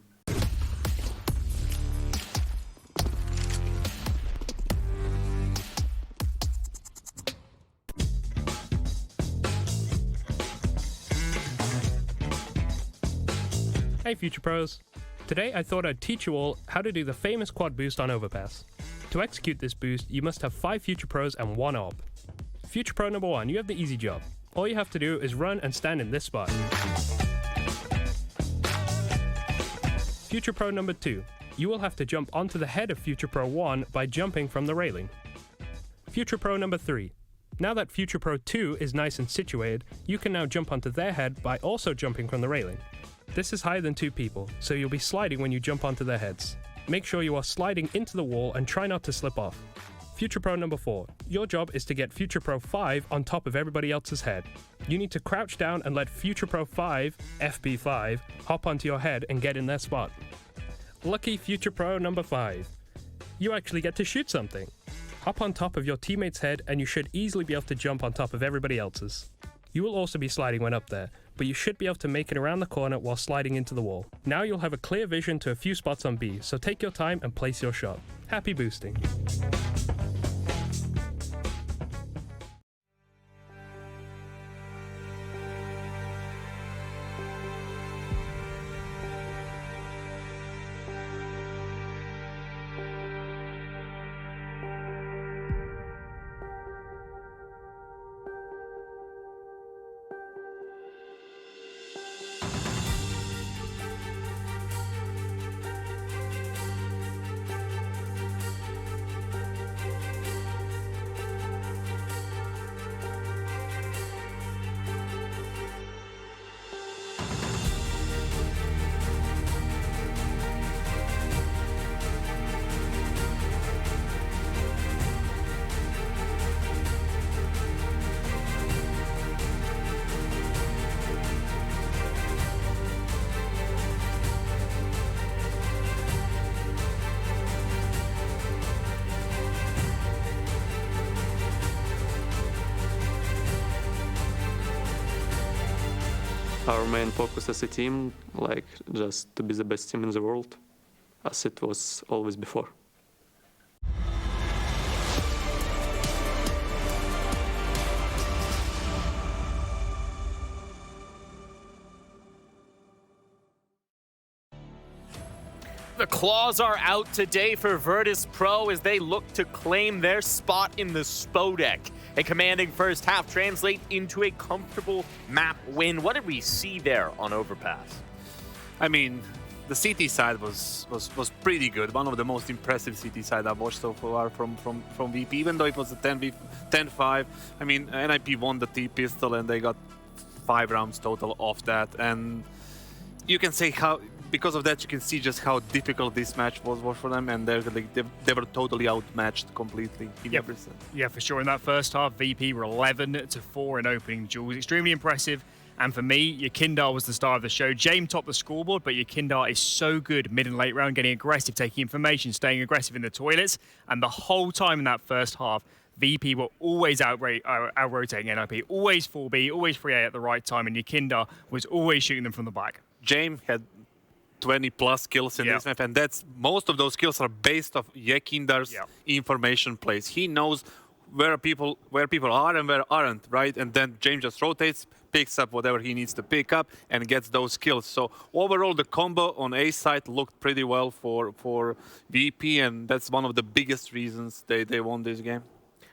Hey Future Pros! Today I thought I'd teach you all how to do the famous quad boost on Overpass. To execute this boost, you must have 5 Future Pros and 1 AWP. Future Pro number 1, you have the easy job. All you have to do is run and stand in this spot. Future Pro number 2, you will have to jump onto the head of Future Pro 1 by jumping from the railing. Future Pro number 3, now that Future Pro 2 is nice and situated, you can now jump onto their head by also jumping from the railing. This is higher than 2 people, so you'll be sliding when you jump onto their heads. Make sure you are sliding into the wall and try not to slip off. Future Pro number 4, your job is to get Future Pro 5 on top of everybody else's head. You need to crouch down and let Future Pro 5, FP5, hop onto your head and get in their spot. Lucky Future Pro number 5, you actually get to shoot something. Hop on top of your teammate's head and you should easily be able to jump on top of everybody else's. You will also be sliding when up there, but you should be able to make it around the corner while sliding into the wall. Now you'll have a clear vision to a few spots on B, so take your time and place your shot. Happy boosting. our main focus as a team, like just to be the best team in the world, as it was always before. The claws are out today for Virtus Pro as they look to claim their spot in the Spodek. A commanding first half translate into a comfortable map win. What did we see there on Overpass? I mean, the CT side was pretty good. One of the most impressive CT side I've watched so far from VP, even though it was a 10-5. I mean, NIP won the T-pistol and they got 5 rounds total off that. And you can say how, because of that, you can see just how difficult this match was for them, and they were totally outmatched completely in every set. Yeah, for sure. In that first half, VP were 11-4 in opening duels. Extremely impressive. And for me, Yakindar was the star of the show. James topped the scoreboard, but Yakindar is so good mid and late round, getting aggressive, taking information, staying aggressive in the toilets. And the whole time in that first half, VP were always out-rotating NIP, always 4B, always 3A at the right time, and Yakindar was always shooting them from the back. James had 20+ kills in this map, and that's most of those kills are based off Yakindar's information plays. He knows where people are and where aren't, right? And then James just rotates, picks up whatever he needs to pick up, and gets those kills. So overall, the combo on A side looked pretty well for VP, and that's one of the biggest reasons they won this game.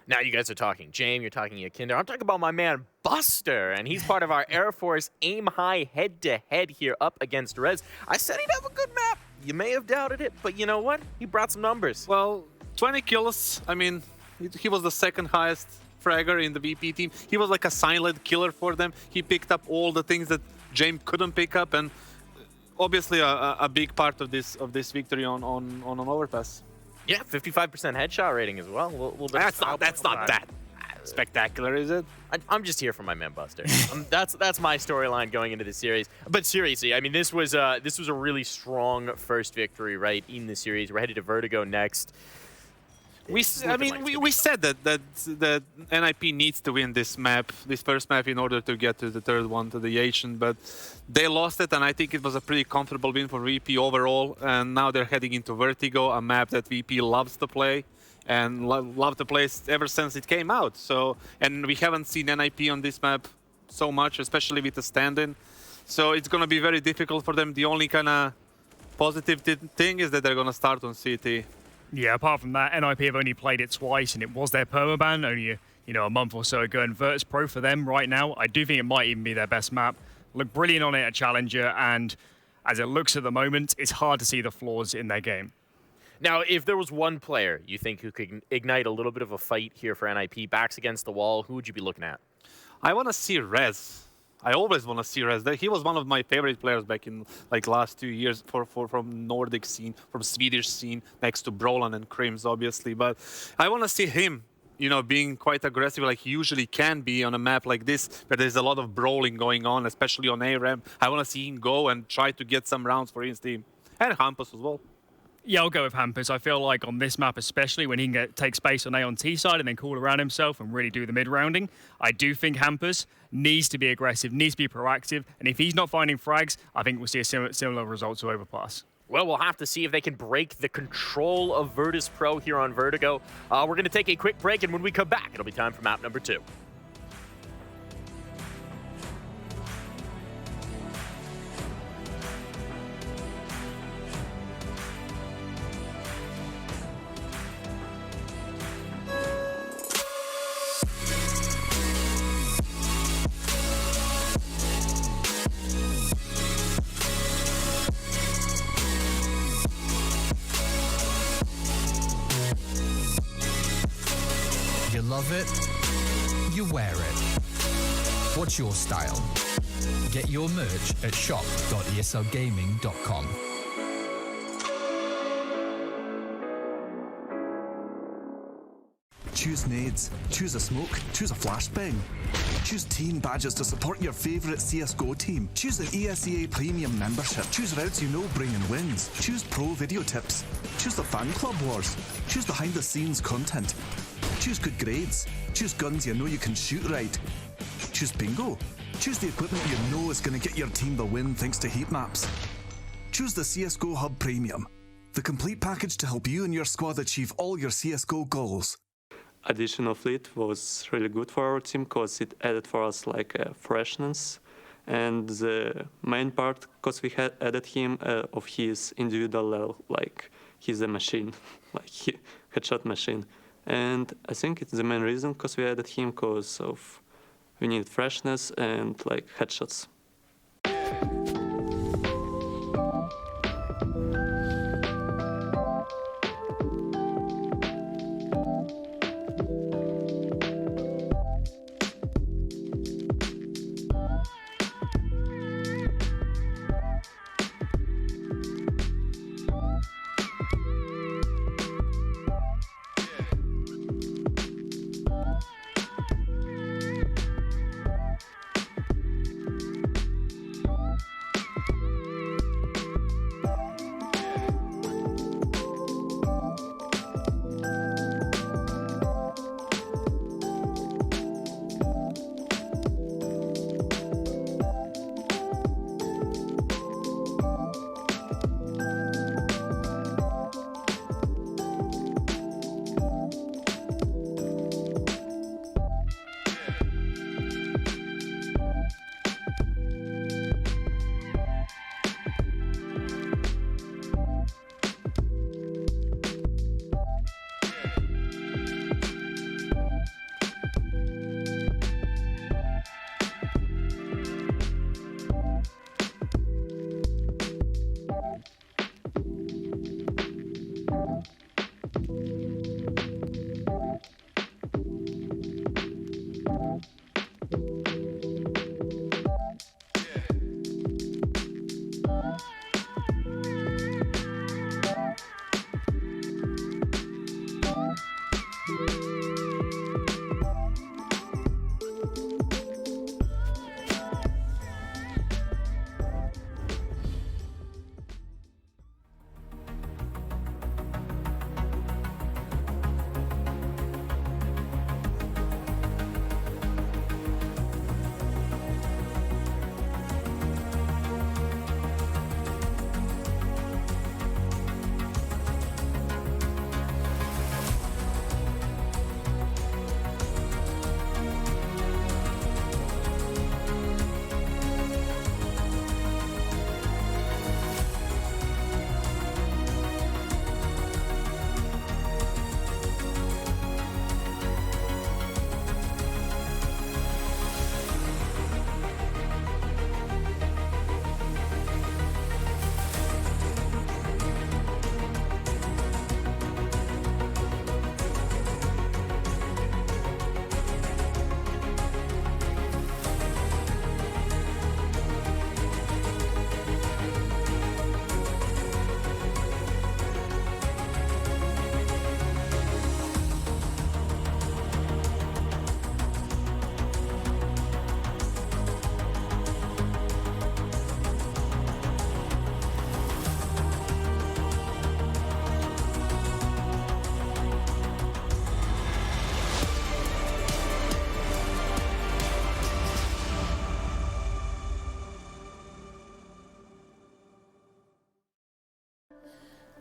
Now you guys are talking James, you're talking Yakinder. I'm talking about my man Buster, and he's part of our Air Force Aim High head-to-head here up against Rez. I said he'd have a good map. You may have doubted it, but you know what? He brought some numbers. Well, 20 kills. I mean, he was the second highest fragger in the VP team. He was like a silent killer for them. He picked up all the things that James couldn't pick up, and obviously a big part of this victory on an overpass. Yeah, 55% headshot rating as well. That's not that spectacular, is it? I'm just here for my man Buster. That's my storyline going into the series. But seriously, I mean, this was a really strong first victory, right, in the series. We're headed to Vertigo next. We said that NIP needs to win this first map in order to get to the third one, to the Asian, but they lost it, and I think it was a pretty comfortable win for VP overall, and now they're heading into Vertigo, a map that VP loves to play, and loved to play ever since it came out. So, and we haven't seen NIP on this map so much, especially with the stand-in, so it's going to be very difficult for them. The only kind of positive thing is that they're going to start on CT. Yeah, apart from that, NIP have only played it twice, and it was their permaban only a month or so ago. And Virtus Pro for them right now, I do think it might even be their best map. Look brilliant on it at Challenger, and as it looks at the moment, it's hard to see the flaws in their game. Now, if there was one player you think who could ignite a little bit of a fight here for NIP, backs against the wall, who would you be looking at? I want to see Rez. I always want to see Rez. He was one of my favorite players back in like last 2 years from Nordic scene, from Swedish scene, next to Brolan and Crims, obviously. But I want to see him, being quite aggressive like he usually can be on a map like this, where there's a lot of brawling going on, especially on A-Ramp. I want to see him go and try to get some rounds for his team. And Hampus as well. Yeah, I'll go with Hampus. I feel like on this map especially, when he can take space on A on T side and then call around himself and really do the mid-rounding, I do think Hampus needs to be aggressive, needs to be proactive, and if he's not finding frags, I think we'll see a similar result to Overpass. Well, we'll have to see if they can break the control of Virtus Pro here on Vertigo. We're going to take a quick break, and when we come back, it'll be time for map number 2. You love it, you wear it. What's your style? Get your merch at shop.eslgaming.com. Choose nades, choose a smoke, choose a flashbang. Choose team badges to support your favourite CSGO team. Choose an ESEA Premium membership. Choose routes you know bring in wins. Choose pro video tips. Choose the fan club wars. Choose behind the scenes content. Choose good grades. Choose guns you know you can shoot right. Choose bingo. Choose the equipment you know is going to get your team the win thanks to heat maps. Choose the CSGO Hub Premium, the complete package to help you and your squad achieve all your CSGO goals. Additional fleet was really good for our team because it added for us like freshness, and the main part because we had added him of his individual level, like he's a machine, like headshot machine, and I think it's the main reason because we added him because of we need freshness and like headshots.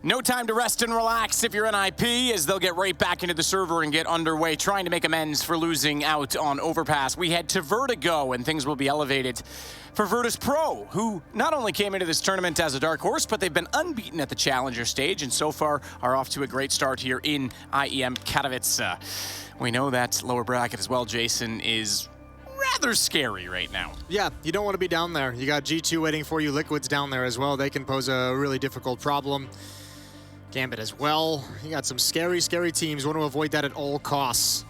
No time to rest and relax if you're an IP, as they'll get right back into the server and get underway, trying to make amends for losing out on Overpass. We head to Vertigo, and things will be elevated for Virtus Pro, who not only came into this tournament as a dark horse, but they've been unbeaten at the Challenger stage, and so far are off to a great start here in IEM Katowice. We know that lower bracket as well, Jason, is rather scary right now. Yeah, you don't want to be down there. You got G2 waiting for you, Liquid's down there as well. They can pose a really difficult problem. Gambit as well. You got some scary, scary teams. Want to avoid that at all costs.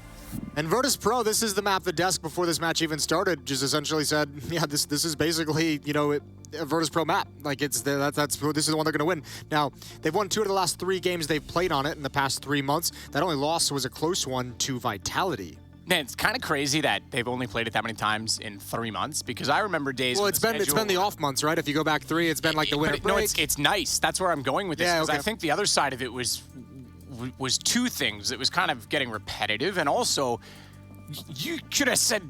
And Virtus Pro, this is the map the desk before this match even started just essentially said, yeah, this is basically, you know, a Virtus Pro map. Like this is the one they're going to win. Now, they've won 2 of the last 3 games they've played on it in the past 3 months. That only loss was a close one to Vitality. Man, it's kind of crazy that they've only played it that many times in 3 months, because I remember days. Well, it's been the off months, right? If you go back 3, it's been like the winter break. No, it's nice. That's where I'm going with this. Yeah, because I think the other side of it was 2 things. It was kind of getting repetitive, and also you should have said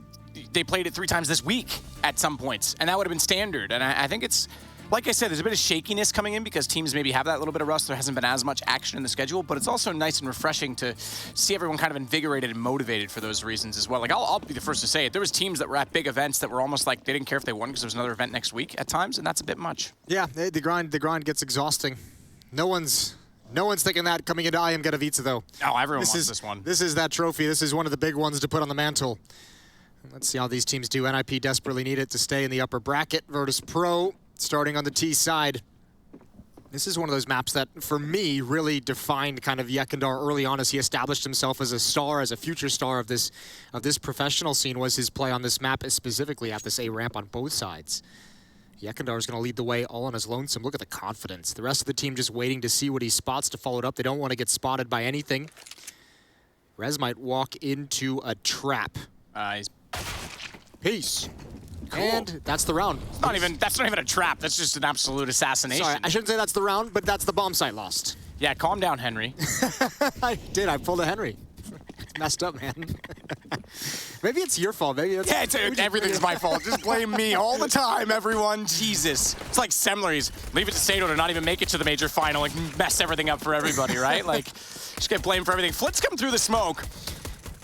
they played it 3 times this week at some points, and that would have been standard. And I think it's, like I said, there's a bit of shakiness coming in because teams maybe have that little bit of rust. There hasn't been as much action in the schedule, but it's also nice and refreshing to see everyone kind of invigorated and motivated for those reasons as well. Like, I'll be the first to say it. There was teams that were at big events that were almost like they didn't care if they won because there was another event next week at times, and that's a bit much. Yeah, the grind gets exhausting. No one's thinking that coming into IEM Katowice, though. Oh, everyone wants this one. This is that trophy. This is one of the big ones to put on the mantle. Let's see how these teams do. NIP desperately need it to stay in the upper bracket. Virtus Pro starting on the T side. This is one of those maps that, for me, really defined kind of Yekindar early on as he established himself as a star, as a future star of this professional scene, was his play on this map, specifically at this A ramp on both sides. Yekindar is going to lead the way all on his lonesome. Look at the confidence. The rest of the team just waiting to see what he spots to follow it up. They don't want to get spotted by anything. Rez might walk into a trap. Peace. Cool. And that's the round. That's not even a trap. That's just an absolute assassination. Sorry, I shouldn't say that's the round, but that's the bomb site lost. Yeah, calm down, Henry. I did. I pulled a Henry. It's messed up, man. Maybe it's your fault. Maybe that's everything's my fault. Just blame me all the time, everyone. Jesus. It's like Semler's. Leave it to Sato to not even make it to the major final and mess everything up for everybody, right? Like, just get blamed for everything. Flit's come through the smoke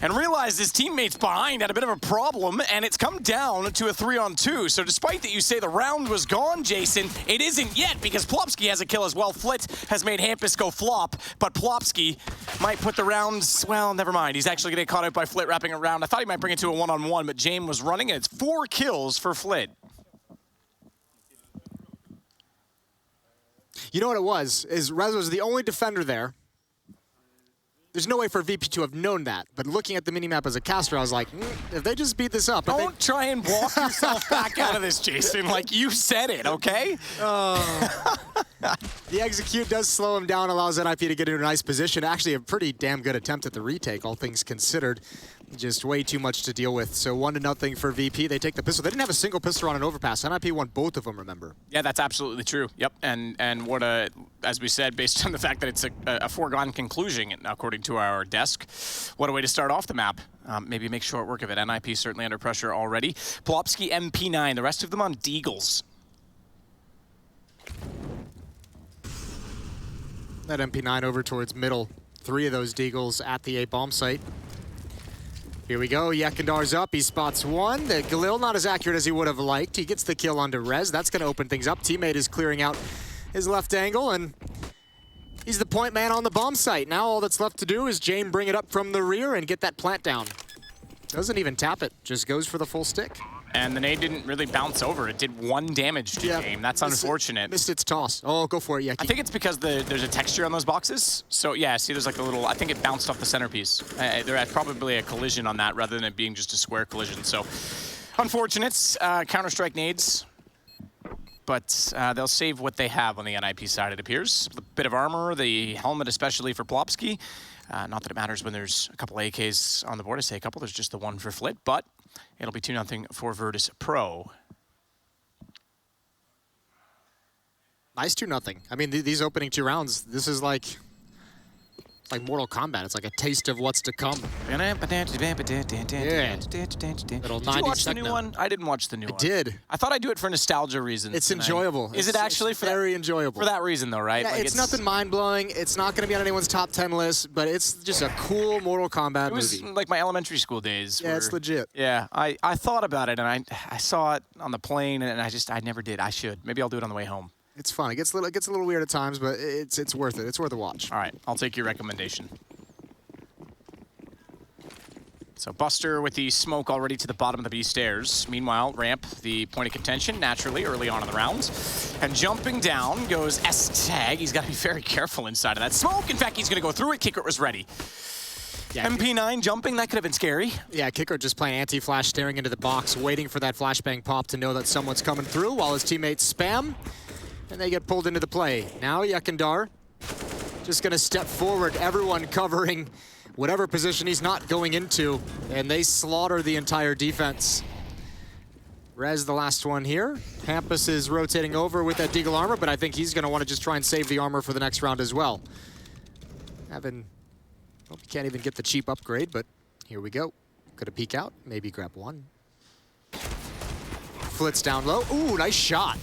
and realized his teammates behind had a bit of a problem, and it's come down to a 3-on-2. So despite that you say the round was gone, Jason, it isn't yet because Plopsky has a kill as well. Flit has made Hampus go flop, but Plopsky might put the rounds, well, never mind. He's actually going to get caught out by Flit wrapping around. I thought he might bring it to a 1-on-1, but James was running, and it's 4 kills for Flit. You know what it was? Is Rez was the only defender there. There's no way for VP to have known that, but looking at the minimap as a caster, I was like, if they just beat this up... Don't try and walk yourself back out of this, Jason. Like, you said it, okay? The execute does slow him down, allows NIP to get into a nice position. Actually, a pretty damn good attempt at the retake, all things considered. Just way too much to deal with. So 1-0 for VP. They take the pistol. They didn't have a single pistol on an overpass. NIP won both of them, remember? Yeah, that's absolutely true. Yep, and what a, as we said, based on the fact that it's a foregone conclusion, according to our desk, what a way to start off the map. Maybe make short work of it. NIP certainly under pressure already. Plopsky, MP9, the rest of them on Deagles. That MP9 over towards middle. 3 of those Deagles at the A bomb site. Here we go, Yekindar's up, he spots 1. The Galil not as accurate as he would have liked. He gets the kill onto Rez, that's gonna open things up. Teammate is clearing out his left angle, and he's the point man on the bomb site. Now all that's left to do is Jame bring it up from the rear and get that plant down. Doesn't even tap it, just goes for the full stick. And the nade didn't really bounce over. It did 1 damage to Jame. That's unfortunate. Missed its toss. Oh, go for it, Yeki. I think it's because there's a texture on those boxes. So yeah, see there's like a little, I think it bounced off the centerpiece. There had probably a collision on that rather than it being just a square collision. So unfortunate. Counter-Strike nades. But they'll save what they have on the NIP side, it appears. A bit of armor, the helmet especially for Plopsky. Not that it matters when there's a couple AKs on the board. I say a couple, there's just the 1 for Flit, but it'll be 2-0 for Virtus Pro. Nice 2-0. I mean, these opening 2 rounds, this is like Mortal Kombat. It's like a taste of what's to come. Yeah. Little Did you watch the new one? I didn't watch the new one. I did. I thought I'd do it for nostalgia reasons. It's enjoyable. Is it actually for very enjoyable? For that reason, though, right? Yeah, Like it's nothing mind-blowing. It's not going to be on anyone's top 10 list, but it's just a cool Mortal Kombat movie. It was like my elementary school days. Yeah, it's legit. Yeah, I thought about it, and I saw it on the plane, and I never did. I should. Maybe I'll do it on the way home. It's fun. It gets a little weird at times, but it's worth it. It's worth a watch. All right, I'll take your recommendation. So Buster with the smoke already to the bottom of the B stairs. Meanwhile, Ramp, the point of contention, naturally, early on in the round. And jumping down goes S-Tag. He's got to be very careful inside of that smoke. In fact, he's going to go through it. Kicker was ready. Yeah, MP9 jumping, that could have been scary. Yeah, Kicker just playing anti-flash, staring into the box, waiting for that flashbang pop to know that someone's coming through while his teammates spam. And they get pulled into the play. Now Yekindar just going to step forward, everyone covering whatever position he's not going into, and they slaughter the entire defense. Rez, the last one here. Hampus is rotating over with that Deagle armor, but I think he's going to want to just try and save the armor for the next round as well. Can't even get the cheap upgrade, but here we go. Could have peek out, maybe grab 1. Flitz down low. Ooh, nice shot.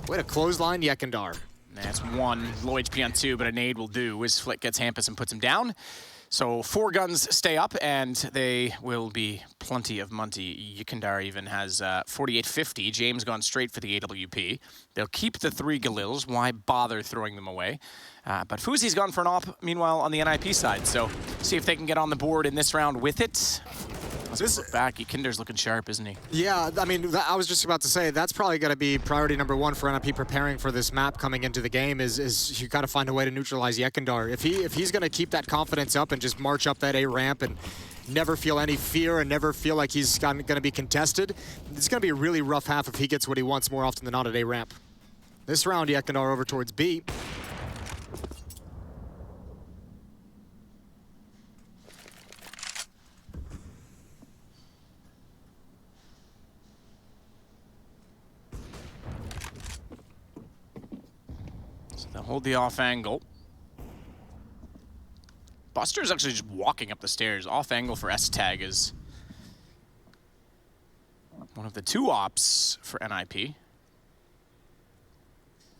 Way to clothesline Yekindar. That's one. Low HP on 2, but a nade will do as Flit gets Hampus and puts him down. So 4 guns stay up, and they will be plenty of money. Yekindar even has 4850. James gone straight for the AWP. They'll keep the 3 Galils. Why bother throwing them away? But Fuzi's gone for an op, meanwhile, on the NIP side. So see if they can get on the board in this round with it. Let's look back. Yekindar's looking sharp, isn't he? Yeah, I mean, I was just about to say, that's probably going to be priority number 1 for NIP preparing for this map coming into the game is you got to find a way to neutralize Yekindar. If he's going to keep that confidence up and just march up that A ramp and never feel any fear and never feel like he's going to be contested, it's going to be a really rough half if he gets what he wants more often than not at A ramp. This round, Yekindar over towards B. They'll hold the off angle. Buster's actually just walking up the stairs. Off angle for S-Tag is one of the 2 ops for NIP.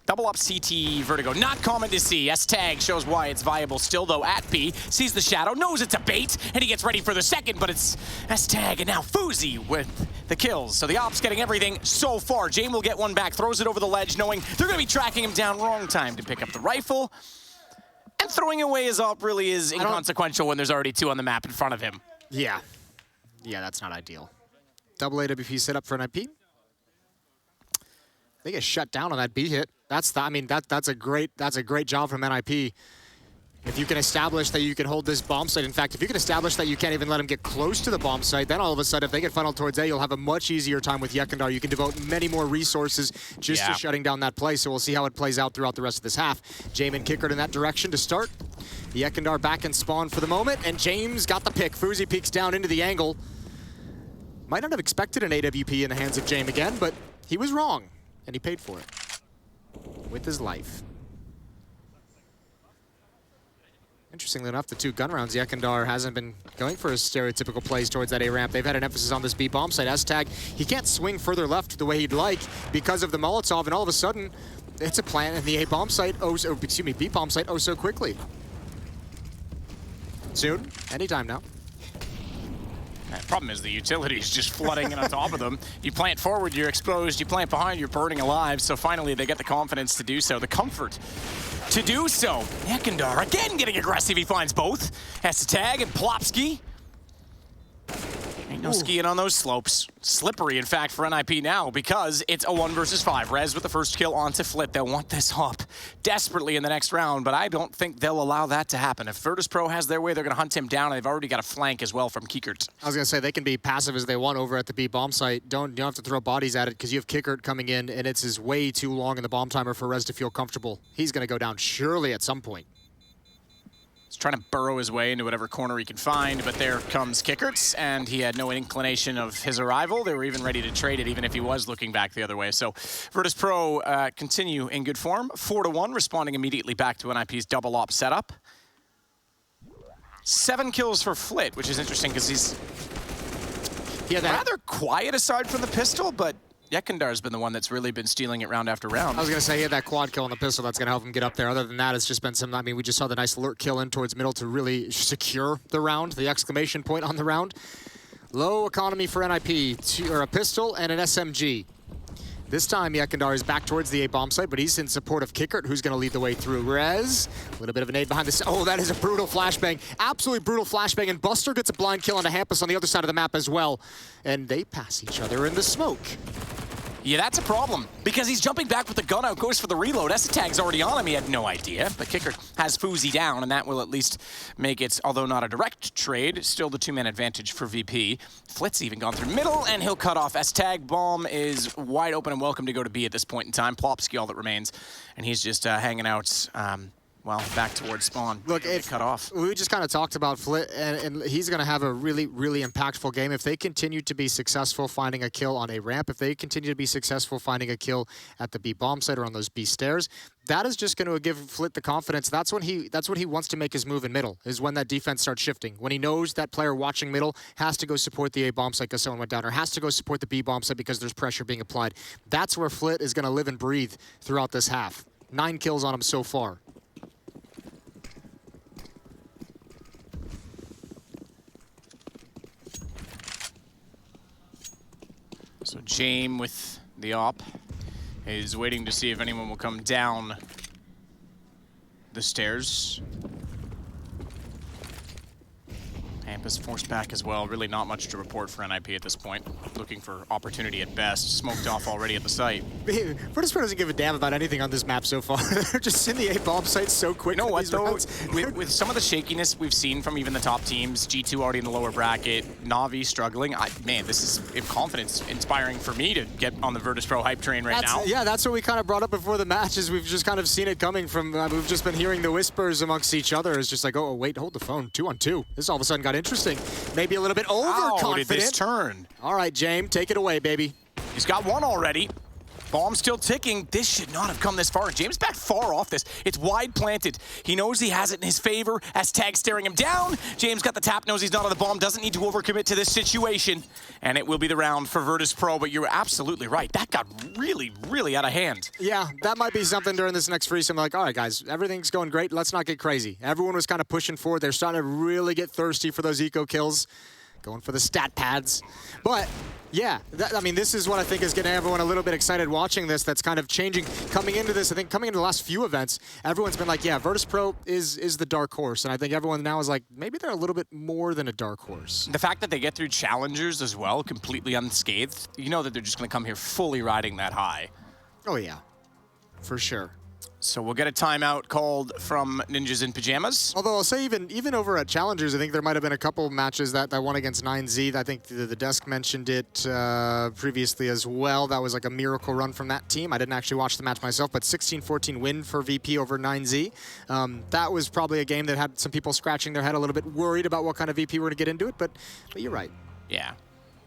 Double up CT Vertigo, not common to see. S-Tag shows why it's viable still, though, at B. Sees the shadow, knows it's a bait, and he gets ready for the second, but it's S-Tag and now Fuzi with the kills. So the ops getting everything so far. Jame will get one back, throws it over the ledge, knowing they're going to be tracking him down. Wrong time to pick up the rifle. And throwing away his op really is inconsequential when there's already 2 on the map in front of him. Yeah. Yeah, that's not ideal. Double AWP set up for NIP. They get shut down on that B hit. That's a great job from NIP. If you can establish that you can hold this bomb site, in fact, if you can establish that you can't even let him get close to the bomb site, then all of a sudden, if they get funneled towards A, you'll have a much easier time with Yekindar. You can devote many more resources just to shutting down that play, so we'll see how it plays out throughout the rest of this half. Jamin Kickert in that direction to start. Yekindar back in spawn for the moment, and James got the pick. Fuzi peeks down into the angle. Might not have expected an AWP in the hands of Jame again, but he was wrong, and he paid for it with his life. Interestingly enough, the 2 gun rounds, Yekindar hasn't been going for his stereotypical plays towards that A ramp. They've had an emphasis on this B bomb site. S-Tag, he can't swing further left the way he'd like because of the Molotov, and all of a sudden, it's a plant in the A bomb site, B bomb site so quickly. Soon, anytime now. The problem is the utility is just flooding in on top of them. You plant forward, you're exposed. You plant behind, you're burning alive. So finally, they get the confidence to do so, the comfort to do so. Yekindar again getting aggressive. He finds both. Has to tag and Plopsky. Ain't no skiing on those slopes. Slippery, in fact, for NIP now because it's a 1 versus 5. Rez with the first kill onto Flit. They'll want this hop desperately in the next round, but I don't think they'll allow that to happen. If Virtus.pro has their way, they're going to hunt him down, and they've already got a flank as well from Kickert. I was going to say, they can be passive as they want over at the B bomb site. You don't have to throw bodies at it because you have Kickert coming in, and it's is way too long in the bomb timer for Rez to feel comfortable. He's going to go down surely at some point. He's trying to burrow his way into whatever corner he can find, but there comes Kickert, and he had no inclination of his arrival. They were even ready to trade it, even if he was looking back the other way. So Virtus.pro continue in good form. 4-1, responding immediately back to NIP's double op setup. 7 kills for Flit, which is interesting because he's rather quiet aside from the pistol, but Yekindar's been the one that's really been stealing it round after round. I was going to say, he had that quad kill on the pistol that's going to help him get up there. Other than that, it's just been some, I mean, we just saw the nice alert kill in towards middle to really secure the round, the exclamation point on the round. Low economy for NIP, a pistol and an SMG. This time, Yekindar is back towards the A bomb site, but he's in support of Kickert, who's going to lead the way through. Rez, a little bit of a nade behind this. Oh, that is a brutal flashbang. Absolutely brutal flashbang, and Buster gets a blind kill on a Hampus on the other side of the map as well. And they pass each other in the smoke. Yeah, that's a problem, because he's jumping back with the gun out, goes for the reload. S-Tag's already on him, he had no idea, but Kickert has Fuzi down, and that will at least make it, although not a direct trade, still the 2-man advantage for VP. Flit's even gone through middle, and he'll cut off S-Tag. Bomb is wide open and welcome to go to B at this point in time. Plopsky all that remains, and he's just hanging out, well, back towards spawn. Look, cut off. We just kind of talked about Flit, and he's going to have a really, really impactful game. If they continue to be successful finding a kill on a ramp, if they continue to be successful finding a kill at the B bomb site or on those B stairs, that is just going to give Flit the confidence. That's when he wants to make his move in middle, is when that defense starts shifting. When he knows that player watching middle has to go support the A bomb site because someone went down, or has to go support the B bomb site because there's pressure being applied. That's where Flit is going to live and breathe throughout this half. 9 kills on him so far. So Jame with the op is waiting to see if anyone will come down the stairs. Hampus forced back as well. Really not much to report for NIP at this point. Looking for opportunity at best. Smoked off already at the site. Virtus Pro doesn't give a damn about anything on this map so far. They're just in the A bomb site so quick. You know what though? With some of the shakiness we've seen from even the top teams, G2 already in the lower bracket, Na'Vi struggling. Man, this is confidence inspiring for me to get on the Virtus Pro hype train now. Yeah, that's what we kind of brought up before the match. Is we've just kind of seen it coming from. We've just been hearing the whispers amongst each other. It's just like, oh wait, hold the phone. 2-on-2. This all of a sudden got interesting. Maybe a little bit overconfident. How did this turn? All right, James, take it away, baby. He's got one already. Bomb still ticking. This should not have come this far. James back far off this. It's wide planted. He knows he has it in his favor as Tag staring him down. James got the tap, knows he's not on the bomb, doesn't need to overcommit to this situation. And it will be the round for Virtus Pro, but you're absolutely right. That got really, really out of hand. Yeah, that might be something during this next free. So I'm like, all right, guys, everything's going great. Let's not get crazy. Everyone was kind of pushing forward. They're starting to really get thirsty for those eco kills. Going for the stat pads. But yeah, I mean, this is what I think is getting everyone a little bit excited watching this. That's kind of changing. Coming into this, I think coming into the last few events, everyone's been like, yeah, Virtus Pro is the dark horse. And I think everyone now is like, maybe they're a little bit more than a dark horse. The fact that they get through challengers as well, completely unscathed, you know that they're just going to come here fully riding that high. Oh, yeah, for sure. So we'll get a timeout called from Ninjas in Pajamas. Although I'll say even over at Challengers, I think there might have been a couple matches that won against 9Z. I think the desk mentioned it previously as well. That was like a miracle run from that team. I didn't actually watch the match myself, but 16-14 win for VP over 9Z. That was probably a game that had some people scratching their head a little bit, worried about what kind of VP we're going to get into it, but you're right. Yeah,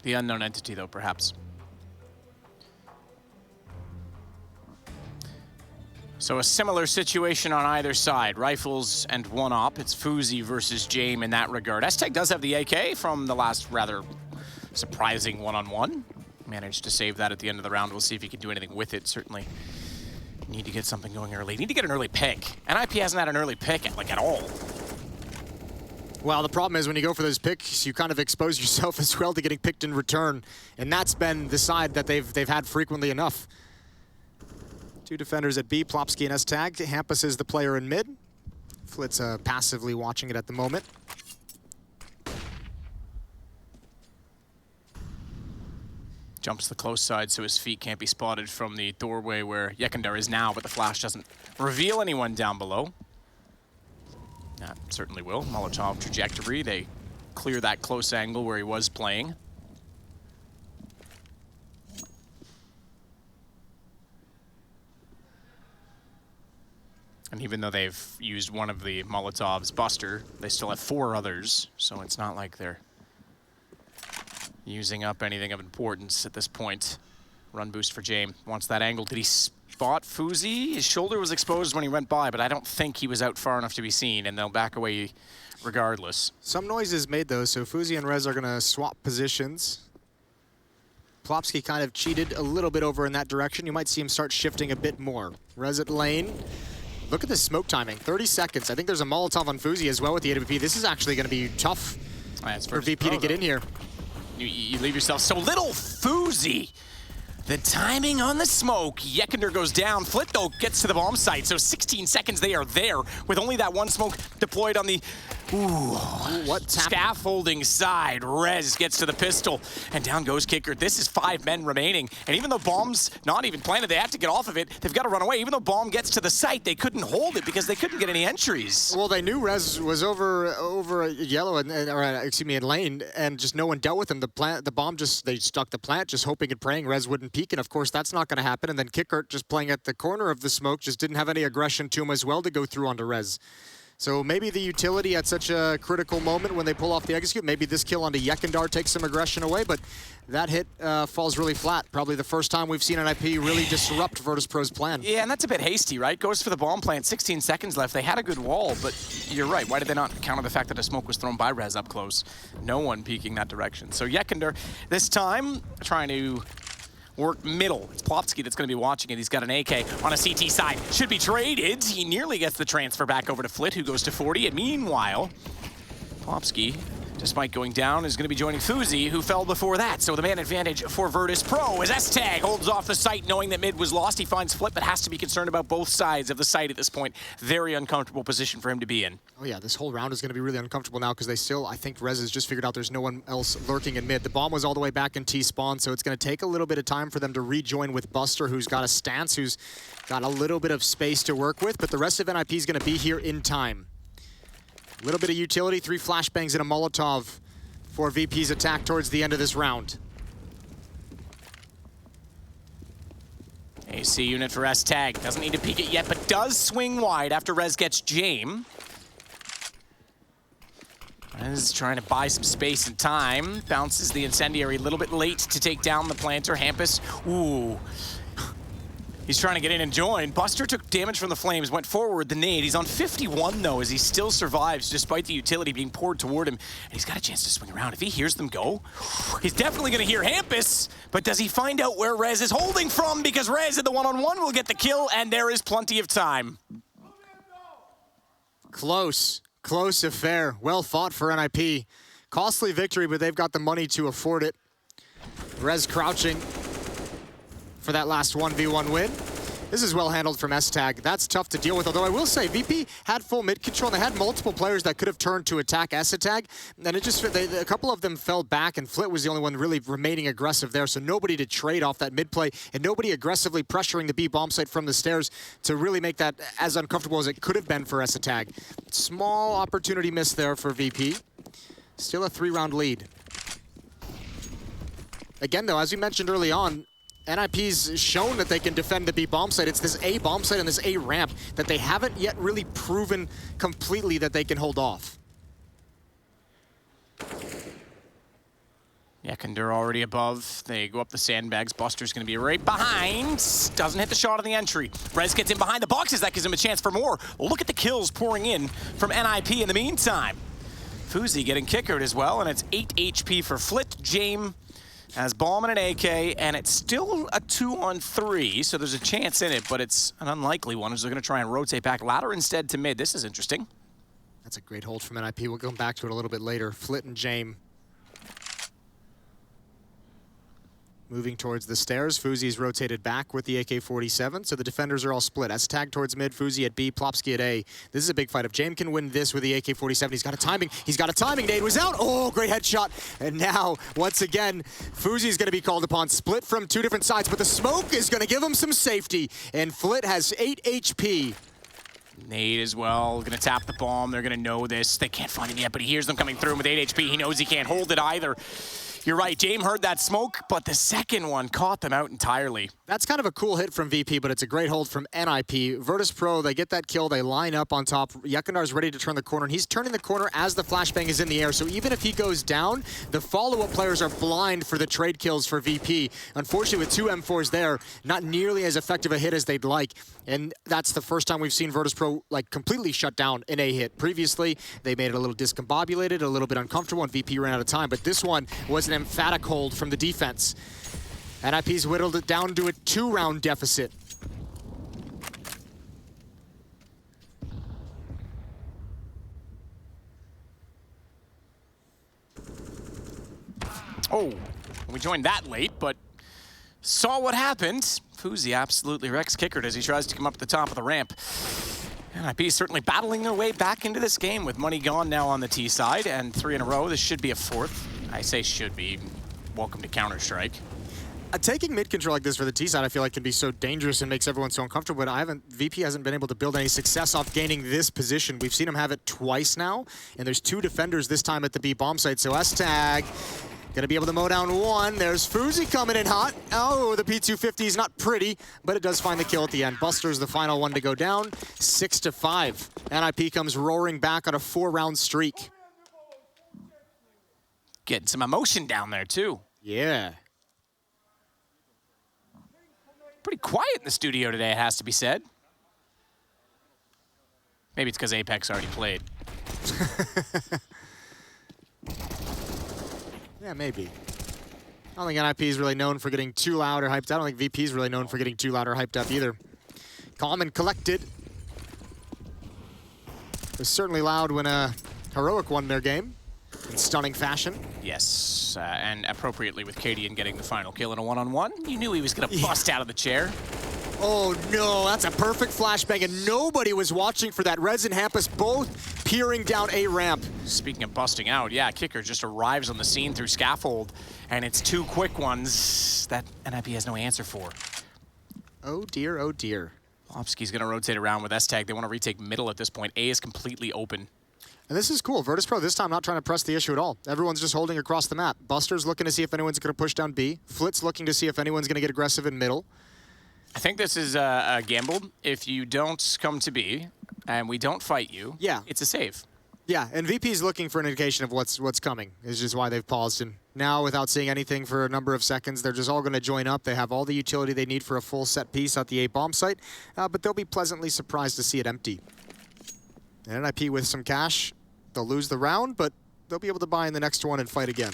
the unknown entity though, perhaps. So a similar situation on either side. Rifles and one op. It's Fuzi versus Jame in that regard. S-Tech does have the AK from the last rather surprising one-on-one. Managed to save that at the end of the round. We'll see if he can do anything with it. Certainly need to get something going early. Need to get an early pick. NIP hasn't had an early pick at all. Well, the problem is when you go for those picks, you kind of expose yourself as well to getting picked in return. And that's been the side that they've had frequently enough. Two defenders at B, Plopsky and S-Tag. Hampus is the player in mid. Flit's passively watching it at the moment. Jumps the close side so his feet can't be spotted from the doorway where Yekindar is now, but the flash doesn't reveal anyone down below. That certainly will. Molotov trajectory. They clear that close angle where he was playing. And even though they've used one of the Molotov's Buster, they still have 4 others, so it's not like they're using up anything of importance at this point. Run boost for Jame. Wants that angle. Did he spot Fuzi? His shoulder was exposed when he went by, but I don't think he was out far enough to be seen, and they'll back away regardless. Some noise is made, though, so Fuzi and Rez are going to swap positions. Plopsky kind of cheated a little bit over in that direction. You might see him start shifting a bit more. Rez at lane. Look at the smoke timing, 30 seconds. I think there's a Molotov on Fuzi as well with the AWP. This is actually going to be tough for VP to get in here. You leave yourself so little. Fuzi. The timing on the smoke. Yekindar goes down. Flit, though, gets to the bomb site. So 16 seconds they are there with only that one smoke deployed on the Ooh, what scaffolding side. Rez gets to the pistol, and down goes Kicker. This is 5 men remaining, and even though Bomb's not even planted, they have to get off of it. They've got to run away. Even though Bomb gets to the site, they couldn't hold it because they couldn't get any entries. Well, they knew Rez was over yellow, in lane, and just no one dealt with him. The Bomb they stuck the plant, just hoping and praying Rez wouldn't peek, and of course that's not going to happen. And then Kicker, just playing at the corner of the smoke, just didn't have any aggression to him as well to go through onto Rez. So maybe the utility at such a critical moment when they pull off the execute, maybe this kill onto Yekindar takes some aggression away, but that hit falls really flat. Probably the first time we've seen an IP really disrupt Virtus.pro's plan. Yeah, and that's a bit hasty, right? Goes for the bomb plant, 16 seconds left. They had a good wall, but you're right. Why did they not counter the fact that a smoke was thrown by Rez up close? No one peeking that direction. So Yekindar, this time, trying to work middle. It's Plopsky that's going to be watching it. He's got an AK on a CT side. Should be traded. He nearly gets the transfer back over to Flit, who goes to 40. And meanwhile, Plopsky, despite going down, is going to be joining Fuzi, who fell before that. So the man advantage for Virtus.pro as S-Tag holds off the site, knowing that mid was lost. He finds Flit, but has to be concerned about both sides of the site at this point. Very uncomfortable position for him to be in. Oh yeah, this whole round is going to be really uncomfortable now because I think Rez has just figured out there's no one else lurking in mid. The bomb was all the way back in T-spawn, so it's going to take a little bit of time for them to rejoin with Buster, who's got a stance, who's got a little bit of space to work with, but the rest of NIP is going to be here in time. A little bit of utility, 3 flashbangs and a Molotov for VP's attack towards the end of this round. AC unit for S-Tag. Doesn't need to peek it yet, but does swing wide after Rez gets Jame. Rez trying to buy some space and time. Bounces the incendiary a little bit late to take down the planter. Hampus, ooh. He's trying to get in and join. Buster took damage from the flames, went forward, the nade. He's on 51 though, as he still survives despite the utility being poured toward him. And he's got a chance to swing around. If he hears them go, he's definitely gonna hear Hampus, but does he find out where Rez is holding from? Because Rez in the one-on-one will get the kill, and there is plenty of time. Close affair. Well fought for NIP. Costly victory, but they've got the money to afford it. Rez crouching for that last 1v1 win. This is well handled from S-Tag. That's tough to deal with, although I will say VP had full mid control, and they had multiple players that could have turned to attack S-Tag, and it just, a couple of them fell back, and Flit was the only one really remaining aggressive there, so nobody to trade off that mid play, and nobody aggressively pressuring the B bomb site from the stairs to really make that as uncomfortable as it could have been for S-Tag. Small opportunity miss there for VP. Still a 3-round lead. Again, though, as we mentioned early on, NIP's shown that they can defend the B bomb site. It's this A bomb site and this A ramp that they haven't yet really proven completely that they can hold off. Yekindar already above. They go up the sandbags. Buster's going to be right behind. Doesn't hit the shot on the entry. Rez gets in behind the boxes. That gives him a chance for more. Look at the kills pouring in from NIP in the meantime. Fuzi getting kickered as well, and it's 8 HP for Flit. Jame has bomb and an AK, and it's still a 2-on-3, so there's a chance in it, but it's an unlikely one, as they're going to try and rotate back ladder instead to mid. This is interesting. That's a great hold from NIP. We'll come back to it a little bit later. Flit and Jame moving towards the stairs. Fuzi's rotated back with the AK-47, so the defenders are all split. S-Tag towards mid, Fuzi at B, Plopsky at A. This is a big fight. If Jame can win this with the AK-47, he's got a timing. He's got a timing. Nade was out. Oh, great headshot. And now, once again, Fuzi's going to be called upon. Split from 2 different sides, but the smoke is going to give him some safety. And Flit has 8 HP. Nade as well, gonna tap the bomb. They're gonna know this. They can't find him yet, but he hears them coming through with 8 HP. He knows he can't hold it either. You're right, Jame heard that smoke, but the second one caught them out entirely. That's kind of a cool hit from VP, but it's a great hold from NIP. Virtus.pro, they get that kill, they line up on top. Yekindar's ready to turn the corner, and he's turning the corner as the flashbang is in the air, so even if he goes down, the follow-up players are blind for the trade kills for VP. Unfortunately, with 2 M4s there, not nearly as effective a hit as they'd like, and that's the first time we've seen Virtus.pro like completely shut down an A hit. Previously, they made it a little discombobulated, a little bit uncomfortable, and VP ran out of time, but this one was an emphatic hold from the defense. NIP's whittled it down to a 2-round deficit. Oh, we joined that late, but saw what happened. Fuzi absolutely wrecks Kickard as he tries to come up the top of the ramp. NIP is certainly battling their way back into this game with money gone now on the T side, and 3 in a row. This should be a 4th. I say should be. Welcome to Counter-Strike. Taking mid control like this for the T side, I feel like can be so dangerous and makes everyone so uncomfortable. But VP hasn't been able to build any success off gaining this position. We've seen him have it twice now, and there's 2 defenders this time at the B bomb site. So S-Tag gonna be able to mow down 1. There's Fuzi coming in hot. Oh, the P250 is not pretty, but it does find the kill at the end. Buster's the final one to go down, 6-5. NIP comes roaring back on a 4-round streak. Getting some emotion down there too. Yeah. Pretty quiet in the studio today, it has to be said. Maybe it's because Apex already played. Yeah, maybe. I don't think NIP is really known for getting too loud or hyped. I don't think VP is really known for getting too loud or hyped up either. Calm and collected. It was certainly loud when Heroic won their game in stunning fashion. Yes, and appropriately with Cadian getting the final kill in a one-on-one. You knew he was going to bust out of the chair. Oh no, that's a perfect flashbang, and nobody was watching for that. Rez and Hampus both peering down a ramp. Speaking of busting out, yeah, Kicker just arrives on the scene through scaffold, and it's 2 quick ones that NIP has no answer for. Oh dear, oh dear. Lopsky's going to rotate around with S-Tag. They want to retake middle at this point. A is completely open. And this is cool. Virtus Pro this time not trying to press the issue at all. Everyone's just holding across the map. Buster's looking to see if anyone's going to push down B. Flit's looking to see if anyone's going to get aggressive in middle. I think this is a gamble. If you don't come to B and we don't fight you, it's a save. Yeah, and VP's looking for an indication of what's coming. Is just why they've paused. And now, without seeing anything for a number of seconds, they're just all going to join up. They have all the utility they need for a full set piece at the A bomb site, but they'll be pleasantly surprised to see it empty. And NIP with some cash. They'll lose the round, but they'll be able to buy in the next one and fight again.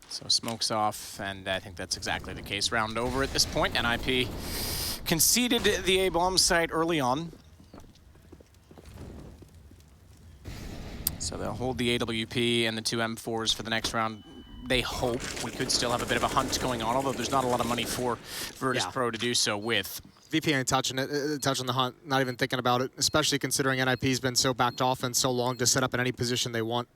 So smoke's off, and I think that's exactly the case. Round over at this point. NIP conceded the A-bomb site early on. So they'll hold the AWP and the 2 M4s for the next round. They hope. We could still have a bit of a hunt going on, although there's not a lot of money for Virtus Pro to do so with. VP ain't touching the hunt, not even thinking about it, especially considering NIP's been so backed off and so long to set up in any position they want.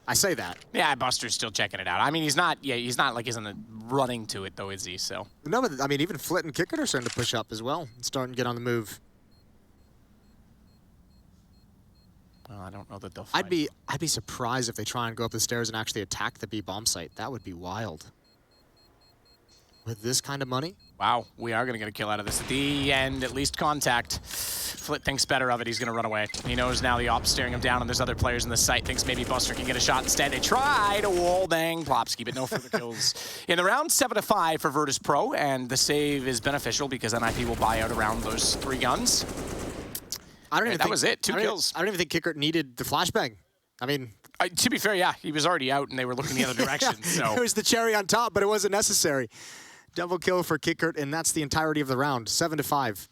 I say that. Yeah, Buster's still checking it out. I mean, he's not like he's running to it though, is he? So. No, but I mean, even Flit and Kicker are starting to push up as well and starting to get on the move. Well, I don't know that they'll fight. I'd be surprised if they try and go up the stairs and actually attack the B bomb site. That would be wild. With this kind of money? Wow, we are going to get a kill out of this at the end, at least contact. Flit thinks better of it, he's going to run away. He knows now the op's staring him down and there's other players in the site, thinks maybe Buster can get a shot instead. They try to wall bang Plopsky, but no further kills. In the round, 7-5 for Virtus Pro, and the save is beneficial because NIP will buy out around those 3 guns. I don't even think that was it, 2 kills. I don't even think Kicker needed the flashbang. I mean... to be fair, yeah, he was already out and they were looking the other direction, so... It was the cherry on top, but it wasn't necessary. Double kill for Kickert, and that's the entirety of the round, 7-5.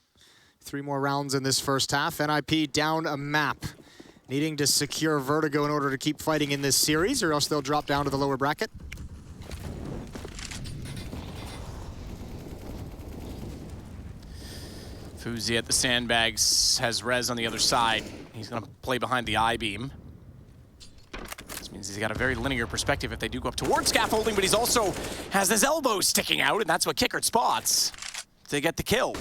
3 more rounds in this first half. NIP down a map, needing to secure Vertigo in order to keep fighting in this series, or else they'll drop down to the lower bracket. Fuzi at the sandbags, has Rez on the other side. He's going to play behind the I-beam. This means he's got a very linear perspective if they do go up towards scaffolding, but he's also has his elbow sticking out, and that's what Kickert spots to get the kill.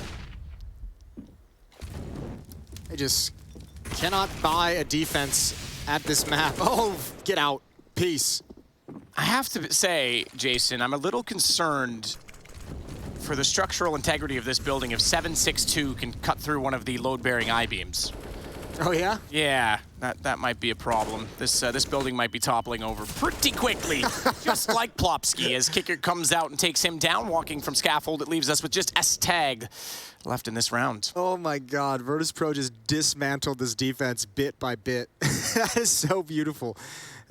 They just cannot buy a defense at this map. Oh, get out. Peace. I have to say, Jason, I'm a little concerned for the structural integrity of this building if 762 can cut through one of the load-bearing I-beams. Oh, yeah? Yeah, that might be a problem. This building might be toppling over pretty quickly, just like Plopsky, as Kicker comes out and takes him down. Walking from scaffold, it leaves us with just S-Tag left in this round. Oh my God, Virtus Pro just dismantled this defense bit by bit. That is so beautiful.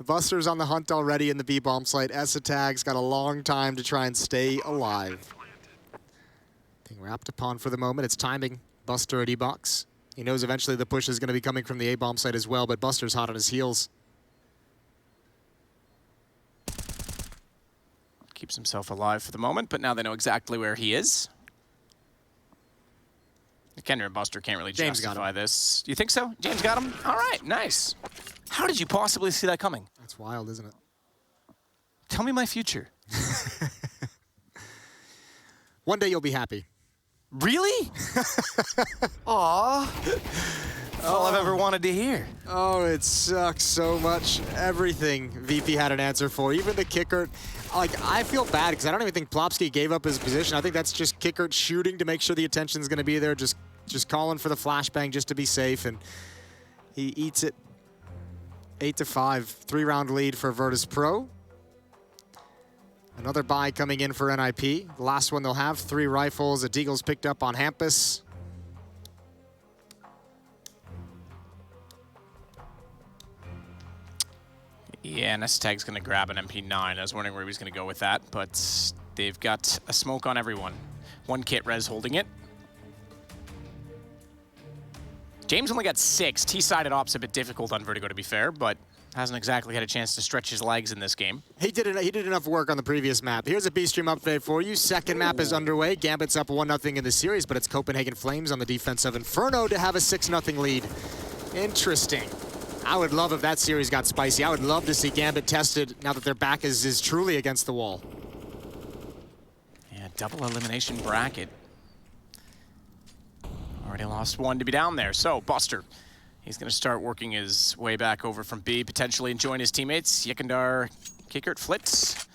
Buster's on the hunt already in the B-bomb site. S-Tag's got a long time to try and stay alive. Being wrapped upon for the moment, it's timing. Buster at E-box. He knows eventually the push is going to be coming from the A-bomb site as well, but Buster's hot on his heels. Keeps himself alive for the moment, but now they know exactly where he is. Kender and Buster can't really James justify this. You think so? James got him? All right, nice. How did you possibly see that coming? That's wild, isn't it? Tell me my future. One day you'll be happy. Really? Aw. All I've ever wanted to hear. Oh, it sucks so much. Everything VP had an answer for, even the kicker. Like, I feel bad because I don't even think Plopsky gave up his position. I think that's just Kickert shooting to make sure the attention's going to be there, just calling for the flashbang just to be safe, and he eats it. 8-5, 3-round lead for Virtus Pro. Another buy coming in for NIP. The last one they'll have, 3 rifles. A Deagle's picked up on Hampus. Yeah, Nestag's going to grab an MP9. I was wondering where he was going to go with that, but they've got a smoke on everyone. One kit res holding it. James only got 6. T-sided op's a bit difficult on Vertigo, to be fair, but hasn't exactly had a chance to stretch his legs in this game. He did enough work on the previous map. Here's a B-Stream update for you. Second map is underway. Gambit's up 1-0 in the series, but it's Copenhagen Flames on the defense of Inferno to have a 6-0 lead. Interesting. I would love if that series got spicy. I would love to see Gambit tested now that their back is truly against the wall. Yeah, double elimination bracket. Already lost one to be down there. So, Buster, he's going to start working his way back over from B, potentially, and join his teammates. Yekindar, Kickert, Flitz.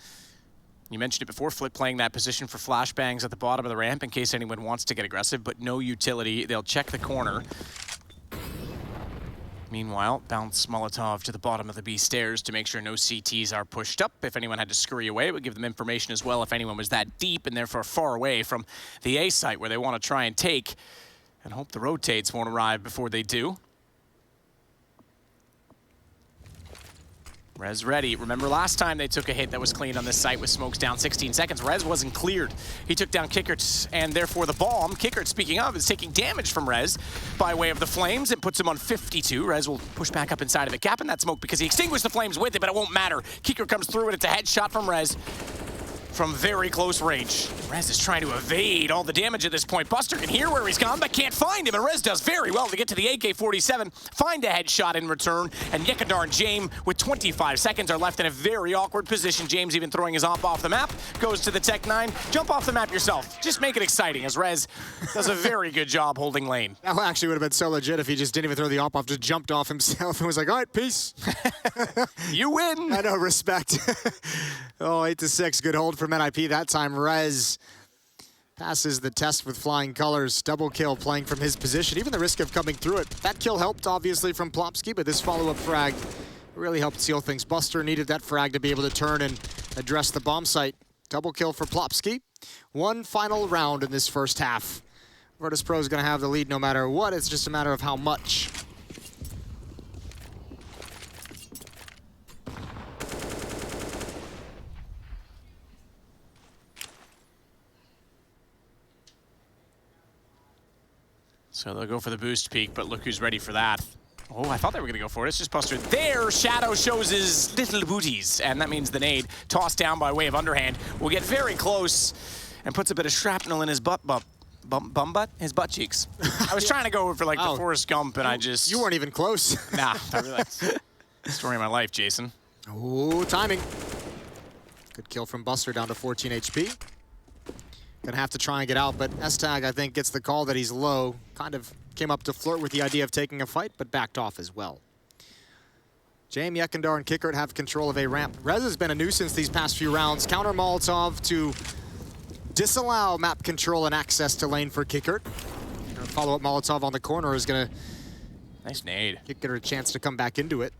You mentioned it before, Flit playing that position for flashbangs at the bottom of the ramp in case anyone wants to get aggressive, but no utility. They'll check the corner. Meanwhile, bounce Molotov to the bottom of the B stairs to make sure no CTs are pushed up. If anyone had to scurry away, it would give them information as well if anyone was that deep and therefore far away from the A site where they want to try and take, and hope the rotates won't arrive before they do. Rez ready. Remember last time they took a hit that was clean on this site with smokes down 16 seconds. Rez wasn't cleared. He took down Kickert, and therefore the bomb. Kickert, speaking of, is taking damage from Rez by way of the flames. It puts him on 52. Rez will push back up inside of it, gapping that smoke because he extinguished the flames with it, but it won't matter. Kickert comes through, and it's a headshot from Rez from very close range. Rez is trying to evade all the damage at this point. Buster can hear where he's gone, but can't find him, and Rez does very well to get to the AK-47, find a headshot in return, and Yekindar and James, with 25 seconds, are left in a very awkward position. James even throwing his op off the map, goes to the Tech 9. Jump off the map yourself. Just make it exciting, as Rez does a very good job holding lane. That actually would have been so legit if he just didn't even throw the op off, just jumped off himself and was like, all right, peace. You win. I know, respect. Oh, 8-6, good hold from NIP. That time, Rez passes the test with flying colors. Double kill playing from his position, even the risk of coming through it. That kill helped, obviously, from Plopsky, but this follow-up frag really helped seal things. Buster needed that frag to be able to turn and address the bomb site. Double kill for Plopsky. One final round in this first half. Virtus Pro is going to have the lead no matter what. It's just a matter of how much. So they'll go for the boost peak, but look who's ready for that. Oh, I thought they were going to go for it. It's just Buster. There, Shadow shows his little booties, and that means the nade, tossed down by way of underhand, will get very close and puts a bit of shrapnel in his butt his butt cheeks. I was trying to go for like the Forrest Gump, and I just... You weren't even close. Nah, I realized. Story of my life, Jason. Oh, timing. Good kill from Buster, down to 14 HP. Gonna have to try and get out, but S-Tag, I think, gets the call that he's low. Kind of came up to flirt with the idea of taking a fight, but backed off as well. James, Yekindar, and Kickert have control of A ramp. Rez has been a nuisance these past few rounds. Counter Molotov to disallow map control and access to lane for Kickert. Follow-up Molotov on the corner is gonna... Nice nade. Kickert a chance to come back into it.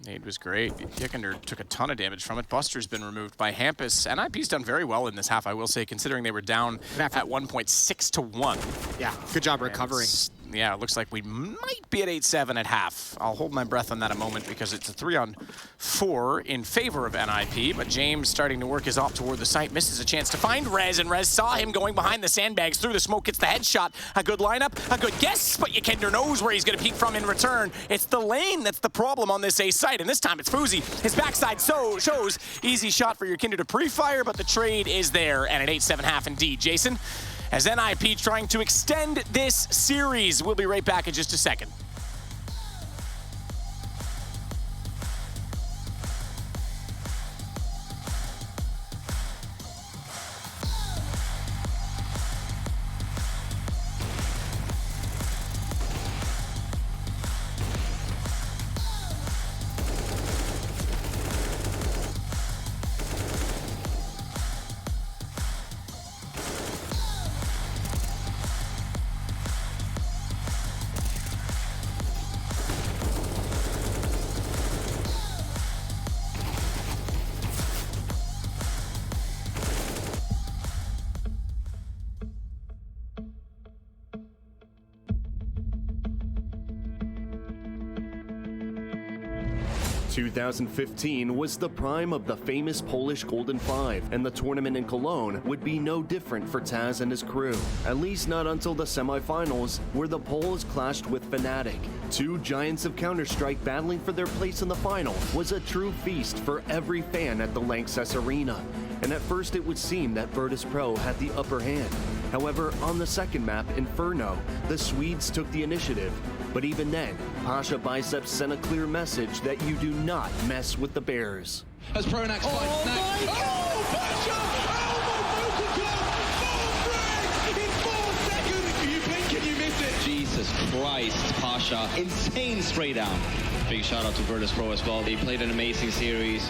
Nade was great. Yekindar took a ton of damage from it. Buster's been removed by Hampus. NIP's done very well in this half, I will say, considering they were down at 1.6 to 1. Yeah, good job recovering. yeah, it looks like we might be at 8-7 at half. I'll hold my breath on that a moment because it's a 3-on-4 in favor of NIP, but James starting to work his op toward the site, misses a chance to find Rez, and Rez saw him going behind the sandbags through the smoke, gets the headshot. A good lineup, a good guess, but Yekender knows where he's going to peek from in return. It's the lane that's the problem on this A site, and this time it's Fuzi. His backside shows easy shot for Yekender to pre-fire, but the trade is there, and an 8-7 half indeed. Jason, as NIP trying to extend this series. We'll be right back in just a second. – 2015 was the prime of the famous Polish Golden Five, and the tournament in Cologne would be no different for Taz and his crew. At least not until the semifinals, where the Poles clashed with Fnatic. Two giants of Counter-Strike battling for their place in the final was a true feast for every fan at the Lanxess Arena. And at first it would seem that Virtus.pro had the upper hand. However, on the second map, Inferno, the Swedes took the initiative. But even then, Pasha Biceps sent a clear message that you do not mess with the Bears. As Pronax finds Snack. Oh, Pasha! Oh, my focus club! 4 frags in 4 seconds! You blink and you miss it! Jesus Christ, Pasha. Insane spray down. Big shout out to Virtus.pro as well. They played an amazing series.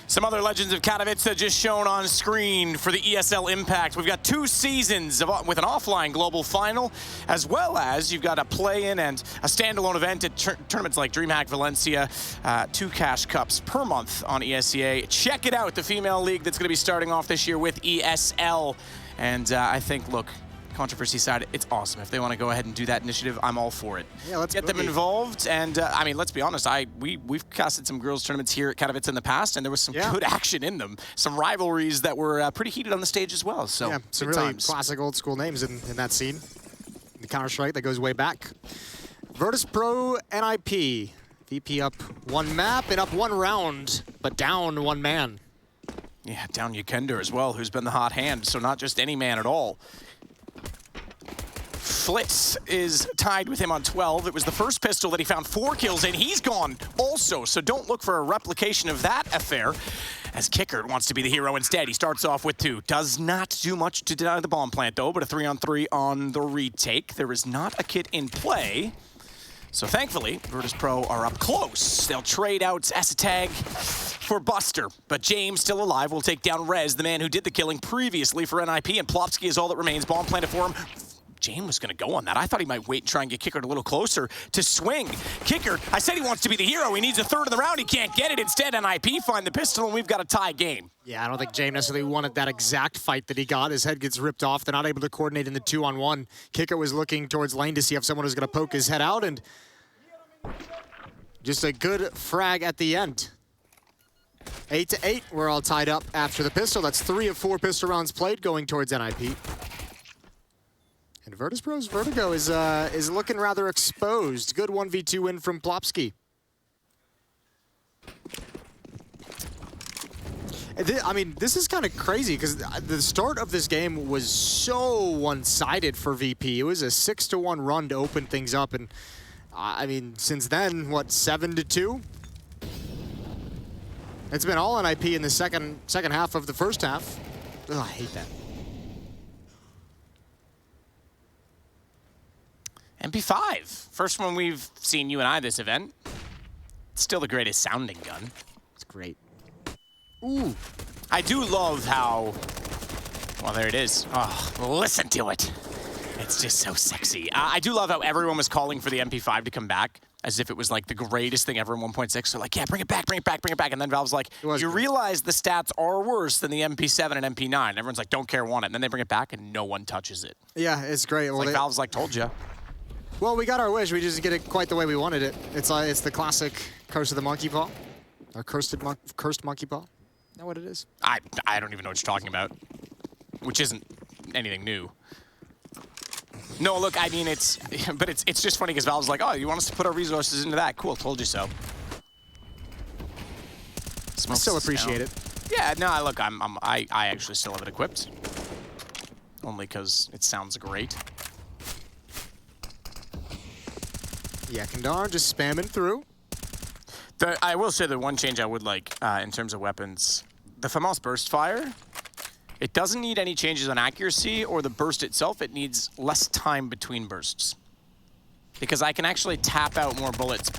Some other legends of Katowice just shown on screen for the ESL Impact. We've got 2 seasons with an offline global final, as well as you've got a play-in and a standalone event at tournaments like DreamHack Valencia, 2 cash cups per month on ESEA. Check it out, the female league that's going to be starting off this year with ESL. And I think, look, controversy side, it's awesome. If they want to go ahead and do that initiative, I'm all for it. Yeah, let's get them involved. And I mean, let's be honest, we've casted some girls tournaments here at Katowice in the past, and there was some good action in them. Some rivalries that were pretty heated on the stage as well. So yeah, some really classic old school names in that scene. The Counter-Strike that goes way back. Virtus.pro NIP. VP up 1 map and up 1 round, but down 1 man. Yeah, down Yekender as well, who's been the hot hand. So not just any man at all. Flitz is tied with him on 12. It was the first pistol that he found 4 kills in. He's gone also, so don't look for a replication of that affair. As Kickert wants to be the hero instead. He starts off with 2. Does not do much to deny the bomb plant, though, but a 3-on-3 on the retake. There is not a kit in play. So thankfully, Virtus Pro are up close. They'll trade out Asatag for Buster, but James, still alive, will take down Rez, the man who did the killing previously for NIP, and Plopsky is all that remains. Bomb planted for him. James was going to go on that. I thought he might wait and try and get Kickert a little closer to swing. Kickert, I said he wants to be the hero. He needs a third of the round. He can't get it. Instead, NIP find the pistol, and we've got a tie game. Yeah, I don't think James necessarily wanted that exact fight that he got. His head gets ripped off. They're not able to coordinate in the 2-on-1. Kickert was looking towards lane to see if someone was going to poke his head out, and just a good frag at the end. 8-8, we're all tied up after the pistol. That's 3 of 4 pistol rounds played going towards NIP. And Virtus Pro's Vertigo is looking rather exposed. Good 1v2 win from Plopsky. I mean, this is kind of crazy because the start of this game was so one-sided for VP. It was a 6-1 run to open things up, and I mean, since then, what, 7-2? It's been all NIP in the second half of the first half. Ugh, I hate that. MP5, first one we've seen you and I this event. Still the greatest sounding gun. It's great. Ooh. I do love how, well, there it is. Oh, listen to it. It's just so sexy. I do love how everyone was calling for the MP5 to come back as if it was like the greatest thing ever in 1.6. So like, yeah, bring it back, bring it back, bring it back. And then Valve's like, you realize the stats are worse than the MP7 and MP9. And everyone's like, don't care, want it. And then they bring it back and no one touches it. Yeah, it's great. It's like Valve's like, told you. Well, we got our wish. We just get it quite the way we wanted it. It's the classic Curse of the Monkey Paw. Or Cursed Monkey Paw. Is that what it is? I don't even know what you're talking about. Which isn't anything new. No, look, I mean, it's just funny because Valve's like, oh, you want us to put our resources into that? Cool, told you so. I still appreciate it. Yeah, no, look, I actually still have it equipped. Only because it sounds great. Yakandar just spamming through. I will say the one change I would like in terms of weapons, the FAMAS burst fire, it doesn't need any changes on accuracy or the burst itself. It needs less time between bursts. Because I can actually tap out more bullets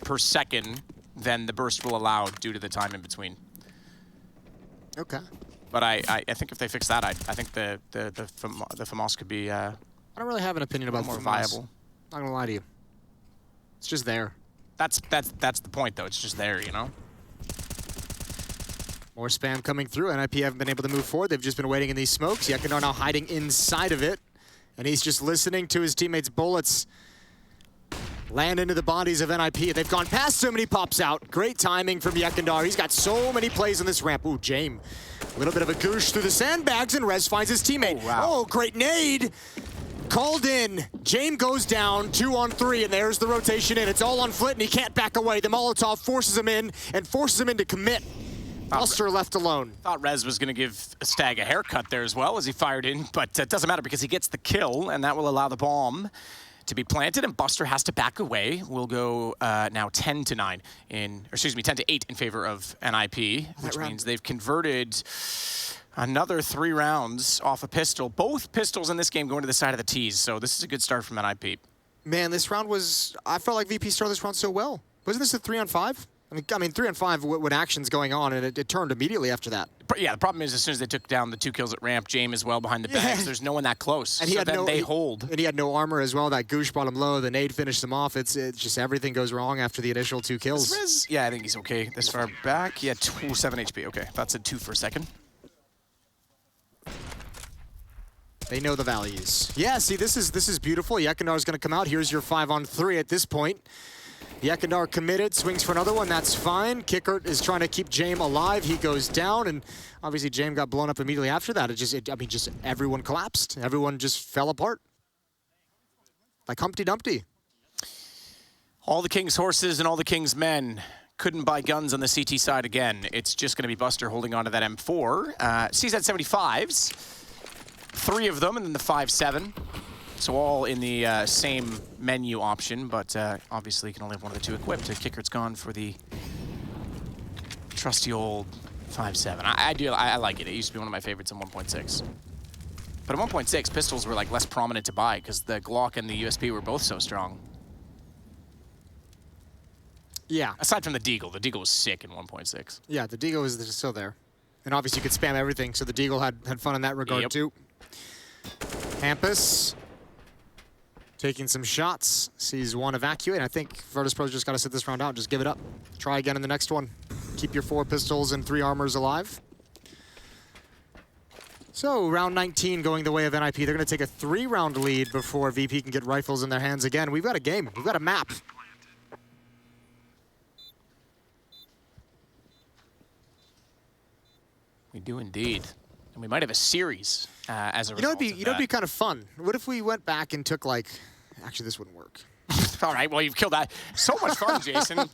per second than the burst will allow due to the time in between. Okay. But I think if they fix that, I think the FAMAS could be I don't really have an opinion about more FAMAS. viable. Not gonna lie to you. It's just there. That's the point, though. It's just there, you know? More spam coming through. NIP haven't been able to move forward. They've just been waiting in these smokes. Yakandar now hiding inside of it. And he's just listening to his teammates' bullets land into the bodies of NIP. They've gone past him and he pops out. Great timing from Yakandar. He's got so many plays on this ramp. Ooh, Jame. A little bit of a goosh through the sandbags and Rez finds his teammate. Oh, wow. Oh, great nade. Called in. Jame goes down, 2-on-3, and there's the rotation in. It's all on Flit, and he can't back away. The Molotov forces him in, and forces him in to commit. Buster left alone. Thought Rez was going to give Stag a haircut there as well as he fired in, but it doesn't matter because he gets the kill, and that will allow the bomb to be planted, and Buster has to back away. We'll go now 10-9 in, or excuse me, 10-8 in favor of NIP, which means they've converted another 3 rounds off a pistol. Both pistols in this game going to the side of the T's, so this is a good start from NIP. Man, this round was, I felt like VP started this round so well. Wasn't this a 3-on-5? I mean 3-on-5 when action's going on, and it turned immediately after that. But yeah, the problem is as soon as they took down the 2 kills at ramp, Jame is well behind the bags. There's no one that close, and he had they hold. And he had no armor as well. That goosh brought him low. The nade finished him off. It's just everything goes wrong after the initial 2 kills. Yeah, I think he's okay this far back. He had 7 HP. Okay, that's a 2 for a second. They know the values. Yeah, see, this is beautiful. Yakandar's going to come out. Here's your 5-on-3 at this point. Yakandar committed, swings for another one. That's fine. Kickert is trying to keep Jame alive. He goes down, and obviously Jame got blown up immediately after that. I mean, just everyone collapsed. Everyone just fell apart. Like Humpty Dumpty. All the King's horses and all the King's men couldn't buy guns on the CT side again. It's just going to be Buster holding on to that M4. CZ-75s. 3 of them, and then the 5.7. So all in the same menu option, but obviously you can only have one of the two equipped. Kickert's gone for the trusty old 5.7. I like it. It used to be one of my favorites in 1.6. But in 1.6, pistols were like less prominent to buy because the Glock and the USP were both so strong. Yeah. Aside from the Deagle was sick in 1.6. Yeah, the Deagle is still there. And obviously you could spam everything, so the Deagle had fun in that regard too. Hampus taking some shots, sees one evacuate. I think Virtus.pro's just got to sit this round out, just give it up. Try again in the next one. Keep your 4 pistols and 3 armors alive. So round 19 going the way of NIP. They're going to take a 3-round lead before VP can get rifles in their hands again. We've got a game. We've got a map. We do indeed. And we might have a series as a result of that. It'd be kind of fun. What if we went back and took like, actually this wouldn't work. All right, well you've killed that. So much fun, Jason.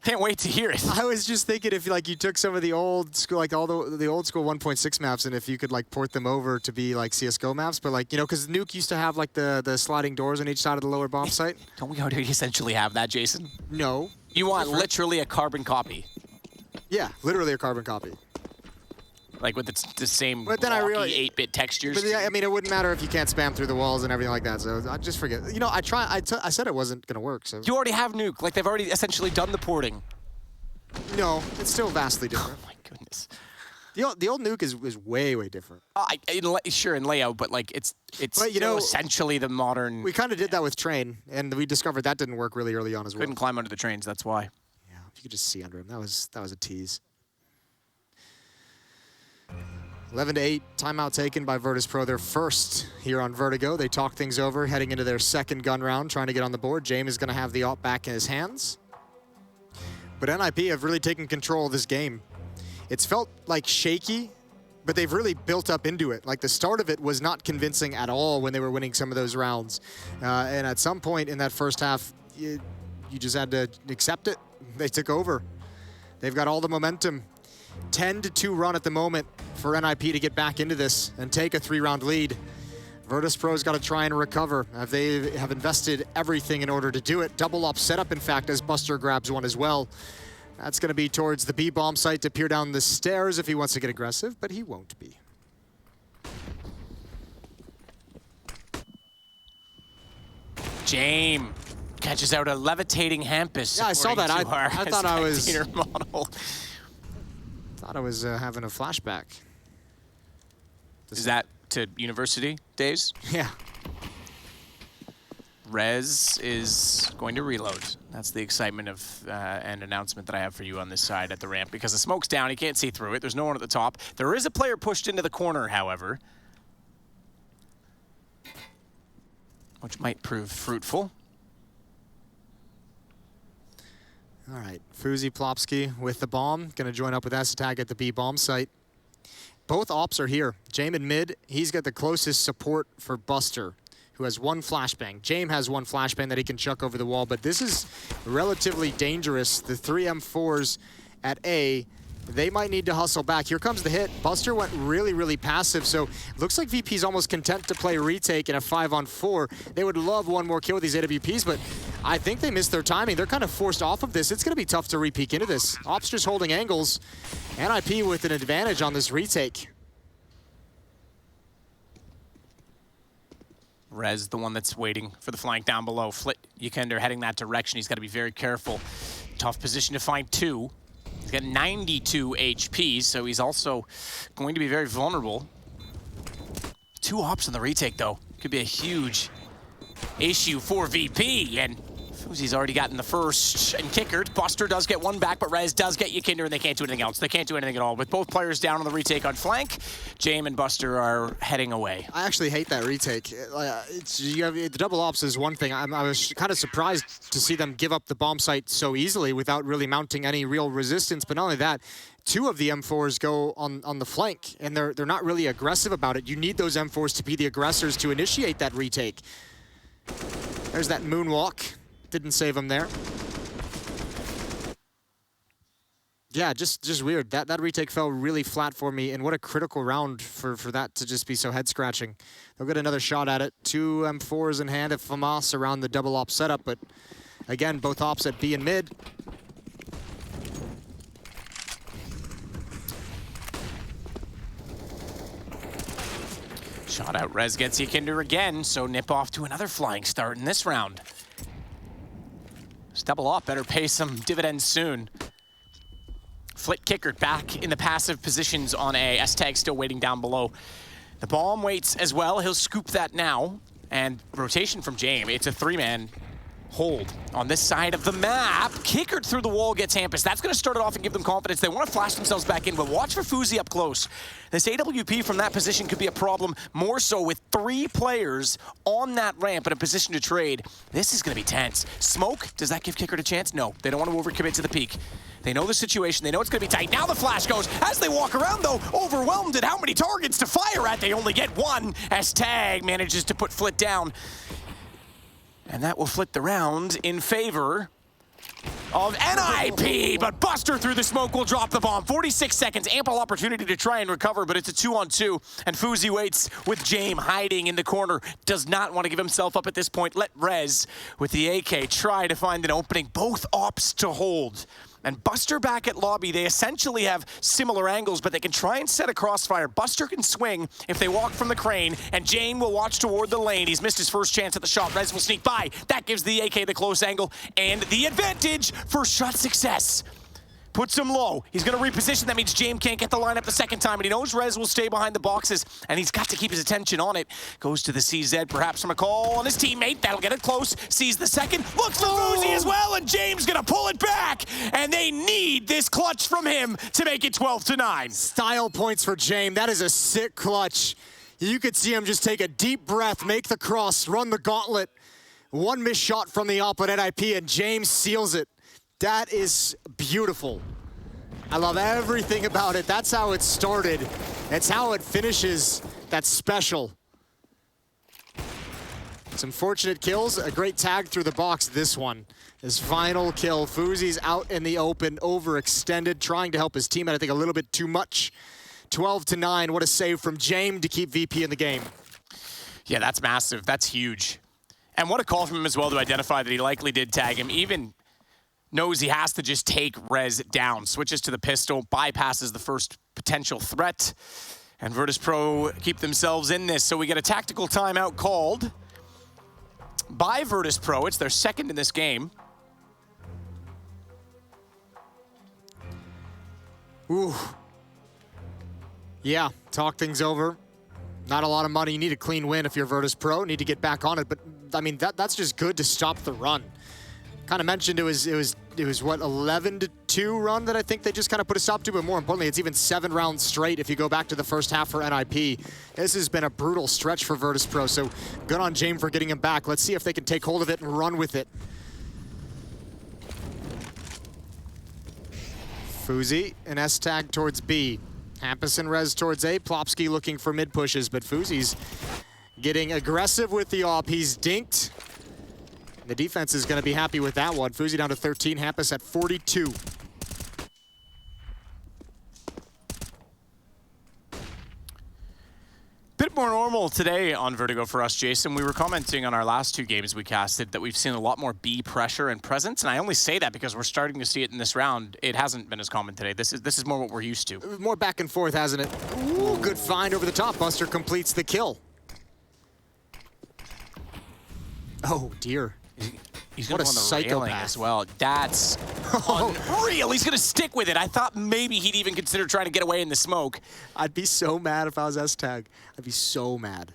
Can't wait to hear it. I was just thinking if like you took some of the old school, like all the old school 1.6 maps, and if you could like port them over to be like CSGO maps, but like, you know, because Nuke used to have like the sliding doors on each side of the lower bomb site. Don't we already essentially have that, Jason? No. You want literally a carbon copy? Yeah, literally a carbon copy. Like with the same but then I realized, 8-bit textures? But yeah, I mean, it wouldn't matter if you can't spam through the walls and everything like that, so I just forget. You know, I said it wasn't going to work, so. You already have Nuke. Like, they've already essentially done the porting. No, it's still vastly different. Oh, my goodness. The old Nuke is way, way different. Sure, in layout, but like, it's but, you know, essentially the modern... We kind of did that with Train, and we discovered that didn't work really early on as well. Couldn't climb under the trains, that's why. Yeah, you could just see under him. That was a tease. 11-8, timeout taken by Virtus.pro. Their first here on Vertigo. They talk things over, heading into their second gun round, trying to get on the board. James is going to have the AWP back in his hands. But NIP have really taken control of this game. It's felt like shaky, but they've really built up into it. Like the start of it was not convincing at all when they were winning some of those rounds. And at some point in that first half, you just had to accept it. They took over. They've got all the momentum. 10-2 run at the moment for NIP to get back into this and take a 3-round lead. Virtus.pro's got to try and recover. They have invested everything in order to do it. Double up setup, in fact, as Buster grabs one as well. That's going to be towards the B-bomb site to peer down the stairs if he wants to get aggressive, but he won't be. James catches out a levitating Hampus. Yeah, I saw that. I thought I was... model. Thought I was having a flashback. Is that to university days? Yeah. Rez is going to reload. That's the excitement of an announcement that I have for you on this side at the ramp, because the smoke's down, he can't see through it. There's no one at the top. There is a player pushed into the corner, however, which might prove fruitful. All right, Fuzi Plopsky with the bomb. Going to join up with S-Tag at the B-bomb site. Both ops are here. James in mid, he's got the closest support for Buster, who has one flashbang. James has one flashbang that he can chuck over the wall, but this is relatively dangerous. The 3 M4s at A, they might need to hustle back. Here comes the hit. Buster went really, really passive, so looks like VP's almost content to play retake in a 5-on-4. They would love one more kill with these AWPs, but I think they missed their timing. They're kind of forced off of this. It's going to be tough to re-peek into this. Ops just holding angles. NIP with an advantage on this retake. Rez, the one that's waiting for the flank down below. Flit Yukender heading that direction. He's got to be very careful. Tough position to find 2. He's got 92 HP, so he's also going to be very vulnerable. 2 ops on the retake, though. Could be a huge issue for VP, and Fuzi's already gotten the first and kickered. Buster does get one back, but Rez does get Yukender, and they can't do anything else. They can't do anything at all. With both players down on the retake on flank, James and Buster are heading away. I actually hate that retake. The double ops is one thing. I was kind of surprised to see them give up the bomb site so easily without really mounting any real resistance. But not only that, 2 of the M4s go on the flank, and they're not really aggressive about it. You need those M4s to be the aggressors to initiate that retake. There's that moonwalk. Didn't save him there. Yeah, just weird. That retake fell really flat for me, and what a critical round for that to just be so head-scratching. They'll get another shot at it. 2 M4s in hand of FAMAS around the double op setup, but again, both ops at B and mid. Shot out, Rez gets Ykinder again, so nip off to another flying start in this round. This double op better pay some dividends soon. Flit kicker back in the passive positions on A. S-Tag still waiting down below. The bomb waits as well. He'll scoop that now. And rotation from Jame. It's a 3-man hold on this side of the map. Kickered through the wall gets Hampus. That's going to start it off and give them confidence. They want to flash themselves back in, but watch for Fuzi up close. This AWP from that position could be a problem, more so with 3 players on that ramp in a position to trade. This is going to be tense. Smoke, does that give Kicker a chance? No, they don't want to overcommit to the peak. They know the situation. They know it's going to be tight. Now the flash goes. As they walk around, though, overwhelmed at how many targets to fire at. They only get 1 as Tag manages to put Flit down. And that will flip the round in favor of NIP, but Buster through the smoke will drop the bomb. 46 seconds, ample opportunity to try and recover, but it's a 2-on-2, and Fuzi waits with Jame hiding in the corner. Does not want to give himself up at this point. Let Rez, with the AK, try to find an opening. Both ops to hold. And Buster back at lobby, they essentially have similar angles, but they can try and set a crossfire. Buster can swing if they walk from the crane, and Jane will watch toward the lane. He's missed his first chance at the shot. Rez will sneak by. That gives the AK the close angle and the advantage for shot success. Puts him low. He's going to reposition. That means James can't get the lineup the second time, and he knows Rez will stay behind the boxes, and he's got to keep his attention on it. Goes to the CZ, perhaps from a call on his teammate. That'll get it close. Sees the second. Looks for Fuzi as well, and James going to pull it back, and they need this clutch from him to make it 12-9. Style points for James. That is a sick clutch. You could see him just take a deep breath, make the cross, run the gauntlet. 1 missed shot from the op at NIP, and James seals it. That is beautiful. I love everything about it. That's how it started. It's how it finishes. That's special. Some fortunate kills. A great tag through the box, this one. His final kill. Fuzi's out in the open, overextended, trying to help his teammate, I think, a little bit too much. 12-9. What a save from Jame to keep VP in the game. Yeah, that's massive. That's huge. And what a call from him as well to identify that he likely did tag him. Even knows he has to just take Rez down. Switches to the pistol, bypasses the first potential threat. And Virtus.pro keep themselves in this. So we get a tactical timeout called by Virtus.pro. It's their second in this game. Ooh. Yeah, talk things over. Not a lot of money. You need a clean win if you're Virtus.pro. Need to get back on it. But, I mean, that's just good to stop the run. Kind of mentioned it was what, 11-2 run that I think they just kind of put a stop to, but more importantly, it's even 7 rounds straight if you go back to the first half for NIP. This has been a brutal stretch for Virtus.pro, so good on James for getting him back. Let's see if they can take hold of it and run with it. Fuzi and S-Tag towards B. Hampus and Rez towards A. Plopsky looking for mid pushes, but Fuzi's getting aggressive with the op. He's dinked. The defense is going to be happy with that one. Fuzi down to 13, Hampus at 42. Bit more normal today on Vertigo for us, Jason. We were commenting on our last 2 games we casted that we've seen a lot more B pressure and presence, and I only say that because we're starting to see it in this round. It hasn't been as common today. This is more what we're used to. More back and forth, hasn't it? Ooh, good find over the top. Buster completes the kill. Oh, dear. He's what going a on the railing psychopath as well. That's unreal. He's going to stick with it. I thought maybe he'd even consider trying to get away in the smoke. I'd be so mad if I was S-Tag. I'd be so mad.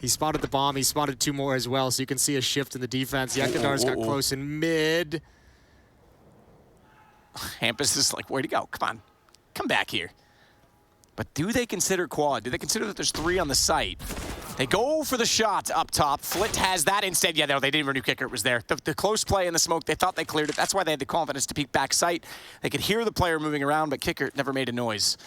He spotted the bomb. He spotted 2 more as well, so you can see a shift in the defense. Yakidar's got close in mid. Hampus is like, where'd he go? Come on. Come back here. But do they consider quad? Do they consider that there's 3 on the site? They go for the shot up top. Flit has that instead. Yeah, no, they didn't renew kicker. It was there. The close play in the smoke, they thought they cleared it. That's why they had the confidence to peek back sight. They could hear the player moving around, but kicker never made a noise.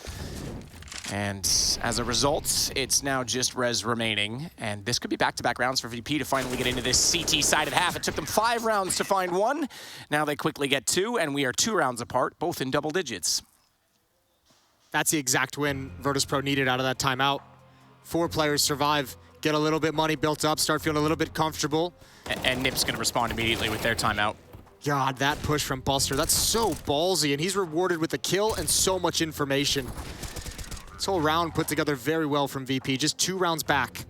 And as a result, it's now just Rez remaining. And this could be back-to-back rounds for VP to finally get into this CT-sided half. It took them 5 rounds to find 1. Now they quickly get 2, and we are 2 rounds apart, both in double digits. That's the exact win Virtus.pro needed out of that timeout. 4 players survive, get a little bit money built up, start feeling a little bit comfortable. And Nip's going to respond immediately with their timeout. God, that push from Buster, that's so ballsy, and he's rewarded with the kill and so much information. This whole round put together very well from VP, just 2 rounds back.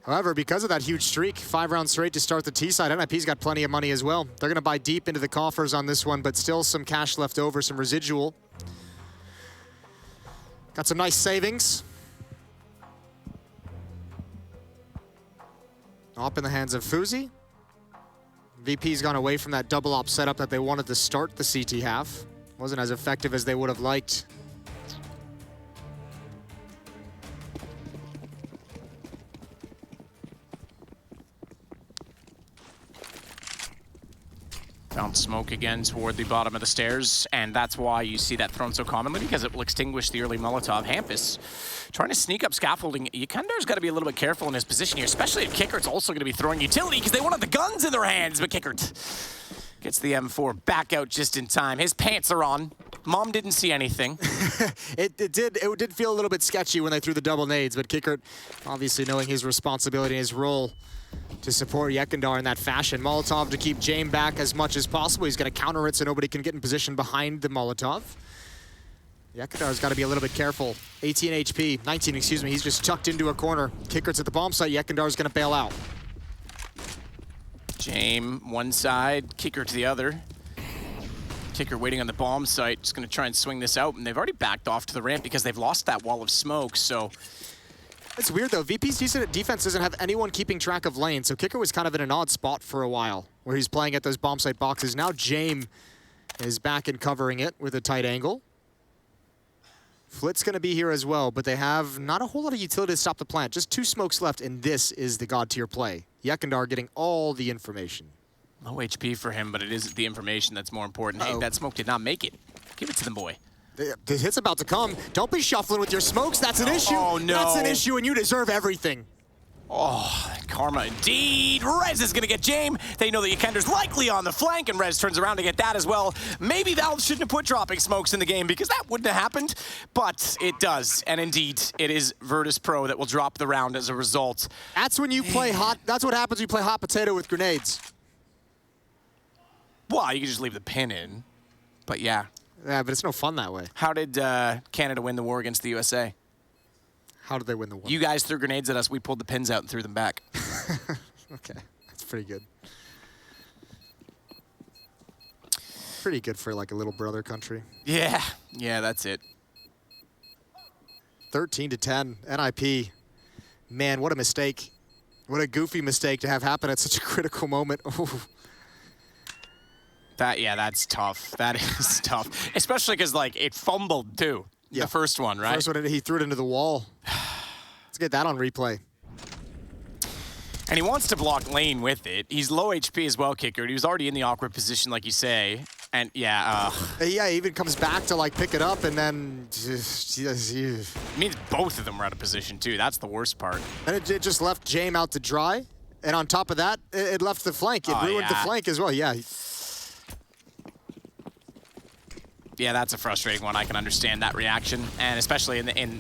However, because of that huge streak, 5 rounds straight to start the T side, NIP's got plenty of money as well. They're gonna buy deep into the coffers on this one, but still some cash left over, some residual. Got some nice savings. Up in the hands of Fuzi. VP's gone away from that double op setup that they wanted to start the CT half. Wasn't as effective as they would have liked. Found smoke again toward the bottom of the stairs, and that's why you see that thrown so commonly, because it will extinguish the early Molotov. Hampus trying to sneak up scaffolding. Yakandar's got to be a little bit careful in his position here, especially if Kickert's also going to be throwing utility, because they wanted the guns in their hands, but Kickert gets the M4 back out just in time. His pants are on. Mom didn't see anything. It did feel a little bit sketchy when they threw the double nades, but Kickert, obviously knowing his responsibility and his role to support Yekandar in that fashion. Molotov to keep Jame back as much as possible. He's going to counter it so nobody can get in position behind the Molotov. Yekandar's got to be a little bit careful. 18 HP, 19, excuse me. He's just tucked into a corner. Kickert's at the bomb site. Yekandar's going to bail out. Jame one side, Kicker to the other. Kicker waiting on the bomb site, just going to try and swing this out, and they've already backed off to the ramp because they've lost that wall of smoke, so... It's weird though, VP's defense doesn't have anyone keeping track of lane, so Kicker was kind of in an odd spot for a while, where he's playing at those bomb site boxes. Now Jame is back and covering it with a tight angle. Flit's gonna be here as well, but they have not a whole lot of utility to stop the plant. Just 2 smokes left, and this is the god tier play. Yekandar getting all the information. Low HP for him, but it is the information that's more important. Hey, that smoke did not make it. Give it to them, boy. The hit's about to come. Don't be shuffling with your smokes. That's an issue. Oh, no. That's an issue, and you deserve everything. Oh, karma indeed. Rez is going to get Jame. They know that Yakandar's likely on the flank, and Rez turns around to get that as well. Maybe Valve shouldn't have put dropping smokes in the game, because that wouldn't have happened, but it does. And indeed, it is Virtus.pro that will drop the round as a result. That's when you play hot. That's what happens when you play hot potato with grenades. Well, you can just leave the pin in, but yeah. Yeah, but it's no fun that way. How did Canada win the war against the USA? How did they win the war? You guys threw grenades at us. We pulled the pins out and threw them back. Okay, that's pretty good. Pretty good for like a little brother country. Yeah, that's it. 13-10, NIP. Man, what a mistake. What a goofy mistake to have happen at such a critical moment. That's tough. That is tough. Especially because, like, it fumbled, too. Yeah. The first one, right? First one, he threw it into the wall. Let's get that on replay. And he wants to block lane with it. He's low HP as well, Kicker. He was already in the awkward position, like you say. And, yeah, he even comes back to, like, pick it up, and then... It means both of them were out of position, too. That's the worst part. And it just left Jame out to dry. And on top of that, it left the flank. It ruined the flank as well, yeah. Yeah, that's a frustrating one. I can understand that reaction, and especially in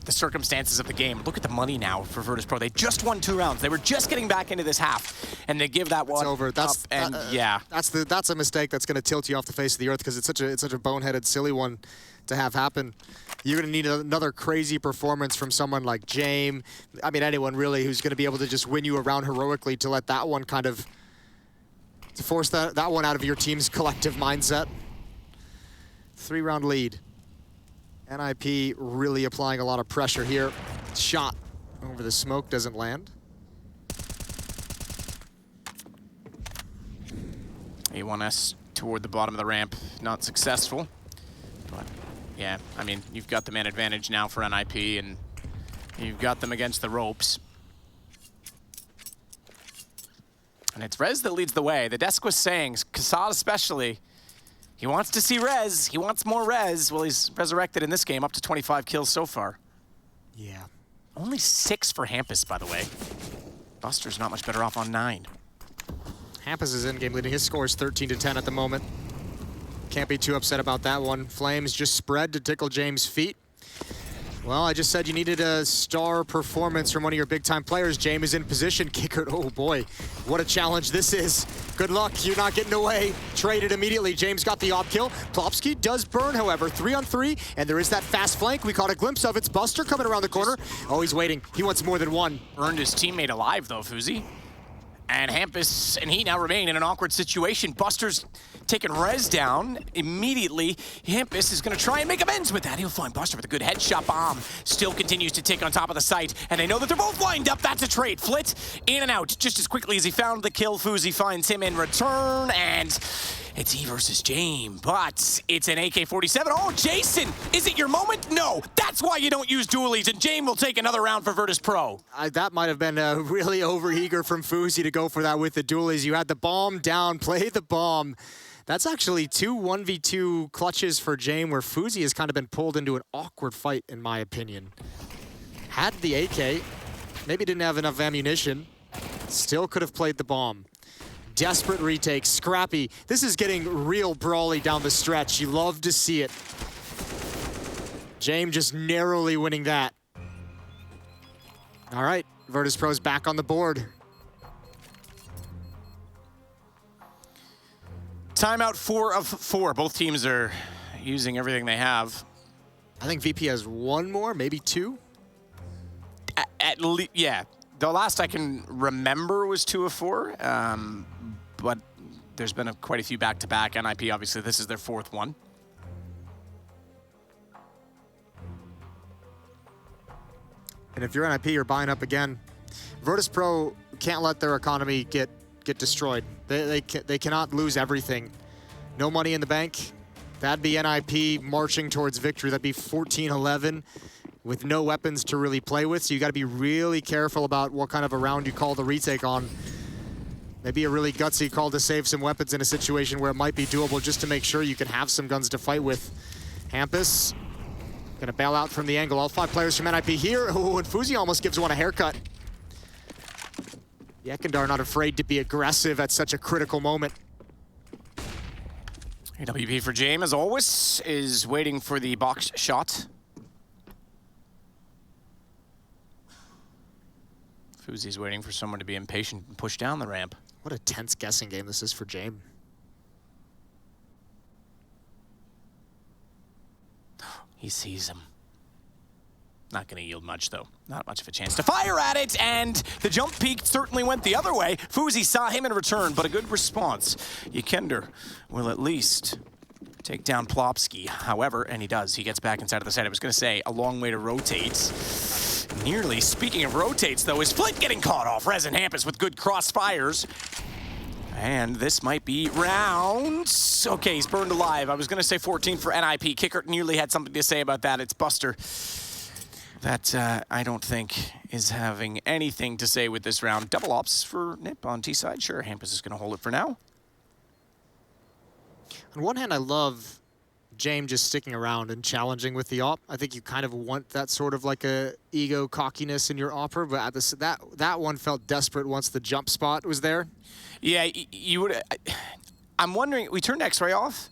the circumstances of the game. Look at the money now for Virtus.pro. They just won 2 rounds. They were just getting back into this half, and they give that one over. That's a mistake that's going to tilt you off the face of the earth, because it's such a boneheaded, silly one to have happen. You're going to need another crazy performance from someone like Jame. I mean, anyone really who's going to be able to just win you around heroically to let that one to force that one out of your team's collective mindset. 3-round lead. NIP really applying a lot of pressure here. Shot over the smoke doesn't land. A1S toward the bottom of the ramp, not successful. But yeah, I mean, you've got the man advantage now for NIP, and you've got them against the ropes. And it's Rez that leads the way. The desk was saying, Kassad especially, He wants to see res. He wants more res. Well, he's resurrected in this game, up to 25 kills so far. Yeah. Only 6 for Hampus, by the way. Buster's not much better off on 9. Hampus is in-game leading. His score is 13-10 at the moment. Can't be too upset about that one. Flames just spread to tickle James' feet. Well, I just said you needed a star performance from one of your big-time players. James is in position. Kicker, oh boy, what a challenge this is. Good luck, you're not getting away. Traded immediately. James got the op kill. Plopsky does burn, however, 3-on-3, and there is that fast flank. We caught a glimpse of. It's Buster coming around the corner. Oh, he's waiting. He wants more than one. Earned his teammate alive, though, Fuzi. And Hampus and he now remain in an awkward situation. Buster's taking res down immediately. Hampus is going to try and make amends with that. He'll find Buster with a good headshot bomb. Still continues to tick on top of the site. And they know that they're both lined up. That's a trade. Flit in and out just as quickly as he found the kill. Fuzi finds him in return. And it's he versus James. But it's an AK-47. Oh, Jason, is it your moment? No. That's why you don't use dualies. And James will take another round for Virtus Pro. That might have been really overeager from Fuzi to go for that with the dualies. You had the bomb down, play the bomb. That's actually 2 1v2 clutches for James where Fuzi has kind of been pulled into an awkward fight, in my opinion. Had the AK, maybe didn't have enough ammunition, still could have played the bomb. Desperate retake, scrappy. This is getting real brawly down the stretch. You love to see it. James just narrowly winning that. All right, Virtus Pro's back on the board. Timeout 4 of 4. Both teams are using everything they have. I think VP has one more, maybe 2. At least, yeah. The last I can remember was 2 of 4, but there's been quite a few back-to-back. NIP, obviously, this is their 4th one. And if you're NIP, you're buying up again. Virtus Pro can't let their economy get destroyed. They cannot lose everything. No money in the bank. That'd be NIP marching towards victory. That'd be 14-11 with no weapons to really play with. So you got to be really careful about what kind of a round you call the retake on. Maybe a really gutsy call to save some weapons in a situation where it might be doable just to make sure you can have some guns to fight with. Hampus gonna bail out from the angle. All 5 players from NIP here. Oh, and Fuzi almost gives one a haircut. Yekindar not afraid to be aggressive at such a critical moment. AWP for James, as always, is waiting for the box shot. Fuzi's waiting for someone to be impatient and push down the ramp. What a tense guessing game this is for James. He sees him. Not going to yield much, though. Not much of a chance to fire at it, and the jump peak certainly went the other way. Fuzi saw him in return, but a good response. Yekender will at least take down Plopsky. However, and he does, he gets back inside of the site. I was going to say, a long way to rotate. Nearly. Speaking of rotates, though, is Flint getting caught off. Rez and Hampus with good crossfires. And this might be round. Okay, he's burned alive. I was going to say 14 for NIP. Kicker nearly had something to say about that. It's Buster. That I don't think is having anything to say with this round. Double ops for Nip on T-side. Sure, Hampus is going to hold it for now. On one hand, I love James just sticking around and challenging with the op. I think you kind of want that sort of like a ego cockiness in your opera, but at this, that one felt desperate once the jump spot was there. Yeah, you would. I'm wondering, we turned X-ray off.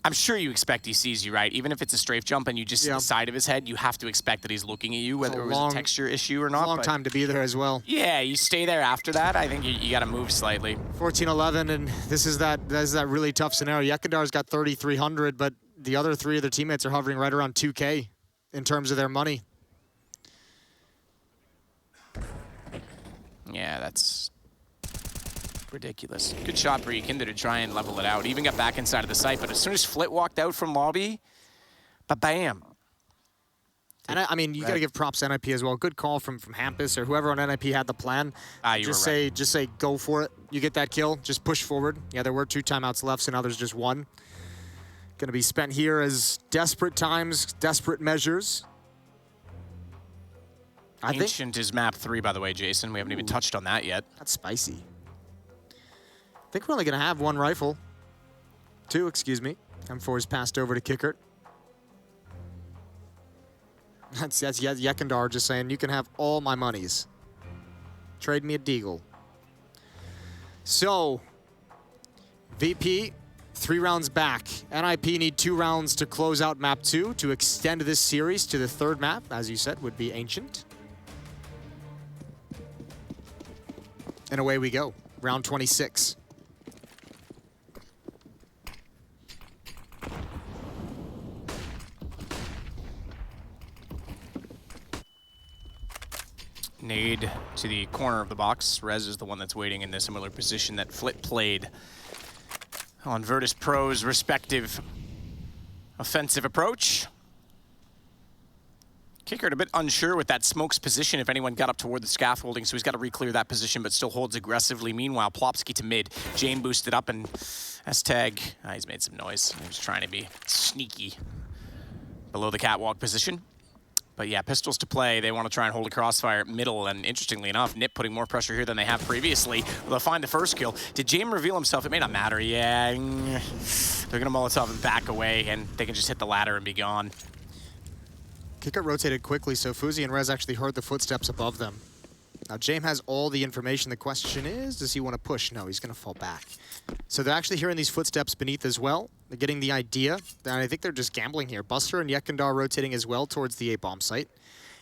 I'm sure you expect he sees you, right? Even if it's a strafe jump and you just see the side of his head, you have to expect that he's looking at you, whether it was a texture issue or not. Long time to be there as well. Yeah, you stay there after that. I think you got to move slightly. 14-11, and this is that really tough scenario. Yekendar's got 3,300, but the other 3 of their teammates are hovering right around 2K in terms of their money. Yeah, that's ridiculous. Good shot for Yekender to try and level it out. Even got back inside of the site, but as soon as Flit walked out from lobby, ba-bam. And I mean, you got to give props to NIP as well. Good call from Hampus or whoever on NIP had the plan. Just say go for it. You get that kill, just push forward. Yeah, there were 2 timeouts left, so now there's just 1. Going to be spent here as desperate times, desperate measures. Ancient is map 3, by the way, Jason. We haven't even touched on that yet. That's spicy. I think we're only going to have 1 rifle. M2, excuse me. M4 is passed over to Kickert. That's Yekindar just saying, you can have all my monies. Trade me a Deagle. So, VP, 3 rounds back. NIP need 2 rounds to close out map 2 to extend this series to the 3rd map, as you said, would be Ancient. And away we go, round 26. Nade to the corner of the box. Rez is the one that's waiting in the similar position that Flit played on Virtus Pro's respective offensive approach. Kickert a bit unsure with that Smoke's position if anyone got up toward the scaffolding, so he's got to re-clear that position, but still holds aggressively. Meanwhile, Plopsky to mid. Jane boosted up, and S-Tag, he's made some noise. He was trying to be sneaky below the catwalk position. But yeah, pistols to play. They want to try and hold a crossfire at middle, and interestingly enough, Nip putting more pressure here than they have previously. They'll find the first kill. Did Jame reveal himself? It may not matter. Yeah, they're going to Molotov and back away, and they can just hit the ladder and be gone. Kickert rotated quickly, so Fuzi and Rez actually heard the footsteps above them. Now, Jame has all the information. The question is, does he want to push? No, he's going to fall back. So they're actually hearing these footsteps beneath as well. They're getting the idea, and I think they're just gambling here. Buster and Yekindar rotating as well towards the A-bomb site.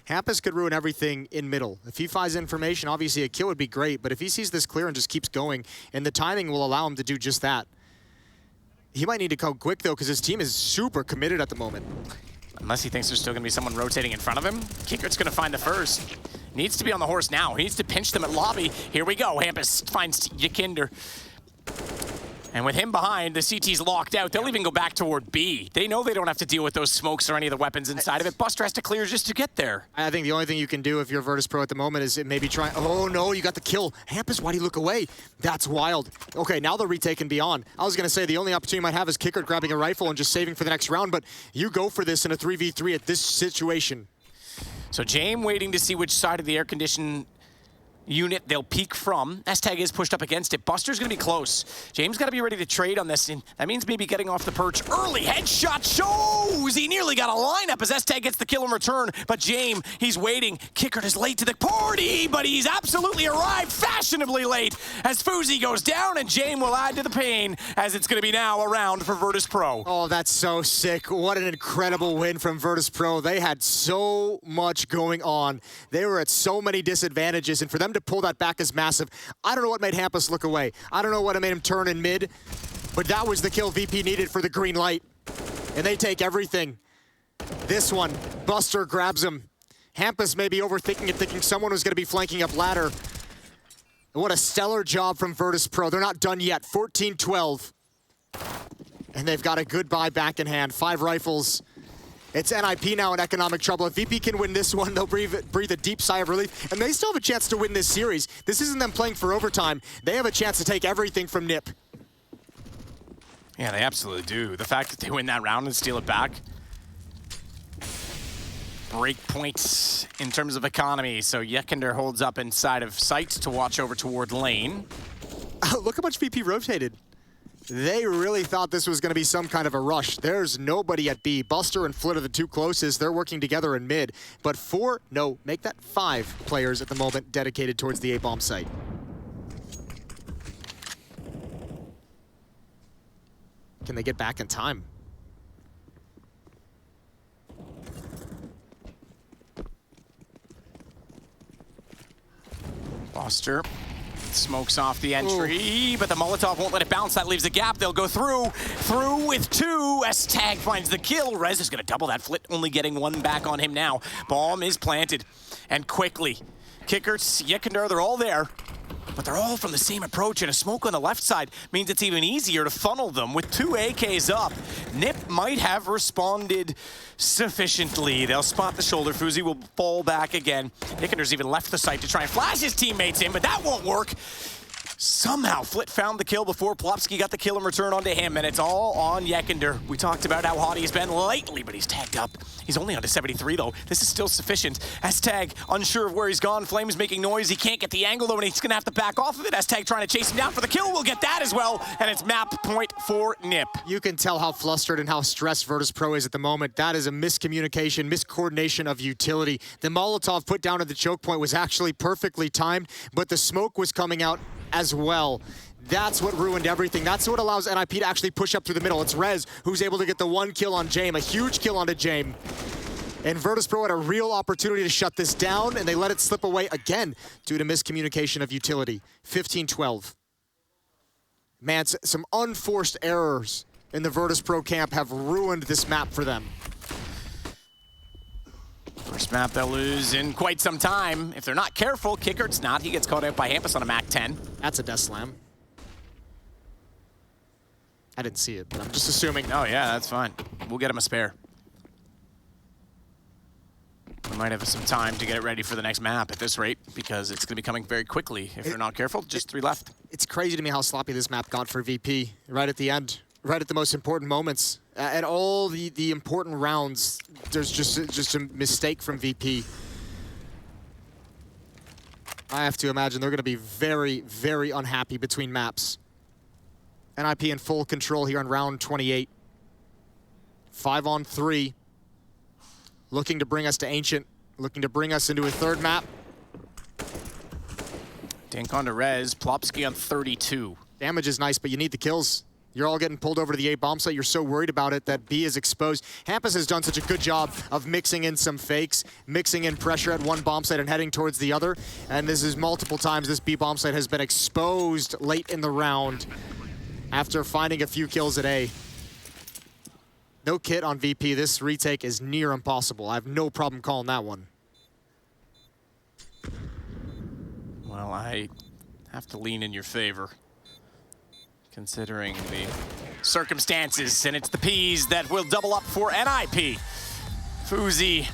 Hampus could ruin everything in middle. If he finds information, obviously a kill would be great, but if he sees this clear and just keeps going, and the timing will allow him to do just that. He might need to go quick, though, because his team is super committed at the moment. Unless he thinks there's still going to be someone rotating in front of him. Kickert's going to find the first. Needs to be on the horse now. He needs to pinch them at lobby. Here we go. Hampus finds Yakinder. And with him behind, the CT's locked out. They'll even go back toward B. They know they don't have to deal with those smokes or any of the weapons inside of it. Buster has to clear just to get there. I think the only thing you can do if you're Virtus Pro at the moment is maybe try... Oh, no, you got the kill. Hampus, why'd he look away? That's wild. Okay, now they're retaking beyond. I was going to say the only opportunity you might have is Kickert grabbing a rifle and just saving for the next round, but you go for this in a 3v3 at this situation. So Jame waiting to see which side of the air condition unit they'll peek from. S-Tag is pushed up against it. Buster's going to be close. James got to be ready to trade on this, and that means maybe getting off the perch early. Headshot shows! He nearly got a lineup as S-Tag gets the kill in return, but James, he's waiting. Kickert is late to the party, but he's absolutely arrived fashionably late as Fuzi goes down, and James will add to the pain as it's going to be now a round for Virtus Pro. Oh, that's so sick. What an incredible win from Virtus Pro. They had so much going on. They were at so many disadvantages, and for them to pull that back is massive. I don't know what made Hampus look away. I don't know what made him turn in mid, but that was the kill VP needed for the green light. And they take everything. This one, Buster grabs him. Hampus may be overthinking it, thinking someone was going to be flanking up ladder. What a stellar job from Virtus Pro. They're not done yet. 14-12. And they've got a good buy back in hand. 5 rifles. It's NIP now in economic trouble. If VP can win this one, they'll breathe a deep sigh of relief. And they still have a chance to win this series. This isn't them playing for overtime. They have a chance to take everything from Nip. Yeah, they absolutely do. The fact that they win that round and steal it back. Break points in terms of economy. So Yekindar holds up inside of sight to watch over toward lane. Look how much VP rotated. They really thought this was going to be some kind of a rush. There's nobody at B. Buster and Flit are the 2 closest. They're working together in mid. But 5 players at the moment dedicated towards the A-bomb site. Can they get back in time? Buster smokes off the entry, but the Molotov won't let it bounce. That leaves a gap. They'll go through with 2. S-Tag finds the kill. Rez is going to double that. Flit only getting 1 back on him now. Bomb is planted, and quickly. Kickert, Yekindar, they're all there. But they're all from the same approach, and a smoke on the left side means it's even easier to funnel them with 2 AKs up. Nip might have responded sufficiently. They'll spot the shoulder. Fuzi will fall back again. Yekindr's even left the site to try and flash his teammates in, but that won't work. Somehow Flit found the kill before Plopsky got the kill in return onto him, and it's all on Yekender. We talked about how hot he's been lately, but he's tagged up. He's only on to 73 though. This is still sufficient. S-Tag unsure of where he's gone. Flames making noise. He can't get the angle though, and he's gonna have to back off of it. S-Tag trying to chase him down for the kill. We'll get that as well, and it's map point for Nip. You can tell how flustered and how stressed Virtus.pro is at the moment. That is a miscommunication, miscoordination of utility. The Molotov put down at the choke point was actually perfectly timed, but the smoke was coming out as well. That's what ruined everything. That's what allows NIP to actually push up through the middle. It's Rez who's able to get the one kill on Jame, a huge kill onto Jame. And Virtus.pro had a real opportunity to shut this down, and they let it slip away again due to miscommunication of utility. 15-12. Man, some unforced errors in the Virtus.pro camp have ruined this map for them. First map they'll lose in quite some time. If they're not careful, Kickert's not. He gets caught out by Hampus on a Mac 10. That's a death slam. I didn't see it, but I'm just assuming. Oh yeah, that's fine. We'll get him a spare. We might have some time to get ready for the next map at this rate, because it's going to be coming very quickly. If they're not careful, just 3 left. It's crazy to me how sloppy this map got for VP right at the end, right at the most important moments. At all the important rounds, there's just a mistake from VP. I have to imagine they're going to be very, very unhappy between maps. NIP in full control here on round 28. 5-on-3. Looking to bring us to Ancient. Looking to bring us into a third map. Dink onto Rez. Plopsky on 32. Damage is nice, but you need the kills. You're all getting pulled over to the A bomb site. You're so worried about it that B is exposed. Hampus has done such a good job of mixing in some fakes, mixing in pressure at one bomb site and heading towards the other. And this is multiple times this B bomb site has been exposed late in the round after finding a few kills at A. No kit on VP. This retake is near impossible. I have no problem calling that one. Well, I have to lean in your favor, considering the circumstances, and it's the Ps that will double up for NIP. Fuzi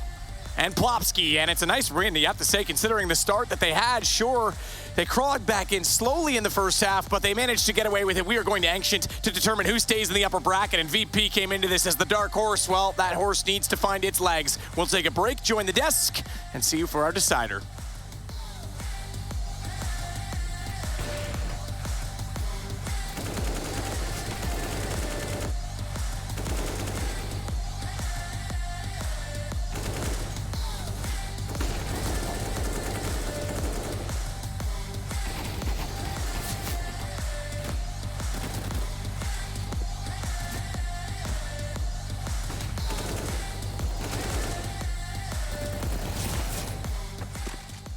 and Plopsky, and it's a nice win, you have to say, considering the start that they had. Sure, they crawled back in slowly in the first half, but they managed to get away with it. We are going to Ancient to determine who stays in the upper bracket, and VP came into this as the dark horse. Well, that horse needs to find its legs. We'll take a break, join the desk, and see you for our decider.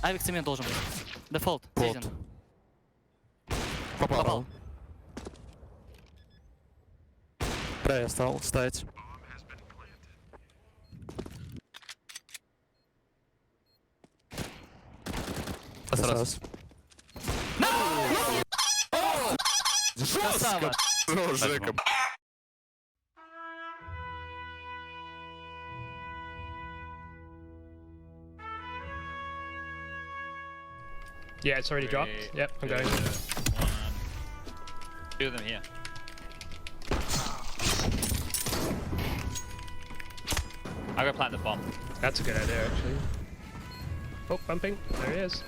Авик цемент должен быть. Дефолт. Season. Попал. Да, я стал ставить. Раз. Жестко. Жека. Yeah, it's already dropped. Yep, I'm going. 2 of them here. I'll go plant the bomb. That's a good idea, actually. Oh, bumping. There he is.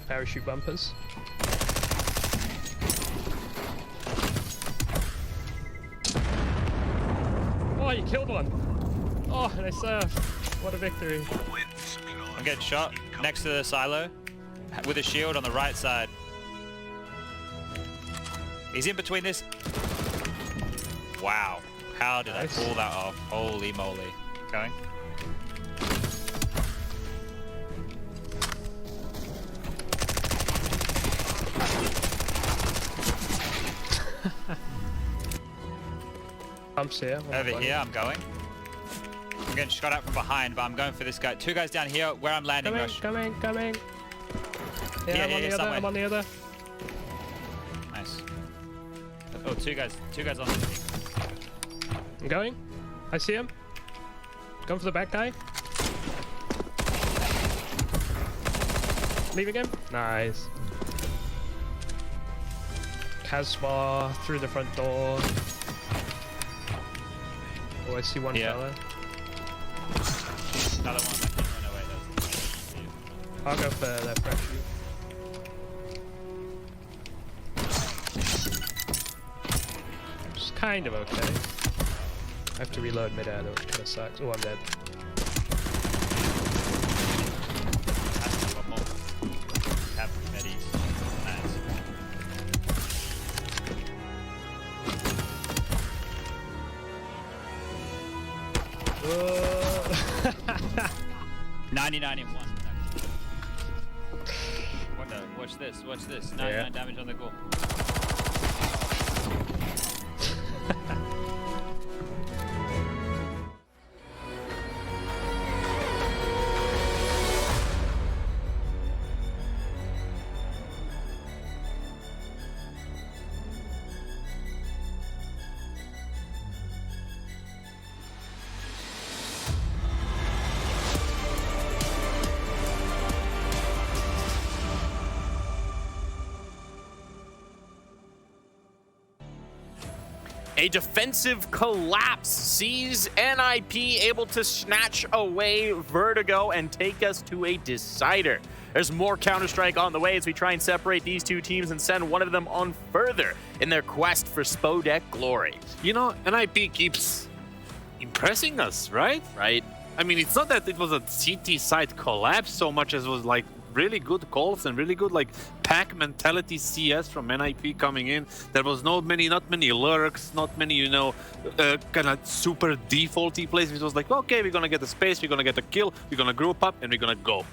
Parachute bumpers. Oh, you killed one. Oh, and I surfed. What a victory. I'm getting shot next to the silo with a shield on the right side. He's in between this. Wow. How did I pull that off? Holy moly. Going. Pumps here. Over here, I'm going. I'm getting shot at from behind, but I'm going for this guy. 2 guys down here where I'm landing. Coming. Yeah, I'm on the other. Nice. Oh, 2 guys on me. I'm going. I see him. Going for the back guy. Leaving him. Nice. Casbah through the front door. Oh, I see one fella. Another one. Oh, no, wait, I'll go for that pressure. It's kind of okay. I have to reload mid-air though, which kind of sucks. Oh, I'm dead. Nice. 99 in 1. What the? Watch this. Watch this. 99 damage on the goal. A defensive collapse sees NIP able to snatch away Vertigo and take us to a decider. There's more Counter-Strike on the way as we try and separate these two teams and send one of them on further in their quest for Spodek glory. You know, NIP keeps impressing us, right? Right. I mean, it's not that it was a CT side collapse so much as it was like really good calls and really good like pack mentality CS from NIP coming in. There was not many lurks, not many, you know, kind of super defaulty plays. It was like, okay, we're gonna get the space, we're gonna get a kill, we're gonna group up, and we're gonna go.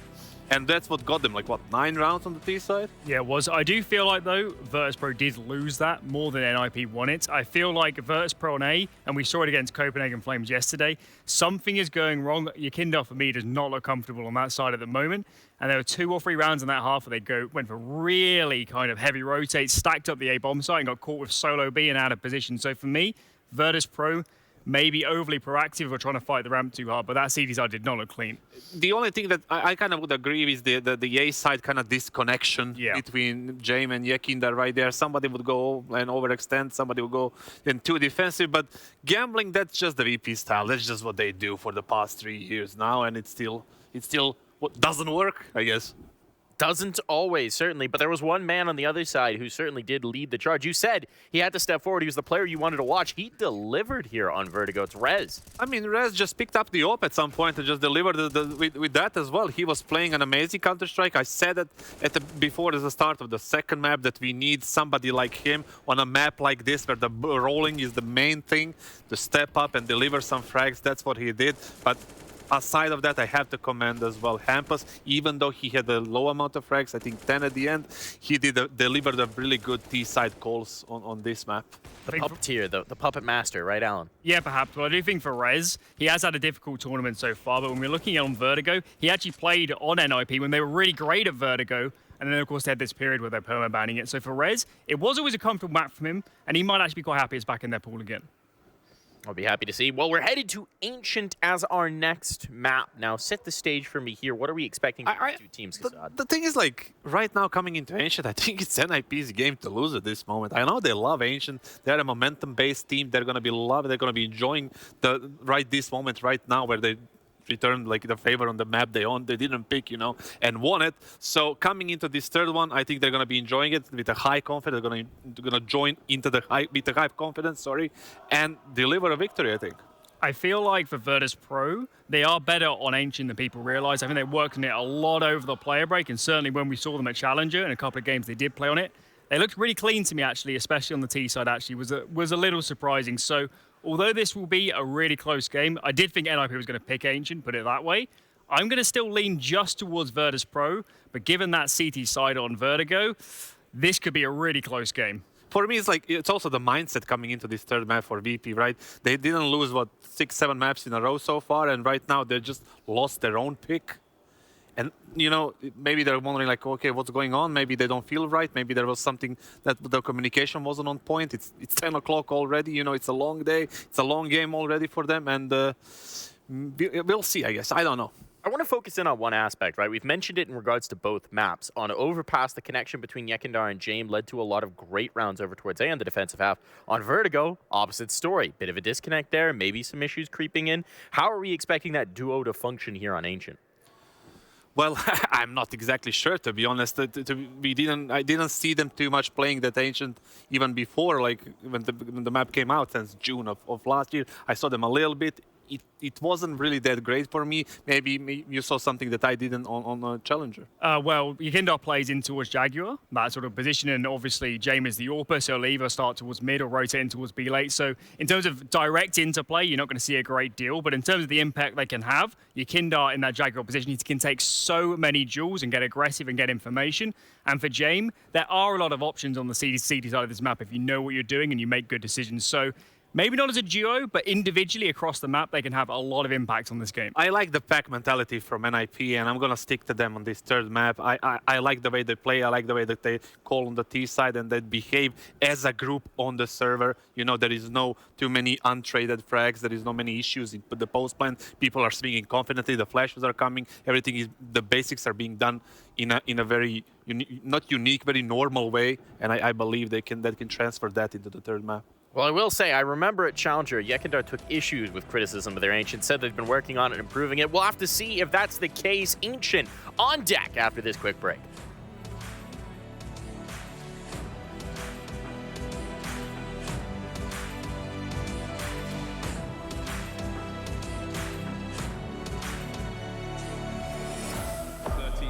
And that's what got them, like, what, 9 rounds on the T side? Yeah, it was. I do feel like, though, Virtus.pro did lose that more than NIP won it. I feel like Virtus.pro on A, and we saw it against Copenhagen Flames yesterday, something is going wrong. Yakindar, for me, does not look comfortable on that side at the moment. And there were 2 or 3 rounds in that half where they went for really kind of heavy rotates, stacked up the A bomb site, and got caught with solo B and out of position. So for me, Virtus.pro maybe overly proactive or trying to fight the ramp too hard, but that CT side did not look clean. The only thing that I kind of would agree with the A side kind of disconnection between Jaime and Yakindar right there. Somebody would go and overextend, somebody would go in too defensive, but gambling, that's just the VP style. That's just what they do for the past 3 years now, and it still doesn't work, I guess. Doesn't always, certainly, but there was one man on the other side who certainly did lead the charge. You said he had to step forward. He was the player you wanted to watch. He delivered here on Vertigo. It's Rez. I mean, Rez just picked up the op at some point and just delivered with that as well. He was playing an amazing Counter-Strike. I said it before the start of the second map that we need somebody like him on a map like this where the rolling is the main thing, to step up and deliver some frags. That's what he did. But aside of that, I have to commend as well Hampus. Even though he had a low amount of frags, I think 10 at the end, he delivered a really good T-side calls on this map. The puppeteer, the puppet master, right, Alan? Yeah, perhaps. Well, I do think for Rez, he has had a difficult tournament so far, but when we're looking at on Vertigo, he actually played on NIP when they were really great at Vertigo, and then, of course, they had this period where they're perma-banning it. So for Rez, it was always a comfortable map from him, and he might actually be quite happy it's back in their pool again. I'll be happy to see. Well, we're headed to Ancient as our next map. Now, set the stage for me here. What are we expecting from these two teams, Kasad? The thing is, like, right now coming into Ancient, I think it's NIP's game to lose at this moment. I know they love Ancient. They're a momentum-based team. They're going to be loved. They're going to be enjoying this moment right now where they returned like the favor on the map they didn't pick, you know, and won it. So coming into this third one, I think they're going to be enjoying it with a high confidence. They're going to join into the high confidence, and deliver a victory, I think. I feel like for Virtus.pro, they are better on Ancient than people realize. I think they worked on it a lot over the player break, and certainly when we saw them at Challenger and a couple of games they did play on it, they looked really clean to me, actually, especially on the T side, actually, was a little surprising. So although this will be a really close game, I did think NIP was going to pick Ancient, put it that way. I'm going to still lean just towards Virtus.pro, but given that CT side on Vertigo, this could be a really close game. For me, it's also the mindset coming into this third map for VP, right? They didn't lose, 6-7 maps in a row so far, and right now they just lost their own pick. And, you know, maybe they're wondering, like, okay, what's going on? Maybe they don't feel right. Maybe there was something that the communication wasn't on point. It's 10 o'clock already. You know, it's a long day. It's a long game already for them. And we'll see, I guess. I don't know. I want to focus in on one aspect, right? We've mentioned it in regards to both maps. On Overpass, the connection between Yekindar and Jame led to a lot of great rounds over towards A on the defensive half. On Vertigo, opposite story. Bit of a disconnect there, maybe some issues creeping in. How are we expecting that duo to function here on Ancient? Well, I'm not exactly sure, to be honest. I didn't see them too much playing that Ancient even before, like when the map came out since June of last year. I saw them a little bit. It wasn't really that great for me. Maybe you saw something that I didn't on Challenger. Well, Yekindar plays in towards Jaguar, that sort of position, and obviously Jame is the AWPer, so he'll either start towards mid or rotate in towards B late. So in terms of direct interplay, you're not going to see a great deal, but in terms of the impact they can have, Yekindar in that Jaguar position, he can take so many duels and get aggressive and get information. And for Jame, there are a lot of options on the CT side of this map if you know what you're doing and you make good decisions. So maybe not as a duo, but individually across the map, they can have a lot of impact on this game. I like the pack mentality from NIP, and I'm going to stick to them on this third map. I like the way they play. I like the way that they call on the T side and they behave as a group on the server. You know, there is no too many untraded frags. There is no many issues in the post plan. People are speaking confidently. The flashes are coming. Everything is, the basics are being done in a very, not unique, very normal way. And I believe that can transfer that into the third map. Well, I will say, I remember at Challenger, Yekindar took issues with criticism of their Ancient, said they've been working on it and improving it. We'll have to see if that's the case. Ancient on deck after this quick break.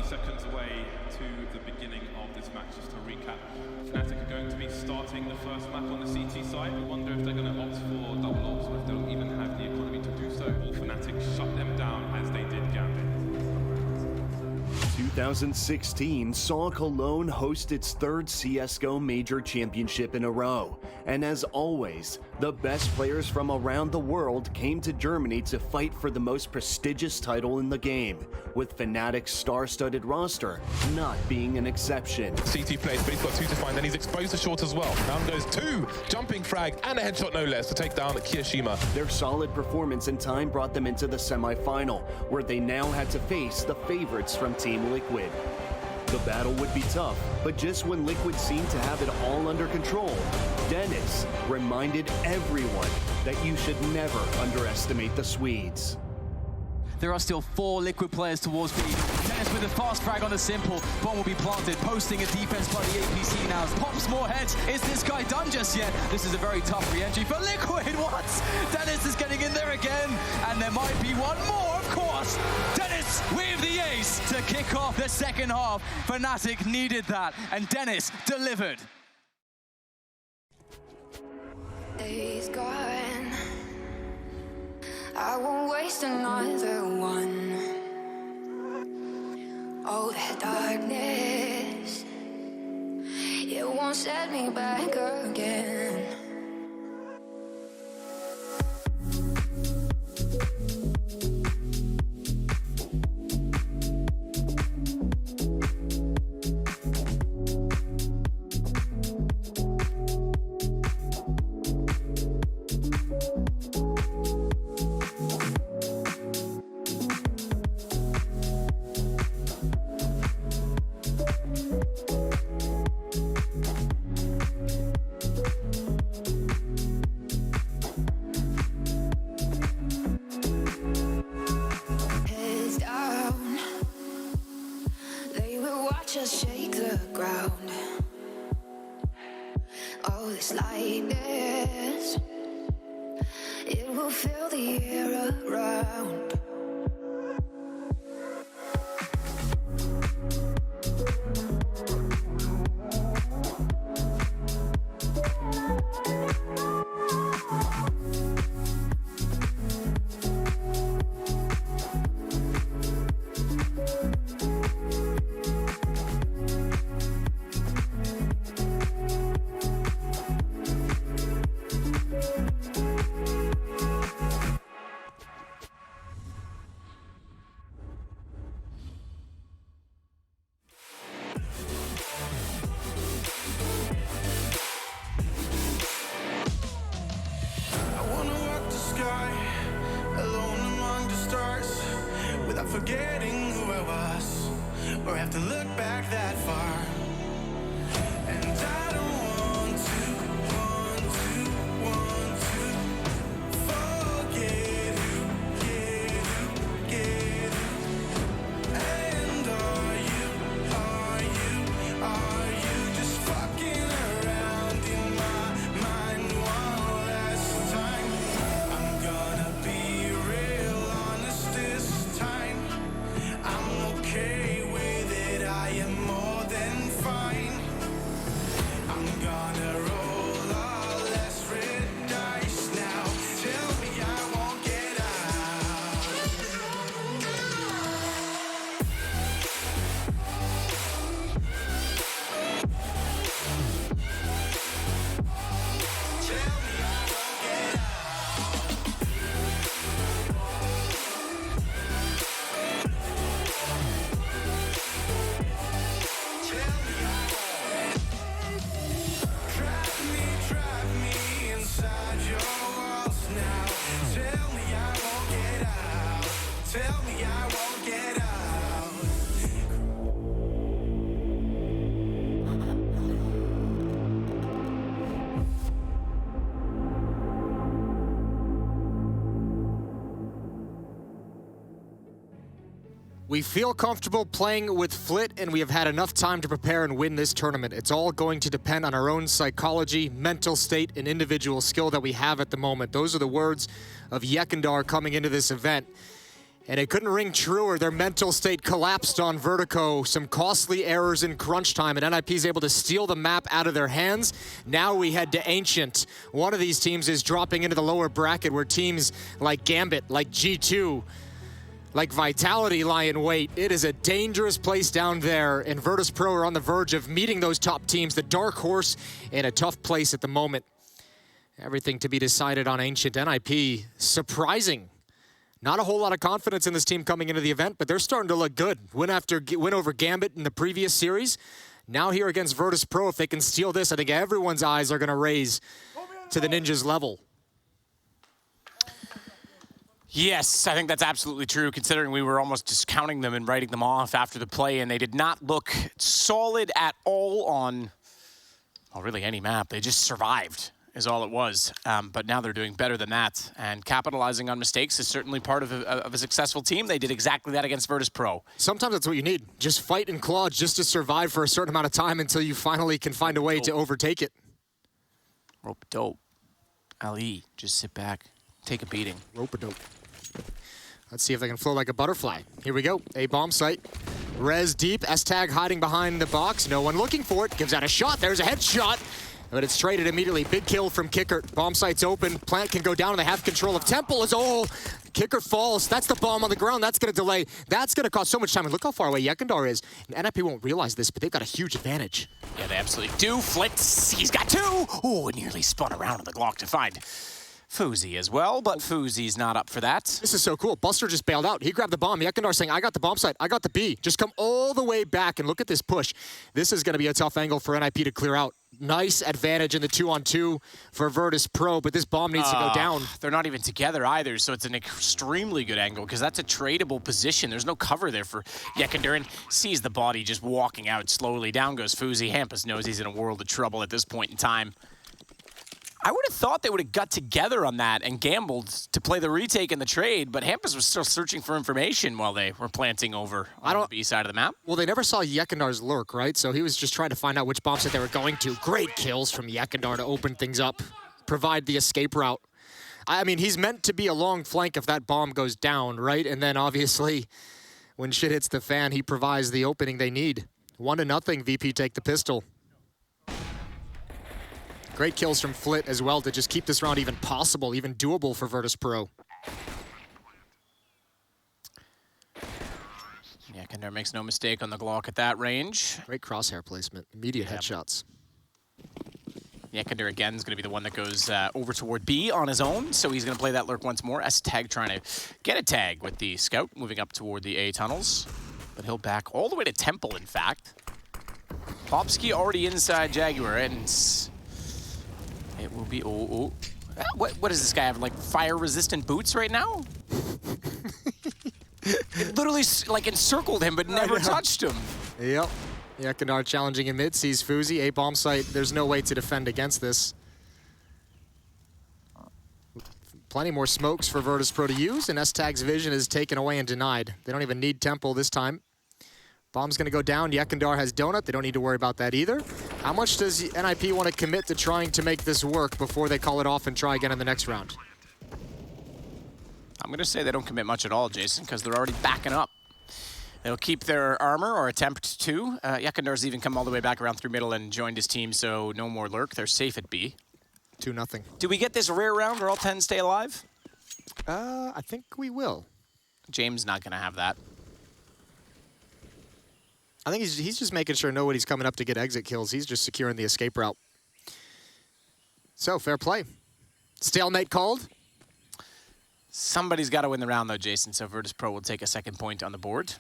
Seconds away to the beginning of this match. Just to recap, Fnatic are going to be starting the first map on the CT side. I wonder if they're going to opt for double ults or if they don't even have the economy to do so. All Fnatic shut them down as they did Gambit. 2016 saw Cologne host its third CSGO major championship in a row. And as always, the best players from around the world came to Germany to fight for the most prestigious title in the game, with Fnatic's star-studded roster not being an exception. CT plays, but he's got two to find, then he's exposed to short as well. Down goes two, jumping frag, and a headshot no less to take down Kiyashima. Their solid performance and time brought them into the semi-final, where they now had to face the favorites from Team Liquid. The battle would be tough, but just when Liquid seemed to have it all under control, Dennis reminded everyone that you should never underestimate the Swedes. There are still 4 Liquid players towards B. Dennis with a fast frag on the simple. Bomb will be planted, posting a defense by the APC now. Pops more heads. Is this guy done just yet? This is a very tough re-entry for Liquid. What? Dennis is getting in there again. And there might be one more, of course. Dennis with the ace to kick off the second half. Fnatic needed that, and Dennis delivered. Days gone, I won't waste another one. Oh, that darkness, it won't set me back again. Just shake the ground. Oh, this lightness, it will fill the air around. us, or have to look back that far. And I don't want to forget who, get who. And are you just fucking around in my mind one last time? I'm gonna be real honest this time. I'm okay with it, I am more than fine. I'm gonna roll all less red dice now. Tell me I won't get out. Trap me inside your walls now. Tell me I won't get out. Tell me I won't get out. We feel comfortable playing with Flit, and we have had enough time to prepare and win this tournament. It's all going to depend on our own psychology, mental state, and individual skill that we have at the moment. Those are the words of Yekindar coming into this event. And it couldn't ring truer. Their mental state collapsed on Vertigo. Some costly errors in crunch time, and NIP is able to steal the map out of their hands. Now we head to Ancient. One of these teams is dropping into the lower bracket where teams like Gambit, like G2, like Vitality lie in wait. It is a dangerous place down there, and Virtus Pro are on the verge of meeting those top teams. The dark horse in a tough place at the moment. Everything to be decided on Ancient. NIP, surprising. Not a whole lot of confidence in this team coming into the event, but they're starting to look good. Win over Gambit in the previous series. Now here against Virtus Pro, if they can steal this, I think everyone's eyes are going to raise to the Ninjas level. Yes, I think that's absolutely true, considering we were almost discounting them and writing them off after the play, and they did not look solid at all on, well, really any map. They just survived, is all it was. But now they're doing better than that, and capitalizing on mistakes is certainly part of a successful team. They did exactly that against Virtus Pro. Sometimes that's what you need. Just fight and claw just to survive for a certain amount of time until you finally can find a way to overtake it. Rope-a-dope. Ali, just sit back, take a beating. Rope-a-dope. Let's see if they can flow like a butterfly. Here we go. A bomb site. Res deep. S-Tag hiding behind the box. No one looking for it. Gives out a shot. There's a headshot. But it's traded immediately. Big kill from Kicker. Bomb site's open. Plant can go down, and they have control of Temple. Is all. Kicker falls. That's the bomb on the ground. That's going to delay. That's going to cost so much time. And look how far away Yekindar is. And NIP won't realize this, but they've got a huge advantage. Yeah, they absolutely do. Flitz, he's got two. Oh, nearly spun around on the Glock to find Fuzi as well, but Fuzi's not up for that. This is so cool. Buster just bailed out. He grabbed the bomb. Yekindar saying, I got the bomb site. I got the B. Just come all the way back and look at this push. This is going to be a tough angle for NIP to clear out. Nice advantage in the 2-on-2 for Virtus Pro, but this bomb needs to go down. They're not even together either, so it's an extremely good angle because that's a tradable position. There's no cover there for Yekindar, and sees the body just walking out slowly. Down goes Fuzi. Hampus knows he's in a world of trouble at this point in time. I would have thought they would have got together on that and gambled to play the retake and the trade, but Hampus was still searching for information while they were planting over on the B side of the map. Well, they never saw Yekindar's lurk, right? So he was just trying to find out which bomb site they were going to. Great kills from Yekindar to open things up, provide the escape route. I mean, he's meant to be a long flank if that bomb goes down, right? And then obviously, when shit hits the fan, he provides the opening they need. 1-0, VP take the pistol. Great kills from Flit as well to just keep this round even possible, even doable for Virtus Pro. Yeah, Yekindar makes no mistake on the Glock at that range. Great crosshair placement, immediate headshots. Yekindar again is going to be the one that goes over toward B on his own, so he's going to play that lurk once more. S-Tag trying to get a tag with the scout, moving up toward the A tunnels. But he'll back all the way to Temple, in fact. Popsky already inside Jaguar, and it will be, What does this guy have, like fire-resistant boots right now? It literally like encircled him, but never touched him. Yep. Yekindar challenging in mid, sees Fuzi, a bomb site. There's no way to defend against this. Plenty more smokes for Virtus.pro to use, and S-Tag's vision is taken away and denied. They don't even need Temple this time. Bomb's gonna go down. Yekindar has Donut. They don't need to worry about that either. How much does NIP want to commit to trying to make this work before they call it off and try again in the next round? I'm gonna say they don't commit much at all, Jason, because they're already backing up. They'll keep their armor, or attempt to. Yekindar's even come all the way back around through middle and joined his team, so no more lurk. They're safe at B. 2-0. Do we get this rare round where all 10 stay alive? I think we will. James not gonna have that. I think he's just making sure nobody's coming up to get exit kills. He's just securing the escape route. So, fair play. Stalemate called. Somebody's got to win the round, though, Jason, so Virtus.pro will take a second point on the board.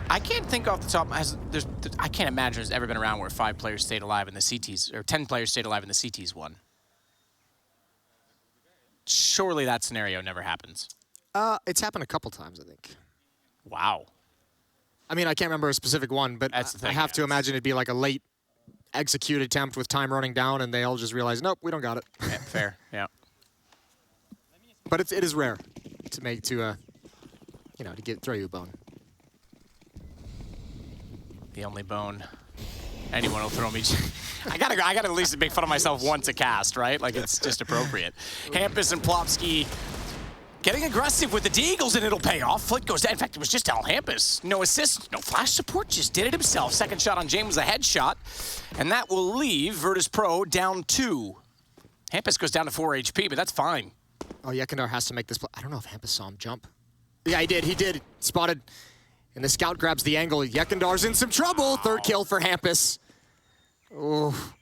I can't think off the top. I can't imagine there's ever been a round where 5 players stayed alive in the CTs, or 10 players stayed alive in the CTs won. Surely that scenario never happens. It's happened a couple times, I think. Wow. I mean, I can't remember a specific one, but That's the thing, I have to imagine it'd be like a late execute attempt with time running down, and they all just realize, nope, we don't got it. Yeah, fair, yeah. But it is rare to make to throw you a bone. The only bone anyone will throw me. I gotta at least make fun of myself once a cast, right? Like, it's just appropriate. Hampus and Plopsky getting aggressive with the Deagles, and it'll pay off. Flick goes down. In fact, it was just Al Hampus. No assist, no flash support, just did it himself. Second shot on James was a headshot, and that will leave Virtus.pro down 2. Hampus goes down to 4 HP, but that's fine. Oh, Yekindar has to make this play. I don't know if Hampus saw him jump. Yeah, he did. He did. Spotted. And the scout grabs the angle. Yekindar's in some trouble. Third kill for Hampus. Oh.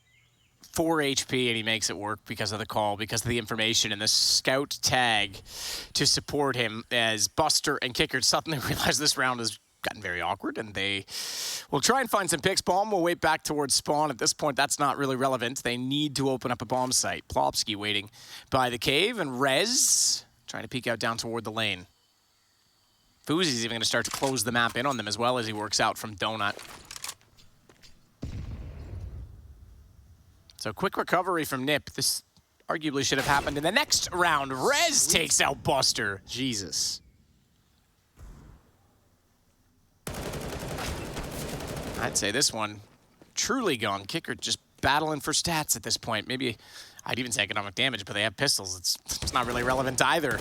4 HP, and he makes it work because of the call, because of the information and the scout tag to support him, as Buster and Kicker suddenly realize this round has gotten very awkward, and they will try and find some picks. Bomb will wait back towards spawn. At this point, that's not really relevant. They need to open up a bomb site. Plopsky waiting by the cave, and Rez trying to peek out down toward the lane. Fuzi's even going to start to close the map in on them as well as he works out from Donut. So quick recovery from Nip. This arguably should have happened in the next round. Rez takes out Buster. Jesus. I'd say this one truly gone. Kicker just battling for stats at this point. Maybe I'd even say economic damage, but they have pistols. It's not really relevant either.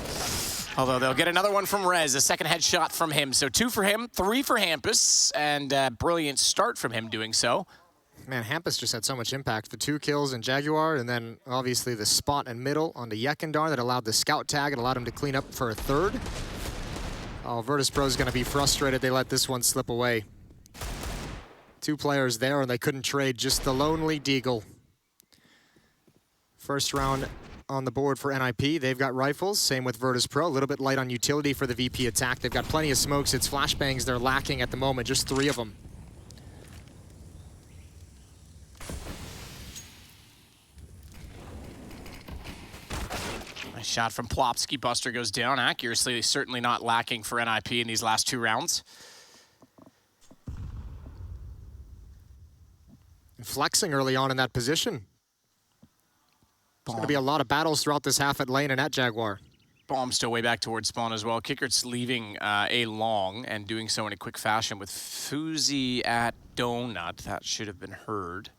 Although they'll get another one from Rez, a second headshot from him. So 2 for him, 3 for Hampus, and a brilliant start from him doing so. Man, Hampus just had so much impact. The 2 kills in Jaguar, and then obviously the spot and middle onto Yekindar that allowed the scout tag and allowed him to clean up for a third. Oh, Virtus.pro's going to be frustrated they let this one slip away. 2 players there, and they couldn't trade, just the lonely Deagle. First round on the board for NIP. They've got rifles, same with Virtus.pro. A little bit light on utility for the VP attack. They've got plenty of smokes. It's flashbangs they're lacking at the moment, just 3 of them. Nice shot from Plopsky. Buster goes down. Accuracy certainly not lacking for NIP in these last 2 rounds. Flexing early on in that position. There's going to be a lot of battles throughout this half at lane and at Jaguar. Bomb still way back towards spawn as well. Kickert's leaving a long and doing so in a quick fashion with Fuzi at Donut. That should have been heard.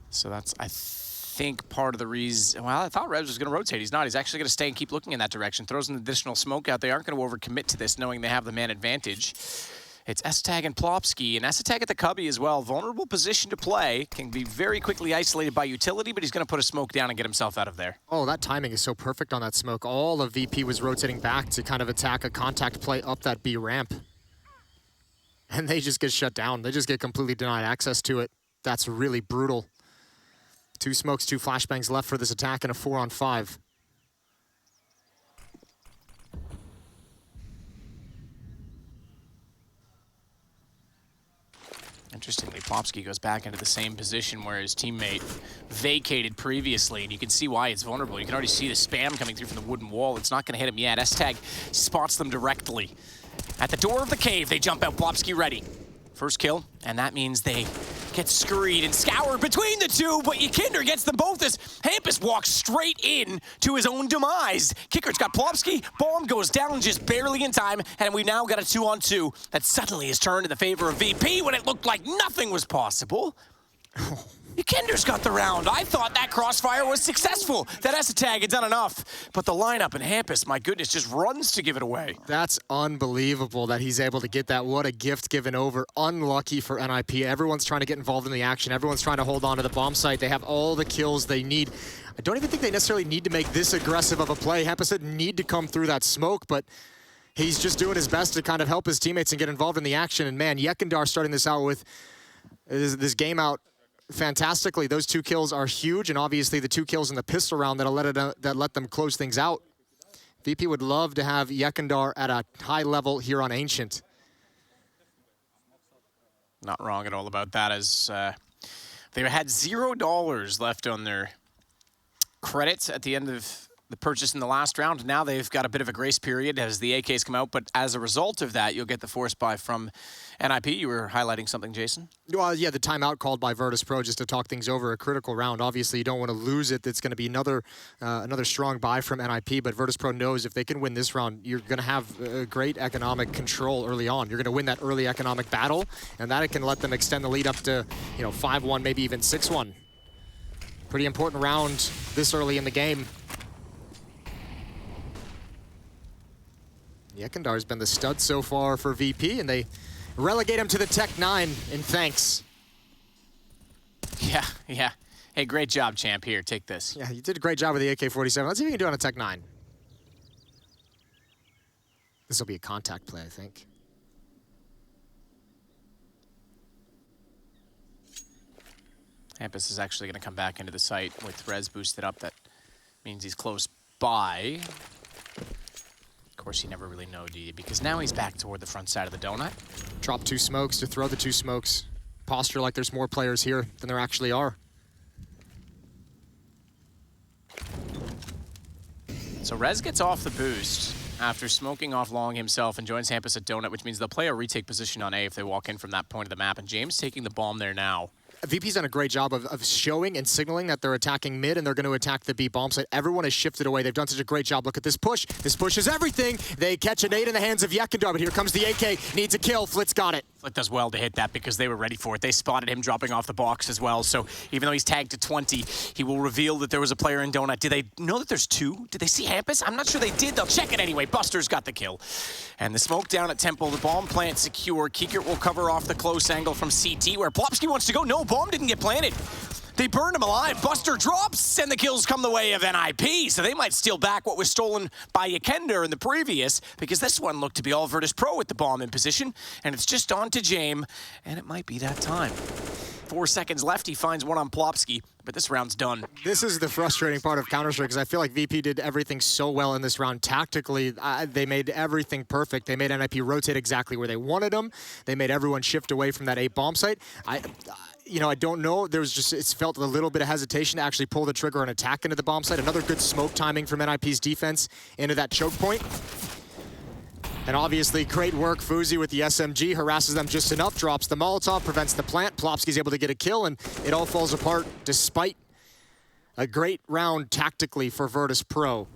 So that's, I think, part of the reason. Well, I thought Revs was going to rotate. He's not. He's actually going to stay and keep looking in that direction. Throws an additional smoke out. They aren't going to overcommit to this, knowing they have the man advantage. It's S-Tag and Plopsky, and S-Tag at the Cubby as well. Vulnerable position to play. Can be very quickly isolated by utility, but he's going to put a smoke down and get himself out of there. Oh, that timing is so perfect on that smoke. All of VP was rotating back to kind of attack a contact play up that B ramp. And they just get shut down. They just get completely denied access to it. That's really brutal. 2 smokes, 2 flashbangs left for this attack, and a 4-on-5. Interestingly, Plopsky goes back into the same position where his teammate vacated previously, and you can see why it's vulnerable. You can already see the spam coming through from the wooden wall. It's not going to hit him yet. S-Tag spots them directly. At the door of the cave, they jump out. Plopsky ready. First kill, and that means they get scurried and scoured between the two, but Ykinder gets them both as Hampus walks straight in to his own demise. Kicker's got Plopsky, bomb goes down just barely in time, and we've now got a 2-on-2 that suddenly has turned in the favor of VP when it looked like nothing was possible. Ykinder's got the round. I thought that crossfire was successful. That S-Tag had done enough. But the lineup in Hampus, my goodness, just runs to give it away. That's unbelievable that he's able to get that. What a gift given over. Unlucky for NIP. Everyone's trying to get involved in the action. Everyone's trying to hold on to the bomb site. They have all the kills they need. I don't even think they necessarily need to make this aggressive of a play. Hampus didn't need to come through that smoke, but he's just doing his best to kind of help his teammates and get involved in the action. And man, Yekindar starting this out with this game out fantastically. Those 2 kills are huge, and obviously the 2 kills in the pistol round that let them close things out. VP would love to have Yekindar at a high level here on Ancient. Not wrong at all about that, as they had $0 left on their credits at the end of the purchase in the last round. Now they've got a bit of a grace period as the AKs come out, but as a result of that, you'll get the force buy from NIP. You were highlighting something, Jason? Well, yeah, the timeout called by Virtus.pro just to talk things over, a critical round. Obviously, you don't want to lose it. It's going to be another strong buy from NIP, but Virtus.pro knows if they can win this round, you're going to have great economic control early on. You're going to win that early economic battle, and that it can let them extend the lead up to 5-1, maybe even 6-1. Pretty important round this early in the game. Yekindar's been the stud so far for VP, and they relegate him to the Tech 9 in thanks. Yeah. Hey, great job, champ. Here, take this. Yeah, you did a great job with the AK-47. Let's see if you can do it on a Tech 9. This will be a contact play, I think. Hampus is actually going to come back into the site with res boosted up. That means he's close by. Of course, you never really know, do you? Because now he's back toward the front side of the donut. Drop 2 smokes to throw the 2 smokes. Posture like there's more players here than there actually are. So Rez gets off the boost after smoking off long himself and joins Hampus at donut, which means they'll play a retake position on A if they walk in from that point of the map. And James taking the bomb there now. VP's done a great job of showing and signaling that they're attacking mid and they're going to attack the B bomb site. Everyone has shifted away. They've done such a great job. Look at this push. This push is everything. They catch a nade in the hands of Yekindar, but here comes the AK. Needs a kill. Flitz got it. Flit does well to hit that because they were ready for it. They spotted him dropping off the box as well. So even though he's tagged to 20, he will reveal that there was a player in donut. Did they know that there's 2? Did they see Hampus? I'm not sure they did. They'll check it anyway. Buster's got the kill. And the smoke down at Temple. The bomb plant secure. Kiekert will cover off the close angle from CT where Plopsky wants to go. No, bomb didn't get planted. They burned him alive. Buster drops, and the kills come the way of NIP. So they might steal back what was stolen by Ykinder in the previous, because this one looked to be all Virtus.pro with the bomb in position, and it's just on to Jame, and it might be that time. 4 seconds left. He finds one on Plopsky, but this round's done. This is the frustrating part of Counter-Strike, because I feel like VP did everything so well in this round. Tactically, they made everything perfect. They made NIP rotate exactly where they wanted them. They made everyone shift away from that A bomb site. I don't know. There was just, it felt a little bit of hesitation to actually pull the trigger and attack into the bomb site. Another good smoke timing from NIP's defense into that choke point. And obviously, great work. Fuzi with the SMG harasses them just enough, drops the Molotov, prevents the plant. Plopsky's able to get a kill, and it all falls apart despite a great round tactically for Virtus.pro.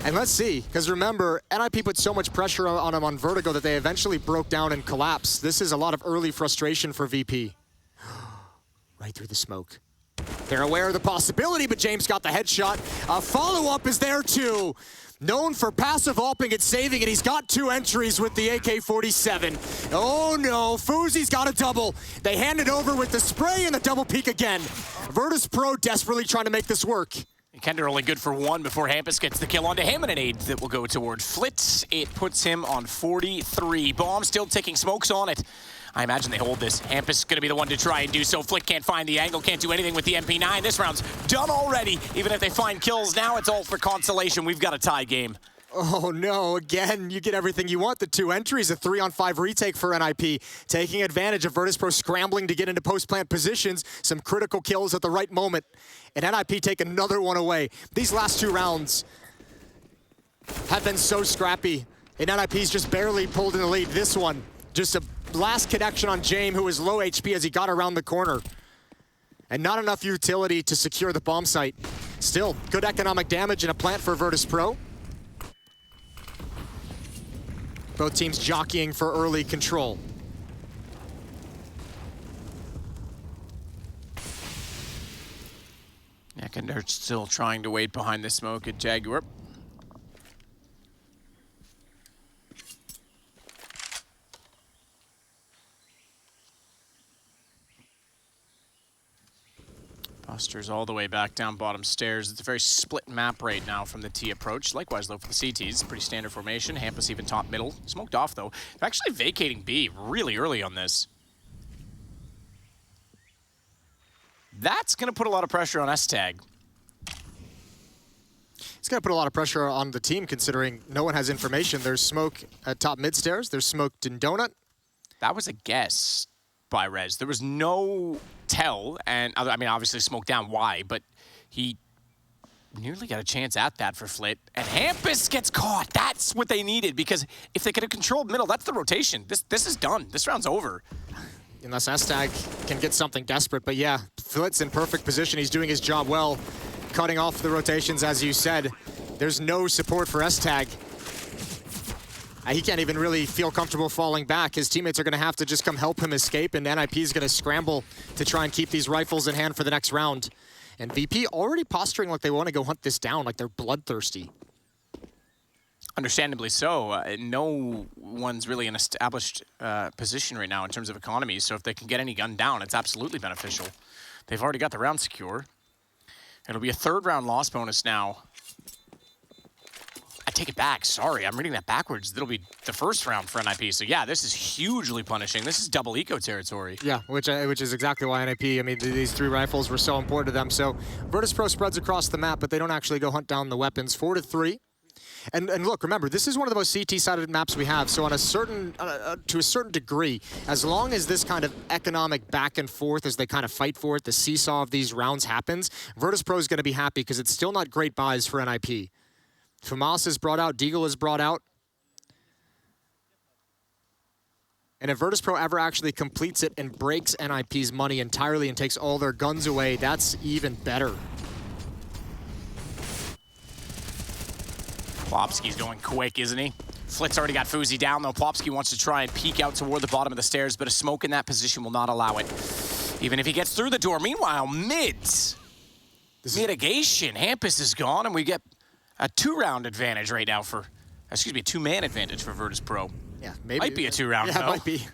And let's see, because remember, NIP put so much pressure on him on Vertigo that they eventually broke down and collapsed. This is a lot of early frustration for VP. Right through the smoke. They're aware of the possibility, but James got the headshot. A follow-up is there too. Known for passive ulping and saving, and he's got 2 entries with the AK-47. Oh no, Fuzi's got a double. They hand it over with the spray and the double peek again. Virtus.pro desperately trying to make this work. Ykinder only good for 1 before Hampus gets the kill onto him, and an aid that will go toward Flitz. It puts him on 43. Bomb still ticking, smokes on it. I imagine they hold this. Hampus is going to be the one to try and do so. Flick can't find the angle, can't do anything with the MP9. This round's done already. Even if they find kills now, it's all for consolation. We've got a tie game. Oh no, again, you get everything you want. The 2 entries, a 3-on-5 retake for NIP, taking advantage of Virtus.pro scrambling to get into post-plant positions, some critical kills at the right moment, and NIP take another one away. These last 2 rounds have been so scrappy, and NIP's just barely pulled in the lead. This one, just a last connection on James, who was low HP as he got around the corner, and not enough utility to secure the bomb site. Still, good economic damage and a plant for Virtus.pro. Both teams jockeying for early control. Yeah, and they're still trying to wait behind the smoke at Jaguar. Buster's all the way back down bottom stairs. It's a very split map right now from the T approach. Likewise, though, for the CTs. Pretty standard formation. Hampus even top middle. Smoked off, though. They're actually vacating B really early on this. That's going to put a lot of pressure on S-Tag. It's going to put a lot of pressure on the team, considering no one has information. There's smoke at top mid stairs. There's smoke in Donut. That was a guess by Rez. There was no tell, and I mean, obviously smoke down why, but he nearly got a chance at that for Flit, and Hampus gets caught. That's what they needed, because if they could have controlled middle, that's the rotation. This is done. This round's over. Unless S-Tag can get something desperate, but yeah, Flit's in perfect position. He's doing his job well, cutting off the rotations, as you said. There's no support for S-Tag. He can't even really feel comfortable falling back. His teammates are going to have to just come help him escape, and NIP is going to scramble to try and keep these rifles in hand for the next round. And VP already posturing like they want to go hunt this down, like they're bloodthirsty. Understandably so. No one's really in an established position right now in terms of economy, so if they can get any gun down, it's absolutely beneficial. They've already got the round secure. It'll be a 3rd round loss bonus now. I take it back, sorry, I'm reading that backwards. It'll be the 1st round for NIP, so yeah, this is hugely punishing. This is double eco territory. Yeah, which is exactly why NIP, I mean, these 3 rifles were so important to them. So Virtus.pro spreads across the map, but they don't actually go hunt down the weapons. 4-3. And look, remember, this is one of the most CT-sided maps we have, so on a certain, to a certain degree, as long as this kind of economic back and forth as they kind of fight for it, the seesaw of these rounds happens, Virtus.pro is going to be happy because it's still not great buys for NIP. Famas is brought out, Deagle is brought out. And if Virtus.pro ever actually completes it and breaks NIP's money entirely and takes all their guns away, that's even better. Plopsky's going quick, isn't he? Flit's already got Fuzi down, though. Plopsky wants to try and peek out toward the bottom of the stairs, but a smoke in that position will not allow it. Even if he gets through the door. Meanwhile, mitigation. Hampus is gone, and we get a 2-round advantage right now for, excuse me, a 2-man advantage for Virtus.pro. Yeah, maybe. Might be a 2-round, yeah, though. Might be.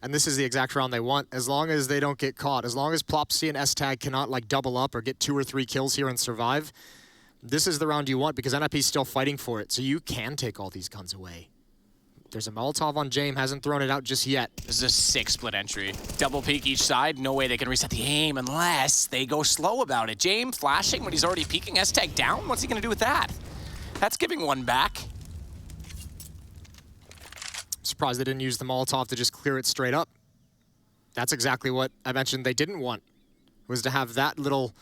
And this is the exact round they want, as long as they don't get caught. As long as Plopsy and S-Tag cannot, like, double up or get 2 or 3 kills here and survive, this is the round you want, because NIP's still fighting for it, so you can take all these guns away. There's a Molotov on James, hasn't thrown it out just yet. This is a 6 split entry. Double peek each side, no way they can reset the aim unless they go slow about it. James flashing when he's already peeking, S-Tag down, what's he gonna do with that? That's giving one back. Surprised they didn't use the Molotov to just clear it straight up. That's exactly what I mentioned they didn't want, was to have that little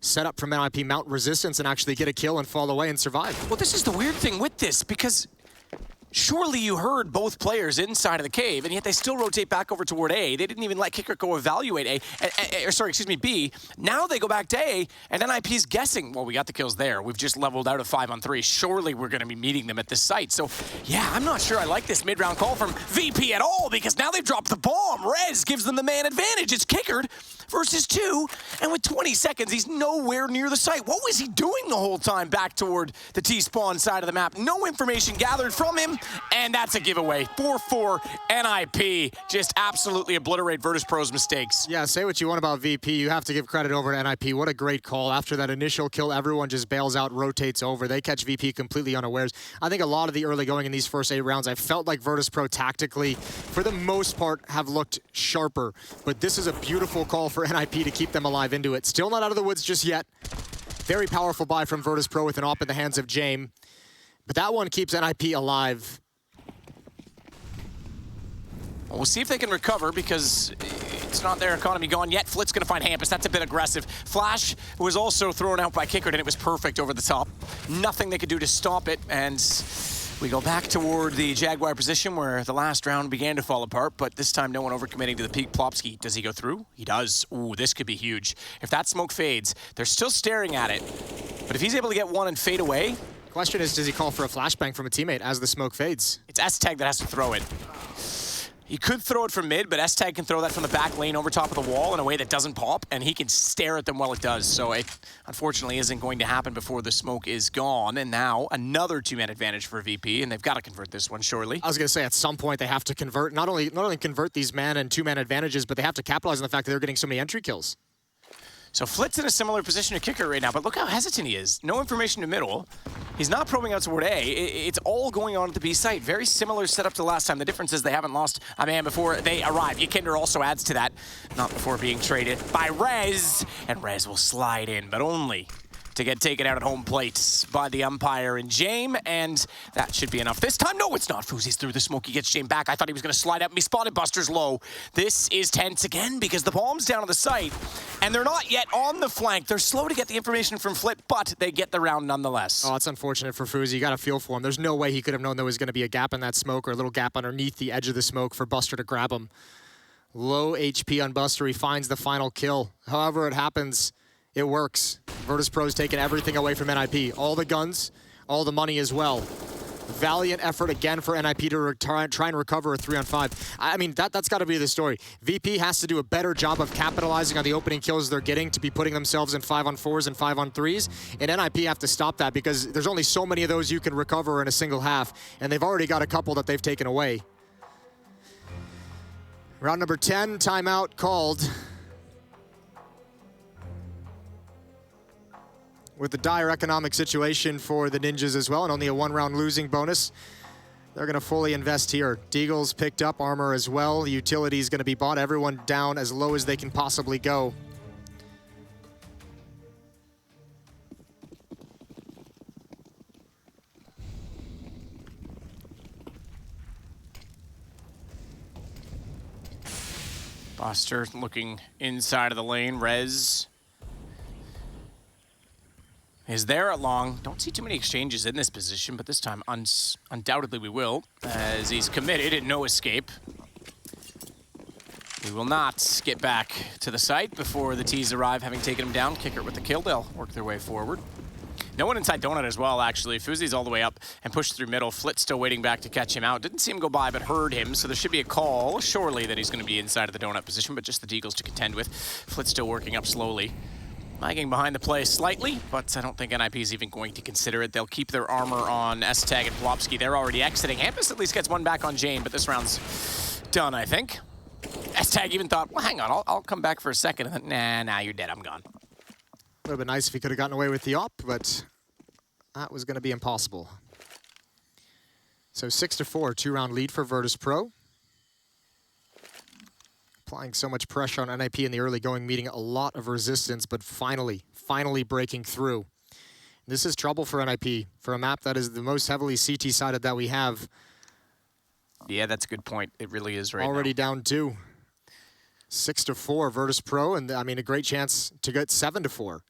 setup from NIP mount resistance and actually get a kill and fall away and survive. Well, this is the weird thing with this, because surely you heard both players inside of the cave, and yet they still rotate back over toward A. They didn't even let Kicker go evaluate B. Now they go back to A, and NIP's guessing, well, we got the kills there. We've just leveled out of 5-on-3. Surely we're going to be meeting them at this site. So, yeah, I'm not sure I like this mid-round call from VP at all, because now they've dropped the bomb. Rez gives them the man advantage. It's Kickered versus 2, and with 20 seconds, he's nowhere near the site. What was he doing the whole time back toward the T-spawn side of the map? No information gathered from him, and that's a giveaway. 4-4 NIP. Just absolutely obliterate Virtus.pro's mistakes. Yeah, say what you want about VP. You have to give credit over to NIP. What a great call. After that initial kill, everyone just bails out, rotates over. They catch VP completely unawares. I think a lot of the early going in these first 8 rounds, I felt like Virtus.pro tactically, for the most part, have looked sharper. But this is a beautiful call for NIP to keep them alive into it. Still not out of the woods just yet. Very powerful buy from Virtus.pro with an op in the hands of James. But that one keeps NIP alive. Well, we'll see if they can recover because it's not their economy gone yet. Flit's going to find Hampus. That's a bit aggressive. Flash was also thrown out by Kickert, and it was perfect over the top. Nothing they could do to stop it, and we go back toward the Jaguar position where the last round began to fall apart, but this time no one overcommitting to the peak. Plopsky, does he go through? He does. Ooh, this could be huge. If that smoke fades, they're still staring at it, but if he's able to get one and fade away... Question is, does he call for a flashbang from a teammate as the smoke fades? It's S-Tag that has to throw it. He could throw it from mid, but S-Tag can throw that from the back lane over top of the wall in a way that doesn't pop, and he can stare at them while it does. So it, unfortunately, isn't going to happen before the smoke is gone. And now, another two-man advantage for VP, and they've got to convert this one, surely. I was going to say, at some point, they have to convert, not only convert these man and two-man advantages, but they have to capitalize on the fact that they're getting so many entry kills. So Flit's in a similar position to Kicker right now, but look how hesitant he is. No information to middle. He's not probing out toward A. It's all going on at the B site. Very similar setup to last time. The difference is they haven't lost a man before they arrive. Ykinder also adds to that. Not before being traded by Rez. And Rez will slide in, but only to get taken out at home plate by the umpire and Jame, and that should be enough this time. No, it's not. Fuzi's through the smoke. He gets Jame back. I thought he was going to slide up and be spotted. Buster's low. This is tense again because the bomb's down on the site, and they're not yet on the flank. They're slow to get the information from Flit, but they get the round nonetheless. Oh, it's unfortunate for Fuzi. You got to feel for him. There's no way he could have known there was going to be a gap in that smoke or a little gap underneath the edge of the smoke for Buster to grab him. Low HP on Buster. He finds the final kill. However it happens, it works. Virtus.pro's taken everything away from NIP. All the guns, all the money as well. Valiant effort again for NIP to try and recover a 3-on-5. I mean, that's got to be the story. VP has to do a better job of capitalizing on the opening kills they're getting to be putting themselves in 5-on-4s and 5-on-3s. And NIP have to stop that because there's only so many of those you can recover in a single half. And they've already got a couple that they've taken away. Round number 10, timeout called. With the dire economic situation for the Ninjas as well, and only a one-round losing bonus, they're going to fully invest here. Deagle's picked up armor as well. Utility's going to be bought. Everyone down as low as they can possibly go. Buster looking inside of the lane. Rez is there at long. Don't see too many exchanges in this position, but this time undoubtedly we will, as he's committed and no escape. We will not get back to the site before the T's arrive, having taken him down. Kicker with the kill. They'll work their way forward. No one inside Donut as well, actually. Fuzi's all the way up and pushed through middle. Flit still waiting back to catch him out. Didn't see him go by, but heard him, so there should be a call, surely, that he's going to be inside of the Donut position, but just the Deagles to contend with. Flit still working up slowly. Lagging behind the play slightly, but I don't think NIP is even going to consider it. They'll keep their armor on S-Tag and Plopsky. They're already exiting. Hampus at least gets one back on Jane, but this round's done, I think. S-Tag even thought, well, hang on, I'll come back for a second. And then, nah, you're dead, I'm gone. Would have been nice if he could have gotten away with the op, but that was going to be impossible. So 6-4, two-round lead for Virtus.pro. Applying so much pressure on NIP in the early going, meeting a lot of resistance, but finally breaking through. This is trouble for NIP, for a map that is the most heavily CT-sided that we have. Yeah, that's a good point. It really is right now. Already down 2. 6-4, Virtus.pro, and I mean, a great chance to get 7-4.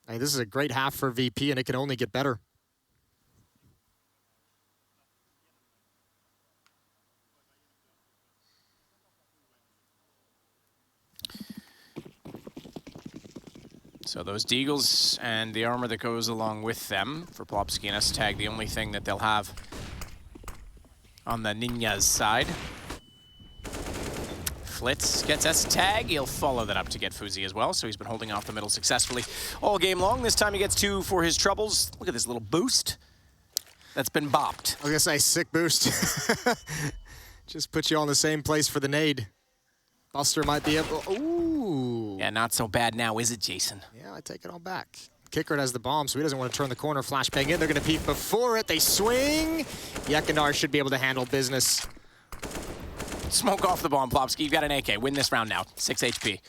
I mean, this is a great half for VP, and it can only get better. So those Deagles and the armor that goes along with them for Plopsky and S-Tag, the only thing that they'll have on the Ninja's side. Flitz gets S-Tag. He'll follow that up to get Fuzi as well, so he's been holding off the middle successfully all game long. This time he gets 2 for his troubles. Look at this little boost that's been bopped. I was going to say, sick boost. Just put you all in the same place for the nade. Buster might be able... Ooh. Yeah, not so bad now, is it, Jason? Yeah, I take it all back. Kickert has the bomb, so he doesn't want to turn the corner. Flashbang in. They're going to peek before it. They swing. Ykinder should be able to handle business. Smoke off the bomb, Plopsky. You've got an AK. Win this round now. 6 HP.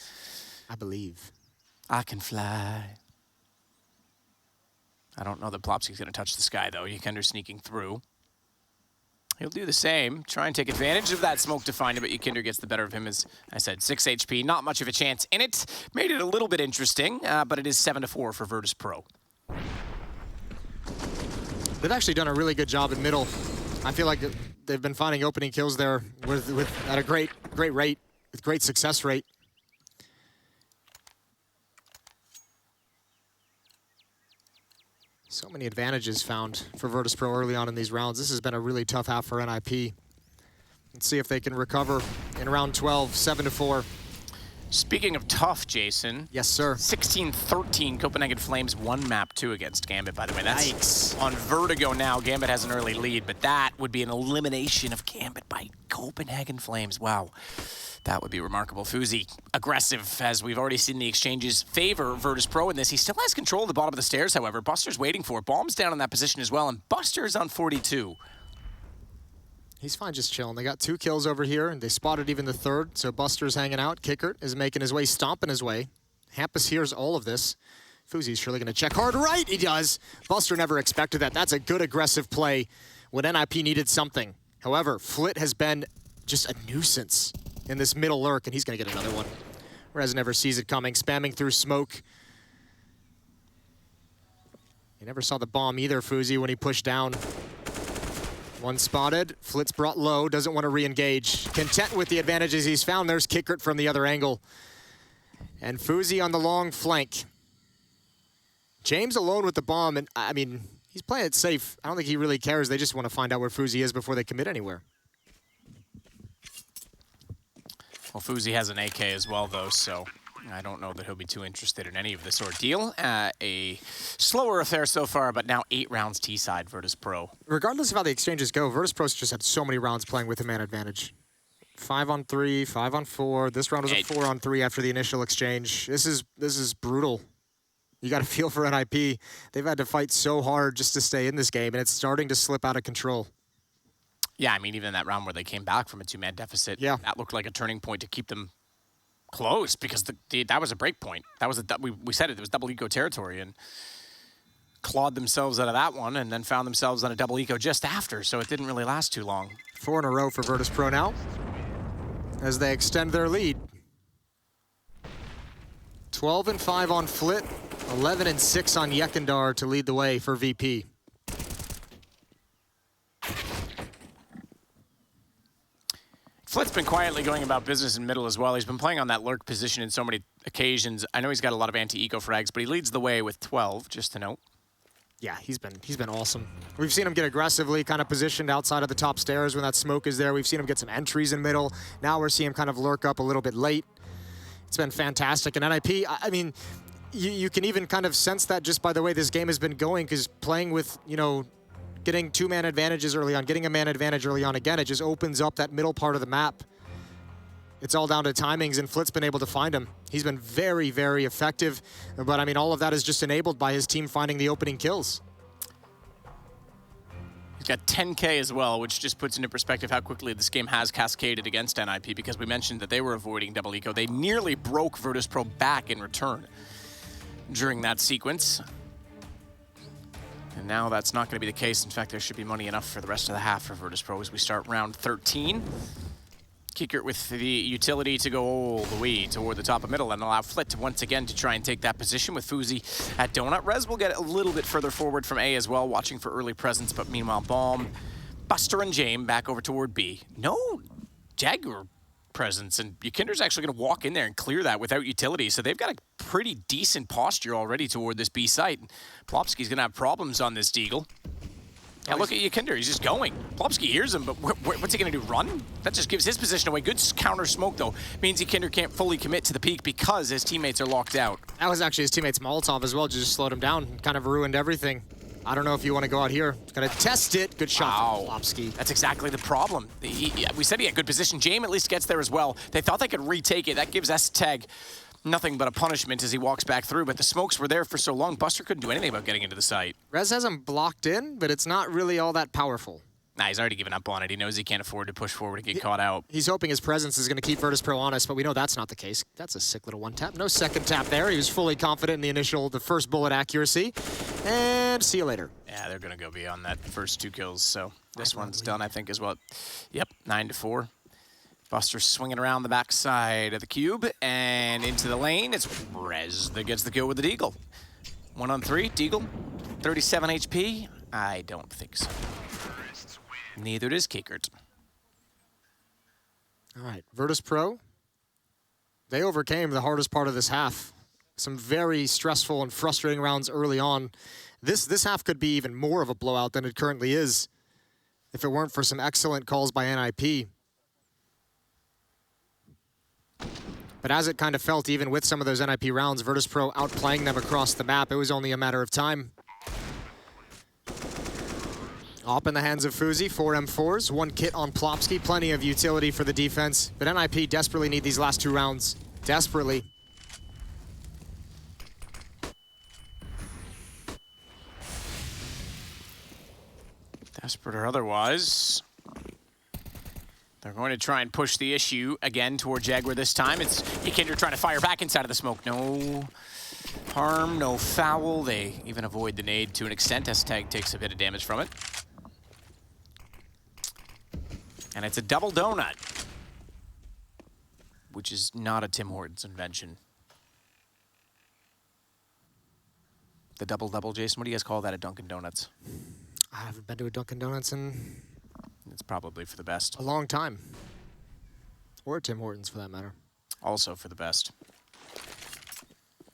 I believe. I can fly. I don't know that Plopski's going to touch the sky, though. Yekender sneaking through. He'll do the same. Try and take advantage of that smoke to find it, but Yekender gets the better of him, as I said. 6 HP, not much of a chance in it. Made it a little bit interesting, but it is 7-4 for Virtus Pro. They've actually done a really good job in middle. I feel like they've been finding opening kills there at a great rate, with great success rate. So many advantages found for Virtus Pro early on in these rounds. This has been a really tough half for NIP. Let's see if they can recover in round 12, 7-4. Speaking of tough, Jason. Yes, sir. 16-13, Copenhagen Flames won map 2 against Gambit, by the way. That's Yikes. On Vertigo now. Gambit has an early lead, but that would be an elimination of Gambit by Copenhagen Flames. Wow. That would be remarkable. Fuzi, aggressive, as we've already seen the exchanges favor Virtus Pro in this. He still has control at the bottom of the stairs, however. Buster's waiting for it. Bomb's down in that position as well, and Buster's on 42. He's fine just chilling. They got 2 kills over here, and they spotted even the third, so Buster's hanging out. Kickert is making his way, stomping his way. Hampus hears all of this. Fuzi's surely going to check hard right. He does. Buster never expected that. That's a good aggressive play when NIP needed something. However, Flit has been just a nuisance in this middle lurk, and he's going to get another one. Rez never sees it coming, spamming through smoke. He never saw the bomb either, Fuzi, when he pushed down. One spotted, Flit's brought low, doesn't want to re-engage. Content with the advantages he's found. There's Kickert from the other angle. And Fuzi on the long flank. James alone with the bomb, and I mean, he's playing it safe. I don't think he really cares. They just want to find out where Fuzi is before they commit anywhere. Well, Fuzi has an AK as well, though, so I don't know that he'll be too interested in any of this ordeal. A slower affair so far, but now 8 rounds T-side, Virtus Pro. Regardless of how the exchanges go, Virtus Pro's just had so many rounds playing with a man advantage. 5-on-3, 5-on-4. This round was a 4-on-3 after the initial exchange. This is brutal. You got to feel for NIP. They've had to fight so hard just to stay in this game, and it's starting to slip out of control. Yeah, I mean, even in that round where they came back from a 2-man deficit, that looked like a turning point to keep them close, because that was a break point. That was we said it was double eco territory, and clawed themselves out of that one, and then found themselves on a double eco just after, so it didn't really last too long. 4 in a row for Virtus Pro now, as they extend their lead. 12-5 on Flit, 11-6 on Yekender to lead the way for VP. Flit's been quietly going about business in middle as well. He's been playing on that lurk position in so many occasions. I know he's got a lot of anti-eco frags, but he leads the way with 12, just to note. Yeah, he's been awesome. We've seen him get aggressively kind of positioned outside of the top stairs when that smoke is there. We've seen him get some entries in middle. Now we're seeing him kind of lurk up a little bit late. It's been fantastic. And NIP, I mean, you can even kind of sense that just by the way this game has been going, because playing with, you know, getting 2-man advantages early on, getting a man advantage early on again, it just opens up that middle part of the map. It's all down to timings, and Flit's been able to find him. He's been very, very effective, but I mean, all of that is just enabled by his team finding the opening kills. He's got 10K as well, which just puts into perspective how quickly this game has cascaded against NIP, because we mentioned that they were avoiding double eco. They nearly broke Virtus Pro back in return during that sequence. And now that's not going to be the case. In fact, there should be money enough for the rest of the half for Virtus Pro as we start round 13. Kickert with the utility to go all the way toward the top of middle and allow Flit to once again to try and take that position with Fuzi at Donut. Rez will get a little bit further forward from A as well, watching for early presence, but meanwhile, Bomb, Buster, and James back over toward B. No Jaguar presence, and Yekender's actually going to walk in there and clear that without utility, so they've got a pretty decent posture already toward this B site. Plopski's going to have problems on this Deagle. Now look at Yekender, he's just going. Plopski hears him, but what's he going to do, run? That just gives his position away. Good counter smoke, though. Means Yekender can't fully commit to the peak because his teammates are locked out. That was actually his teammate's Molotov as well, just slowed him down, kind of ruined everything. I don't know if you want to go out here. Gonna test it. Good shot from Plopski. That's exactly the problem. We said he had good position. James at least gets there as well. They thought they could retake it. That gives S-Tag nothing but a punishment as he walks back through, but the smokes were there for so long, Buster couldn't do anything about getting into the site. Rez has him blocked in, but it's not really all that powerful. Nah, he's already given up on it. He knows he can't afford to push forward and get caught out. He's hoping his presence is going to keep Virtus.pro honest, but we know that's not the case. That's a sick little one tap. No second tap there. He was fully confident in the first bullet accuracy. And see you later. Yeah, they're going to go beyond that first 2 kills, so this one's done, I think, as well. Yep, 9-4. Buster swinging around the backside of the cube and into the lane. It's Rez that gets the kill with the Deagle. 1-on-3, Deagle, 37 HP. I don't think so. Neither does Kickert. All right, Virtus.pro, they overcame the hardest part of this half. Some very stressful and frustrating rounds early on. This half could be even more of a blowout than it currently is if it weren't for some excellent calls by NIP. But as it kind of felt, even with some of those NIP rounds, Virtus.pro outplaying them across the map, it was only a matter of time. Op in the hands of Fuzi, 4 M4s, 1 kit on Plopsky, plenty of utility for the defense. But NIP desperately need these last 2 rounds. Desperately. Desperate or otherwise, they're going to try and push the issue again toward Jaguar this time. It's Ekinder trying to fire back inside of the smoke. No harm, no foul. They even avoid the nade to an extent. S-Tag takes a bit of damage from it. And it's a double donut, which is not a Tim Hortons invention. The double-double, Jason, what do you guys call that at Dunkin' Donuts? I haven't been to a Dunkin' Donuts in... It's probably for the best. A long time. Or Tim Hortons, for that matter. Also for the best.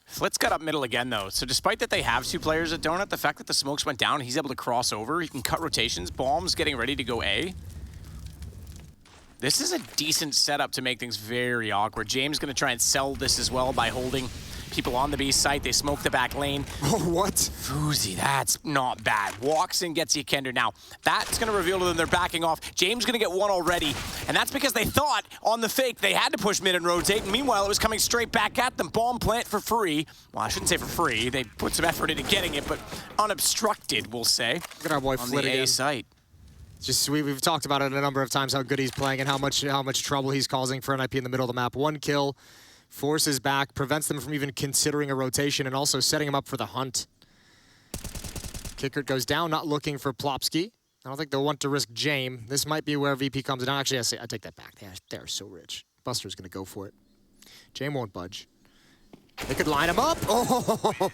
Flitz got up middle again, though. So despite that they have 2 players at Donut, the fact that the smokes went down, he's able to cross over. He can cut rotations. Bomb's getting ready to go A. This is a decent setup to make things very awkward. James going to try and sell this as well by holding people on the B site. They smoke the back lane. Oh, what? Fuzi, that's not bad. Walks in, gets Ekinder. Now, that's going to reveal to them they're backing off. James going to get 1 already, and that's because they thought on the fake they had to push mid and rotate, and meanwhile, it was coming straight back at them. Bomb plant for free. Well, I shouldn't say for free. They put some effort into getting it, but unobstructed, we'll say. Look at our boy Flit on the again. A site. Just we've talked about it a number of times, how good he's playing and how much trouble he's causing for NIP in the middle of the map. 1 kill, forces back, prevents them from even considering a rotation, and also setting him up for the hunt. Kickert goes down, not looking for Plopsky. I don't think they'll want to risk Jame. This might be where VP comes down. Actually, I take that back. They're so rich. Buster's going to go for it. Jame won't budge. They could line him up. Oh,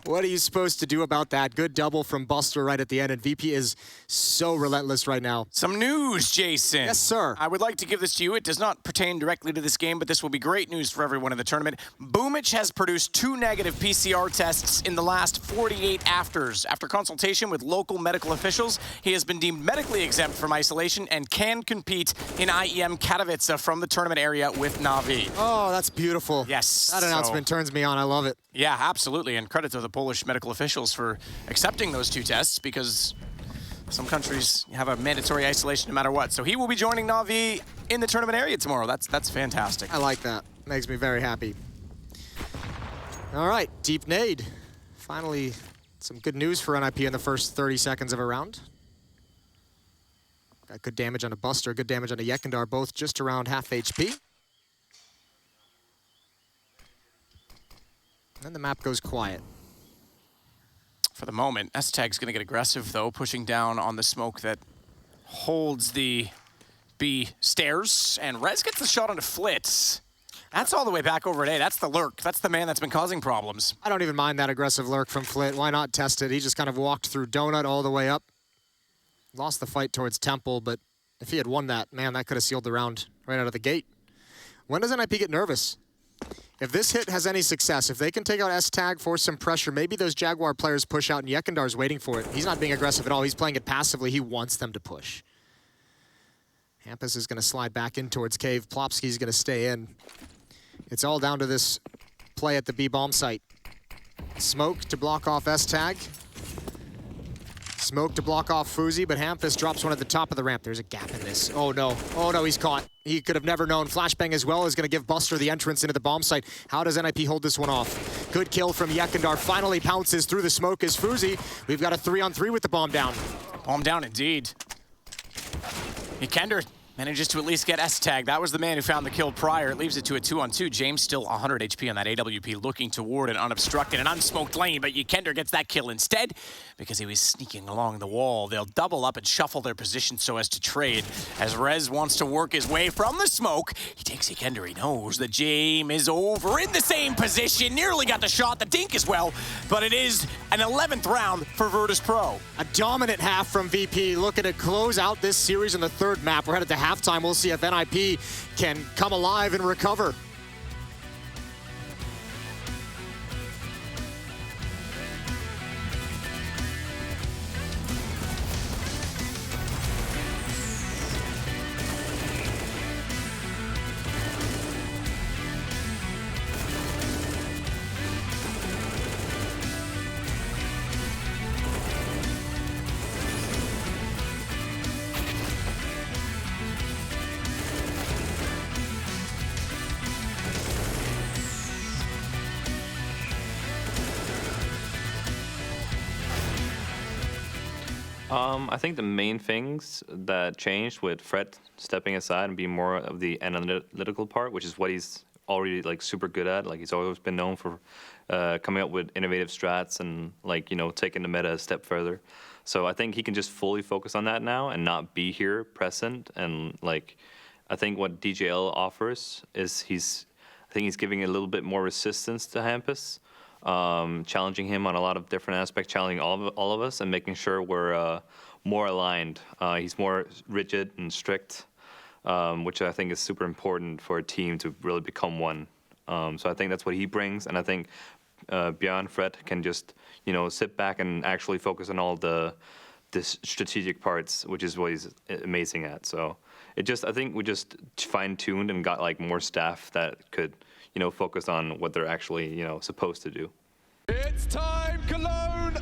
what are you supposed to do about that? Good double from Buster right at the end, and VP is so relentless right now. Some news, Jason. Yes, sir. I would like to give this to you. It does not pertain directly to this game, but this will be great news for everyone in the tournament. Boomich has produced 2 negative PCR tests in the last 48 afters. After consultation with local medical officials, he has been deemed medically exempt from isolation and can compete in IEM Katowice from the tournament area with Na'Vi. Oh, that's beautiful. Yes. That announcement turns me on. I love it. Yeah, absolutely. And credit to the Polish medical officials for accepting those 2 tests, because some countries have a mandatory isolation no matter what. So he will be joining Na'Vi in the tournament area tomorrow. That's fantastic. I like that. Makes me very happy. All right, deep nade. Finally, some good news for NIP in the first 30 seconds of a round. Got good damage on a Buster, good damage on a Yekindar, both just around half HP. Then the map goes quiet. For the moment, S-Tag's going to get aggressive, though, pushing down on the smoke that holds the B stairs. And Rez gets the shot onto Flitz. That's all the way back over at A. That's the lurk. That's the man that's been causing problems. I don't even mind that aggressive lurk from Flit. Why not test it? He just kind of walked through Donut all the way up. Lost the fight towards Temple, but if he had won that, man, that could have sealed the round right out of the gate. When does NIP get nervous? If this hit has any success, if they can take out S-Tag, force some pressure, maybe those Jaguar players push out and Yekindar's waiting for it. He's not being aggressive at all. He's playing it passively. He wants them to push. Hampus is going to slide back in towards Cave. Plopsky's going to stay in. It's all down to this play at the B-bomb site. Smoke to block off S-Tag. Smoke to block off Fuzi, but Hampus drops one at the top of the ramp. There's a gap in this. Oh no, he's caught. He could have never known. Flashbang as well is going to give Buster the entrance into the bomb site. How does NIP hold this one off? Good kill from Yekindar. Finally pounces through the smoke as Fuzi. We've got a 3-on-3 with the bomb down. Bomb down indeed. Kender manages to at least get S-tag. That was the man who found the kill prior. It leaves it to a 2-on-2. James still 100 HP on that AWP, looking toward an unobstructed and unsmoked lane, but Kender gets that kill instead because he was sneaking along the wall. They'll double up and shuffle their position so as to trade. As Rez wants to work his way from the smoke, he takes Kender. He knows that James is over in the same position. Nearly got the shot, the dink as well, but it is an 11th round for Virtus Pro. A dominant half from VP, looking to close out this series in the third map. We're headed to halftime. We'll see if NIP can come alive and recover. I think the main things that changed with Fred stepping aside and being more of the analytical part, which is what he's already like super good at. Like he's always been known for coming up with innovative strats and like, you know, taking the meta a step further. So I think he can just fully focus on that now and not be here present. And like, I think what DJL offers is I think he's giving a little bit more resistance to Hampus. Challenging him on a lot of different aspects, challenging all of us, and making sure we're more aligned. He's more rigid and strict, which I think is super important for a team to really become one. So I think that's what he brings, and I think beyond Fred can just, you know, sit back and actually focus on all the strategic parts, which is what he's amazing at. So I think we just fine-tuned and got like more staff that could, you know, focus on what they're actually, you know, supposed to do. It's time, Cologne!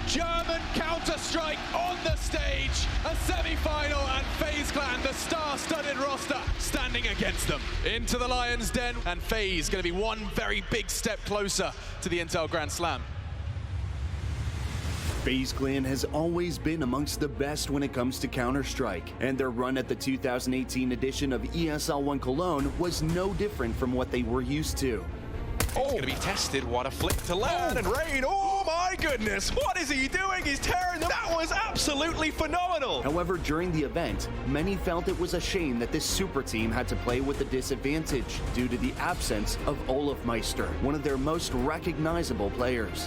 German Counter-Strike on the stage, a semi-final, and FaZe Clan, the star-studded roster, standing against them. Into the Lion's Den, and FaZe going to be one very big step closer to the Intel Grand Slam. FaZe Clan has always been amongst the best when it comes to Counter-Strike, and their run at the 2018 edition of ESL One Cologne was no different from what they were used to. It's going to be tested. What a flick to land. And Rain, oh my goodness, what is he doing? He's tearing them. That was absolutely phenomenal. However, during the event, many felt it was a shame that this super team had to play with a disadvantage due to the absence of Olaf Meister, one of their most recognizable players.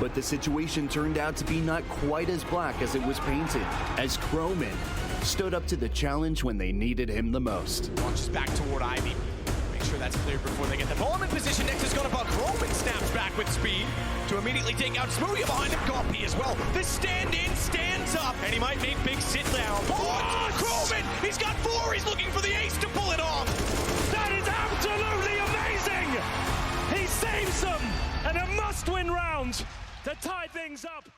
But the situation turned out to be not quite as black as it was painted, as Croman stood up to the challenge when they needed him the most. Launches back toward Ivy. Make sure that's cleared before they get the bomb in position. Next is going to bug. Croman snaps back with speed to immediately take out Smoothie behind him. Goppy as well. The stand-in stands up, and he might make big sit down. Oh, Croman! He's got 4. He's looking for the ace to pull it off. That is absolutely amazing! He saves them, and a must-win round to tie things up.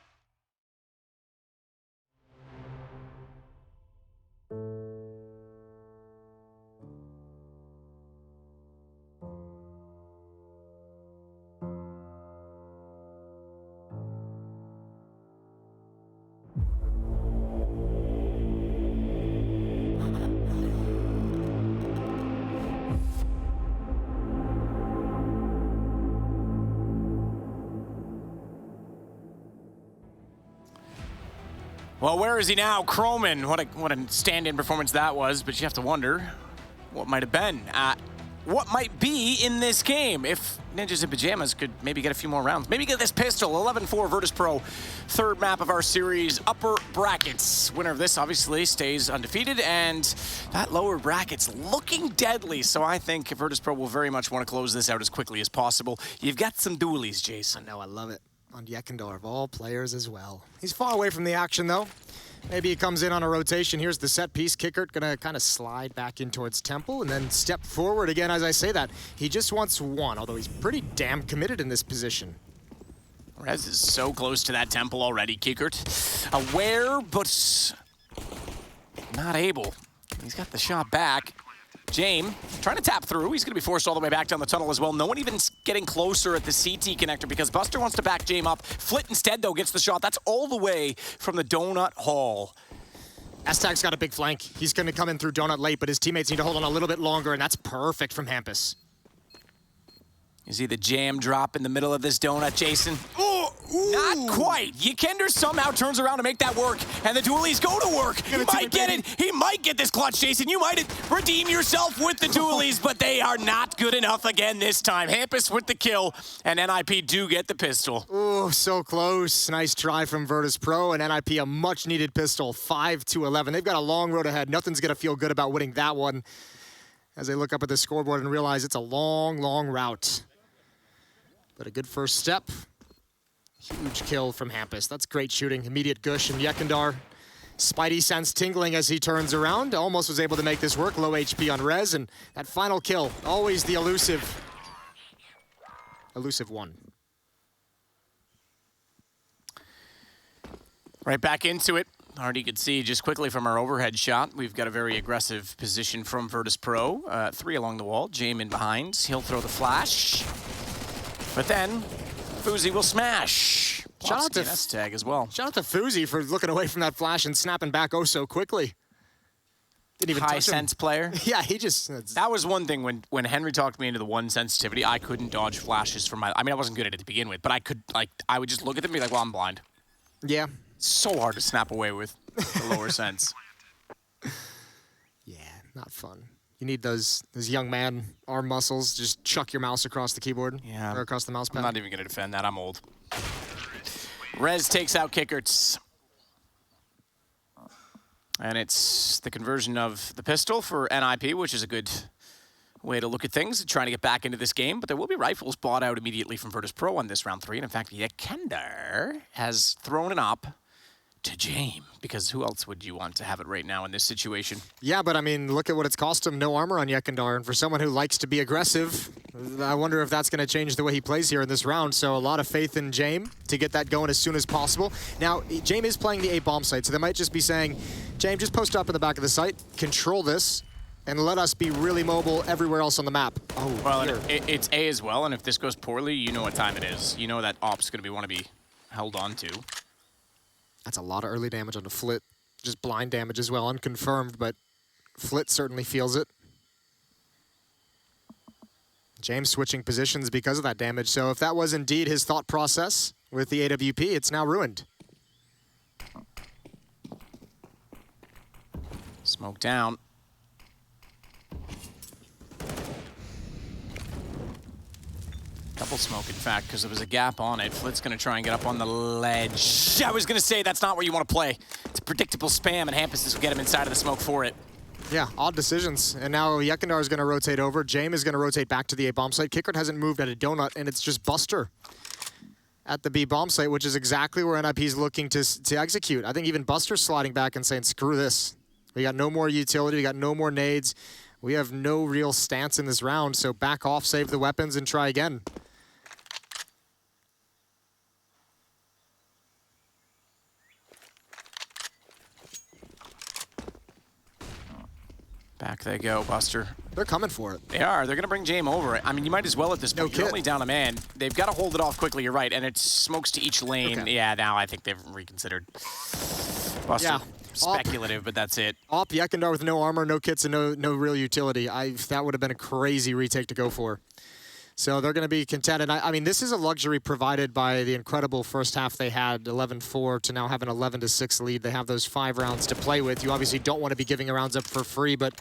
Well, where is he now? Croman, what a stand-in performance that was, but you have to wonder what might have been. What might be in this game if Ninjas in Pajamas could maybe get a few more rounds. Maybe get this pistol, 11-4 Virtus Pro, third map of our series, upper brackets. Winner of this obviously stays undefeated, and that lower bracket's looking deadly, so I think Virtus Pro will very much want to close this out as quickly as possible. You've got some dualies, Jason. I know, I love it. On Yekendor, of all players as well. He's far away from the action, though. Maybe he comes in on a rotation. Here's the set piece. Kickert gonna kind of slide back in towards Temple and then step forward again as I say that. He just wants one, although he's pretty damn committed in this position. Rez is so close to that Temple already, Kickert. Aware, but not able. He's got the shot back. James trying to tap through. He's going to be forced all the way back down the tunnel as well. No one even getting closer at the CT connector because Buster wants to back James up. Flit instead, though, gets the shot. That's all the way from the Donut Hall. S-Tag's got a big flank. He's going to come in through Donut late, but his teammates need to hold on a little bit longer, and that's perfect from Hampus. You see the jam drop in the middle of this donut, Jason? Oh, not quite. Yekender somehow turns around to make that work, and the dualies go to work. He might get it. He might get this clutch, Jason. You might redeem yourself with the dualies, but they are not good enough again this time. Hampus with the kill, and NIP do get the pistol. Oh, so close. Nice try from Virtus.pro, and NIP a much-needed pistol, 5-11. They've got a long road ahead. Nothing's going to feel good about winning that one as they look up at the scoreboard and realize it's a long, long route. But a good first step. Huge kill from Hampus. That's great shooting. Immediate gush, and Yekender, Spidey sense tingling as he turns around. Almost was able to make this work. Low HP on Rez, and that final kill, always the elusive one. Right back into it. Already you could see just quickly from our overhead shot, we've got a very aggressive position from Virtus.pro. 3 along the wall, Jame in behind. He'll throw the flash. But then, Fuzi will smash. Shout out to S-Tag as well. Shout out to Fuzi for looking away from that flash and snapping back oh so quickly. Didn't even touch him. High sense player. Yeah, he just... That was one thing when Henry talked me into the one sensitivity, I couldn't dodge flashes from my... I mean, I wasn't good at it to begin with, but I could, like, I would just look at them and be like, well, I'm blind. Yeah. It's so hard to snap away with the lower sense. Yeah, not fun. You need those young man arm muscles. Just chuck your mouse across the keyboard. Yeah. Or across the mouse pad. I'm not even going to defend that. I'm old. Rez takes out Kickerts. And it's the conversion of the pistol for NIP, which is a good way to look at things, trying to get back into this game. But there will be rifles bought out immediately from Virtus.pro on this round 3. And in fact, Yekender has thrown an op to Jame, because who else would you want to have it right now in this situation? Yeah, but I mean, look at what it's cost him. No armor on Yekender, and for someone who likes to be aggressive, I wonder if that's going to change the way he plays here in this round. So a lot of faith in Jame to get that going as soon as possible. Now, Jame is playing the A bomb site, so they might just be saying, Jame, just post up in the back of the site, control this, and let us be really mobile everywhere else on the map. Oh, well, it's A as well, and if this goes poorly, you know what time it is. You know that op's going to want to be held on to. That's a lot of early damage on the Flit. Just blind damage as well, unconfirmed, but Flit certainly feels it. James switching positions because of that damage, so if that was indeed his thought process with the AWP, it's now ruined. Smoke down. Double smoke, in fact, because there was a gap on it. Flit's going to try and get up on the ledge. I was going to say, that's not where you want to play. It's a predictable spam, and Hampus will get him inside of the smoke for it. Yeah, odd decisions. And now Yekender is going to rotate over. Jame is going to rotate back to the A bomb site. Kickert hasn't moved at a donut, and it's just Buster at the B bomb site, which is exactly where NIP is looking to execute. I think even Buster's sliding back and saying, screw this. We got no more utility. We got no more nades. We have no real stance in this round, so back off, save the weapons, and try again. Back they go, Buster. They're coming for it. They are. They're going to bring Jame over. I mean, you might as well at this point. You're only down a man. They've got to hold it off quickly, you're right. And it smokes to each lane. Okay. Yeah, now I think they've reconsidered. Buster, yeah. Speculative, but that's it. Op, Yekender with no armor, no kits, and no real utility. That would have been a crazy retake to go for. So they're going to be content. And I mean, this is a luxury provided by the incredible first half they had, 11-4, to now have an 11-6 lead. They have those 5 rounds to play with. You obviously don't want to be giving rounds up for free, but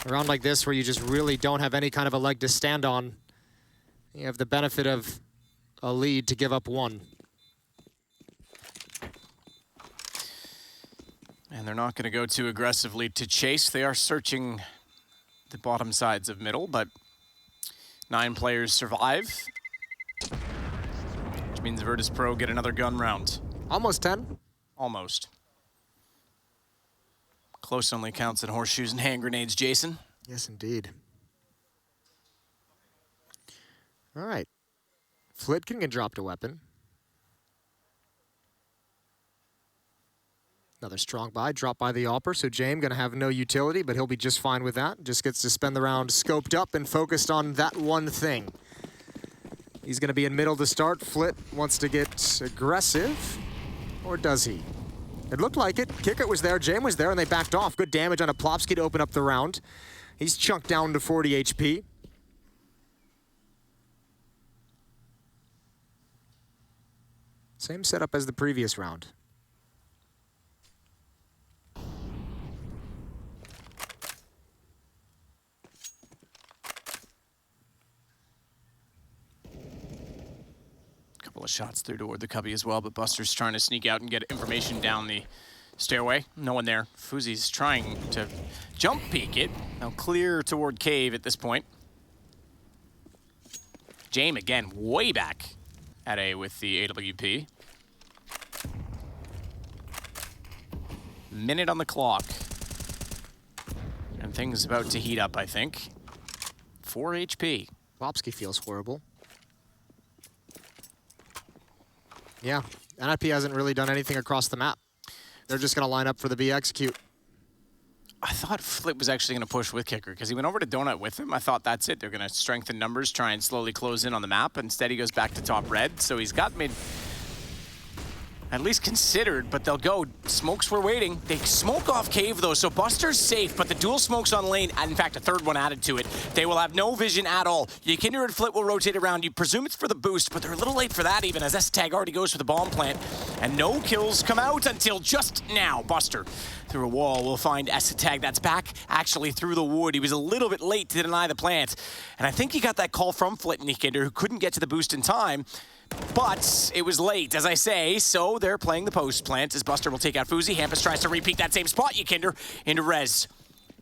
a round like this where you just really don't have any kind of a leg to stand on, you have the benefit of a lead to give up 1. And they're not going to go too aggressively to chase. They are searching the bottom sides of middle, but 9 players survive, which means Virtus.pro get another gun round. Almost 10. Almost. Close only counts in horseshoes and hand grenades, Jason. Yes, indeed. All right. Flitkin can drop a weapon. Another strong buy, drop by the Opper, so Jame gonna have no utility, but he'll be just fine with that. Just gets to spend the round scoped up and focused on that one thing. He's gonna be in middle to start. Flit wants to get aggressive, or does he? It looked like it. Kickert was there, Jame was there, and they backed off. Good damage on a Plopsky to open up the round. He's chunked down to 40 HP. Same setup as the previous round. Couple of shots through toward the cubby as well, but Buster's trying to sneak out and get information down the stairway. No one there. Fuzi's trying to jump peek it. Now clear toward cave at this point. Jame again, way back at A with the AWP. Minute on the clock. And things about to heat up, I think. 4 HP. Plopsky feels horrible. Yeah, NIP hasn't really done anything across the map. They're just going to line up for the B execute. I thought Flip was actually going to push with Kicker because he went over to Donut with him. I thought that's it. They're going to strengthen numbers, try and slowly close in on the map. Instead, he goes back to top red. So he's got mid at least considered, but they'll go. Smokes were waiting. They smoke off cave, though, so Buster's safe, but the dual smokes on lane, and in fact, a third one added to it. They will have no vision at all. Ykinder and Flit will rotate around. You presume it's for the boost, but they're a little late for that even, as S-Tag already goes for the bomb plant, and no kills come out until just now. Buster through a wall will find S-Tag. That's back actually through the wood. He was a little bit late to deny the plant, and I think he got that call from Flit and Ykinder, who couldn't get to the boost in time. But it was late, as I say, so they're playing the post plant as Buster will take out Fuzi. Hampus tries to repeat that same spot. Ykinder into res.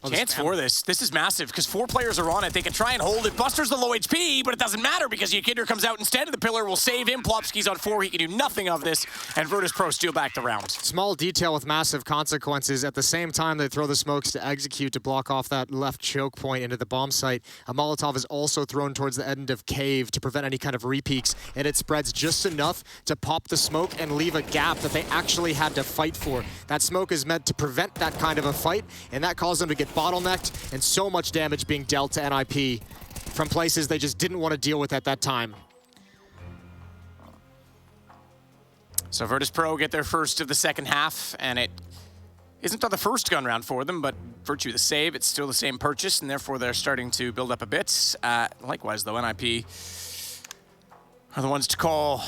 Chance for this. This is massive because 4 players are on it. They can try and hold it. Buster's the low HP, but it doesn't matter because Ykinder comes out instead. The pillar will save him. Plopsky's on 4. He can do nothing of this. And Virtus.pro steal back the round. Small detail with massive consequences. At the same time, they throw the smokes to execute to block off that left choke point into the bomb site. A Molotov is also thrown towards the end of cave to prevent any kind of repeaks, and it spreads just enough to pop the smoke and leave a gap that they actually had to fight for. That smoke is meant to prevent that kind of a fight, and that caused them to get bottlenecked, and so much damage being dealt to NIP from places they just didn't want to deal with at that time. So Virtus.pro get their first of the second half, and it isn't on the first gun round for them, but virtue of the save, it's still the same purchase, and therefore they're starting to build up a bit. Likewise, though, NIP are the ones to call.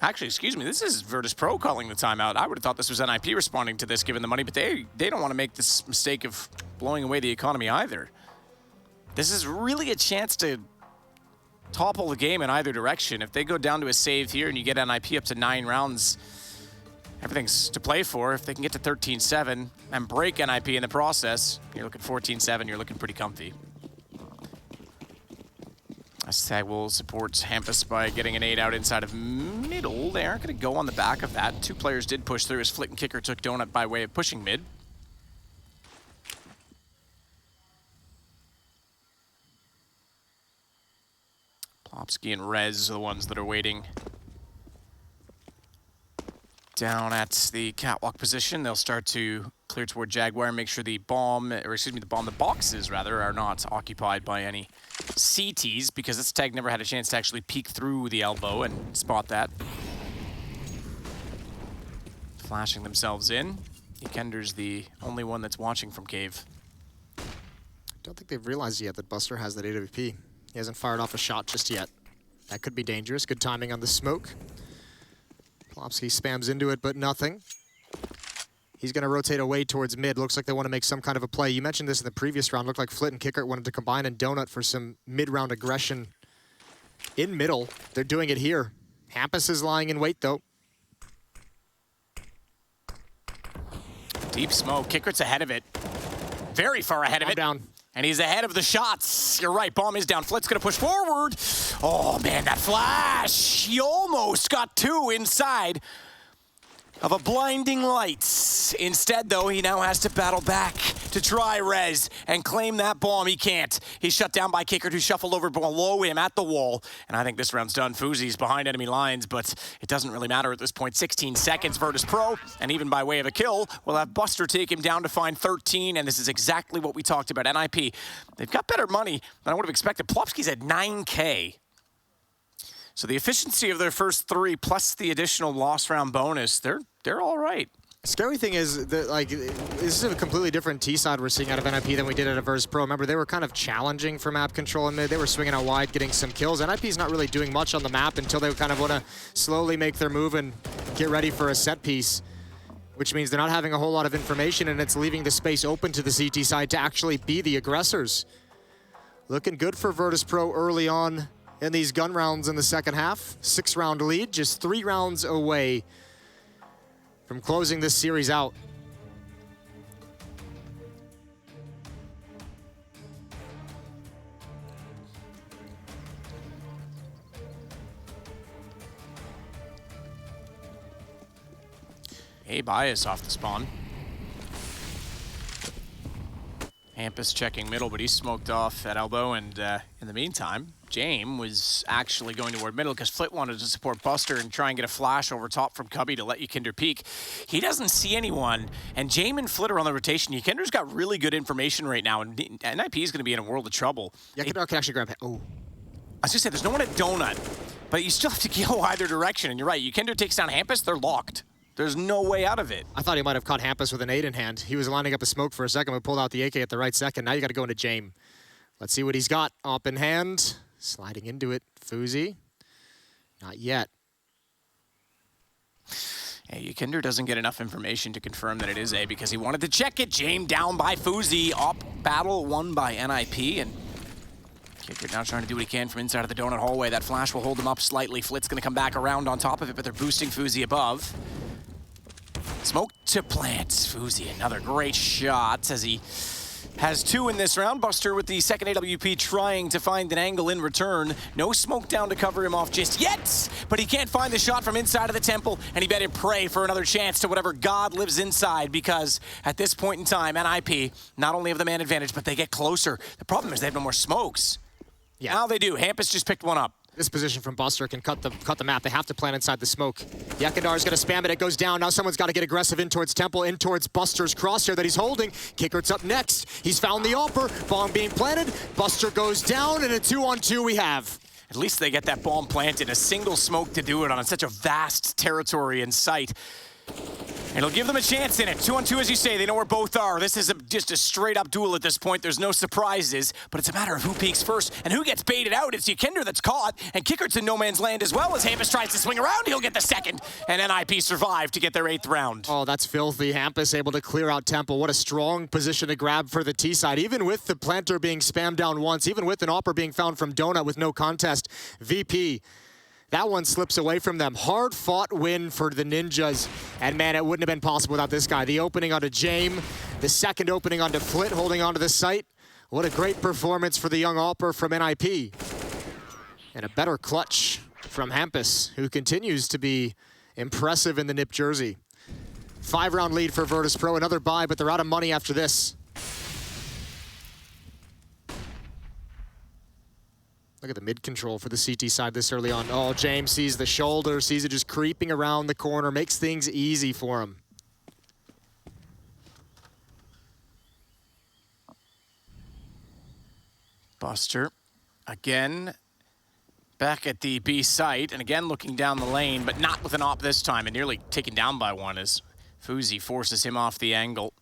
Actually, excuse me, this is Virtus.pro calling the timeout. I would have thought this was NIP responding to this given the money, but they don't want to make this mistake of blowing away the economy either. This is really a chance to topple the game in either direction. If they go down to a save here and you get NIP up to 9 rounds, everything's to play for. If they can get to 13-7 and break NIP in the process, you're looking 14-7, you're looking pretty comfy. S-Tag will support Hampus by getting an 8 out inside of middle. They aren't going to go on the back of that. 2 players did push through as Flit and Kicker took Donut by way of pushing mid. Plopsky and Rez are the ones that are waiting down at the catwalk position. They'll start to clear toward Jaguar and make sure the bomb, or excuse me, the boxes rather, are not occupied by any CTs, because this tag never had a chance to actually peek through the elbow and spot that. Flashing themselves in. Ykinder's the only one that's watching from cave. I don't think they've realized yet that Buster has that AWP. He hasn't fired off a shot just yet. That could be dangerous. Good timing on the smoke. Plopsky spams into it, but nothing. He's going to rotate away towards mid. Looks like they want to make some kind of a play. You mentioned this in the previous round. Looked like Flit and Kicker wanted to combine and Donut for some mid-round aggression in middle. They're doing it here. Hampus is lying in wait, though. Deep smoke. Kicker's ahead of it. Very far ahead of it. Down. And he's ahead of the shots. You're right, bomb is down. Flit's gonna push forward. Oh man, that flash. He almost got 2 inside of a blinding light. Instead, though, he now has to battle back to try res and claim that bomb. He can't. He's shut down by Kicker, who shuffled over below him at the wall. And I think this round's done. Fuzi's behind enemy lines, but it doesn't really matter at this point. 16 seconds, Virtus.pro, and even by way of a kill, we'll have Buster take him down to find 13, and this is exactly what we talked about. NIP, they've got better money than I would have expected. Plopsky's at 9K. So the efficiency of their first 3 plus the additional loss round bonus, they're all right. Scary thing is that, like, this is a completely different T side we're seeing out of NIP than we did at Averse Pro. Remember, they were kind of challenging for map control in mid. They were swinging out wide, getting some kills. NIP's not really doing much on the map until they kind of want to slowly make their move and get ready for a set piece, which means they're not having a whole lot of information, and it's leaving the space open to the CT side to actually be the aggressors. Looking good for Virtus Pro early on in these gun rounds in the second half. 6-round lead, just 3 rounds away from closing this series out. A bias off the spawn. Hampus checking middle, but he's smoked off at elbow, and in the meantime, Jame was actually going toward middle because Flit wanted to support Buster and try and get a flash over top from Cubby to let Ykinder peek. He doesn't see anyone, and Jame and Flit are on the rotation. Ykinder's got really good information right now, and NIP is going to be in a world of trouble. Ykinder can actually grab it. Oh. I was going to say, there's no one at Donut, but you still have to go either direction, and you're right. Ykinder takes down Hampus, they're locked. There's no way out of it. I thought he might have caught Hampus with an 8 in hand. He was lining up a smoke for a second, but pulled out the AK at the right second. Now you got to go into Jame. Let's see what he's got. Op in hand. Sliding into it. Fuzi. Not yet. Hey, Ykinder doesn't get enough information to confirm that it is A because he wanted to check it. Jame down by Fuzi. Op battle won by NIP, and Kicker now trying to do what he can from inside of the donut hallway. That flash will hold him up slightly. Flit's going to come back around on top of it, but they're boosting Fuzi above. Smoke to plant. Fuzi, another great shot as he has 2 in this round. Buster with the second AWP trying to find an angle in return. No smoke down to cover him off just yet, but he can't find the shot from inside of the temple, and he better pray for another chance to whatever God lives inside, because at this point in time, NIP not only have the man advantage, but they get closer. The problem is they have no more smokes. Yeah. Now they do. Hampus just picked one up. This position from Buster can cut the map. They have to plant inside the smoke. Yakindar's going to spam it. It goes down. Now someone's got to get aggressive in towards Temple, in towards Buster's crosshair that he's holding. Kickert's up next. He's found the upper. Bomb being planted. Buster goes down, and a 2-on-2 we have. At least they get that bomb planted. A single smoke to do it on such a vast territory in sight. It'll give them a chance in it. 2-on-2, as you say. They know where both are. This is just a straight-up duel at this point. There's no surprises, but it's a matter of who peeks first and who gets baited out. It's Ykinder that's caught, and Kickert's in no man's land as well. As Hampus tries to swing around, he'll get the second, and NIP survive to get their 8th round. Oh, that's filthy. Hampus able to clear out Temple. What a strong position to grab for the T side. Even with the planter being spammed down once, even with an opper being found from Donut with no contest, VP. That one slips away from them. Hard-fought win for the Ninjas. And, man, it wouldn't have been possible without this guy. The opening onto Jame, the second opening onto Flit, holding onto the site. What a great performance for the young Alper from NIP. And a better clutch from Hampus, who continues to be impressive in the NIP jersey. 5-round lead for Virtus Pro. Another bye, but they're out of money after this. Look at the mid control for the CT side this early on. Oh, James sees the shoulder, sees it just creeping around the corner, makes things easy for him. Buster, again, back at the B site, and again looking down the lane, but not with an op this time, and nearly taken down by one as Fuzi forces him off the angle.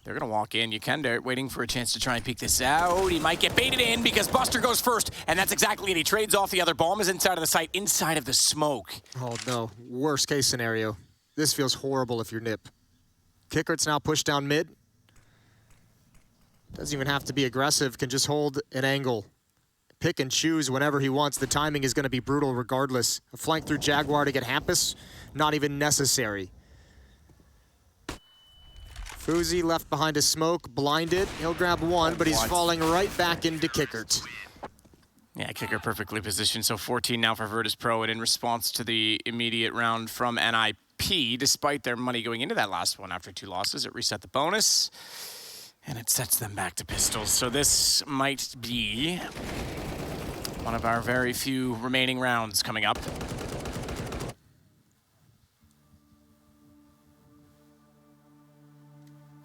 They're going to walk in. Ykinder waiting for a chance to try and peek this out. He might get baited in because Buster goes first, and that's exactly it. He trades off the other. Bomb is inside of the site, inside of the smoke. Oh, no. Worst case scenario. This feels horrible if you're NIP. Kickert's now pushed down mid. Doesn't even have to be aggressive. Can just hold an angle. Pick and choose whenever he wants. The timing is going to be brutal regardless. A flank through Jaguar to get Hampus, not even necessary. Fuzi left behind a smoke, blinded. He'll grab one, but he's falling right back into Kickert. Yeah, Kicker perfectly positioned. So 14 now for Virtus Pro, and in response to the immediate round from NIP, despite their money going into that last one after 2 losses, it reset the bonus, and it sets them back to pistols. So this might be one of our very few remaining rounds coming up.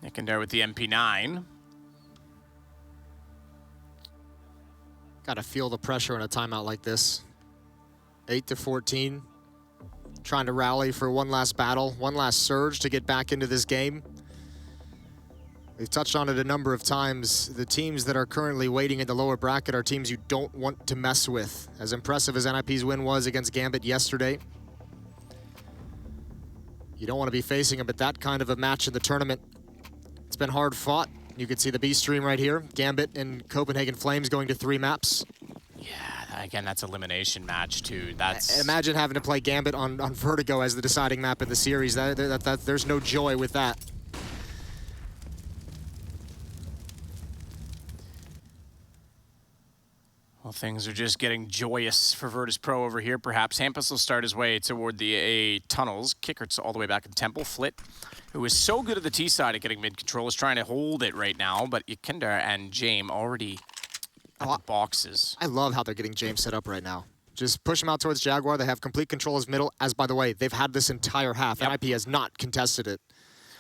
Ykinder with the MP9. Gotta feel the pressure in a timeout like this. 8-14. trying to rally for one last battle, one last surge to get back into this game. We've touched on it a number of times. The teams that are currently waiting in the lower bracket are teams you don't want to mess with. As impressive as NIP's win was against Gambit yesterday, you don't want to be facing them at that kind of a match in the tournament. It's been hard fought. You can see the B stream right here. Gambit and Copenhagen Flames going to 3 maps. Yeah, again, that's elimination match too. That's Imagine having to play Gambit on Vertigo as the deciding map in the series. There's no joy with that. Well, things are just getting joyous for Virtus Pro over here. Perhaps Hampus will start his way toward the A tunnels. Kickert's all the way back in Temple. Flit, who is so good at the T side at getting mid control, is trying to hold it right now. But Yekindar and James already at the boxes. I love how they're getting James set up right now. Just push him out towards Jaguar. They have complete control as middle. As, by the way, they've had this entire half. NIP has not contested it.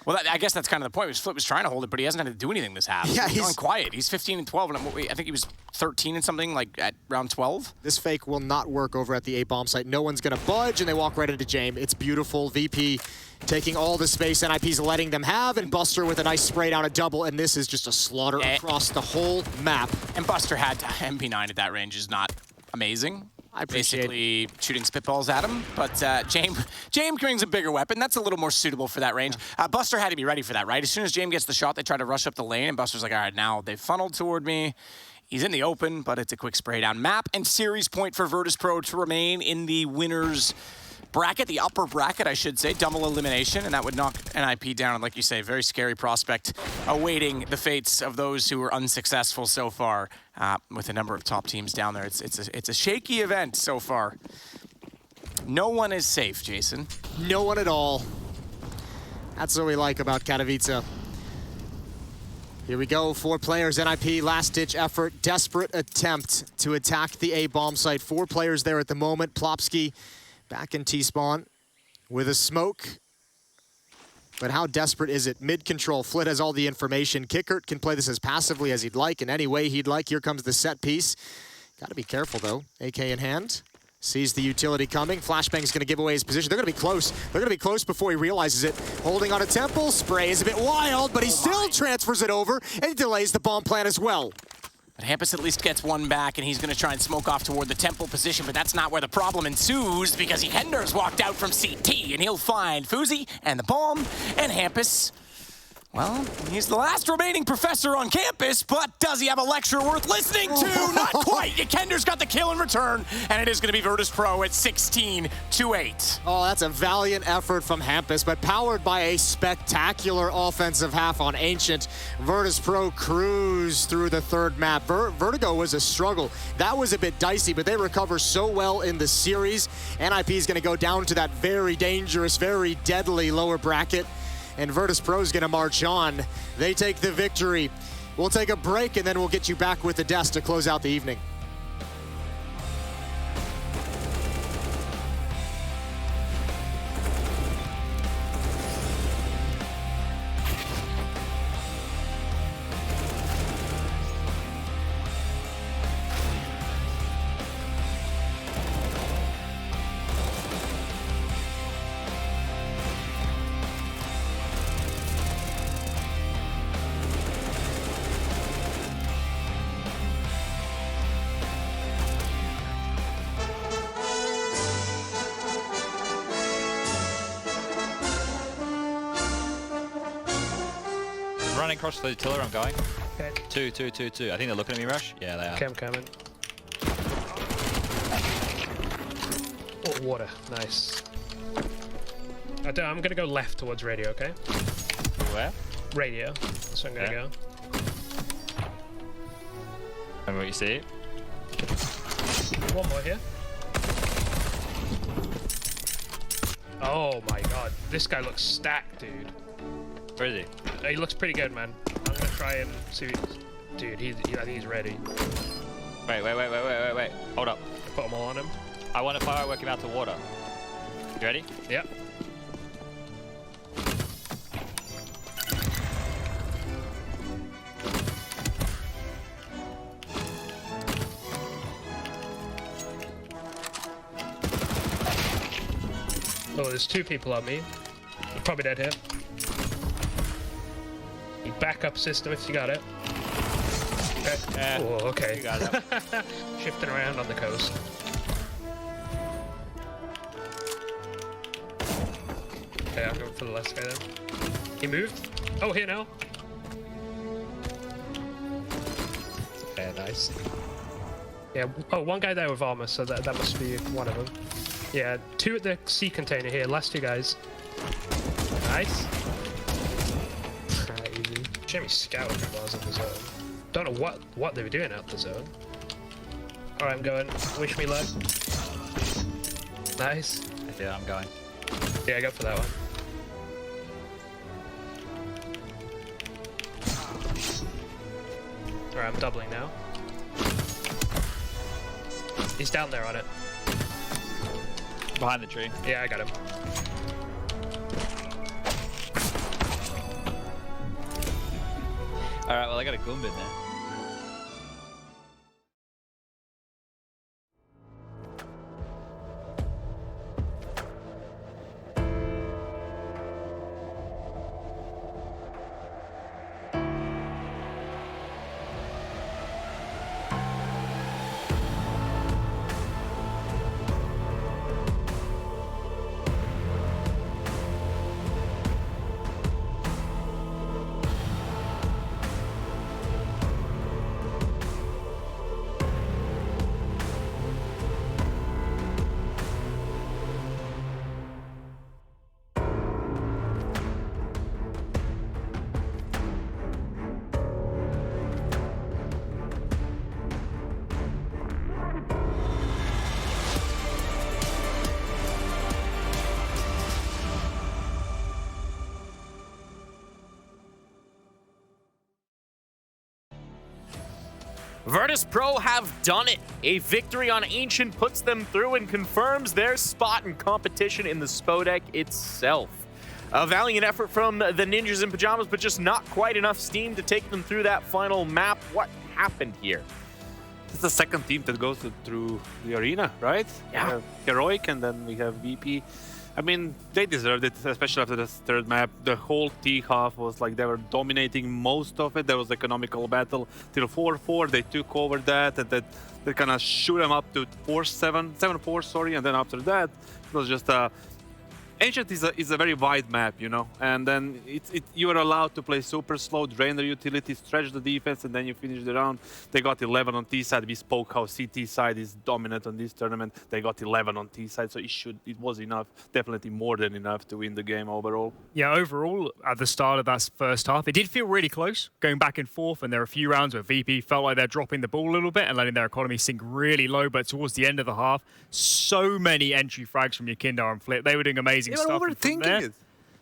Well, I guess that's kind of the point. Flit was trying to hold it, but he hasn't had to do anything this half. Yeah, he's gone quiet. He's 15 and 12, and I think he was 13 and something, like at round 12. This fake will not work over at the A bomb site. No one's going to budge, and they walk right into James. It's beautiful. VP taking all the space NIP's letting them have, and Buster with a nice spray down a double, and this is just a slaughter across the whole map. And Buster had MP9 at that range is not amazing. I appreciate basically shooting spitballs at him, but James brings a bigger weapon. That's a little more suitable for that range. Buster had to be ready for that, right? As soon as James gets the shot, they try to rush up the lane, and Buster's like, all right, now they've funneled toward me. He's in the open, but it's a quick spray down. Map and series point for Virtus Pro to remain in the winners bracket, the upper bracket, I should say, double elimination, and that would knock NIP down. And like you say, very scary prospect awaiting the fates of those who were unsuccessful so far with a number of top teams down there. It's a shaky event so far. No one is safe, Jason. No one at all. That's what we like about Katowice. Here we go, 4 players, NIP, last-ditch effort, desperate attempt to attack the A bomb site. 4 players there at the moment. Plopsky back in T-spawn with a smoke. But how desperate is it? Mid-control, Flit has all the information. Kickert can play this as passively as he'd like, in any way he'd like. Here comes the set piece. Gotta be careful, though. AK in hand. Sees the utility coming. Flashbang's gonna give away his position. They're gonna be close. They're gonna be close before he realizes it. Holding on a Temple. Spray is a bit wild, but he still transfers it over, and he delays the bomb plan as well. But Hampus at least gets one back, and he's going to try and smoke off toward the Temple position, but that's not where the problem ensues, because Hender's walked out from CT, and he'll find Fuzi and the bomb, and Hampus, well, he's the last remaining professor on campus, but does he have a lecture worth listening to? Not quite. Yekender's got the kill in return, and it is going to be Virtus Pro at 16-8. Oh, that's a valiant effort from Hampus, but powered by a spectacular offensive half on Ancient. Virtus Pro cruised through the 3rd map. Vertigo was a struggle. That was a bit dicey, but they recover so well in the series. NIP is going to go down to that very dangerous, very deadly lower bracket. And Virtus Pro is going to march on. They take the victory. We'll take a break, and then we'll get you back with the desk to close out the evening. Running across the tiller, I'm going. Okay. 2, 2, 2, 2. I think they're looking at me, Rush. Yeah, they are. Okay, I'm coming. Oh, water. Nice. I'm going to go left towards radio, okay? Where? Radio. That's where I'm going to go. And what you see? One more here. Oh my god. This guy looks stacked, dude. Where is he? He looks pretty good, man. I'm gonna try and see. Dude, I think he's ready. Wait. Hold up. Put them all on him. I want to firework him out to water. You ready? Yep. Oh, there's 2 people on me. You're probably dead here. Backup system if you got it. Okay. Oh, okay. You got it. Shifting around on the coast. Okay, I'm going for the last guy then. He moved. Oh, here now. Yeah, nice. Yeah, oh, 1 guy there with armor, so that must be one of them. Yeah, 2 at the sea container here, last 2 guys. Nice. Easy. Jimmy scouted while I was in the zone. Don't know what they were doing out the zone. Alright, I'm going. Wish me luck. Nice. Yeah, I'm going. Yeah, go for that one. Alright, I'm doubling now. He's down there on it. Behind the tree. Yeah, I got him. Alright, well I got a Goombin there. Virtus.pro have done it. A victory on Ancient puts them through and confirms their spot in competition in the Spodek itself. A valiant effort from the Ninjas in Pajamas, but just not quite enough steam to take them through that final map. What happened here? It's the second team that goes through the arena, right? Yeah. We have Heroic, and then we have VP. I mean, they deserved it, especially after the 3rd map. The whole T half was like they were dominating most of it. There was economical battle till 4-4. They took over that, and then they kind of shoot them up to 7-4, sorry. And then after that, it was just a Ancient is a very wide map, you know, and then you are allowed to play super slow, drain their utility, stretch the defense, and then you finish the round. They got 11 on T side. We spoke how CT side is dominant on this tournament. They got 11 on T side, so it was enough, definitely more than enough to win the game overall. Yeah, overall, at the start of that first half, it did feel really close, going back and forth, and there were a few rounds where VP felt like they're dropping the ball a little bit and letting their economy sink really low, but towards the end of the half, so many entry frags from Yakindar and Flip. They were doing amazing stuff. They were overthinking it.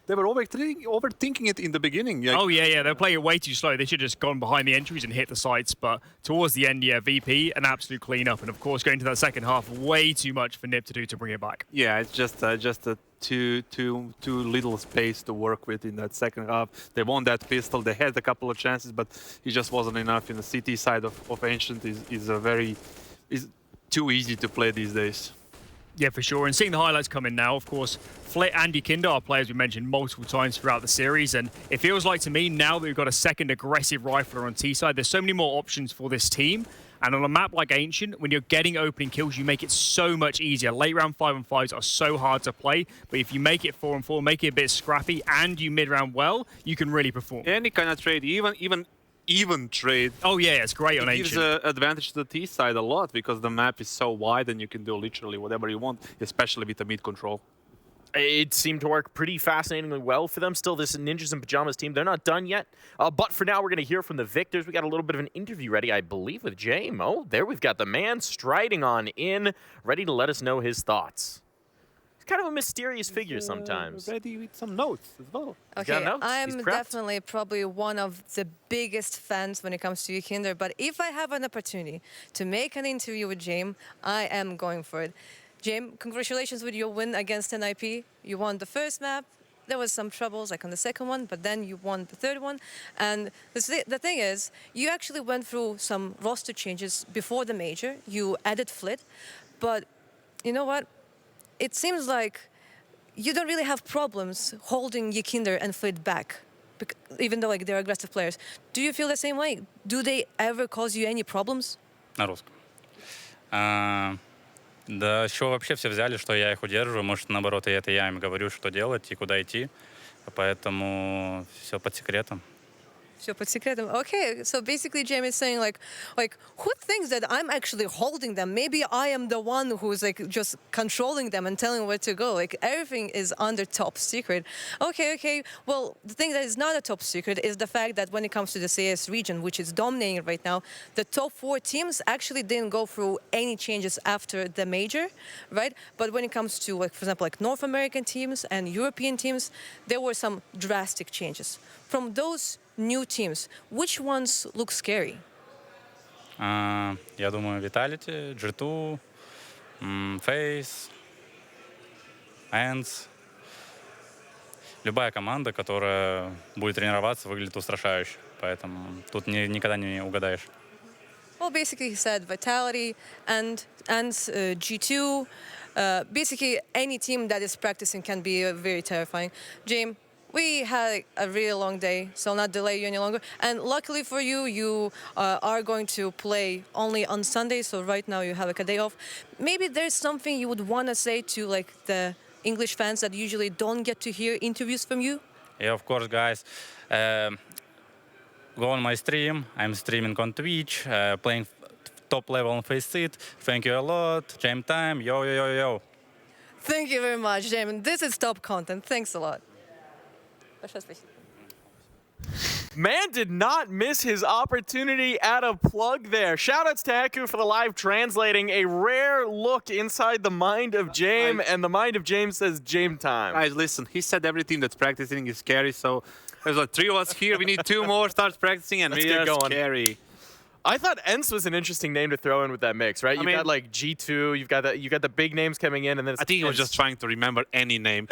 They were overthinking it in the beginning. Like, oh, yeah. They were playing it way too slow. They should have just gone behind the entries and hit the sites. But towards the end, yeah, VP, an absolute cleanup. And, of course, going to that second half, way too much for Nip to do to bring it back. Yeah, it's just a too little space to work with in that second half. They won that pistol. They had a couple of chances, but it just wasn't enough. In the CT side of Ancient is too easy to play these days. Yeah, for sure. And seeing the highlights come in now, of course, Flit and Yakindar are players we mentioned multiple times throughout the series. And it feels like to me, now that we've got a second aggressive rifler on T-side, there's so many more options for this team. And on a map like Ancient, when you're getting opening kills, you make it so much easier. Late round 5-on-5s are so hard to play. But if you make it 4-on-4, make it a bit scrappy, and you mid-round well, you can really perform. Any kind of trade, even trade. Oh yeah, it's great on Ancient. It gives advantage to the T side a lot because the map is so wide and you can do literally whatever you want, especially with the mid control. It seemed to work pretty fascinatingly well for them. Still, this Ninjas in Pajamas team, they're not done yet. But for now, we're going to hear from the victors. We got a little bit of an interview ready, I believe, with James. Oh, there we've got the man striding on in, ready to let us know his thoughts. Kind of a mysterious figure sometimes. Ready with some notes as well. Okay, I'm definitely probably one of the biggest fans when it comes to Yakindar, but if I have an opportunity to make an interview with James, I am going for it. James, congratulations with your win against NIP. You won the first map. There was some troubles like on the second one, but then you won the third one. And the thing is, you actually went through some roster changes before the major. You added Flit, but you know what? It seems like you don't really have problems holding Yikinder and Fleet back, even though like they're aggressive players. Do you feel the same way? Do they ever cause you any problems? На русском. Да, с чего вообще все взяли, что я их удерживаю? Может, наоборот, и это я им говорю, что делать и куда идти. Поэтому все под секретом. Все под секретом. Okay, so basically Jamie is saying like who thinks that I'm actually holding them? Maybe I am the one who's like just controlling them and telling where to go. Like everything is under top secret. Okay. Well, the thing that is not a top secret is the fact that when it comes to the CS region, which is dominating right now, the top 4 teams actually didn't go through any changes after the major, right? But when it comes to like, for example, like North American teams and European teams, there were some drastic changes. From those new teams, which ones look scary? Я думаю, Vitality, G2, FaZe, ENCE. Любая команда, которая будет тренироваться, выглядит устрашающе. Поэтому тут никогда не угадаешь. Well, basically he said Vitality and G2. Basically, any team that is practicing can be very terrifying. James, we had a really long day, so I'll not delay you any longer. And luckily for you, you are going to play only on Sunday, so right now you have like a day off. Maybe there's something you would want to say to like the English fans that usually don't get to hear interviews from you? Yeah, of course, guys. Go on my stream. I'm streaming on Twitch, playing top level on FaceIt. Thank you a lot. Jam time. Yo. Thank you very much, James. This is top content. Thanks a lot. Man did not miss his opportunity at a plug there. Shoutouts to Heku for the live translating. A rare look inside the mind of James, and the mind of James says James time. Guys, listen, he said everything that's practicing is scary, so there's like 3 of us here. We need 2 more, start practicing, and we are scary. I thought ENCE was an interesting name to throw in with that mix, right? You've got like G2, you've got the big names coming in, and then it's I think he was just trying to remember any name.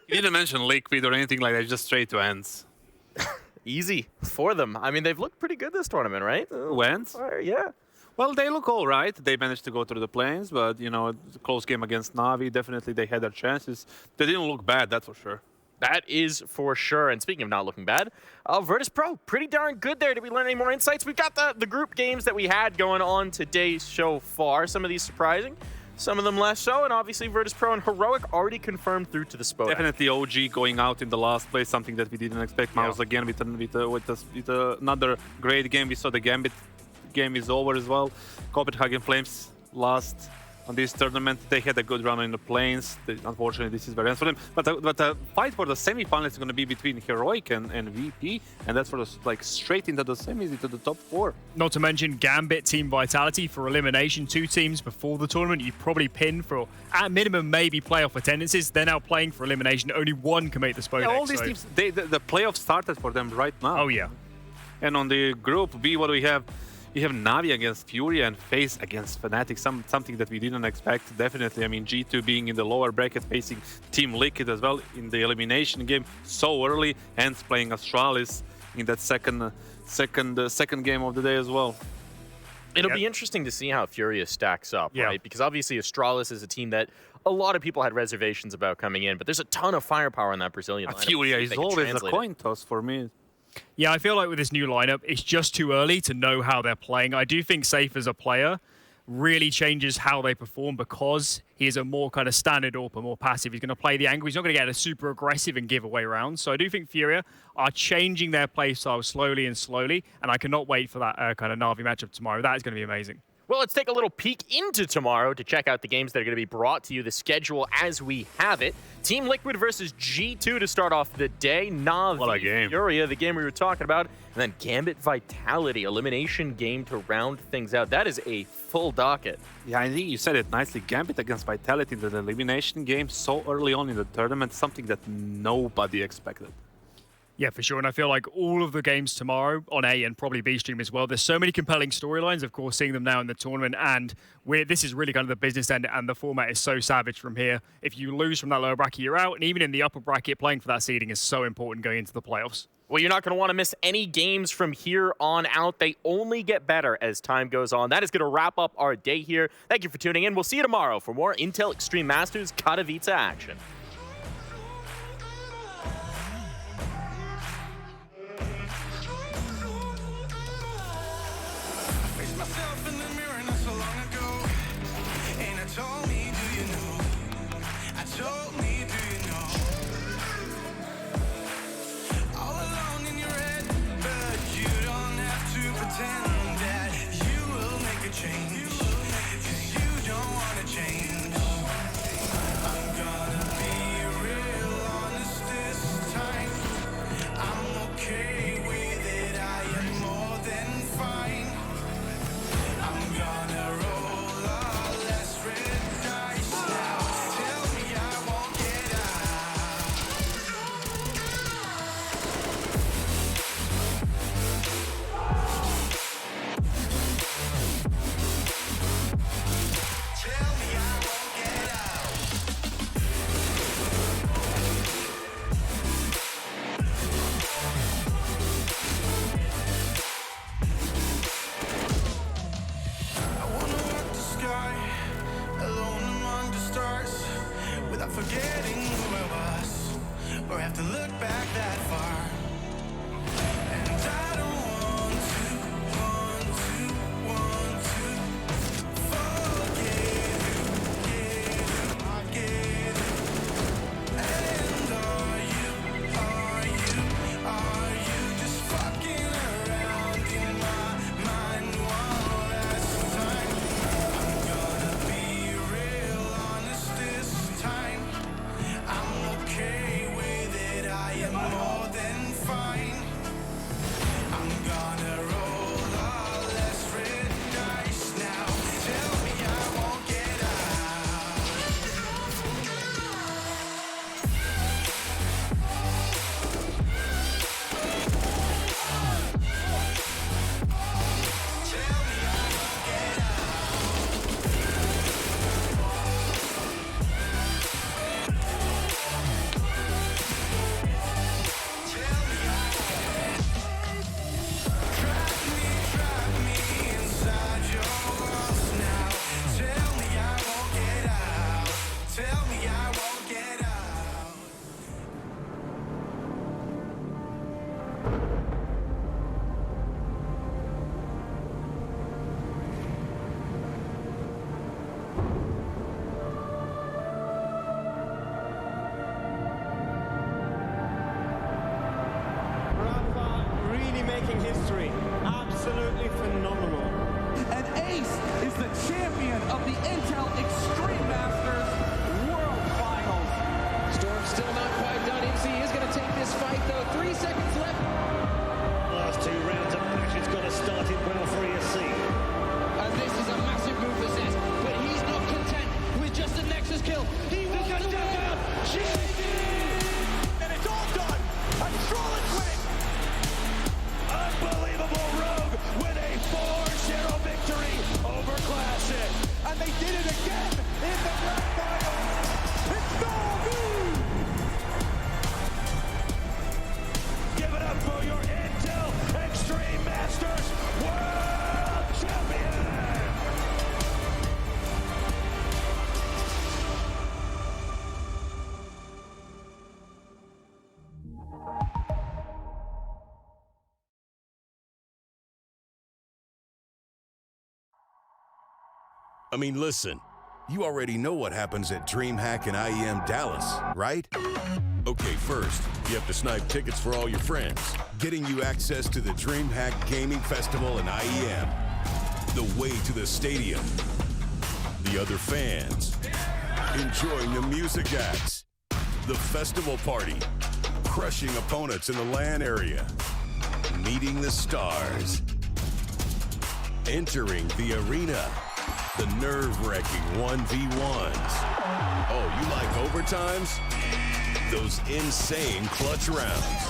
He didn't mention Liquid or anything like that, just straight to ENCE. Easy for them. I mean, they've looked pretty good this tournament, right? ENCE? Yeah. Well, they look all right. They managed to go through the plains, but, you know, it's a close game against Na'Vi. Definitely they had their chances. They didn't look bad, that's for sure. That is for sure. And speaking of not looking bad, Virtus Pro, pretty darn good there. Did we learn any more insights? We've got the group games that we had going on today's so far. Some of these surprising, some of them less so. And obviously Virtus Pro and Heroic already confirmed through to the SPO. Definitely OG going out in the last place, something that we didn't expect. Mouse again with another great game. We saw the Gambit game is over as well. Copenhagen Flames last on this tournament. They had a good run in the plains. Unfortunately, this is very end for them. But the fight for the semifinals is going to be between Heroic and VP, and that's for the, like, straight into the semis, into the top 4. Not to mention Gambit Team Vitality for elimination. 2 teams before the tournament. You probably pinned for, at minimum, maybe playoff attendances. They're now playing for elimination. Only one can make the SPO. Yeah, all these teams, the playoffs started for them right now. Oh, yeah. And on the group B, what do we have? We have Na'Vi against Fury and FaZe against Fnatic, something that we didn't expect, definitely. I mean, G2 being in the lower bracket, facing Team Liquid as well in the elimination game so early, and playing Astralis in that second game of the day as well. It'll be interesting to see how Furious stacks up, right? Because obviously Astralis is a team that a lot of people had reservations about coming in, but there's a ton of firepower in that Brazilian lineup. Fury is always a coin toss for me. Yeah, I feel like with this new lineup, it's just too early to know how they're playing. I do think Safe as a player really changes how they perform because he is a more kind of standard AWP, more passive. He's going to play the angle. He's not going to get a super aggressive and give away rounds. So I do think Furia are changing their play style slowly, and I cannot wait for that kind of Na'Vi matchup tomorrow. That is going to be amazing. Well, let's take a little peek into tomorrow to check out the games that are going to be brought to you, the schedule as we have it. Team Liquid versus G2 to start off the day. Na'Vi, Furia, the game we were talking about. And then Gambit Vitality, elimination game to round things out. That is a full docket. Yeah, I think you said it nicely. Gambit against Vitality in the elimination game so early on in the tournament, something that nobody expected. Yeah, for sure. And I feel like all of the games tomorrow on A and probably B stream as well, there's so many compelling storylines, of course, seeing them now in the tournament. And this is really kind of the business end, and the format is so savage from here. If you lose from that lower bracket, you're out. And even in the upper bracket, playing for that seeding is so important going into the playoffs. Well, you're not going to want to miss any games from here on out. They only get better as time goes on. That is going to wrap up our day here. Thank you for tuning in. We'll see you tomorrow for more Intel Extreme Masters Katowice action. myself in the mirror not so long ago, and I told me, do you know? I told me, do you know? All alone in your head, but you don't have to pretend that you will make a change, 'cause you don't wanna change. I'm gonna be real honest this time. I'm okay with it, I am more than fine. I'm gonna roll all less red dice now. Tell me I won't get out. Tell me I won't get out. I wanna walk the sky alone among the stars without forgetting who I was, or have to look back that far. And I don't want to forget who. And are you just fucking around in my mind one last time? I'm gonna be real honest this time. I'm okay with it, I am more than fine. I'm gonna roll all less red dice now. Tell me I won't get out. Tell me I won't get Trap me inside your walls now. Tell me I won't get out. Tell me I won't get out. Rafa really making history. Absolutely phenomenal. And Ace is the champion of the Intel Extreme Masters World Finals. Storm's still not quite done. MC is going to take this fight, though. 3 seconds left. Last 2 rounds of matches got to start it well for ESC. And this is a massive move for Zest, but he's not content with just a Nexus kill. He wants to win. And it's all done. And Stroll's winning. Unbelievable Rogue with a 4-0 victory over Classic. And they did it again in the grand final. It's Nobu! Give it up for your Intel Extreme Masters World Champion! I mean, listen, you already know what happens at DreamHack and IEM Dallas, right? Okay, first, you have to snipe tickets for all your friends, getting you access to the DreamHack Gaming Festival and IEM, the way to the stadium, the other fans, enjoying the music acts, the festival party, crushing opponents in the LAN area, meeting the stars, entering the arena, the nerve-wracking 1v1s. Oh, you like overtimes? Those insane clutch rounds.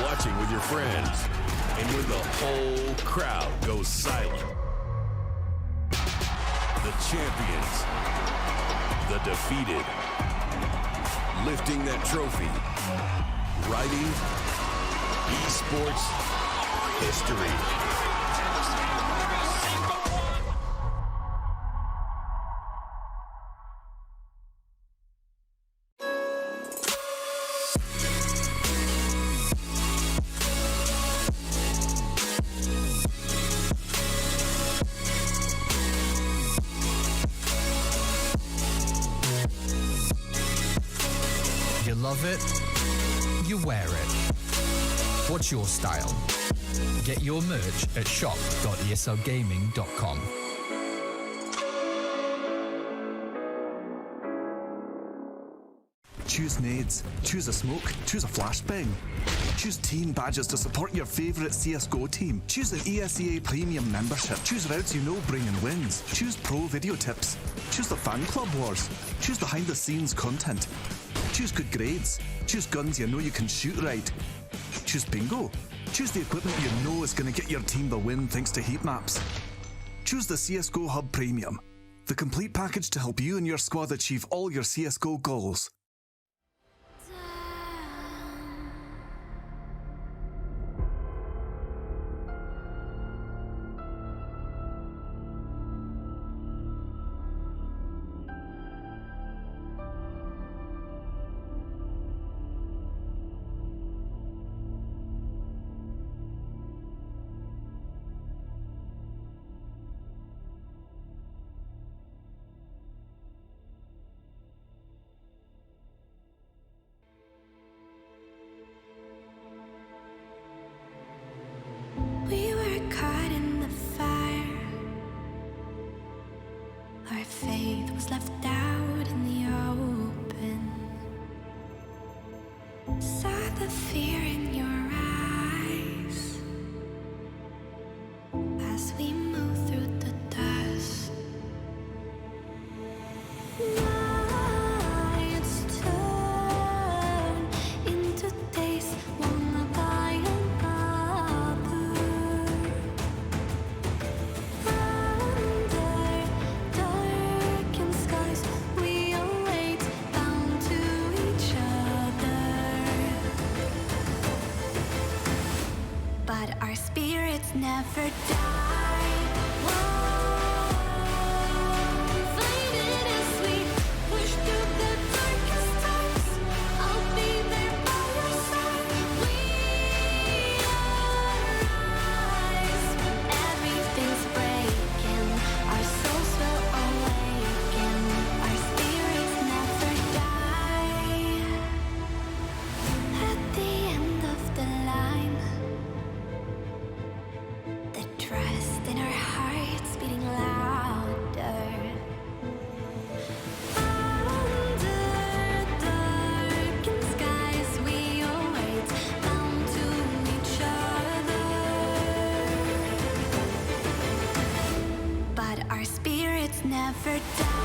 Watching with your friends, and when the whole crowd goes silent. The champions, the defeated, lifting that trophy, writing esports history. love it, you wear it. What's your style? Get your merch at shop.eslgaming.com. Choose nades, choose a smoke, choose a flashbang. Choose team badges to support your favourite CSGO team. Choose an ESEA Premium membership. Choose routes you know bring in wins. Choose pro video tips. Choose the fan club wars. Choose behind the scenes content. Choose good grades. Choose guns you know you can shoot right. Choose bingo. Choose the equipment you know is going to get your team the win thanks to heat maps. Choose the CSGO Hub Premium, the complete package to help you and your squad achieve all your CSGO goals. We were caught in the fire. Our faith was left out in the open. Saw the fear in your eyes as we move through the dust. Nights turn into days, one by another. Under darkened skies, we await, bound to each other. But our spirits never die. Fighting as we push through the darkest times. I'll be there by your side. We arise when everything's breaking. Our souls will awaken. Our spirits never die. At the end of the line, the trust in our hearts beating louder. Under darkened skies, we await, bound to each other. But our spirits never die.